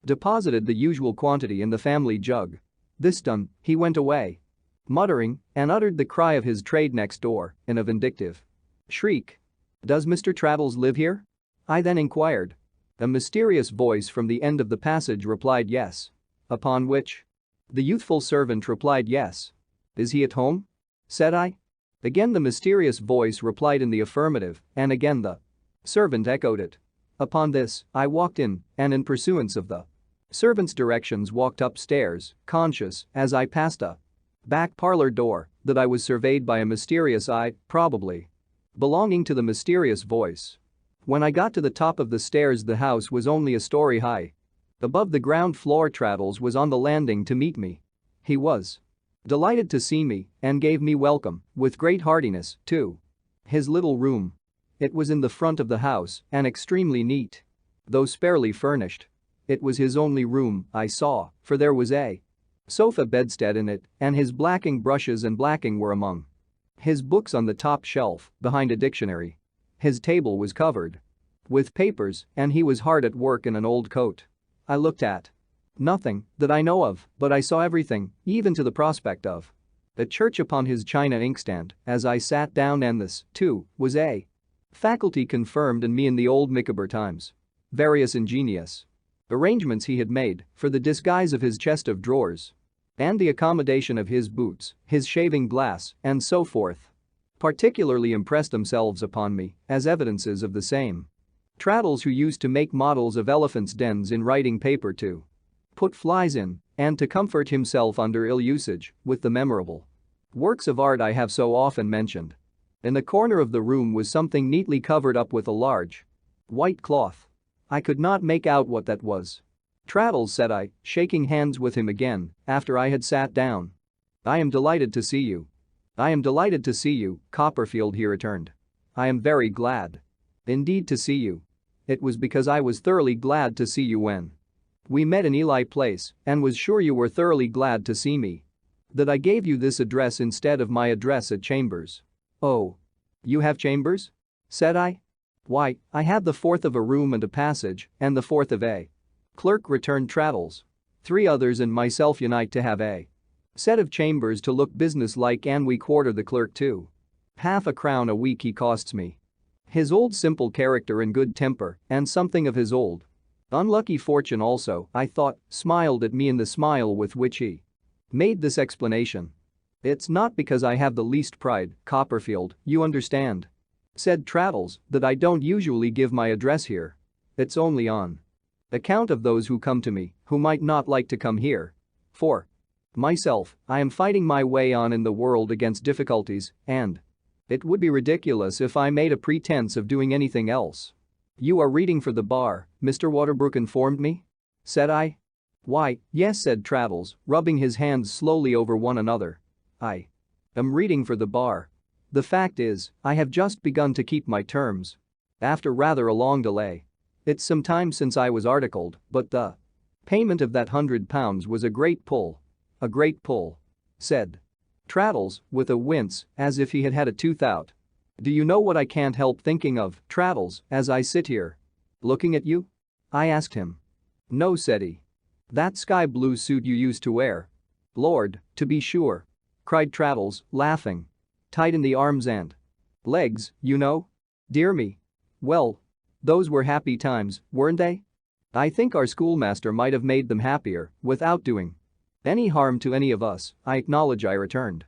deposited the usual quantity in the family jug. This done, he went away, muttering, and uttered the cry of his trade next door in a vindictive shriek. Does Mr. Traddles live here? I then inquired. A mysterious voice from the end of the passage replied yes. Upon which the youthful servant replied yes. Is he at home? Said I. Again the mysterious voice replied in the affirmative, and again the servant echoed it. Upon this, I walked in, and in pursuance of the servant's directions walked upstairs, conscious, as I passed a back parlor door, that I was surveyed by a mysterious eye, probably belonging to the mysterious voice. When I got to the top of the stairs, the house was only a story high. Above the ground floor, Traddles was on the landing to meet me. He was delighted to see me and gave me welcome, with great heartiness, to his little room. It was in the front of the house and extremely neat, though sparely furnished. It was his only room, I saw, for there was a sofa bedstead in it, and his blacking brushes and blacking were among his books on the top shelf, behind a dictionary. His table was covered with papers, and he was hard at work in an old coat. I looked at nothing that I know of, but I saw everything, even to the prospect of a church upon his china inkstand, as I sat down, and this, too, was a faculty confirmed in me in the old Micawber times. Various ingenious arrangements he had made for the disguise of his chest of drawers and the accommodation of his boots, his shaving glass, and so forth, particularly impressed themselves upon me as evidences of the same. Traddles, who used to make models of elephants' dens in writing paper to put flies in and to comfort himself under ill usage with the memorable works of art I have so often mentioned. In the corner of the room was something neatly covered up with a large white cloth. I could not make out what that was. Traddles, said I, shaking hands with him again after I had sat down. I am delighted to see you. I am delighted to see you, Copperfield, he returned. I am very glad indeed to see you. It was because I was thoroughly glad to see you when we met in Ely Place and was sure you were thoroughly glad to see me that I gave you this address instead of my address at Chambers. Oh. You have Chambers? Said I. Why, I have the fourth of a room and a passage, and the fourth of a clerk, returned Traddles. 3 others and myself unite to have a set of chambers to look business-like, and we quarter the clerk too. £half-a-crown a week he costs me. His old simple character and good temper, and something of his old unlucky fortune also, I thought, smiled at me in the smile with which he made this explanation. It's not because I have the least pride, Copperfield, you understand, said Traddles, that I don't usually give my address here. It's only on account of those who come to me who might not like to come here. For myself, I am fighting my way on in the world against difficulties, and it would be ridiculous if I made a pretense of doing anything else. You are reading for the bar, Mr. Waterbrook informed me? said I. Why, yes, said Traddles, rubbing his hands slowly over one another. I am reading for the bar. The fact is, I have just begun to keep my terms. After rather a long delay. It's some time since I was articled, but the payment of that £100 was a great pull. A great pull. Said Traddles, with a wince, as if he had had a tooth out. Do you know what I can't help thinking of, Traddles, as I sit here? Looking at you? I asked him. No, said he. That sky blue suit you used to wear. Lord, to be sure. Cried Traddles, laughing. Tight in the arms and legs, you know. Dear me. Well, those were happy times, weren't they? I think our schoolmaster might have made them happier without doing any harm to any of us, I acknowledge, I returned.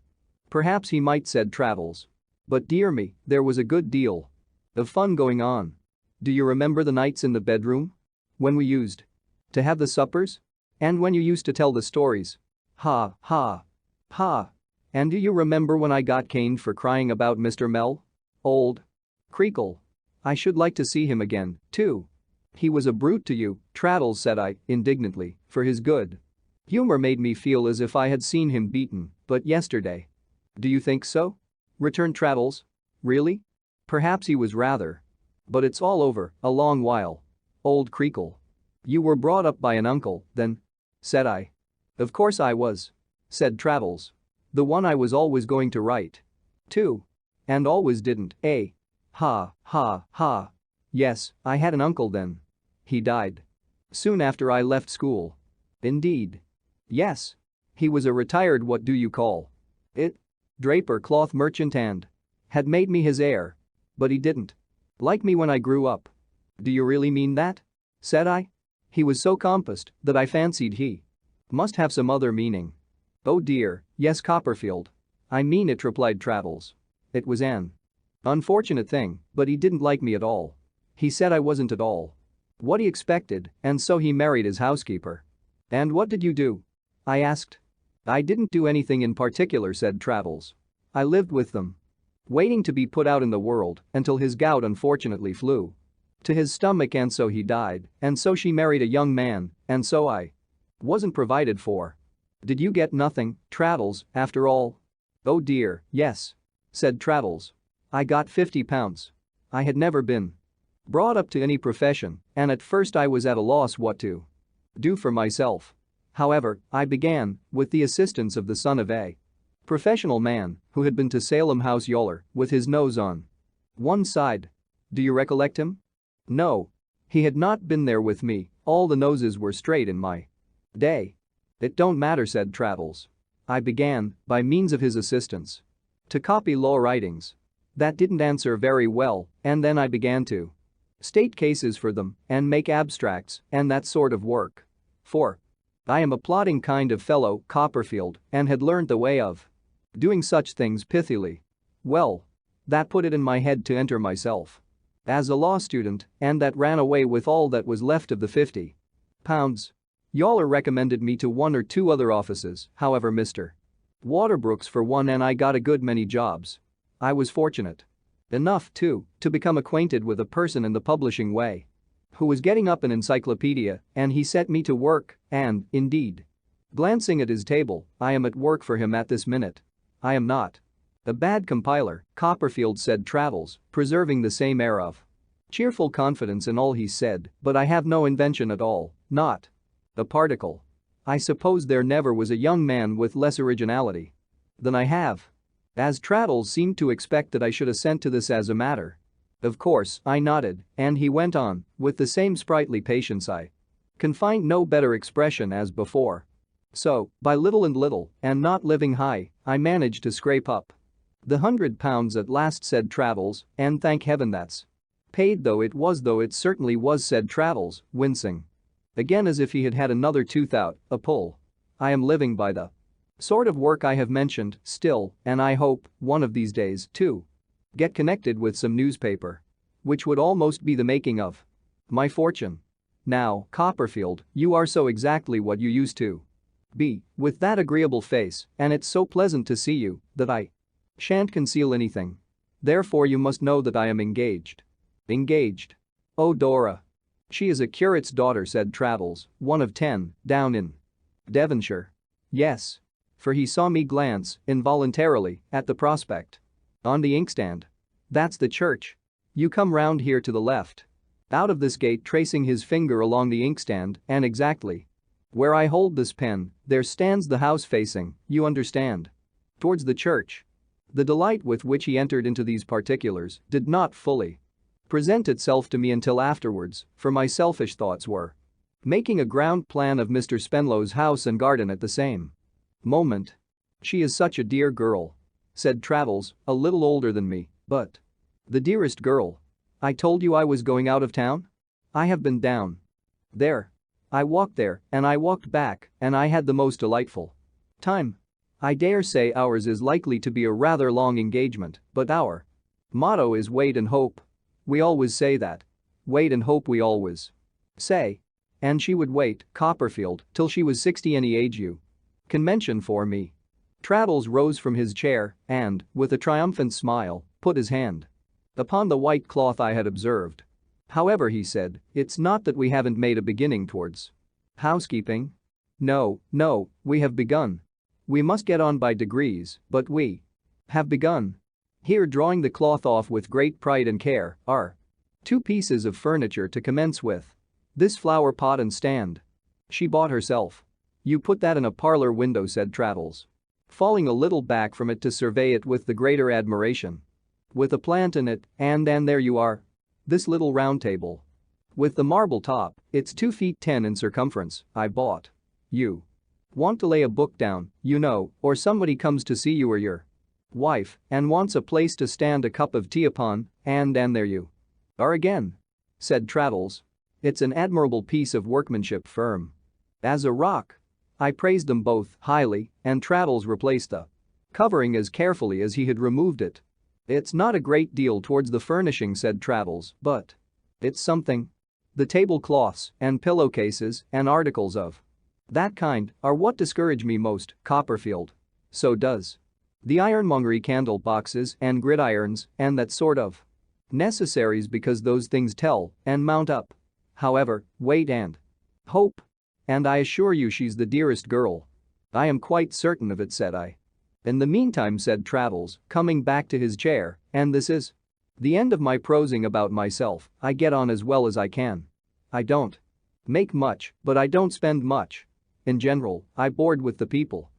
Perhaps he might, said Traddles. But dear me, there was a good deal of fun going on. Do you remember the nights in the bedroom? When we used to have the suppers? And when you used to tell the stories? Ha, ha, ha. And do you remember when I got caned for crying about Mr. Mell? Old Creakle. I should like to see him again, too. He was a brute to you, Traddles, said I, indignantly, for his good humor made me feel as if I had seen him beaten, but yesterday. Do you think so? Returned Traddles. Really? Perhaps he was rather. But it's all over, a long while. Old Creakle. You were brought up by an uncle, then? Said I. Of course I was. Said Traddles. The one I was always going to write to. And always didn't, eh? Ha, ha, ha. Yes, I had an uncle then. He died soon after I left school. Indeed. Yes. He was a retired what do you call it? Draper, cloth merchant, and had made me his heir. But he didn't like me when I grew up. Do you really mean that? Said I. He was so composed that I fancied he must have some other meaning. Oh dear, yes, Copperfield. I mean it, replied Traddles. It was an unfortunate thing, but he didn't like me at all. He said I wasn't at all what he expected, and so he married his housekeeper. And what did you do? I asked. I didn't do anything in particular, said Traddles. I lived with them, waiting to be put out in the world until his gout unfortunately flew to his stomach, and so he died, and so she married a young man, and so I wasn't provided for. Did you get nothing, Traddles, after all? Oh dear, yes. Said Traddles. I got £50. I had never been brought up to any profession, and at first I was at a loss what to do for myself. However, I began, with the assistance of the son of a professional man who had been to Salem House Yowler with his nose on one side. Do you recollect him? No. He had not been there with me, all the noses were straight in my day. It don't matter, said Traddles. I began, by means of his assistance, to copy law writings. That didn't answer very well, and then I began to state cases for them and make abstracts and that sort of work. For I am a plodding kind of fellow, Copperfield, and had learned the way of doing such things pithily. Well, that put it in my head to enter myself as a law student, and that ran away with all that was left of the £50. Yowler recommended me to one or two other offices, however, Mr. Waterbrook's for one, and I got a good many jobs. I was fortunate enough, too, to become acquainted with a person in the publishing way who was getting up an encyclopedia, and he set me to work, and, indeed, glancing at his table, I am at work for him at this minute. I am not a bad compiler, Copperfield, said Traddles, preserving the same air of cheerful confidence in all he said, but I have no invention at all, not a particle. I suppose there never was a young man with less originality than I have. As Traddles seemed to expect that I should assent to this as a matter of course, I nodded, and he went on, with the same sprightly patience I can find no better expression as before. So, by little and little, and not living high, I managed to scrape up the £100 at last, said Traddles, and thank heaven that's paid, though it certainly was, said Traddles, wincing again as if he had had another tooth out, a pull. I am living by the sort of work I have mentioned still, and I hope, one of these days, to get connected with some newspaper, which would almost be the making of my fortune. Now, Copperfield, you are so exactly what you used to be, with that agreeable face, and it's so pleasant to see you, that I shan't conceal anything. Therefore you must know that I am engaged. Engaged? Oh, Dora. She is a curate's daughter, said Traddles, one of 10, down in Devonshire. Yes. For he saw me glance, involuntarily, at the prospect on the inkstand. That's the church. You come round here to the left. Out of this gate, tracing his finger along the inkstand, and exactly where I hold this pen, there stands the house facing, you understand, towards the church. The delight with which he entered into these particulars did not fully present itself to me until afterwards, for my selfish thoughts were making a ground plan of Mr. Spenlow's house and garden at the same moment. She is such a dear girl, said Traddles, a little older than me, but the dearest girl. I told you I was going out of town? I have been down there. I walked there, and I walked back, and I had the most delightful time. I dare say ours is likely to be a rather long engagement, but our motto is wait and hope. We always say that. Wait and hope, we always say. And she would wait, Copperfield, till she was 60, any age you can mention for me. Traddles rose from his chair and, with a triumphant smile, put his hand upon the white cloth I had observed. However, he said, it's not that we haven't made a beginning towards housekeeping. No, we have begun. We must get on by degrees, but we have begun. Here, drawing the cloth off with great pride and care, are 2 pieces of furniture to commence with. This flower pot and stand she bought herself. You put that in a parlor window, said Traddles, falling a little back from it to survey it with the greater admiration. With a plant in it, and there you are. This little round table with the marble top, it's 2 feet 10 in circumference, I bought. You want to lay a book down, you know, or somebody comes to see you or your wife and wants a place to stand a cup of tea upon, and there you are again, said Traddles. It's an admirable piece of workmanship, firm as a rock. I praised them both highly, and Traddles replaced the covering as carefully as he had removed it. It's not a great deal towards the furnishing, said Traddles, but it's something. The tablecloths and pillowcases and articles of that kind are what discourage me most, Copperfield. So does the ironmongery, candle boxes and gridirons and that sort of necessaries, because those things tell and mount up. However, wait and hope. And I assure you she's the dearest girl. I am quite certain of it, said I. In the meantime, said Traddles, coming back to his chair, and this is the end of my prosing about myself, I get on as well as I can. I don't make much, but I don't spend much. In general, I board with the people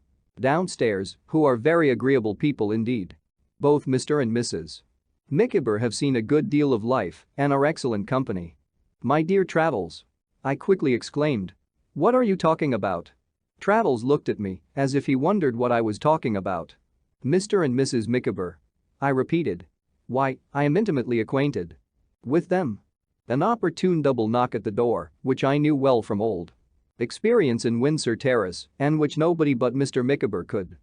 downstairs, who are very agreeable people indeed. Both Mr. and Mrs. Micawber have seen a good deal of life and are excellent company. My dear Traddles, I quickly exclaimed. What are you talking about? Traddles looked at me as if he wondered what I was talking about. Mr. and Mrs. Micawber, I repeated. Why, I am intimately acquainted with them. An opportune double knock at the door, which I knew well from old experience in Windsor Terrace, and which nobody but Mr. Micawber could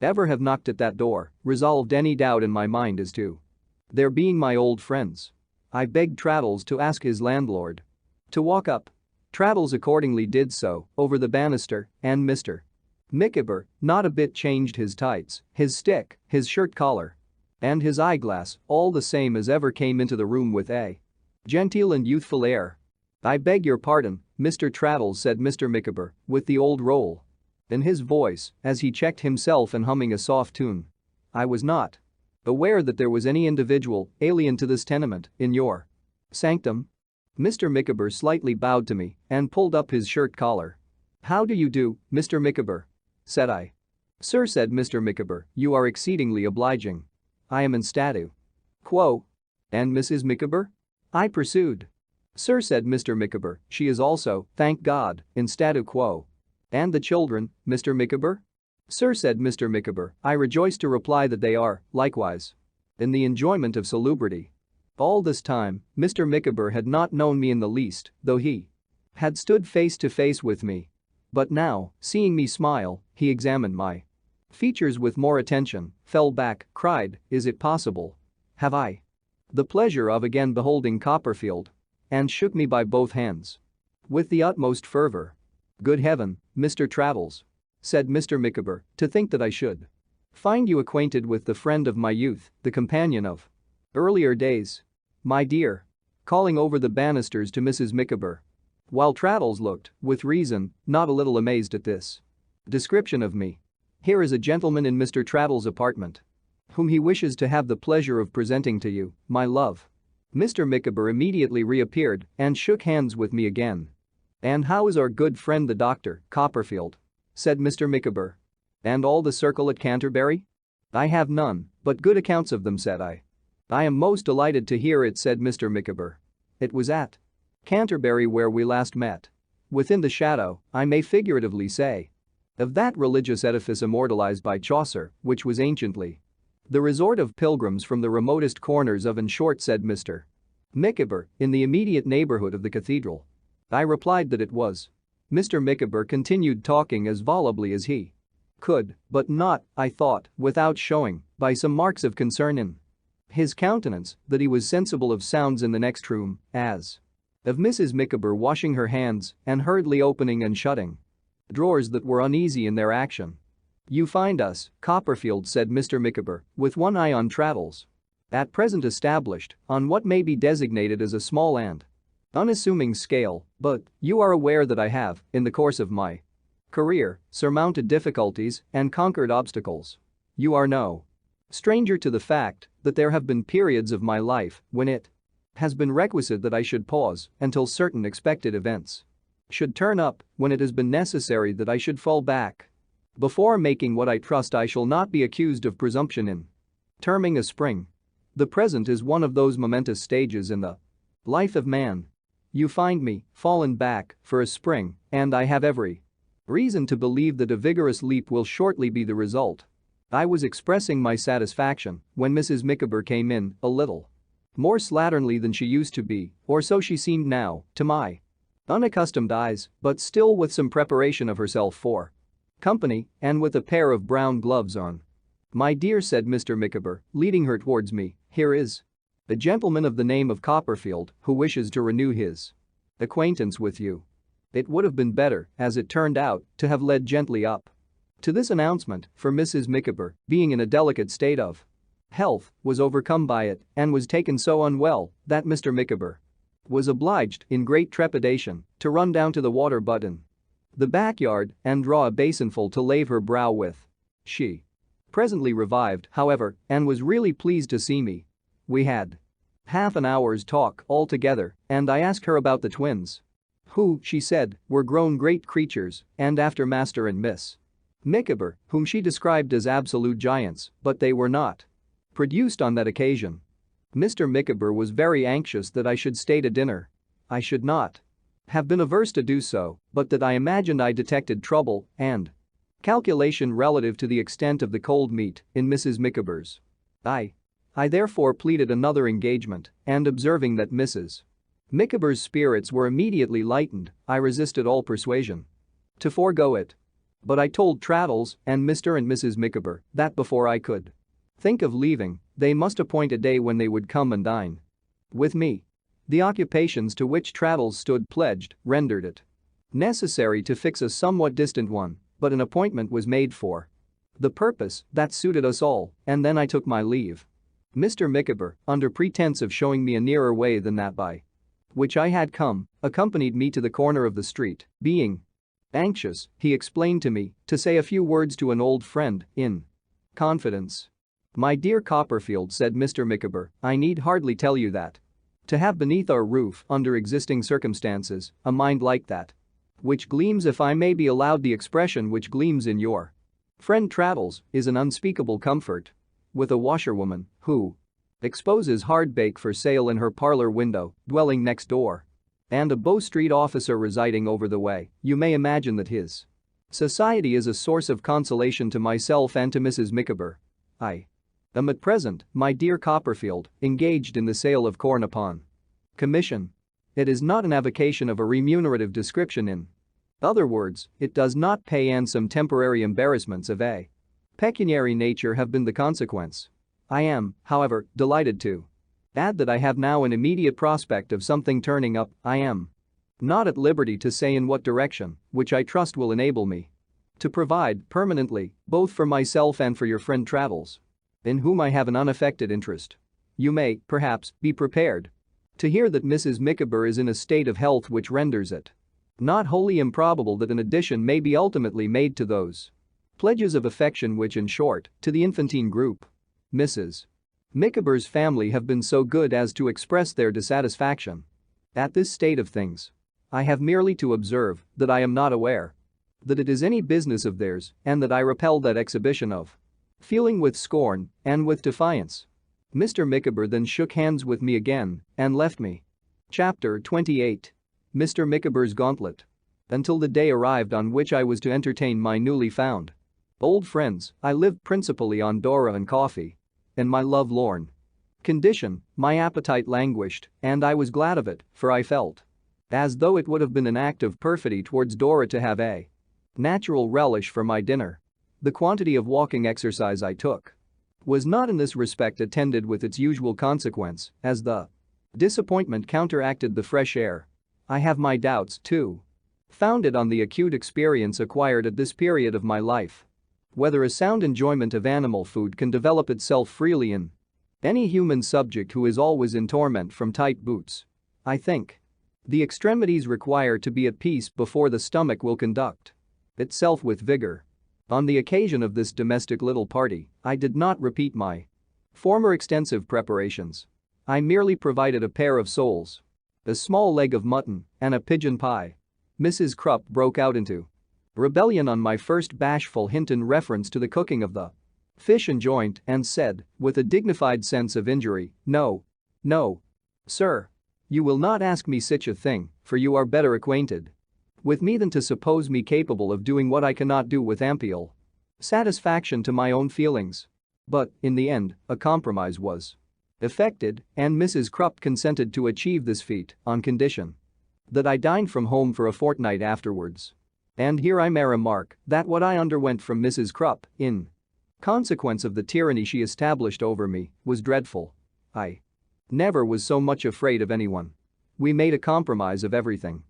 ever have knocked at that door, resolved any doubt in my mind as to their being my old friends. I begged Traddles to ask his landlord to walk up. Traddles accordingly did so, over the banister, and Mr. Micawber, not a bit changed, his tights, his stick, his shirt collar, and his eyeglass, all the same as ever, came into the room with a genteel and youthful air. I beg your pardon, Mr. Traddles, said Mr. Micawber, with the old roll in his voice, as he checked himself and humming a soft tune. I was not aware that there was any individual alien to this tenement in your sanctum. Mr. Micawber slightly bowed to me and pulled up his shirt collar. How do you do, Mr. Micawber? Said I. Sir, said Mr. Micawber, you are exceedingly obliging. I am in statu quo. And Mrs. Micawber? I pursued. Sir, said Mr. Micawber, she is also, thank God, in statu quo. And the children, Mr. Micawber? Sir, said Mr. Micawber, I rejoice to reply that they are, likewise, in the enjoyment of salubrity. All this time, Mr. Micawber had not known me in the least, though he had stood face to face with me. But now, seeing me smile, he examined my features with more attention, fell back, cried, is it possible? Have I the pleasure of again beholding Copperfield? And shook me by both hands with the utmost fervor. Good heaven, Mr. Traddles, said Mr. Micawber, to think that I should find you acquainted with the friend of my youth, the companion of earlier days. My dear, calling over the banisters to Mrs. Micawber. While Traddles looked, with reason, not a little amazed at this description of me. "Here is a gentleman in Mr. Traddles' apartment whom he wishes to have the pleasure of presenting to you, my love." Mr. Micawber immediately reappeared and shook hands with me again. "And how is our good friend the doctor, Copperfield?" said Mr. Micawber. "And all the circle at Canterbury?" "I have none but good accounts of them," said I. "I am most delighted to hear it," said Mr. Micawber. "It was at Canterbury where we last met. Within the shadow, I may figuratively say, of that religious edifice immortalized by Chaucer, which was anciently the resort of pilgrims from the remotest corners of." "In short," said Mr. Micawber, "in the immediate neighborhood of the cathedral." I replied that it was. Mr. Micawber continued talking as volubly as he could, but not, I thought, without showing, by some marks of concern in his countenance, that he was sensible of sounds in the next room, as of Mrs. Micawber washing her hands and hurriedly opening and shutting drawers that were uneasy in their action. "You find us, Copperfield," said Mr. Micawber, with one eye on Traddles, "at present established on what may be designated as a small and unassuming scale, but you are aware that I have, in the course of my career, surmounted difficulties and conquered obstacles. You are no stranger to the fact that there have been periods of my life when it has been requisite that I should pause until certain expected events should turn up, when it has been necessary that I should fall back before making what I trust I shall not be accused of presumption in terming a spring. The present is one of those momentous stages in the life of man. You find me fallen back for a spring, and I have every reason to believe that a vigorous leap will shortly be the result." I was expressing my satisfaction when Mrs. Micawber came in, a little more slatternly than she used to be, or so she seemed now, to my unaccustomed eyes, but still with some preparation of herself for company and with a pair of brown gloves on. "My dear," said Mr. Micawber, leading her towards me, "here is a gentleman of the name of Copperfield who wishes to renew his acquaintance with you." It would have been better, as it turned out, to have led gently up to this announcement, for Mrs. Micawber, being in a delicate state of health, was overcome by it and was taken so unwell that Mr. Micawber was obliged, in great trepidation, to run down to the water butt in the backyard and draw a basinful to lave her brow with. She presently revived, however, and was really pleased to see me. We had half an hour's talk altogether, and I asked her about the twins, who, she said, were grown great creatures, and after Master and Miss Micawber, whom she described as absolute giants, but they were not produced on that occasion. Mr. Micawber was very anxious that I should stay to dinner. I should not have been averse to do so, but that I imagined I detected trouble and calculation relative to the extent of the cold meat in Mrs. Micawber's eye. I therefore pleaded another engagement, and observing that Mrs. Micawber's spirits were immediately lightened, I resisted all persuasion to forego it. But I told Traddles and Mr. and Mrs. Micawber that before I could think of leaving, they must appoint a day when they would come and dine with me. The occupations to which Traddles stood pledged rendered it necessary to fix a somewhat distant one, but an appointment was made for the purpose that suited us all, and then I took my leave. Mr. Micawber, under pretense of showing me a nearer way than that by which I had come, accompanied me to the corner of the street, being anxious, he explained to me, to say a few words to an old friend, in confidence. "My dear Copperfield," said Mr. Micawber, "I need hardly tell you that to have beneath our roof, under existing circumstances, a mind like that which gleams, if I may be allowed the expression, which gleams in your friend Traddles, is an unspeakable comfort. With a washerwoman who exposes hardbake for sale in her parlor window, dwelling next door, and a Bow Street officer residing over the way, you may imagine that his society is a source of consolation to myself and to Mrs. Micawber. I am at present, my dear Copperfield, engaged in the sale of corn upon commission. It is not an avocation of a remunerative description. In other words, it does not pay, and some temporary embarrassments of a pecuniary nature have been the consequence. I am, however, delighted to add that I have now an immediate prospect of something turning up. I am not at liberty to say in what direction, which I trust will enable me to provide permanently both for myself and for your friend Traddles, in whom I have an unaffected interest. You may, perhaps, be prepared To hear that Mrs. Micawber is in a state of health which renders it not wholly improbable that an addition may be ultimately made to those pledges of affection which, in short, to the infantine group, Mrs. Micawber's family have been so good as to express their dissatisfaction at this state of things. I have merely to observe that I am not aware that it is any business of theirs and that I repel that exhibition of feeling with scorn and with defiance. Mr. Micawber then shook hands with me again and left me. Chapter 28. Mr. Micawber's Gauntlet. Until the day arrived on which I was to entertain my newly found old friends, I lived principally on Dora and coffee. In my love-lorn condition, my appetite languished, and I was glad of it, for I felt as though it would have been an act of perfidy towards Dora to have a natural relish for my dinner. The quantity of walking exercise I took was not in this respect attended with its usual consequence, as the disappointment counteracted the fresh air. I have my doubts, too, founded on the acute experience acquired at this period of my life, whether a sound enjoyment of animal food can develop itself freely in any human subject who is always in torment from tight boots. I think the extremities require to be at peace before the stomach will conduct itself with vigor. On the occasion of this domestic little party, I did not repeat my former extensive preparations. I merely provided a pair of soles, a small leg of mutton, and a pigeon pie. Mrs. Crupp broke out into rebellion on my first bashful hint in reference to the cooking of the fish and joint and said, with a dignified sense of injury, "No. No. Sir. You will not ask me such a thing, for you are better acquainted with me than to suppose me capable of doing what I cannot do with ample satisfaction to my own feelings." But, in the end, a compromise was effected, and Mrs. Crupp consented to achieve this feat on condition that I dined from home for a fortnight afterwards. And here I may remark that what I underwent from Mrs. Crupp, in consequence of the tyranny she established over me, was dreadful. I never was so much afraid of anyone. We made a compromise of everything.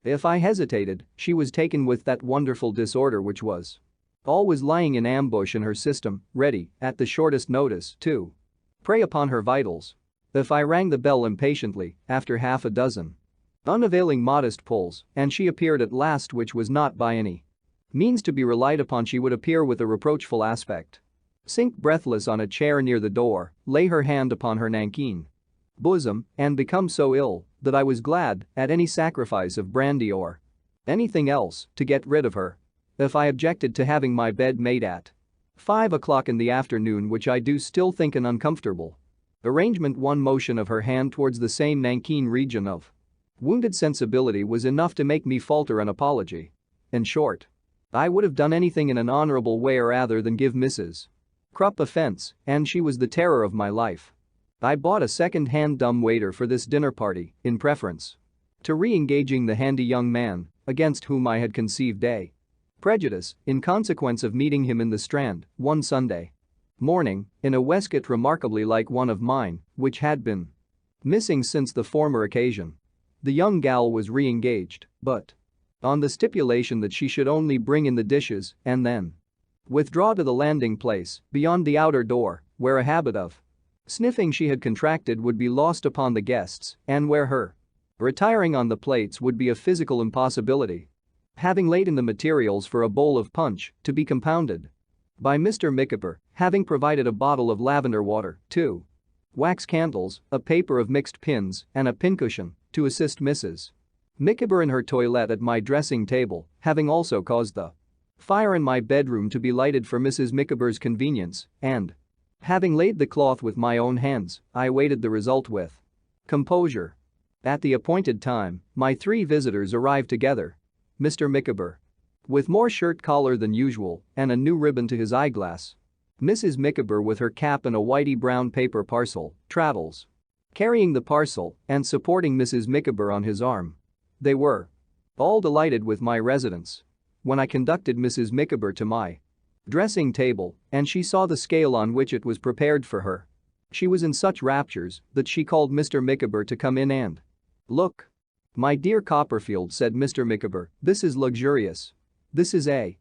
If I hesitated, she was taken with that wonderful disorder which was always lying in ambush in her system, ready, at the shortest notice, to prey upon her vitals. If I rang the bell impatiently, after half a dozen unavailing modest pulls, and she appeared at last, which was not by any means to be relied upon, she would appear with a reproachful aspect, sink breathless on a chair near the door, lay her hand upon her nankeen bosom, and become so ill that I was glad, at any sacrifice of brandy or anything else, to get rid of her. If I objected to having my bed made at 5 o'clock in the afternoon, which I do still think an uncomfortable arrangement, one motion of her hand towards the same nankeen region of wounded sensibility was enough to make me falter an apology. In short, I would have done anything in an honorable way rather than give Mrs. Crupp offense, and she was the terror of my life. I bought a second-hand dumbwaiter for this dinner party, in preference to re-engaging the handy young man against whom I had conceived a prejudice in consequence of meeting him in the Strand one Sunday morning in a waistcoat remarkably like one of mine, which had been missing since the former occasion. The young gal was re-engaged, but on the stipulation that she should only bring in the dishes and then withdraw to the landing place beyond the outer door, where a habit of sniffing she had contracted would be lost upon the guests and where her retiring on the plates would be a physical impossibility. Having laid in the materials for a bowl of punch to be compounded by Mr. Micawber, having provided a bottle of lavender water, 2 wax candles, a paper of mixed pins, and a pincushion to assist Mrs. Micawber in her toilette at my dressing table, having also caused the fire in my bedroom to be lighted for Mrs. Micawber's convenience, and having laid the cloth with my own hands, I awaited the result with composure. At the appointed time, my 3 visitors arrived together. Mr. Micawber, with more shirt collar than usual and a new ribbon to his eyeglass. Mrs. Micawber with her cap and a whitey brown paper parcel, Traddles carrying the parcel and supporting Mrs. Micawber on his arm. They were all delighted with my residence. When I conducted Mrs. Micawber to my dressing table and she saw the scale on which it was prepared for her, she was in such raptures that she called Mr. Micawber to come in and look. "My dear Copperfield," said Mr. Micawber, "this is luxurious. This is a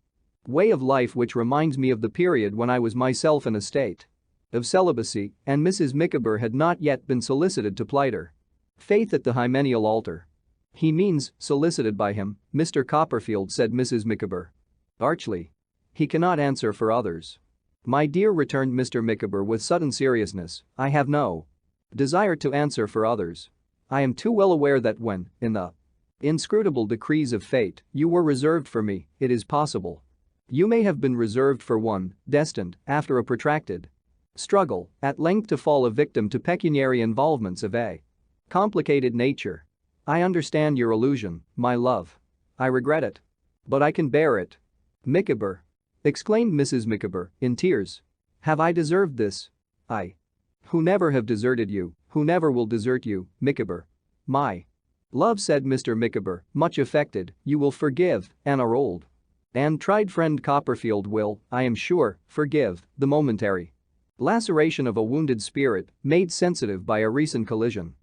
way of life which reminds me of the period when I was myself in a state of celibacy and Mrs. Micawber had not yet been solicited to plight her Faith at the hymeneal altar. He means, solicited by him, Mr. Copperfield, said Mrs. Micawber. Archly. He cannot answer for others. My dear, returned Mr. Micawber with sudden seriousness, I have no desire to answer for others. I am too well aware that when, in the inscrutable decrees of fate, you were reserved for me, it is possible you may have been reserved for one, destined, after a protracted struggle, at length to fall a victim to pecuniary involvements of a complicated nature. I understand your allusion, my love. I regret it. But I can bear it. Micawber. Exclaimed Mrs. Micawber, in tears. Have I deserved this? I. Who never have deserted you, who never will desert you, Micawber. My love, said Mr. Micawber, much affected, you will forgive, and our old and tried friend Copperfield will, I am sure, forgive the momentary laceration of a wounded spirit made sensitive by a recent collision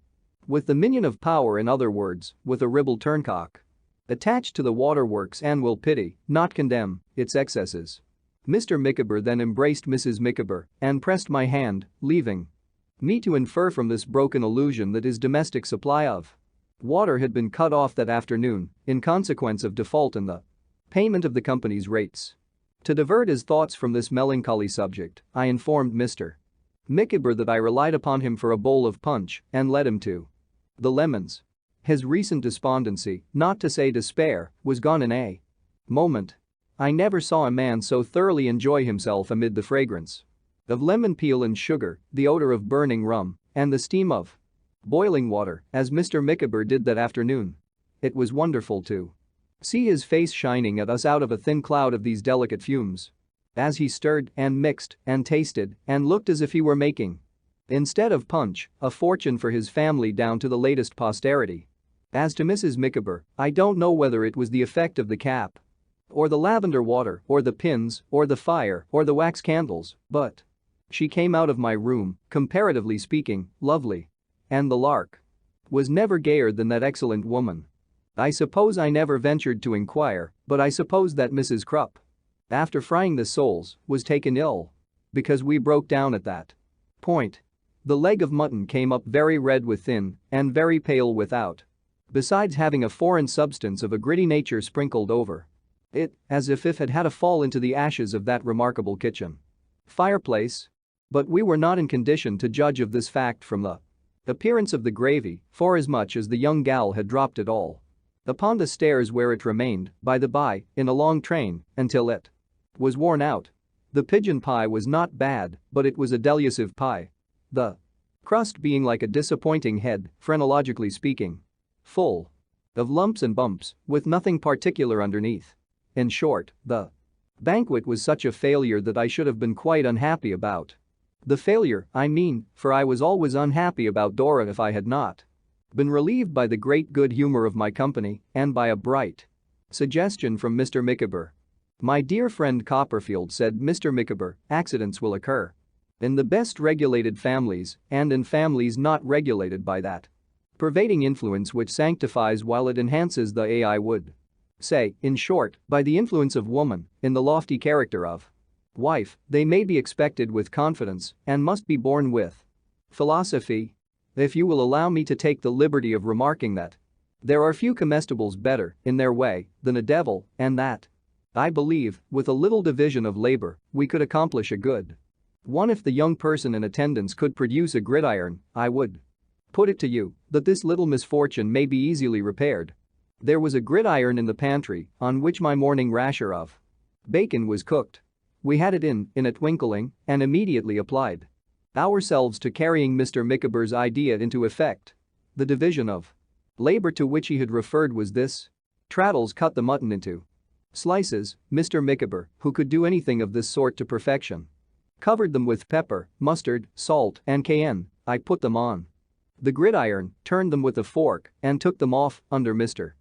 with the minion of power, in other words, with a ribald turncock attached to the waterworks, and will pity, not condemn, its excesses. Mr. Micawber then embraced Mrs. Micawber and pressed my hand, leaving me to infer from this broken allusion that his domestic supply of water had been cut off that afternoon in consequence of default in the payment of the company's rates. To divert his thoughts from this melancholy subject, I informed Mr. Micawber that I relied upon him for a bowl of punch and led him to the lemons. His recent despondency, not to say despair, was gone in a moment. I never saw a man so thoroughly enjoy himself amid the fragrance of lemon peel and sugar, the odor of burning rum, and the steam of boiling water as Mr. Micawber did that afternoon. It was wonderful to see his face shining at us out of a thin cloud of these delicate fumes as he stirred and mixed and tasted and looked as if he were making, instead of punch, a fortune for his family down to the latest posterity. As to Mrs. Micawber, I don't know whether it was the effect of the cap or the lavender water or the pins or the fire or the wax candles, but she came out of my room, comparatively speaking, lovely. And the lark was never gayer than that excellent woman. I suppose I never ventured to inquire, but I suppose that Mrs. Krupp, after frying the soles, was taken ill. Because we broke down at that point. The leg of mutton came up very red within and very pale without, besides having a foreign substance of a gritty nature sprinkled over it, as if it had had a fall into the ashes of that remarkable kitchen fireplace. But we were not in condition to judge of this fact from the appearance of the gravy, forasmuch as the young gal had dropped it all upon the stairs, where it remained, by the by, in a long train, until it was worn out. The pigeon pie was not bad, but it was a delusive pie. The crust being like a disappointing head, phrenologically speaking. Full of lumps and bumps, with nothing particular underneath. In short, the banquet was such a failure that I should have been quite unhappy about the failure, I mean, for I was always unhappy about Dora if I had not been relieved by the great good humor of my company and by a bright suggestion from Mr. Micawber. My dear friend Copperfield, said Mr. Micawber, accidents will occur in the best regulated families and in families not regulated by that pervading influence which sanctifies while it enhances the I would say, in short, by the influence of woman in the lofty character of wife. They may be expected with confidence and must be borne with philosophy. If you will allow me to take the liberty of remarking that there are few comestibles better, in their way, than a devil, and that, I believe, with a little division of labor, we could accomplish a good one. If the young person in attendance could produce a gridiron, I would put it to you that this little misfortune may be easily repaired. There was a gridiron in the pantry on which my morning rasher of bacon was cooked. We had it in a twinkling and immediately applied ourselves to carrying Mr. Micawber's idea into effect. The division of labor to which he had referred was this. Traddles cut the mutton into slices. Mr. Micawber, who could do anything of this sort to perfection, covered them with pepper, mustard, salt, and cayenne. I put them on the gridiron, turned them with a fork, and took them off under Mr.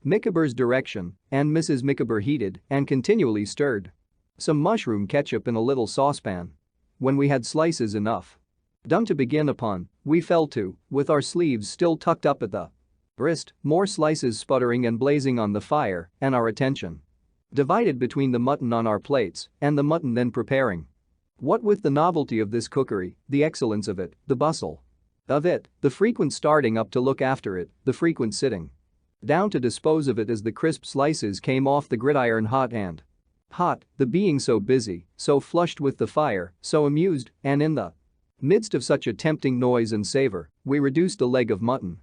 Micawber's direction, and Mrs. Micawber heated and continually stirred some mushroom ketchup in a little saucepan. When we had slices enough done to begin upon, we fell to, with our sleeves still tucked up at the wrist, more slices sputtering and blazing on the fire, and our attention divided between the mutton on our plates and the mutton then preparing. What with the novelty of this cookery, the excellence of it, the bustle Of it, the frequent starting up to look after it, the frequent sitting down to dispose of it as the crisp slices came off the gridiron hot and hot, the being so busy, so flushed with the fire, so amused, and in the midst of such a tempting noise and savor, we reduced a leg of mutton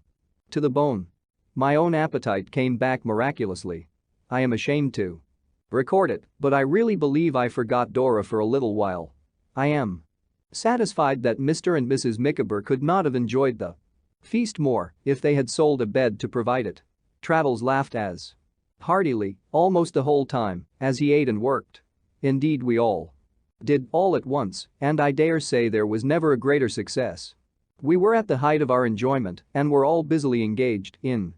to the bone. My own appetite came back miraculously. I am ashamed to record it, but I really believe I forgot Dora for a little while. I am satisfied that Mr. and Mrs. Micawber could not have enjoyed the feast more if they had sold a bed to provide it. Traddles laughed as heartily, almost the whole time, as he ate and worked. Indeed we all did, all at once, and I dare say there was never a greater success. We were at the height of our enjoyment and were all busily engaged in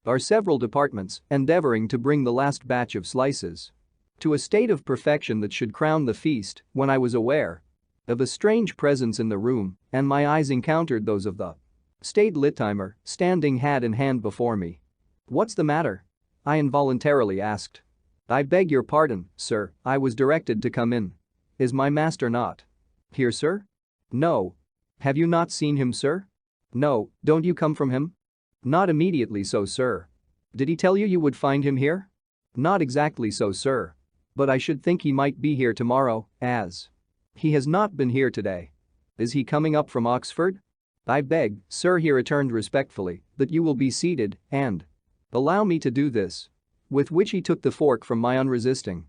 our several departments, endeavoring to bring the last batch of slices to a state of perfection that should crown the feast, when I was aware of a strange presence in the room, and my eyes encountered those of the staid Littimer, standing hat in hand before me. "What's the matter?" I involuntarily asked. "I beg your pardon, sir, I was directed to come in. Is my master not here, sir?" "No." "Have you not seen him, sir?" "No, don't you come from him?" "Not immediately so, sir." "Did he tell you you would find him here?" "Not exactly so, sir. But I should think he might be here tomorrow, as he has not been here today." "Is he coming up from Oxford?" "I beg, sir," he returned respectfully, "that you will be seated and allow me to do this." With which he took the fork from my unresisting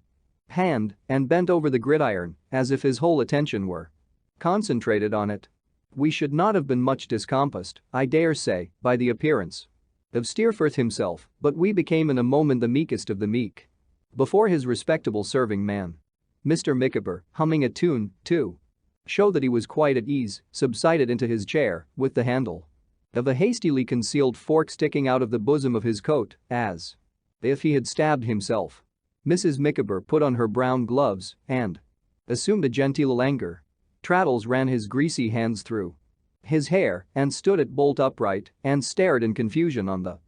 hand and bent over the gridiron as if his whole attention were concentrated on it. We should not have been much discompassed, I dare say, by the appearance of Steerforth himself, but we became in a moment the meekest of the meek before his respectable serving man. Mr. Micawber, humming a tune, to show that he was quite at ease, subsided into his chair with the handle of a hastily concealed fork sticking out of the bosom of his coat, as if he had stabbed himself. Mrs. Micawber put on her brown gloves and assumed a genteel languor. Traddles ran his greasy hands through his hair and stood it bolt upright and stared in confusion on the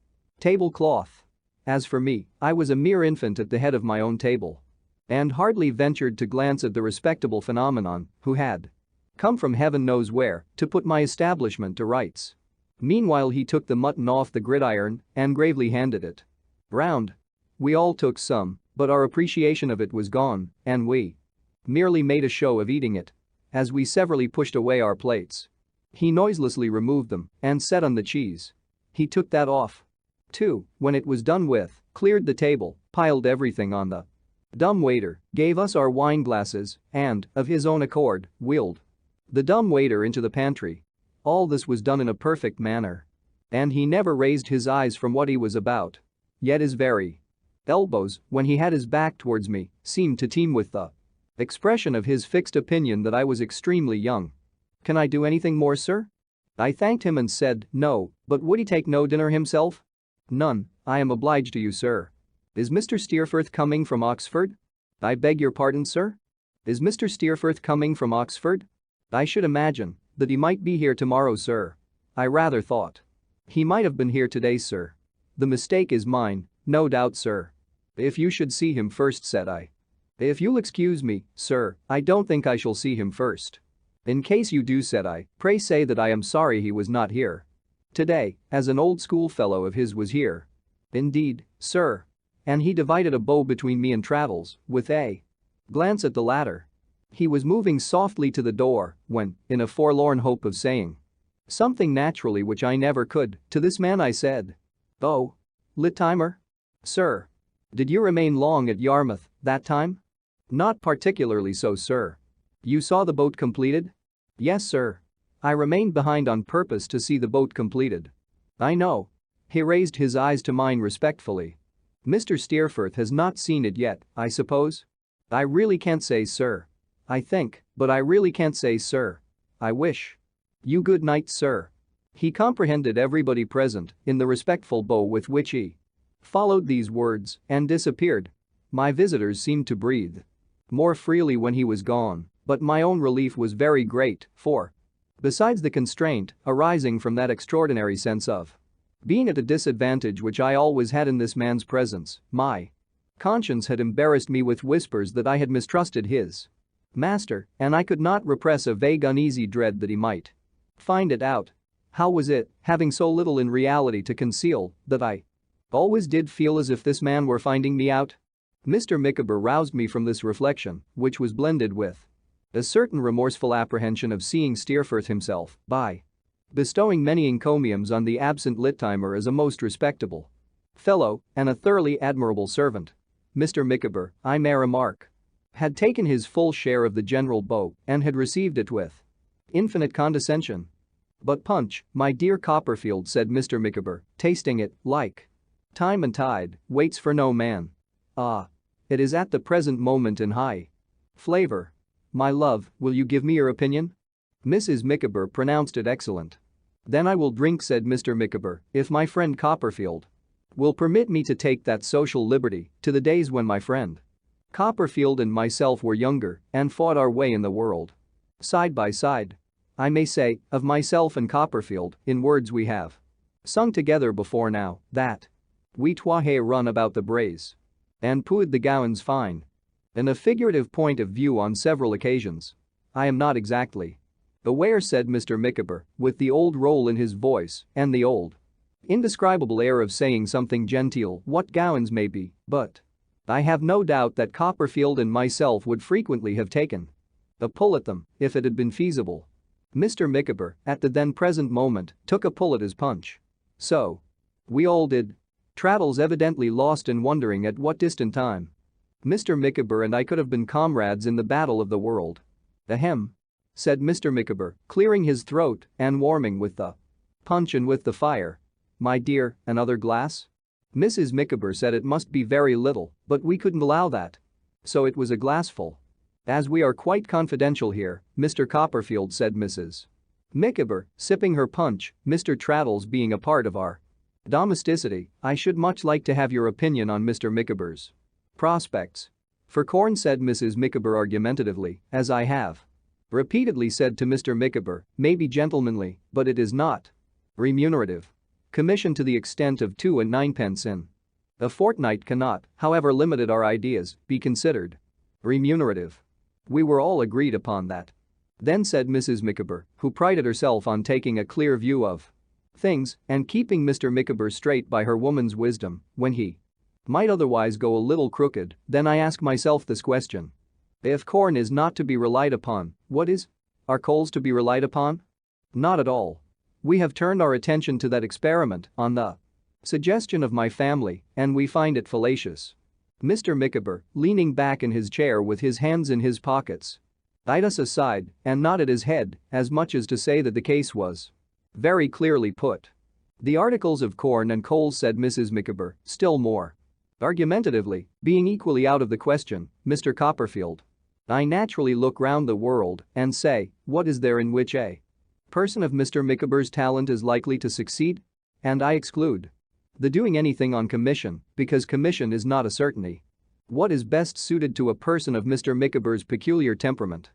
tablecloth. As for me, I was a mere infant at the head of my own table and hardly ventured to glance at the respectable phenomenon who had come from heaven knows where to put my establishment to rights. Meanwhile he took the mutton off the gridiron and gravely handed it round. We all took some, but our appreciation of it was gone, and we merely made a show of eating it. As we severally pushed away our plates, he noiselessly removed them and set on the cheese. He took that off too, when it was done with, cleared the table, piled everything on the dumb waiter, gave us our wine glasses, and, of his own accord, wheeled the dumb waiter into the pantry. All this was done in a perfect manner. And he never raised his eyes from what he was about. Yet his very elbows, when he had his back towards me, seemed to teem with the expression of his fixed opinion that I was extremely young. "Can I do anything more, sir?" I thanked him and said no, but would he take no dinner himself? "None, I am obliged to you, sir." "Is Mr. Steerforth coming from Oxford?" "I beg your pardon, sir?" "Is Mr. Steerforth coming from Oxford?" "I should imagine that he might be here tomorrow, sir. I rather thought he might have been here today, sir." "The mistake is mine, no doubt, sir." "If you should see him first," said I. "If you'll excuse me, sir, I don't think I shall see him first." "In case you do," said I, "pray say that I am sorry he was not here today, as an old schoolfellow of his was here." "Indeed, sir." And he divided a bow between me and Traddles, with a glance at the latter. He was moving softly to the door when, in a forlorn hope of saying something naturally which I never could, to this man I said, "Oh, Littimer? Sir. Did you remain long at Yarmouth that time?" "Not particularly so, sir." "You saw the boat completed?" "Yes, sir. I remained behind on purpose to see the boat completed." "I know." He raised his eyes to mine respectfully. "Mr. Steerforth has not seen it yet, I suppose?" "I really can't say, sir. I think, but I really can't say, sir. I wish you good night, sir." He comprehended everybody present in the respectful bow with which he followed these words and disappeared. My visitors seemed to breathe more freely when he was gone, but my own relief was very great, for besides the constraint arising from that extraordinary sense of being at a disadvantage which I always had in this man's presence, my conscience had embarrassed me with whispers that I had mistrusted his master, and I could not repress a vague uneasy dread that he might find it out. How was it, having so little in reality to conceal, that I always did feel as if this man were finding me out? Mr. Micawber roused me from this reflection, which was blended with a certain remorseful apprehension of seeing Steerforth himself, by bestowing many encomiums on the absent Littimer as a most respectable fellow and a thoroughly admirable servant. Mr. Micawber, I may remark, had taken his full share of the general beau and had received it with infinite condescension. "But punch, my dear Copperfield," said Mr. Micawber, tasting it, like time and tide, waits for no man. "Ah. It is at the present moment in high flavor. My love, will you give me your opinion?" Mrs. Micawber pronounced it excellent. "Then I will drink," said Mr. Micawber, "if my friend Copperfield will permit me to take that social liberty, to the days when my friend Copperfield and myself were younger and fought our way in the world side by side. I may say, of myself and Copperfield, in words we have sung together before now, that we twa hae run about the braes and pu'd the gowans fine. In a figurative point of view on several occasions. I am not exactly aware," said Mr. Micawber, with the old roll in his voice and the old indescribable air of saying something genteel, "what gowans may be, but I have no doubt that Copperfield and myself would frequently have taken a pull at them if it had been feasible." Mr. Micawber, at the then present moment, took a pull at his punch. "So we all did." Traddles evidently lost in wondering at what distant time Mr. Micawber and I could have been comrades in the battle of the world. "Ahem," said Mr. Micawber, clearing his throat and warming with the punch and with the fire. "My dear, another glass?" Mrs. Micawber said it must be very little, but we couldn't allow that. So it was a glassful. "As we are quite confidential here, Mr. Copperfield," said Mrs. Micawber, sipping her punch, "Mr. Traddles being a part of our domesticity, I should much like to have your opinion on Mr. Micawber's prospects for corn," said Mrs. Micawber argumentatively, "as I have repeatedly said to Mr. Micawber, may be gentlemanly, but it is not remunerative. Commission to the extent of 2 and 9 in a fortnight cannot, however limited our ideas, be considered remunerative." We were all agreed upon that. "Then," said Mrs. Micawber, who prided herself on taking a clear view of things and keeping Mr. Micawber straight by her woman's wisdom when he might otherwise go a little crooked, "then I ask myself this question. If corn is not to be relied upon, what is? Are coals to be relied upon? Not at all. We have turned our attention to that experiment on the suggestion of my family, and we find it fallacious." Mr. Micawber, leaning back in his chair with his hands in his pockets, eyed us aside and nodded his head as much as to say that the case was very clearly put. "The articles of corn and coals," said Mrs. Micawber, still more argumentatively, "being equally out of the question, Mr. Copperfield, I naturally look round the world and say, what is there in which a person of Mr. Micawber's talent is likely to succeed? And I exclude the doing anything on commission, because commission is not a certainty. What is best suited to a person of Mr. Micawber's peculiar temperament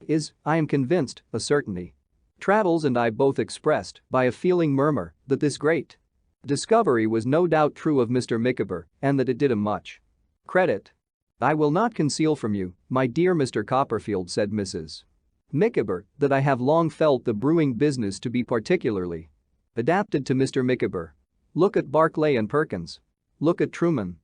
is, I am convinced, a certainty." Traddles and I both expressed, by a feeling murmur, that this great discovery was no doubt true of Mr. Micawber and that it did him much credit. "I will not conceal from you, my dear Mr. Copperfield," said Mrs. Micawber, "that I have long felt the brewing business to be particularly adapted to Mr. Micawber. Look at Barclay and Perkins. Look at Truman,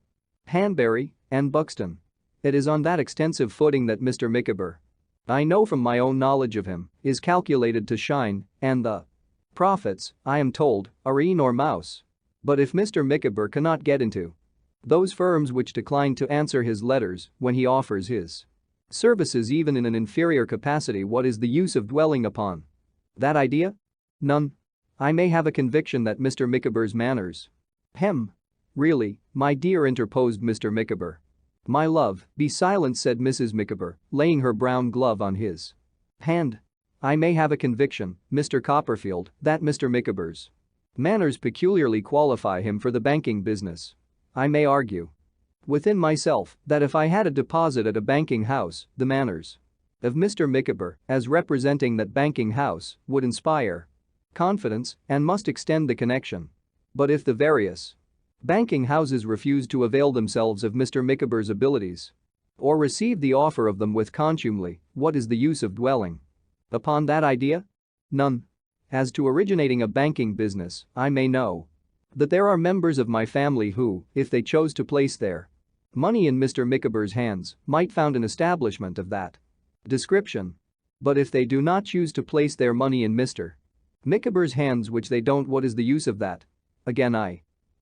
Hanbury, and Buxton. It is on that extensive footing that Mr. Micawber, I know from my own knowledge of him, is calculated to shine, and the profits, I am told, are e'en or mouse. But if Mr. Micawber cannot get into those firms which decline to answer his letters when he offers his services even in an inferior capacity, what is the use of dwelling upon that idea? None. I may have a conviction that Mr. Micawber's manners." "Hem. Really, my dear," interposed Mr. Micawber. "My love, be silent," said Mrs. Micawber, laying her brown glove on his hand. "I may have a conviction, Mr. Copperfield, that Mr. Micawber's manners peculiarly qualify him for the banking business. I may argue within myself that if I had a deposit at a banking house, the manners of Mr. Micawber, as representing that banking house, would inspire confidence and must extend the connection. But if the various banking houses refuse to avail themselves of Mr. Micawber's abilities or receive the offer of them with contumely, what is the use of dwelling upon that idea? None." As to originating a banking business, I may know that there are members of my family who, if they chose to place their money in Mr. Micawber's hands, might found an establishment of that description. But if they do not choose to place their money in Mr. Micawber's hands, which they don't, what is the use of that? Again, I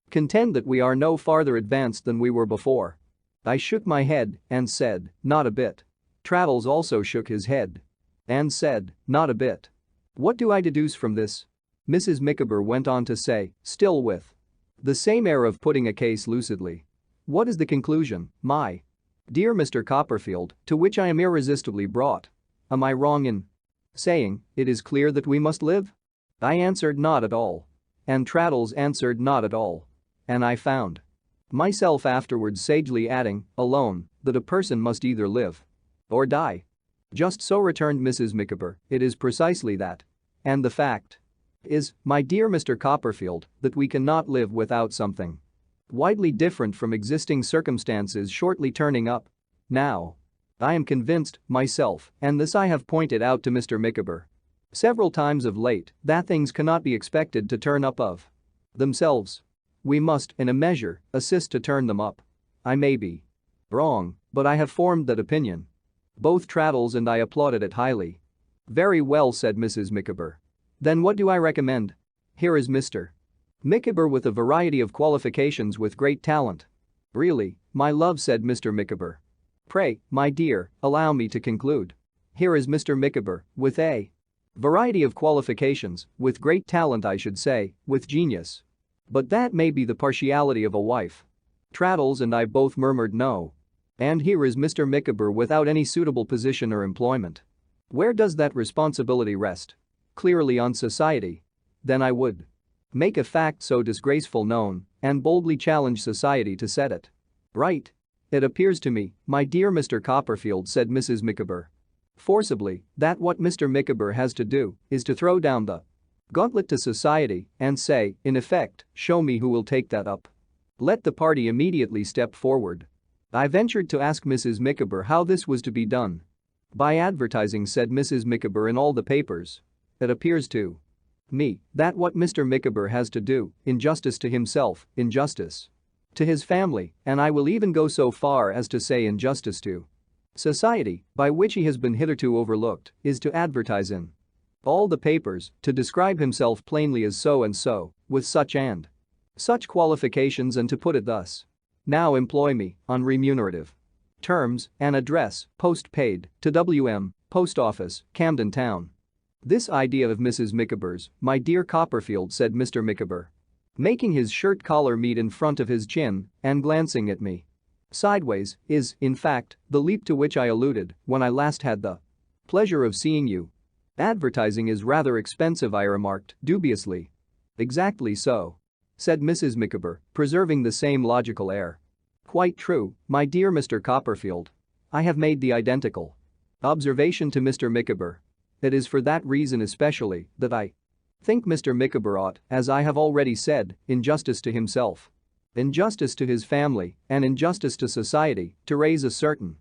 contend that we are no farther advanced than we were before. I shook my head and said, not a bit. Traddles also shook his head and said, not a bit. What do I deduce from this? Mrs. Micawber went on to say, still with the same air of putting a case lucidly. What is the conclusion, my dear Mr. Copperfield, to which I am irresistibly brought? Am I wrong in saying it is clear that we must live? I answered, not at all. And Traddles answered, not at all. And I found myself afterwards sagely adding, alone, that a person must either live or die. Just so, returned Mrs. Micawber, it is precisely that. And the fact is, my dear Mr. Copperfield, that we cannot live without something widely different from existing circumstances shortly turning up. Now, I am convinced, myself, and this I have pointed out to Mr. Micawber several times of late, that things cannot be expected to turn up of themselves. We must, in a measure, assist to turn them up. I may be wrong, but I have formed that opinion. Both Traddles and I applauded it highly. Very well, said Mrs. Micawber. Then what do I recommend? Here is Mr. Micawber with a variety of qualifications, with great talent. Really, my love, said Mr. Micawber. Pray, my dear, allow me to conclude. Here is Mr. Micawber with a variety of qualifications, with great talent, I should say, with genius. But that may be the partiality of a wife. Traddles and I both murmured no. And here is Mr. Micawber without any suitable position or employment. Where does that responsibility rest? Clearly on society. Then I would make a fact so disgraceful known and boldly challenge society to set it right. It appears to me, my dear Mr. Copperfield, said Mrs. Micawber forcibly, that what Mr. Micawber has to do is to throw down the gauntlet to society and say, in effect, show me who will take that up. Let the party immediately step forward. I ventured to ask Mrs. Micawber how this was to be done. By advertising, said Mrs. Micawber, in all the papers. It appears to me that what Mr. Micawber has to do, in justice to himself, in justice to his family, and I will even go so far as to say in justice to society, by which he has been hitherto overlooked, is to advertise in all the papers, to describe himself plainly as so and so, with such and such qualifications, and to put it thus. Now employ me, on remunerative terms, an address, post paid, to W.M., Post Office, Camden Town. This idea of Mrs. Micawber's, my dear Copperfield, said Mr. Micawber, making his shirt collar meet in front of his chin and glancing at me sideways, is, in fact, the leap to which I alluded when I last had the pleasure of seeing you. Advertising is rather expensive, I remarked, dubiously. Exactly so, said Mrs. Micawber, preserving the same logical air. Quite true, my dear Mr. Copperfield. I have made the identical observation to Mr. Micawber. It is for that reason especially that I think Mr. Micawber ought, as I have already said, in justice to himself, in justice to his family, and in justice to society, to raise a certain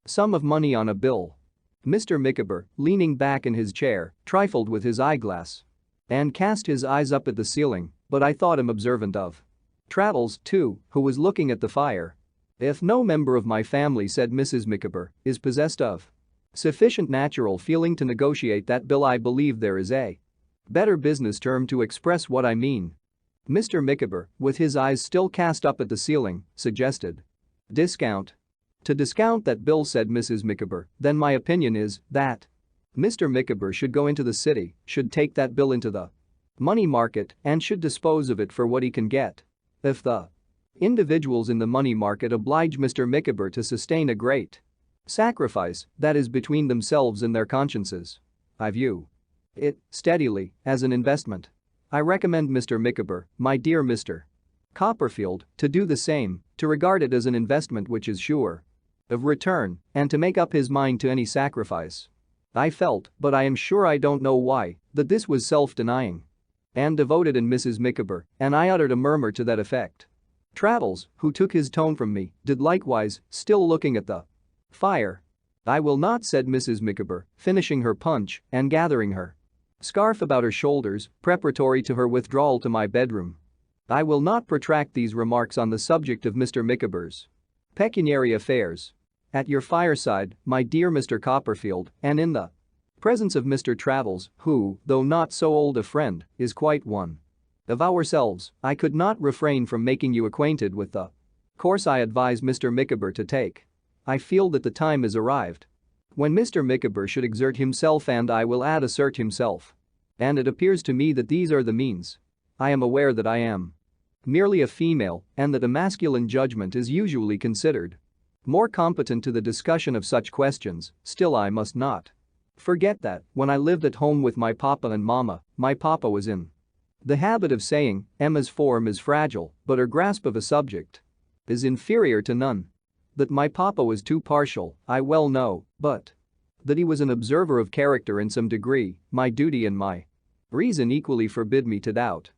sum of money on a bill. Mr. Micawber, leaning back in his chair, trifled with his eyeglass and cast his eyes up at the ceiling, but I thought him observant of Traddles, too, who was looking at the fire. If no member of my family, said Mrs. Micawber, is possessed of sufficient natural feeling to negotiate that bill, I believe there is a better business term to express what I mean. Mr. Micawber, with his eyes still cast up at the ceiling, suggested discount. To discount that bill, said Mrs. Micawber, then my opinion is that Mr. Micawber should go into the city, should take that bill into the money market, and should dispose of it for what he can get. If the individuals in the money market oblige Mr. Micawber to sustain a great sacrifice, that is between themselves and their consciences. I view it, steadily, as an investment. I recommend Mr. Micawber, my dear Mr. Copperfield, to do the same, to regard it as an investment which is sure of return, and to make up his mind to any sacrifice. I felt, but I am sure I don't know why, that this was self-denying and devoted in Mrs. Micawber, and I uttered a murmur to that effect. Traddles, who took his tone from me, did likewise, still looking at the fire. I will not, said Mrs. Micawber, finishing her punch and gathering her Scarf about her shoulders, preparatory to her withdrawal to my bedroom. I will not protract these remarks on the subject of Mr. Micawber's pecuniary affairs. At your fireside, my dear Mr. Copperfield, and in the presence of Mr. Traddles, who, though not so old a friend, is quite one of ourselves, I could not refrain from making you acquainted with the course I advise Mr. Micawber to take. I feel that the time is arrived when Mr. Micawber should exert himself, and I will add assert himself. And it appears to me that these are the means. I am aware that I am merely a female and that a masculine judgment is usually considered more competent to the discussion of such questions, still I must not forget that when I lived at home with my papa and mama, my papa was in the habit of saying, Emma's form is fragile, but her grasp of a subject is inferior to none. That my papa was too partial, I well know, but that he was an observer of character in some degree, my duty and my reason equally forbid me to doubt.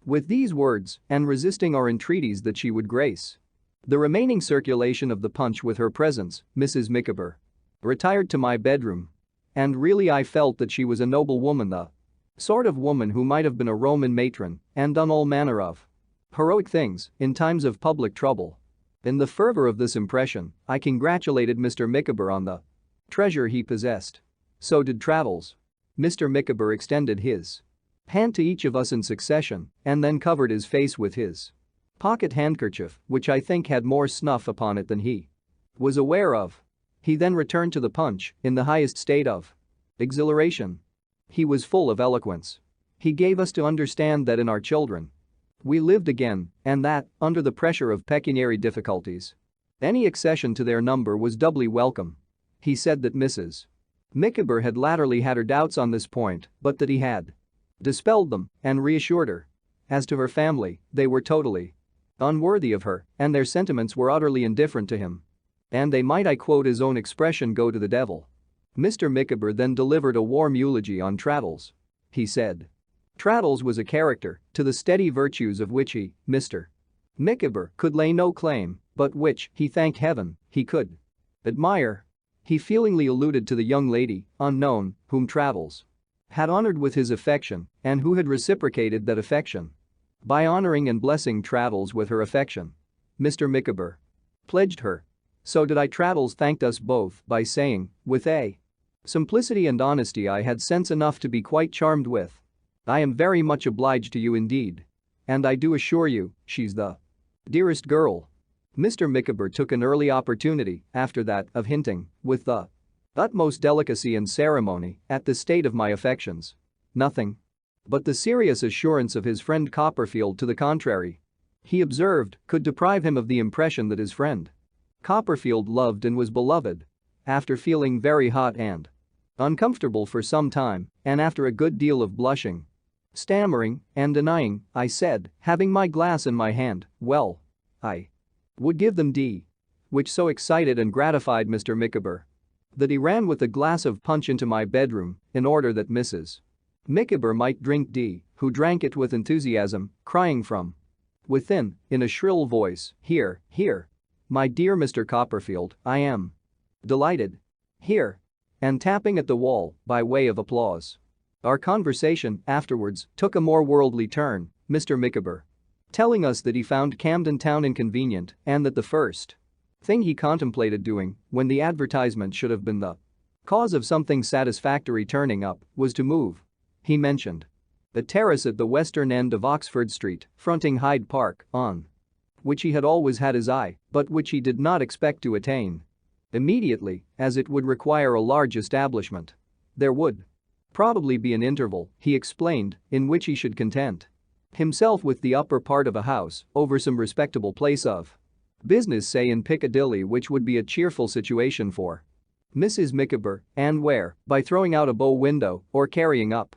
With these words, and resisting our entreaties that she would grace the remaining circulation of the punch with her presence, Mrs. Micawber retired to my bedroom. And really I felt that she was a noble woman, the sort of woman who might have been a Roman matron and done all manner of heroic things in times of public trouble. In the fervor of this impression, I congratulated Mr. Micawber on the treasure he possessed. So did Traddles. Mr. Micawber extended his hand to each of us in succession and then covered his face with his pocket handkerchief, which I think had more snuff upon it than he was aware of. He then returned to the punch in the highest state of exhilaration. He was full of eloquence. He gave us to understand that in our children we lived again, and that, under the pressure of pecuniary difficulties, any accession to their number was doubly welcome. He said that Mrs. Micawber had latterly had her doubts on this point, but that he had dispelled them and reassured her. As to her family, they were totally unworthy of her, and their sentiments were utterly indifferent to him. And they might, I quote his own expression, go to the devil. Mr. Micawber then delivered a warm eulogy on Traddles. He said Traddles was a character to the steady virtues of which he, Mr. Micawber, could lay no claim, but which, he thanked heaven, he could admire. He feelingly alluded to the young lady, unknown, whom Traddles had honored with his affection and who had reciprocated that affection by honoring and blessing Traddles with her affection. Mr. Micawber pledged her. So did I. Traddles thanked us both by saying, with a simplicity and honesty I had sense enough to be quite charmed with. I am very much obliged to you indeed. And I do assure you, she's the dearest girl. Mr. Micawber took an early opportunity, after that, of hinting, with the utmost delicacy and ceremony, at the state of my affections. Nothing but the serious assurance of his friend Copperfield to the contrary, he observed, could deprive him of the impression that his friend Copperfield loved and was beloved. After feeling very hot and uncomfortable for some time, and after a good deal of blushing, stammering, and denying, I said, having my glass in my hand, well, I would give them D. Which so excited and gratified Mr. Micawber that he ran with a glass of punch into my bedroom in order that Mrs. Micawber might drink D, who drank it with enthusiasm, crying from within, in a shrill voice, here, here. My dear Mr. Copperfield, I am delighted. Here. And tapping at the wall, by way of applause. Our conversation, afterwards, took a more worldly turn, Mr. Micawber telling us that he found Camden Town inconvenient and that the first thing he contemplated doing, when the advertisement should have been the cause of something satisfactory turning up, was to move. He mentioned the terrace at the western end of Oxford Street, fronting Hyde Park, on which he had always had his eye, but which he did not expect to attain immediately, as it would require a large establishment. There would probably be an interval, he explained, in which he should content himself with the upper part of a house over some respectable place of business, say in Piccadilly, which would be a cheerful situation for Mrs. Micawber, and where, by throwing out a bow window or carrying up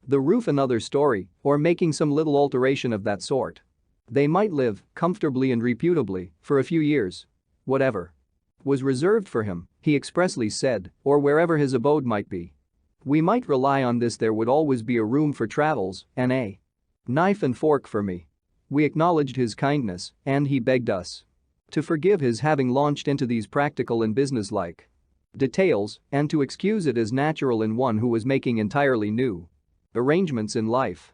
the roof another story or making some little alteration of that sort, they might live comfortably and reputably for a few years. Whatever was reserved for him, he expressly said, or wherever his abode might be, we might rely on this. There would always be a room for Traddles and a knife and fork for me. We acknowledged his kindness, and he begged us to forgive his having launched into these practical and businesslike details and to excuse it as natural in one who was making entirely new Arrangements in life.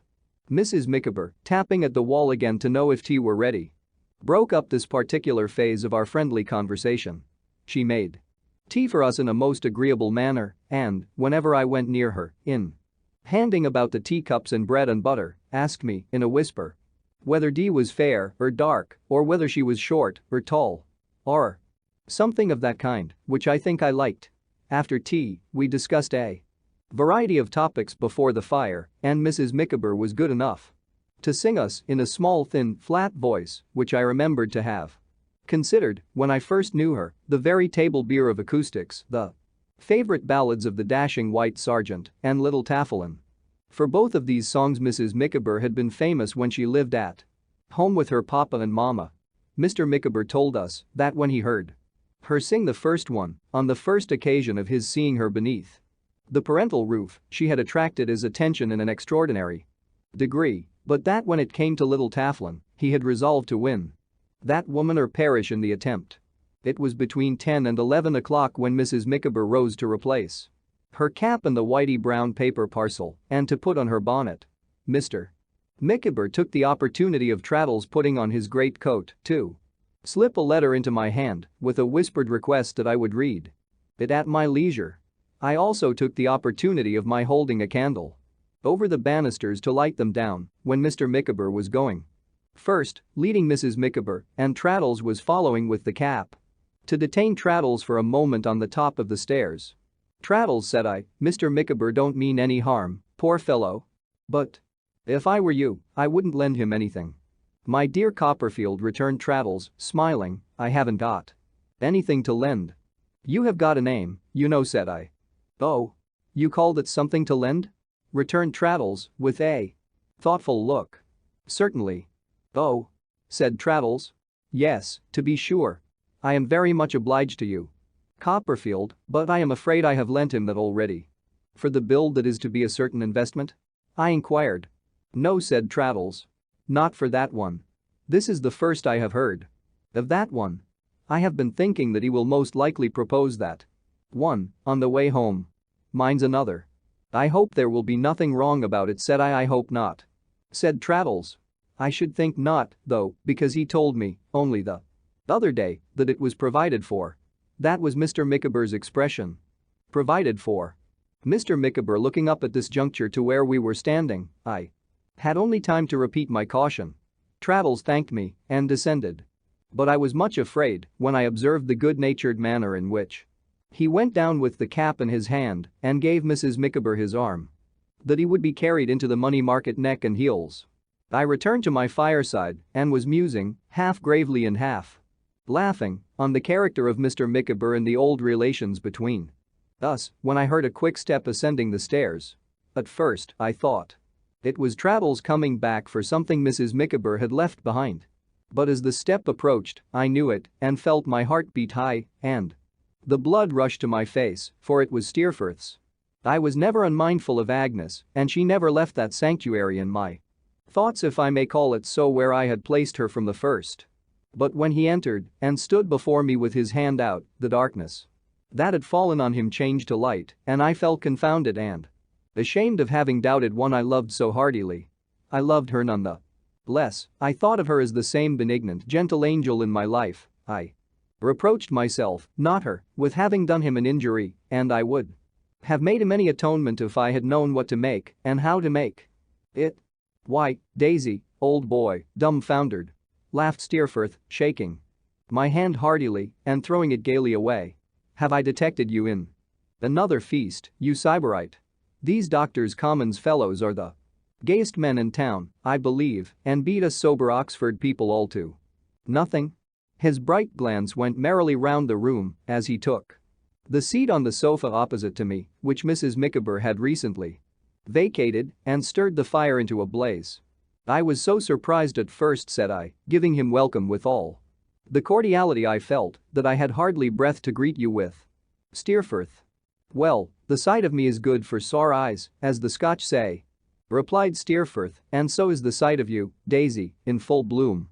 Mrs. Micawber, tapping at the wall again to know if tea were ready, broke up this particular phase of our friendly conversation. She made tea for us in a most agreeable manner, and, whenever I went near her, in handing about the teacups and bread and butter, asked me, in a whisper, whether tea was fair or dark, or whether she was short or tall, or something of that kind, which I think I liked. After tea, we discussed a variety of topics before the fire, and Mrs. Micawber was good enough to sing us in a small thin, flat voice, which I remembered to have considered, when I first knew her, the very table beer of acoustics, the favorite ballads of the dashing White Sergeant and Little Tafflin. For both of these songs Mrs. Micawber had been famous when she lived at home with her papa and mama. Mr. Micawber told us that when he heard her sing the first one, on the first occasion of his seeing her beneath the parental roof, she had attracted his attention in an extraordinary degree, but that when it came to Little Tafflin, he had resolved to win that woman or perish in the attempt. It was between 10 and 11 o'clock when Mrs. Micawber rose to replace her cap in the whitey brown paper parcel and to put on her bonnet. Mr. Micawber took the opportunity of Traddles putting on his great coat to slip a letter into my hand with a whispered request that I would read it at my leisure. I also took the opportunity of my holding a candle over the banisters to light them down when Mr. Micawber was going first, leading Mrs. Micawber, and Traddles was following with the cap. To detain Traddles for a moment on the top of the stairs. "Traddles," said I, "Mr. Micawber don't mean any harm, poor fellow. But if I were you, I wouldn't lend him anything." "My dear Copperfield," returned Traddles, smiling, "I haven't got anything to lend." "You have got a name, you know," said I. "Oh? You called it something to lend?" returned Traddles, with a thoughtful look. "Certainly." "Oh?" said Traddles. "Yes, to be sure. I am very much obliged to you, Copperfield, but I am afraid I have lent him that already." "For the bill that is to be a certain investment?" I inquired. "No," said Traddles. "Not for that one. This is the first I have heard of that one. I have been thinking that he will most likely propose that one on the way home. Mine's another." "I hope there will be nothing wrong about it," said I. "I hope not," said Traddles. "I should think not, though, because he told me, only the other day, that it was provided for." That was Mr. Micawber's expression. Provided for. Mr. Micawber looking up at this juncture to where we were standing, I had only time to repeat my caution. Traddles thanked me and descended. But I was much afraid when I observed the good-natured manner in which he went down with the cap in his hand and gave Mrs. Micawber his arm that he would be carried into the money market neck and heels. I returned to my fireside and was musing, half gravely and half laughing, on the character of Mr. Micawber and the old relations between us when I heard a quick step ascending the stairs. At first, I thought it was Traddles coming back for something Mrs. Micawber had left behind. But as the step approached, I knew it and felt my heart beat high and the blood rushed to my face, for it was Steerforth's. I was never unmindful of Agnes, and she never left that sanctuary in my thoughts, if I may call it so, where I had placed her from the first. But when he entered and stood before me with his hand out, the darkness that had fallen on him changed to light, and I felt confounded and ashamed of having doubted one I loved so heartily. I loved her none the less. I thought of her as the same benignant, gentle angel in my life. I reproached myself, not her, with having done him an injury, and I would have made him any atonement if I had known what to make and how to make it. "Why, Daisy, old boy," dumbfoundered, laughed Steerforth, shaking my hand heartily and throwing it gaily away. "Have I detected you in another feast, you sybarite? These Doctors' Commons fellows are the gayest men in town, I believe, and beat us sober Oxford people all to nothing." His bright glance went merrily round the room as he took the seat on the sofa opposite to me, which Mrs. Micawber had recently vacated, and stirred the fire into a blaze. "I was so surprised at first," said I, giving him welcome with all the cordiality I felt, "that I had hardly breath to greet you with." Steerforth. "Well, the sight of me is good for sore eyes, as the Scotch say," replied Steerforth, "and so is the sight of you, Daisy, in full bloom.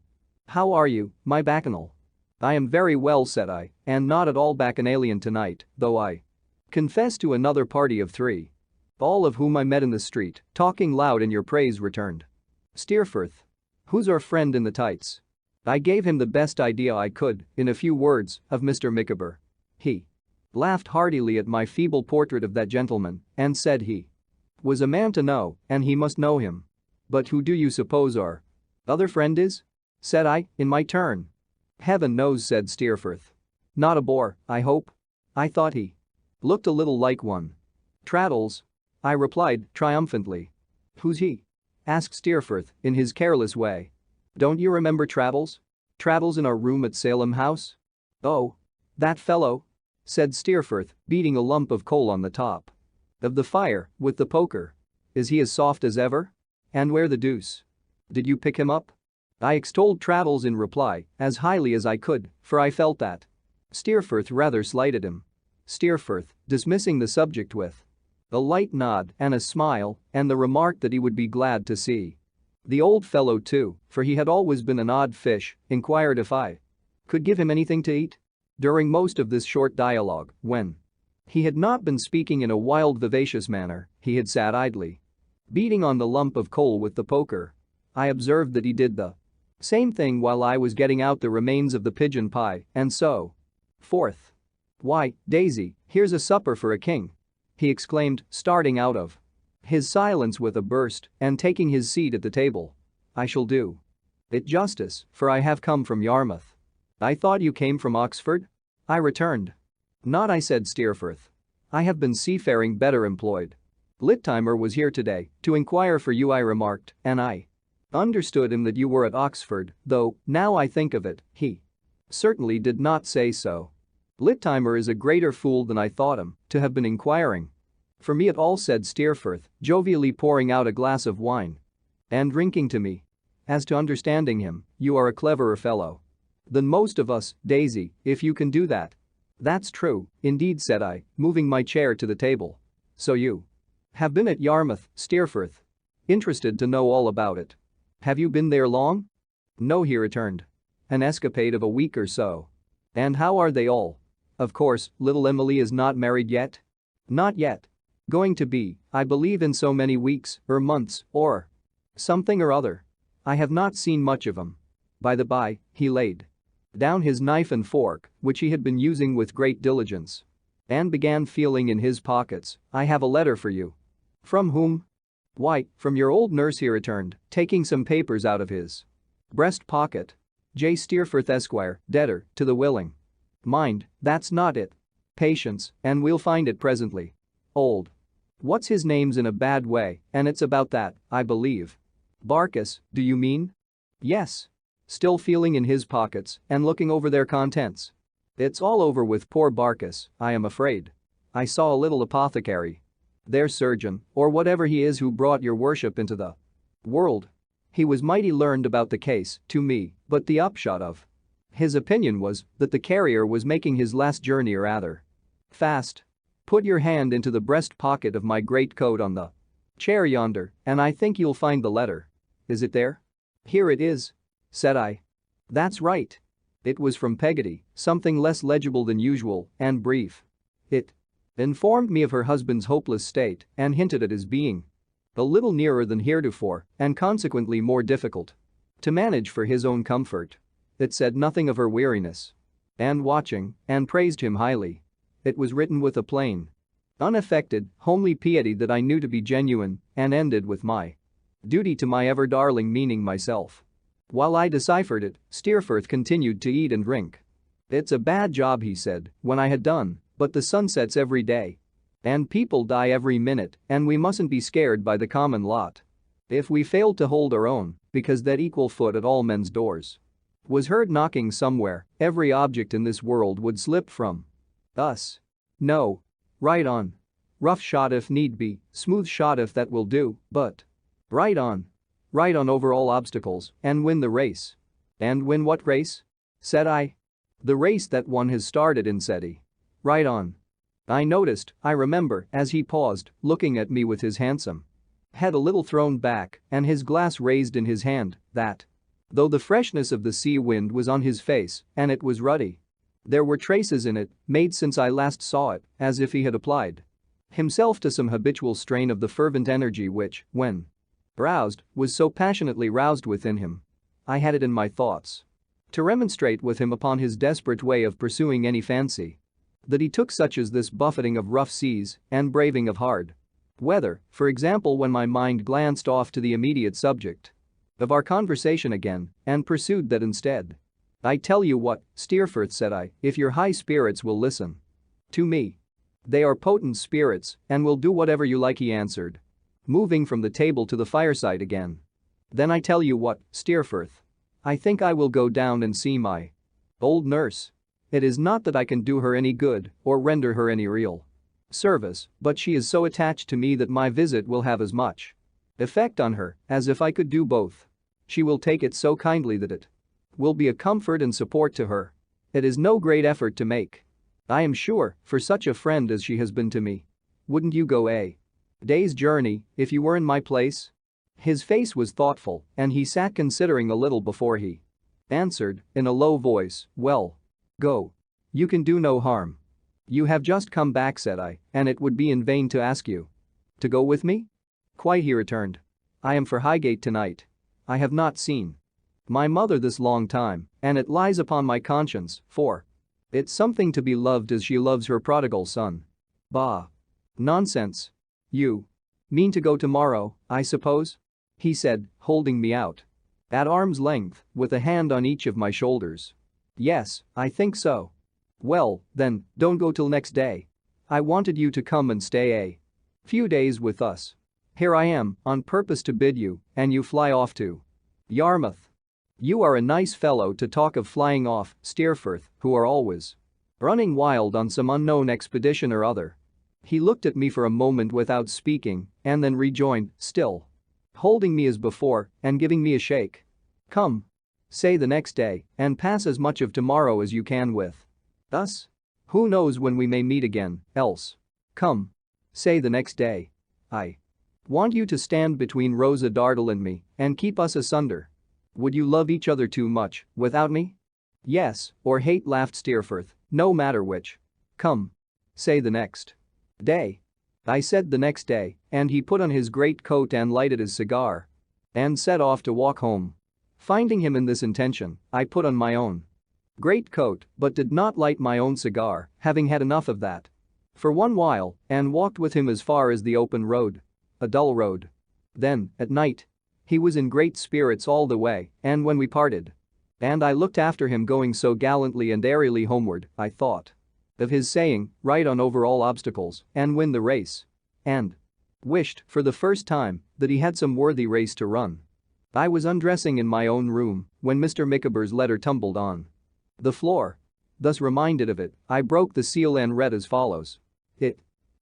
How are you, my bacchanal?" "I am very well," said I, "and not at all bacchanalian tonight, though I confess to another party of three." All of whom I met in the street, talking loud in your praise, returned Steerforth. Who's our friend in the tights? I gave him the best idea I could, in a few words, of Mr. Micawber. He laughed heartily at my feeble portrait of that gentleman and said he was a man to know and he must know him. But who do you suppose our other friend is? Said I, in my turn. Heaven knows, said Steerforth. Not a bore, I hope? I thought he looked a little like one. Traddles. I replied triumphantly. Who's he? Asked Steerforth in his careless way. Don't you remember Traddles? Traddles in our room at Salem House? Oh. That fellow? Said Steerforth, beating a lump of coal on the top of the fire with the poker. Is he as soft as ever? And where the deuce did you pick him up? I extolled Traddles in reply as highly as I could, for I felt that Steerforth rather slighted him. Steerforth, dismissing the subject with a light nod and a smile and the remark that he would be glad to see the old fellow too, for he had always been an odd fish, inquired if I could give him anything to eat. During most of this short dialogue, when he had not been speaking in a wild, vivacious manner, he had sat idly beating on the lump of coal with the poker. I observed that he did the same thing while I was getting out the remains of the pigeon pie and so forth. Why, Daisy, here's a supper for a king, he exclaimed, starting out of his silence with a burst and taking his seat at the table. I shall do it justice, for I have come from Yarmouth. I thought you came from Oxford? I returned. Not I, said Steerforth. I have been seafaring better employed. Littimer was here today to inquire for you, I remarked, and I understood him that you were at Oxford, though, now I think of it, he certainly did not say so. Littimer is a greater fool than I thought him to have been inquiring for me at all, said Steerforth, jovially pouring out a glass of wine and drinking to me. As to understanding him, you are a cleverer fellow than most of us, Daisy, if you can do that. That's true, indeed, said I, moving my chair to the table. So you have been at Yarmouth, Steerforth? Interested to know all about it. Have you been there long? No, he returned. An escapade of a week or so. And how are they all? Of course, little Emily is not married yet? Not yet. Going to be, I believe, in so many weeks, or months, or something or other. I have not seen much of him. By the by, he laid down his knife and fork, which he had been using with great diligence, and began feeling in his pockets. I have a letter for you. From whom? Why, from your old nurse, he returned, taking some papers out of his breast pocket. J. Steerforth, Esquire, debtor to the willing. Mind, that's not it. Patience, and we'll find it presently. Old. What's his name's in a bad way, and it's about that, I believe. Barkis, do you mean? Yes. Still feeling in his pockets and looking over their contents. It's all over with poor Barkis, I am afraid. I saw a little apothecary. Their surgeon, or whatever he is who brought your worship into the world. He was mighty learned about the case, to me, but the upshot of his opinion was that the carrier was making his last journey rather fast. Put your hand into the breast pocket of my greatcoat on the chair yonder, and I think you'll find the letter. Is it there? Here it is, said I. That's right. It was from Peggotty, something less legible than usual and brief. It informed me of her husband's hopeless state and hinted at his being a little nearer than heretofore and consequently more difficult to manage for his own comfort. It said nothing of her weariness and watching and praised him highly. It was written with a plain, unaffected, homely piety that I knew to be genuine and ended with my duty to my ever-darling meaning myself. While I deciphered it, Steerforth continued to eat and drink. It's a bad job, he said, when I had done, but the sun sets every day. And people die every minute, and we mustn't be scared by the common lot. If we failed to hold our own, because that equal foot at all men's doors was heard knocking somewhere, every object in this world would slip from us. No. Right on. Rough shot if need be, smooth shot if that will do, but right on. Right on over all obstacles and win the race. And win what race? Said I. The race that one has started in, said he. Right on. I noticed, I remember, as he paused, looking at me with his handsome head a little thrown back and his glass raised in his hand, that though the freshness of the sea wind was on his face and it was ruddy, there were traces in it, made since I last saw it, as if he had applied himself to some habitual strain of the fervent energy which, when roused, was so passionately roused within him. I had it in my thoughts to remonstrate with him upon his desperate way of pursuing any fancy that he took, such as this buffeting of rough seas and braving of hard weather, for example, when my mind glanced off to the immediate subject of our conversation again and pursued that instead. "I tell you what, Steerforth," said I, "if your high spirits will listen to me. They are potent spirits and will do whatever you like," he answered, moving from the table to the fireside again. "Then I tell you what, Steerforth. I think I will go down and see my old nurse. It is not that I can do her any good or render her any real service, but she is so attached to me that my visit will have as much effect on her as if I could do both. She will take it so kindly that it will be a comfort and support to her. It is no great effort to make, I am sure, for such a friend as she has been to me. Wouldn't you go a day's journey if you were in my place?" His face was thoughtful and he sat considering a little before he answered in a low voice, "Well, go. You can do no harm." "You have just come back," said I, "and it would be in vain to ask you to go with me?" "Quite," he returned. "I am for Highgate tonight. I have not seen my mother this long time, and it lies upon my conscience, for it's something to be loved as she loves her prodigal son." "Bah! Nonsense. You mean to go tomorrow, I suppose?" he said, holding me out at arm's length with a hand on each of my shoulders. "Yes, I think so." "Well, then, don't go till next day. I wanted you to come and stay a few days with us. Here I am, on purpose to bid you, and you fly off to Yarmouth. You are a nice fellow to talk of flying off, Steerforth, who are always running wild on some unknown expedition or other." He looked at me for a moment without speaking and then rejoined, still holding me as before and giving me a shake. "Come. Say the next day and pass as much of tomorrow as you can with us. Who knows when we may meet again, else. Come. Say the next day. I want you to stand between Rosa Dartle and me and keep us asunder. Would you love each other too much without me?" "Yes, or hate," laughed Steerforth, "no matter which. Come. Say the next day." I said the next day, and he put on his great coat and lighted his cigar and set off to walk home. Finding him in this intention, I put on my own great coat but did not light my own cigar, having had enough of that for one while, and walked with him as far as the open road, a dull road. Then, at night, he was in great spirits all the way, and when we parted and I looked after him going so gallantly and airily homeward, I thought of his saying, "Ride on over all obstacles and win the race," and wished, for the first time, that he had some worthy race to run. I was undressing in my own room when Mr. Micawber's letter tumbled on the floor. Thus reminded of it, I broke the seal and read as follows. It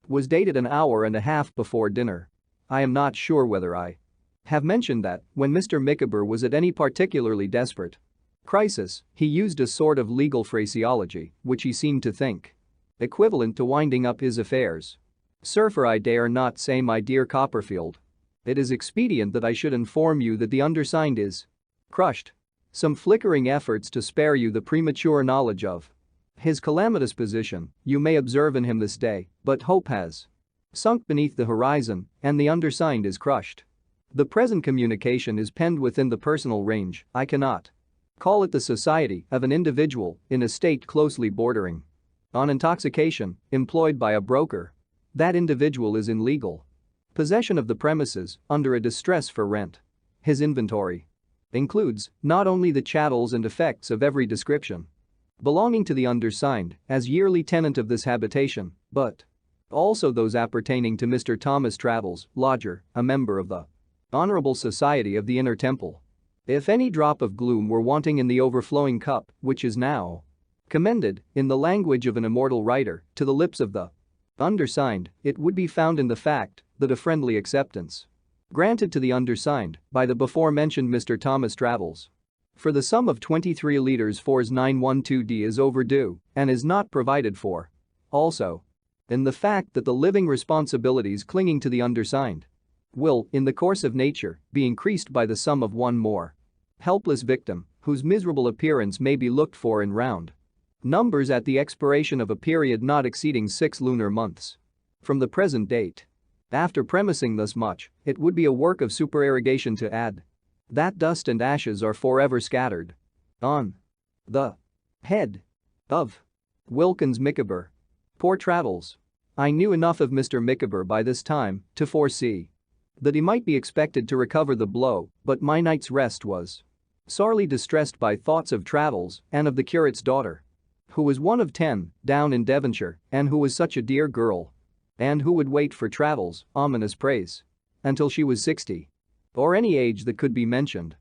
was dated an hour and a half before dinner. I am not sure whether I have mentioned that, when Mr. Micawber was at any particularly desperate crisis, he used a sort of legal phraseology which he seemed to think equivalent to winding up his affairs. "Sir, for I dare not say, my dear Copperfield, it is expedient that I should inform you that the undersigned is crushed. Some flickering efforts to spare you the premature knowledge of his calamitous position you may observe in him this day, but hope has sunk beneath the horizon and the undersigned is crushed. The present communication is penned within the personal range, I cannot call it the society, of an individual in a state closely bordering on intoxication, employed by a broker. That individual is in legal possession of the premises, under a distress for rent. His inventory includes not only the chattels and effects of every description belonging to the undersigned as yearly tenant of this habitation, but also those appertaining to Mr. Thomas Traddles, lodger, a member of the Honorable Society of the Inner Temple. If any drop of gloom were wanting in the overflowing cup, which is now commended, in the language of an immortal writer, to the lips of the undersigned, it would be found in the fact that a friendly acceptance granted to the undersigned by the before-mentioned Mr. Thomas Traddles for the sum of 23 liters 4s912d is overdue and is not provided for. Also, in the fact that the living responsibilities clinging to the undersigned will, in the course of nature, be increased by the sum of one more helpless victim whose miserable appearance may be looked for in round numbers at the expiration of a period not exceeding 6 lunar months. from the present date. After premising thus much, it would be a work of supererogation to add that dust and ashes are forever scattered on the head of Wilkins Micawber. Poor Traddles. I knew enough of Mr. Micawber by this time to foresee that he might be expected to recover the blow, but my night's rest was sorely distressed by thoughts of Traddles and of the curate's daughter, who was one of 10 down in Devonshire and who was such a dear girl, and who would wait for Traddles' ominous praise until she was 60 or any age that could be mentioned.